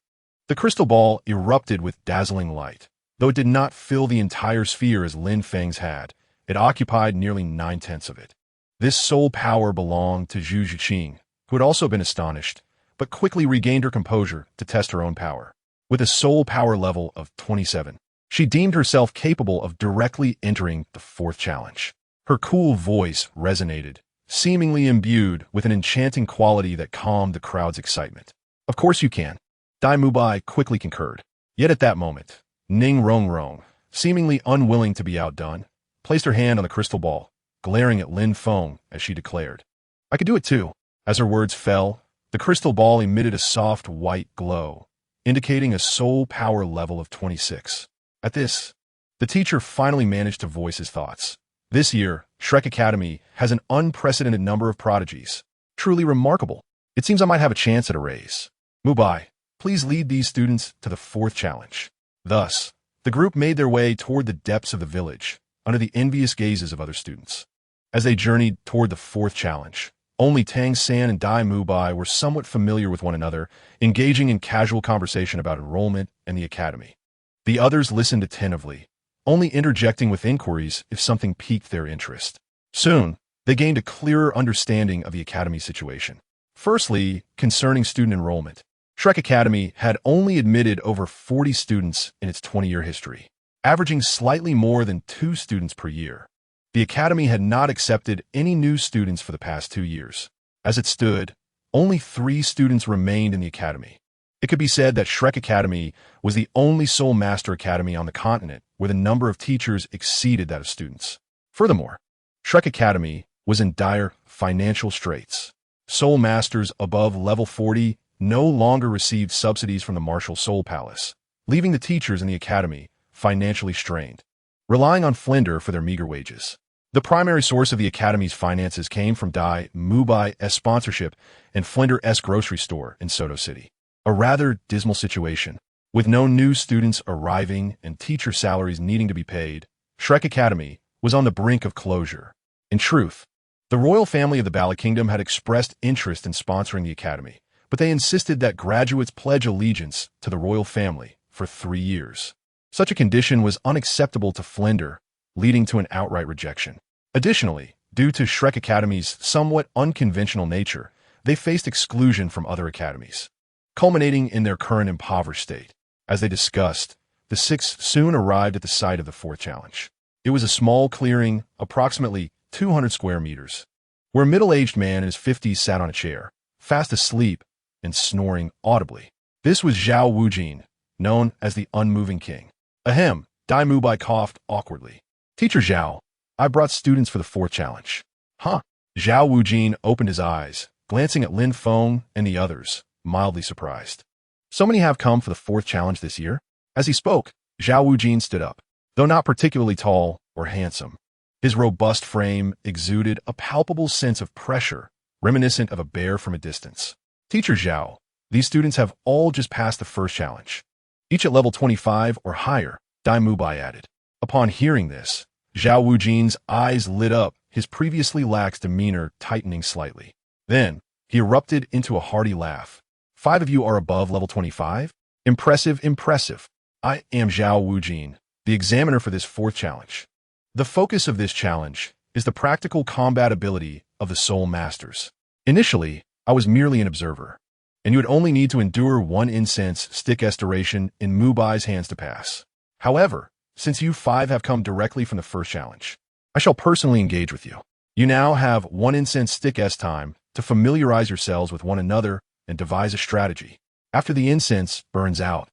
the crystal ball erupted with dazzling light. Though it did not fill the entire sphere as Lin Feng's had, it occupied nearly 9/10 of it. This soul power belonged to Zhu Zhiqing, who had also been astonished, but quickly regained her composure to test her own power. With a soul power level of 27, she deemed herself capable of directly entering the fourth challenge. Her cool voice resonated, seemingly imbued with an enchanting quality that calmed the crowd's excitement. Of course you can. Dai Mubai quickly concurred. Yet at that moment, Ning Rongrong, seemingly unwilling to be outdone, placed her hand on the crystal ball, glaring at Lin Feng as she declared, I could do it too. As her words fell, the crystal ball emitted a soft white glow, indicating a soul power level of 26. At this, the teacher finally managed to voice his thoughts. This year, Shrek Academy has an unprecedented number of prodigies. Truly remarkable. It seems I might have a chance at a raise. Mubai, please lead these students to the fourth challenge. Thus, the group made their way toward the depths of the village, under the envious gazes of other students. As they journeyed toward the fourth challenge, only Tang San and Dai Mubai were somewhat familiar with one another, engaging in casual conversation about enrollment and the academy. The others listened attentively, only interjecting with inquiries if something piqued their interest. Soon, they gained a clearer understanding of the academy's situation. Firstly, concerning student enrollment, Shrek Academy had only admitted over 40 students in its 20-year history, averaging slightly more than 2 students per year. The academy had not accepted any new students for the past 2 years. As it stood, only 3 students remained in the academy. It could be said that Shrek Academy was the only Soul Master Academy on the continent where the number of teachers exceeded that of students. Furthermore, Shrek Academy was in dire financial straits. Soul Masters above level 40 no longer received subsidies from the Martial Soul Palace, leaving the teachers in the academy financially strained, relying on Flinder for their meager wages. The primary source of the academy's finances came from Dai Mubai's sponsorship and Flinder's grocery store in Sodto City. A rather dismal situation. With no new students arriving and teacher salaries needing to be paid, Shrek Academy was on the brink of closure. In truth, the royal family of the Bala Kingdom had expressed interest in sponsoring the academy, but they insisted that graduates pledge allegiance to the royal family for 3 years. Such a condition was unacceptable to Flinder, leading to an outright rejection. Additionally, due to Shrek Academy's somewhat unconventional nature, they faced exclusion from other academies, culminating in their current impoverished state. As they discussed, the 6 soon arrived at the site of the fourth challenge. It was a small clearing, approximately 200 square meters, where a middle-aged man in his 50s sat on a chair, fast asleep and snoring audibly. This was Zhao Wujin, known as the Unmoving King. Ahem, Dai Mubai coughed awkwardly. Teacher Zhao, I brought students for the fourth challenge. Huh? Zhao Wujin opened his eyes, glancing at Lin Feng and the others, mildly surprised. So many have come for the fourth challenge this year? As he spoke, Zhao Wujin stood up, though not particularly tall or handsome. His robust frame exuded a palpable sense of pressure, reminiscent of a bear from a distance. Teacher Zhao, these students have all just passed the first challenge. Each at level 25 or higher, Dai Mubai added. Upon hearing this, Zhao Wujin's eyes lit up, his previously lax demeanor tightening slightly. Then, he erupted into a hearty laugh. 5 of you are above level 25? Impressive, impressive. I am Zhao Wujin, the examiner for this fourth challenge. The focus of this challenge is the practical combat ability of the Soul Masters. Initially, I was merely an observer, and you would only need to endure 1 incense stick duration in Mubai's hands to pass. However, since you 5 have come directly from the first challenge, I shall personally engage with you. You now have 1 incense stick time to familiarize yourselves with one another and devise a strategy. After the incense burns out,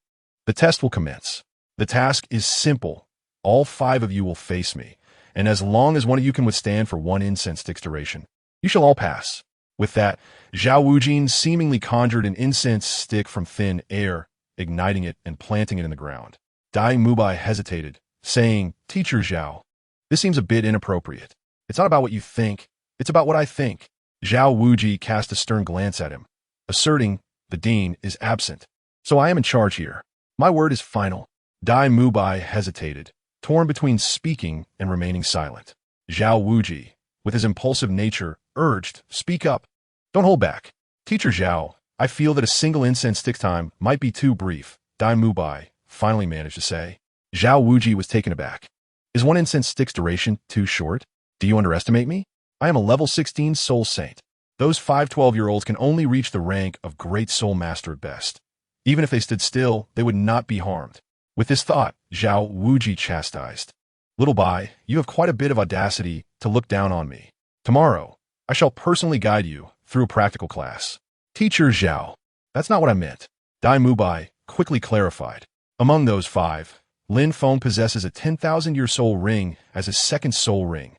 the test will commence. The task is simple. All 5 of you will face me, and as long as one of you can withstand for 1 incense stick duration, you shall all pass. With that, Zhao Wujin seemingly conjured an incense stick from thin air, igniting it and planting it in the ground. Dai Mubai hesitated, saying, Teacher Zhao, this seems a bit inappropriate. It's not about what you think, it's about what I think. Zhao Wuji cast a stern glance at him, asserting, the dean is absent, so I am in charge here. My word is final. Dai Mubai hesitated, torn between speaking and remaining silent. Zhao Wuji, with his impulsive nature, urged, speak up. Don't hold back. Teacher Zhao, I feel that a single incense stick time might be too brief, Dai Mubai finally managed to say. Zhao Wuji was taken aback. Is 1 incense stick's duration too short? Do you underestimate me? I am a level 16 soul saint. Those 5 12-year-olds can only reach the rank of great soul master at best. Even if they stood still, they would not be harmed. With this thought, Zhao Wuji chastised. Little Bai, you have quite a bit of audacity to look down on me. Tomorrow, I shall personally guide you through a practical class. Teacher Zhao, that's not what I meant. Dai Mubai quickly clarified. Among those 5, Lin Feng possesses a 10,000-year soul ring as his second soul ring.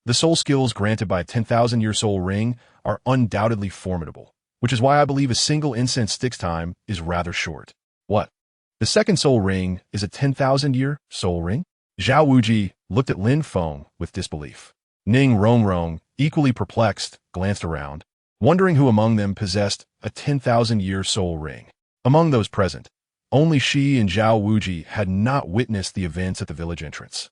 The soul skills granted by a 10,000-year soul ring are undoubtedly formidable, which is why I believe a single incense stick time is rather short. What? The second soul ring is a 10,000-year soul ring? Zhao Wuji looked at Lin Feng with disbelief. Ning Rongrong, equally perplexed, glanced around, wondering who among them possessed a 10,000-year soul ring. Among those present, only she and Zhao Wuji had not witnessed the events at the village entrance.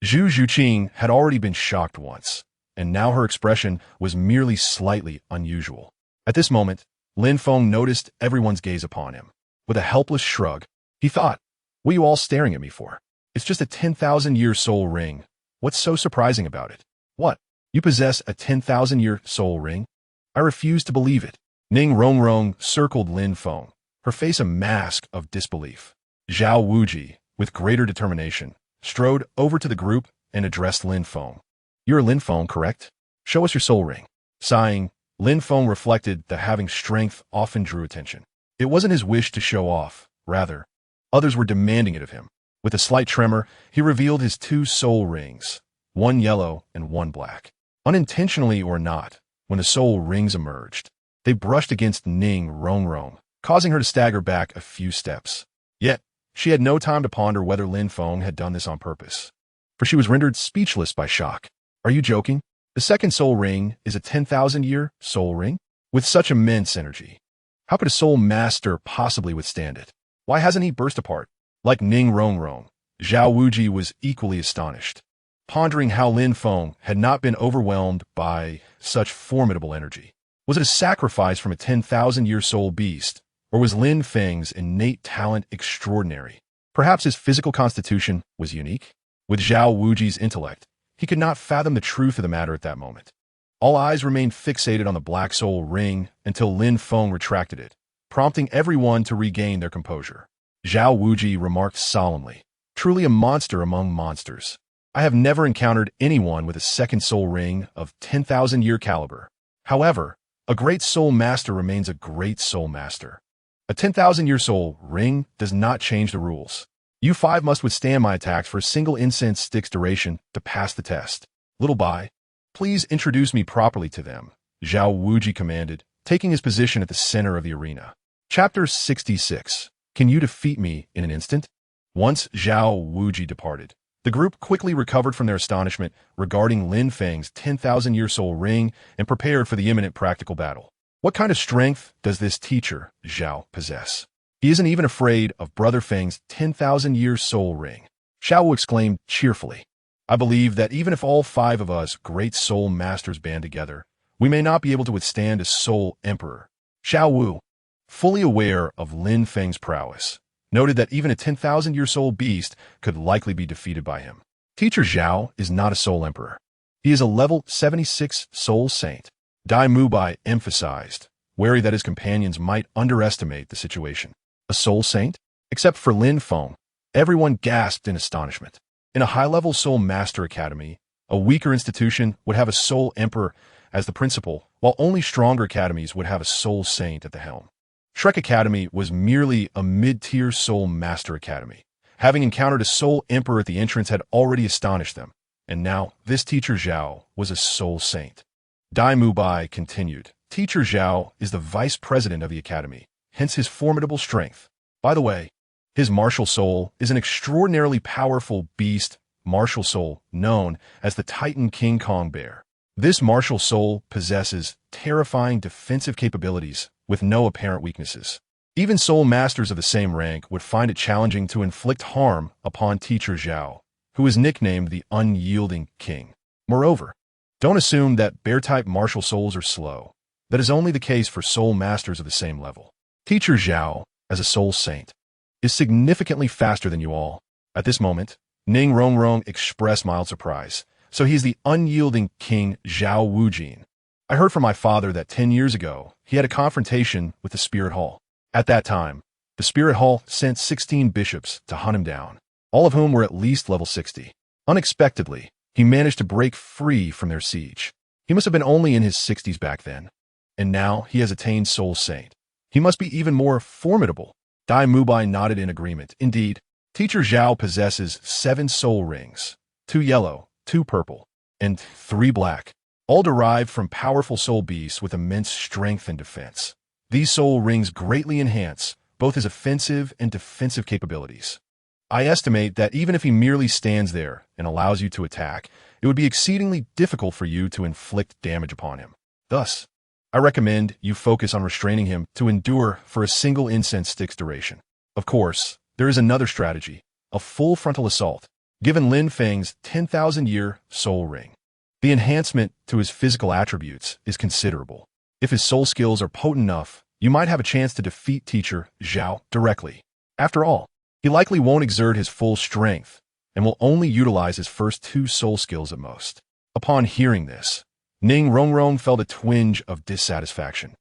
Zhu Zhuqing had already been shocked once, and now her expression was merely slightly unusual. At this moment, Lin Feng noticed everyone's gaze upon him. With a helpless shrug, he thought, what are you all staring at me for? It's just a 10,000-year soul ring. What's so surprising about it? What? You possess a 10,000-year soul ring? I refuse to believe it. Ning Rongrong circled Lin Feng, her face a mask of disbelief. Zhao Wuji, with greater determination, strode over to the group and addressed Lin Feng. You're Lin Feng, correct? Show us your soul ring. Sighing, Lin Feng reflected that having strength often drew attention. It wasn't his wish to show off, rather, others were demanding it of him. With a slight tremor, he revealed his 2 soul rings, 1 yellow and 1 black. Unintentionally or not, when the soul rings emerged, they brushed against Ning Rongrong, causing her to stagger back a few steps. Yet, she had no time to ponder whether Lin Feng had done this on purpose, for she was rendered speechless by shock. Are you joking? The second soul ring is a 10,000-year soul ring? With such immense energy, how could a soul master possibly withstand it? Why hasn't he burst apart? Like Ning Rongrong, Zhao Wuji was equally astonished, pondering how Lin Feng had not been overwhelmed by such formidable energy. Was it a sacrifice from a 10,000-year soul beast, or was Lin Feng's innate talent extraordinary? Perhaps his physical constitution was unique? With Zhao Wuji's intellect, he could not fathom the truth of the matter at that moment. All eyes remained fixated on the black soul ring until Lin Feng retracted it, prompting everyone to regain their composure. Zhao Wuji remarked solemnly, truly a monster among monsters. I have never encountered anyone with a second soul ring of 10,000-year caliber. However, a great soul master remains a great soul master. A 10,000-year soul ring does not change the rules. You five must withstand my attacks for a single incense stick's duration to pass the test. Little Bai, please introduce me properly to them, Zhao Wuji commanded, taking his position at the center of the arena. Chapter 66. Can you defeat me in an instant? Once Zhao Wuji departed, the group quickly recovered from their astonishment regarding Lin Feng's 10,000-year soul ring and prepared for the imminent practical battle. What kind of strength does this teacher, Zhao, possess? He isn't even afraid of Brother Feng's 10,000-year soul ring. Xiao Wu exclaimed cheerfully. I believe that even if all five of us great soul masters band together, we may not be able to withstand a soul emperor. Xiao Wu, fully aware of Lin Feng's prowess, noted that even a 10,000-year soul beast could likely be defeated by him. Teacher Zhao is not a soul emperor. He is a level 76 soul saint. Dai Mubai emphasized, wary that his companions might underestimate the situation. A soul saint? Except for Lin Feng, everyone gasped in astonishment. In a high-level soul master academy, a weaker institution would have a soul emperor as the principal, while only stronger academies would have a soul saint at the helm. Shrek Academy was merely a mid-tier soul master academy. Having encountered a soul emperor at the entrance had already astonished them, and now this teacher Zhao was a soul saint. Dai Mubai continued, Teacher Zhao is the vice president of the academy, hence his formidable strength. By the way, his martial soul is an extraordinarily powerful beast martial soul known as the Titan King Kong Bear. This martial soul possesses terrifying defensive capabilities with no apparent weaknesses. Even soul masters of the same rank would find it challenging to inflict harm upon Teacher Zhao, who is nicknamed the Unyielding King. Moreover, don't assume that bear-type martial souls are slow. That is only the case for soul masters of the same level. Teacher Zhao, as a soul saint, is significantly faster than you all. At this moment, Ning Rongrong expressed mild surprise. So he's the unyielding King Zhao Wujin. I heard from my father that 10 years ago, he had a confrontation with the Spirit Hall. At that time, the Spirit Hall sent 16 bishops to hunt him down, all of whom were at least level 60. Unexpectedly, he managed to break free from their siege. He must have been only in his 60s back then. And now he has attained Soul Saint. He must be even more formidable. Dai Mubai nodded in agreement. Indeed, Teacher Zhao possesses 7 soul rings, 2 yellow, 2 purple, and 3 black, all derived from powerful soul beasts with immense strength and defense. These soul rings greatly enhance both his offensive and defensive capabilities. I estimate that even if he merely stands there and allows you to attack, it would be exceedingly difficult for you to inflict damage upon him. Thus, I recommend you focus on restraining him to endure for a single incense stick's duration. Of course, there is another strategy, a full frontal assault, given Lin Feng's 10,000-year soul ring. The enhancement to his physical attributes is considerable. If his soul skills are potent enough, you might have a chance to defeat Teacher Zhao directly. After all, he likely won't exert his full strength and will only utilize his first 2 soul skills at most. Upon hearing this, Ning Rongrong felt a twinge of dissatisfaction.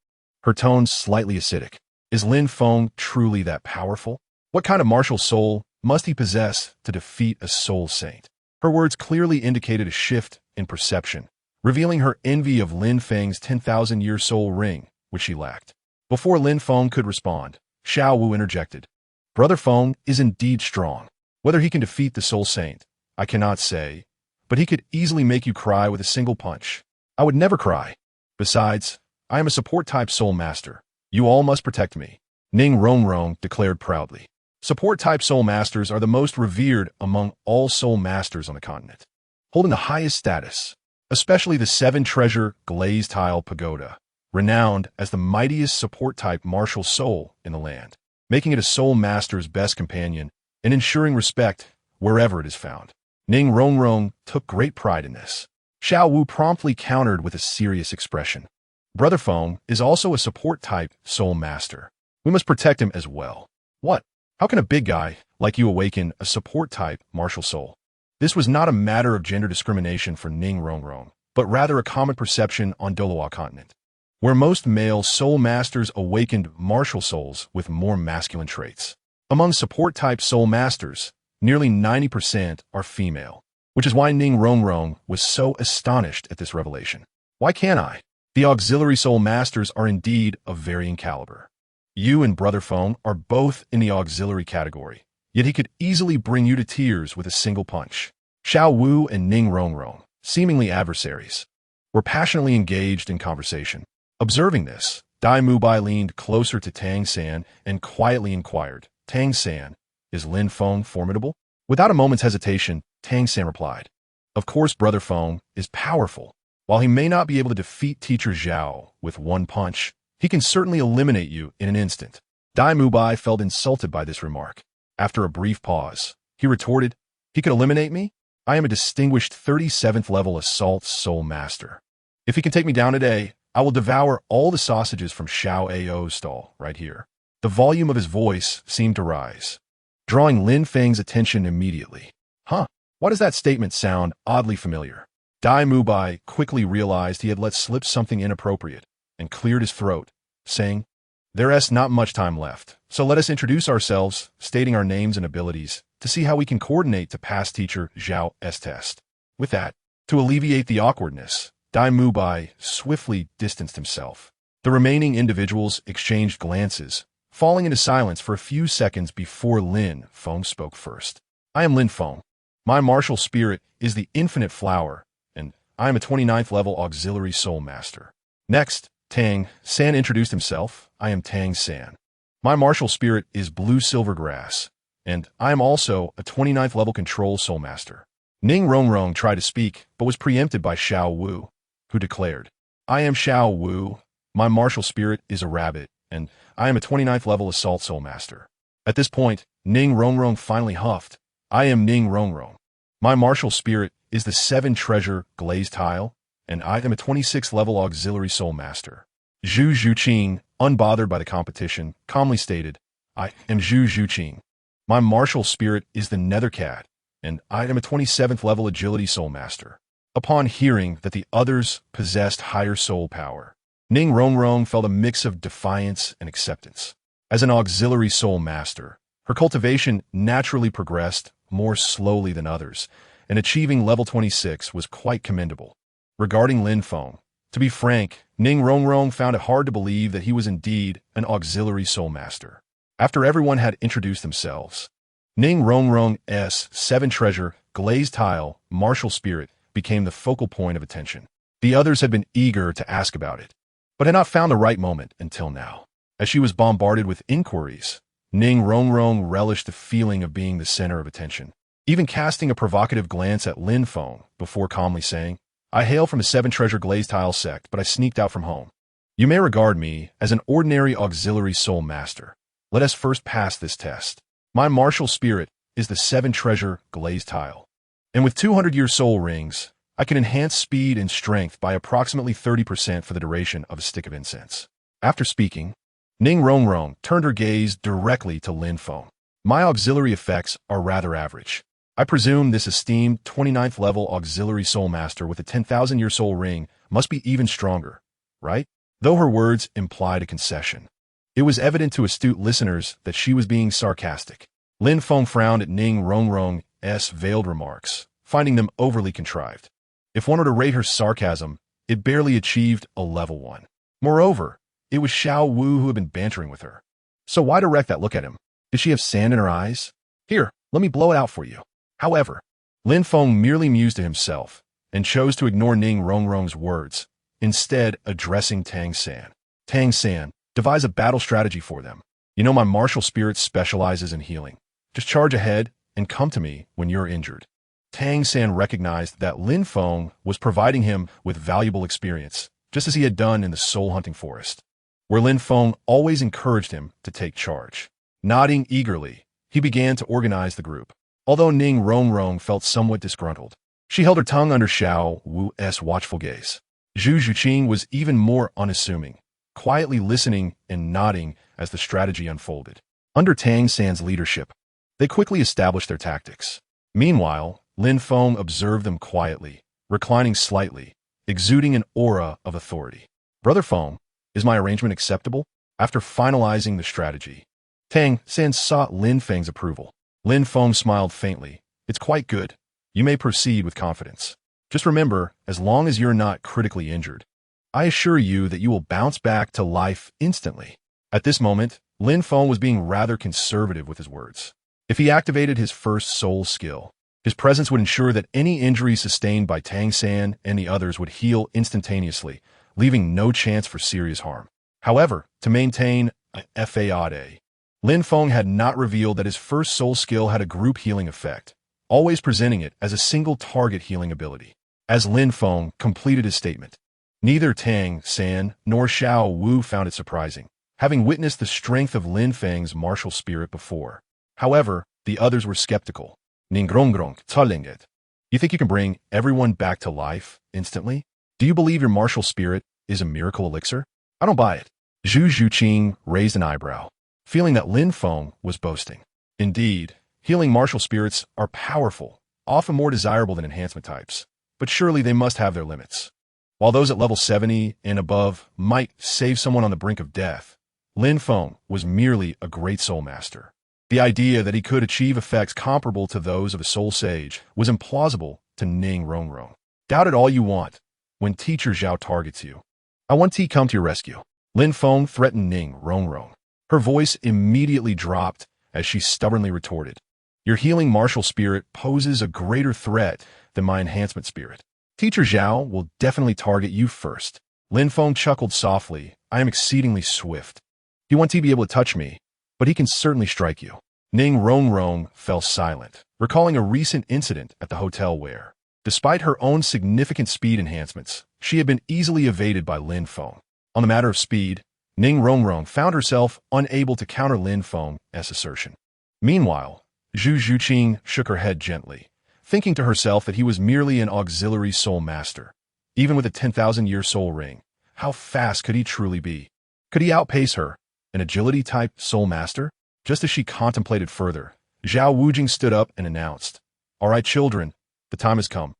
Her tone slightly acidic. Is Lin Feng truly that powerful? What kind of martial soul must he possess to defeat a soul saint? Her words clearly indicated a shift in perception, revealing her envy of Lin Feng's 10,000-year soul ring, which she lacked. Before Lin Feng could respond, Xiao Wu interjected. Brother Feng is indeed strong. Whether he can defeat the soul saint, I cannot say, but he could easily make you cry with a single punch. I would never cry. Besides, I am a support-type soul master. You all must protect me, Ning Rongrong declared proudly. Support-type soul masters are the most revered among all soul masters on the continent, holding the highest status, especially the 7-treasure glazed tile pagoda, renowned as the mightiest support-type martial soul in the land, making it a soul master's best companion and ensuring respect wherever it is found. Ning Rongrong took great pride in this. Xiao Wu promptly countered with a serious expression. Brother Feng is also a support-type soul master. We must protect him as well. What? How can a big guy like you awaken a support-type martial soul? This was not a matter of gender discrimination for Ning Rongrong, but rather a common perception on Douluo continent, where most male soul masters awakened martial souls with more masculine traits. Among support-type soul masters, nearly 90% are female, which is why Ning Rongrong was so astonished at this revelation. Why can't I? The auxiliary soul masters are indeed of varying caliber. You and Brother Feng are both in the auxiliary category, yet he could easily bring you to tears with a single punch. Xiao Wu and Ning Rongrong, seemingly adversaries, were passionately engaged in conversation. Observing this, Dai Mubai leaned closer to Tang San and quietly inquired, "Tang San, is Lin Feng formidable?" Without a moment's hesitation, Tang San replied, "Of course, Brother Feng is powerful. While he may not be able to defeat Teacher Zhao with one punch, he can certainly eliminate you in an instant." Dai Mubai felt insulted by this remark. After a brief pause, he retorted, "He could eliminate me? I am a distinguished 37th level Assault Soul Master. If he can take me down today, I will devour all the sausages from Xiao Ao's stall right here." The volume of his voice seemed to rise, drawing Lin Feng's attention immediately. Huh, why does that statement sound oddly familiar? Dai Mubai quickly realized he had let slip something inappropriate and cleared his throat, saying, "There's not much time left, so let us introduce ourselves, stating our names and abilities, to see how we can coordinate to pass Teacher Zhao's test." With that, to alleviate the awkwardness, Dai Mubai swiftly distanced himself. The remaining individuals exchanged glances, falling into silence for a few seconds before Lin Feng spoke first. "I am Lin Feng. My martial spirit is the Infinite Flower, and I am a 29th level Auxiliary Soul Master." Next, Tang San introduced himself. "I am Tang San. My martial spirit is Blue Silver Grass, and I am also a 29th level Control Soul Master." Ning Rongrong tried to speak, but was preempted by Xiao Wu, who declared, "I am Xiao Wu. My martial spirit is a rabbit, and I am a 29th level Assault Soul Master." At this point, Ning Rongrong finally huffed, "I am Ning Rongrong. My martial spirit is the 7 Treasure Glazed Tile, and I am a 26th level Auxiliary Soul Master." Zhu Zhuqing, unbothered by the competition, calmly stated, "I am Zhu Zhuqing. My martial spirit is the Nether Cat, and I am a 27th level Agility Soul Master." Upon hearing that the others possessed higher soul power, Ning Rongrong felt a mix of defiance and acceptance. As an Auxiliary Soul Master, her cultivation naturally progressed more slowly than others, and achieving level 26 was quite commendable. Regarding Lin Feng, to be frank, Ning Rongrong found it hard to believe that he was indeed an Auxiliary Soul Master. After everyone had introduced themselves, Ning Rongrong's 7 Treasure Glazed Tile martial spirit became the focal point of attention. The others had been eager to ask about it, but had not found the right moment until now. As she was bombarded with inquiries, Ning Rongrong relished the feeling of being the center of attention, even casting a provocative glance at Lin Feng before calmly saying, "I hail from a 7 Treasure Glazed Tile sect, but I sneaked out from home. You may regard me as an ordinary Auxiliary Soul Master. Let us first pass this test. My martial spirit is the 7 Treasure Glazed Tile, and with 200-year soul rings, I can enhance speed and strength by approximately 30% for the duration of a stick of incense." After speaking, Ning Rongrong turned her gaze directly to Lin Feng. "My auxiliary effects are rather average. I presume this esteemed 29th level Auxiliary Soul Master with a 10,000-year soul ring must be even stronger, right?" Though her words implied a concession, it was evident to astute listeners that she was being sarcastic. Lin Feng frowned at Ning Rongrong's veiled remarks, finding them overly contrived. If one were to rate her sarcasm, it barely achieved a level 1. Moreover, it was Xiao Wu who had been bantering with her. So why direct that look at him? Did she have sand in her eyes? "Here, let me blow it out for you." However, Lin Feng merely mused to himself and chose to ignore Ning Rongrong's words, instead addressing Tang San. "Tang San, devise a battle strategy for them. You know my martial spirit specializes in healing. Just charge ahead and come to me when you're injured." Tang San recognized that Lin Feng was providing him with valuable experience, just as he had done in the soul-hunting forest, where Lin Feng always encouraged him to take charge. Nodding eagerly, he began to organize the group. Although Ning Rongrong felt somewhat disgruntled, she held her tongue under Xiao Wu's watchful gaze. Zhu Zhuqing was even more unassuming, quietly listening and nodding as the strategy unfolded. Under Tang San's leadership, they quickly established their tactics. Meanwhile, Lin Feng observed them quietly, reclining slightly, exuding an aura of authority. "Brother Feng, is my arrangement acceptable?" After finalizing the strategy, Tang San sought Lin Feng's approval. Lin Feng smiled faintly. "It's quite good. You may proceed with confidence. Just remember, as long as you're not critically injured, I assure you that you will bounce back to life instantly." At this moment, Lin Feng was being rather conservative with his words. If he activated his first soul skill, his presence would ensure that any injury sustained by Tang San and the others would heal instantaneously, leaving no chance for serious harm. However, to maintain a FAAD, Lin Feng had not revealed that his first soul skill had a group healing effect, always presenting it as a single target healing ability. As Lin Feng completed his statement, neither Tang San nor Xiao Wu found it surprising, having witnessed the strength of Lin Feng's martial spirit before. However, the others were skeptical. Ningrongrong Tsalinget. You think you can bring everyone back to life instantly? Do you believe your martial spirit is a miracle elixir? I don't buy it. Zhu Zhuqing raised an eyebrow, feeling that Lin Feng was boasting. Indeed, healing martial spirits are powerful, often more desirable than enhancement types, but surely they must have their limits. While those at level 70 and above might save someone on the brink of death, Lin Feng was merely a great soul master. The idea that he could achieve effects comparable to those of a soul sage was implausible to Ning Rongrong. Doubt it all you want when Teacher Zhao targets you. I want to come to your rescue. Lin Feng threatened Ning Rongrong. Her voice immediately dropped as she stubbornly retorted, your healing martial spirit poses a greater threat than my enhancement spirit. Teacher Zhao will definitely target you first. Lin Feng chuckled softly. I am exceedingly swift. He won't be able to touch me, but he can certainly strike you. Ning Rongrong fell silent, recalling a recent incident at the hotel where, despite her own significant speed enhancements, she had been easily evaded by Lin Feng. On the matter of speed, Ning Rongrong found herself unable to counter Lin Feng's assertion. Meanwhile, Zhu Zhuqing shook her head gently, thinking to herself that he was merely an auxiliary soul master. Even with a 10,000-year soul ring, how fast could he truly be? Could he outpace her, an agility-type soul master? Just as she contemplated further, Zhao Wujing stood up and announced, all right, children, the time has come.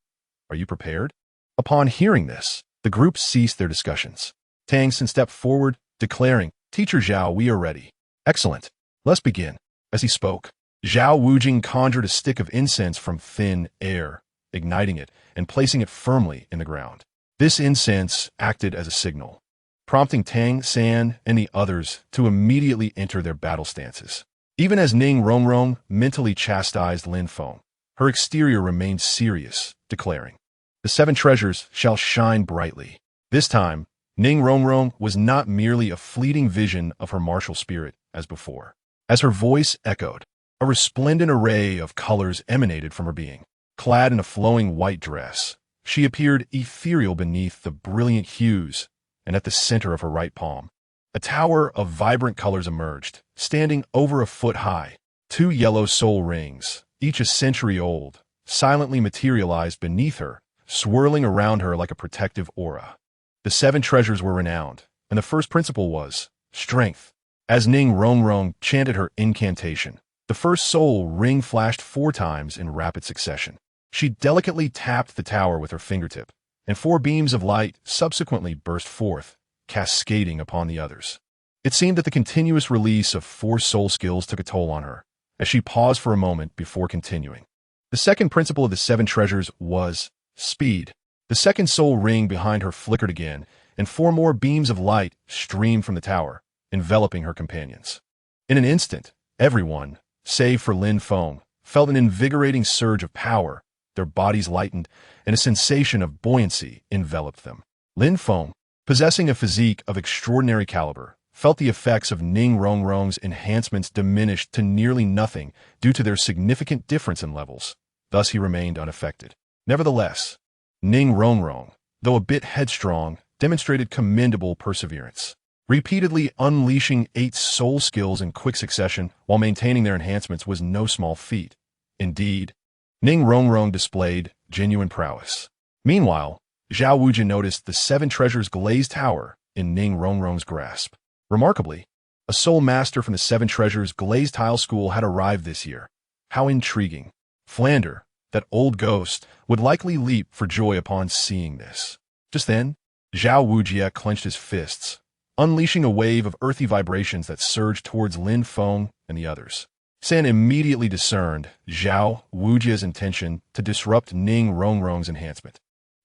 Are you prepared? Upon hearing this, the group ceased their discussions. Tang San stepped forward, declaring, Teacher Zhao, we are ready. Excellent. Let's begin. As he spoke, Zhao Wujing conjured a stick of incense from thin air, igniting it and placing it firmly in the ground. This incense acted as a signal, prompting Tang San and the others to immediately enter their battle stances. Even as Ning Rongrong mentally chastised Lin Feng, her exterior remained serious, declaring, the 7 treasures shall shine brightly. This time, Ning Rongrong was not merely a fleeting vision of her martial spirit as before. As her voice echoed, a resplendent array of colors emanated from her being. Clad in a flowing white dress, she appeared ethereal beneath the brilliant hues, and at the center of her right palm, a tower of vibrant colors emerged, standing over a foot high. 2 yellow soul rings, each a century old, silently materialized beneath her, swirling around her like a protective aura. The 7 treasures were renowned, and the first principle was strength. As Ning Rongrong chanted her incantation, the first soul ring flashed 4 times in rapid succession. She delicately tapped the tower with her fingertip, and 4 beams of light subsequently burst forth, cascading upon the others. It seemed that the continuous release of 4 soul skills took a toll on her, as she paused for a moment before continuing. The second principle of the 7 treasures was speed. The second soul ring behind her flickered again, and 4 more beams of light streamed from the tower, enveloping her companions. In an instant, everyone, save for Lin Feng, felt an invigorating surge of power. Their bodies lightened, and a sensation of buoyancy enveloped them. Lin Feng, possessing a physique of extraordinary caliber, felt the effects of Ning Rongrong's enhancements diminished to nearly nothing due to their significant difference in levels. Thus he remained unaffected. Nevertheless, Ning Rongrong, though a bit headstrong, demonstrated commendable perseverance, repeatedly unleashing 8 soul skills in quick succession while maintaining their enhancements was no small feat. Indeed, Ning Rongrong displayed genuine prowess. Meanwhile, Zhao Wujin noticed the 7 treasures glazed tower in Ning Rongrong's grasp. Remarkably, a soul master from the 7 treasures glazed tile school had arrived this year. How intriguing. Flander, that old ghost, would likely leap for joy upon seeing this. Just then, Zhao Wujia clenched his fists, unleashing a wave of earthy vibrations that surged towards Lin Feng and the others. San immediately discerned Zhao Wujia's intention to disrupt Ning Rongrong's enhancement.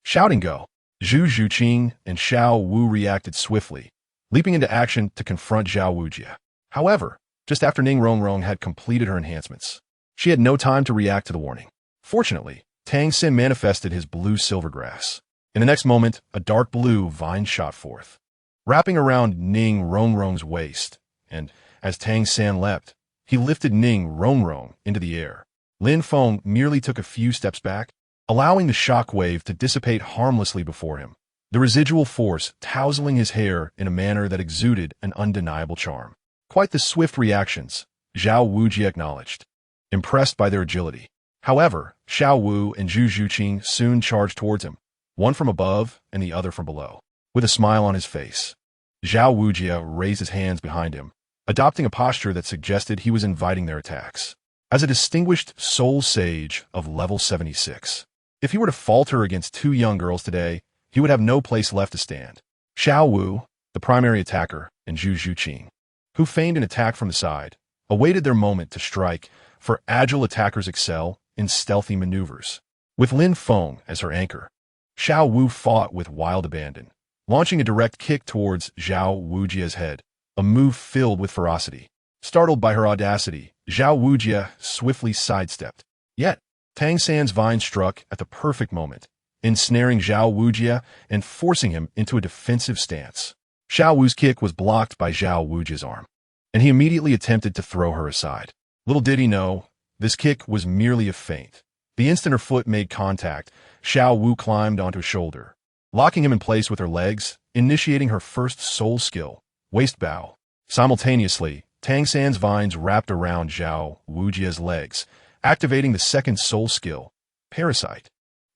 Shouting go, Zhu Zhuqing and Xiao Wu reacted swiftly, leaping into action to confront Zhao Wujia. However, just after Ning Rongrong had completed her enhancements, She had no time to react to the warning. Fortunately, Tang San manifested his blue silvergrass. In the next moment, a dark blue vine shot forth, wrapping around Ning Rongrong's waist, and as Tang San leapt, he lifted Ning Rongrong into the air. Lin Feng merely took a few steps back, allowing the shock wave to dissipate harmlessly before him, the residual force tousling his hair in a manner that exuded an undeniable charm. Quite the swift reactions, Zhao Wujie acknowledged, impressed by their agility. However, Xiao Wu and Zhu Zhuqing soon charged towards him, one from above and the other from below. With a smile on his face, Zhao Wujie raised his hands behind him, adopting a posture that suggested he was inviting their attacks. As a distinguished soul sage of level 76, if he were to falter against two young girls today, he would have no place left to stand. Xiao Wu, the primary attacker, and Zhu Zhuqing, who feigned an attack from the side, awaited their moment to strike, for agile attackers excel in stealthy maneuvers. With Lin Feng as her anchor, Xiao Wu fought with wild abandon, launching a direct kick towards Zhao Wujie's head, a move filled with ferocity. Startled by her audacity, Zhao Wujie swiftly sidestepped. Yet, Tang San's vine struck at the perfect moment, ensnaring Zhao Wujie and forcing him into a defensive stance. Xiao Wu's kick was blocked by Zhao Wujie's arm, and he immediately attempted to throw her aside. Little did he know, this kick was merely a feint. The instant her foot made contact, Xiao Wu climbed onto his shoulder, locking him in place with her legs, initiating her first soul skill, waist bow. Simultaneously, Tang San's vines wrapped around Zhao Wujie's legs, activating the second soul skill, parasite.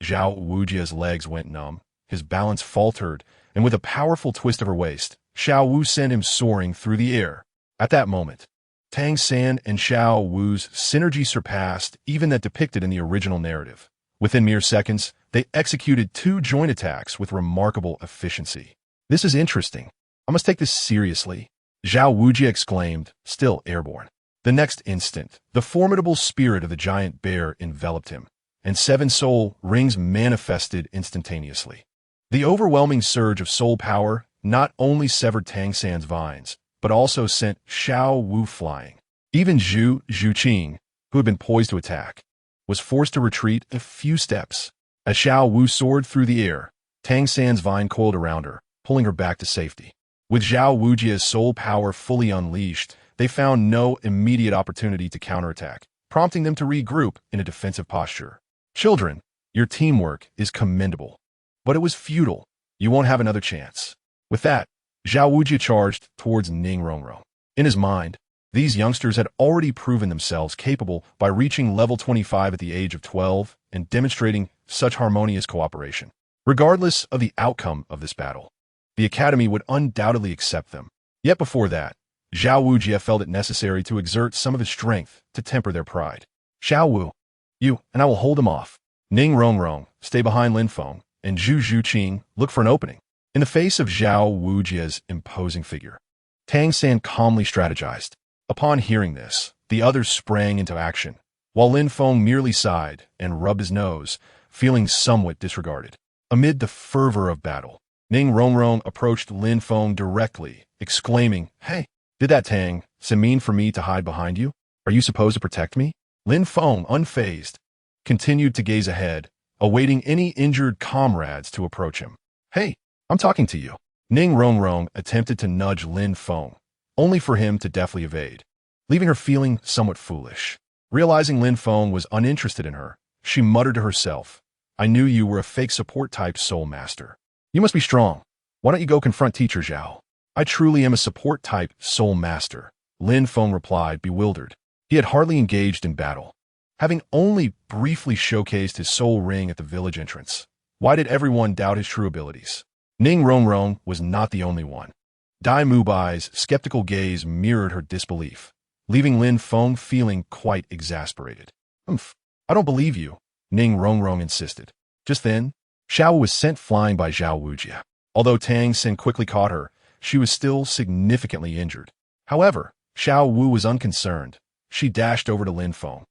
Zhao Wujie's legs went numb, his balance faltered, and with a powerful twist of her waist, Xiao Wu sent him soaring through the air. At that moment, Tang San and Xiao Wu's synergy surpassed even that depicted in the original narrative. Within mere seconds, they executed two joint attacks with remarkable efficiency. This is interesting. I must take this seriously, Zhao Wujie exclaimed, still airborne. The next instant, the formidable spirit of the giant bear enveloped him, and 7 soul rings manifested instantaneously. The overwhelming surge of soul power not only severed Tang San's vines, but also sent Xiao Wu flying. Even Zhu Zhuqing, who had been poised to attack, was forced to retreat a few steps. As Xiao Wu soared through the air, Tang San's vine coiled around her, pulling her back to safety. With Zhao Wujie's soul power fully unleashed, they found no immediate opportunity to counterattack, prompting them to regroup in a defensive posture. Children, your teamwork is commendable. But it was futile. You won't have another chance. With that, Zhao Wujie charged towards Ning Rongrong. In his mind, these youngsters had already proven themselves capable by reaching level 25 at the age of 12 and demonstrating such harmonious cooperation. Regardless of the outcome of this battle, the Academy would undoubtedly accept them. Yet before that, Zhao Wujie felt it necessary to exert some of his strength to temper their pride. Xiao Wu, you and I will hold him off. Ning Rongrong, stay behind Lin Feng, and Zhu Zhuqing, look for an opening. In the face of Zhao Wujie's imposing figure, Tang San calmly strategized. Upon hearing this, the others sprang into action, while Lin Feng merely sighed and rubbed his nose, feeling somewhat disregarded. Amid the fervor of battle, Ning Rongrong approached Lin Feng directly, exclaiming, "Hey, did that Tang San mean for me to hide behind you? Are you supposed to protect me?" Lin Feng, unfazed, continued to gaze ahead, awaiting any injured comrades to approach him. "Hey, I'm talking to you." Ning Rongrong attempted to nudge Lin Feng, only for him to deftly evade, leaving her feeling somewhat foolish. Realizing Lin Feng was uninterested in her, she muttered to herself, "I knew you were a fake support-type soul master. You must be strong. Why don't you go confront Teacher Zhao?" "I truly am a support-type soul master," Lin Feng replied, bewildered. He had hardly engaged in battle, having only briefly showcased his soul ring at the village entrance. Why did everyone doubt his true abilities? Ning Rongrong was not the only one. Dai Mubai's skeptical gaze mirrored her disbelief, leaving Lin Feng feeling quite exasperated. I don't believe you," Ning Rongrong insisted. Just then, Xiao was sent flying by Zhao Wujie. Although Tang San quickly caught her, she was still significantly injured. However, Xiao Wu was unconcerned. She dashed over to Lin Feng,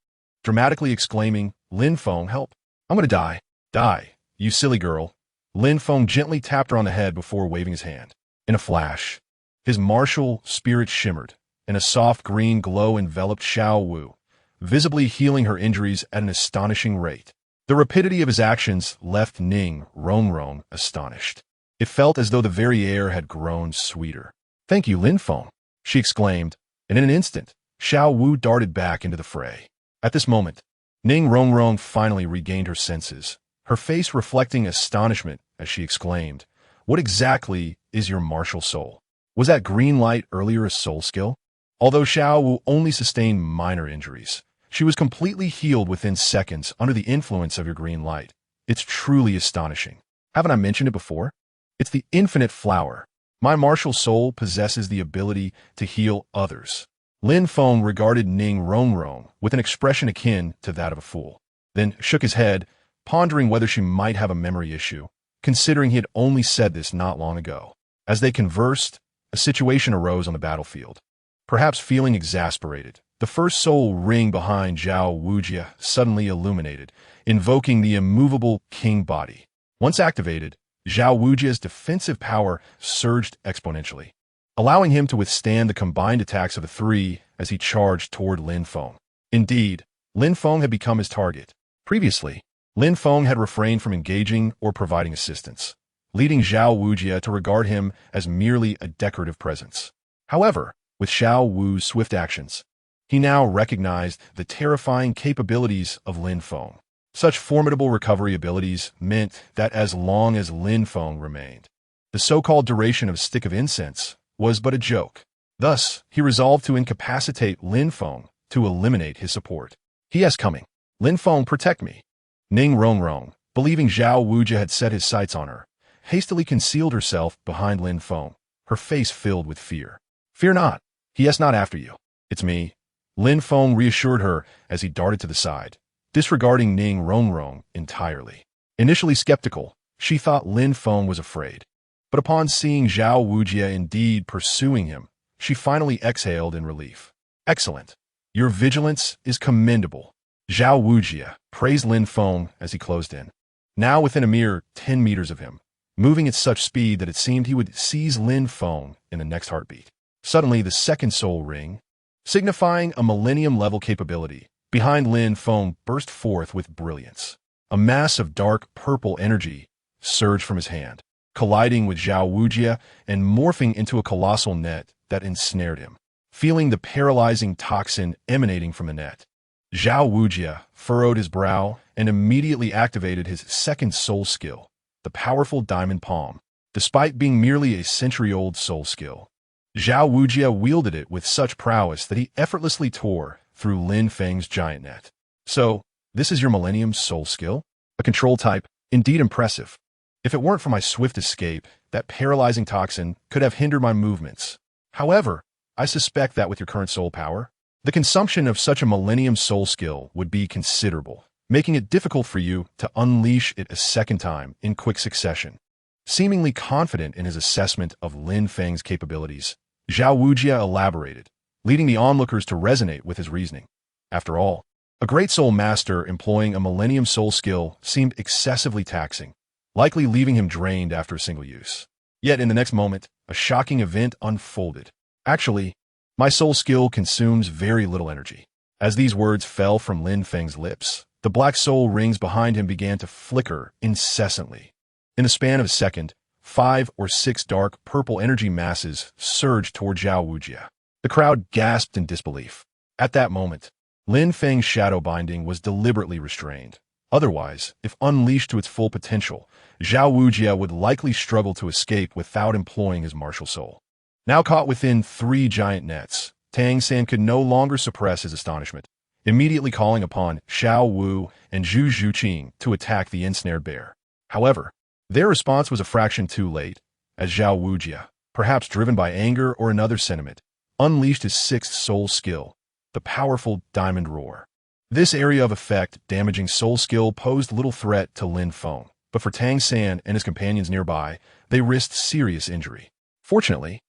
dramatically exclaiming, "Lin Feng, help! I'm gonna die." "Die, you silly girl." Lin Feng gently tapped her on the head before waving his hand. In a flash, his martial spirit shimmered, and a soft green glow enveloped Xiao Wu, visibly healing her injuries at an astonishing rate. The rapidity of his actions left Ning Rongrong astonished. It felt as though the very air had grown sweeter. "Thank you, Lin Feng," she exclaimed, and in an instant, Xiao Wu darted back into the fray. At this moment, Ning Rongrong finally regained her senses, her face reflecting astonishment as she exclaimed, "What exactly is your martial soul? Was that green light earlier a soul skill?" Although Xiao Wu only sustained minor injuries, she was completely healed within seconds under the influence of your green light. It's truly astonishing. Haven't I mentioned it before? It's the infinite flower. My martial soul possesses the ability to heal others. Lin Feng regarded Ning Rongrong with an expression akin to that of a fool, then shook his head, pondering whether she might have a memory issue, considering he had only said this not long ago. As they conversed, a situation arose on the battlefield. Perhaps feeling exasperated, the first soul ring behind Zhao Wujia suddenly illuminated, invoking the immovable king body. Once activated, Zhao Wujia's defensive power surged exponentially, allowing him to withstand the combined attacks of the three as he charged toward Lin Feng. Indeed, Lin Feng had become his target. Previously, Lin Feng had refrained from engaging or providing assistance, leading Zhao Wujia to regard him as merely a decorative presence. However, with Xiao Wu's swift actions, he now recognized the terrifying capabilities of Lin Feng. Such formidable recovery abilities meant that as long as Lin Feng remained, the so-called duration of a stick of incense was but a joke. Thus, he resolved to incapacitate Lin Feng to eliminate his support. "He is coming. Lin Feng, protect me." Ning Rongrong, believing Zhao Wujia had set his sights on her, hastily concealed herself behind Lin Feng, her face filled with fear. "Fear not. He is not after you. It's me." Lin Feng reassured her as he darted to the side, disregarding Ning Rongrong entirely. Initially skeptical, she thought Lin Feng was afraid. But upon seeing Zhao Wujia indeed pursuing him, she finally exhaled in relief. "Excellent. Your vigilance is commendable." Zhao Wujia praised Lin Feng as he closed in, now within a mere 10 meters of him, moving at such speed that it seemed he would seize Lin Feng in the next heartbeat. Suddenly, the second soul ring, signifying a millennium-level capability, behind Lin Feng burst forth with brilliance. A mass of dark purple energy surged from his hand, colliding with Zhao Wujia and morphing into a colossal net that ensnared him. Feeling the paralyzing toxin emanating from the net, Zhao Wujia furrowed his brow and immediately activated his second soul skill, the powerful Diamond Palm. Despite being merely a century-old soul skill, Zhao Wujia wielded it with such prowess that he effortlessly tore through Lin Feng's giant net. "So, this is your Millennium Soul skill? A control type? Indeed impressive. If it weren't for my swift escape, that paralyzing toxin could have hindered my movements. However, I suspect that with your current soul power, the consumption of such a Millennium Soul skill would be considerable, making it difficult for you to unleash it a second time in quick succession." Seemingly confident in his assessment of Lin Feng's capabilities, Zhao Wujia elaborated, leading the onlookers to resonate with his reasoning. After all, a great soul master employing a Millennium Soul skill seemed excessively taxing, likely leaving him drained after a single use. Yet in the next moment, a shocking event unfolded. "Actually, my soul skill consumes very little energy." As these words fell from Lin Feng's lips, the black soul rings behind him began to flicker incessantly. In the span of a second, 5 or 6 dark purple energy masses surged toward Zhao Wujia. The crowd gasped in disbelief. At that moment, Lin Feng's shadow binding was deliberately restrained. Otherwise, if unleashed to its full potential, Zhao Wujia would likely struggle to escape without employing his martial soul. Now caught within 3 giant nets, Tang San could no longer suppress his astonishment, immediately calling upon Xiao Wu and Zhu Zhuqing to attack the ensnared bear. However, their response was a fraction too late, as Zhao Wujia, perhaps driven by anger or another sentiment, unleashed his 6th soul skill, the powerful Diamond Roar. This area of effect damaging soul skill posed little threat to Lin Feng, but for Tang San and his companions nearby, they risked serious injury. Fortunately,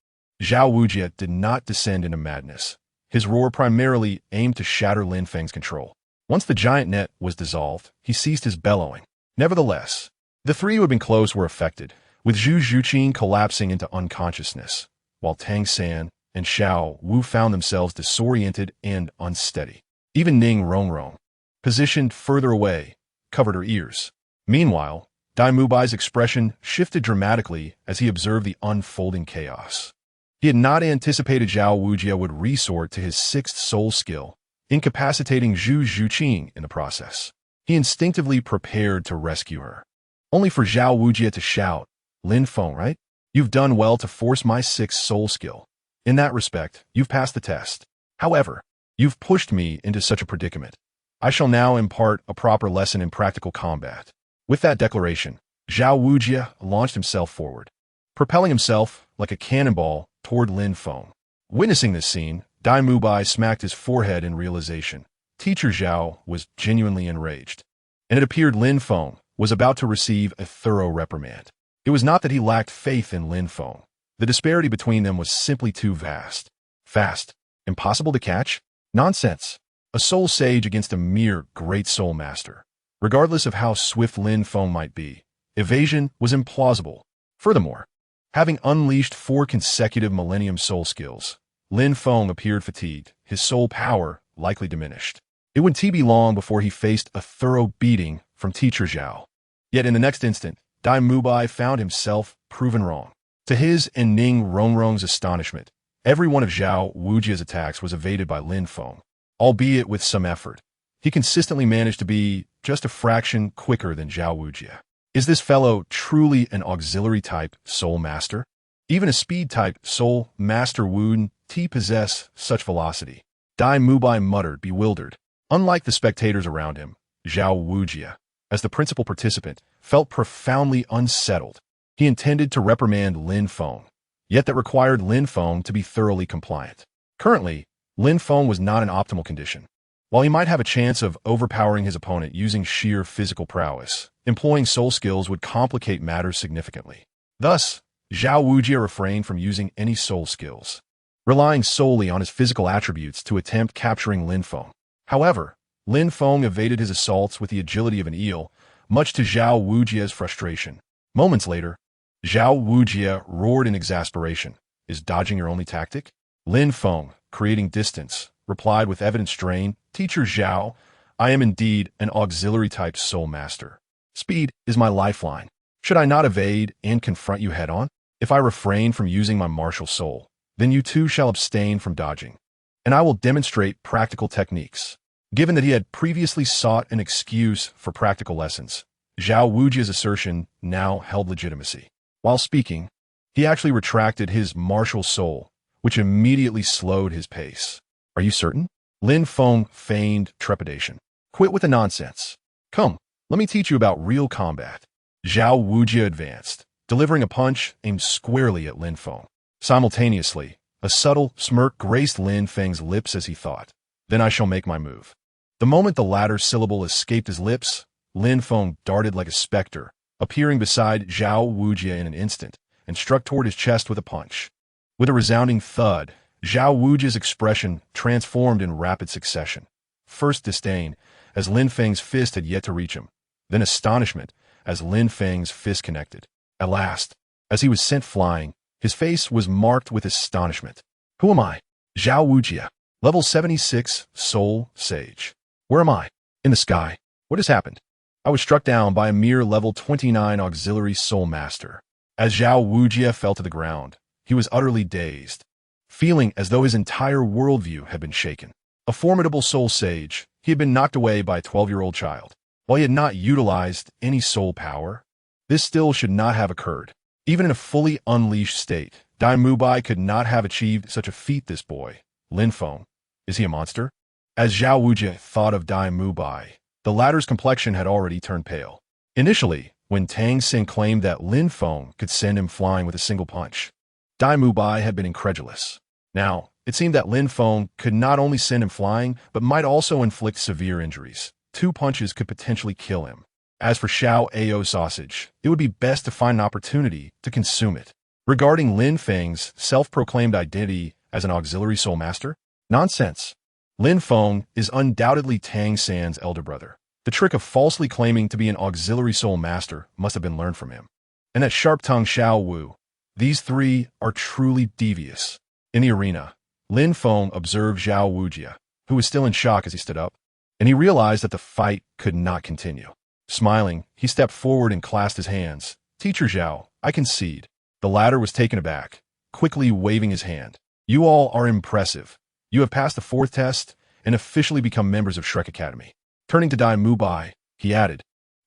Zhao Wujia did not descend into madness. His roar primarily aimed to shatter Lin Feng's control. Once the giant net was dissolved, he ceased his bellowing. Nevertheless, the 3 who had been close were affected, with Zhu Zhuqing collapsing into unconsciousness, while Tang San and Xiao Wu found themselves disoriented and unsteady. Even Ning Rongrong, positioned further away, covered her ears. Meanwhile, Dai Mubai's expression shifted dramatically as he observed the unfolding chaos. He had not anticipated Zhao Wujie would resort to his sixth soul skill, incapacitating Zhu Zhuqing in the process. He instinctively prepared to rescue her, only for Zhao Wujie to shout, "Lin Feng, right? You've done well to force my sixth soul skill. In that respect, you've passed the test. However, you've pushed me into such a predicament. I shall now impart a proper lesson in practical combat." With that declaration, Zhao Wujie launched himself forward, propelling himself like a cannonball toward Lin Feng. Witnessing this scene, Dai Mubai smacked his forehead in realization. Teacher Zhao was genuinely enraged, and it appeared Lin Feng was about to receive a thorough reprimand. It was not that he lacked faith in Lin Feng. The disparity between them was simply too vast. Fast, impossible to catch? Nonsense. A soul sage against a mere great soul master. Regardless of how swift Lin Feng might be, evasion was implausible. Furthermore, having unleashed 4 consecutive Millennium soul skills, Lin Feng appeared fatigued, his soul power likely diminished. It wouldn't be long before he faced a thorough beating from Teacher Zhao. Yet in the next instant, Dai Mubai found himself proven wrong. To his and Ning Rongrong's astonishment, every one of Zhao Wujie's attacks was evaded by Lin Feng, albeit with some effort. He consistently managed to be just a fraction quicker than Zhao Wujie. Is this fellow truly an auxiliary-type soul master? Even a speed-type soul master wouldn't possess such velocity. Dai Mubai muttered, bewildered. Unlike the spectators around him, Zhao Wujie, as the principal participant, felt profoundly unsettled. He intended to reprimand Lin Feng, yet that required Lin Feng to be thoroughly compliant. Currently, Lin Feng was not in optimal condition. While he might have a chance of overpowering his opponent using sheer physical prowess, employing soul skills would complicate matters significantly. Thus, Zhao Wujie refrained from using any soul skills, relying solely on his physical attributes to attempt capturing Lin Feng. However, Lin Feng evaded his assaults with the agility of an eel, much to Zhao Wujie's frustration. Moments later, Zhao Wujie roared in exasperation. "Is dodging your only tactic?" Lin Feng, creating distance, replied with evident strain, "Teacher Zhao, I am indeed an auxiliary-type soul master. Speed is my lifeline. Should I not evade and confront you head-on? If I refrain from using my martial soul, then you too shall abstain from dodging, and I will demonstrate practical techniques." Given that he had previously sought an excuse for practical lessons, Zhao Wujie's assertion now held legitimacy. While speaking, he actually retracted his martial soul, which immediately slowed his pace. "Are you certain?" Lin Feng feigned trepidation. "Quit with the nonsense. Come, let me teach you about real combat." Zhao Wujie advanced, delivering a punch aimed squarely at Lin Feng. Simultaneously, a subtle smirk graced Lin Feng's lips as he thought, "Then I shall make my move." The moment the latter syllable escaped his lips, Lin Feng darted like a specter, appearing beside Zhao Wujie in an instant, and struck toward his chest with a punch. With a resounding thud, Zhao Wujie's expression transformed in rapid succession. First disdain, as Lin Feng's fist had yet to reach him, then astonishment, as Lin Feng's fist connected. At last, as he was sent flying, his face was marked with astonishment. "Who am I?" "Zhao Wujie, level 76, Soul Sage." "Where am I?" "In the sky. What has happened?" "I was struck down by a mere level 29 auxiliary soul master." As Zhao Wujie fell to the ground, he was utterly dazed, feeling as though his entire worldview had been shaken. A formidable soul sage, he had been knocked away by a 12-year-old child. While he had not utilized any soul power, this still should not have occurred. Even in a fully unleashed state, Dai Mubai could not have achieved such a feat. This boy, Lin Feng, is he a monster? As Zhao Wujie thought of Dai Mubai, the latter's complexion had already turned pale. Initially, when Tang San claimed that Lin Feng could send him flying with a single punch, Dai Mubai had been incredulous. Now, it seemed that Lin Feng could not only send him flying, but might also inflict severe injuries. 2 punches could potentially kill him. As for Xiao Ao sausage, it would be best to find an opportunity to consume it. Regarding Lin Feng's self-proclaimed identity as an auxiliary soul master, nonsense. Lin Feng is undoubtedly Tang San's elder brother. The trick of falsely claiming to be an auxiliary soul master must have been learned from him. And that sharp-tongued Xiao Wu, these 3 are truly devious. In the arena, Lin Feng observed Zhao Wujie, who was still in shock as he stood up, and he realized that the fight could not continue. Smiling, he stepped forward and clasped his hands. "Teacher Zhao, I concede." The latter was taken aback, quickly waving his hand. "You all are impressive. You have passed the fourth test and officially become members of Shrek Academy." Turning to Dai Mubai, he added,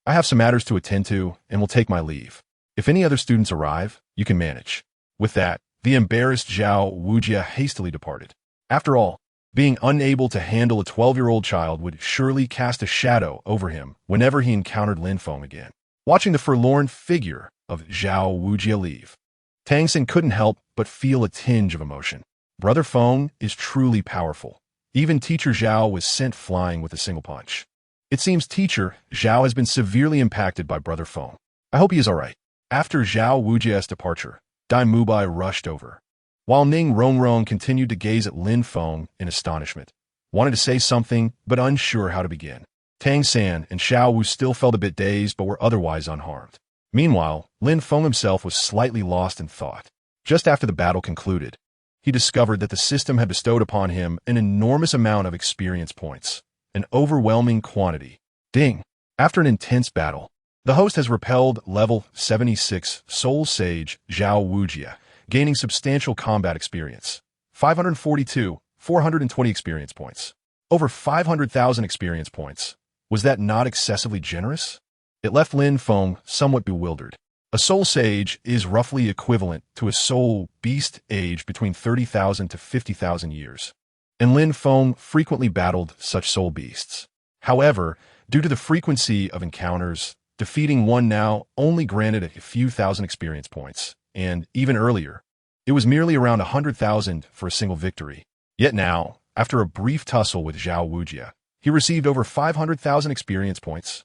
"I have some matters to attend to and will take my leave. If any other students arrive, you can manage." With that, the embarrassed Zhao Wujia hastily departed. After all, being unable to handle a 12-year-old child would surely cast a shadow over him whenever he encountered Lin Feng again. Watching the forlorn figure of Zhao Wujia leave, Tang San couldn't help but feel a tinge of emotion. Brother Feng is truly powerful. Even Teacher Zhao was sent flying with a single punch. It seems Teacher Zhao has been severely impacted by Brother Feng. I hope he is all right. After Zhao Wujia's departure, Dai Mubai rushed over, while Ning Rongrong continued to gaze at Lin Feng in astonishment, wanted to say something but unsure how to begin. Tang San and Xiao Wu still felt a bit dazed but were otherwise unharmed. Meanwhile, Lin Feng himself was slightly lost in thought. Just after the battle concluded, he discovered that the system had bestowed upon him an enormous amount of experience points, an overwhelming quantity. Ding! After an intense battle, the host has repelled level 76 Soul Sage Zhao Wujia, gaining substantial combat experience. 542, 420 experience points. Over 500,000 experience points. Was that not excessively generous? It left Lin Feng somewhat bewildered. A Soul Sage is roughly equivalent to a Soul Beast aged between 30,000 to 50,000 years, and Lin Feng frequently battled such Soul Beasts. However, due to the frequency of encounters, defeating one now only granted a few thousand experience points, and even earlier, it was merely around 100,000 for a single victory. Yet now, after a brief tussle with Zhao Wujia, he received over 500,000 experience points.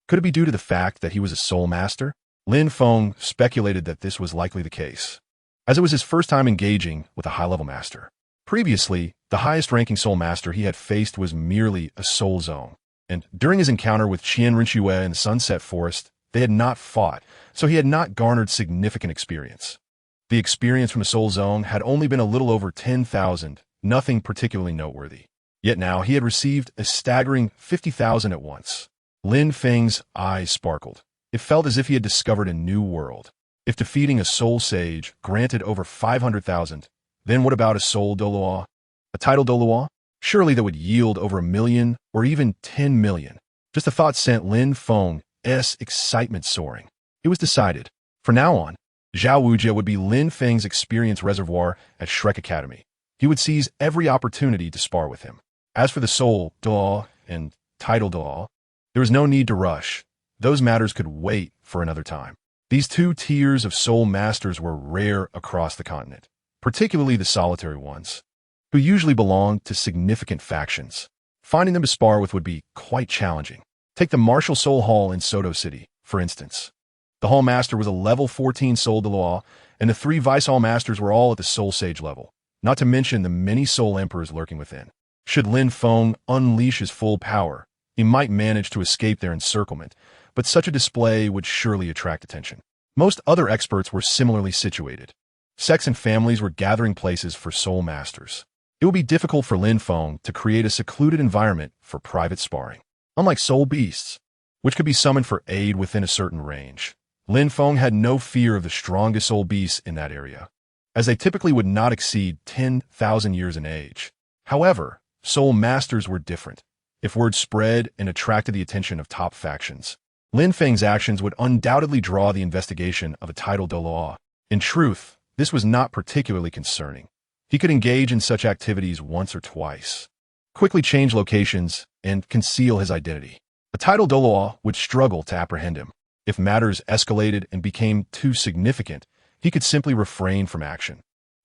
Could it be due to the fact that he was a Soul Master? Lin Feng speculated that this was likely the case, as it was his first time engaging with a high-level master. Previously, the highest-ranking Soul Master he had faced was merely a Soul Zone, and during his encounter with Qian Rinxue in the Sunset Forest, they had not fought, so he had not garnered significant experience. The experience from the Soul Zone had only been a little over 10,000, nothing particularly noteworthy. Yet now he had received a staggering 50,000 at once. Lin Feng's eyes sparkled. It felt as if he had discovered a new world. If defeating a Soul Sage granted over 500,000, then what about a Soul Douluo? A title Douluo? Surely that would yield over 1 million or even 10 million. Just the thought sent Lin Feng's excitement soaring. It was decided. From now on, Zhao Wujia would be Lin Feng's experience reservoir at Shrek Academy. He would seize every opportunity to spar with him. As for the Soul Douluo and title Douluo, there was no need to rush. Those matters could wait for another time. These two tiers of Soul Masters were rare across the continent, particularly the solitary ones, who usually belonged to significant factions. Finding them to spar with would be quite challenging. Take the Martial Soul Hall in Sodto City, for instance. The Hall Master was a level 14 Soul Douluo, and the 3 Vice Hall Masters were all at the Soul Sage level, not to mention the many Soul Emperors lurking within. Should Lin Feng unleash his full power, he might manage to escape their encirclement, but such a display would surely attract attention. Most other experts were similarly situated. Sects and families were gathering places for Soul Masters. It would be difficult for Lin Feng to create a secluded environment for private sparring. Unlike Soul Beasts, which could be summoned for aid within a certain range, Lin Feng had no fear of the strongest Soul Beasts in that area, as they typically would not exceed 10,000 years in age. However, Soul Masters were different. If word spread and attracted the attention of top factions, Lin Feng's actions would undoubtedly draw the investigation of a title Douluo. In truth, this was not particularly concerning. He could engage in such activities once or twice, quickly change locations, and conceal his identity. A title Douluo would struggle to apprehend him. If matters escalated and became too significant, he could simply refrain from action.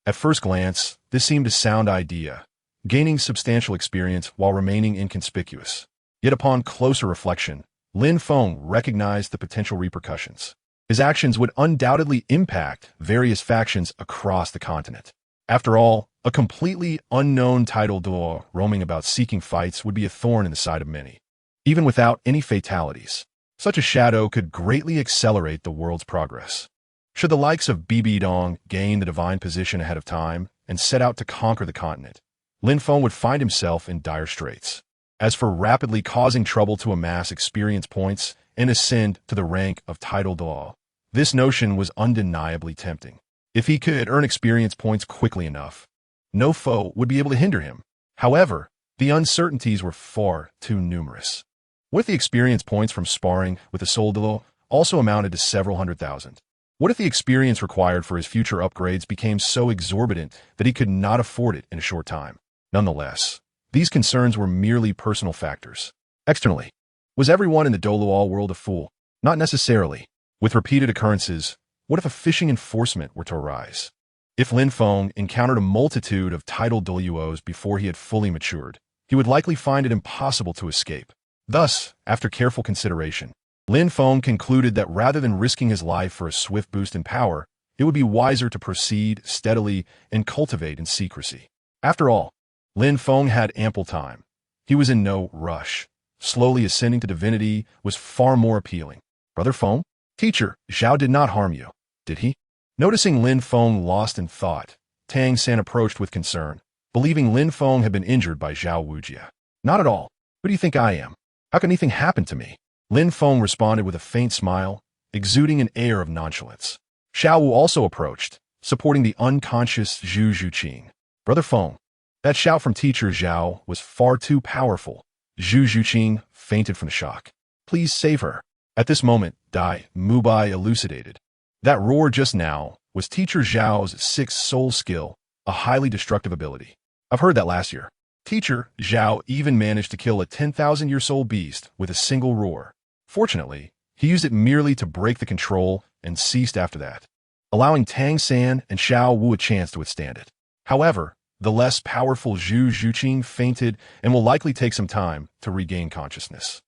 At first glance, this seemed a sound idea, gaining substantial experience while remaining inconspicuous. Yet upon closer reflection, Lin Feng recognized the potential repercussions. His actions would undoubtedly impact various factions across the continent. After all, a completely unknown title Douluo roaming about seeking fights would be a thorn in the side of many. Even without any fatalities, such a shadow could greatly accelerate the world's progress. Should the likes of Bibi Dong gain the divine position ahead of time and set out to conquer the continent, Lin Feng would find himself in dire straits. As for rapidly causing trouble to amass experience points and ascend to the rank of title Douluo, this notion was undeniably tempting. If he could earn experience points quickly enough, no foe would be able to hinder him. However, the uncertainties were far too numerous. What if the experience points from sparring with the Sodto also amounted to several 100,000? What if the experience required for his future upgrades became so exorbitant that he could not afford it in a short time? Nonetheless, these concerns were merely personal factors. Externally, was everyone in the Douluo world a fool? Not necessarily. With repeated occurrences, what if a fishing enforcement were to arise? If Lin Feng encountered a multitude of titled Douluos before he had fully matured, he would likely find it impossible to escape. Thus, after careful consideration, Lin Feng concluded that rather than risking his life for a swift boost in power, it would be wiser to proceed steadily and cultivate in secrecy. After all, Lin Feng had ample time. He was in no rush. Slowly ascending to divinity was far more appealing. Brother Feng? Teacher, Zhao did not harm you, did he? Noticing Lin Feng lost in thought, Tang San approached with concern, believing Lin Feng had been injured by Zhao Wujia. Not at all. Who do you think I am? How can anything happen to me? Lin Feng responded with a faint smile, exuding an air of nonchalance. Xiao Wu also approached, supporting the unconscious Zhu Zhuqing. Brother Feng, that shout from teacher Zhao was far too powerful. Zhu Zhuqing fainted from the shock. Please save her. At this moment, Dai Mubai elucidated. That roar just now was teacher Zhao's sixth soul skill, a highly destructive ability. I've heard that last year. Teacher Zhao even managed to kill a 10,000-year-old beast with a single roar. Fortunately, he used it merely to break the control and ceased after that, allowing Tang San and Xiao Wu a chance to withstand it. However, the less powerful Zhu Zhuqing fainted and will likely take some time to regain consciousness.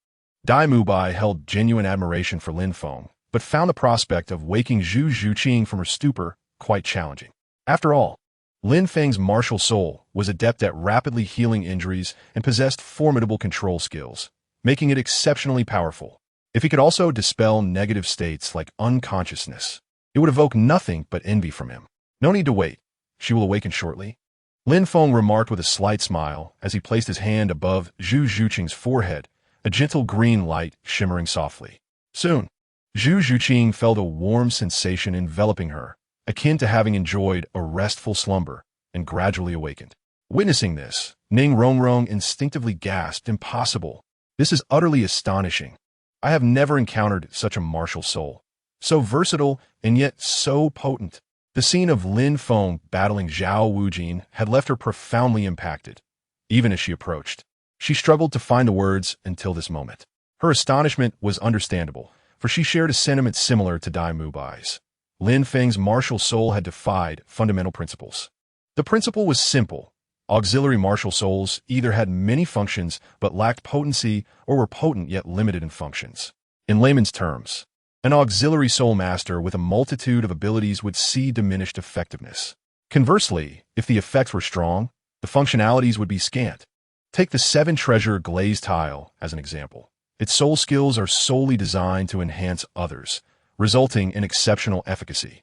Dai Mubai held genuine admiration for Lin Feng, but found the prospect of waking Zhu Zhuqing from her stupor quite challenging. After all, Lin Feng's martial soul was adept at rapidly healing injuries and possessed formidable control skills, making it exceptionally powerful. If he could also dispel negative states like unconsciousness, it would evoke nothing but envy from him. No need to wait. She will awaken shortly. Lin Feng remarked with a slight smile as he placed his hand above Zhu Zhuqing's forehead, a gentle green light shimmering softly. Soon, Zhu Zhuqing felt a warm sensation enveloping her, akin to having enjoyed a restful slumber, and gradually awakened. Witnessing this, Ning Rongrong instinctively gasped, "Impossible! This is utterly astonishing. I have never encountered such a martial soul. So versatile and yet so potent." The scene of Lin Feng battling Zhao Wujin had left her profoundly impacted. Even as she approached, she struggled to find the words until this moment. Her astonishment was understandable, for she shared a sentiment similar to Dai Mubai's. Lin Feng's martial soul had defied fundamental principles. The principle was simple. Auxiliary martial souls either had many functions but lacked potency or were potent yet limited in functions. In layman's terms, an auxiliary soul master with a multitude of abilities would see diminished effectiveness. Conversely, if the effects were strong, the functionalities would be scant. Take the 7-treasure glazed tile as an example. Its soul skills are solely designed to enhance others, resulting in exceptional efficacy,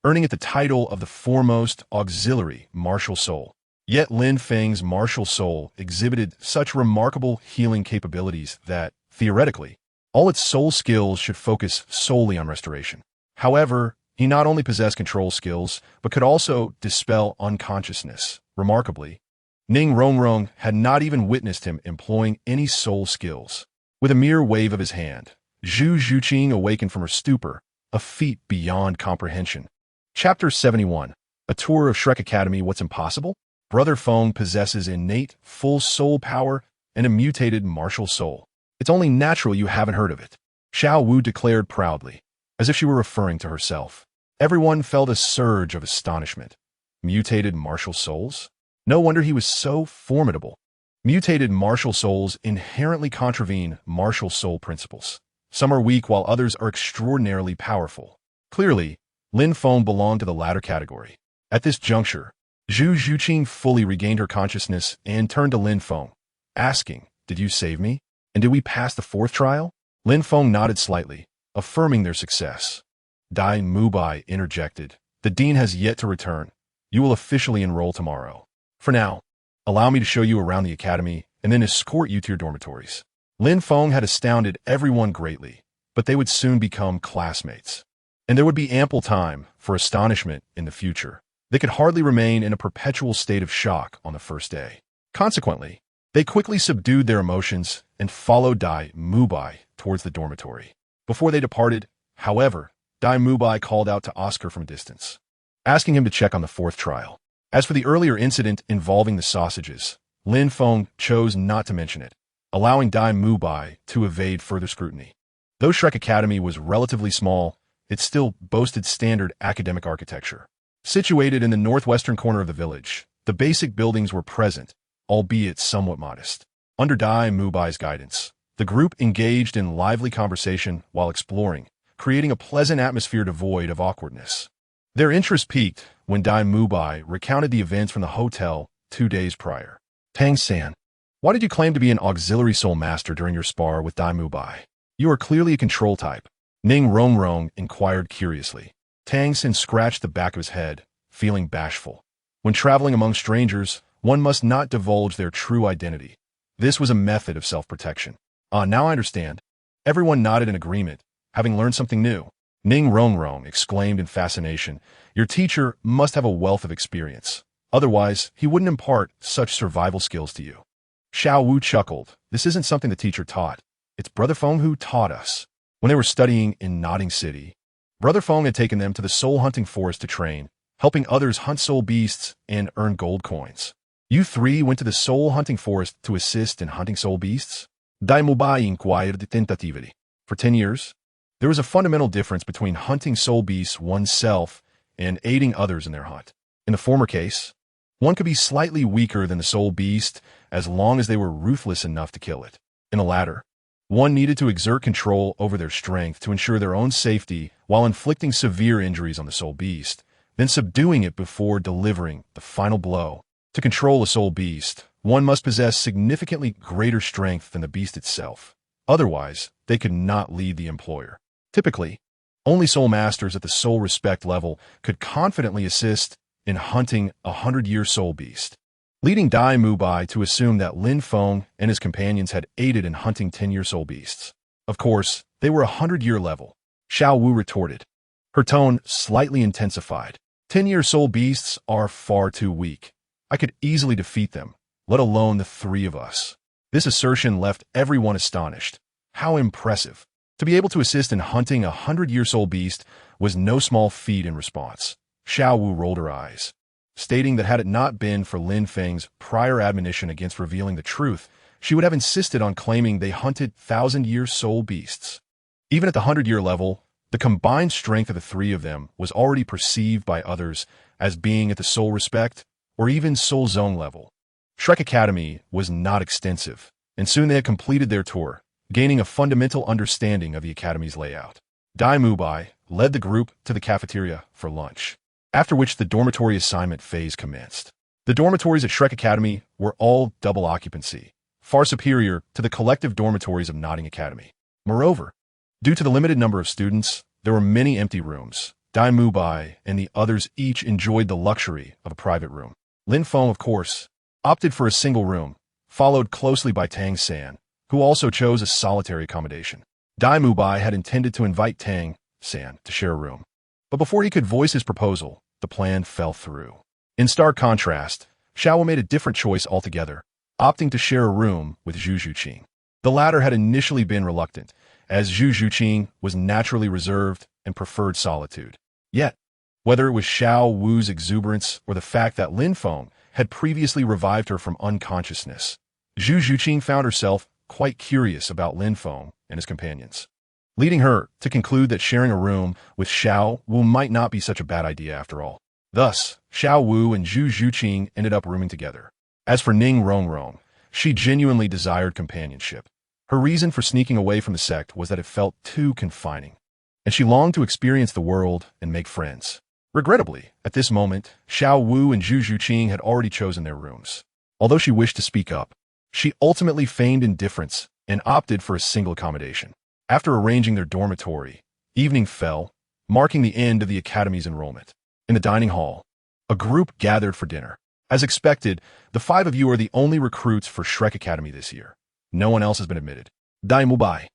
earning it the title of the foremost auxiliary martial soul. Yet Lin Feng's martial soul exhibited such remarkable healing capabilities that, theoretically, all its soul skills should focus solely on restoration. However, he not only possessed control skills, but could also dispel unconsciousness. Remarkably, Ning Rongrong had not even witnessed him employing any soul skills. With a mere wave of his hand, Zhu Zhuqing awakened from her stupor, a feat beyond comprehension. Chapter 71. A Tour of Shrek Academy. What's impossible? Brother Feng possesses innate, full soul power and a mutated martial soul. It's only natural you haven't heard of it, Xiao Wu declared proudly, as if she were referring to herself. Everyone felt a surge of astonishment. Mutated martial souls? No wonder he was so formidable. Mutated martial souls inherently contravene martial soul principles. Some are weak while others are extraordinarily powerful. Clearly, Lin Feng belonged to the latter category. At this juncture, Zhu Zhuqing fully regained her consciousness and turned to Lin Feng, asking, "Did you save me? And did we pass the 4th trial?" Lin Feng nodded slightly, affirming their success. Dai Mubai interjected, "The dean has yet to return. You will officially enroll tomorrow. For now, Allow me to show you around the academy and then escort you to your dormitories. Lin Feng had astounded everyone greatly, but they would soon become classmates. And there would be ample time for astonishment in the future. They could hardly remain in a perpetual state of shock on the first day. Consequently, they quickly subdued their emotions and followed Dai Mubai towards the dormitory. Before they departed, however, Dai Mubai called out to Oscar from a distance, asking him to check on the fourth trial. As for the earlier incident involving the sausages, Lin Feng chose not to mention it, allowing Dai Mubai to evade further scrutiny. Though Shrek Academy was relatively small, it still boasted standard academic architecture. Situated in the northwestern corner of the village, the basic buildings were present, albeit somewhat modest. Under Dai Mubai's guidance, the group engaged in lively conversation while exploring, creating a pleasant atmosphere devoid of awkwardness. Their interest peaked when Dai Mubai recounted the events from the hotel 2 days prior. Tang San, why did you claim to be an auxiliary soul master during your spar with Dai Mubai? You are clearly a control type. Ning Rongrong inquired curiously. Tang San scratched the back of his head, feeling bashful. When traveling among strangers, one must not divulge their true identity. This was a method of self-protection. Now I understand. Everyone nodded in agreement, having learned something new. Ning Rongrong exclaimed in fascination, your teacher must have a wealth of experience. Otherwise, he wouldn't impart such survival skills to you. Xiao Wu chuckled. This isn't something the teacher taught. It's Brother Feng who taught us. When they were studying in Nodding City, Brother Feng had taken them to the soul hunting forest to train, helping others hunt soul beasts and earn gold coins. You three went to the soul hunting forest to assist in hunting soul beasts? Dai Mubai inquired tentatively. For 10 years, there was a fundamental difference between hunting soul beasts oneself and aiding others in their hunt. In the former case, one could be slightly weaker than the soul beast as long as they were ruthless enough to kill it. In the latter, one needed to exert control over their strength to ensure their own safety while inflicting severe injuries on the soul beast, then subduing it before delivering the final blow. To control a soul beast, one must possess significantly greater strength than the beast itself. Otherwise, they could not lead the employer. Typically, only soul masters at the soul respect level could confidently assist in hunting a 100-year soul beast, leading Dai Mubai to assume that Lin Feng and his companions had aided in hunting 10-year soul beasts. Of course, they were 100-year level. Xiao Wu retorted, her tone slightly intensified. 10-year soul beasts are far too weak. I could easily defeat them, let alone the three of us. This assertion left everyone astonished. How impressive. To be able to assist in hunting a 100-year soul beast was no small feat in response. Xiao Wu rolled her eyes, stating that had it not been for Lin Feng's prior admonition against revealing the truth, she would have insisted on claiming they hunted 1,000-year soul beasts. Even at the 100-year level, the combined strength of the three of them was already perceived by others as being at the soul respect or even soul zone level. Shrek Academy was not extensive, and soon they had completed their tour, gaining a fundamental understanding of the academy's layout. Dai Mubai led the group to the cafeteria for lunch, after which the dormitory assignment phase commenced. The dormitories at Shrek Academy were all double occupancy, far superior to the collective dormitories of Nodding Academy. Moreover, due to the limited number of students, there were many empty rooms. Dai Mubai and the others each enjoyed the luxury of a private room. Lin Feng, of course, opted for a single room, followed closely by Tang San, who also chose a solitary accommodation. Dai Mubai had intended to invite Tang San to share a room, but before he could voice his proposal, the plan fell through. In stark contrast, Xiao made a different choice altogether, opting to share a room with Zhu Zhuqing. The latter had initially been reluctant, as Zhu Zhuqing was naturally reserved and preferred solitude. Yet, whether it was Xiao Wu's exuberance or the fact that Lin Feng had previously revived her from unconsciousness, Zhu Zhuqing found herself quite curious about Lin Feng and his companions, leading her to conclude that sharing a room with Xiao Wu might not be such a bad idea after all. Thus, Xiao Wu and Zhu Zhuqing ended up rooming together. As for Ning Rongrong, she genuinely desired companionship. Her reason for sneaking away from the sect was that it felt too confining, and she longed to experience the world and make friends. Regrettably, at this moment, Xiao Wu and Zhu Zhuqing had already chosen their rooms. Although she wished to speak up, she ultimately feigned indifference and opted for a single accommodation. After arranging their dormitory, evening fell, marking the end of the academy's enrollment. In the dining hall, a group gathered for dinner. As expected, the 5 of you are the only recruits for Shrek Academy this year. No one else has been admitted. Dai Mubai,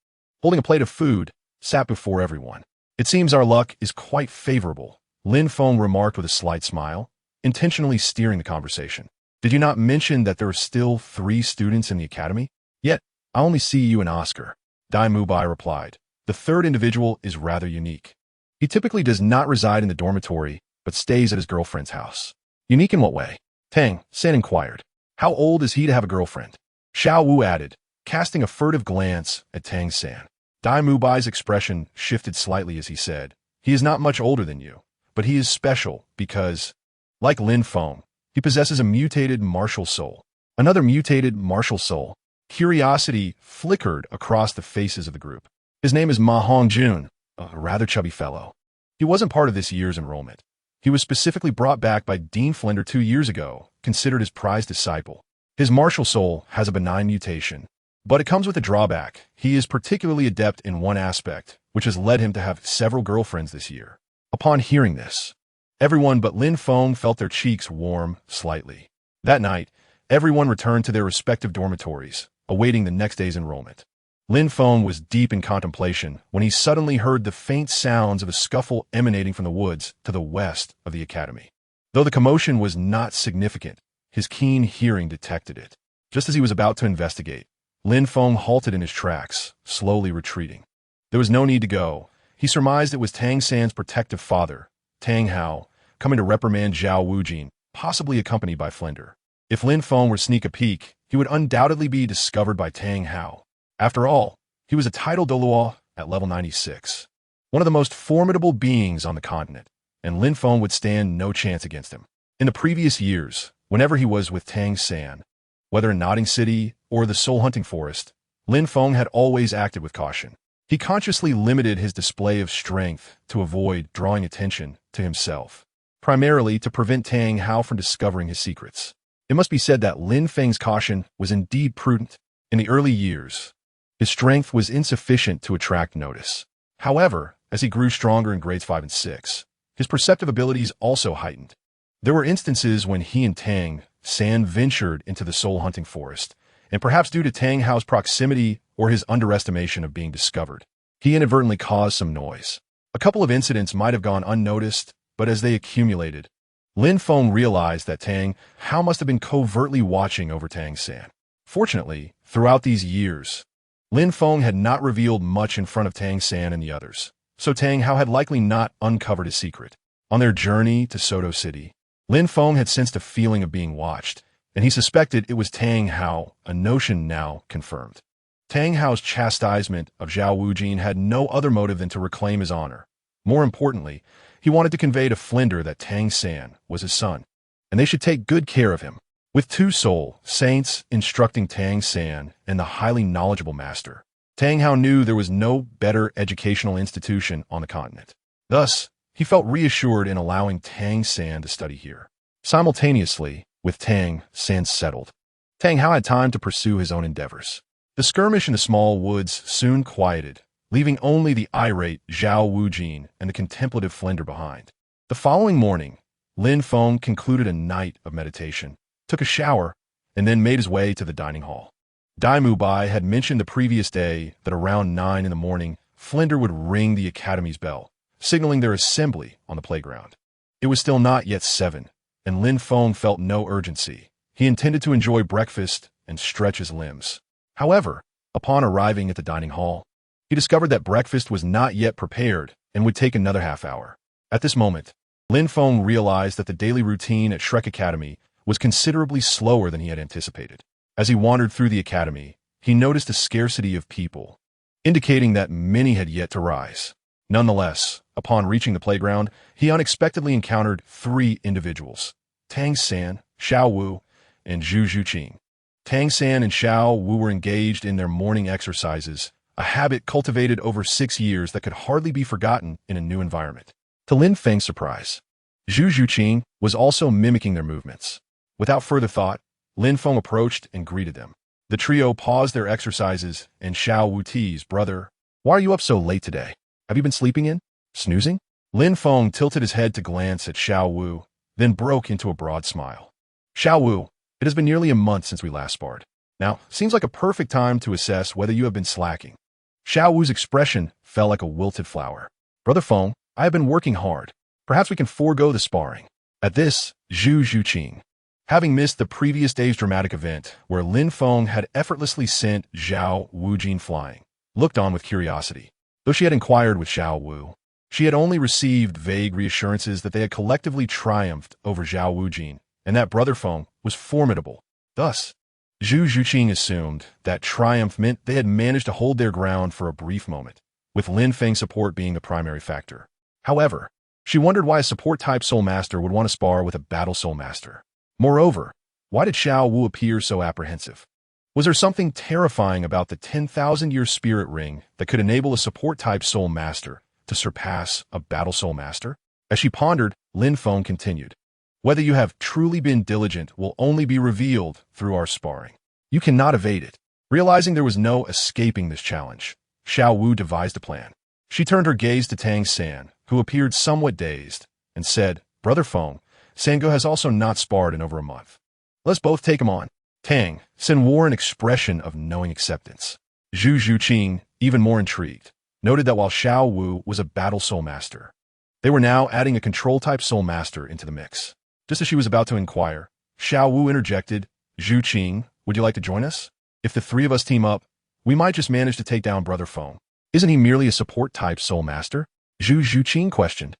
holding a plate of food, sat before everyone. It seems our luck is quite favorable, Lin Feng remarked with a slight smile, intentionally steering the conversation. Did you not mention that there are still 3 students in the academy? Yet, I only see you and Oscar. Dai Mubai replied. The 3rd individual is rather unique. He typically does not reside in the dormitory, but stays at his girlfriend's house. Unique in what way? Tang San inquired. How old is he to have a girlfriend? Xiao Wu added, casting a furtive glance at Tang San. Dai Mubai's expression shifted slightly as he said, he is not much older than you, but he is special because, like Lin Feng, he possesses a mutated martial soul. Another mutated martial soul. Curiosity flickered across the faces of the group. His name is Ma Hongjun, a rather chubby fellow. He wasn't part of this year's enrollment. He was specifically brought back by Dean Flender 2 years ago, considered his prized disciple. His martial soul has a benign mutation, but it comes with a drawback. He is particularly adept in one aspect, which has led him to have several girlfriends this year. Upon hearing this, everyone but Lin Feng felt their cheeks warm slightly. That night, everyone returned to their respective dormitories, awaiting the next day's enrollment. Lin Feng was deep in contemplation when he suddenly heard the faint sounds of a scuffle emanating from the woods to the west of the academy. Though the commotion was not significant, his keen hearing detected it. Just as he was about to investigate, Lin Feng halted in his tracks, slowly retreating. There was no need to go. He surmised it was Tang San's protective father, Tang Hao, coming to reprimand Zhao Wujin, possibly accompanied by Flender. If Lin Feng were to sneak a peek, he would undoubtedly be discovered by Tang Hao. After all, he was a titled Douluo at level 96, one of the most formidable beings on the continent, and Lin Feng would stand no chance against him. In the previous years, whenever he was with Tang San, whether in Nodding City or the Soul Hunting Forest, Lin Feng had always acted with caution. He consciously limited his display of strength to avoid drawing attention to himself, primarily to prevent Tang Hao from discovering his secrets. It must be said that Lin Feng's caution was indeed prudent. In the early years, his strength was insufficient to attract notice. However, as he grew stronger in grades 5 and 6, his perceptive abilities also heightened. There were instances when he and Tang San ventured into the Soul Hunting Forest, and perhaps due to Tang Hao's proximity or his underestimation of being discovered, he inadvertently caused some noise. A couple of incidents might have gone unnoticed, but as they accumulated, Lin Feng realized that Tang Hao must have been covertly watching over Tang San. Fortunately, throughout these years, Lin Feng had not revealed much in front of Tang San and the others, so Tang Hao had likely not uncovered his secret. On their journey to Sodto City, Lin Feng had sensed a feeling of being watched, and he suspected it was Tang Hao, a notion now confirmed. Tang Hao's chastisement of Zhao Wujin had no other motive than to reclaim his honor. More importantly, he wanted to convey to Flender that Tang San was his son, and they should take good care of him. With 2 soul saints instructing Tang San and the highly knowledgeable master, Tang Hao knew there was no better educational institution on the continent. Thus, he felt reassured in allowing Tang San to study here. Simultaneously, with Tang San settled, Tang Hao had time to pursue his own endeavors. The skirmish in the small woods soon quieted, leaving only the irate Zhao Wujin and the contemplative Flender behind. The following morning, Lin Feng concluded a night of meditation, took a shower, and then made his way to the dining hall. Dai Mubai had mentioned the previous day that around 9 in the morning, Flender would ring the academy's bell, signaling their assembly on the playground. It was still not yet 7, and Lin Feng felt no urgency. He intended to enjoy breakfast and stretch his limbs. However, upon arriving at the dining hall, he discovered that breakfast was not yet prepared and would take another half hour. At this moment, Lin Feng realized that the daily routine at Shrek Academy was considerably slower than he had anticipated. As he wandered through the academy, he noticed a scarcity of people, indicating that many had yet to rise. Nonetheless, upon reaching the playground, he unexpectedly encountered 3 individuals: Tang San, Xiao Wu, and Zhu Zhuqing. Tang San and Xiao Wu were engaged in their morning exercises, a habit cultivated over 6 years that could hardly be forgotten in a new environment. To Lin Feng's surprise, Zhu Zhuqing was also mimicking their movements. Without further thought, Lin Feng approached and greeted them. The trio paused their exercises, and Xiao Wu teased, "Brother, why are you up so late today? Have you been sleeping in? Snoozing?" Lin Feng tilted his head to glance at Xiao Wu, then broke into a broad smile. Xiao Wu, it has been nearly a month since we last sparred. Now, seems like a perfect time to assess whether you have been slacking. Xiao Wu's expression fell like a wilted flower. Brother Feng, I have been working hard. Perhaps we can forego the sparring. At this, Zhu Zhuqing, having missed the previous day's dramatic event where Lin Feng had effortlessly sent Zhao Wujin flying, looked on with curiosity. Though she had inquired with Xiao Wu, she had only received vague reassurances that they had collectively triumphed over Zhao Wujin and that Brother Feng was formidable. Thus, Zhu Zhuqing assumed that triumph meant they had managed to hold their ground for a brief moment, with Lin Feng's support being the primary factor. However, she wondered why a support-type Soul Master would want to spar with a Battle Soul Master. Moreover, why did Xiao Wu appear so apprehensive? Was there something terrifying about the 10,000-year spirit ring that could enable a support-type Soul Master to surpass a Battle Soul Master? As she pondered, Lin Feng continued, "Whether you have truly been diligent will only be revealed through our sparring. You cannot evade it." Realizing there was no escaping this challenge, Xiao Wu devised a plan. She turned her gaze to Tang San, who appeared somewhat dazed, and said, "Brother Feng, Sango has also not sparred in over a month. Let's both take him on." Tang San wore an expression of knowing acceptance. Zhu Zhuqing, even more intrigued, noted that while Xiao Wu was a Battle Soul Master, they were now adding a Control-type Soul Master into the mix. Just as she was about to inquire, Xiao Wu interjected, "Zhuqing, would you like to join us? If the three of us team up, we might just manage to take down Brother Feng. Isn't he merely a support-type Soul Master?" Zhu Zhuqing questioned,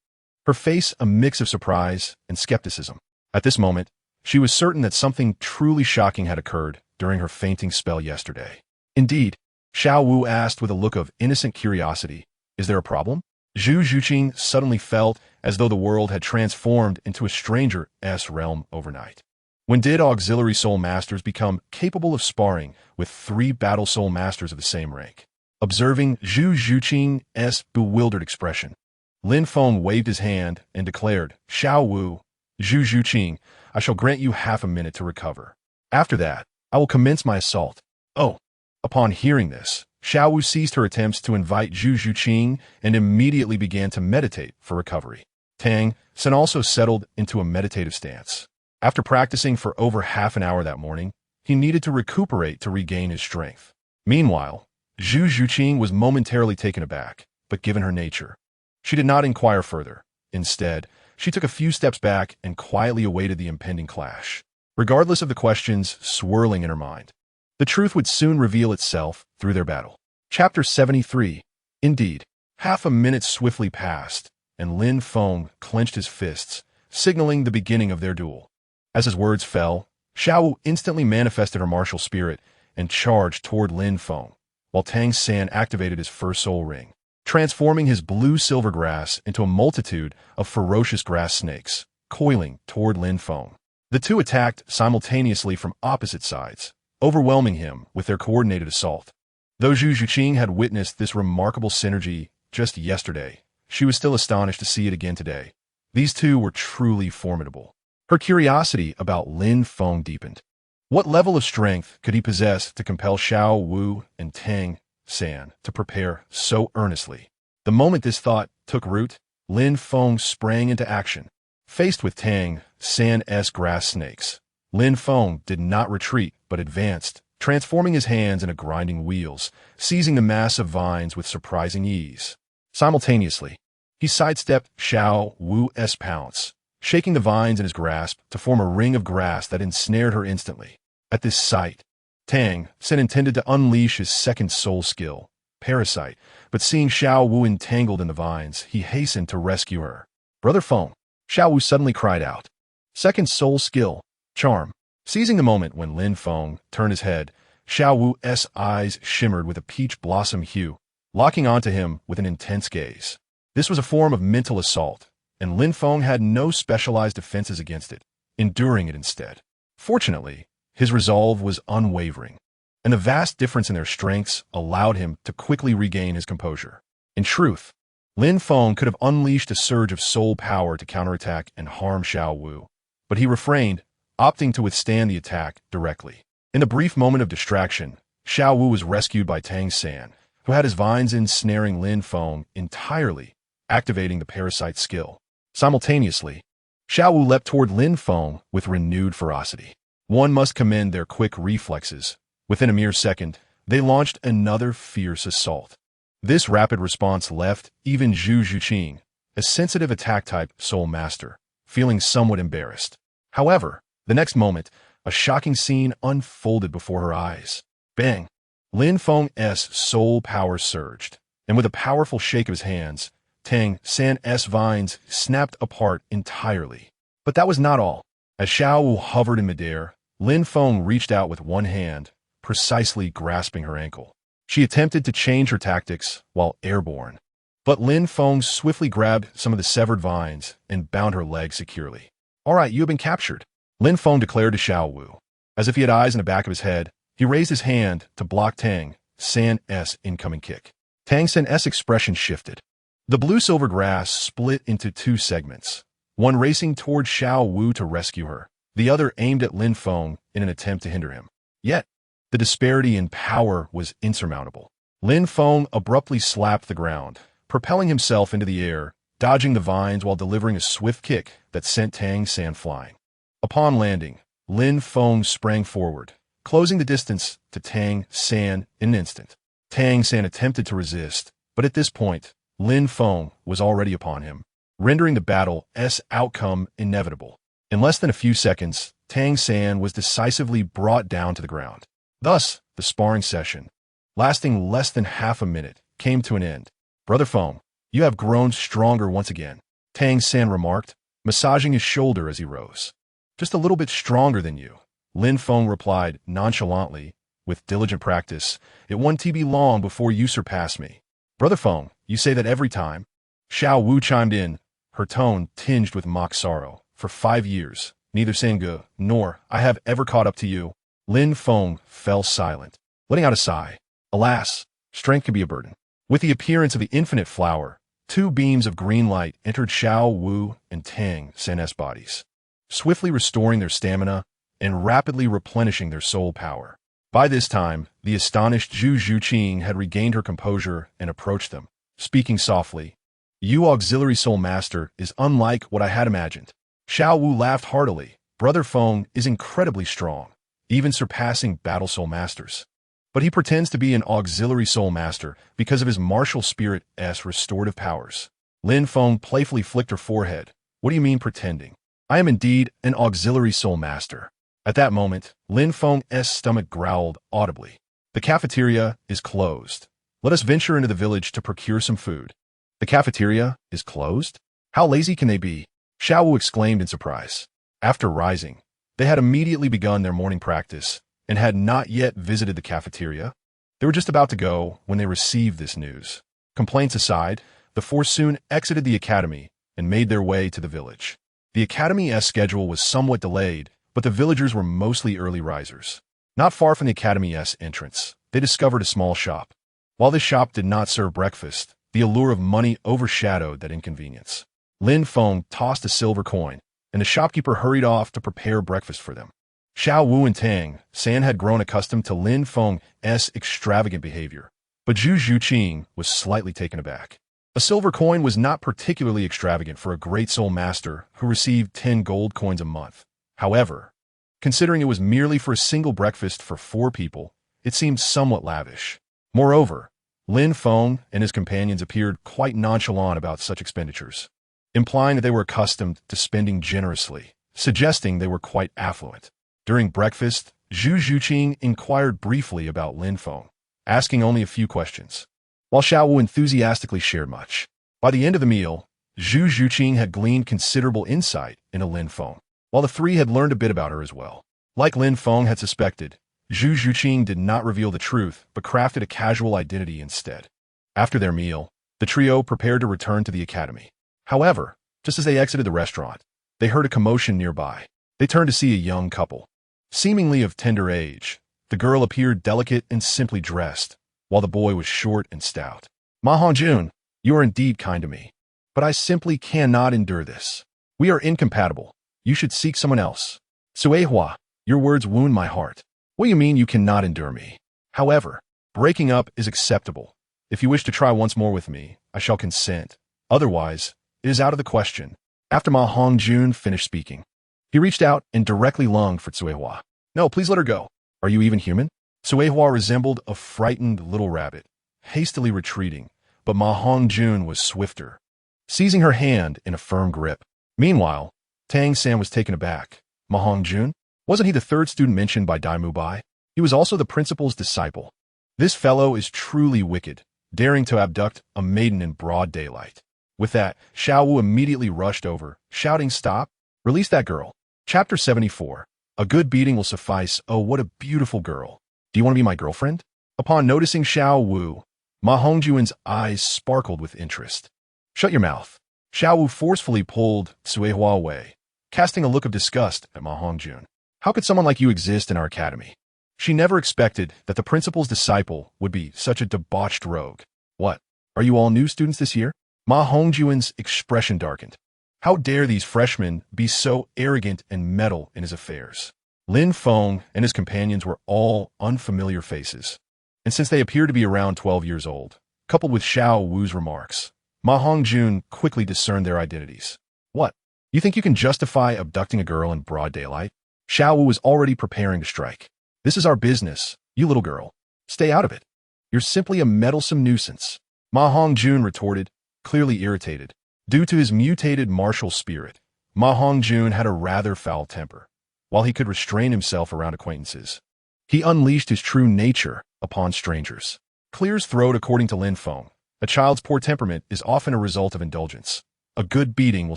her face a mix of surprise and skepticism. At this moment, she was certain that something truly shocking had occurred during her fainting spell yesterday. Indeed, Xiao Wu asked with a look of innocent curiosity, "Is there a problem?" Zhu Zhuqing suddenly felt as though the world had transformed into a stranger-s realm overnight. When did auxiliary soul masters become capable of sparring with three battle soul masters of the same rank? Observing Zhu Zhuqing's bewildered expression, Lin Feng waved his hand and declared, "Xiao Wu, Zhu Zhuqing, I shall grant you half a minute to recover. After that, I will commence my assault." Oh! Upon hearing this, Xiao Wu ceased her attempts to invite Zhu Zhuqing and immediately began to meditate for recovery. Tang San also settled into a meditative stance. After practicing for over half an hour that morning, he needed to recuperate to regain his strength. Meanwhile, Zhu Zhuqing was momentarily taken aback, but given her nature, she did not inquire further. Instead, she took a few steps back and quietly awaited the impending clash. Regardless of the questions swirling in her mind, the truth would soon reveal itself through their battle. Chapter 73. Indeed, half a minute swiftly passed, and Lin Feng clenched his fists, signaling the beginning of their duel. As his words fell, Xiao Wu instantly manifested her martial spirit and charged toward Lin Feng, while Tang San activated his first soul ring, transforming his blue-silver grass into a multitude of ferocious grass snakes, coiling toward Lin Feng. The two attacked simultaneously from opposite sides, overwhelming him with their coordinated assault. Though Zhu Zhuqing had witnessed this remarkable synergy just yesterday, she was still astonished to see it again today. These two were truly formidable. Her curiosity about Lin Feng deepened. What level of strength could he possess to compel Xiao Wu and Tang San to prepare so earnestly? The moment this thought took root, Lin Feng sprang into action. Faced with Tang San's grass snakes, Lin Feng did not retreat but advanced, transforming his hands into grinding wheels, seizing the massive vines with surprising ease. Simultaneously, he sidestepped Xiao Wu's pounce, shaking the vines in his grasp to form a ring of grass that ensnared her instantly. At this sight, Tang San intended to unleash his second soul skill, Parasite, but seeing Xiao Wu entangled in the vines, he hastened to rescue her. "Brother Feng," Xiao Wu suddenly cried out. Second soul skill, Charm. Seizing the moment when Lin Feng turned his head, Xiao Wu's eyes shimmered with a peach blossom hue, locking onto him with an intense gaze. This was a form of mental assault, and Lin Feng had no specialized defenses against it, enduring it instead. Fortunately, his resolve was unwavering, and the vast difference in their strengths allowed him to quickly regain his composure. In truth, Lin Feng could have unleashed a surge of soul power to counterattack and harm Xiao Wu, but he refrained, opting to withstand the attack directly. In the brief moment of distraction, Xiao Wu was rescued by Tang San, who had his vines ensnaring Lin Feng entirely, activating the parasite skill. Simultaneously, Xiao Wu leapt toward Lin Feng with renewed ferocity. One must commend their quick reflexes. Within a mere second, they launched another fierce assault. This rapid response left even Zhu Zhuqing, a sensitive attack-type soul master, feeling somewhat embarrassed. However, the next moment, a shocking scene unfolded before her eyes. Bang! Lin Feng's soul power surged, and with a powerful shake of his hands, Tang San's vines snapped apart entirely. But that was not all. As Xiao Wu hovered in midair, Lin Feng reached out with one hand, precisely grasping her ankle. She attempted to change her tactics while airborne, but Lin Feng swiftly grabbed some of the severed vines and bound her leg securely. "All right, you have been captured," Lin Feng declared to Xiao Wu. As if he had eyes in the back of his head, he raised his hand to block Tang San's incoming kick. Tang San's expression shifted. The blue-silver grass split into two segments, one racing toward Xiao Wu to rescue her, the other aimed at Lin Feng in an attempt to hinder him. Yet, the disparity in power was insurmountable. Lin Feng abruptly slapped the ground, propelling himself into the air, dodging the vines while delivering a swift kick that sent Tang San flying. Upon landing, Lin Feng sprang forward, closing the distance to Tang San in an instant. Tang San attempted to resist, but at this point, Lin Feng was already upon him, rendering the battle's outcome inevitable. In less than a few seconds, Tang San was decisively brought down to the ground. Thus, the sparring session, lasting less than half a minute, came to an end. "Brother Feng, you have grown stronger once again," Tang San remarked, massaging his shoulder as he rose. "Just a little bit stronger than you," Lin Feng replied nonchalantly. "With diligent practice, it won't be long before you surpass me." "Brother Feng, you say that every time?" Xiao Wu chimed in, her tone tinged with mock sorrow. "For 5 years, neither Sange nor I have ever caught up to you." Lin Feng fell silent, letting out a sigh. Alas, strength can be a burden. With the appearance of the infinite flower, two beams of green light entered Xiao Wu and Tang San's bodies, swiftly restoring their stamina and rapidly replenishing their soul power. By this time, the astonished Zhu Zhuqing had regained her composure and approached them, speaking softly. "You auxiliary soul master is unlike what I had imagined." Xiao Wu laughed heartily. "Brother Feng is incredibly strong, even surpassing battle soul masters. But he pretends to be an auxiliary soul master because of his martial spirit's restorative powers." Lin Feng playfully flicked her forehead. "What do you mean pretending? I am indeed an auxiliary soul master." At that moment, Lin Feng's stomach growled audibly. "The cafeteria is closed. Let us venture into the village to procure some food." "The cafeteria is closed? How lazy can they be?" Xiao Wu exclaimed in surprise. After rising, they had immediately begun their morning practice and had not yet visited the cafeteria. They were just about to go when they received this news. Complaints aside, the four soon exited the academy and made their way to the village. The academy's schedule was somewhat delayed, but the villagers were mostly early risers. Not far from the academy's entrance, they discovered a small shop. While this shop did not serve breakfast, the allure of money overshadowed that inconvenience. Lin Feng tossed a silver coin, and the shopkeeper hurried off to prepare breakfast for them. Xiao Wu and Tang San had grown accustomed to Lin Feng's extravagant behavior, but Zhu Zhuqing was slightly taken aback. A silver coin was not particularly extravagant for a great soul master who received 10 gold coins a month. However, considering it was merely for a single breakfast for 4 people, it seemed somewhat lavish. Moreover, Lin Feng and his companions appeared quite nonchalant about such expenditures, implying that they were accustomed to spending generously, suggesting they were quite affluent. During breakfast, Zhu Zhuqing inquired briefly about Lin Feng, asking only a few questions, while Xiao Wu enthusiastically shared much. By the end of the meal, Zhu Zhuqing had gleaned considerable insight into Lin Feng, while the three had learned a bit about her as well. Like Lin Feng had suspected, Zhu Zhuqing did not reveal the truth, but crafted a casual identity instead. After their meal, the trio prepared to return to the academy. However, just as they exited the restaurant, they heard a commotion nearby. They turned to see a young couple. Seemingly of tender age, the girl appeared delicate and simply dressed, while the boy was short and stout. "Ma Hongjun, you are indeed kind to me, but I simply cannot endure this. We are incompatible. You should seek someone else." "Suehua, your words wound my heart. What do you mean you cannot endure me? However, breaking up is acceptable. If you wish to try once more with me, I shall consent. Otherwise, it is out of the question." After Ma Hongjun finished speaking, he reached out and directly lunged for Tsuehua. No, please let her go. Are you even human? Tsuehua resembled a frightened little rabbit, hastily retreating, but Ma Hongjun was swifter, seizing her hand in a firm grip. Meanwhile, Tang San was taken aback. Ma Hongjun? Wasn't he the third student mentioned by Dai Bai? He was also the principal's disciple. This fellow is truly wicked, daring to abduct a maiden in broad daylight. With that, Xiao Wu immediately rushed over, shouting, "Stop! Release that girl." Chapter 74. A good beating will suffice. Oh, what a beautiful girl. Do you want to be my girlfriend? Upon noticing Xiao Wu, Ma Hongjun's eyes sparkled with interest. Shut your mouth. Xiao Wu forcefully pulled Tsuehua away, casting a look of disgust at Ma Hongjun. How could someone like you exist in our academy? She never expected that the principal's disciple would be such a debauched rogue. What? Are you all new students this year? Ma Hongjun's expression darkened. How dare these freshmen be so arrogant and meddle in his affairs? Lin Feng and his companions were all unfamiliar faces, and since they appeared to be around 12 years old, coupled with Xiao Wu's remarks, Ma Hongjun quickly discerned their identities. What? You think you can justify abducting a girl in broad daylight? Xiao Wu was already preparing to strike. This is our business, you little girl. Stay out of it. You're simply a meddlesome nuisance. Ma Hongjun retorted, clearly irritated. Due to his mutated martial spirit, Ma Hongjun had a rather foul temper. While he could restrain himself around acquaintances, he unleashed his true nature upon strangers. Clear as throat according to Lin Feng. A child's poor temperament is often a result of indulgence. A good beating will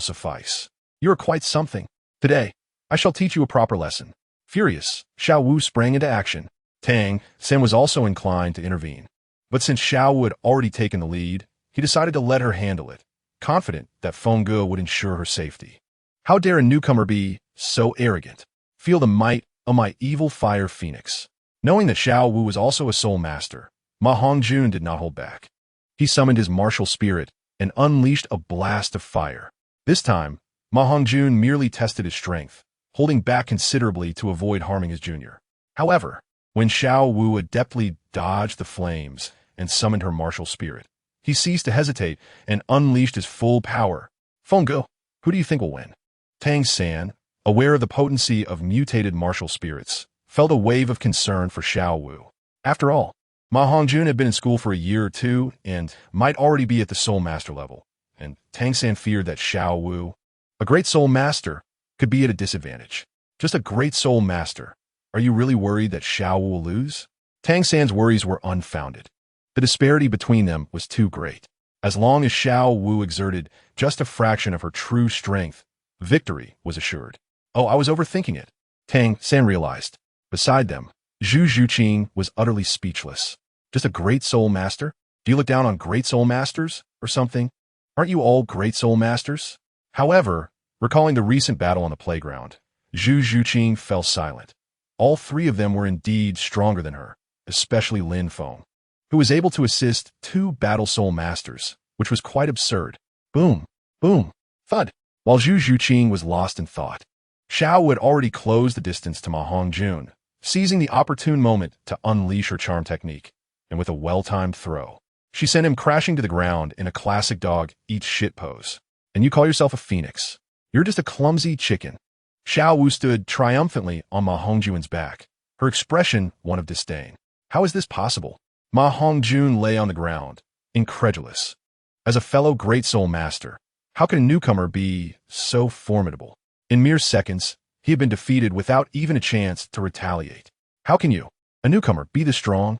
suffice. You are quite something. Today, I shall teach you a proper lesson. Furious, Xiao Wu sprang into action. Tang San was also inclined to intervene. But since Xiao Wu had already taken the lead, he decided to let her handle it, confident that Feng Ge would ensure her safety. How dare a newcomer be so arrogant? Feel the might of my evil fire phoenix. Knowing that Xiao Wu was also a soul master, Ma Hongjun did not hold back. He summoned his martial spirit and unleashed a blast of fire. This time, Ma Hongjun merely tested his strength, holding back considerably to avoid harming his junior. However, when Xiao Wu adeptly dodged the flames and summoned her martial spirit, he ceased to hesitate and unleashed his full power. Feng Ge, who do you think will win? Tang San, aware of the potency of mutated martial spirits, felt a wave of concern for Xiao Wu. After all, Ma Hongjun had been in school for a year or two and might already be at the soul master level, and Tang San feared that Xiao Wu, a great soul master, could be at a disadvantage. Just a great soul master. Are you really worried that Xiao Wu will lose? Tang San's worries were unfounded. The disparity between them was too great. As long as Xiao Wu exerted just a fraction of her true strength, victory was assured. Oh, I was overthinking it. Tang San realized. Beside them, Zhu Zhuqing was utterly speechless. Just a great soul master? Do you look down on great soul masters or something? Aren't you all great soul masters? However, recalling the recent battle on the playground, Zhu Zhuqing fell silent. All three of them were indeed stronger than her, especially Lin Feng, who was able to assist two battle soul masters, which was quite absurd. Boom, boom, thud. While Zhu Zhuqing was lost in thought, Xiao Wu had already closed the distance to Ma Hongjun, seizing the opportune moment to unleash her charm technique, and with a well-timed throw, she sent him crashing to the ground in a classic dog-eat-shit pose. And you call yourself a phoenix? You're just a clumsy chicken. Xiao Wu stood triumphantly on Ma Hongjun's back, her expression one of disdain. How is this possible? Ma Hongjun lay on the ground, incredulous. As a fellow great soul master, how could a newcomer be so formidable? In mere seconds, he had been defeated without even a chance to retaliate. How can you, a newcomer, be this strong?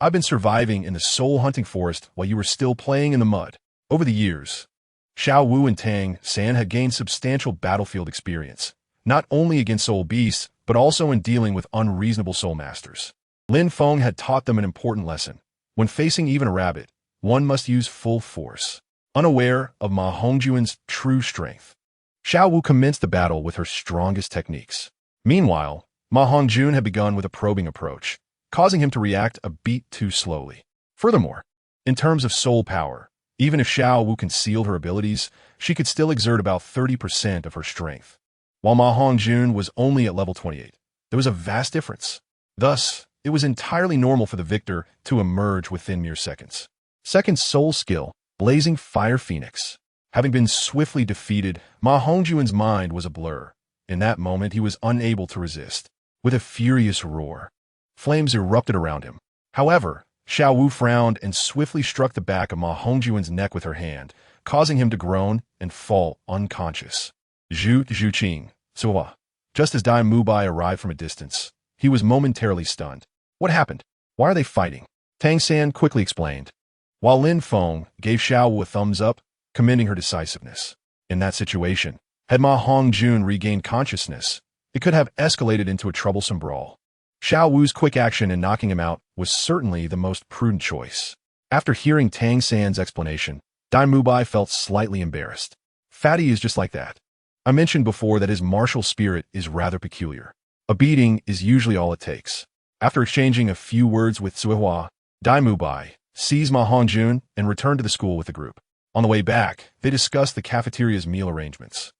I've been surviving in the soul-hunting forest while you were still playing in the mud. Over the years, Xiao Wu and Tang San had gained substantial battlefield experience, not only against soul beasts, but also in dealing with unreasonable soul masters. Lin Feng had taught them an important lesson. When facing even a rabbit, one must use full force. Unaware of Ma Hongjun's true strength, Xiao Wu commenced the battle with her strongest techniques. Meanwhile, Ma Hongjun had begun with a probing approach, causing him to react a beat too slowly. Furthermore, in terms of soul power, even if Xiao Wu concealed her abilities, she could still exert about 30% of her strength. While Ma Hongjun was only at level 28, there was a vast difference. Thus, it was entirely normal for the victor to emerge within mere seconds. Second soul skill, Blazing Fire Phoenix. Having been swiftly defeated, Ma Hongjuan's mind was a blur. In that moment, he was unable to resist. With a furious roar, flames erupted around him. However, Xiao Wu frowned and swiftly struck the back of Ma Hongjuan's neck with her hand, causing him to groan and fall unconscious. Zhu Zhuqing, Suwa. Just as Dai Mubai arrived from a distance, he was momentarily stunned. What happened? Why are they fighting? Tang San quickly explained, while Lin Feng gave Xiao Wu a thumbs up, commending her decisiveness. In that situation, had Ma Hongjun regained consciousness, it could have escalated into a troublesome brawl. Xiao Wu's quick action in knocking him out was certainly the most prudent choice. After hearing Tang San's explanation, Dai Mubai felt slightly embarrassed. Fatty is just like that. I mentioned before that his martial spirit is rather peculiar. A beating is usually all it takes. After exchanging a few words with Suihua, Dai Mubai seized Ma Hongjun and returned to the school with the group. On the way back, they discussed the cafeteria's meal arrangements.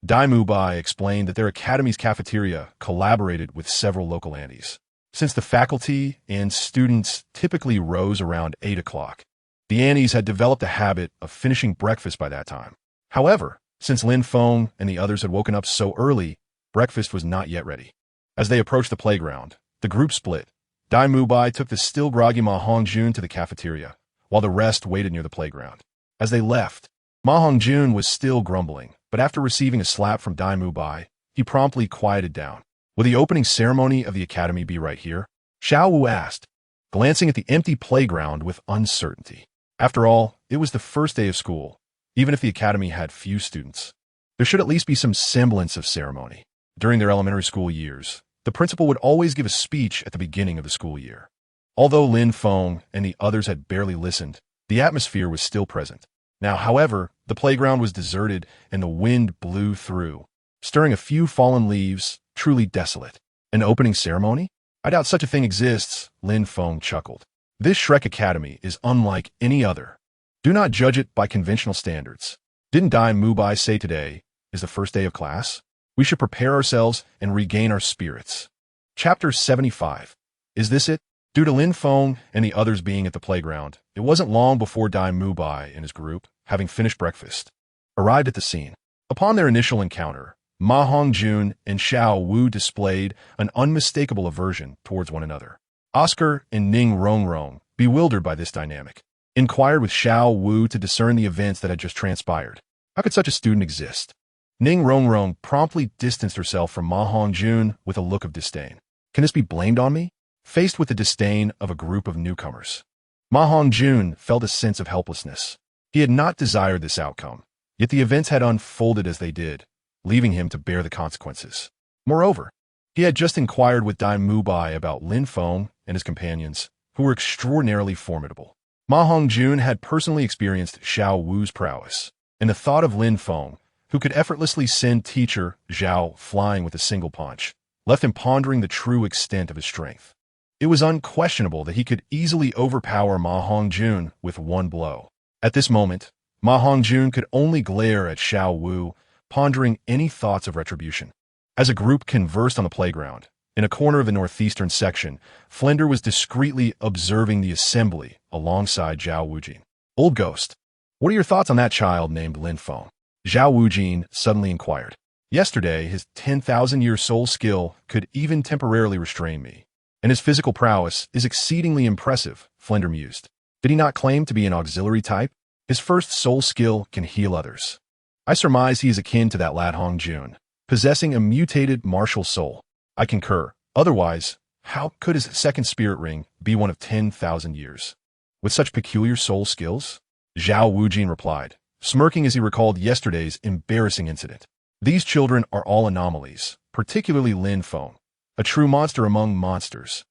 Dai Mubai explained that their academy's cafeteria collaborated with several local antes. Since the faculty and students typically rose around 8 o'clock, the antes had developed a habit of finishing breakfast by that time. However, since Lin Feng and the others had woken up so early, breakfast was not yet ready. As they approached the playground, the group split. Dai Mubai took the still groggy Ma Hongjun to the cafeteria, while the rest waited near the playground. As they left, Ma Hongjun was still grumbling, but after receiving a slap from Dai Mubai, he promptly quieted down. Will the opening ceremony of the academy be right here? Xiao Wu asked, glancing at the empty playground with uncertainty. After all, it was the first day of school. Even if the academy had few students, there should at least be some semblance of ceremony. During their elementary school years, the principal would always give a speech at the beginning of the school year. Although Lin Feng and the others had barely listened, the atmosphere was still present. Now, however, the playground was deserted and the wind blew through, stirring a few fallen leaves, truly desolate. An opening ceremony? I doubt such a thing exists, Lin Feng chuckled. This Shrek Academy is unlike any other. Do not judge it by conventional standards. Didn't Dai Mubai say today is the first day of class? We should prepare ourselves and regain our spirits. Chapter 75. Is this it? Due to Lin Feng and the others being at the playground, it wasn't long before Dai Mubai and his group, having finished breakfast, arrived at the scene. Upon their initial encounter, Ma Hongjun and Xiao Wu displayed an unmistakable aversion towards one another. Oscar and Ning Rongrong, bewildered by this dynamic, inquired with Xiao Wu to discern the events that had just transpired. How could such a student exist? Ning Rongrong promptly distanced herself from Ma Hongjun with a look of disdain. Can this be blamed on me? Faced with the disdain of a group of newcomers, Ma Hongjun felt a sense of helplessness. He had not desired this outcome, yet the events had unfolded as they did, leaving him to bear the consequences. Moreover, he had just inquired with Dai Mubai about Lin Feng and his companions, who were extraordinarily formidable. Ma Hongjun had personally experienced Xiao Wu's prowess, and the thought of Lin Feng, who could effortlessly send teacher Zhao flying with a single punch, left him pondering the true extent of his strength. It was unquestionable that he could easily overpower Ma Hongjun with one blow. At this moment, Ma Hongjun could only glare at Xiao Wu, pondering any thoughts of retribution. As a group conversed on the playground, in a corner of the northeastern section, Flender was discreetly observing the assembly alongside Zhao Wujin. Old Ghost, what are your thoughts on that child named Lin Feng? Zhao Wujin suddenly inquired. Yesterday, his 10,000-year soul skill could even temporarily restrain me, and his physical prowess is exceedingly impressive, Flender mused. Did he not claim to be an auxiliary type? His first soul skill can heal others. I surmise he is akin to that lad Hongjun, possessing a mutated martial soul. I concur. Otherwise, how could his second spirit ring be one of 10,000 years? With such peculiar soul skills? Zhao Wujin replied, smirking as he recalled yesterday's embarrassing incident. These children are all anomalies, particularly Lin Feng, a true monster among monsters.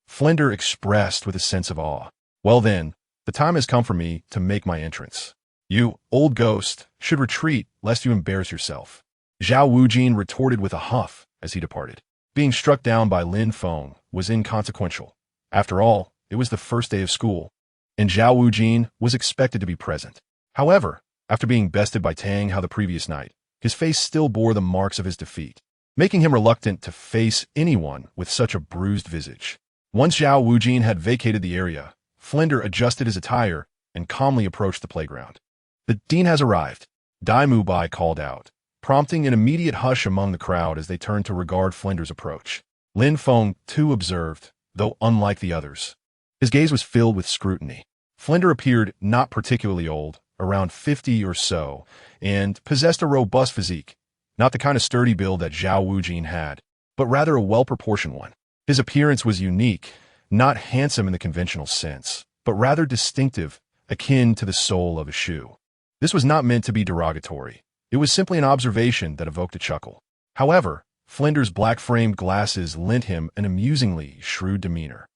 Flender expressed with a sense of awe. Well then, the time has come for me to make my entrance. You, old ghost, should retreat lest you embarrass yourself. Zhao Wujin retorted with a huff as he departed. Being struck down by Lin Feng was inconsequential. After all, it was the first day of school, and Zhao Wujin was expected to be present. However, after being bested by Tang Hao the previous night, his face still bore the marks of his defeat, making him reluctant to face anyone with such a bruised visage. Once Zhao Wujin had vacated the area, Flender adjusted his attire and calmly approached the playground. The dean has arrived. Dai Mubai called out, prompting an immediate hush among the crowd as they turned to regard Flinder's approach. Lin Feng, too, observed, though unlike the others. His gaze was filled with scrutiny. Flinder appeared not particularly old, around 50 or so, and possessed a robust physique, not the kind of sturdy build that Zhao Wujin had, but rather a well-proportioned one. His appearance was unique, not handsome in the conventional sense, but rather distinctive, akin to the sole of a shoe. This was not meant to be derogatory. It was simply an observation that evoked a chuckle. However, Flinder's black-framed glasses lent him an amusingly shrewd demeanor.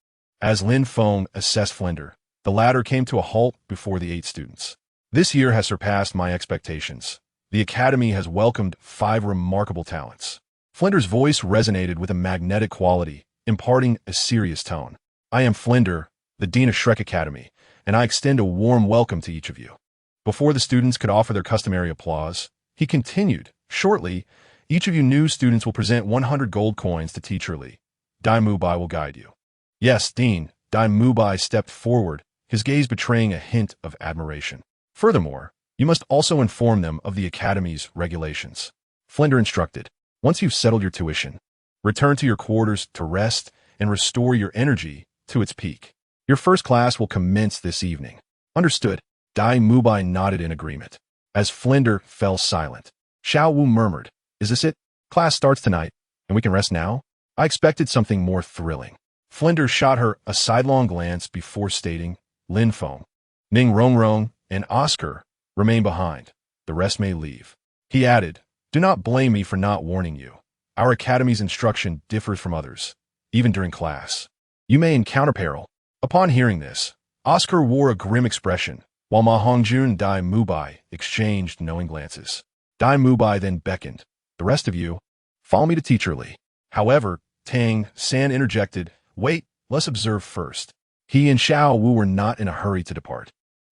As Lin Feng assessed Flinder, the latter came to a halt before the 8 students. This year has surpassed my expectations. The Academy has welcomed 5 remarkable talents. Flinder's voice resonated with a magnetic quality, imparting a serious tone. I am Flinder, the Dean of Shrek Academy, and I extend a warm welcome to each of you. Before the students could offer their customary applause, he continued, shortly, each of you new students will present 100 gold coins to Teacher Li. Dai Mubai will guide you. Yes, Dean, Dai Mubai stepped forward, his gaze betraying a hint of admiration. Furthermore, you must also inform them of the Academy's regulations. Flinder instructed, once you've settled your tuition, return to your quarters to rest and restore your energy to its peak. Your first class will commence this evening. Understood. Dai Mubai nodded in agreement. As Flinder fell silent, Xiao Wu murmured, is this it? Class starts tonight, and we can rest now? I expected something more thrilling. Flinder shot her a sidelong glance before stating, Lin Feng, Ning Rongrong, and Oscar remain behind. The rest may leave. He added, do not blame me for not warning you. Our Academy's instruction differs from others, even during class. You may encounter peril. Upon hearing this, Oscar wore a grim expression, while Ma Hongjun and Dai Mubai exchanged knowing glances. Dai Mubai then beckoned. The rest of you, follow me to Teacher Li. However, Tang San interjected, wait, let's observe first. He and Xiao Wu were not in a hurry to depart.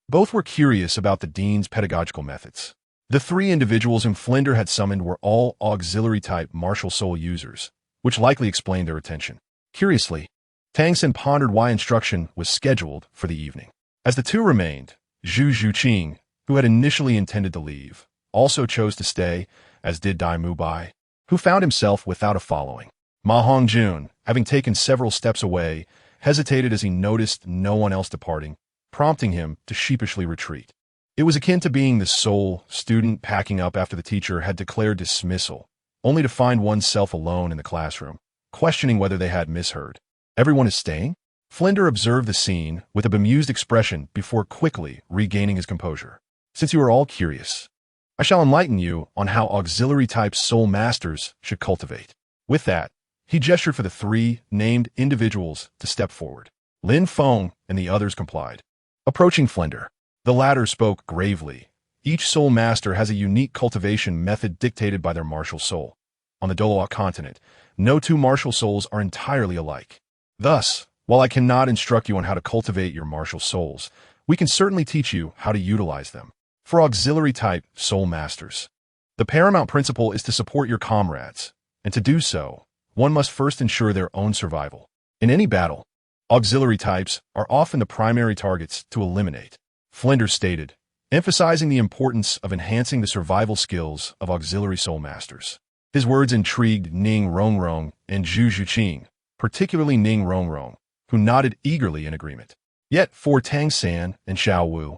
Both were curious about the dean's pedagogical methods. The 3 individuals whom Flinder had summoned were all auxiliary-type martial soul users, which likely explained their attention. Curiously, Tang San pondered why instruction was scheduled for the evening. As the 2 remained, Zhu Zhuqing, who had initially intended to leave, also chose to stay, as did Dai Mubai, who found himself without a following. Ma Hongjun, having taken several steps away, hesitated as he noticed no one else departing, prompting him to sheepishly retreat. It was akin to being the sole student packing up after the teacher had declared dismissal, only to find oneself alone in the classroom, questioning whether they had misheard. Everyone is staying? Flinder observed the scene with a bemused expression before quickly regaining his composure. Since you are all curious, I shall enlighten you on how auxiliary-type soul masters should cultivate. With that, he gestured for the 3 named individuals to step forward. Lin Feng and the others complied. Approaching Flinder, the latter spoke gravely. Each soul master has a unique cultivation method dictated by their martial soul. On the Douluo continent, no 2 martial souls are entirely alike. Thus, while I cannot instruct you on how to cultivate your martial souls, we can certainly teach you how to utilize them. For auxiliary-type soul masters, the paramount principle is to support your comrades, and to do so, one must first ensure their own survival. In any battle, auxiliary types are often the primary targets to eliminate, Flinder stated, emphasizing the importance of enhancing the survival skills of auxiliary soul masters. His words intrigued Ning Rongrong and Zhu Zhuqing, particularly Ning Rongrong, who nodded eagerly in agreement. Yet for Tang San and Xiao Wu,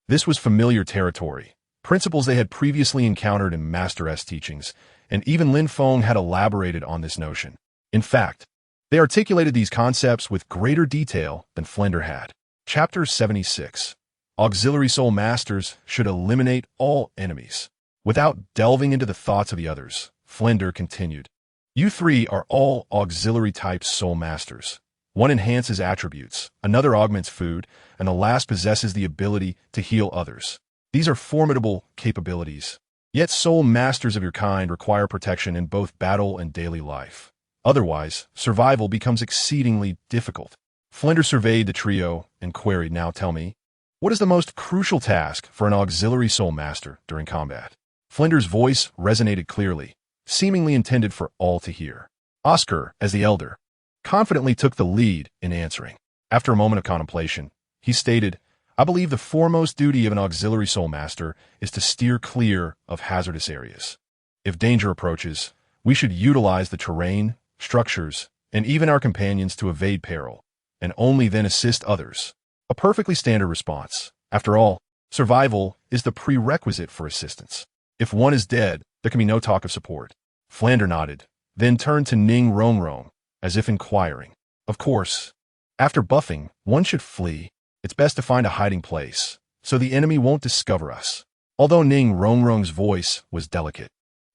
this was familiar territory, principles they had previously encountered in Master S teachings, and even Lin Feng had elaborated on this notion. In fact, they articulated these concepts with greater detail than Flinder had. Chapter 76. Auxiliary Soul Masters should eliminate all enemies. Without delving into the thoughts of the others, Flinder continued. You 3 are all auxiliary-type soul masters. One enhances attributes, another augments food, and the last possesses the ability to heal others. These are formidable capabilities. Yet soul masters of your kind require protection in both battle and daily life. Otherwise, survival becomes exceedingly difficult. Flinder surveyed the trio and queried, now tell me, what is the most crucial task for an auxiliary soul master during combat? Flinder's voice resonated clearly, seemingly intended for all to hear. Oscar, as the elder, confidently took the lead in answering. After a moment of contemplation, he stated, I believe the foremost duty of an auxiliary soul master is to steer clear of hazardous areas. If danger approaches, we should utilize the terrain, structures, and even our companions to evade peril, and only then assist others. A perfectly standard response. After all, survival is the prerequisite for assistance. If one is dead, there can be no talk of support. Flander nodded, then turned to Ning Rongrong, as if inquiring. Of course, after buffing, one should flee. It's best to find a hiding place, so the enemy won't discover us. Although Ning Rongrong's voice was delicate,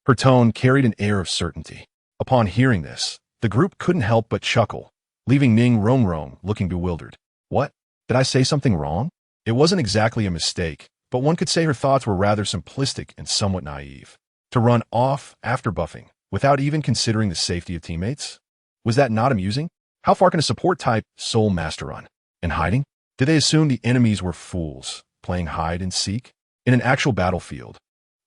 her tone carried an air of certainty. Upon hearing this, the group couldn't help but chuckle, leaving Ning Rongrong looking bewildered. What? Did I say something wrong? It wasn't exactly a mistake, but one could say her thoughts were rather simplistic and somewhat naive. To run off after buffing, without even considering the safety of teammates? Was that not amusing? How far can a support-type soul master run? In hiding? Did they assume the enemies were fools, playing hide and seek? In an actual battlefield,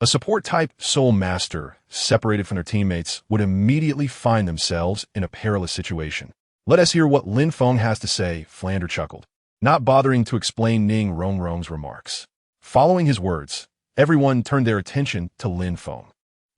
a support-type soul master, separated from their teammates, would immediately find themselves in a perilous situation. Let us hear what Lin Feng has to say, Flander chuckled, not bothering to explain Ning Rongrong's remarks. Following his words, everyone turned their attention to Lin Feng.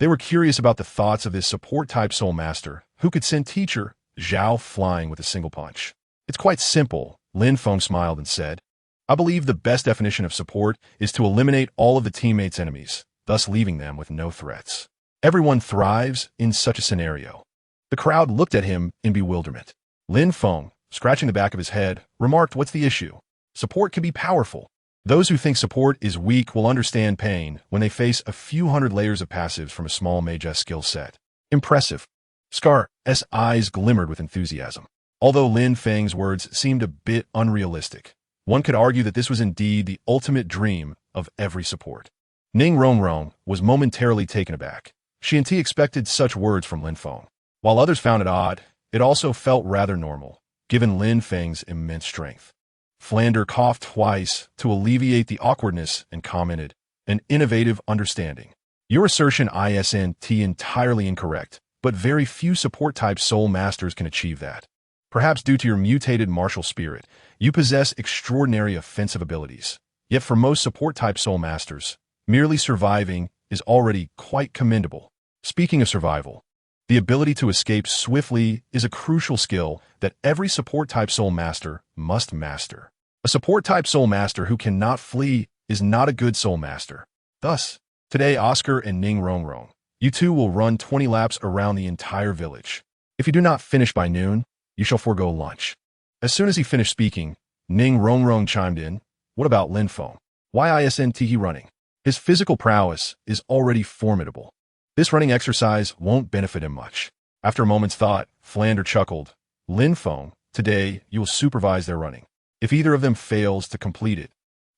They were curious about the thoughts of this support-type soul master, who could send teacher Zhao flying with a single punch. It's quite simple, Lin Feng smiled and said. I believe the best definition of support is to eliminate all of the teammates' enemies, thus leaving them with no threats. Everyone thrives in such a scenario. The crowd looked at him in bewilderment. Lin Feng, scratching the back of his head, remarked, what's the issue? Support can be powerful. Those who think support is weak will understand pain when they face a few hundred layers of passives from a small mage skill set. Impressive. Scar's eyes glimmered with enthusiasm. Although Lin Feng's words seemed a bit unrealistic, one could argue that this was indeed the ultimate dream of every support. Ning Rongrong was momentarily taken aback. She and T expected such words from Lin Feng. While others found it odd, it also felt rather normal, given Lin Feng's immense strength. Flander coughed twice to alleviate the awkwardness and commented, an innovative understanding. Your assertion isn't entirely incorrect, but very few support-type soul masters can achieve that. Perhaps due to your mutated martial spirit, you possess extraordinary offensive abilities. Yet for most support-type soul masters, merely surviving is already quite commendable. Speaking of survival, the ability to escape swiftly is a crucial skill that every support-type soul master must master. A support-type soul master who cannot flee is not a good soul master. Thus, today Oscar and Ning Rongrong, you two will run 20 laps around the entire village. If you do not finish by noon, you shall forego lunch. As soon as he finished speaking, Ning Rongrong chimed in, what about Lin Feng? Why isn't he running? His physical prowess is already formidable. This running exercise won't benefit him much. After a moment's thought, Flander chuckled. Lin Feng, today you will supervise their running. If either of them fails to complete it,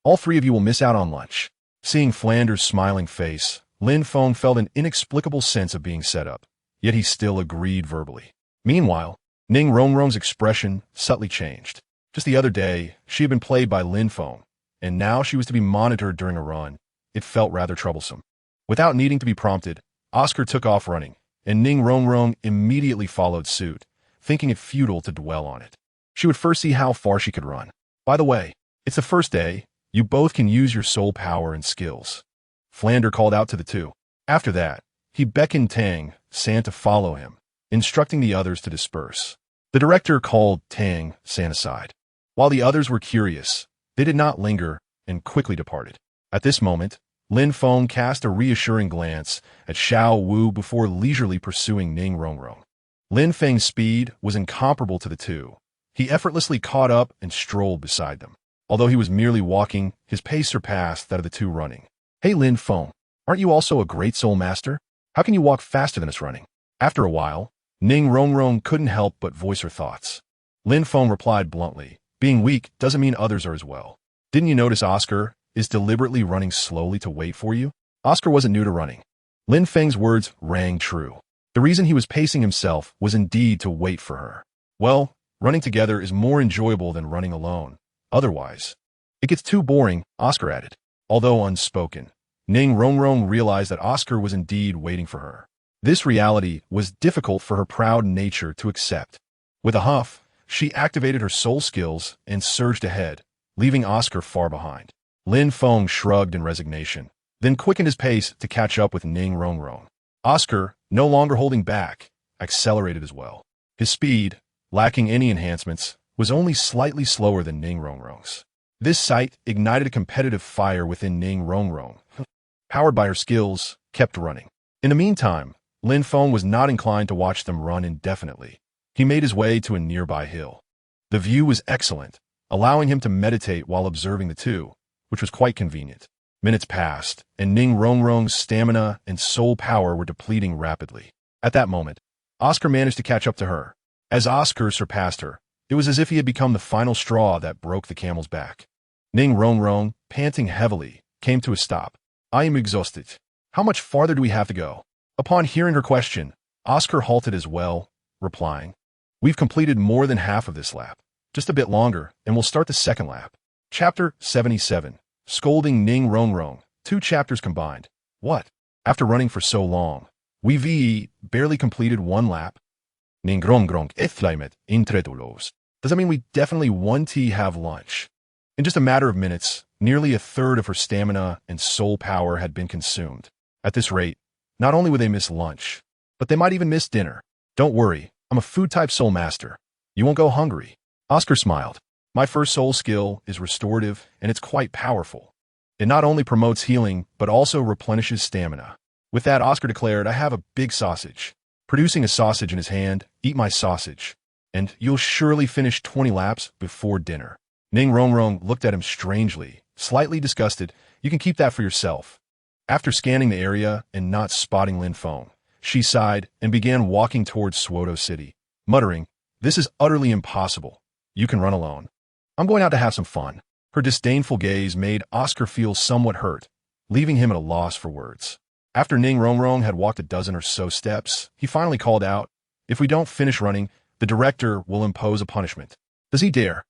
all three of you will miss out on lunch. Seeing Flander's smiling face, Lin Feng felt an inexplicable sense of being set up, yet he still agreed verbally. Meanwhile, Ning Rongrong's expression subtly changed. Just the other day, she had been played by Lin Feng, and now she was to be monitored during a run. It felt rather troublesome. Without needing to be prompted, Oscar took off running, and Ning Rongrong immediately followed suit, thinking it futile to dwell on it. She would first see how far she could run. By the way, it's the first day. You both can use your soul power and skills. Flander called out to the two. After that, he beckoned Tang San to follow him, instructing the others to disperse. The director called Tang San aside. While the others were curious, they did not linger and quickly departed. At this moment, Lin Feng cast a reassuring glance at Xiao Wu before leisurely pursuing Ning Rongrong. Lin Feng's speed was incomparable to the two. He effortlessly caught up and strolled beside them. Although he was merely walking, his pace surpassed that of the two running. Hey Lin Feng, aren't you also a great soul master? How can you walk faster than us running? After a while, Ning Rongrong couldn't help but voice her thoughts. Lin Feng replied bluntly, being weak doesn't mean others are as well. Didn't you notice Oscar is deliberately running slowly to wait for you? Oscar wasn't new to running. Lin Feng's words rang true. The reason he was pacing himself was indeed to wait for her. Well, running together is more enjoyable than running alone. Otherwise, it gets too boring, Oscar added. Although unspoken, Ning Rongrong realized that Oscar was indeed waiting for her. This reality was difficult for her proud nature to accept. With a huff, she activated her soul skills and surged ahead, leaving Oscar far behind. Lin Feng shrugged in resignation, then quickened his pace to catch up with Ning Rongrong. Oscar, no longer holding back, accelerated as well. His speed, lacking any enhancements, was only slightly slower than Ning Rongrong's. This sight ignited a competitive fire within Ning Rongrong. Powered by her skills, kept running. In the meantime, Lin Feng was not inclined to watch them run indefinitely. He made his way to a nearby hill. The view was excellent, allowing him to meditate while observing the two, which was quite convenient. Minutes passed, and Ning Rongrong's stamina and soul power were depleting rapidly. At that moment, Oscar managed to catch up to her. As Oscar surpassed her, it was as if he had become the final straw that broke the camel's back. Ning Rongrong, panting heavily, came to a stop. I am exhausted. How much farther do we have to go? Upon hearing her question, Oscar halted as well, replying, We've completed more than half of this lap. Just a bit longer, and we'll start the second lap. Chapter 77. Scolding Ning Rongrong. 2 chapters combined. What? After running for so long, we've barely completed 1 lap? Ning Rongrong ethlimet intredulos. Does that mean we definitely want to have lunch? In just a matter of minutes, nearly a third of her stamina and soul power had been consumed. At this rate, not only would they miss lunch, but they might even miss dinner. Don't worry, I'm a food-type soul master. You won't go hungry. Oscar smiled. My first soul skill is restorative, and it's quite powerful. It not only promotes healing, but also replenishes stamina. With that, Oscar declared, I have a big sausage. Producing a sausage in his hand, eat my sausage, and you'll surely finish 20 laps before dinner. Ning Rongrong looked at him strangely, slightly disgusted. You can keep that for yourself. After scanning the area and not spotting Lin Feng, she sighed and began walking towards Sodto City, muttering, This is utterly impossible. You can run alone. I'm going out to have some fun. Her disdainful gaze made Oscar feel somewhat hurt, leaving him at a loss for words. After Ning Rongrong had walked a dozen or so steps, he finally called out, If we don't finish running, the director will impose a punishment. Does he dare?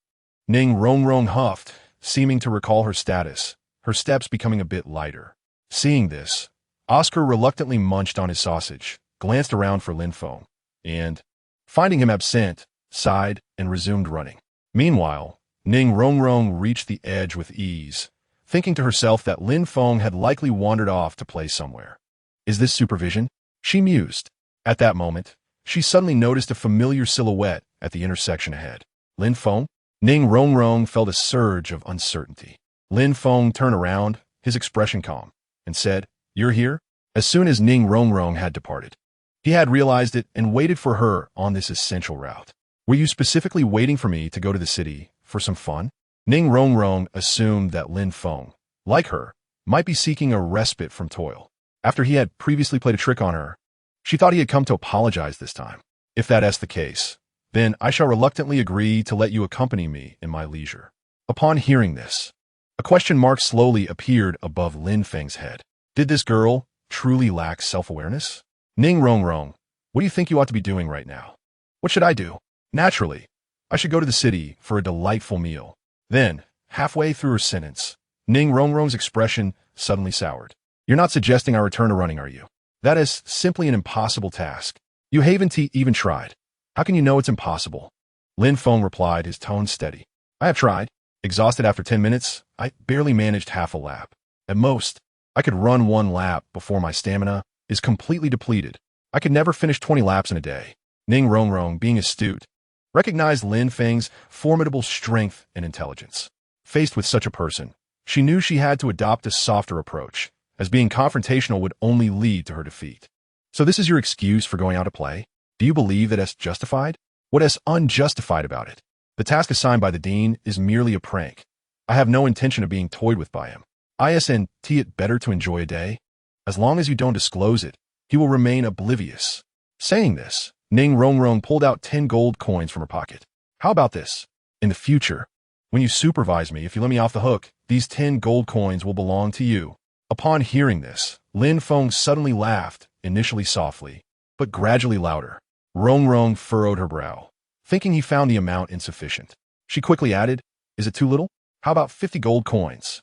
Ning Rongrong huffed, seeming to recall her status, her steps becoming a bit lighter. Seeing this, Oscar reluctantly munched on his sausage, glanced around for Lin Feng, and, finding him absent, sighed and resumed running. Meanwhile, Ning Rongrong reached the edge with ease, thinking to herself that Lin Feng had likely wandered off to play somewhere. Is this supervision? She mused. At that moment, she suddenly noticed a familiar silhouette at the intersection ahead. Lin Feng? Ning Rongrong felt a surge of uncertainty. Lin Feng turned around, his expression calm, and said, You're here? As soon as Ning Rongrong had departed. He had realized it and waited for her on this essential route. Were you specifically waiting for me to go to the city for some fun? Ning Rongrong assumed that Lin Feng, like her, might be seeking a respite from toil. After he had previously played a trick on her, she thought he had come to apologize this time. If that is the case, then I shall reluctantly agree to let you accompany me in my leisure. Upon hearing this, a question mark slowly appeared above Lin Feng's head. Did this girl truly lack self-awareness? Ning Rongrong, what do you think you ought to be doing right now? What should I do? Naturally, I should go to the city for a delightful meal. Then, halfway through her sentence, Ning Rongrong's expression suddenly soured. You're not suggesting I return to running, are you? That is simply an impossible task. You haven't even tried. How can you know it's impossible? Lin Feng replied, his tone steady. I have tried. Exhausted after 10 minutes, I barely managed half a lap. At most, I could run 1 lap before my stamina is completely depleted. I could never finish 20 laps in a day. Ning Rongrong, being astute, recognized Lin Feng's formidable strength and intelligence. Faced with such a person, she knew she had to adopt a softer approach, as being confrontational would only lead to her defeat. So this is your excuse for going out to play? Do you believe that it's justified? What is unjustified about it? The task assigned by the dean is merely a prank. I have no intention of being toyed with by him. Isn't it better to enjoy a day? As long as you don't disclose it, he will remain oblivious. Saying this, Ning Rongrong pulled out 10 gold coins from her pocket. How about this? In the future, when you supervise me, if you let me off the hook, these 10 gold coins will belong to you. Upon hearing this, Lin Feng suddenly laughed, initially softly, but gradually louder. Rongrong furrowed her brow, thinking he found the amount insufficient. She quickly added, Is it too little? How about 50 gold coins?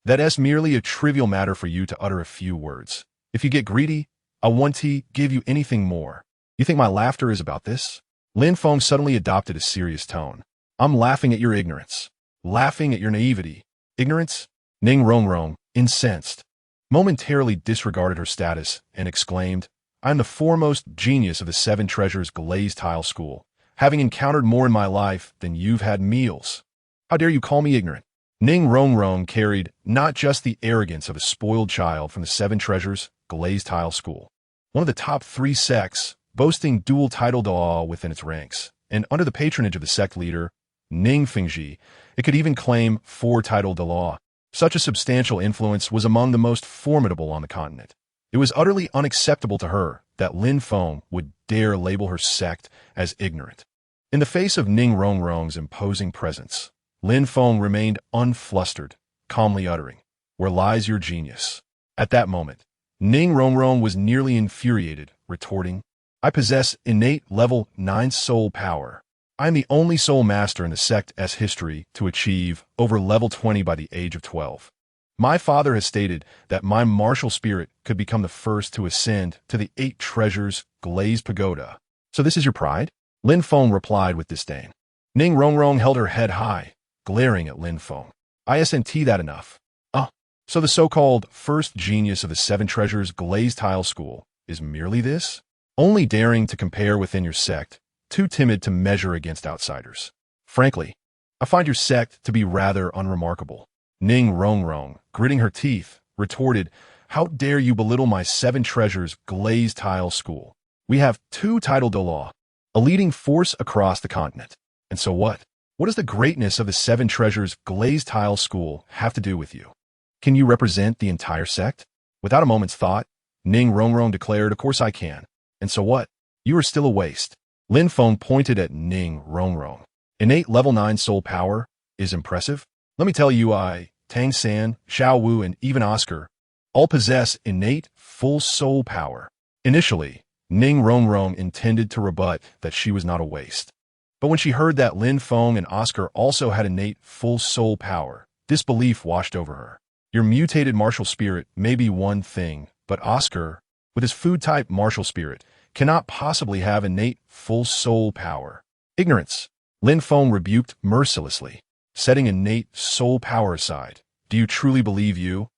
That is merely a trivial matter for you to utter a few words. If you get greedy, I want to give you anything more. You think my laughter is about this? Lin Feng suddenly adopted a serious tone. I'm laughing at your ignorance. laughing at your naivety. Ignorance? Ning Rongrong, incensed, momentarily disregarded her status and exclaimed, I am the foremost genius of the Seven Treasures Glazed Tile School, having encountered more in my life than you've had meals. How dare you call me ignorant? Ning Rongrong carried not just the arrogance of a spoiled child from the Seven Treasures Glazed Tile School, one of the top 3 sects, boasting dual title Douluo within its ranks, and under the patronage of the sect leader, Ning Feng, it could even claim 4 title Douluo. Such a substantial influence was among the most formidable on the continent. It was utterly unacceptable to her that Lin Feng would dare label her sect as ignorant. In the face of Ning Rongrong's imposing presence, Lin Feng remained unflustered, calmly uttering, Where lies your genius? At that moment, Ning Rongrong was nearly infuriated, retorting, I possess innate level 9 soul power. I am the only soul master in the sect's history to achieve over level 20 by the age of 12. My father has stated that my martial spirit could become the first to ascend to the 8 treasures glazed pagoda. So this is your pride? Lin Feng replied with disdain. Ning Rongrong held her head high, glaring at Lin Feng. Isn't that enough? So the so-called first genius of the Seven Treasures Glazed Tile School is merely this? Only daring to compare within your sect, too timid to measure against outsiders. Frankly, I find your sect to be rather unremarkable. Ning Rongrong, gritting her teeth, retorted, How dare you belittle my Seven Treasures Glazed Tile School? We have 2 title Douluo, a leading force across the continent. And so what? What does the greatness of the Seven Treasures Glazed Tile School have to do with you? Can you represent the entire sect? Without a moment's thought, Ning Rongrong declared, Of course I can. And so what? You are still a waste. Lin Feng pointed at Ning Rongrong. Innate level 9 soul power is impressive. Let me tell you, Tang San, Xiao Wu, and even Oscar all possess innate full soul power. Initially, Ning Rongrong intended to rebut that she was not a waste. But when she heard that Lin Feng and Oscar also had innate full soul power, disbelief washed over her. Your mutated martial spirit may be one thing, but Oscar, with his food-type martial spirit, cannot possibly have innate full soul power. Ignorance, Lin Feng rebuked mercilessly, setting innate soul power aside. Do you truly believe you?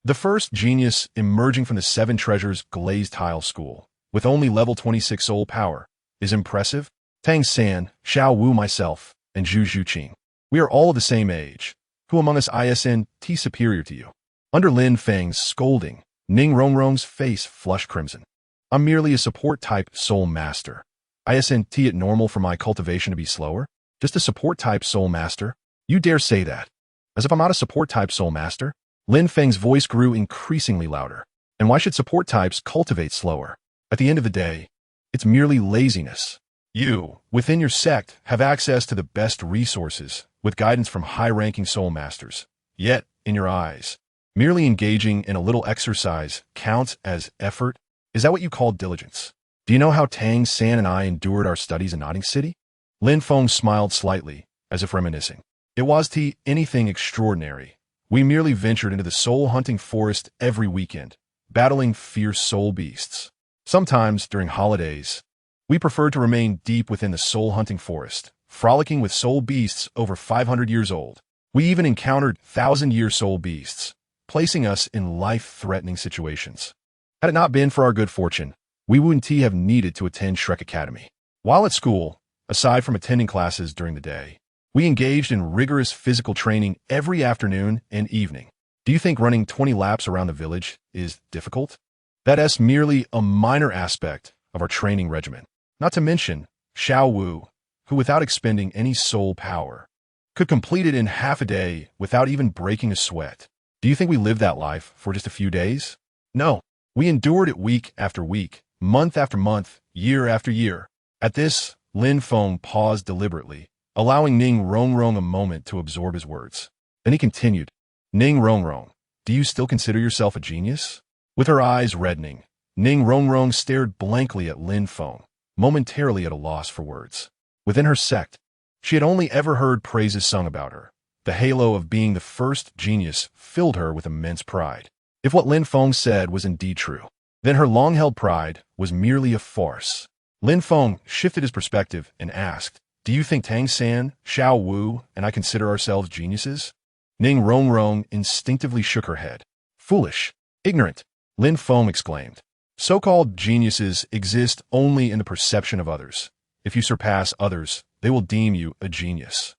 The first genius emerging from the Seven Treasures Glazed Tile School, with only level 26 soul power, is impressive? Tang San, Xiao Wu, myself, and Zhu Zhuqing. We are all of the same age. Who among us isn't superior to you? Under Lin Feng's scolding, Ning Rongrong's face flushed crimson. I'm merely a support-type soul master. Isn't it normal for my cultivation to be slower? Just a support-type soul master? You dare say that? As if I'm not a support-type soul master? Lin Feng's voice grew increasingly louder. And why should support types cultivate slower? At the end of the day, it's merely laziness. You, within your sect, have access to the best resources, with guidance from high-ranking soul masters. Yet, in your eyes, merely engaging in a little exercise counts as effort? Is that what you call diligence? Do you know how Tang San and I endured our studies in Notting City? Lin Feng smiled slightly, as if reminiscing. It wasn't anything extraordinary. We merely ventured into the soul-hunting forest every weekend, battling fierce soul beasts. Sometimes, during holidays, we preferred to remain deep within the soul-hunting forest, frolicking with soul beasts over 500 years old. We even encountered 1,000-year soul beasts, placing us in life-threatening situations. Had it not been for our good fortune, we wouldn't have needed to attend Shrek Academy. While at school, aside from attending classes during the day, we engaged in rigorous physical training every afternoon and evening. Do you think running 20 laps around the village is difficult? That's merely a minor aspect of our training regimen. Not to mention Xiao Wu, who without expending any soul power, could complete it in half a day without even breaking a sweat. Do you think we lived that life for just a few days? No, we endured it week after week, month after month, year after year. At this, Lin Feng paused deliberately, allowing Ning Rongrong a moment to absorb his words. Then he continued, Ning Rongrong, do you still consider yourself a genius? With her eyes reddening, Ning Rongrong stared blankly at Lin Feng, momentarily at a loss for words. Within her sect, she had only ever heard praises sung about her. The halo of being the first genius filled her with immense pride. If what Lin Feng said was indeed true, then her long-held pride was merely a farce. Lin Feng shifted his perspective and asked, Do you think Tang San, Xiao Wu, and I consider ourselves geniuses? Ning Rongrong instinctively shook her head. Foolish. Ignorant. Lin Feng exclaimed. So-called geniuses exist only in the perception of others. If you surpass others, they will deem you a genius.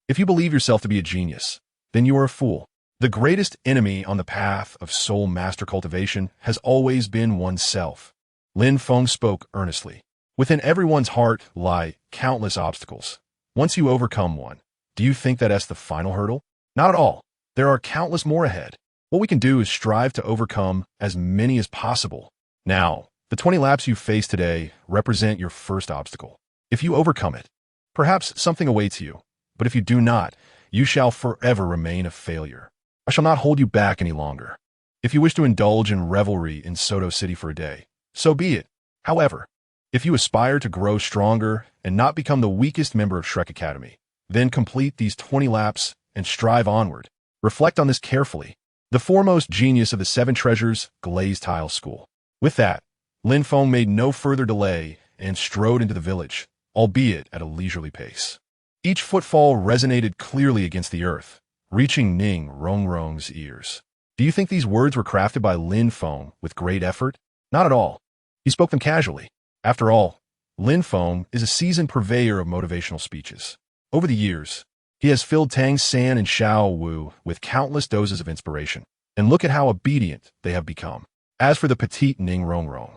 If you believe yourself to be a genius, then you are a fool. The greatest enemy on the path of soul master cultivation has always been oneself. Lin Feng spoke earnestly. Within everyone's heart lie countless obstacles. Once you overcome one, do you think that that's the final hurdle? Not at all. There are countless more ahead. What we can do is strive to overcome as many as possible. Now, the 20 laps you face today represent your first obstacle. If you overcome it, perhaps something awaits you. But if you do not, you shall forever remain a failure. I shall not hold you back any longer. If you wish to indulge in revelry in Sodto City for a day, so be it. However, if you aspire to grow stronger and not become the weakest member of Shrek Academy, then complete these 20 laps and strive onward. Reflect on this carefully. The foremost genius of the 7 treasures, Glazed Tile School. With that, Lin Feng made no further delay and strode into the village, albeit at a leisurely pace. Each footfall resonated clearly against the earth, reaching Ning Rongrong's ears. Do you think these words were crafted by Lin Feng with great effort? Not at all. He spoke them casually. After all, Lin Feng is a seasoned purveyor of motivational speeches. Over the years, he has filled Tang San and Xiao Wu with countless doses of inspiration, and look at how obedient they have become. As for the petite Ning Rongrong,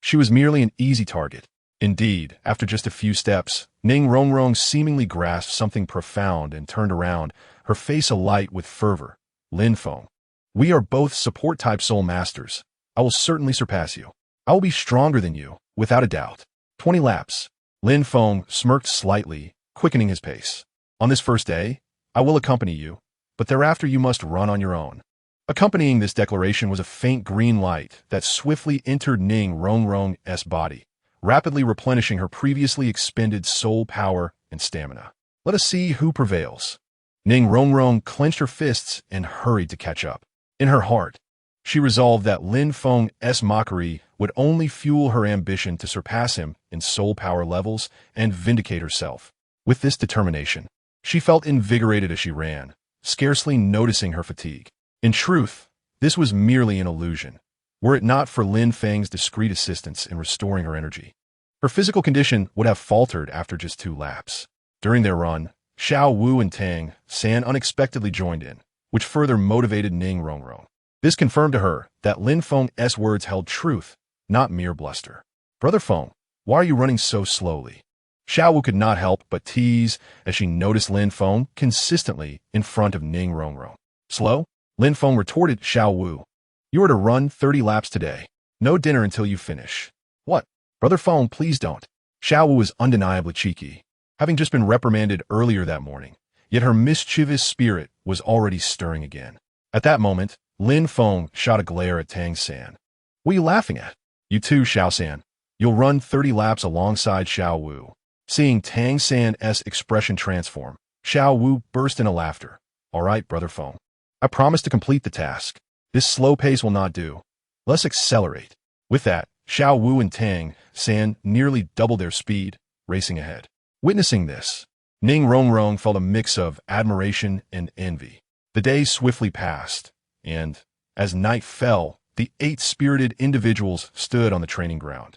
she was merely an easy target. Indeed, after just a few steps, Ning Rongrong seemingly grasped something profound and turned around, her face alight with fervor. Lin Feng, we are both support-type soul masters. I will certainly surpass you. I will be stronger than you, without a doubt. 20 laps. Lin Feng smirked slightly, quickening his pace. On this first day, I will accompany you, but thereafter you must run on your own. Accompanying this declaration was a faint green light that swiftly entered Ning Rongrong's body, rapidly replenishing her previously expended soul power and stamina. Let us see who prevails. Ning Rongrong clenched her fists and hurried to catch up. In her heart, she resolved that Lin Feng's mockery would only fuel her ambition to surpass him in soul power levels and vindicate herself. With this determination, she felt invigorated as she ran, scarcely noticing her fatigue. In truth, this was merely an illusion, were it not for Lin Feng's discreet assistance in restoring her energy. Her physical condition would have faltered after just 2 laps. During their run, Xiao Wu and Tang San unexpectedly joined in, which further motivated Ning Rongrong. This confirmed to her that Lin Feng's words held truth, not mere bluster. Brother Feng, why are you running so slowly? Xiao Wu could not help but tease as she noticed Lin Feng consistently in front of Ning Rongrong. Slow? Lin Feng retorted Xiao Wu. You are to run 30 laps today. No dinner until you finish. What? Brother Feng, please don't. Xiao Wu was undeniably cheeky, having just been reprimanded earlier that morning, yet her mischievous spirit was already stirring again. At that moment, Lin Feng shot a glare at Tang San. What are you laughing at? You too, Xiao San. You'll run 30 laps alongside Xiao Wu. Seeing Tang San's expression transform, Xiao Wu burst into laughter. All right, Brother Feng. I promise to complete the task. This slow pace will not do. Let's accelerate. With that, Xiao Wu and Tang San nearly doubled their speed, racing ahead. Witnessing this, Ning Rongrong felt a mix of admiration and envy. The days swiftly passed, and, as night fell, the 8 spirited individuals stood on the training ground.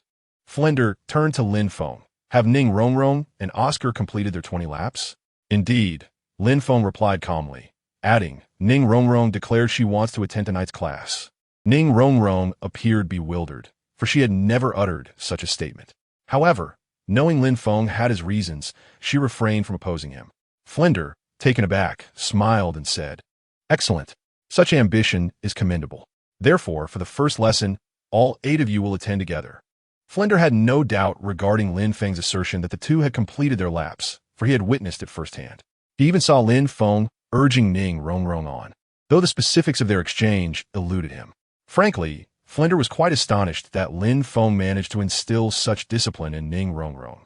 Flender turned to Lin Feng. Have Ning Rongrong and Oscar completed their 20 laps? Indeed, Lin Feng replied calmly, adding, Ning Rongrong declared she wants to attend tonight's class. Ning Rongrong appeared bewildered, for she had never uttered such a statement. However, knowing Lin Feng had his reasons, she refrained from opposing him. Flender, taken aback, smiled and said, Excellent. Such ambition is commendable. Therefore, for the first lesson, all 8 of you will attend together. Flender had no doubt regarding Lin Feng's assertion that the 2 had completed their laps, for he had witnessed it firsthand. He even saw Lin Feng urging Ning Rongrong on, though the specifics of their exchange eluded him. Frankly, Flender was quite astonished that Lin Feng managed to instill such discipline in Ning Rongrong,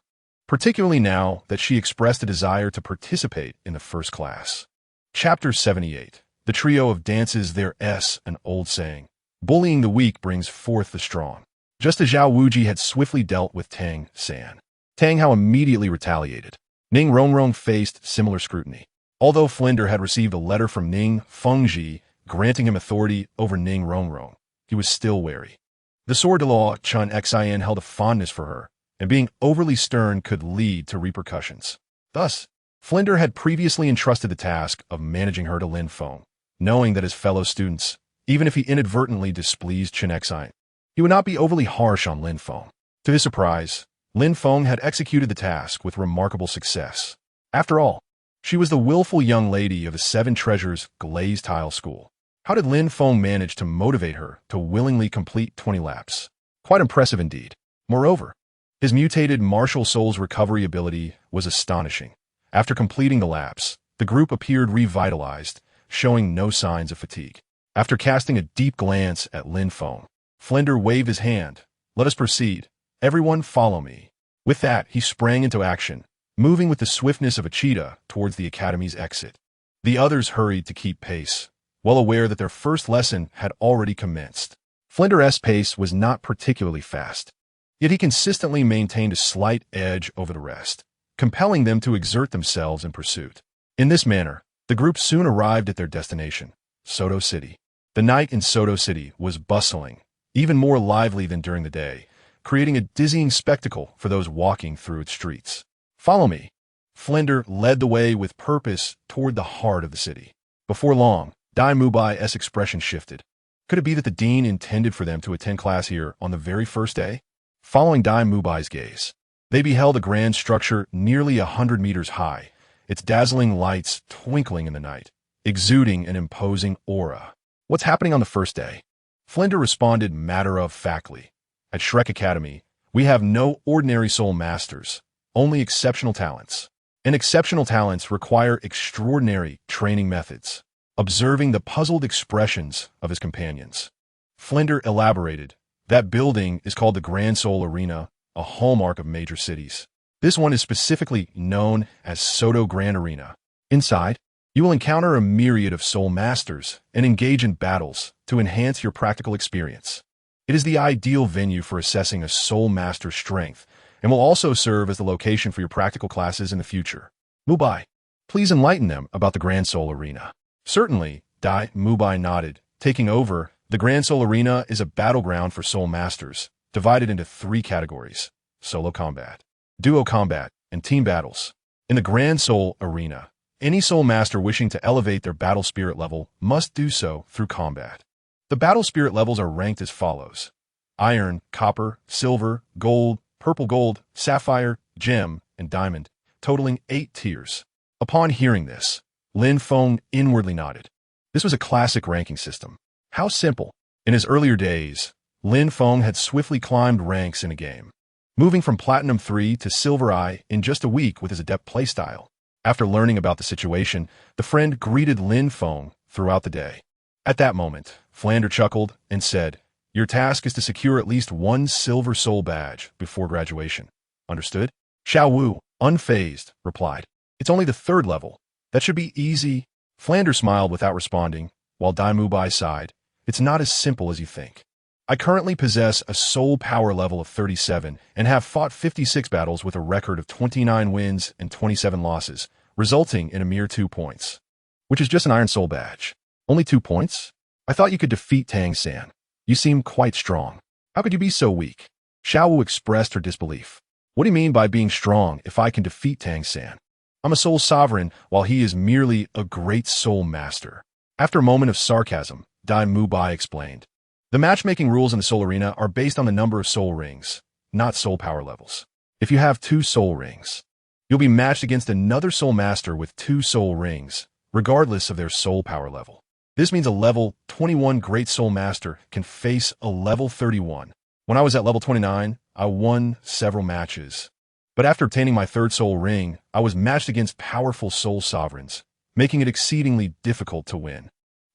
particularly now that she expressed a desire to participate in the first class. Chapter 78. The trio of dances there s an old saying. Bullying the weak brings forth the strong. Just as Zhao Wuji had swiftly dealt with Tang San, Tang Hao immediately retaliated. Ning Rongrong faced similar scrutiny. Although Flinder had received a letter from Ning Feng granting him authority over Ning Rongrong, he was still wary. The Sodto Chun Xin held a fondness for her, and being overly stern could lead to repercussions. Thus, Flinder had previously entrusted the task of managing her to Lin Feng, knowing that his fellow students, even if he inadvertently displeased Chun Xin, he would not be overly harsh on Lin Feng. To his surprise, Lin Feng had executed the task with remarkable success. After all, she was the willful young lady of the Seven Treasures Glazed Tile School. How did Lin Feng manage to motivate her to willingly complete 20 laps? Quite impressive indeed. Moreover, his mutated martial soul's recovery ability was astonishing. After completing the laps, the group appeared revitalized, showing no signs of fatigue. After casting a deep glance at Lin Feng, Flinder waved his hand. "Let us proceed. Everyone follow me." With that, he sprang into action, moving with the swiftness of a cheetah towards the academy's exit. The others hurried to keep pace, well aware that their first lesson had already commenced. Flinder's pace was not particularly fast, yet he consistently maintained a slight edge over the rest, compelling them to exert themselves in pursuit. In this manner, the group soon arrived at their destination, Sodto City. The night in Sodto City was bustling, even more lively than during the day, creating a dizzying spectacle for those walking through its streets. "Follow me." Flinder led the way with purpose toward the heart of the city. Before long, Dai Mubai's expression shifted. Could it be that the dean intended for them to attend class here on the very first day? Following Dai Mubai's gaze, they beheld a grand structure nearly 100 meters high, its dazzling lights twinkling in the night, exuding an imposing aura. "What's happening on the first day?" Flinder responded matter-of-factly. "At Shrek Academy, we have no ordinary soul masters, only exceptional talents. And exceptional talents require extraordinary training methods." Observing the puzzled expressions of his companions, Flinder elaborated, "That building is called the Grand Soul Arena, a hallmark of major cities. This one is specifically known as Sodto Grand Arena. Inside, you will encounter a myriad of soul masters and engage in battles to enhance your practical experience. It is the ideal venue for assessing a soul master's strength and will also serve as the location for your practical classes in the future. Mubai, please enlighten them about the Grand Soul Arena." "Certainly," Dai Mubai nodded, taking over. "The Grand Soul Arena is a battleground for soul masters, divided into 3 categories: solo combat, duo combat, and team battles. In the Grand Soul Arena, any soul master wishing to elevate their battle spirit level must do so through combat. The battle spirit levels are ranked as follows: iron, copper, silver, gold, purple gold, sapphire, gem, and diamond, totaling 8 tiers. Upon hearing this, Lin Feng inwardly nodded. This was a classic ranking system. How simple. In his earlier days, Lin Feng had swiftly climbed ranks in a game, moving from Platinum 3 to Silver I in just a week with his adept playstyle. After learning about the situation, the friend greeted Lin Feng throughout the day. At that moment, Flinder chuckled and said, "Your task is to secure at least 1 silver soul badge before graduation. Understood?" Xiao Wu, unfazed, replied, "It's only the 3rd level. That should be easy." Flinder smiled without responding, while Dai Mubai sighed. "It's not as simple as you think. I currently possess a soul power level of 37 and have fought 56 battles with a record of 29 wins and 27 losses, resulting in a mere 2 points. Which is just an Iron Soul badge. Only 2 points? I thought you could defeat Tang San. You seem quite strong. How could you be so weak?" Xiao Wu expressed her disbelief. "What do you mean by being strong if I can defeat Tang San? I'm a soul sovereign while he is merely a great soul master." After a moment of sarcasm, Dai Mubai explained, "The matchmaking rules in the soul arena are based on the number of soul rings, not soul power levels. If you have 2 soul rings, you'll be matched against another soul master with 2 soul rings, regardless of their soul power level. This means a level 21 great soul master can face a level 31. When I was at level 29, I won several matches. But after obtaining my 3rd soul ring, I was matched against powerful soul sovereigns, making it exceedingly difficult to win.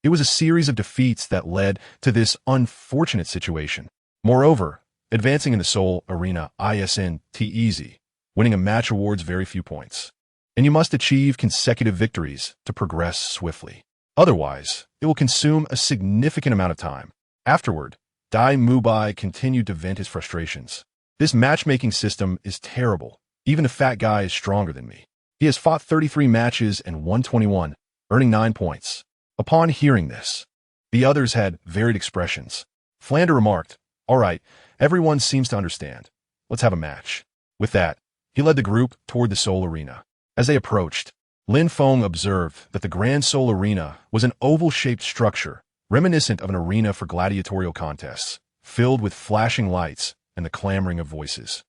It was a series of defeats that led to this unfortunate situation. Moreover, advancing in the soul arena isn't easy. Winning a match awards very few points, and you must achieve consecutive victories to progress swiftly. Otherwise, it will consume a significant amount of time." Afterward, Dai Mubai continued to vent his frustrations. "This matchmaking system is terrible. Even the fat guy is stronger than me. He has fought 33 matches and won 21, earning 9 points. Upon hearing this, the others had varied expressions. Flander remarked, "All right, everyone seems to understand. Let's have a match." With that, he led the group toward the Seoul Arena. As they approached, Lin Feng observed that the Grand Seoul Arena was an oval-shaped structure, reminiscent of an arena for gladiatorial contests, filled with flashing lights and the clamoring of voices,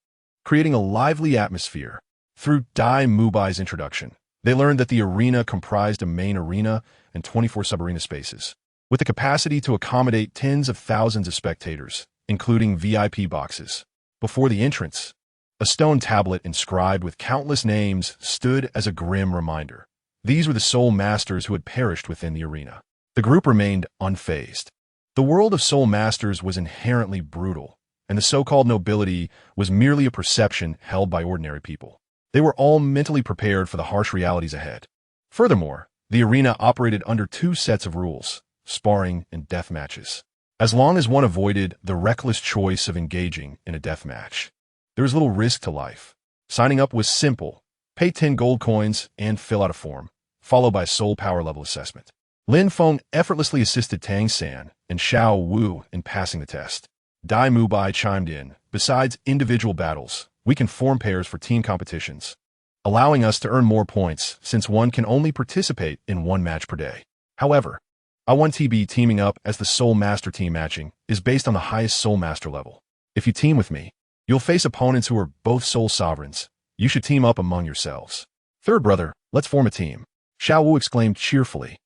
creating a lively atmosphere. Through Dai Mubai's introduction, they learned that the arena comprised a main arena and 24 sub-arena spaces, with the capacity to accommodate tens of thousands of spectators, including VIP boxes. Before the entrance, a stone tablet inscribed with countless names stood as a grim reminder. These were the Soul Masters who had perished within the arena. The group remained unfazed. The world of Soul Masters was inherently brutal, and the so-called nobility was merely a perception held by ordinary people. They were all mentally prepared for the harsh realities ahead. Furthermore, the arena operated under 2 sets of rules: sparring and death matches. As long as one avoided the reckless choice of engaging in a death match, there was little risk to life. Signing up was simple: pay 10 gold coins and fill out a form, followed by a soul power level assessment. Lin Feng effortlessly assisted Tang San and Xiao Wu in passing the test. Dai Mubai chimed in, "Besides individual battles, we can form pairs for team competitions, allowing us to earn more points since one can only participate in 1 match per day. However, I1TB teaming up as the Soul Master team matching is based on the highest Soul Master level. If you team with me, you'll face opponents who are both Soul Sovereigns. You should team up among yourselves." "Third brother, let's form a team," Xiao Wu exclaimed cheerfully.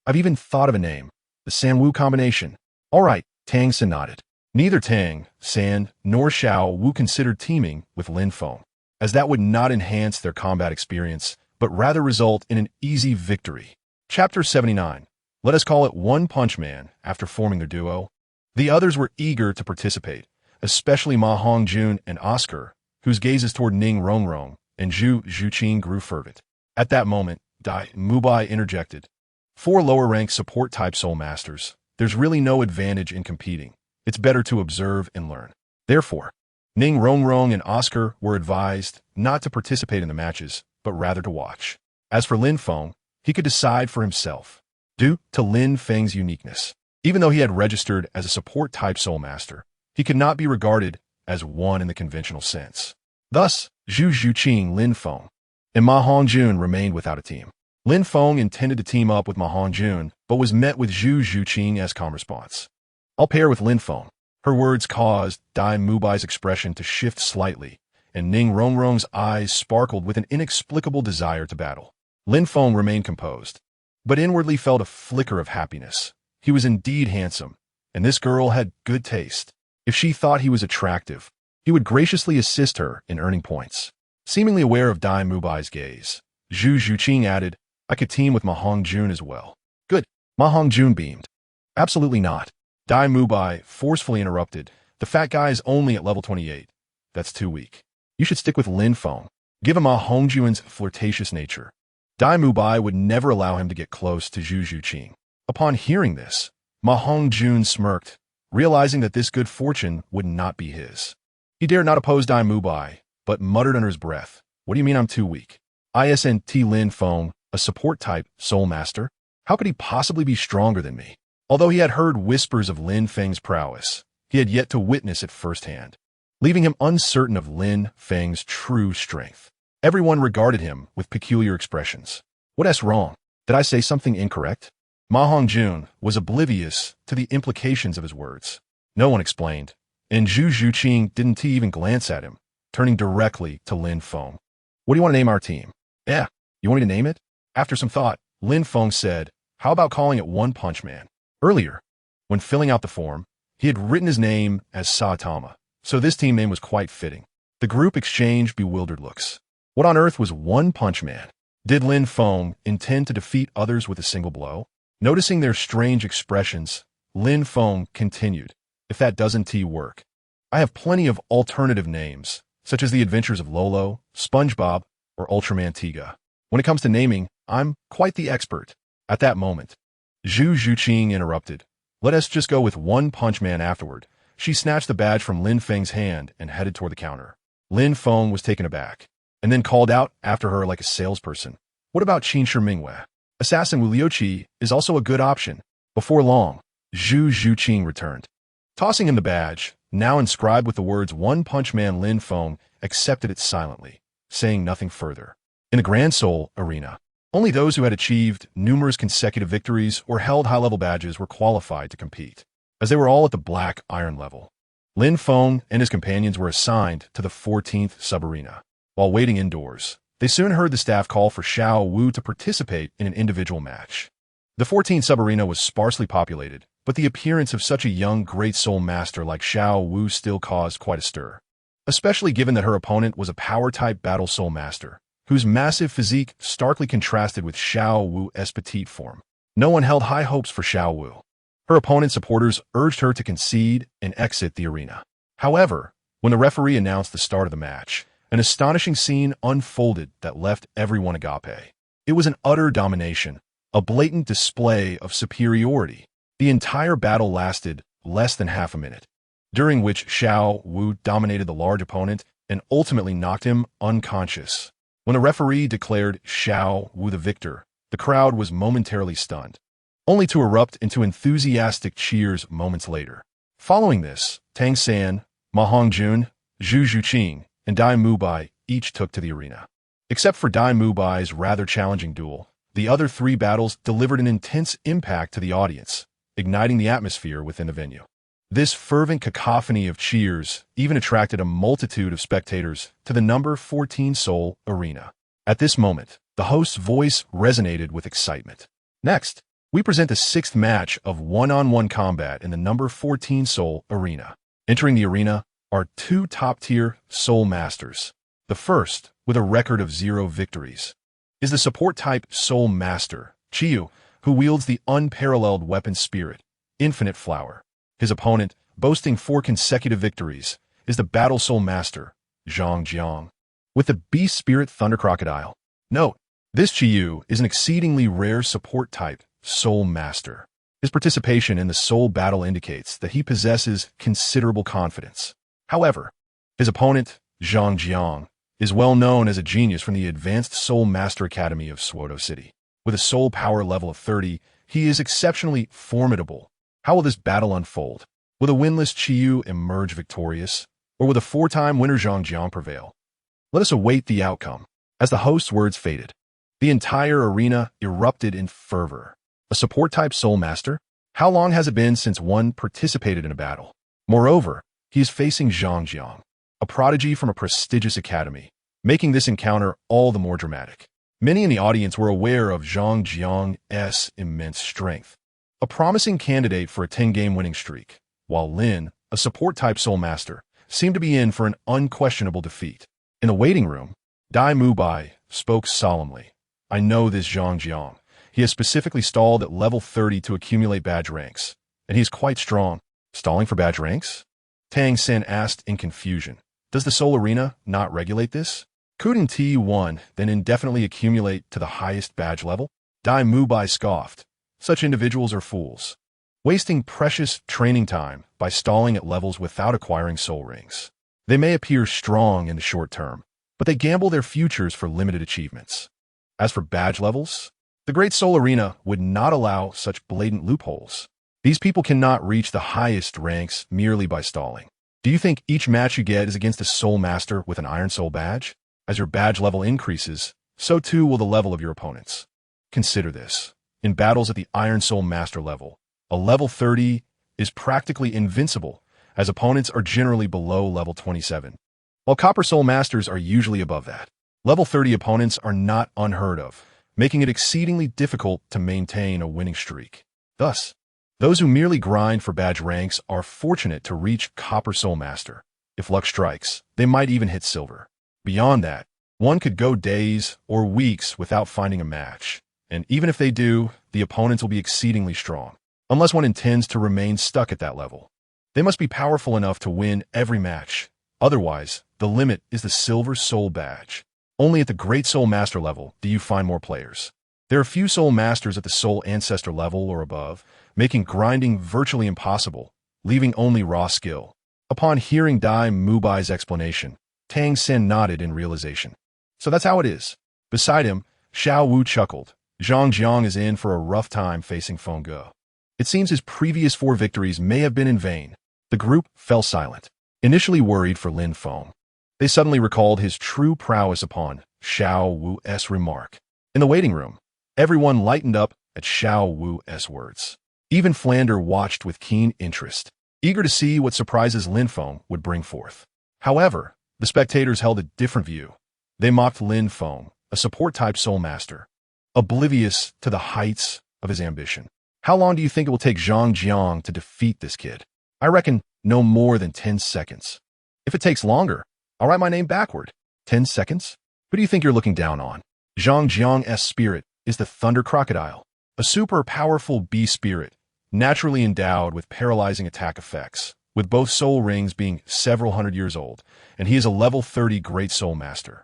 "I've even thought of a name, the San-Wu combination." "All right," Tang San nodded. Neither Tang San nor Xiao Wu considered teaming with Lin Feng, as that would not enhance their combat experience, but rather result in an easy victory. Chapter 79. Let us call it One Punch Man. After forming their duo, the others were eager to participate, especially Ma Hongjun and Oscar, whose gazes toward Ning Rongrong and Zhu Zhuqing grew fervent. At that moment, Dai Mubai interjected, "For lower-ranked support-type Soul Masters, there's really no advantage in competing. It's better to observe and learn." Therefore, Ning Rongrong and Oscar were advised not to participate in the matches, but rather to watch. As for Lin Feng, he could decide for himself. Due to Lin Feng's uniqueness, even though he had registered as a support-type Soul Master, he could not be regarded as one in the conventional sense. Thus, Zhu Zhuqing, Lin Feng, and Ma Hongjun remained without a team. Lin Feng intended to team up with Ma Hongjun, but was met with Zhu Zhuqing as calm response. "I'll pair with Lin Feng." Her words caused Dai Mubai's expression to shift slightly, and Ning Rongrong's eyes sparkled with an inexplicable desire to battle. Lin Feng remained composed, but inwardly felt a flicker of happiness. He was indeed handsome, and this girl had good taste. If she thought he was attractive, he would graciously assist her in earning points. Seemingly aware of Dai Mubai's gaze, Zhu Zhuqing added, "I could team with Ma Hongjun as well." "Good." Ma Hongjun beamed. "Absolutely not." Dai Mubai forcefully interrupted. "The fat guy is only at level 28. That's too weak. You should stick with Lin Feng. Given Ma Hongjun's flirtatious nature, Dai Mubai would never allow him to get close to Zhu Zhuqing." Upon hearing this, Ma Hongjun smirked, realizing that this good fortune would not be his. He dared not oppose Dai Mubai, but muttered under his breath, "What do you mean I'm too weak? Isn't Lin Feng a support-type Soul Master? How could he possibly be stronger than me?" Although he had heard whispers of Lin Feng's prowess, he had yet to witness it firsthand, leaving him uncertain of Lin Feng's true strength. Everyone regarded him with peculiar expressions. "What's wrong? Did I say something incorrect?" Ma Hongjun was oblivious to the implications of his words. No one explained, and Zhu Zhuqing didn't even glance at him, turning directly to Lin Feng. "What do you want to name our team?" "Yeah, you want me to name it?" After some thought, Lin Feng said, "How about calling it One Punch Man?" Earlier, when filling out the form, he had written his name as Saitama, so this team name was quite fitting. The group exchanged bewildered looks. What on earth was One Punch Man? Did Lin Feng intend to defeat others with a single blow? Noticing their strange expressions, Lin Feng continued, "If that doesn't work, I have plenty of alternative names, such as the Adventures of Lolo, SpongeBob, or Ultraman Tiga. When it comes to naming, I'm quite the expert." At that moment, Zhu Zhuqing interrupted. "Let us just go with One Punch Man afterward." She snatched the badge from Lin Feng's hand and headed toward the counter. Lin Feng was taken aback. and then called out after her like a salesperson. What about Qin Shi Mingwei? Assassin Wu Liuqi is also a good option. Before long, Zhu Zhuqing returned. Tossing him the badge, now inscribed with the words One Punch Man, Lin Feng accepted it silently, saying nothing further. In the Grand Soul arena, only those who had achieved numerous consecutive victories or held high-level badges were qualified to compete, as they were all at the Black Iron level. Lin Feng and his companions were assigned to the 14th sub-arena. While waiting indoors, they soon heard the staff call for Xiao Wu to participate in an individual match. The 14th sub-arena was sparsely populated, but the appearance of such a young Great Soul Master like Xiao Wu still caused quite a stir, especially given that her opponent was a power-type Battle Soul Master, whose massive physique starkly contrasted with Xiao Wu's petite form. No one held high hopes for Xiao Wu. Her opponent's supporters urged her to concede and exit the arena. However, when the referee announced the start of the match, an astonishing scene unfolded that left everyone agape. It was an utter domination, a blatant display of superiority. The entire battle lasted less than half a minute, during which Xiao Wu dominated the large opponent and ultimately knocked him unconscious. When the referee declared Xiao Wu the victor, the crowd was momentarily stunned, only to erupt into enthusiastic cheers moments later. Following this, Tang San, Ma Hongjun, Zhu Zhuqing, and Dai Mubai each took to the arena. Except for Dai Mubai's rather challenging duel, the other three battles delivered an intense impact to the audience, igniting the atmosphere within the venue. This fervent cacophony of cheers even attracted a multitude of spectators to the number 14 Soul Arena. At this moment, the host's voice resonated with excitement. Next, we present the sixth match of one-on-one combat in the number 14 Soul Arena. Entering the arena are two top-tier Soul Masters. The first, with a record of 0 victories, is the support-type Soul Master, Chiyu, who wields the unparalleled weapon Spirit, Infinite Flower. His opponent, boasting 4 consecutive victories, is the Battle Soul Master, Zhang Jiang, with the Beast Spirit Thunder Crocodile. Note, this Chiyu is an exceedingly rare support-type Soul Master. His participation in the Soul battle indicates that he possesses considerable confidence. However, his opponent, Zhang Jiang, is well known as a genius from the Advanced Soul Master Academy of Sodto City. With a soul power level of 30, he is exceptionally formidable. How will this battle unfold? Will the winless Chiyu emerge victorious, or will the 4-time winner Zhang Jiang prevail? Let us await the outcome. As the host's words faded, the entire arena erupted in fervor. A support-type Soul Master? How long has it been since one participated in a battle? Moreover, he is facing Zhang Jiang, a prodigy from a prestigious academy, making this encounter all the more dramatic. Many in the audience were aware of Zhang Jiang's immense strength, a promising candidate for a 10-game winning streak, while Lin, a support-type Soul Master, seemed to be in for an unquestionable defeat. In the waiting room, Dai Mubai spoke solemnly. I know this Zhang Jiang. He has specifically stalled at level 30 to accumulate badge ranks, and he is quite strong. Stalling for badge ranks? Tang San asked in confusion. Does the Soul Arena not regulate this? Couldn't T1 then indefinitely accumulate to the highest badge level? Dai Mubai scoffed. Such individuals are fools, wasting precious training time by stalling at levels without acquiring soul rings. They may appear strong in the short term, but they gamble their futures for limited achievements. As for badge levels, the Great Soul Arena would not allow such blatant loopholes. These people cannot reach the highest ranks merely by stalling. Do you think each match you get is against a Soul Master with an Iron Soul badge? As your badge level increases, so too will the level of your opponents. Consider this. In battles at the Iron Soul Master level, a level 30 is practically invincible, as opponents are generally below level 27, while Copper Soul Masters are usually above that. Level 30 opponents are not unheard of, making it exceedingly difficult to maintain a winning streak. Thus, those who merely grind for badge ranks are fortunate to reach Copper Soul Master. If luck strikes, they might even hit Silver. Beyond that, one could go days or weeks without finding a match, and even if they do, the opponents will be exceedingly strong, unless one intends to remain stuck at that level. They must be powerful enough to win every match. Otherwise, the limit is the Silver Soul badge. Only at the Great Soul Master level do you find more players. There are few Soul Masters at the Soul Ancestor level or above, making grinding virtually impossible, leaving only raw skill. Upon hearing Dai Mubai's explanation, Tang San nodded in realization. So that's how it is. Beside him, Xiao Wu chuckled. Zhang Jiang is in for a rough time facing Feng Ge. It seems his previous 4 victories may have been in vain. The group fell silent, initially worried for Lin Feng. They suddenly recalled his true prowess upon Xiao Wu's remark. In the waiting room, everyone lightened up at Xiao Wu's words. Even Flander watched with keen interest, eager to see what surprises Lin Feng would bring forth. However, the spectators held a different view. They mocked Lin Feng, a support-type soul master, oblivious to the heights of his ambition. How long do you think it will take Zhang Jiang to defeat this kid? I reckon no more than 10 seconds. If it takes longer, I'll write my name backward. 10 seconds? Who do you think you're looking down on? Zhang Jiang's spirit is the Thunder Crocodile, a super powerful bee spirit, naturally endowed with paralyzing attack effects, with both soul rings being several hundred years old, and he is a level 30 Great Soul Master.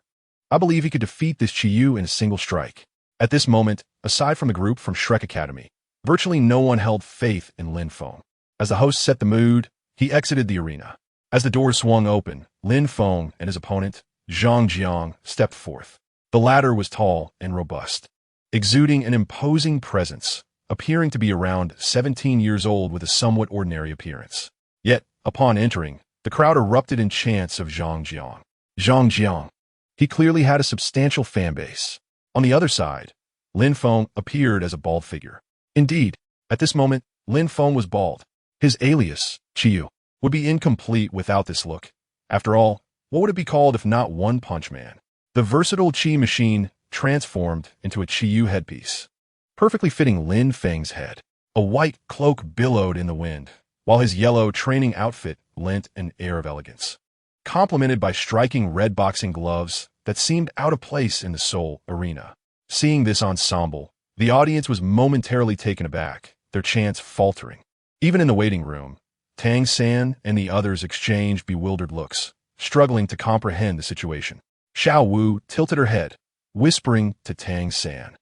I believe he could defeat this Qiyu in a single strike. At this moment, aside from the group from Shrek Academy, virtually no one held faith in Lin Feng. As the host set the mood, he exited the arena. As the doors swung open, Lin Feng and his opponent, Zhang Jiang, stepped forth. The latter was tall and robust, exuding an imposing presence, appearing to be around 17 years old with a somewhat ordinary appearance. Yet, upon entering, the crowd erupted in chants of Zhang Jiang. Zhang Jiang. He clearly had a substantial fan base. On the other side, Lin Feng appeared as a bald figure. Indeed, at this moment, Lin Feng was bald. His alias, Qiyu, would be incomplete without this look. After all, what would it be called if not One Punch Man? The versatile Qi machine transformed into a Qiyu headpiece, perfectly fitting Lin Feng's head. A white cloak billowed in the wind, while his yellow training outfit lent an air of elegance, complemented by striking red boxing gloves that seemed out of place in the Soul arena. Seeing this ensemble, the audience was momentarily taken aback, their chants faltering. Even in the waiting room, Tang San and the others exchanged bewildered looks, struggling to comprehend the situation. Xiao Wu tilted her head, whispering to Tang San.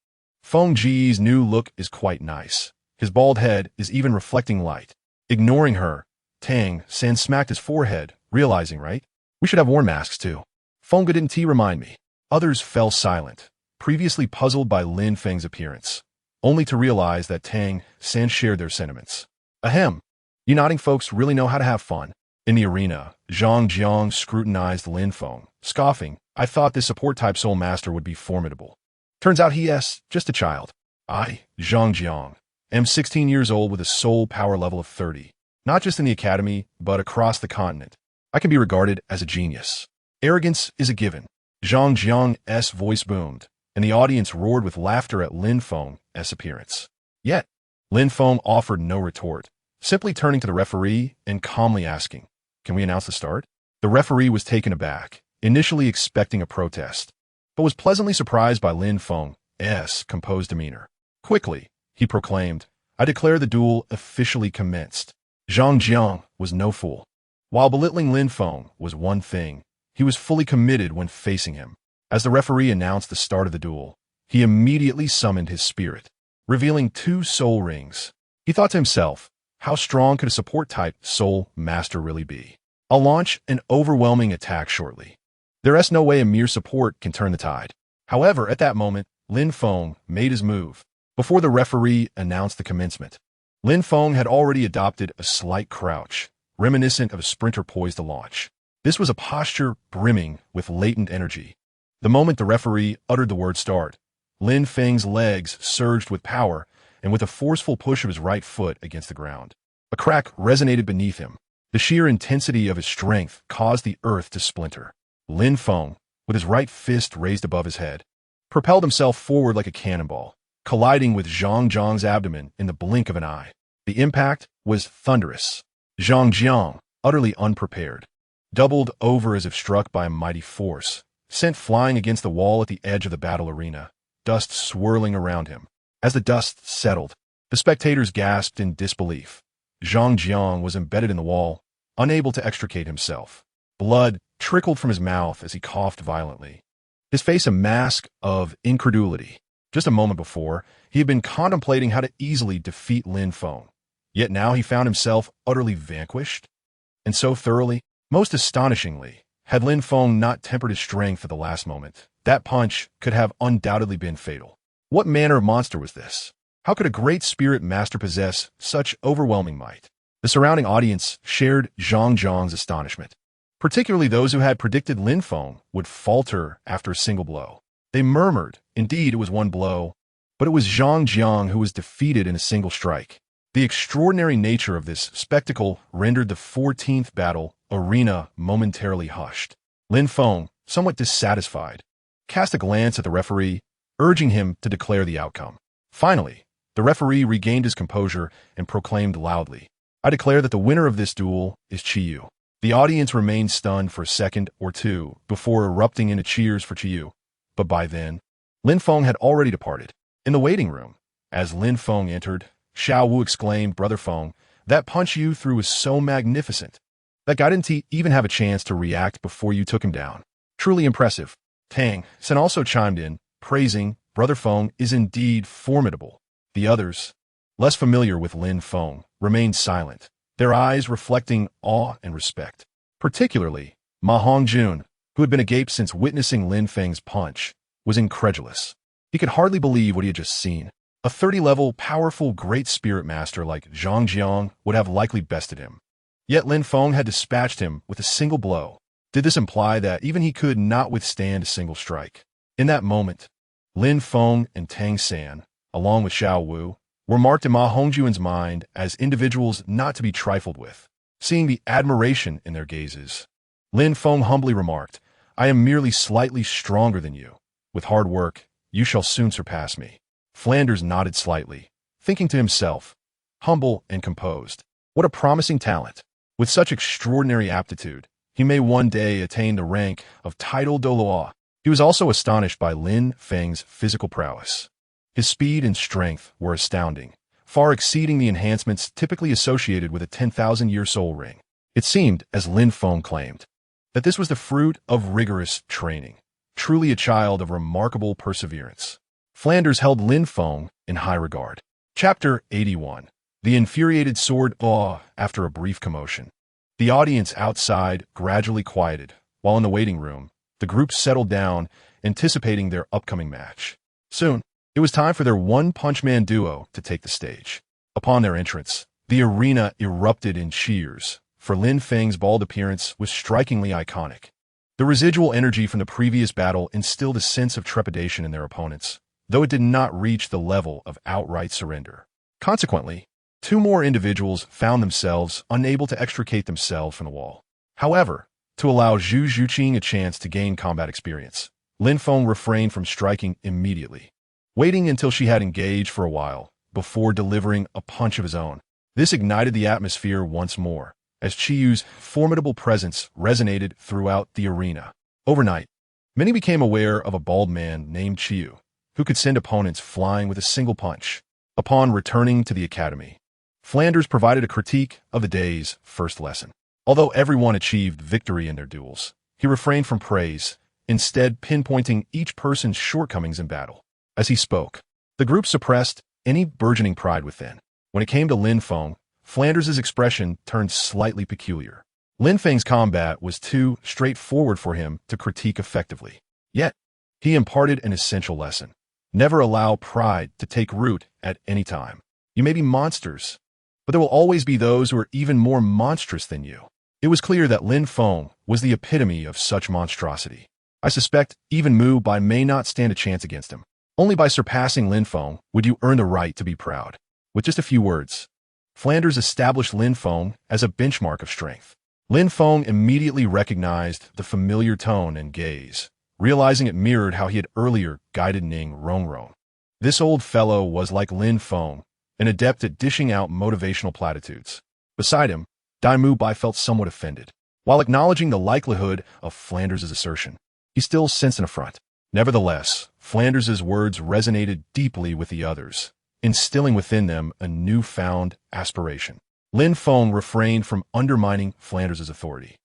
Feng Ji's new look is quite nice. His bald head is even reflecting light. Ignoring her, Tang San smacked his forehead, realizing, right? We should have worn masks too. Feng Ge didn't remind me. Others fell silent, previously puzzled by Lin Feng's appearance, only to realize that Tang San shared their sentiments. Ahem. You nodding folks really know how to have fun. In the arena, Zhang Jiang scrutinized Lin Feng, scoffing. I thought this support-type soul master would be formidable. Turns out he is just a child. I, Zhang Jiang, am 16 years old with a soul power level of 30. Not just in the academy, but across the continent. I can be regarded as a genius. Arrogance is a given. Zhang Jiang's voice boomed, and the audience roared with laughter at Lin Feng's appearance. Yet, Lin Feng offered no retort, simply turning to the referee and calmly asking, "Can we announce the start?" The referee was taken aback, initially expecting a protest, but was pleasantly surprised by Lin Feng's composed demeanor. Quickly, he proclaimed, "I declare the duel officially commenced." Zhang Jiang was no fool. While belittling Lin Feng was one thing, he was fully committed when facing him. As the referee announced the start of the duel, he immediately summoned his spirit, revealing 2 soul rings. He thought to himself, how strong could a support-type soul master really be? I'll launch an overwhelming attack shortly. There is no way a mere support can turn the tide. However, at that moment, Lin Feng made his move. Before the referee announced the commencement, Lin Feng had already adopted a slight crouch, reminiscent of a sprinter poised to launch. This was a posture brimming with latent energy. The moment the referee uttered the word start, Lin Feng's legs surged with power and with a forceful push of his right foot against the ground. A crack resonated beneath him. The sheer intensity of his strength caused the earth to splinter. Lin Feng, with his right fist raised above his head, propelled himself forward like a cannonball, colliding with Zhang Jiang's abdomen in the blink of an eye. The impact was thunderous. Zhang Jiang, utterly unprepared, doubled over as if struck by a mighty force, sent flying against the wall at the edge of the battle arena, dust swirling around him. As the dust settled, the spectators gasped in disbelief. Zhang Jiang was embedded in the wall, unable to extricate himself. Blood trickled from his mouth as he coughed violently, his face a mask of incredulity. Just a moment before, he had been contemplating how to easily defeat Lin Feng. Yet now he found himself utterly vanquished. And so thoroughly, most astonishingly, had Lin Feng not tempered his strength at the last moment, That punch could have undoubtedly been fatal. What manner of monster was this? How could a great spirit master possess such overwhelming might? The surrounding audience shared Zhang Zhang's astonishment, particularly those who had predicted Lin Feng would falter after a single blow. They murmured, indeed it was one blow, but it was Zhang Jiang who was defeated in a single strike. The extraordinary nature of this spectacle rendered the 14th battle arena momentarily hushed. Lin Feng, somewhat dissatisfied, cast a glance at the referee, urging him to declare the outcome. Finally, the referee regained his composure and proclaimed loudly, "I declare that the winner of this duel is Qiyu." The audience remained stunned for a second or two before erupting into cheers for Qiyu, but by then, Lin Feng had already departed. In the waiting room, as Lin Feng entered, Xiao Wu exclaimed, "Brother Feng, that punch you threw was so magnificent. That guy didn't even have a chance to react before you took him down. Truly impressive." Tang San also chimed in, praising, "Brother Feng is indeed formidable." The others, less familiar with Lin Feng, remained silent, their eyes reflecting awe and respect. Particularly, Ma Hongjun, who had been agape since witnessing Lin Feng's punch, was incredulous. He could hardly believe what he had just seen. A 30-level, powerful, great spirit master like Zhang Jiang would have likely bested him. Yet Lin Feng had dispatched him with a single blow. Did this imply that even he could not withstand a single strike? In that moment, Lin Feng and Tang San, along with Xiao Wu, were marked in Ma Hongjun's mind as individuals not to be trifled with. Seeing the admiration in their gazes, Lin Feng humbly remarked, "I am merely slightly stronger than you. With hard work, you shall soon surpass me." Flanders nodded slightly, thinking to himself, humble and composed, what a promising talent. With such extraordinary aptitude, he may one day attain the rank of title Douluo. He was also astonished by Lin Feng's physical prowess. His speed and strength were astounding, far exceeding the enhancements typically associated with a 10,000-year soul ring. It seemed, as Lin Feng claimed, that this was the fruit of rigorous training, truly a child of remarkable perseverance. Flanders held Lin Feng in high regard. Chapter 81. The Infuriated Sword. After a brief commotion, the audience outside gradually quieted, while in the waiting room, the group settled down, anticipating their upcoming match. Soon, it was time for their one-punch-man duo to take the stage. Upon their entrance, the arena erupted in cheers, for Lin Feng's bald appearance was strikingly iconic. The residual energy from the previous battle instilled a sense of trepidation in their opponents, though it did not reach the level of outright surrender. Consequently, two more individuals found themselves unable to extricate themselves from the wall. However, to allow Zhu Zhuqing a chance to gain combat experience, Lin Feng refrained from striking immediately, waiting until she had engaged for a while before delivering a punch of his own. This ignited the atmosphere once more, as Qiyu's formidable presence resonated throughout the arena. Overnight, many became aware of a bald man named Qiyu, who could send opponents flying with a single punch. Upon returning to the academy, Flanders provided a critique of the day's first lesson. Although everyone achieved victory in their duels, he refrained from praise, instead pinpointing each person's shortcomings in battle. As he spoke, the group suppressed any burgeoning pride within. When it came to Lin Feng, Flanders' expression turned slightly peculiar. Lin Feng's combat was too straightforward for him to critique effectively. Yet, he imparted an essential lesson. Never allow pride to take root at any time. You may be monsters, but there will always be those who are even more monstrous than you. It was clear that Lin Feng was the epitome of such monstrosity. I suspect even Mu Bai may not stand a chance against him. Only by surpassing Lin Feng would you earn the right to be proud. With just a few words, Flanders established Lin Feng as a benchmark of strength. Lin Feng immediately recognized the familiar tone and gaze, realizing it mirrored how he had earlier guided Ning Rongrong. This old fellow was like Lin Feng, an adept at dishing out motivational platitudes. Beside him, Dai Mu Bai felt somewhat offended. While acknowledging the likelihood of Flanders' assertion, he still sensed an affront. Nevertheless, Flanders' words resonated deeply with the others, instilling within them a newfound aspiration. Lin Feng refrained from undermining Flanders' authority,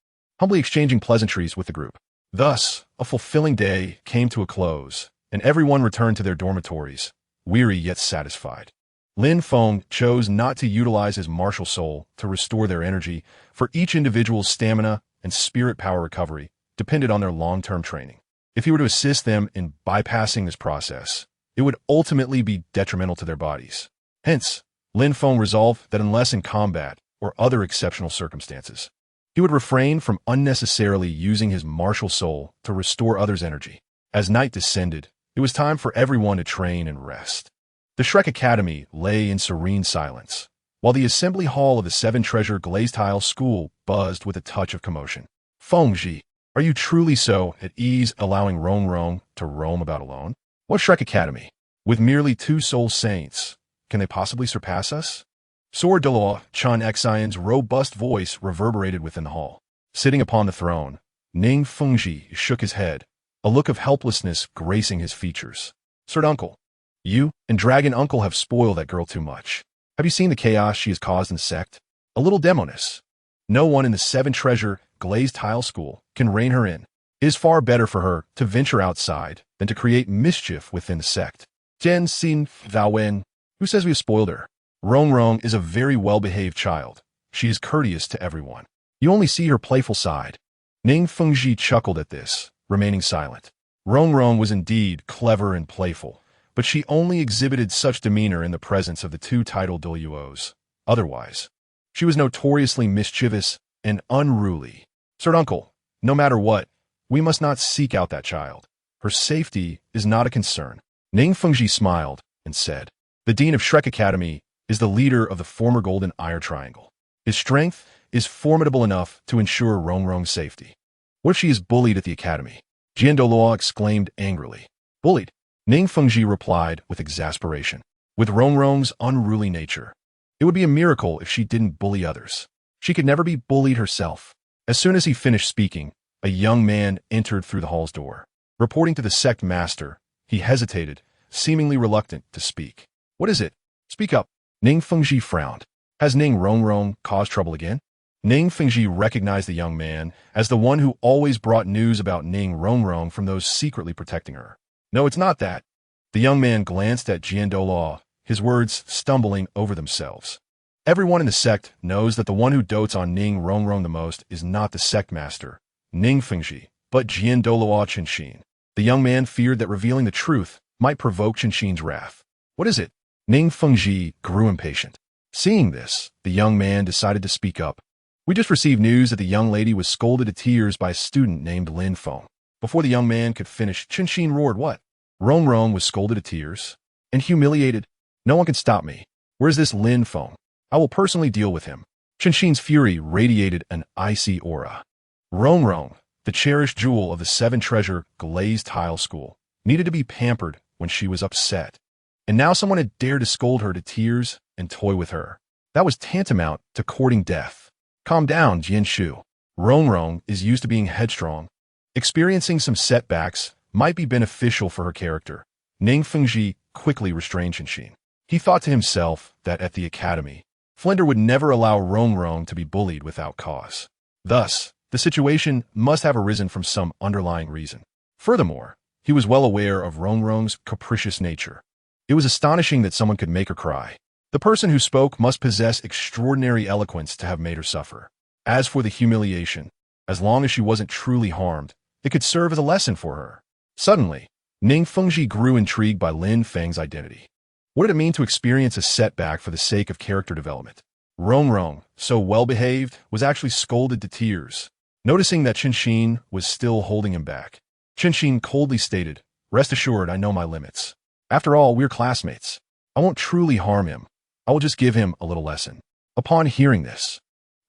humbly exchanging pleasantries with the group. Thus, a fulfilling day came to a close, and everyone returned to their dormitories, weary yet satisfied. Lin Feng chose not to utilize his martial soul to restore their energy, for each individual's stamina and spirit power recovery depended on their long-term training. If he were to assist them in bypassing this process, it would ultimately be detrimental to their bodies. Hence, Lin Feng resolved that unless in combat or other exceptional circumstances, he would refrain from unnecessarily using his martial soul to restore others' energy. As night descended, it was time for everyone to train and rest. The Shrek Academy lay in serene silence, while the assembly hall of the Seven Treasure Glazed Tile School buzzed with a touch of commotion. Fengji, are you truly so at ease allowing Rong Rong to roam about alone? What Shrek Academy? With merely 2 soul saints, can they possibly surpass us? Douluo Chan Xian's robust voice reverberated within the hall. Sitting upon the throne, Ning Fengji shook his head, a look of helplessness gracing his features. Sir Uncle, you and Dragon Uncle have spoiled that girl too much. Have you seen the chaos she has caused in the sect? A little demoness. No one in the Seven Treasure Glazed Tile School can rein her in. It is far better for her to venture outside than to create mischief within the sect. Jian Xin Vaowen, who says we have spoiled her? Rong Rong is a very well-behaved child. She is courteous to everyone. You only see her playful side. Ning Fengji chuckled at this, remaining silent. Rong Rong was indeed clever and playful, but she only exhibited such demeanor in the presence of the 2 titled Douluos. Otherwise, she was notoriously mischievous and unruly. Sir Uncle, no matter what, we must not seek out that child. Her safety is not a concern. Ning Fengji smiled and said, the Dean of Shrek Academy is the leader of the former Golden Ire Triangle. His strength is formidable enough to ensure Rong Rong's safety. What if she is bullied at the academy? Douluo exclaimed angrily. Bullied? Ning Fengji replied with exasperation. With Rong Rong's unruly nature, it would be a miracle if she didn't bully others. She could never be bullied herself. As soon as he finished speaking, a young man entered through the hall's door. Reporting to the sect master, he hesitated, seemingly reluctant to speak. What is it? Speak up. Ning Fengji frowned. Has Ning Rong Rong caused trouble again? Ning Fengji recognized the young man as the one who always brought news about Ning Rong Rong from those secretly protecting her. No, it's not that. The young man glanced at Douluo, his words stumbling over themselves. Everyone in the sect knows that the one who dotes on Ning Rong Rong the most is not the sect master, Ning Fengji, but Douluo Qinshin. The young man feared that revealing the truth might provoke Qinshin's wrath. What is it? Ning Fengji grew impatient. Seeing this, the young man decided to speak up. We just received news that the young lady was scolded to tears by a student named Lin Feng. Before the young man could finish, Qinshin roared, what? Rong Rong was scolded to tears and humiliated. No one can stop me. Where's this Lin Feng? I will personally deal with him. Qinshin's fury radiated an icy aura. Rong Rong, the cherished jewel of the Seven Treasure Glazed Tile School, needed to be pampered when she was upset. And now someone had dared to scold her to tears and toy with her. That was tantamount to courting death. Calm down, Jian Shu. Rong Rong is used to being headstrong. Experiencing some setbacks might be beneficial for her character. Ning Fengji quickly restrained Qinshin. He thought to himself that at the academy, Flinder would never allow Rong Rong to be bullied without cause. Thus, the situation must have arisen from some underlying reason. Furthermore, he was well aware of Rong Rong's capricious nature. It was astonishing that someone could make her cry. The person who spoke must possess extraordinary eloquence to have made her suffer. As for the humiliation, as long as she wasn't truly harmed, it could serve as a lesson for her. Suddenly, Ning Fengji grew intrigued by Lin Feng's identity. What did it mean to experience a setback for the sake of character development? Rong Rong, so well-behaved, was actually scolded to tears. Noticing that Qinshin was still holding him back, Qinshin coldly stated, rest assured I know my limits. After all, we're classmates. I won't truly harm him. I will just give him a little lesson. Upon hearing this,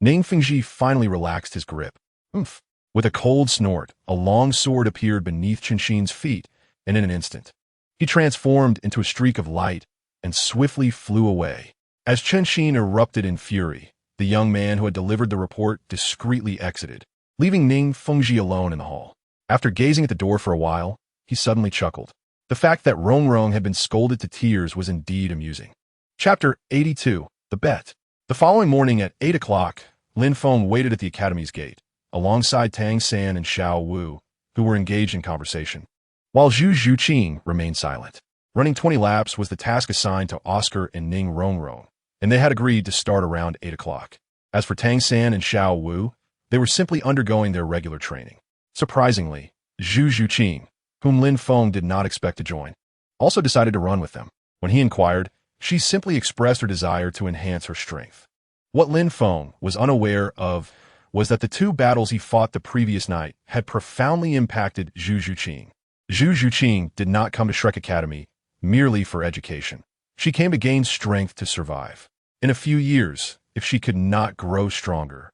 Ning Fengji finally relaxed his grip. Oomph. With a cold snort, a long sword appeared beneath Qinshin's feet, and in an instant, he transformed into a streak of light and swiftly flew away. As Qinshin erupted in fury, the young man who had delivered the report discreetly exited, leaving Ning Fengji alone in the hall. After gazing at the door for a while, he suddenly chuckled. The fact that Rong Rong had been scolded to tears was indeed amusing. Chapter 82. The Bet. The following morning at 8 o'clock, Lin Feng waited at the academy's gate, alongside Tang San and Xiao Wu, who were engaged in conversation, while Zhu Zhuqing remained silent. Running 20 laps was the task assigned to Oscar and Ning Rong Rong, and they had agreed to start around 8 o'clock. As for Tang San and Xiao Wu, they were simply undergoing their regular training. Surprisingly, Zhu Zhuqing, whom Lin Feng did not expect to join, also decided to run with them. When he inquired, she simply expressed her desire to enhance her strength. What Lin Feng was unaware of was that the two battles he fought the previous night had profoundly impacted Zhu Zhuqing. Zhu Zhuqing did not come to Shrek Academy merely for education. She came to gain strength to survive. In a few years, if she could not grow stronger,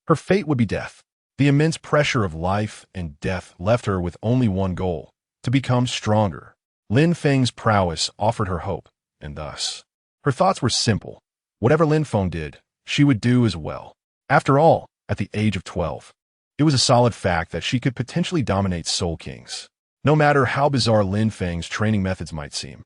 her fate would be death. The immense pressure of life and death left her with only one goal: to become stronger. Lin Feng's prowess offered her hope, and thus, her thoughts were simple. Whatever Lin Feng did, she would do as well. After all, at the age of 12, it was a solid fact that she could potentially dominate Soul Kings. No matter how bizarre Lin Feng's training methods might seem,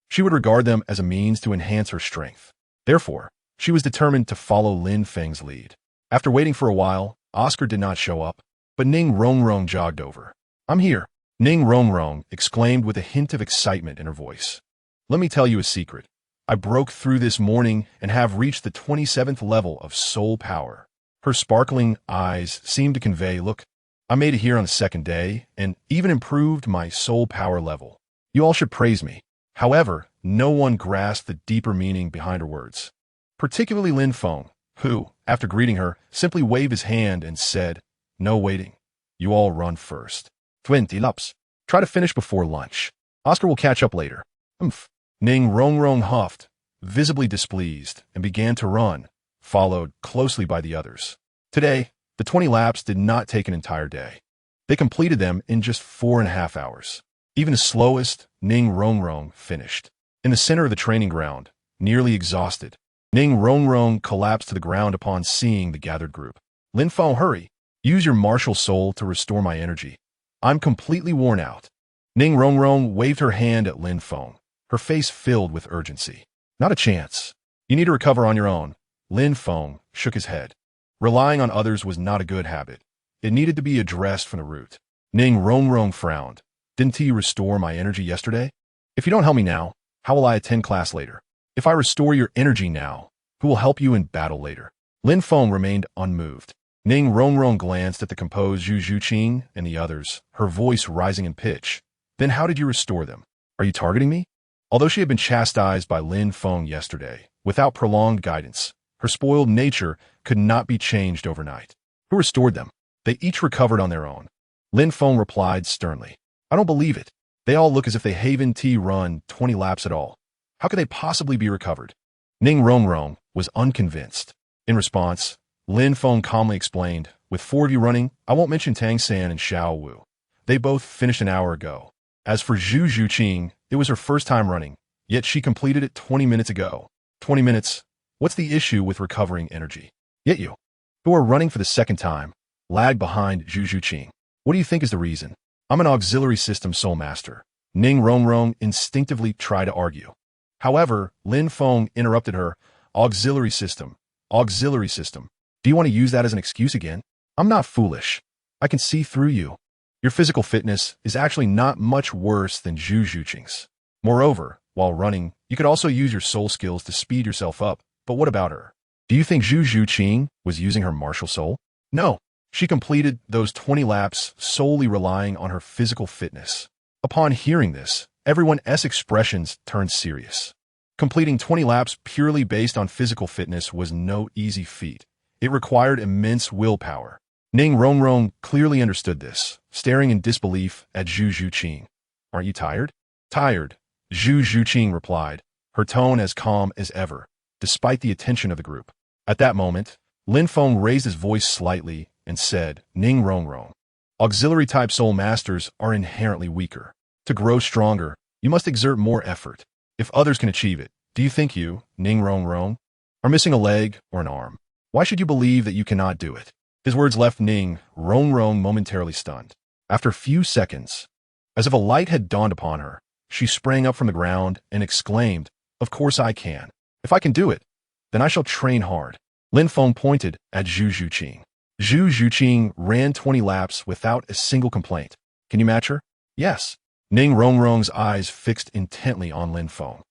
she would regard them as a means to enhance her strength. Therefore, she was determined to follow Lin Feng's lead. After waiting for a while, Oscar did not show up, but Ning Rongrong jogged over. "I'm here," Ning Rongrong exclaimed with a hint of excitement in her voice. "Let me tell you a secret. I broke through this morning and have reached the 27th level of soul power." Her sparkling eyes seemed to convey, "Look, I made it here on the second day and even improved my soul power level. You all should praise me." However, no one grasped the deeper meaning behind her words, particularly Lin Feng, who, after greeting her, simply waved his hand and said, "No waiting. You all run first. 20 laps. Try to finish before lunch. Oscar will catch up later." "Humph." Ning Rongrong huffed, visibly displeased, and began to run, followed closely by the others. Today, the 20 laps did not take an entire day. They completed them in just 4.5 hours. Even the slowest, Ning Rongrong finished. In the center of the training ground, nearly exhausted, Ning Rongrong collapsed to the ground upon seeing the gathered group. "Lin Feng, hurry. Use your martial soul to restore my energy. I'm completely worn out." Ning Rongrong waved her hand at Lin Feng, her face filled with urgency. "Not a chance. You need to recover on your own." Lin Feng shook his head. Relying on others was not a good habit. It needed to be addressed from the root. Ning Rongrong frowned. "Didn't he restore my energy yesterday? If you don't help me now, how will I attend class later? If I restore your energy now, who will help you in battle later?" Lin Feng remained unmoved. Ning Rongrong glanced at the composed Zhu Zhuqing and the others, her voice rising in pitch. "Then how did you restore them? Are you targeting me?" Although she had been chastised by Lin Feng yesterday, without prolonged guidance, her spoiled nature could not be changed overnight. "Who restored them? They each recovered on their own." Lin Feng replied sternly. "I don't believe it. They all look as if they haven't run 20 laps at all. How could they possibly be recovered?" Ning Rongrong was unconvinced. In response, Lin Feng calmly explained, "With 4 of you running, I won't mention Tang San and Xiao Wu. They both finished an hour ago. As for Zhu Zhuqing, it was her first time running, yet she completed it 20 minutes ago. 20 minutes? What's the issue with recovering energy? Yet you, who are running for the second time, lag behind Zhu Zhuqing. What do you think is the reason?" "I'm an auxiliary system soul master." Ning Rongrong instinctively tried to argue. However, Lin Feng interrupted her. Auxiliary system. Auxiliary system. Do you want to use that as an excuse again? I'm not foolish. I can see through you. Your physical fitness is actually not much worse than Zhu Zhuqing's. Moreover, while running, you could also use your soul skills to speed yourself up. But what about her? Do you think Zhu Zhuqing was using her martial soul? No. She completed those 20 laps solely relying on her physical fitness. Upon hearing this, everyone's expressions turned serious. Completing 20 laps purely based on physical fitness was no easy feat. It required immense willpower. Ning Rongrong clearly understood this, staring in disbelief at Zhu Zhuqing. "Aren't you tired?" "Tired," Zhu Zhuqing replied, her tone as calm as ever, despite the attention of the group. At that moment, Lin Feng raised his voice slightly and said, "Ning Rongrong, auxiliary-type soul masters are inherently weaker. To grow stronger, you must exert more effort. If others can achieve it, do you think you, Ning Rongrong, are missing a leg or an arm? Why should you believe that you cannot do it?" His words left Ning Rongrong momentarily stunned. After a few seconds, as if a light had dawned upon her, she sprang up from the ground and exclaimed, "Of course I can. If I can do it, then I shall train hard." Lin Feng pointed at Zhu Zhuqing. Zhu Zhuqing ran 20 laps without a single complaint. "Can you match her?" "Yes." Ning Rongrong's eyes fixed intently on Lin Feng,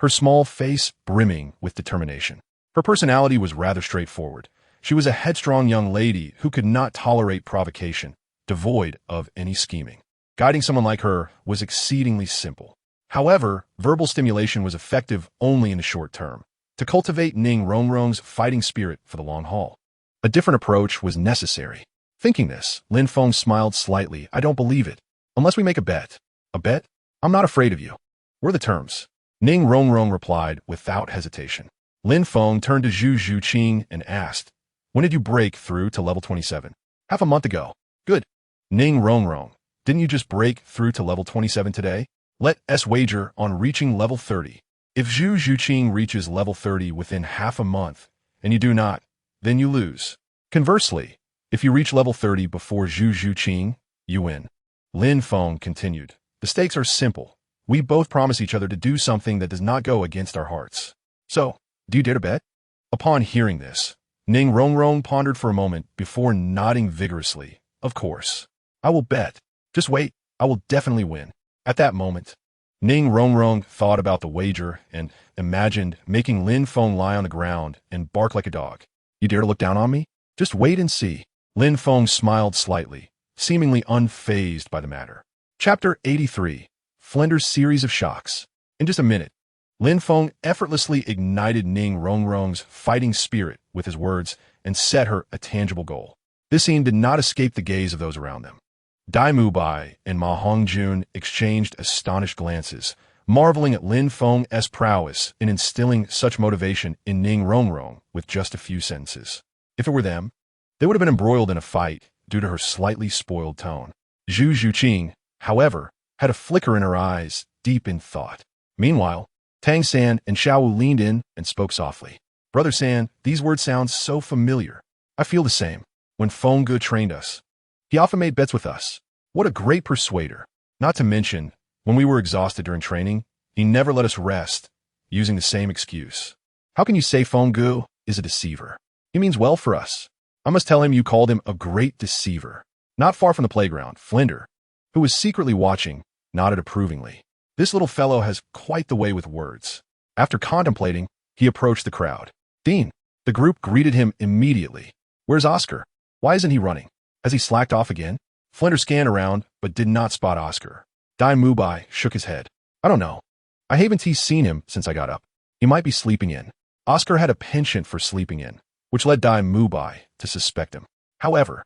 her small face brimming with determination. Her personality was rather straightforward. She was a headstrong young lady who could not tolerate provocation, devoid of any scheming. Guiding someone like her was exceedingly simple. However, verbal stimulation was effective only in the short term, to cultivate Ning Rongrong's fighting spirit for the long haul. A different approach was necessary. Thinking this, Lin Feng smiled slightly. I don't believe it. Unless we make a bet. A bet? I'm not afraid of you. What are the terms? Ning Rongrong replied without hesitation. Lin Feng turned to Zhu Zhuqing and asked, when did you break through to level 27? Half a month ago. Good. Ning Rongrong, didn't you just break through to level 27 today? Let us wager on reaching level 30. If Zhu Zhuqing reaches level 30 within half a month, and you do not, then you lose. Conversely, if you reach level 30 before Zhu Zhuqing, you win. Lin Feng continued. The stakes are simple. We both promise each other to do something that does not go against our hearts. So, do you dare to bet? Upon hearing this, Ning Rongrong pondered for a moment before nodding vigorously. Of course. I will bet. Just wait. I will definitely win. At that moment, Ning Rongrong thought about the wager and imagined making Lin Feng lie on the ground and bark like a dog. You dare to look down on me? Just wait and see. Lin Feng smiled slightly, seemingly unfazed by the matter. Chapter 83. Flinder's Series of Shocks. In just a minute, Lin Feng effortlessly ignited Ning Rongrong's fighting spirit with his words and set her a tangible goal. This scene did not escape the gaze of those around them. Dai Mubai and Ma Hongjun exchanged astonished glances, marveling at Lin Feng's prowess in instilling such motivation in Ning Rongrong with just a few sentences. If it were them, they would have been embroiled in a fight due to her slightly spoiled tone. Zhu Zhuqing, however, had a flicker in her eyes, deep in thought. Meanwhile, Tang San and Xiao Wu leaned in and spoke softly. Brother San, these words sound so familiar. I feel the same. When Feng Ge trained us, he often made bets with us. What a great persuader. Not to mention, when we were exhausted during training, he never let us rest, using the same excuse. How can you say Feng Ge is a deceiver? He means well for us. I must tell him you called him a great deceiver. Not far from the playground, Flinder, who was secretly watching, nodded approvingly. This little fellow has quite the way with words. After contemplating, he approached the crowd. Dean, the group greeted him immediately. Where's Oscar? Why isn't he running? Has he slacked off again? Flinder scanned around, but did not spot Oscar. Dai Mubai shook his head. I don't know. I haven't seen him since I got up. He might be sleeping in. Oscar had a penchant for sleeping in, which led Dai Mubai to suspect him. However,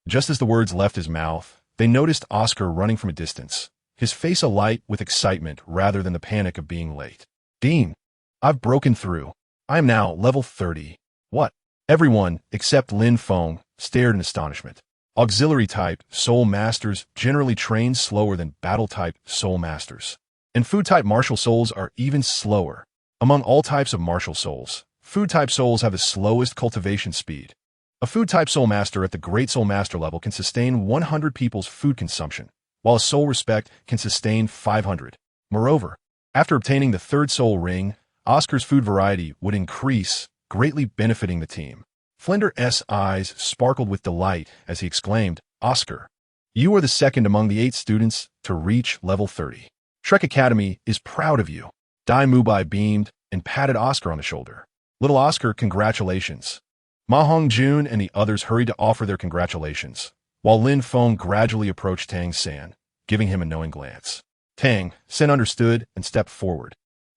just as the words left his mouth, they noticed Oscar running from a distance, his face alight with excitement rather than the panic of being late. Dean, I've broken through. I am now level 30. What? Everyone, except Lin Feng, stared in astonishment. Auxiliary-type Soul Masters generally train slower than Battle-type Soul Masters. And Food-type Martial Souls are even slower. Among all types of Martial Souls, Food-type Souls have the slowest cultivation speed. A Food-type Soul Master at the Great Soul Master level can sustain 100 people's food consumption, while a Soul Respect can sustain 500. Moreover, after obtaining the third Soul Ring, Oscar's food variety would increase, greatly benefiting the team. Flinder's eyes sparkled with delight as he exclaimed, Oscar, you are the second among the 8 students to reach level 30. Shrek Academy is proud of you. Dai Mubai beamed and patted Oscar on the shoulder. Little Oscar, congratulations. Ma Hongjun and the others hurried to offer their congratulations, while Lin Feng gradually approached Tang San, giving him a knowing glance. Tang San understood and stepped forward,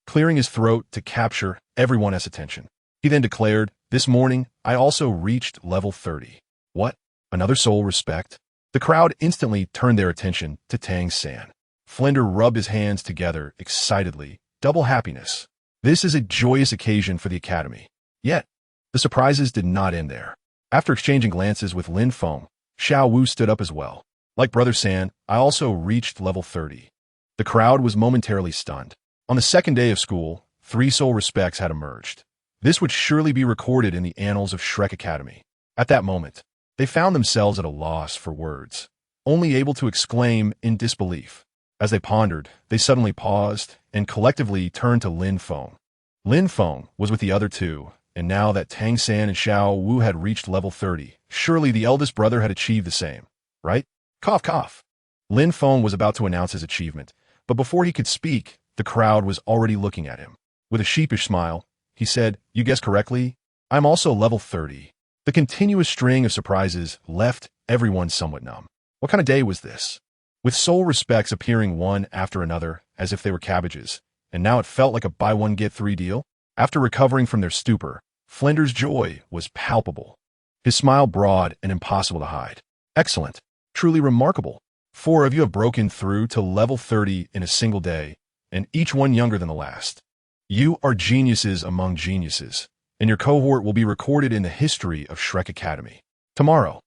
clearing his throat to capture everyone's attention. He then declared, this morning, I also reached level 30. What? Another soul respect? The crowd instantly turned their attention to Tang San. Flinder rubbed his hands together excitedly, double happiness. This is a joyous occasion for the academy. Yet, the surprises did not end there. After exchanging glances with Lin Feng, Xiao Wu stood up as well. Like Brother San, I also reached level 30. The crowd was momentarily stunned. On the second day of school, 3 soul respects had emerged. This would surely be recorded in the annals of Shrek Academy. At that moment, they found themselves at a loss for words, only able to exclaim in disbelief. As they pondered, they suddenly paused and collectively turned to Lin Feng. Lin Feng was with the other 2, and now that Tang San and Xiao Wu had reached level 30, surely the eldest brother had achieved the same, right? Cough, cough. Lin Feng was about to announce his achievement, but before he could speak, the crowd was already looking at him. With a sheepish smile, he said, you guessed correctly, I'm also level 30. The continuous string of surprises left everyone somewhat numb. What kind of day was this? with soul respects appearing one after another as if they were cabbages, and now it felt like a buy-one-get-three deal. After recovering from their stupor, Flinder's joy was palpable, his smile broad and impossible to hide. Excellent. Truly remarkable. 4 of you have broken through to level 30 in a single day, and each one younger than the last. You are geniuses among geniuses, and your cohort will be recorded in the history of Shrek Academy. Tomorrow,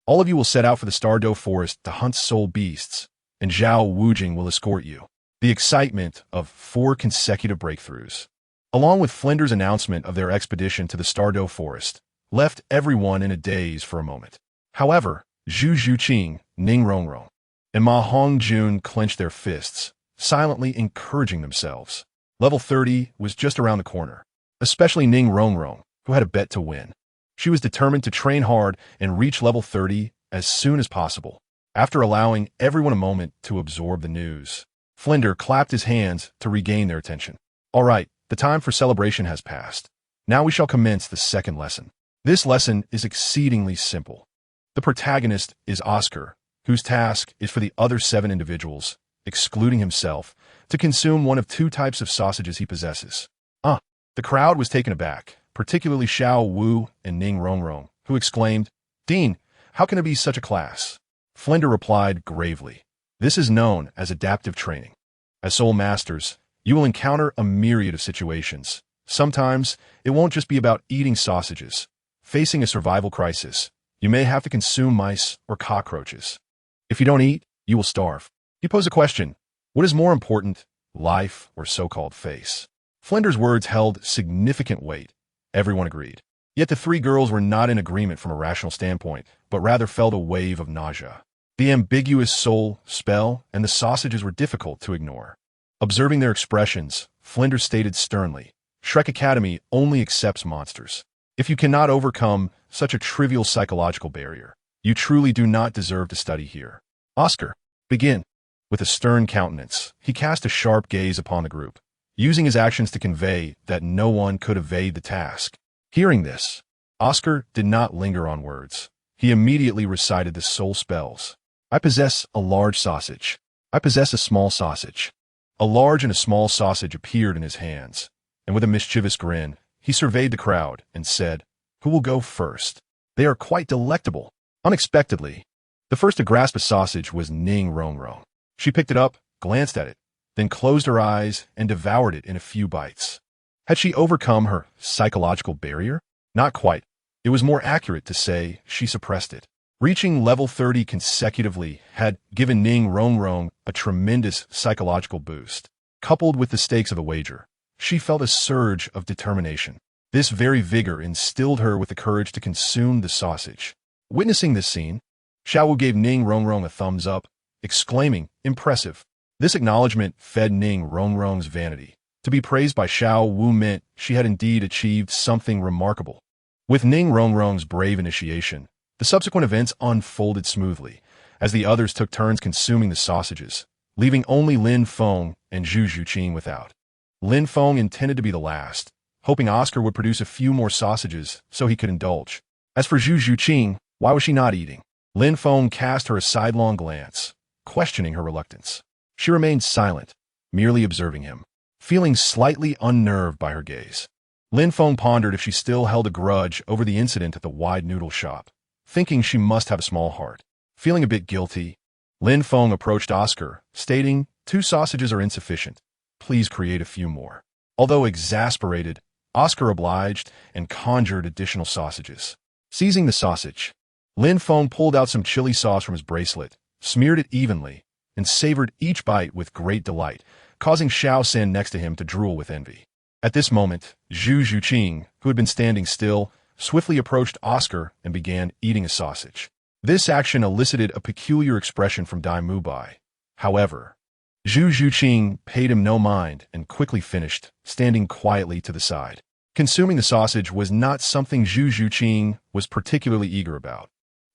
all of you will set out for the Sodto Forest to hunt soul beasts, and Zhao Wujing will escort you. The excitement of 4 consecutive breakthroughs, along with Flinder's announcement of their expedition to the Sodto Forest, left everyone in a daze for a moment. However, Zhu Zhuqing, Ning Rongrong, and Ma Hongjun clenched their fists, silently encouraging themselves. Level 30 was just around the corner, especially Ning Rongrong, who had a bet to win. She was determined to train hard and reach level 30 as soon as possible. After allowing everyone a moment to absorb the news, Flinder clapped his hands to regain their attention. All right, the time for celebration has passed. Now we shall commence the second lesson. This lesson is exceedingly simple. The protagonist is Oscar, whose task is for the other 7 individuals, excluding himself, to consume one of 2 types of sausages he possesses. The crowd was taken aback, particularly Xiao Wu and Ning Rongrong, who exclaimed, "Dean, how can it be such a class?" Flinder replied gravely, "This is known as adaptive training. As soul masters, you will encounter a myriad of situations. Sometimes, it won't just be about eating sausages. Facing a survival crisis, you may have to consume mice or cockroaches. If you don't eat, you will starve." He posed a question: what is more important, life or so-called face? Flinder's words held significant weight. Everyone agreed. Yet the 3 girls were not in agreement from a rational standpoint, but rather felt a wave of nausea. The ambiguous soul spell and the sausages were difficult to ignore. Observing their expressions, Flinder stated sternly, "Shrek Academy only accepts monsters. If you cannot overcome such a trivial psychological barrier, you truly do not deserve to study here. Oscar, begin." With a stern countenance, he cast a sharp gaze upon the group, using his actions to convey that no one could evade the task. Hearing this, Oscar did not linger on words. He immediately recited the soul spells. "I possess a large sausage. I possess a small sausage." A large and a small sausage appeared in his hands, and with a mischievous grin, he surveyed the crowd and said, "Who will go first? They are quite delectable." Unexpectedly, the first to grasp a sausage was Ning Rongrong. She picked it up, glanced at it, then closed her eyes and devoured it in a few bites. Had she overcome her psychological barrier? Not quite. It was more accurate to say she suppressed it. Reaching level 30 consecutively had given Ning Rongrong a tremendous psychological boost. Coupled with the stakes of the wager, she felt a surge of determination. This very vigor instilled her with the courage to consume the sausage. Witnessing this scene, Xiao Wu gave Ning Rongrong a thumbs up, exclaiming, "Impressive." This acknowledgement fed Ning Rongrong's vanity. To be praised by Xiao Wu meant she had indeed achieved something remarkable. With Ning Rongrong's brave initiation, the subsequent events unfolded smoothly, as the others took turns consuming the sausages, leaving only Lin Feng and Zhu Zhuqing without. Lin Feng intended to be the last, hoping Oscar would produce a few more sausages so he could indulge. As for Zhu Zhuqing, why was she not eating? Lin Feng cast her a sidelong glance, questioning her reluctance. She remained silent, merely observing him, feeling slightly unnerved by her gaze. Lin Feng pondered if she still held a grudge over the incident at the wide noodle shop, thinking she must have a small heart. Feeling a bit guilty, Lin Feng approached Oscar, stating, "2 sausages are insufficient. Please create a few more." Although exasperated, Oscar obliged and conjured additional sausages. Seizing the sausage, Lin Feng pulled out some chili sauce from his bracelet, smeared it evenly, and savored each bite with great delight, causing Xiao San next to him to drool with envy. At this moment, Zhu Zhuqing, who had been standing still, swiftly approached Oscar and began eating a sausage. This action elicited a peculiar expression from Dai Mubai. However, Zhu Zhuqing paid him no mind and quickly finished, standing quietly to the side. Consuming the sausage was not something Zhu Zhuqing was particularly eager about.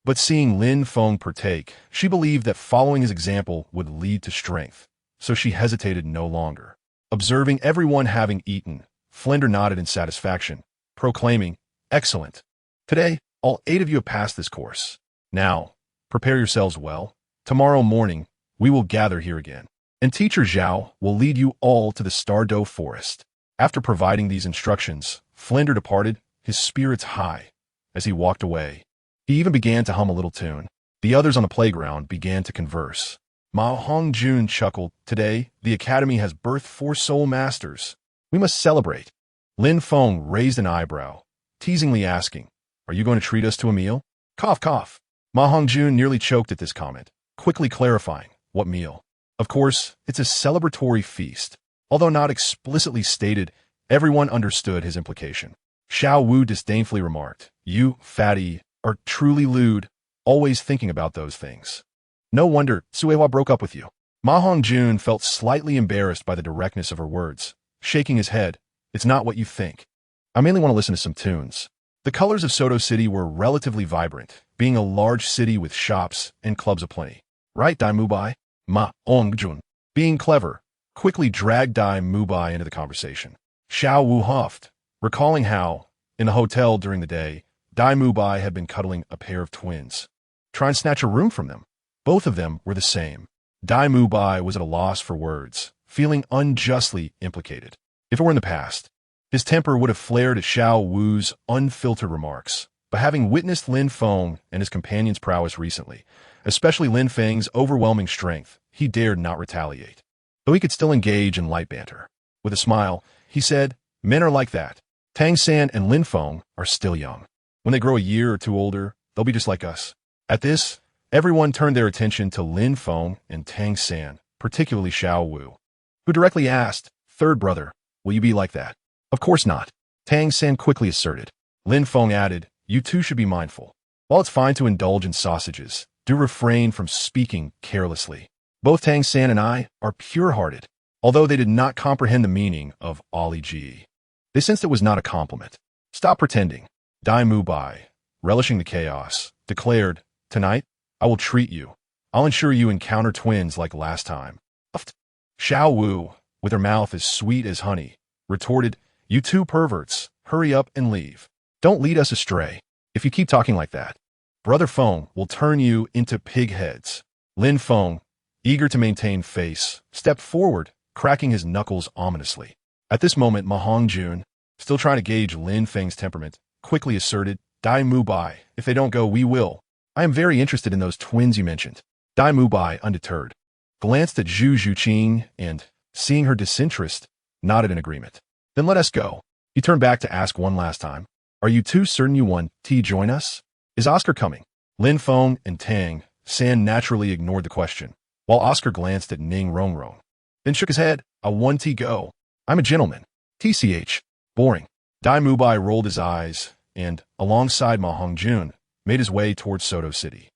But seeing Lin Feng partake, she believed that following his example would lead to strength, so she hesitated no longer. Observing everyone having eaten, Flinder nodded in satisfaction, proclaiming, "Excellent. Today, all 8 of you have passed this course. Now, prepare yourselves well, Tomorrow morning, we will gather here again, and Teacher Zhao will lead you all to the Sodto forest. After providing these instructions, Flinder departed, his spirits high. As he walked away, he even began to hum a little tune. The others on the playground began to converse. Ma Hongjun chuckled. Today, the academy has birthed 4 soul masters. We must celebrate. Lin Feng raised an eyebrow, teasingly asking, "Are you going to treat us to a meal?" Cough, cough. Ma Hongjun nearly choked at this comment, quickly clarifying, "What meal?" Of course, it's a celebratory feast. Although not explicitly stated, everyone understood his implication. Xiao Wu disdainfully remarked, "You, fatty, are truly lewd, always thinking about those things. No wonder Suehua broke up with you." Ma Hongjun felt slightly embarrassed by the directness of her words, shaking his head. "It's not what you think. I mainly want to listen to some tunes." The colors of Sodto City were relatively vibrant, being a large city with shops and clubs aplenty. Right, Dai Mubai? Ma Hongjun, being clever, quickly dragged Dai Mubai into the conversation. Xiao Wu huffed, recalling how, in the hotel during the day, Dai Mubai had been cuddling a pair of twins. Try and snatch a room from them. Both of them were the same. Dai Mubai was at a loss for words, feeling unjustly implicated. If it were in the past, his temper would have flared at Xiao Wu's unfiltered remarks. But having witnessed Lin Feng and his companion's prowess recently, especially Lin Feng's overwhelming strength, he dared not retaliate. Though he could still engage in light banter. With a smile, he said, "Men are like that. Tang San and Lin Feng are still young. When they grow a year or 2 older, they'll be just like us." At this, everyone turned their attention to Lin Feng and Tang San, particularly Xiao Wu, who directly asked, "Third brother, will you be like that?" "Of course not," Tang San quickly asserted. Lin Feng added, "You too should be mindful. While it's fine to indulge in sausages, do refrain from speaking carelessly. Both Tang San and I are pure-hearted." Although they did not comprehend the meaning of Ali Ji, they sensed it was not a compliment. "Stop pretending." Dai Mubai, relishing the chaos, declared, "Tonight, I will treat you. I'll ensure you encounter twins like last time." Xiao Wu, with her mouth as sweet as honey, retorted, "You two perverts, hurry up and leave. Don't lead us astray. If you keep talking like that, Brother Feng will turn you into pig heads." Lin Feng, eager to maintain face, stepped forward, cracking his knuckles ominously. At this moment, Ma Hongjun, still trying to gauge Lin Feng's temperament, quickly asserted, "Dai Mubai, if they don't go, we will. I am very interested in those twins you mentioned." Dai Mubai, undeterred, glanced at Zhu Zhuqing and, seeing her disinterest, nodded in agreement. "Then let us go." He turned back to ask one last time, "Are you two certain you want to join us? Is Oscar coming?" Lin Feng and Tang San naturally ignored the question, while Oscar glanced at Ning Rongrong, then shook his head. "I want to go. I'm a gentleman. TCH. Boring." Dai Mubai rolled his eyes and, alongside Ma Hongjun, made his way towards Sodto City.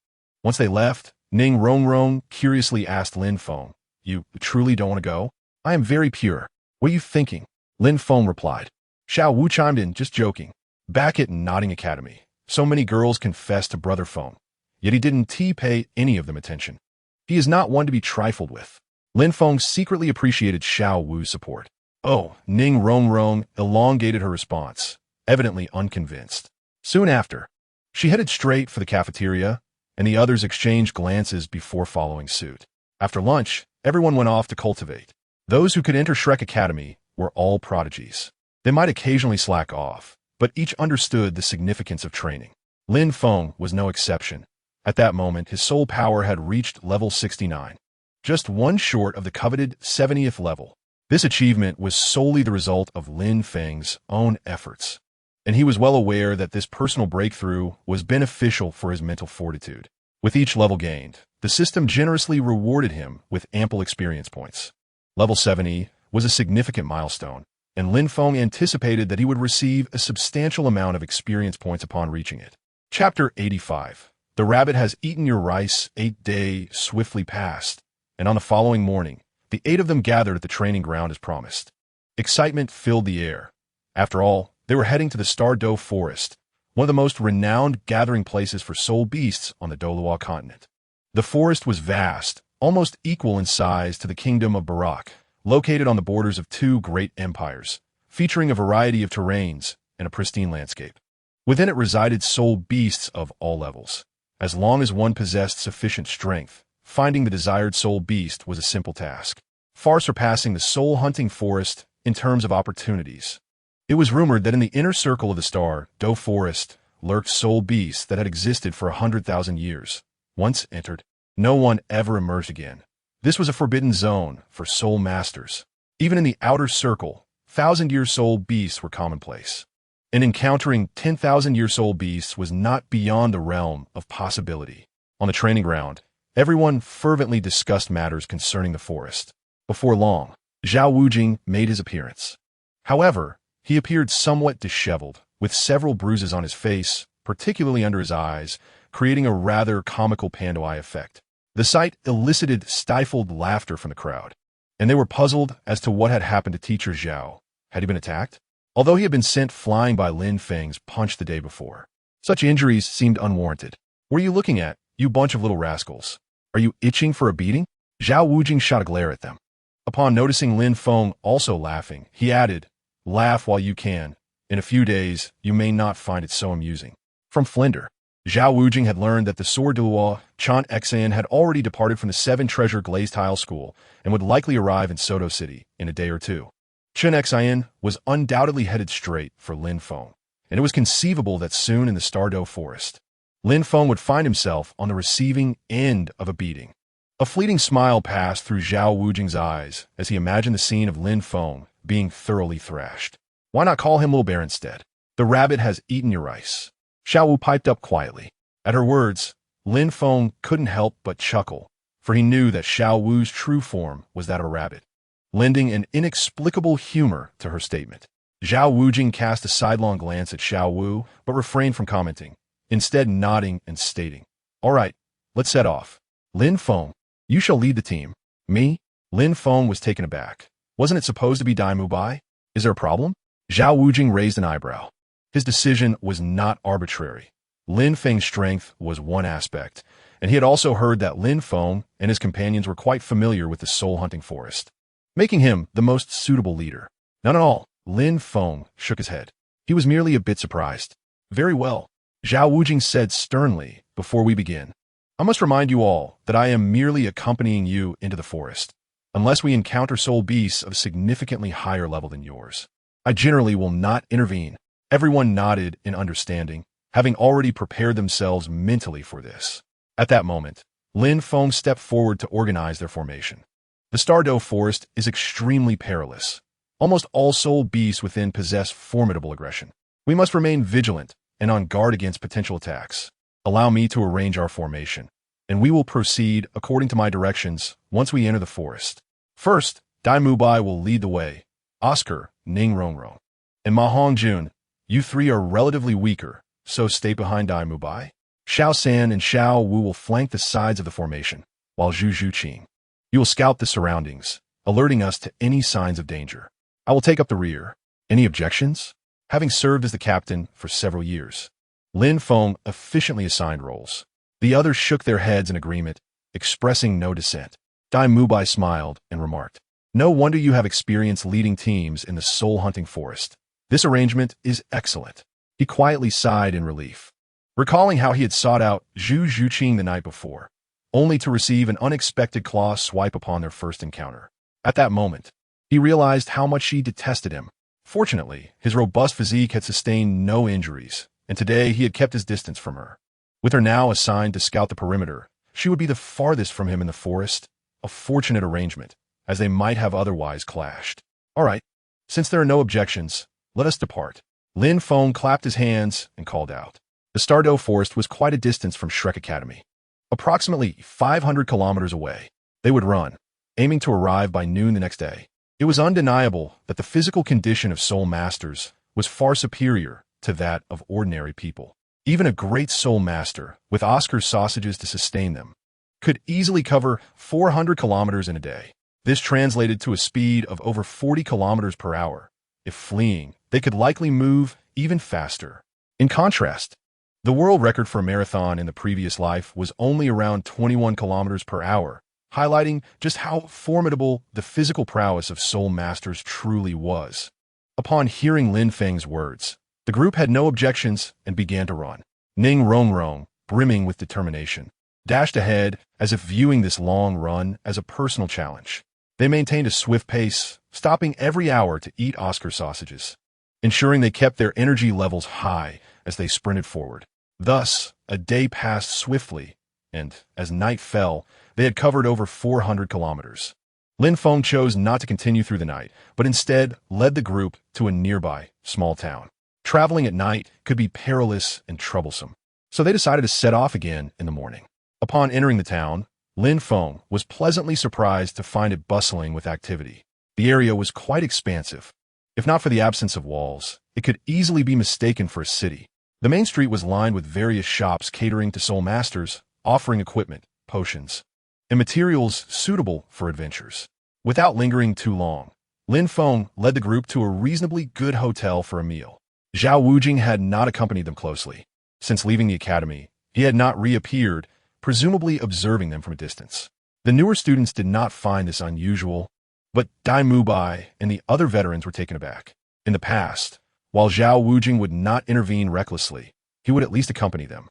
Once they left, Ning Rongrong curiously asked Lin Feng, "You truly don't want to go?" "I am very pure. What are you thinking?" Lin Feng replied. Xiao Wu chimed in, "Just joking." Back at Nodding Academy, so many girls confessed to Brother Feng, yet he didn't pay any of them attention. He is not one to be trifled with. Lin Feng secretly appreciated Xiao Wu's support. "Oh," Ning Rongrong elongated her response, evidently unconvinced. Soon after, she headed straight for the cafeteria, and the others exchanged glances before following suit. After lunch, everyone went off to cultivate. Those who could enter Shrek Academy were all prodigies. They might occasionally slack off, but each understood the significance of training. Lin Feng was no exception. At that moment, his soul power had reached level 69, just one short of the coveted 70th level. This achievement was solely the result of Lin Feng's own efforts, and he was well aware that this personal breakthrough was beneficial for his mental fortitude. With each level gained, the system generously rewarded him with ample experience points. Level 70 was a significant milestone, and Lin Feng anticipated that he would receive a substantial amount of experience points upon reaching it. Chapter 85. The rabbit has eaten your rice. 8 days swiftly passed, and on the following morning, the 8 of them gathered at the training ground as promised. Excitement filled the air. After all, they were heading to the Sodto Forest, one of the most renowned gathering places for soul beasts on the Douluo continent. The forest was vast, almost equal in size to the kingdom of Barak, located on the borders of 2 great empires, featuring a variety of terrains and a pristine landscape. Within it resided soul beasts of all levels. As long as one possessed sufficient strength, finding the desired soul beast was a simple task, far surpassing the soul-hunting forest in terms of opportunities. It was rumored that in the inner circle of the Sodto forest lurked soul beasts that had existed for 100,000 years. Once entered, no one ever emerged again. This was a forbidden zone for soul masters. Even in the outer circle, thousand-year soul beasts were commonplace. And encountering 10,000-year soul beasts was not beyond the realm of possibility. On the training ground, everyone fervently discussed matters concerning the forest. Before long, Zhao Wujing made his appearance. However, he appeared somewhat disheveled, with several bruises on his face, particularly under his eyes, creating a rather comical panda eye effect. The sight elicited stifled laughter from the crowd, and they were puzzled as to what had happened to teacher Zhao. Had he been attacked? Although he had been sent flying by Lin Feng's punch the day before, such injuries seemed unwarranted. What are you looking at, you bunch of little rascals? Are you itching for a beating? Zhao Wujing shot a glare at them. Upon noticing Lin Feng also laughing, he added, "Laugh while you can. In a few days, you may not find it so amusing." From Flinder, Zhao Wujing had learned that the Douluo Chan Xan had already departed from the Seven Treasure Glazed Tile School and would likely arrive in Sodto City in a day or two. Chen Xian was undoubtedly headed straight for Lin Feng, and it was conceivable that soon in the Sodto forest, Lin Feng would find himself on the receiving end of a beating. A fleeting smile passed through Zhao Wujing's eyes as he imagined the scene of Lin Feng being thoroughly thrashed. Why not call him Little Bear instead? The rabbit has eaten your rice. Xiao Wu piped up quietly. At her words, Lin Feng couldn't help but chuckle, for he knew that Xiao Wu's true form was that of a rabbit, lending an inexplicable humor to her statement. Zhao Wujing cast a sidelong glance at Xiao Wu, but refrained from commenting, instead nodding and stating, "All right, let's set off. Lin Feng, you shall lead the team." "Me?" Lin Feng was taken aback. "Wasn't it supposed to be Dai Mubai? Is there a problem?" Zhao Wujing raised an eyebrow. His decision was not arbitrary. Lin Feng's strength was one aspect, and he had also heard that Lin Feng and his companions were quite familiar with the soul-hunting forest, making him the most suitable leader. Not at all. Lin Feng shook his head. He was merely a bit surprised. "Very well," Zhao Wujing said sternly before we begin. "I must remind you all that I am merely accompanying you into the forest, unless we encounter soul beasts of a significantly higher level than yours. I generally will not intervene." Everyone nodded in understanding, having already prepared themselves mentally for this. At that moment, Lin Feng stepped forward to organize their formation. The Sodto forest is extremely perilous. Almost all soul beasts within possess formidable aggression. We must remain vigilant and on guard against potential attacks. Allow me to arrange our formation, and we will proceed according to my directions once we enter the forest. First, Dai Mubai will lead the way, Oscar, Ning Rongrong, and Ma Hongjun. You three are relatively weaker, so stay behind Dai Mubai. Xiao San and Xiao Wu will flank the sides of the formation, while Zhu Zhuqing. You will scout the surroundings, alerting us to any signs of danger. I will take up the rear. Any objections? Having served as the captain for several years, Lin Feng efficiently assigned roles. The others shook their heads in agreement, expressing no dissent. Dai Mubai smiled and remarked, "No wonder you have experience leading teams in the soul-hunting forest. This arrangement is excellent." He quietly sighed in relief, recalling how he had sought out Zhu Zhuqing the night before, only to receive an unexpected claw swipe upon their first encounter. At that moment, he realized how much she detested him. Fortunately, his robust physique had sustained no injuries, and today he had kept his distance from her. With her now assigned to scout the perimeter, she would be the farthest from him in the forest, a fortunate arrangement, as they might have otherwise clashed. "All right, since there are no objections, let us depart." Lin Feng clapped his hands and called out. The Sodto forest was quite a distance from Shrek Academy, approximately 500 kilometers away. They would run, aiming to arrive by noon the next day. It was undeniable that the physical condition of soul masters was far superior to that of ordinary people. Even a great soul master, with Oscar's sausages to sustain them, could easily cover 400 kilometers in a day. This translated to a speed of over 40 kilometers per hour. If fleeing, they could likely move even faster. In contrast, the world record for a marathon in the previous life was only around 21 kilometers per hour, highlighting just how formidable the physical prowess of soul masters truly was. Upon hearing Lin Feng's words, the group had no objections and began to run, Ning Rongrong brimming with determination. dashed ahead as if viewing this long run as a personal challenge. They maintained a swift pace, stopping every hour to eat Oscar sausages, ensuring they kept their energy levels high as they sprinted forward. Thus, a day passed swiftly, and, as night fell, they had covered over 400 kilometers. Lin Feng chose not to continue through the night, but instead led the group to a nearby, small town. Traveling at night could be perilous and troublesome, so they decided to set off again in the morning. Upon entering the town, Lin Feng was pleasantly surprised to find it bustling with activity. The area was quite expansive. If not for the absence of walls, it could easily be mistaken for a city. The main street was lined with various shops catering to soul masters, offering equipment, potions, and materials suitable for adventures. Without lingering too long, Lin Feng led the group to a reasonably good hotel for a meal. Zhao Wujing had not accompanied them closely. Since leaving the academy, he had not reappeared, presumably observing them from a distance. The newer students did not find this unusual, but Dai Mubai and the other veterans were taken aback. In the past, while Zhao Wujing would not intervene recklessly, he would at least accompany them.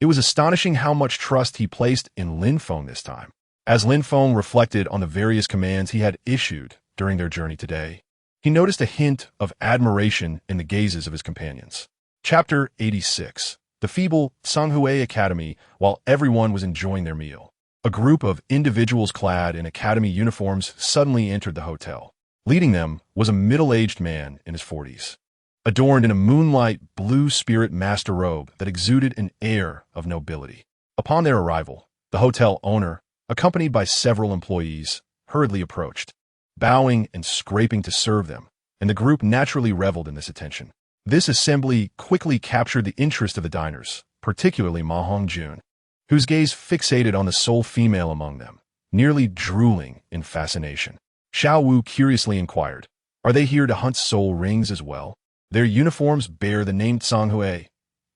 It was astonishing how much trust he placed in Lin Feng this time. As Lin Feng reflected on the various commands he had issued during their journey today, he noticed a hint of admiration in the gazes of his companions. Chapter 86. The feeble Sanghui Academy. While everyone was enjoying their meal, a group of individuals clad in academy uniforms suddenly entered the hotel. Leading them was a middle-aged man in his 40s, adorned in a moonlight blue spirit master robe that exuded an air of nobility. Upon their arrival, the hotel owner, accompanied by several employees, hurriedly approached, bowing and scraping to serve them, and the group naturally reveled in this attention. This assembly quickly captured the interest of the diners, particularly Ma Hongjun, whose gaze fixated on the sole female among them, nearly drooling in fascination. Xiao Wu curiously inquired, "Are they here to hunt soul rings as well? Their uniforms bear the name Sanghui.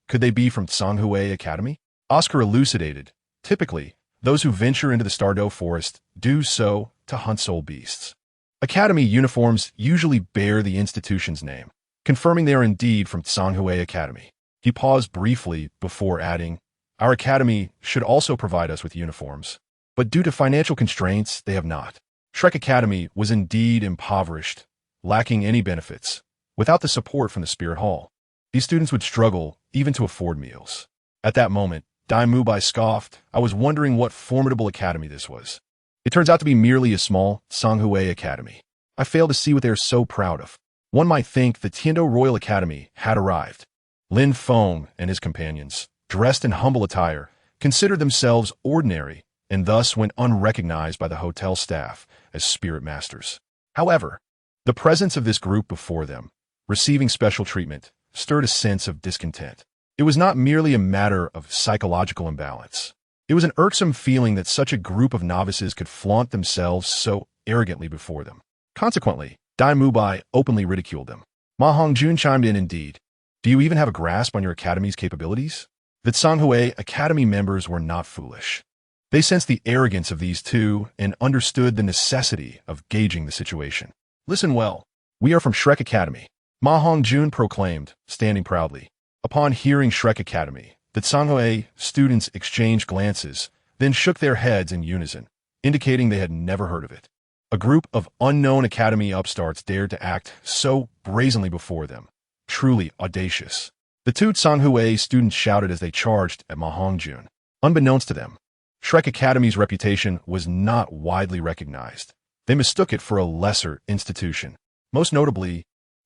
Could they be from Sanghui Academy?" Oscar elucidated, "Typically, those who venture into the Sodto forest do so to hunt soul beasts. Academy uniforms usually bear the institution's name, confirming they are indeed from Sanghui Academy." He paused briefly before adding, "Our academy should also provide us with uniforms, but due to financial constraints, they have not." Shrek Academy was indeed impoverished, lacking any benefits. Without the support from the Spirit Hall, these students would struggle even to afford meals. At that moment, Dai Mubai scoffed, "I was wondering what formidable academy this was. It turns out to be merely a small Sanghui Academy. I fail to see what they are so proud of. One might think the Tiando Royal Academy had arrived." Lin Feng and his companions, dressed in humble attire, considered themselves ordinary and thus went unrecognized by the hotel staff as spirit masters. However, the presence of this group before them, receiving special treatment, stirred a sense of discontent. It was not merely a matter of psychological imbalance. It was an irksome feeling that such a group of novices could flaunt themselves so arrogantly before them. Consequently, Dai Mubai openly ridiculed them. Ma Hongjun chimed in, "Indeed. Do you even have a grasp on your academy's capabilities?" The Sanghui Academy members were not foolish. They sensed the arrogance of these two and understood the necessity of gauging the situation. "Listen well. We are from Shrek Academy," Ma Hongjun proclaimed, standing proudly. Upon hearing Shrek Academy, the Sanghui students exchanged glances, then shook their heads in unison, indicating they had never heard of it. A group of unknown academy upstarts dared to act so brazenly before them. Truly audacious. The two Sanghui students shouted as they charged at Ma Hongjun. Unbeknownst to them, Shrek Academy's reputation was not widely recognized. They mistook it for a lesser institution. Most notably,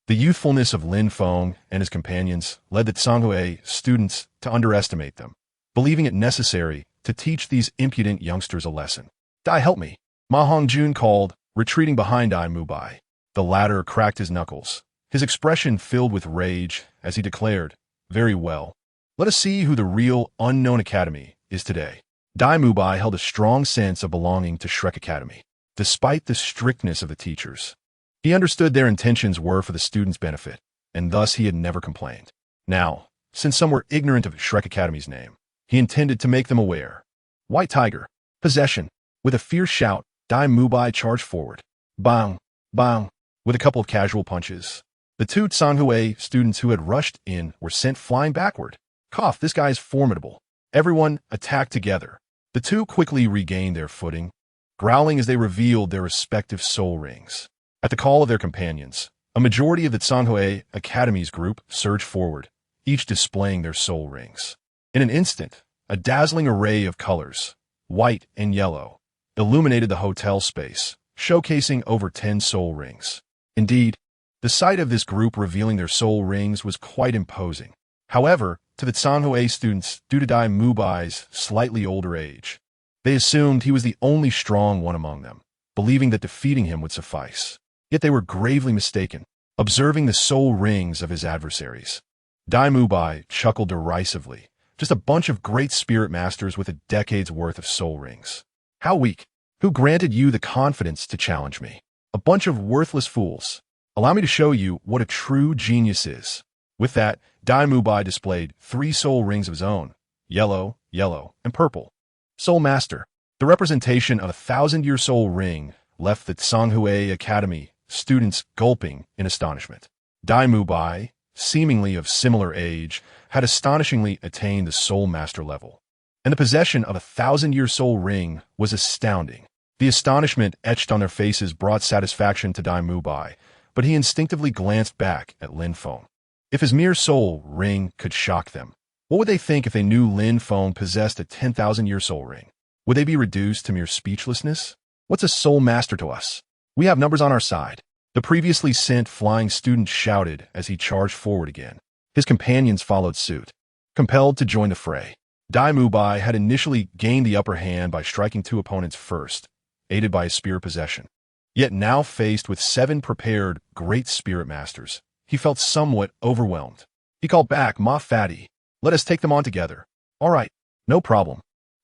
the youthfulness of Lin Feng and his companions led the Sanghui students to underestimate them, believing it necessary to teach these impudent youngsters a lesson. "Dai, help me," Ma Hongjun called, retreating behind Dai Mubai. The latter cracked his knuckles, his expression filled with rage as he declared, "Very well. Let us see who the real unknown academy is today." Dai Mubai held a strong sense of belonging to Shrek Academy. Despite the strictness of the teachers, he understood their intentions were for the students' benefit, and thus he had never complained. Now, since some were ignorant of Shrek Academy's name, he intended to make them aware. "White Tiger, possession." With a fierce shout, Dai Mubai charged forward. Bang, bang, with a couple of casual punches. The two Sanghui students who had rushed in were sent flying backward. "Cough, this guy is formidable." Everyone attacked together, The two quickly regained their footing, growling as they revealed their respective soul rings. At the call of their companions, a majority of the Tanghui Academy's group surged forward, each displaying their soul rings. In an instant, a dazzling array of colors, white and yellow, illuminated the hotel space, showcasing over 10 soul rings. Indeed, the sight of this group revealing their soul rings was quite imposing. However, to the Tanghui students, due to Dai Mubai's slightly older age, they assumed he was the only strong one among them, believing that defeating him would suffice. Yet they were gravely mistaken, observing the soul rings of his adversaries. Dai Mubai chuckled derisively. Just a bunch of great spirit masters with a decade's worth of soul rings. How weak. Who granted you the confidence to challenge me? A bunch of worthless fools. Allow me to show you what a true genius is. With that, Dai Mubai displayed 3 soul rings of his own, yellow, yellow, and purple. Soul Master. The representation of a 1,000-year soul ring left the Tanghui Academy students gulping in astonishment. Dai Mubai, seemingly of similar age, had astonishingly attained the Soul Master level. And the possession of a 1,000-year soul ring was astounding. The astonishment etched on their faces brought satisfaction to Dai Mubai, but he instinctively glanced back at Lin Feng. If his mere soul ring could shock them, what would they think if they knew Lin Feng possessed a 10,000-year soul ring? Would they be reduced to mere speechlessness? What's a soul master to us? We have numbers on our side. The previously sent flying student shouted as he charged forward again. His companions followed suit, compelled to join the fray. Dai Mubai had initially gained the upper hand by striking 2 opponents first, aided by his spirit possession. Yet now faced with 7 prepared great spirit masters, he felt somewhat overwhelmed. He called back, "Ma Fatty, let us take them on together." "All right, no problem."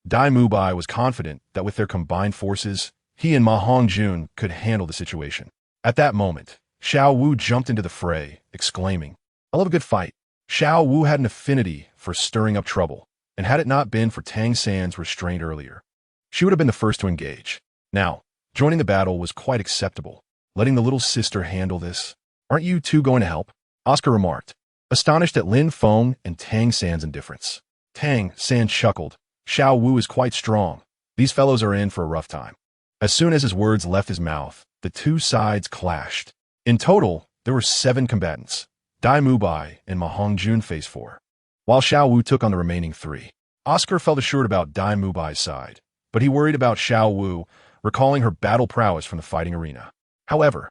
Dai Mubai was confident that with their combined forces, he and Ma Hongjun could handle the situation. At that moment, Xiao Wu jumped into the fray, exclaiming, "I love a good fight." Xiao Wu had an affinity for stirring up trouble, and had it not been for Tang San's restraint earlier, she would have been the first to engage. Now, joining the battle was quite acceptable, letting the little sister handle this. "Aren't you two going to help?" Oscar remarked, astonished at Lin Feng and Tang San's indifference. Tang San chuckled. "Xiao Wu is quite strong. These fellows are in for a rough time." As soon as his words left his mouth, the two sides clashed. In total, there were 7 combatants. Dai Mubai and Ma Hongjun faced 4, while Xiao Wu took on the remaining 3. Oscar felt assured about Dai Mubai's side, but he worried about Xiao Wu, recalling her battle prowess from the fighting arena. However,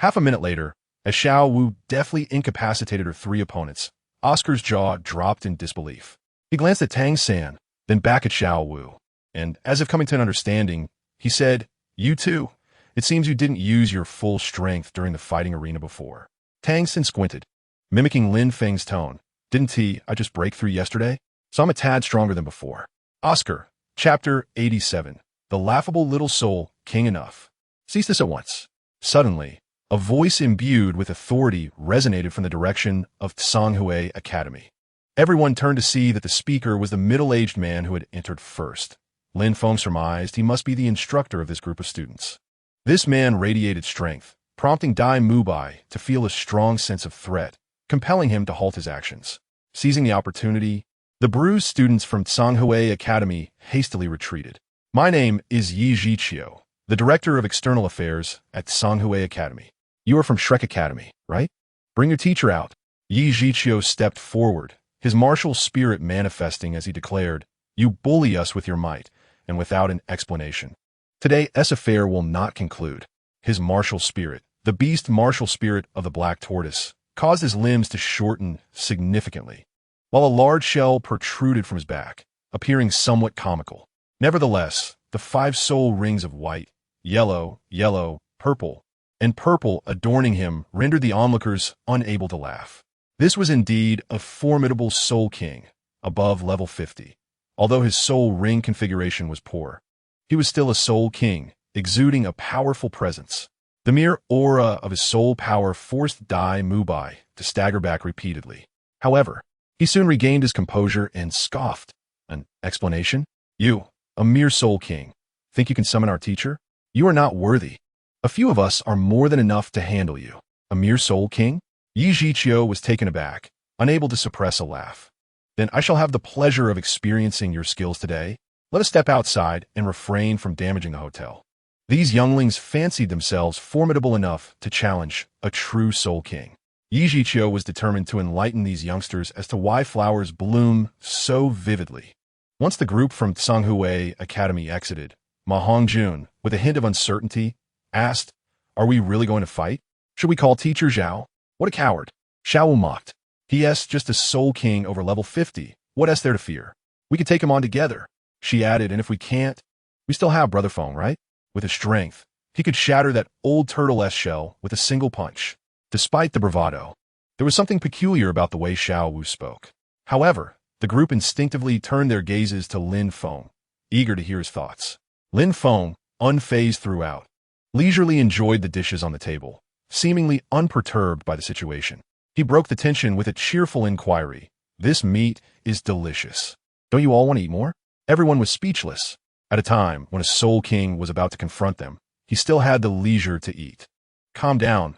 half a minute later, as Xiao Wu deftly incapacitated her 3 opponents, Oscar's jaw dropped in disbelief. He glanced at Tang San, then back at Xiao Wu, and, as if coming to an understanding, he said, "You too. It seems you didn't use your full strength during the fighting arena before." Tang San squinted, mimicking Lin Feng's tone. "Didn't I just break through yesterday? So I'm a tad stronger than before." Oscar, Chapter 87. The Laughable Little Soul, King Enough. Cease this at once. Suddenly, a voice imbued with authority resonated from the direction of Tanghui Academy. Everyone turned to see that the speaker was the middle-aged man who had entered first. Lin Feng surmised he must be the instructor of this group of students. This man radiated strength, prompting Dai Mubai to feel a strong sense of threat, compelling him to halt his actions. Seizing the opportunity, the bruised students from Tanghui Academy hastily retreated. "My name is Yi Zhiqiu, the Director of External Affairs at Tanghui Academy. You are from Shrek Academy, right? Bring your teacher out." Yi Zhiqiu stepped forward, his martial spirit manifesting as he declared, "You bully us with your might, and without an explanation. Today's affair will not conclude." His martial spirit, the beast martial spirit of the black tortoise, caused his limbs to shorten significantly, while a large shell protruded from his back, appearing somewhat comical. Nevertheless, the 5 soul rings of white, yellow, yellow, purple, and purple adorning him rendered the onlookers unable to laugh. This was indeed a formidable soul king, above level 50. Although his soul ring configuration was poor, he was still a soul king, exuding a powerful presence. The mere aura of his soul power forced Dai Mubai to stagger back repeatedly. However, he soon regained his composure and scoffed. "An explanation? You, a mere soul king, think you can summon our teacher? You are not worthy. A few of us are more than enough to handle you." "A mere soul king?" Yi Zhiqiu was taken aback, unable to suppress a laugh. "Then I shall have the pleasure of experiencing your skills today." Let us step outside and refrain from damaging the hotel. These younglings fancied themselves formidable enough to challenge a true Soul King. Yi Zhiqiu was determined to enlighten these youngsters as to why flowers bloom so vividly. Once the group from Tsanghui Academy exited, Ma Hongjun, with a hint of uncertainty, asked, "Are we really going to fight? Should we call Teacher Zhao?" "What a coward." Xiao Wu mocked. "He,'s just a Soul King over level 50. What is there to fear? We could take him on together." She added, "And if we can't, we still have Brother Feng, right? With his strength, he could shatter that old turtle-S shell with a single punch." Despite the bravado, there was something peculiar about the way Xiao Wu spoke. However, the group instinctively turned their gazes to Lin Feng, eager to hear his thoughts. Lin Feng, unfazed throughout, leisurely enjoyed the dishes on the table, seemingly unperturbed by the situation. He broke the tension with a cheerful inquiry. "This meat is delicious. Don't you all want to eat more?" Everyone was speechless. At a time when a Soul King was about to confront them, he still had the leisure to eat. Calm down,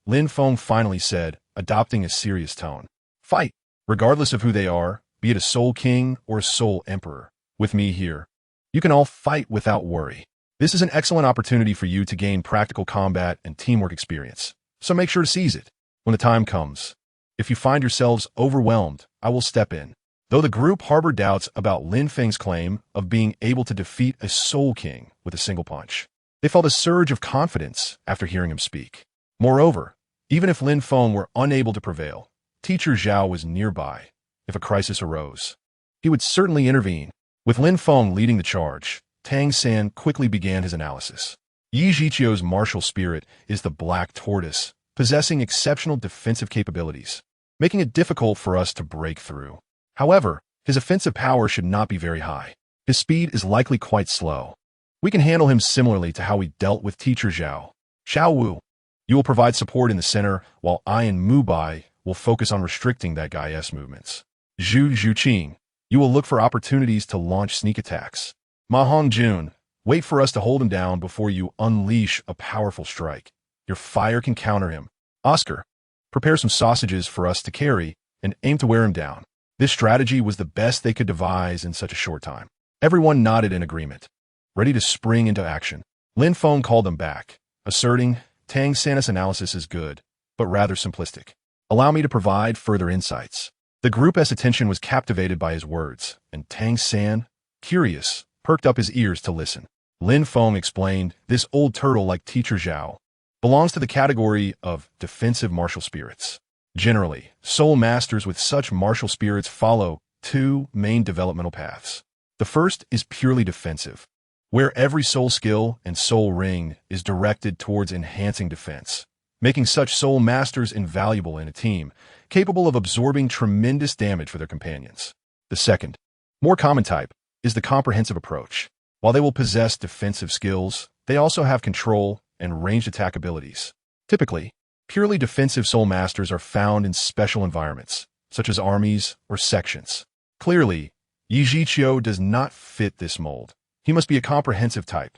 Lin Feng finally said, adopting a serious tone. "Fight, regardless of who they are, be it a Soul King or a Soul Emperor. With me here, you can all fight without worry. This is an excellent opportunity for you to gain practical combat and teamwork experience, so make sure to seize it. When the time comes, if you find yourselves overwhelmed, I will step in." Though the group harbored doubts about Lin Feng's claim of being able to defeat a Soul King with a single punch, they felt a surge of confidence after hearing him speak. Moreover, even if Lin Feng were unable to prevail, Teacher Zhao was nearby. If a crisis arose, he would certainly intervene. With Lin Feng leading the charge, Tang San quickly began his analysis. Yi Zhiqiu's martial spirit is the black tortoise, possessing exceptional defensive capabilities, making it difficult for us to break through. However, his offensive power should not be very high. His speed is likely quite slow. We can handle him similarly to how we dealt with Teacher Zhao. Xiao Wu, you will provide support in the center, while I and Mu Bai will focus on restricting that guy's movements. Zhu Zhuqing, you will look for opportunities to launch sneak attacks. Ma Hongjun, wait for us to hold him down before you unleash a powerful strike. Your fire can counter him. Oscar, prepare some sausages for us to carry and aim to wear him down. This strategy was the best they could devise in such a short time. Everyone nodded in agreement, ready to spring into action. Lin Feng called them back, asserting, "Tang San's analysis is good, but rather simplistic. Allow me to provide further insights." The group's attention was captivated by his words, and Tang San, curious, perked up his ears to listen. Lin Feng explained, "This old turtle, like Teacher Zhao, belongs to the category of defensive martial spirits. Generally, soul masters with such martial spirits follow two main developmental paths. The first is purely defensive, where every soul skill and soul ring is directed towards enhancing defense, making such soul masters invaluable in a team, capable of absorbing tremendous damage for their companions. The second, more common type, is the comprehensive approach. While they will possess defensive skills, they also have control and ranged attack abilities. Typically, purely defensive soul masters are found in special environments, such as armies or sections. Clearly, Yi Zhiqiu does not fit this mold. He must be a comprehensive type.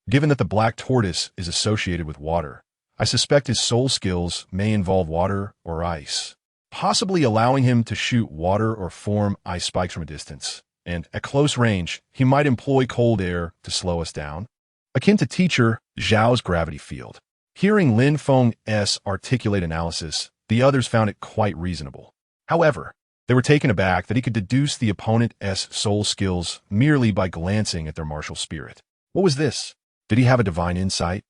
Given that the black tortoise is associated with water, I suspect his soul skills may involve water or ice, possibly allowing him to shoot water or form ice spikes from a distance. And at close range, he might employ cold air to slow us down, akin to Teacher Zhao's gravity field." Hearing Lin Feng's articulate analysis, the others found it quite reasonable. However, they were taken aback that he could deduce the opponent's soul skills merely by glancing at their martial spirit. What was this? Did he have a divine insight?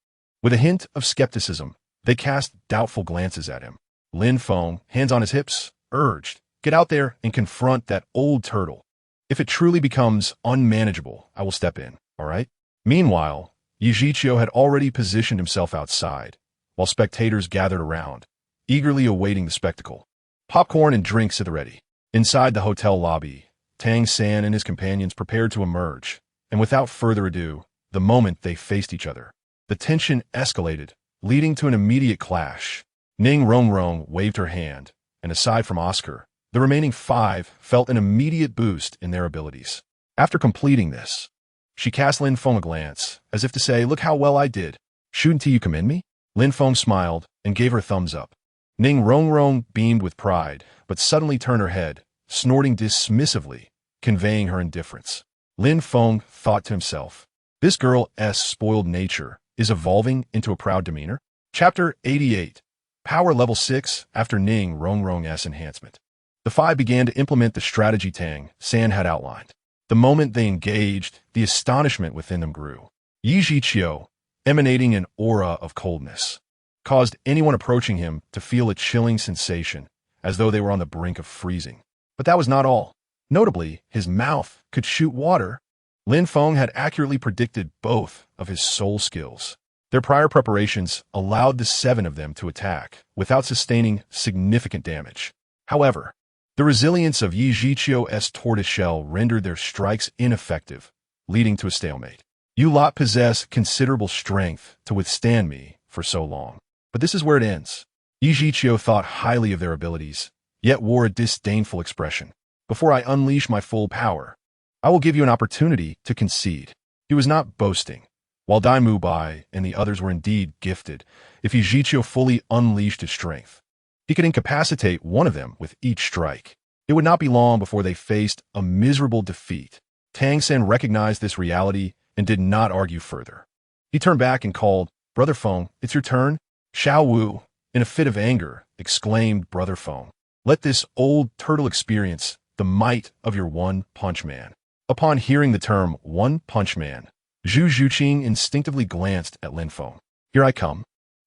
With a hint of skepticism, they cast doubtful glances at him. Lin Feng, hands on his hips, urged, "Get out there and confront that old turtle. If it truly becomes unmanageable, I will step in, all right?" Meanwhile, Yi Zhiqiu had already positioned himself outside, while spectators gathered around, eagerly awaiting the spectacle. Popcorn and drinks at the ready. Inside the hotel lobby, Tang San and his companions prepared to emerge, and without further ado, the moment they faced each other, the tension escalated, leading to an immediate clash. Ning Rongrong waved her hand, and aside from Oscar, the remaining 5 felt an immediate boost in their abilities. After completing this, she cast Lin Feng a glance, as if to say, "Look how well I did. Shouldn't you commend me?" Lin Feng smiled and gave her a thumbs up. Ning Rongrong beamed with pride, but suddenly turned her head, snorting dismissively, conveying her indifference. Lin Feng thought to himself. This girl's spoiled nature is evolving into a proud demeanor. Chapter 88. Power Level 6 after Ning Rongrong's enhancement. The five began to implement the strategy Tang San had outlined. The moment they engaged, the astonishment within them grew. Yi Zhiqiu, emanating an aura of coldness, caused anyone approaching him to feel a chilling sensation, as though they were on the brink of freezing. But that was not all. Notably, his mouth could shoot water. Lin Feng had accurately predicted both of his soul skills. Their prior preparations allowed the seven of them to attack without sustaining significant damage. However, the resilience of Yi Zhiqiu's tortoiseshell rendered their strikes ineffective, leading to a stalemate. You lot possess considerable strength to withstand me for so long. But this is where it ends. Yi Zhiqiu thought highly of their abilities, yet wore a disdainful expression. Before I unleash my full power, I will give you an opportunity to concede. He was not boasting. While Dai Mubai and the others were indeed gifted, if Yi Zhiqiu fully unleashed his strength, he could incapacitate one of them with each strike. It would not be long before they faced a miserable defeat. Tang San recognized this reality and did not argue further. He turned back and called, "Brother Feng, it's your turn." Xiao Wu, in a fit of anger, exclaimed, "Brother Feng, let this old turtle experience the might of your one-punch man." Upon hearing the term one-punch man, Zhu Zhuqing instinctively glanced at Lin Feng. "Here I come."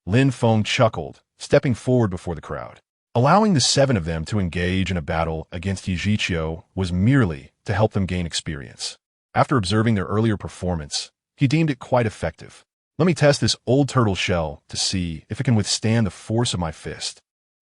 Lin Feng chuckled, stepping forward before the crowd. Allowing the seven of them to engage in a battle against Yi Zhiqiu was merely to help them gain experience. After observing their earlier performance, he deemed it quite effective. "Let me test this old turtle shell to see if it can withstand the force of my fist."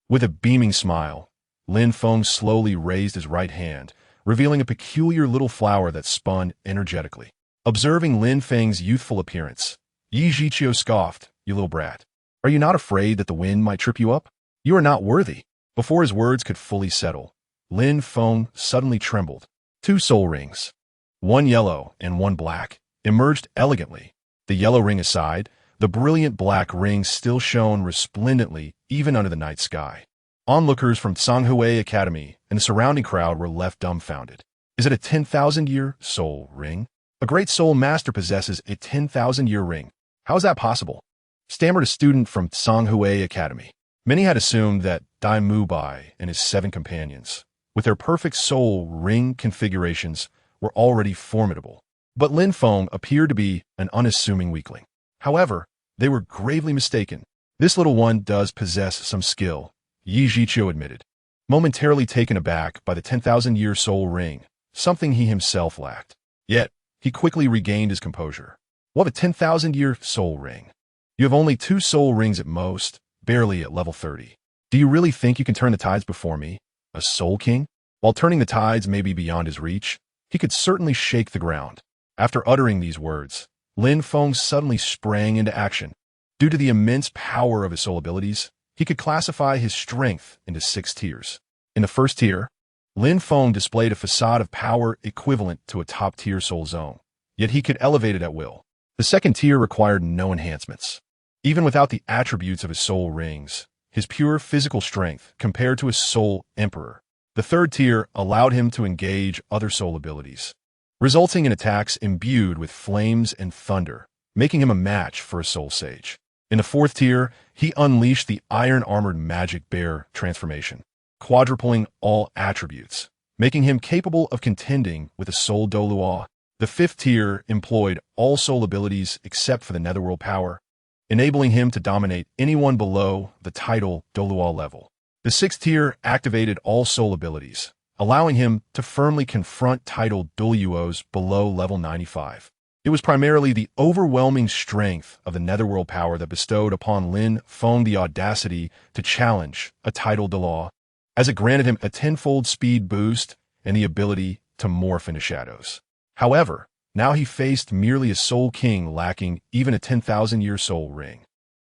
With a beaming smile, Lin Feng slowly raised his right hand, revealing a peculiar little flower that spun energetically. Observing Lin Feng's youthful appearance, Yi Zhiqiu scoffed, "You little brat. Are you not afraid that the wind might trip you up? You are not worthy." Before his words could fully settle, Lin Feng suddenly trembled. Two soul rings, one yellow and one black, emerged elegantly. The yellow ring aside, the brilliant black ring still shone resplendently even under the night sky. Onlookers from Tsanghui Academy and the surrounding crowd were left dumbfounded. Is it a 10,000-year soul ring? A great soul master possesses a 10,000-year ring. How is that possible? Stammered a student from Tsanghui Academy. Many had assumed that Dai Mubai and his seven companions, with their perfect soul ring configurations, were already formidable. But Lin Feng appeared to be an unassuming weakling. However, they were gravely mistaken. This little one does possess some skill, Yi Zhiqiu admitted, momentarily taken aback by the 10,000-year soul ring, something he himself lacked. Yet, he quickly regained his composure. What a 10,000-year soul ring. You have only 2 soul rings at most, barely at level 30. Do you really think you can turn the tides before me, a soul king? While turning the tides may be beyond his reach, he could certainly shake the ground. After uttering these words, Lin Feng suddenly sprang into action. Due to the immense power of his soul abilities, he could classify his strength into 6 tiers. In the first tier, Lin Feng displayed a facade of power equivalent to a top-tier soul zone, yet he could elevate it at will. The second tier required no enhancements. Even without the attributes of his soul rings, his pure physical strength compared to his soul emperor. The third tier allowed him to engage other soul abilities, resulting in attacks imbued with flames and thunder, making him a match for a soul sage. In the fourth tier, he unleashed the iron-armored magic bear transformation, quadrupling all attributes, making him capable of contending with a soul Douluo. The fifth tier employed all soul abilities except for the netherworld power, enabling him to dominate anyone below the title Douluo level. The sixth tier activated all soul abilities, allowing him to firmly confront title Douluos below level 95. It was primarily the overwhelming strength of the netherworld power that bestowed upon Lin Feng the audacity to challenge a title Douluo, as it granted him a tenfold speed boost and the ability to morph into shadows. However, now he faced merely a soul king lacking even a 10,000-year soul ring,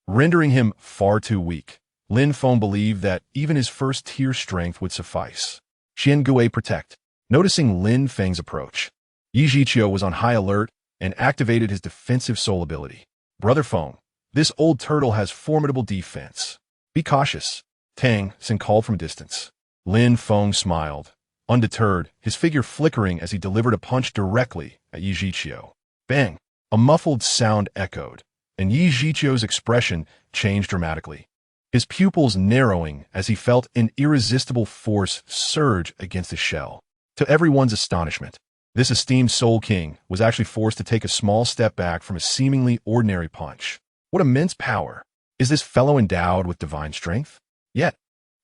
rendering him far too weak. Lin Feng believed that even his first-tier strength would suffice. Xiangui Protect. Noticing Lin Feng's approach, Yi Zhiqiu was on high alert and activated his defensive soul ability. Brother Feng, this old turtle has formidable defense. Be cautious. Tang San called from a distance. Lin Feng smiled, undeterred, his figure flickering as he delivered a punch directly at Yi Zhiqiu. Bang! A muffled sound echoed, and Yi Zhiqiu's expression changed dramatically, his pupils narrowing as he felt an irresistible force surge against his shell. To everyone's astonishment, this esteemed Soul King was actually forced to take a small step back from a seemingly ordinary punch. What immense power! Is this fellow endowed with divine strength? Yet,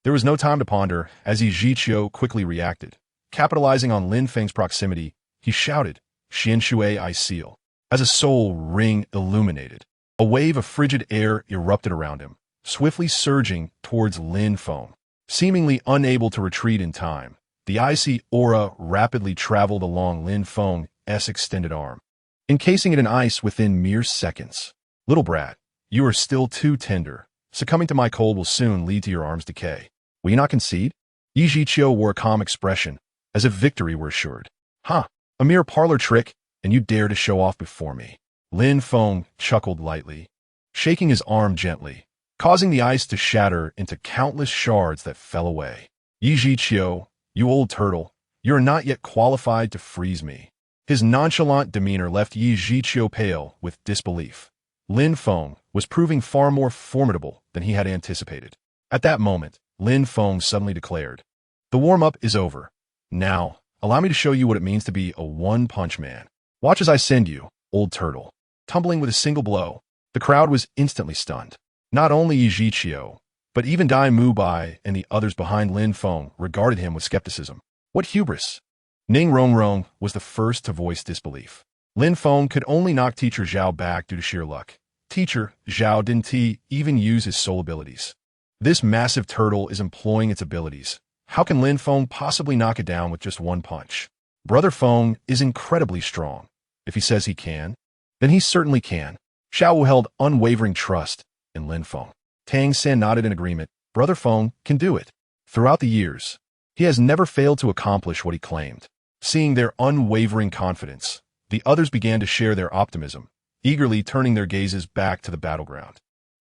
there was no time to ponder as Yi Zhiqiu quickly reacted. Capitalizing on Lin Feng's proximity, he shouted, "Xian Shui I seal." As a soul ring illuminated, a wave of frigid air erupted around him, swiftly surging towards Lin Feng. Seemingly unable to retreat in time, the icy aura rapidly traveled along Lin Feng's extended arm, encasing it in ice within mere seconds. "Little brat, you are still too tender. Succumbing to my cold will soon lead to your arm's decay. Will you not concede?" Yi Zhiqiu wore a calm expression, as if victory were assured. "Huh, a mere parlor trick, and you dare to show off before me." Lin Feng chuckled lightly, shaking his arm gently, causing the ice to shatter into countless shards that fell away. "Yi Zhiqiu, you old turtle, you are not yet qualified to freeze me." His nonchalant demeanor left Yi Zhiqiu pale with disbelief. Lin Feng was proving far more formidable than he had anticipated. At that moment, Lin Feng suddenly declared, "The warm-up is over. Now, allow me to show you what it means to be a one-punch man. Watch as I send you, old turtle." Tumbling with a single blow, the crowd was instantly stunned. Not only Yi Zhiqiu, but even Dai Mubai and the others behind Lin Feng regarded him with skepticism. What hubris! Ning Rongrong was the first to voice disbelief. Lin Feng could only knock Teacher Zhao back due to sheer luck. Teacher Zhao didn't even use his soul abilities. This massive turtle is employing its abilities. How can Lin Feng possibly knock it down with just one punch? Brother Feng is incredibly strong. If he says he can, then he certainly can. Xiao Wu held unwavering trust in Lin Feng. Tang San nodded in agreement. Brother Feng can do it. Throughout the years, he has never failed to accomplish what he claimed. Seeing their unwavering confidence, the others began to share their optimism, eagerly turning their gazes back to the battleground.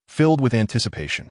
Filled with anticipation,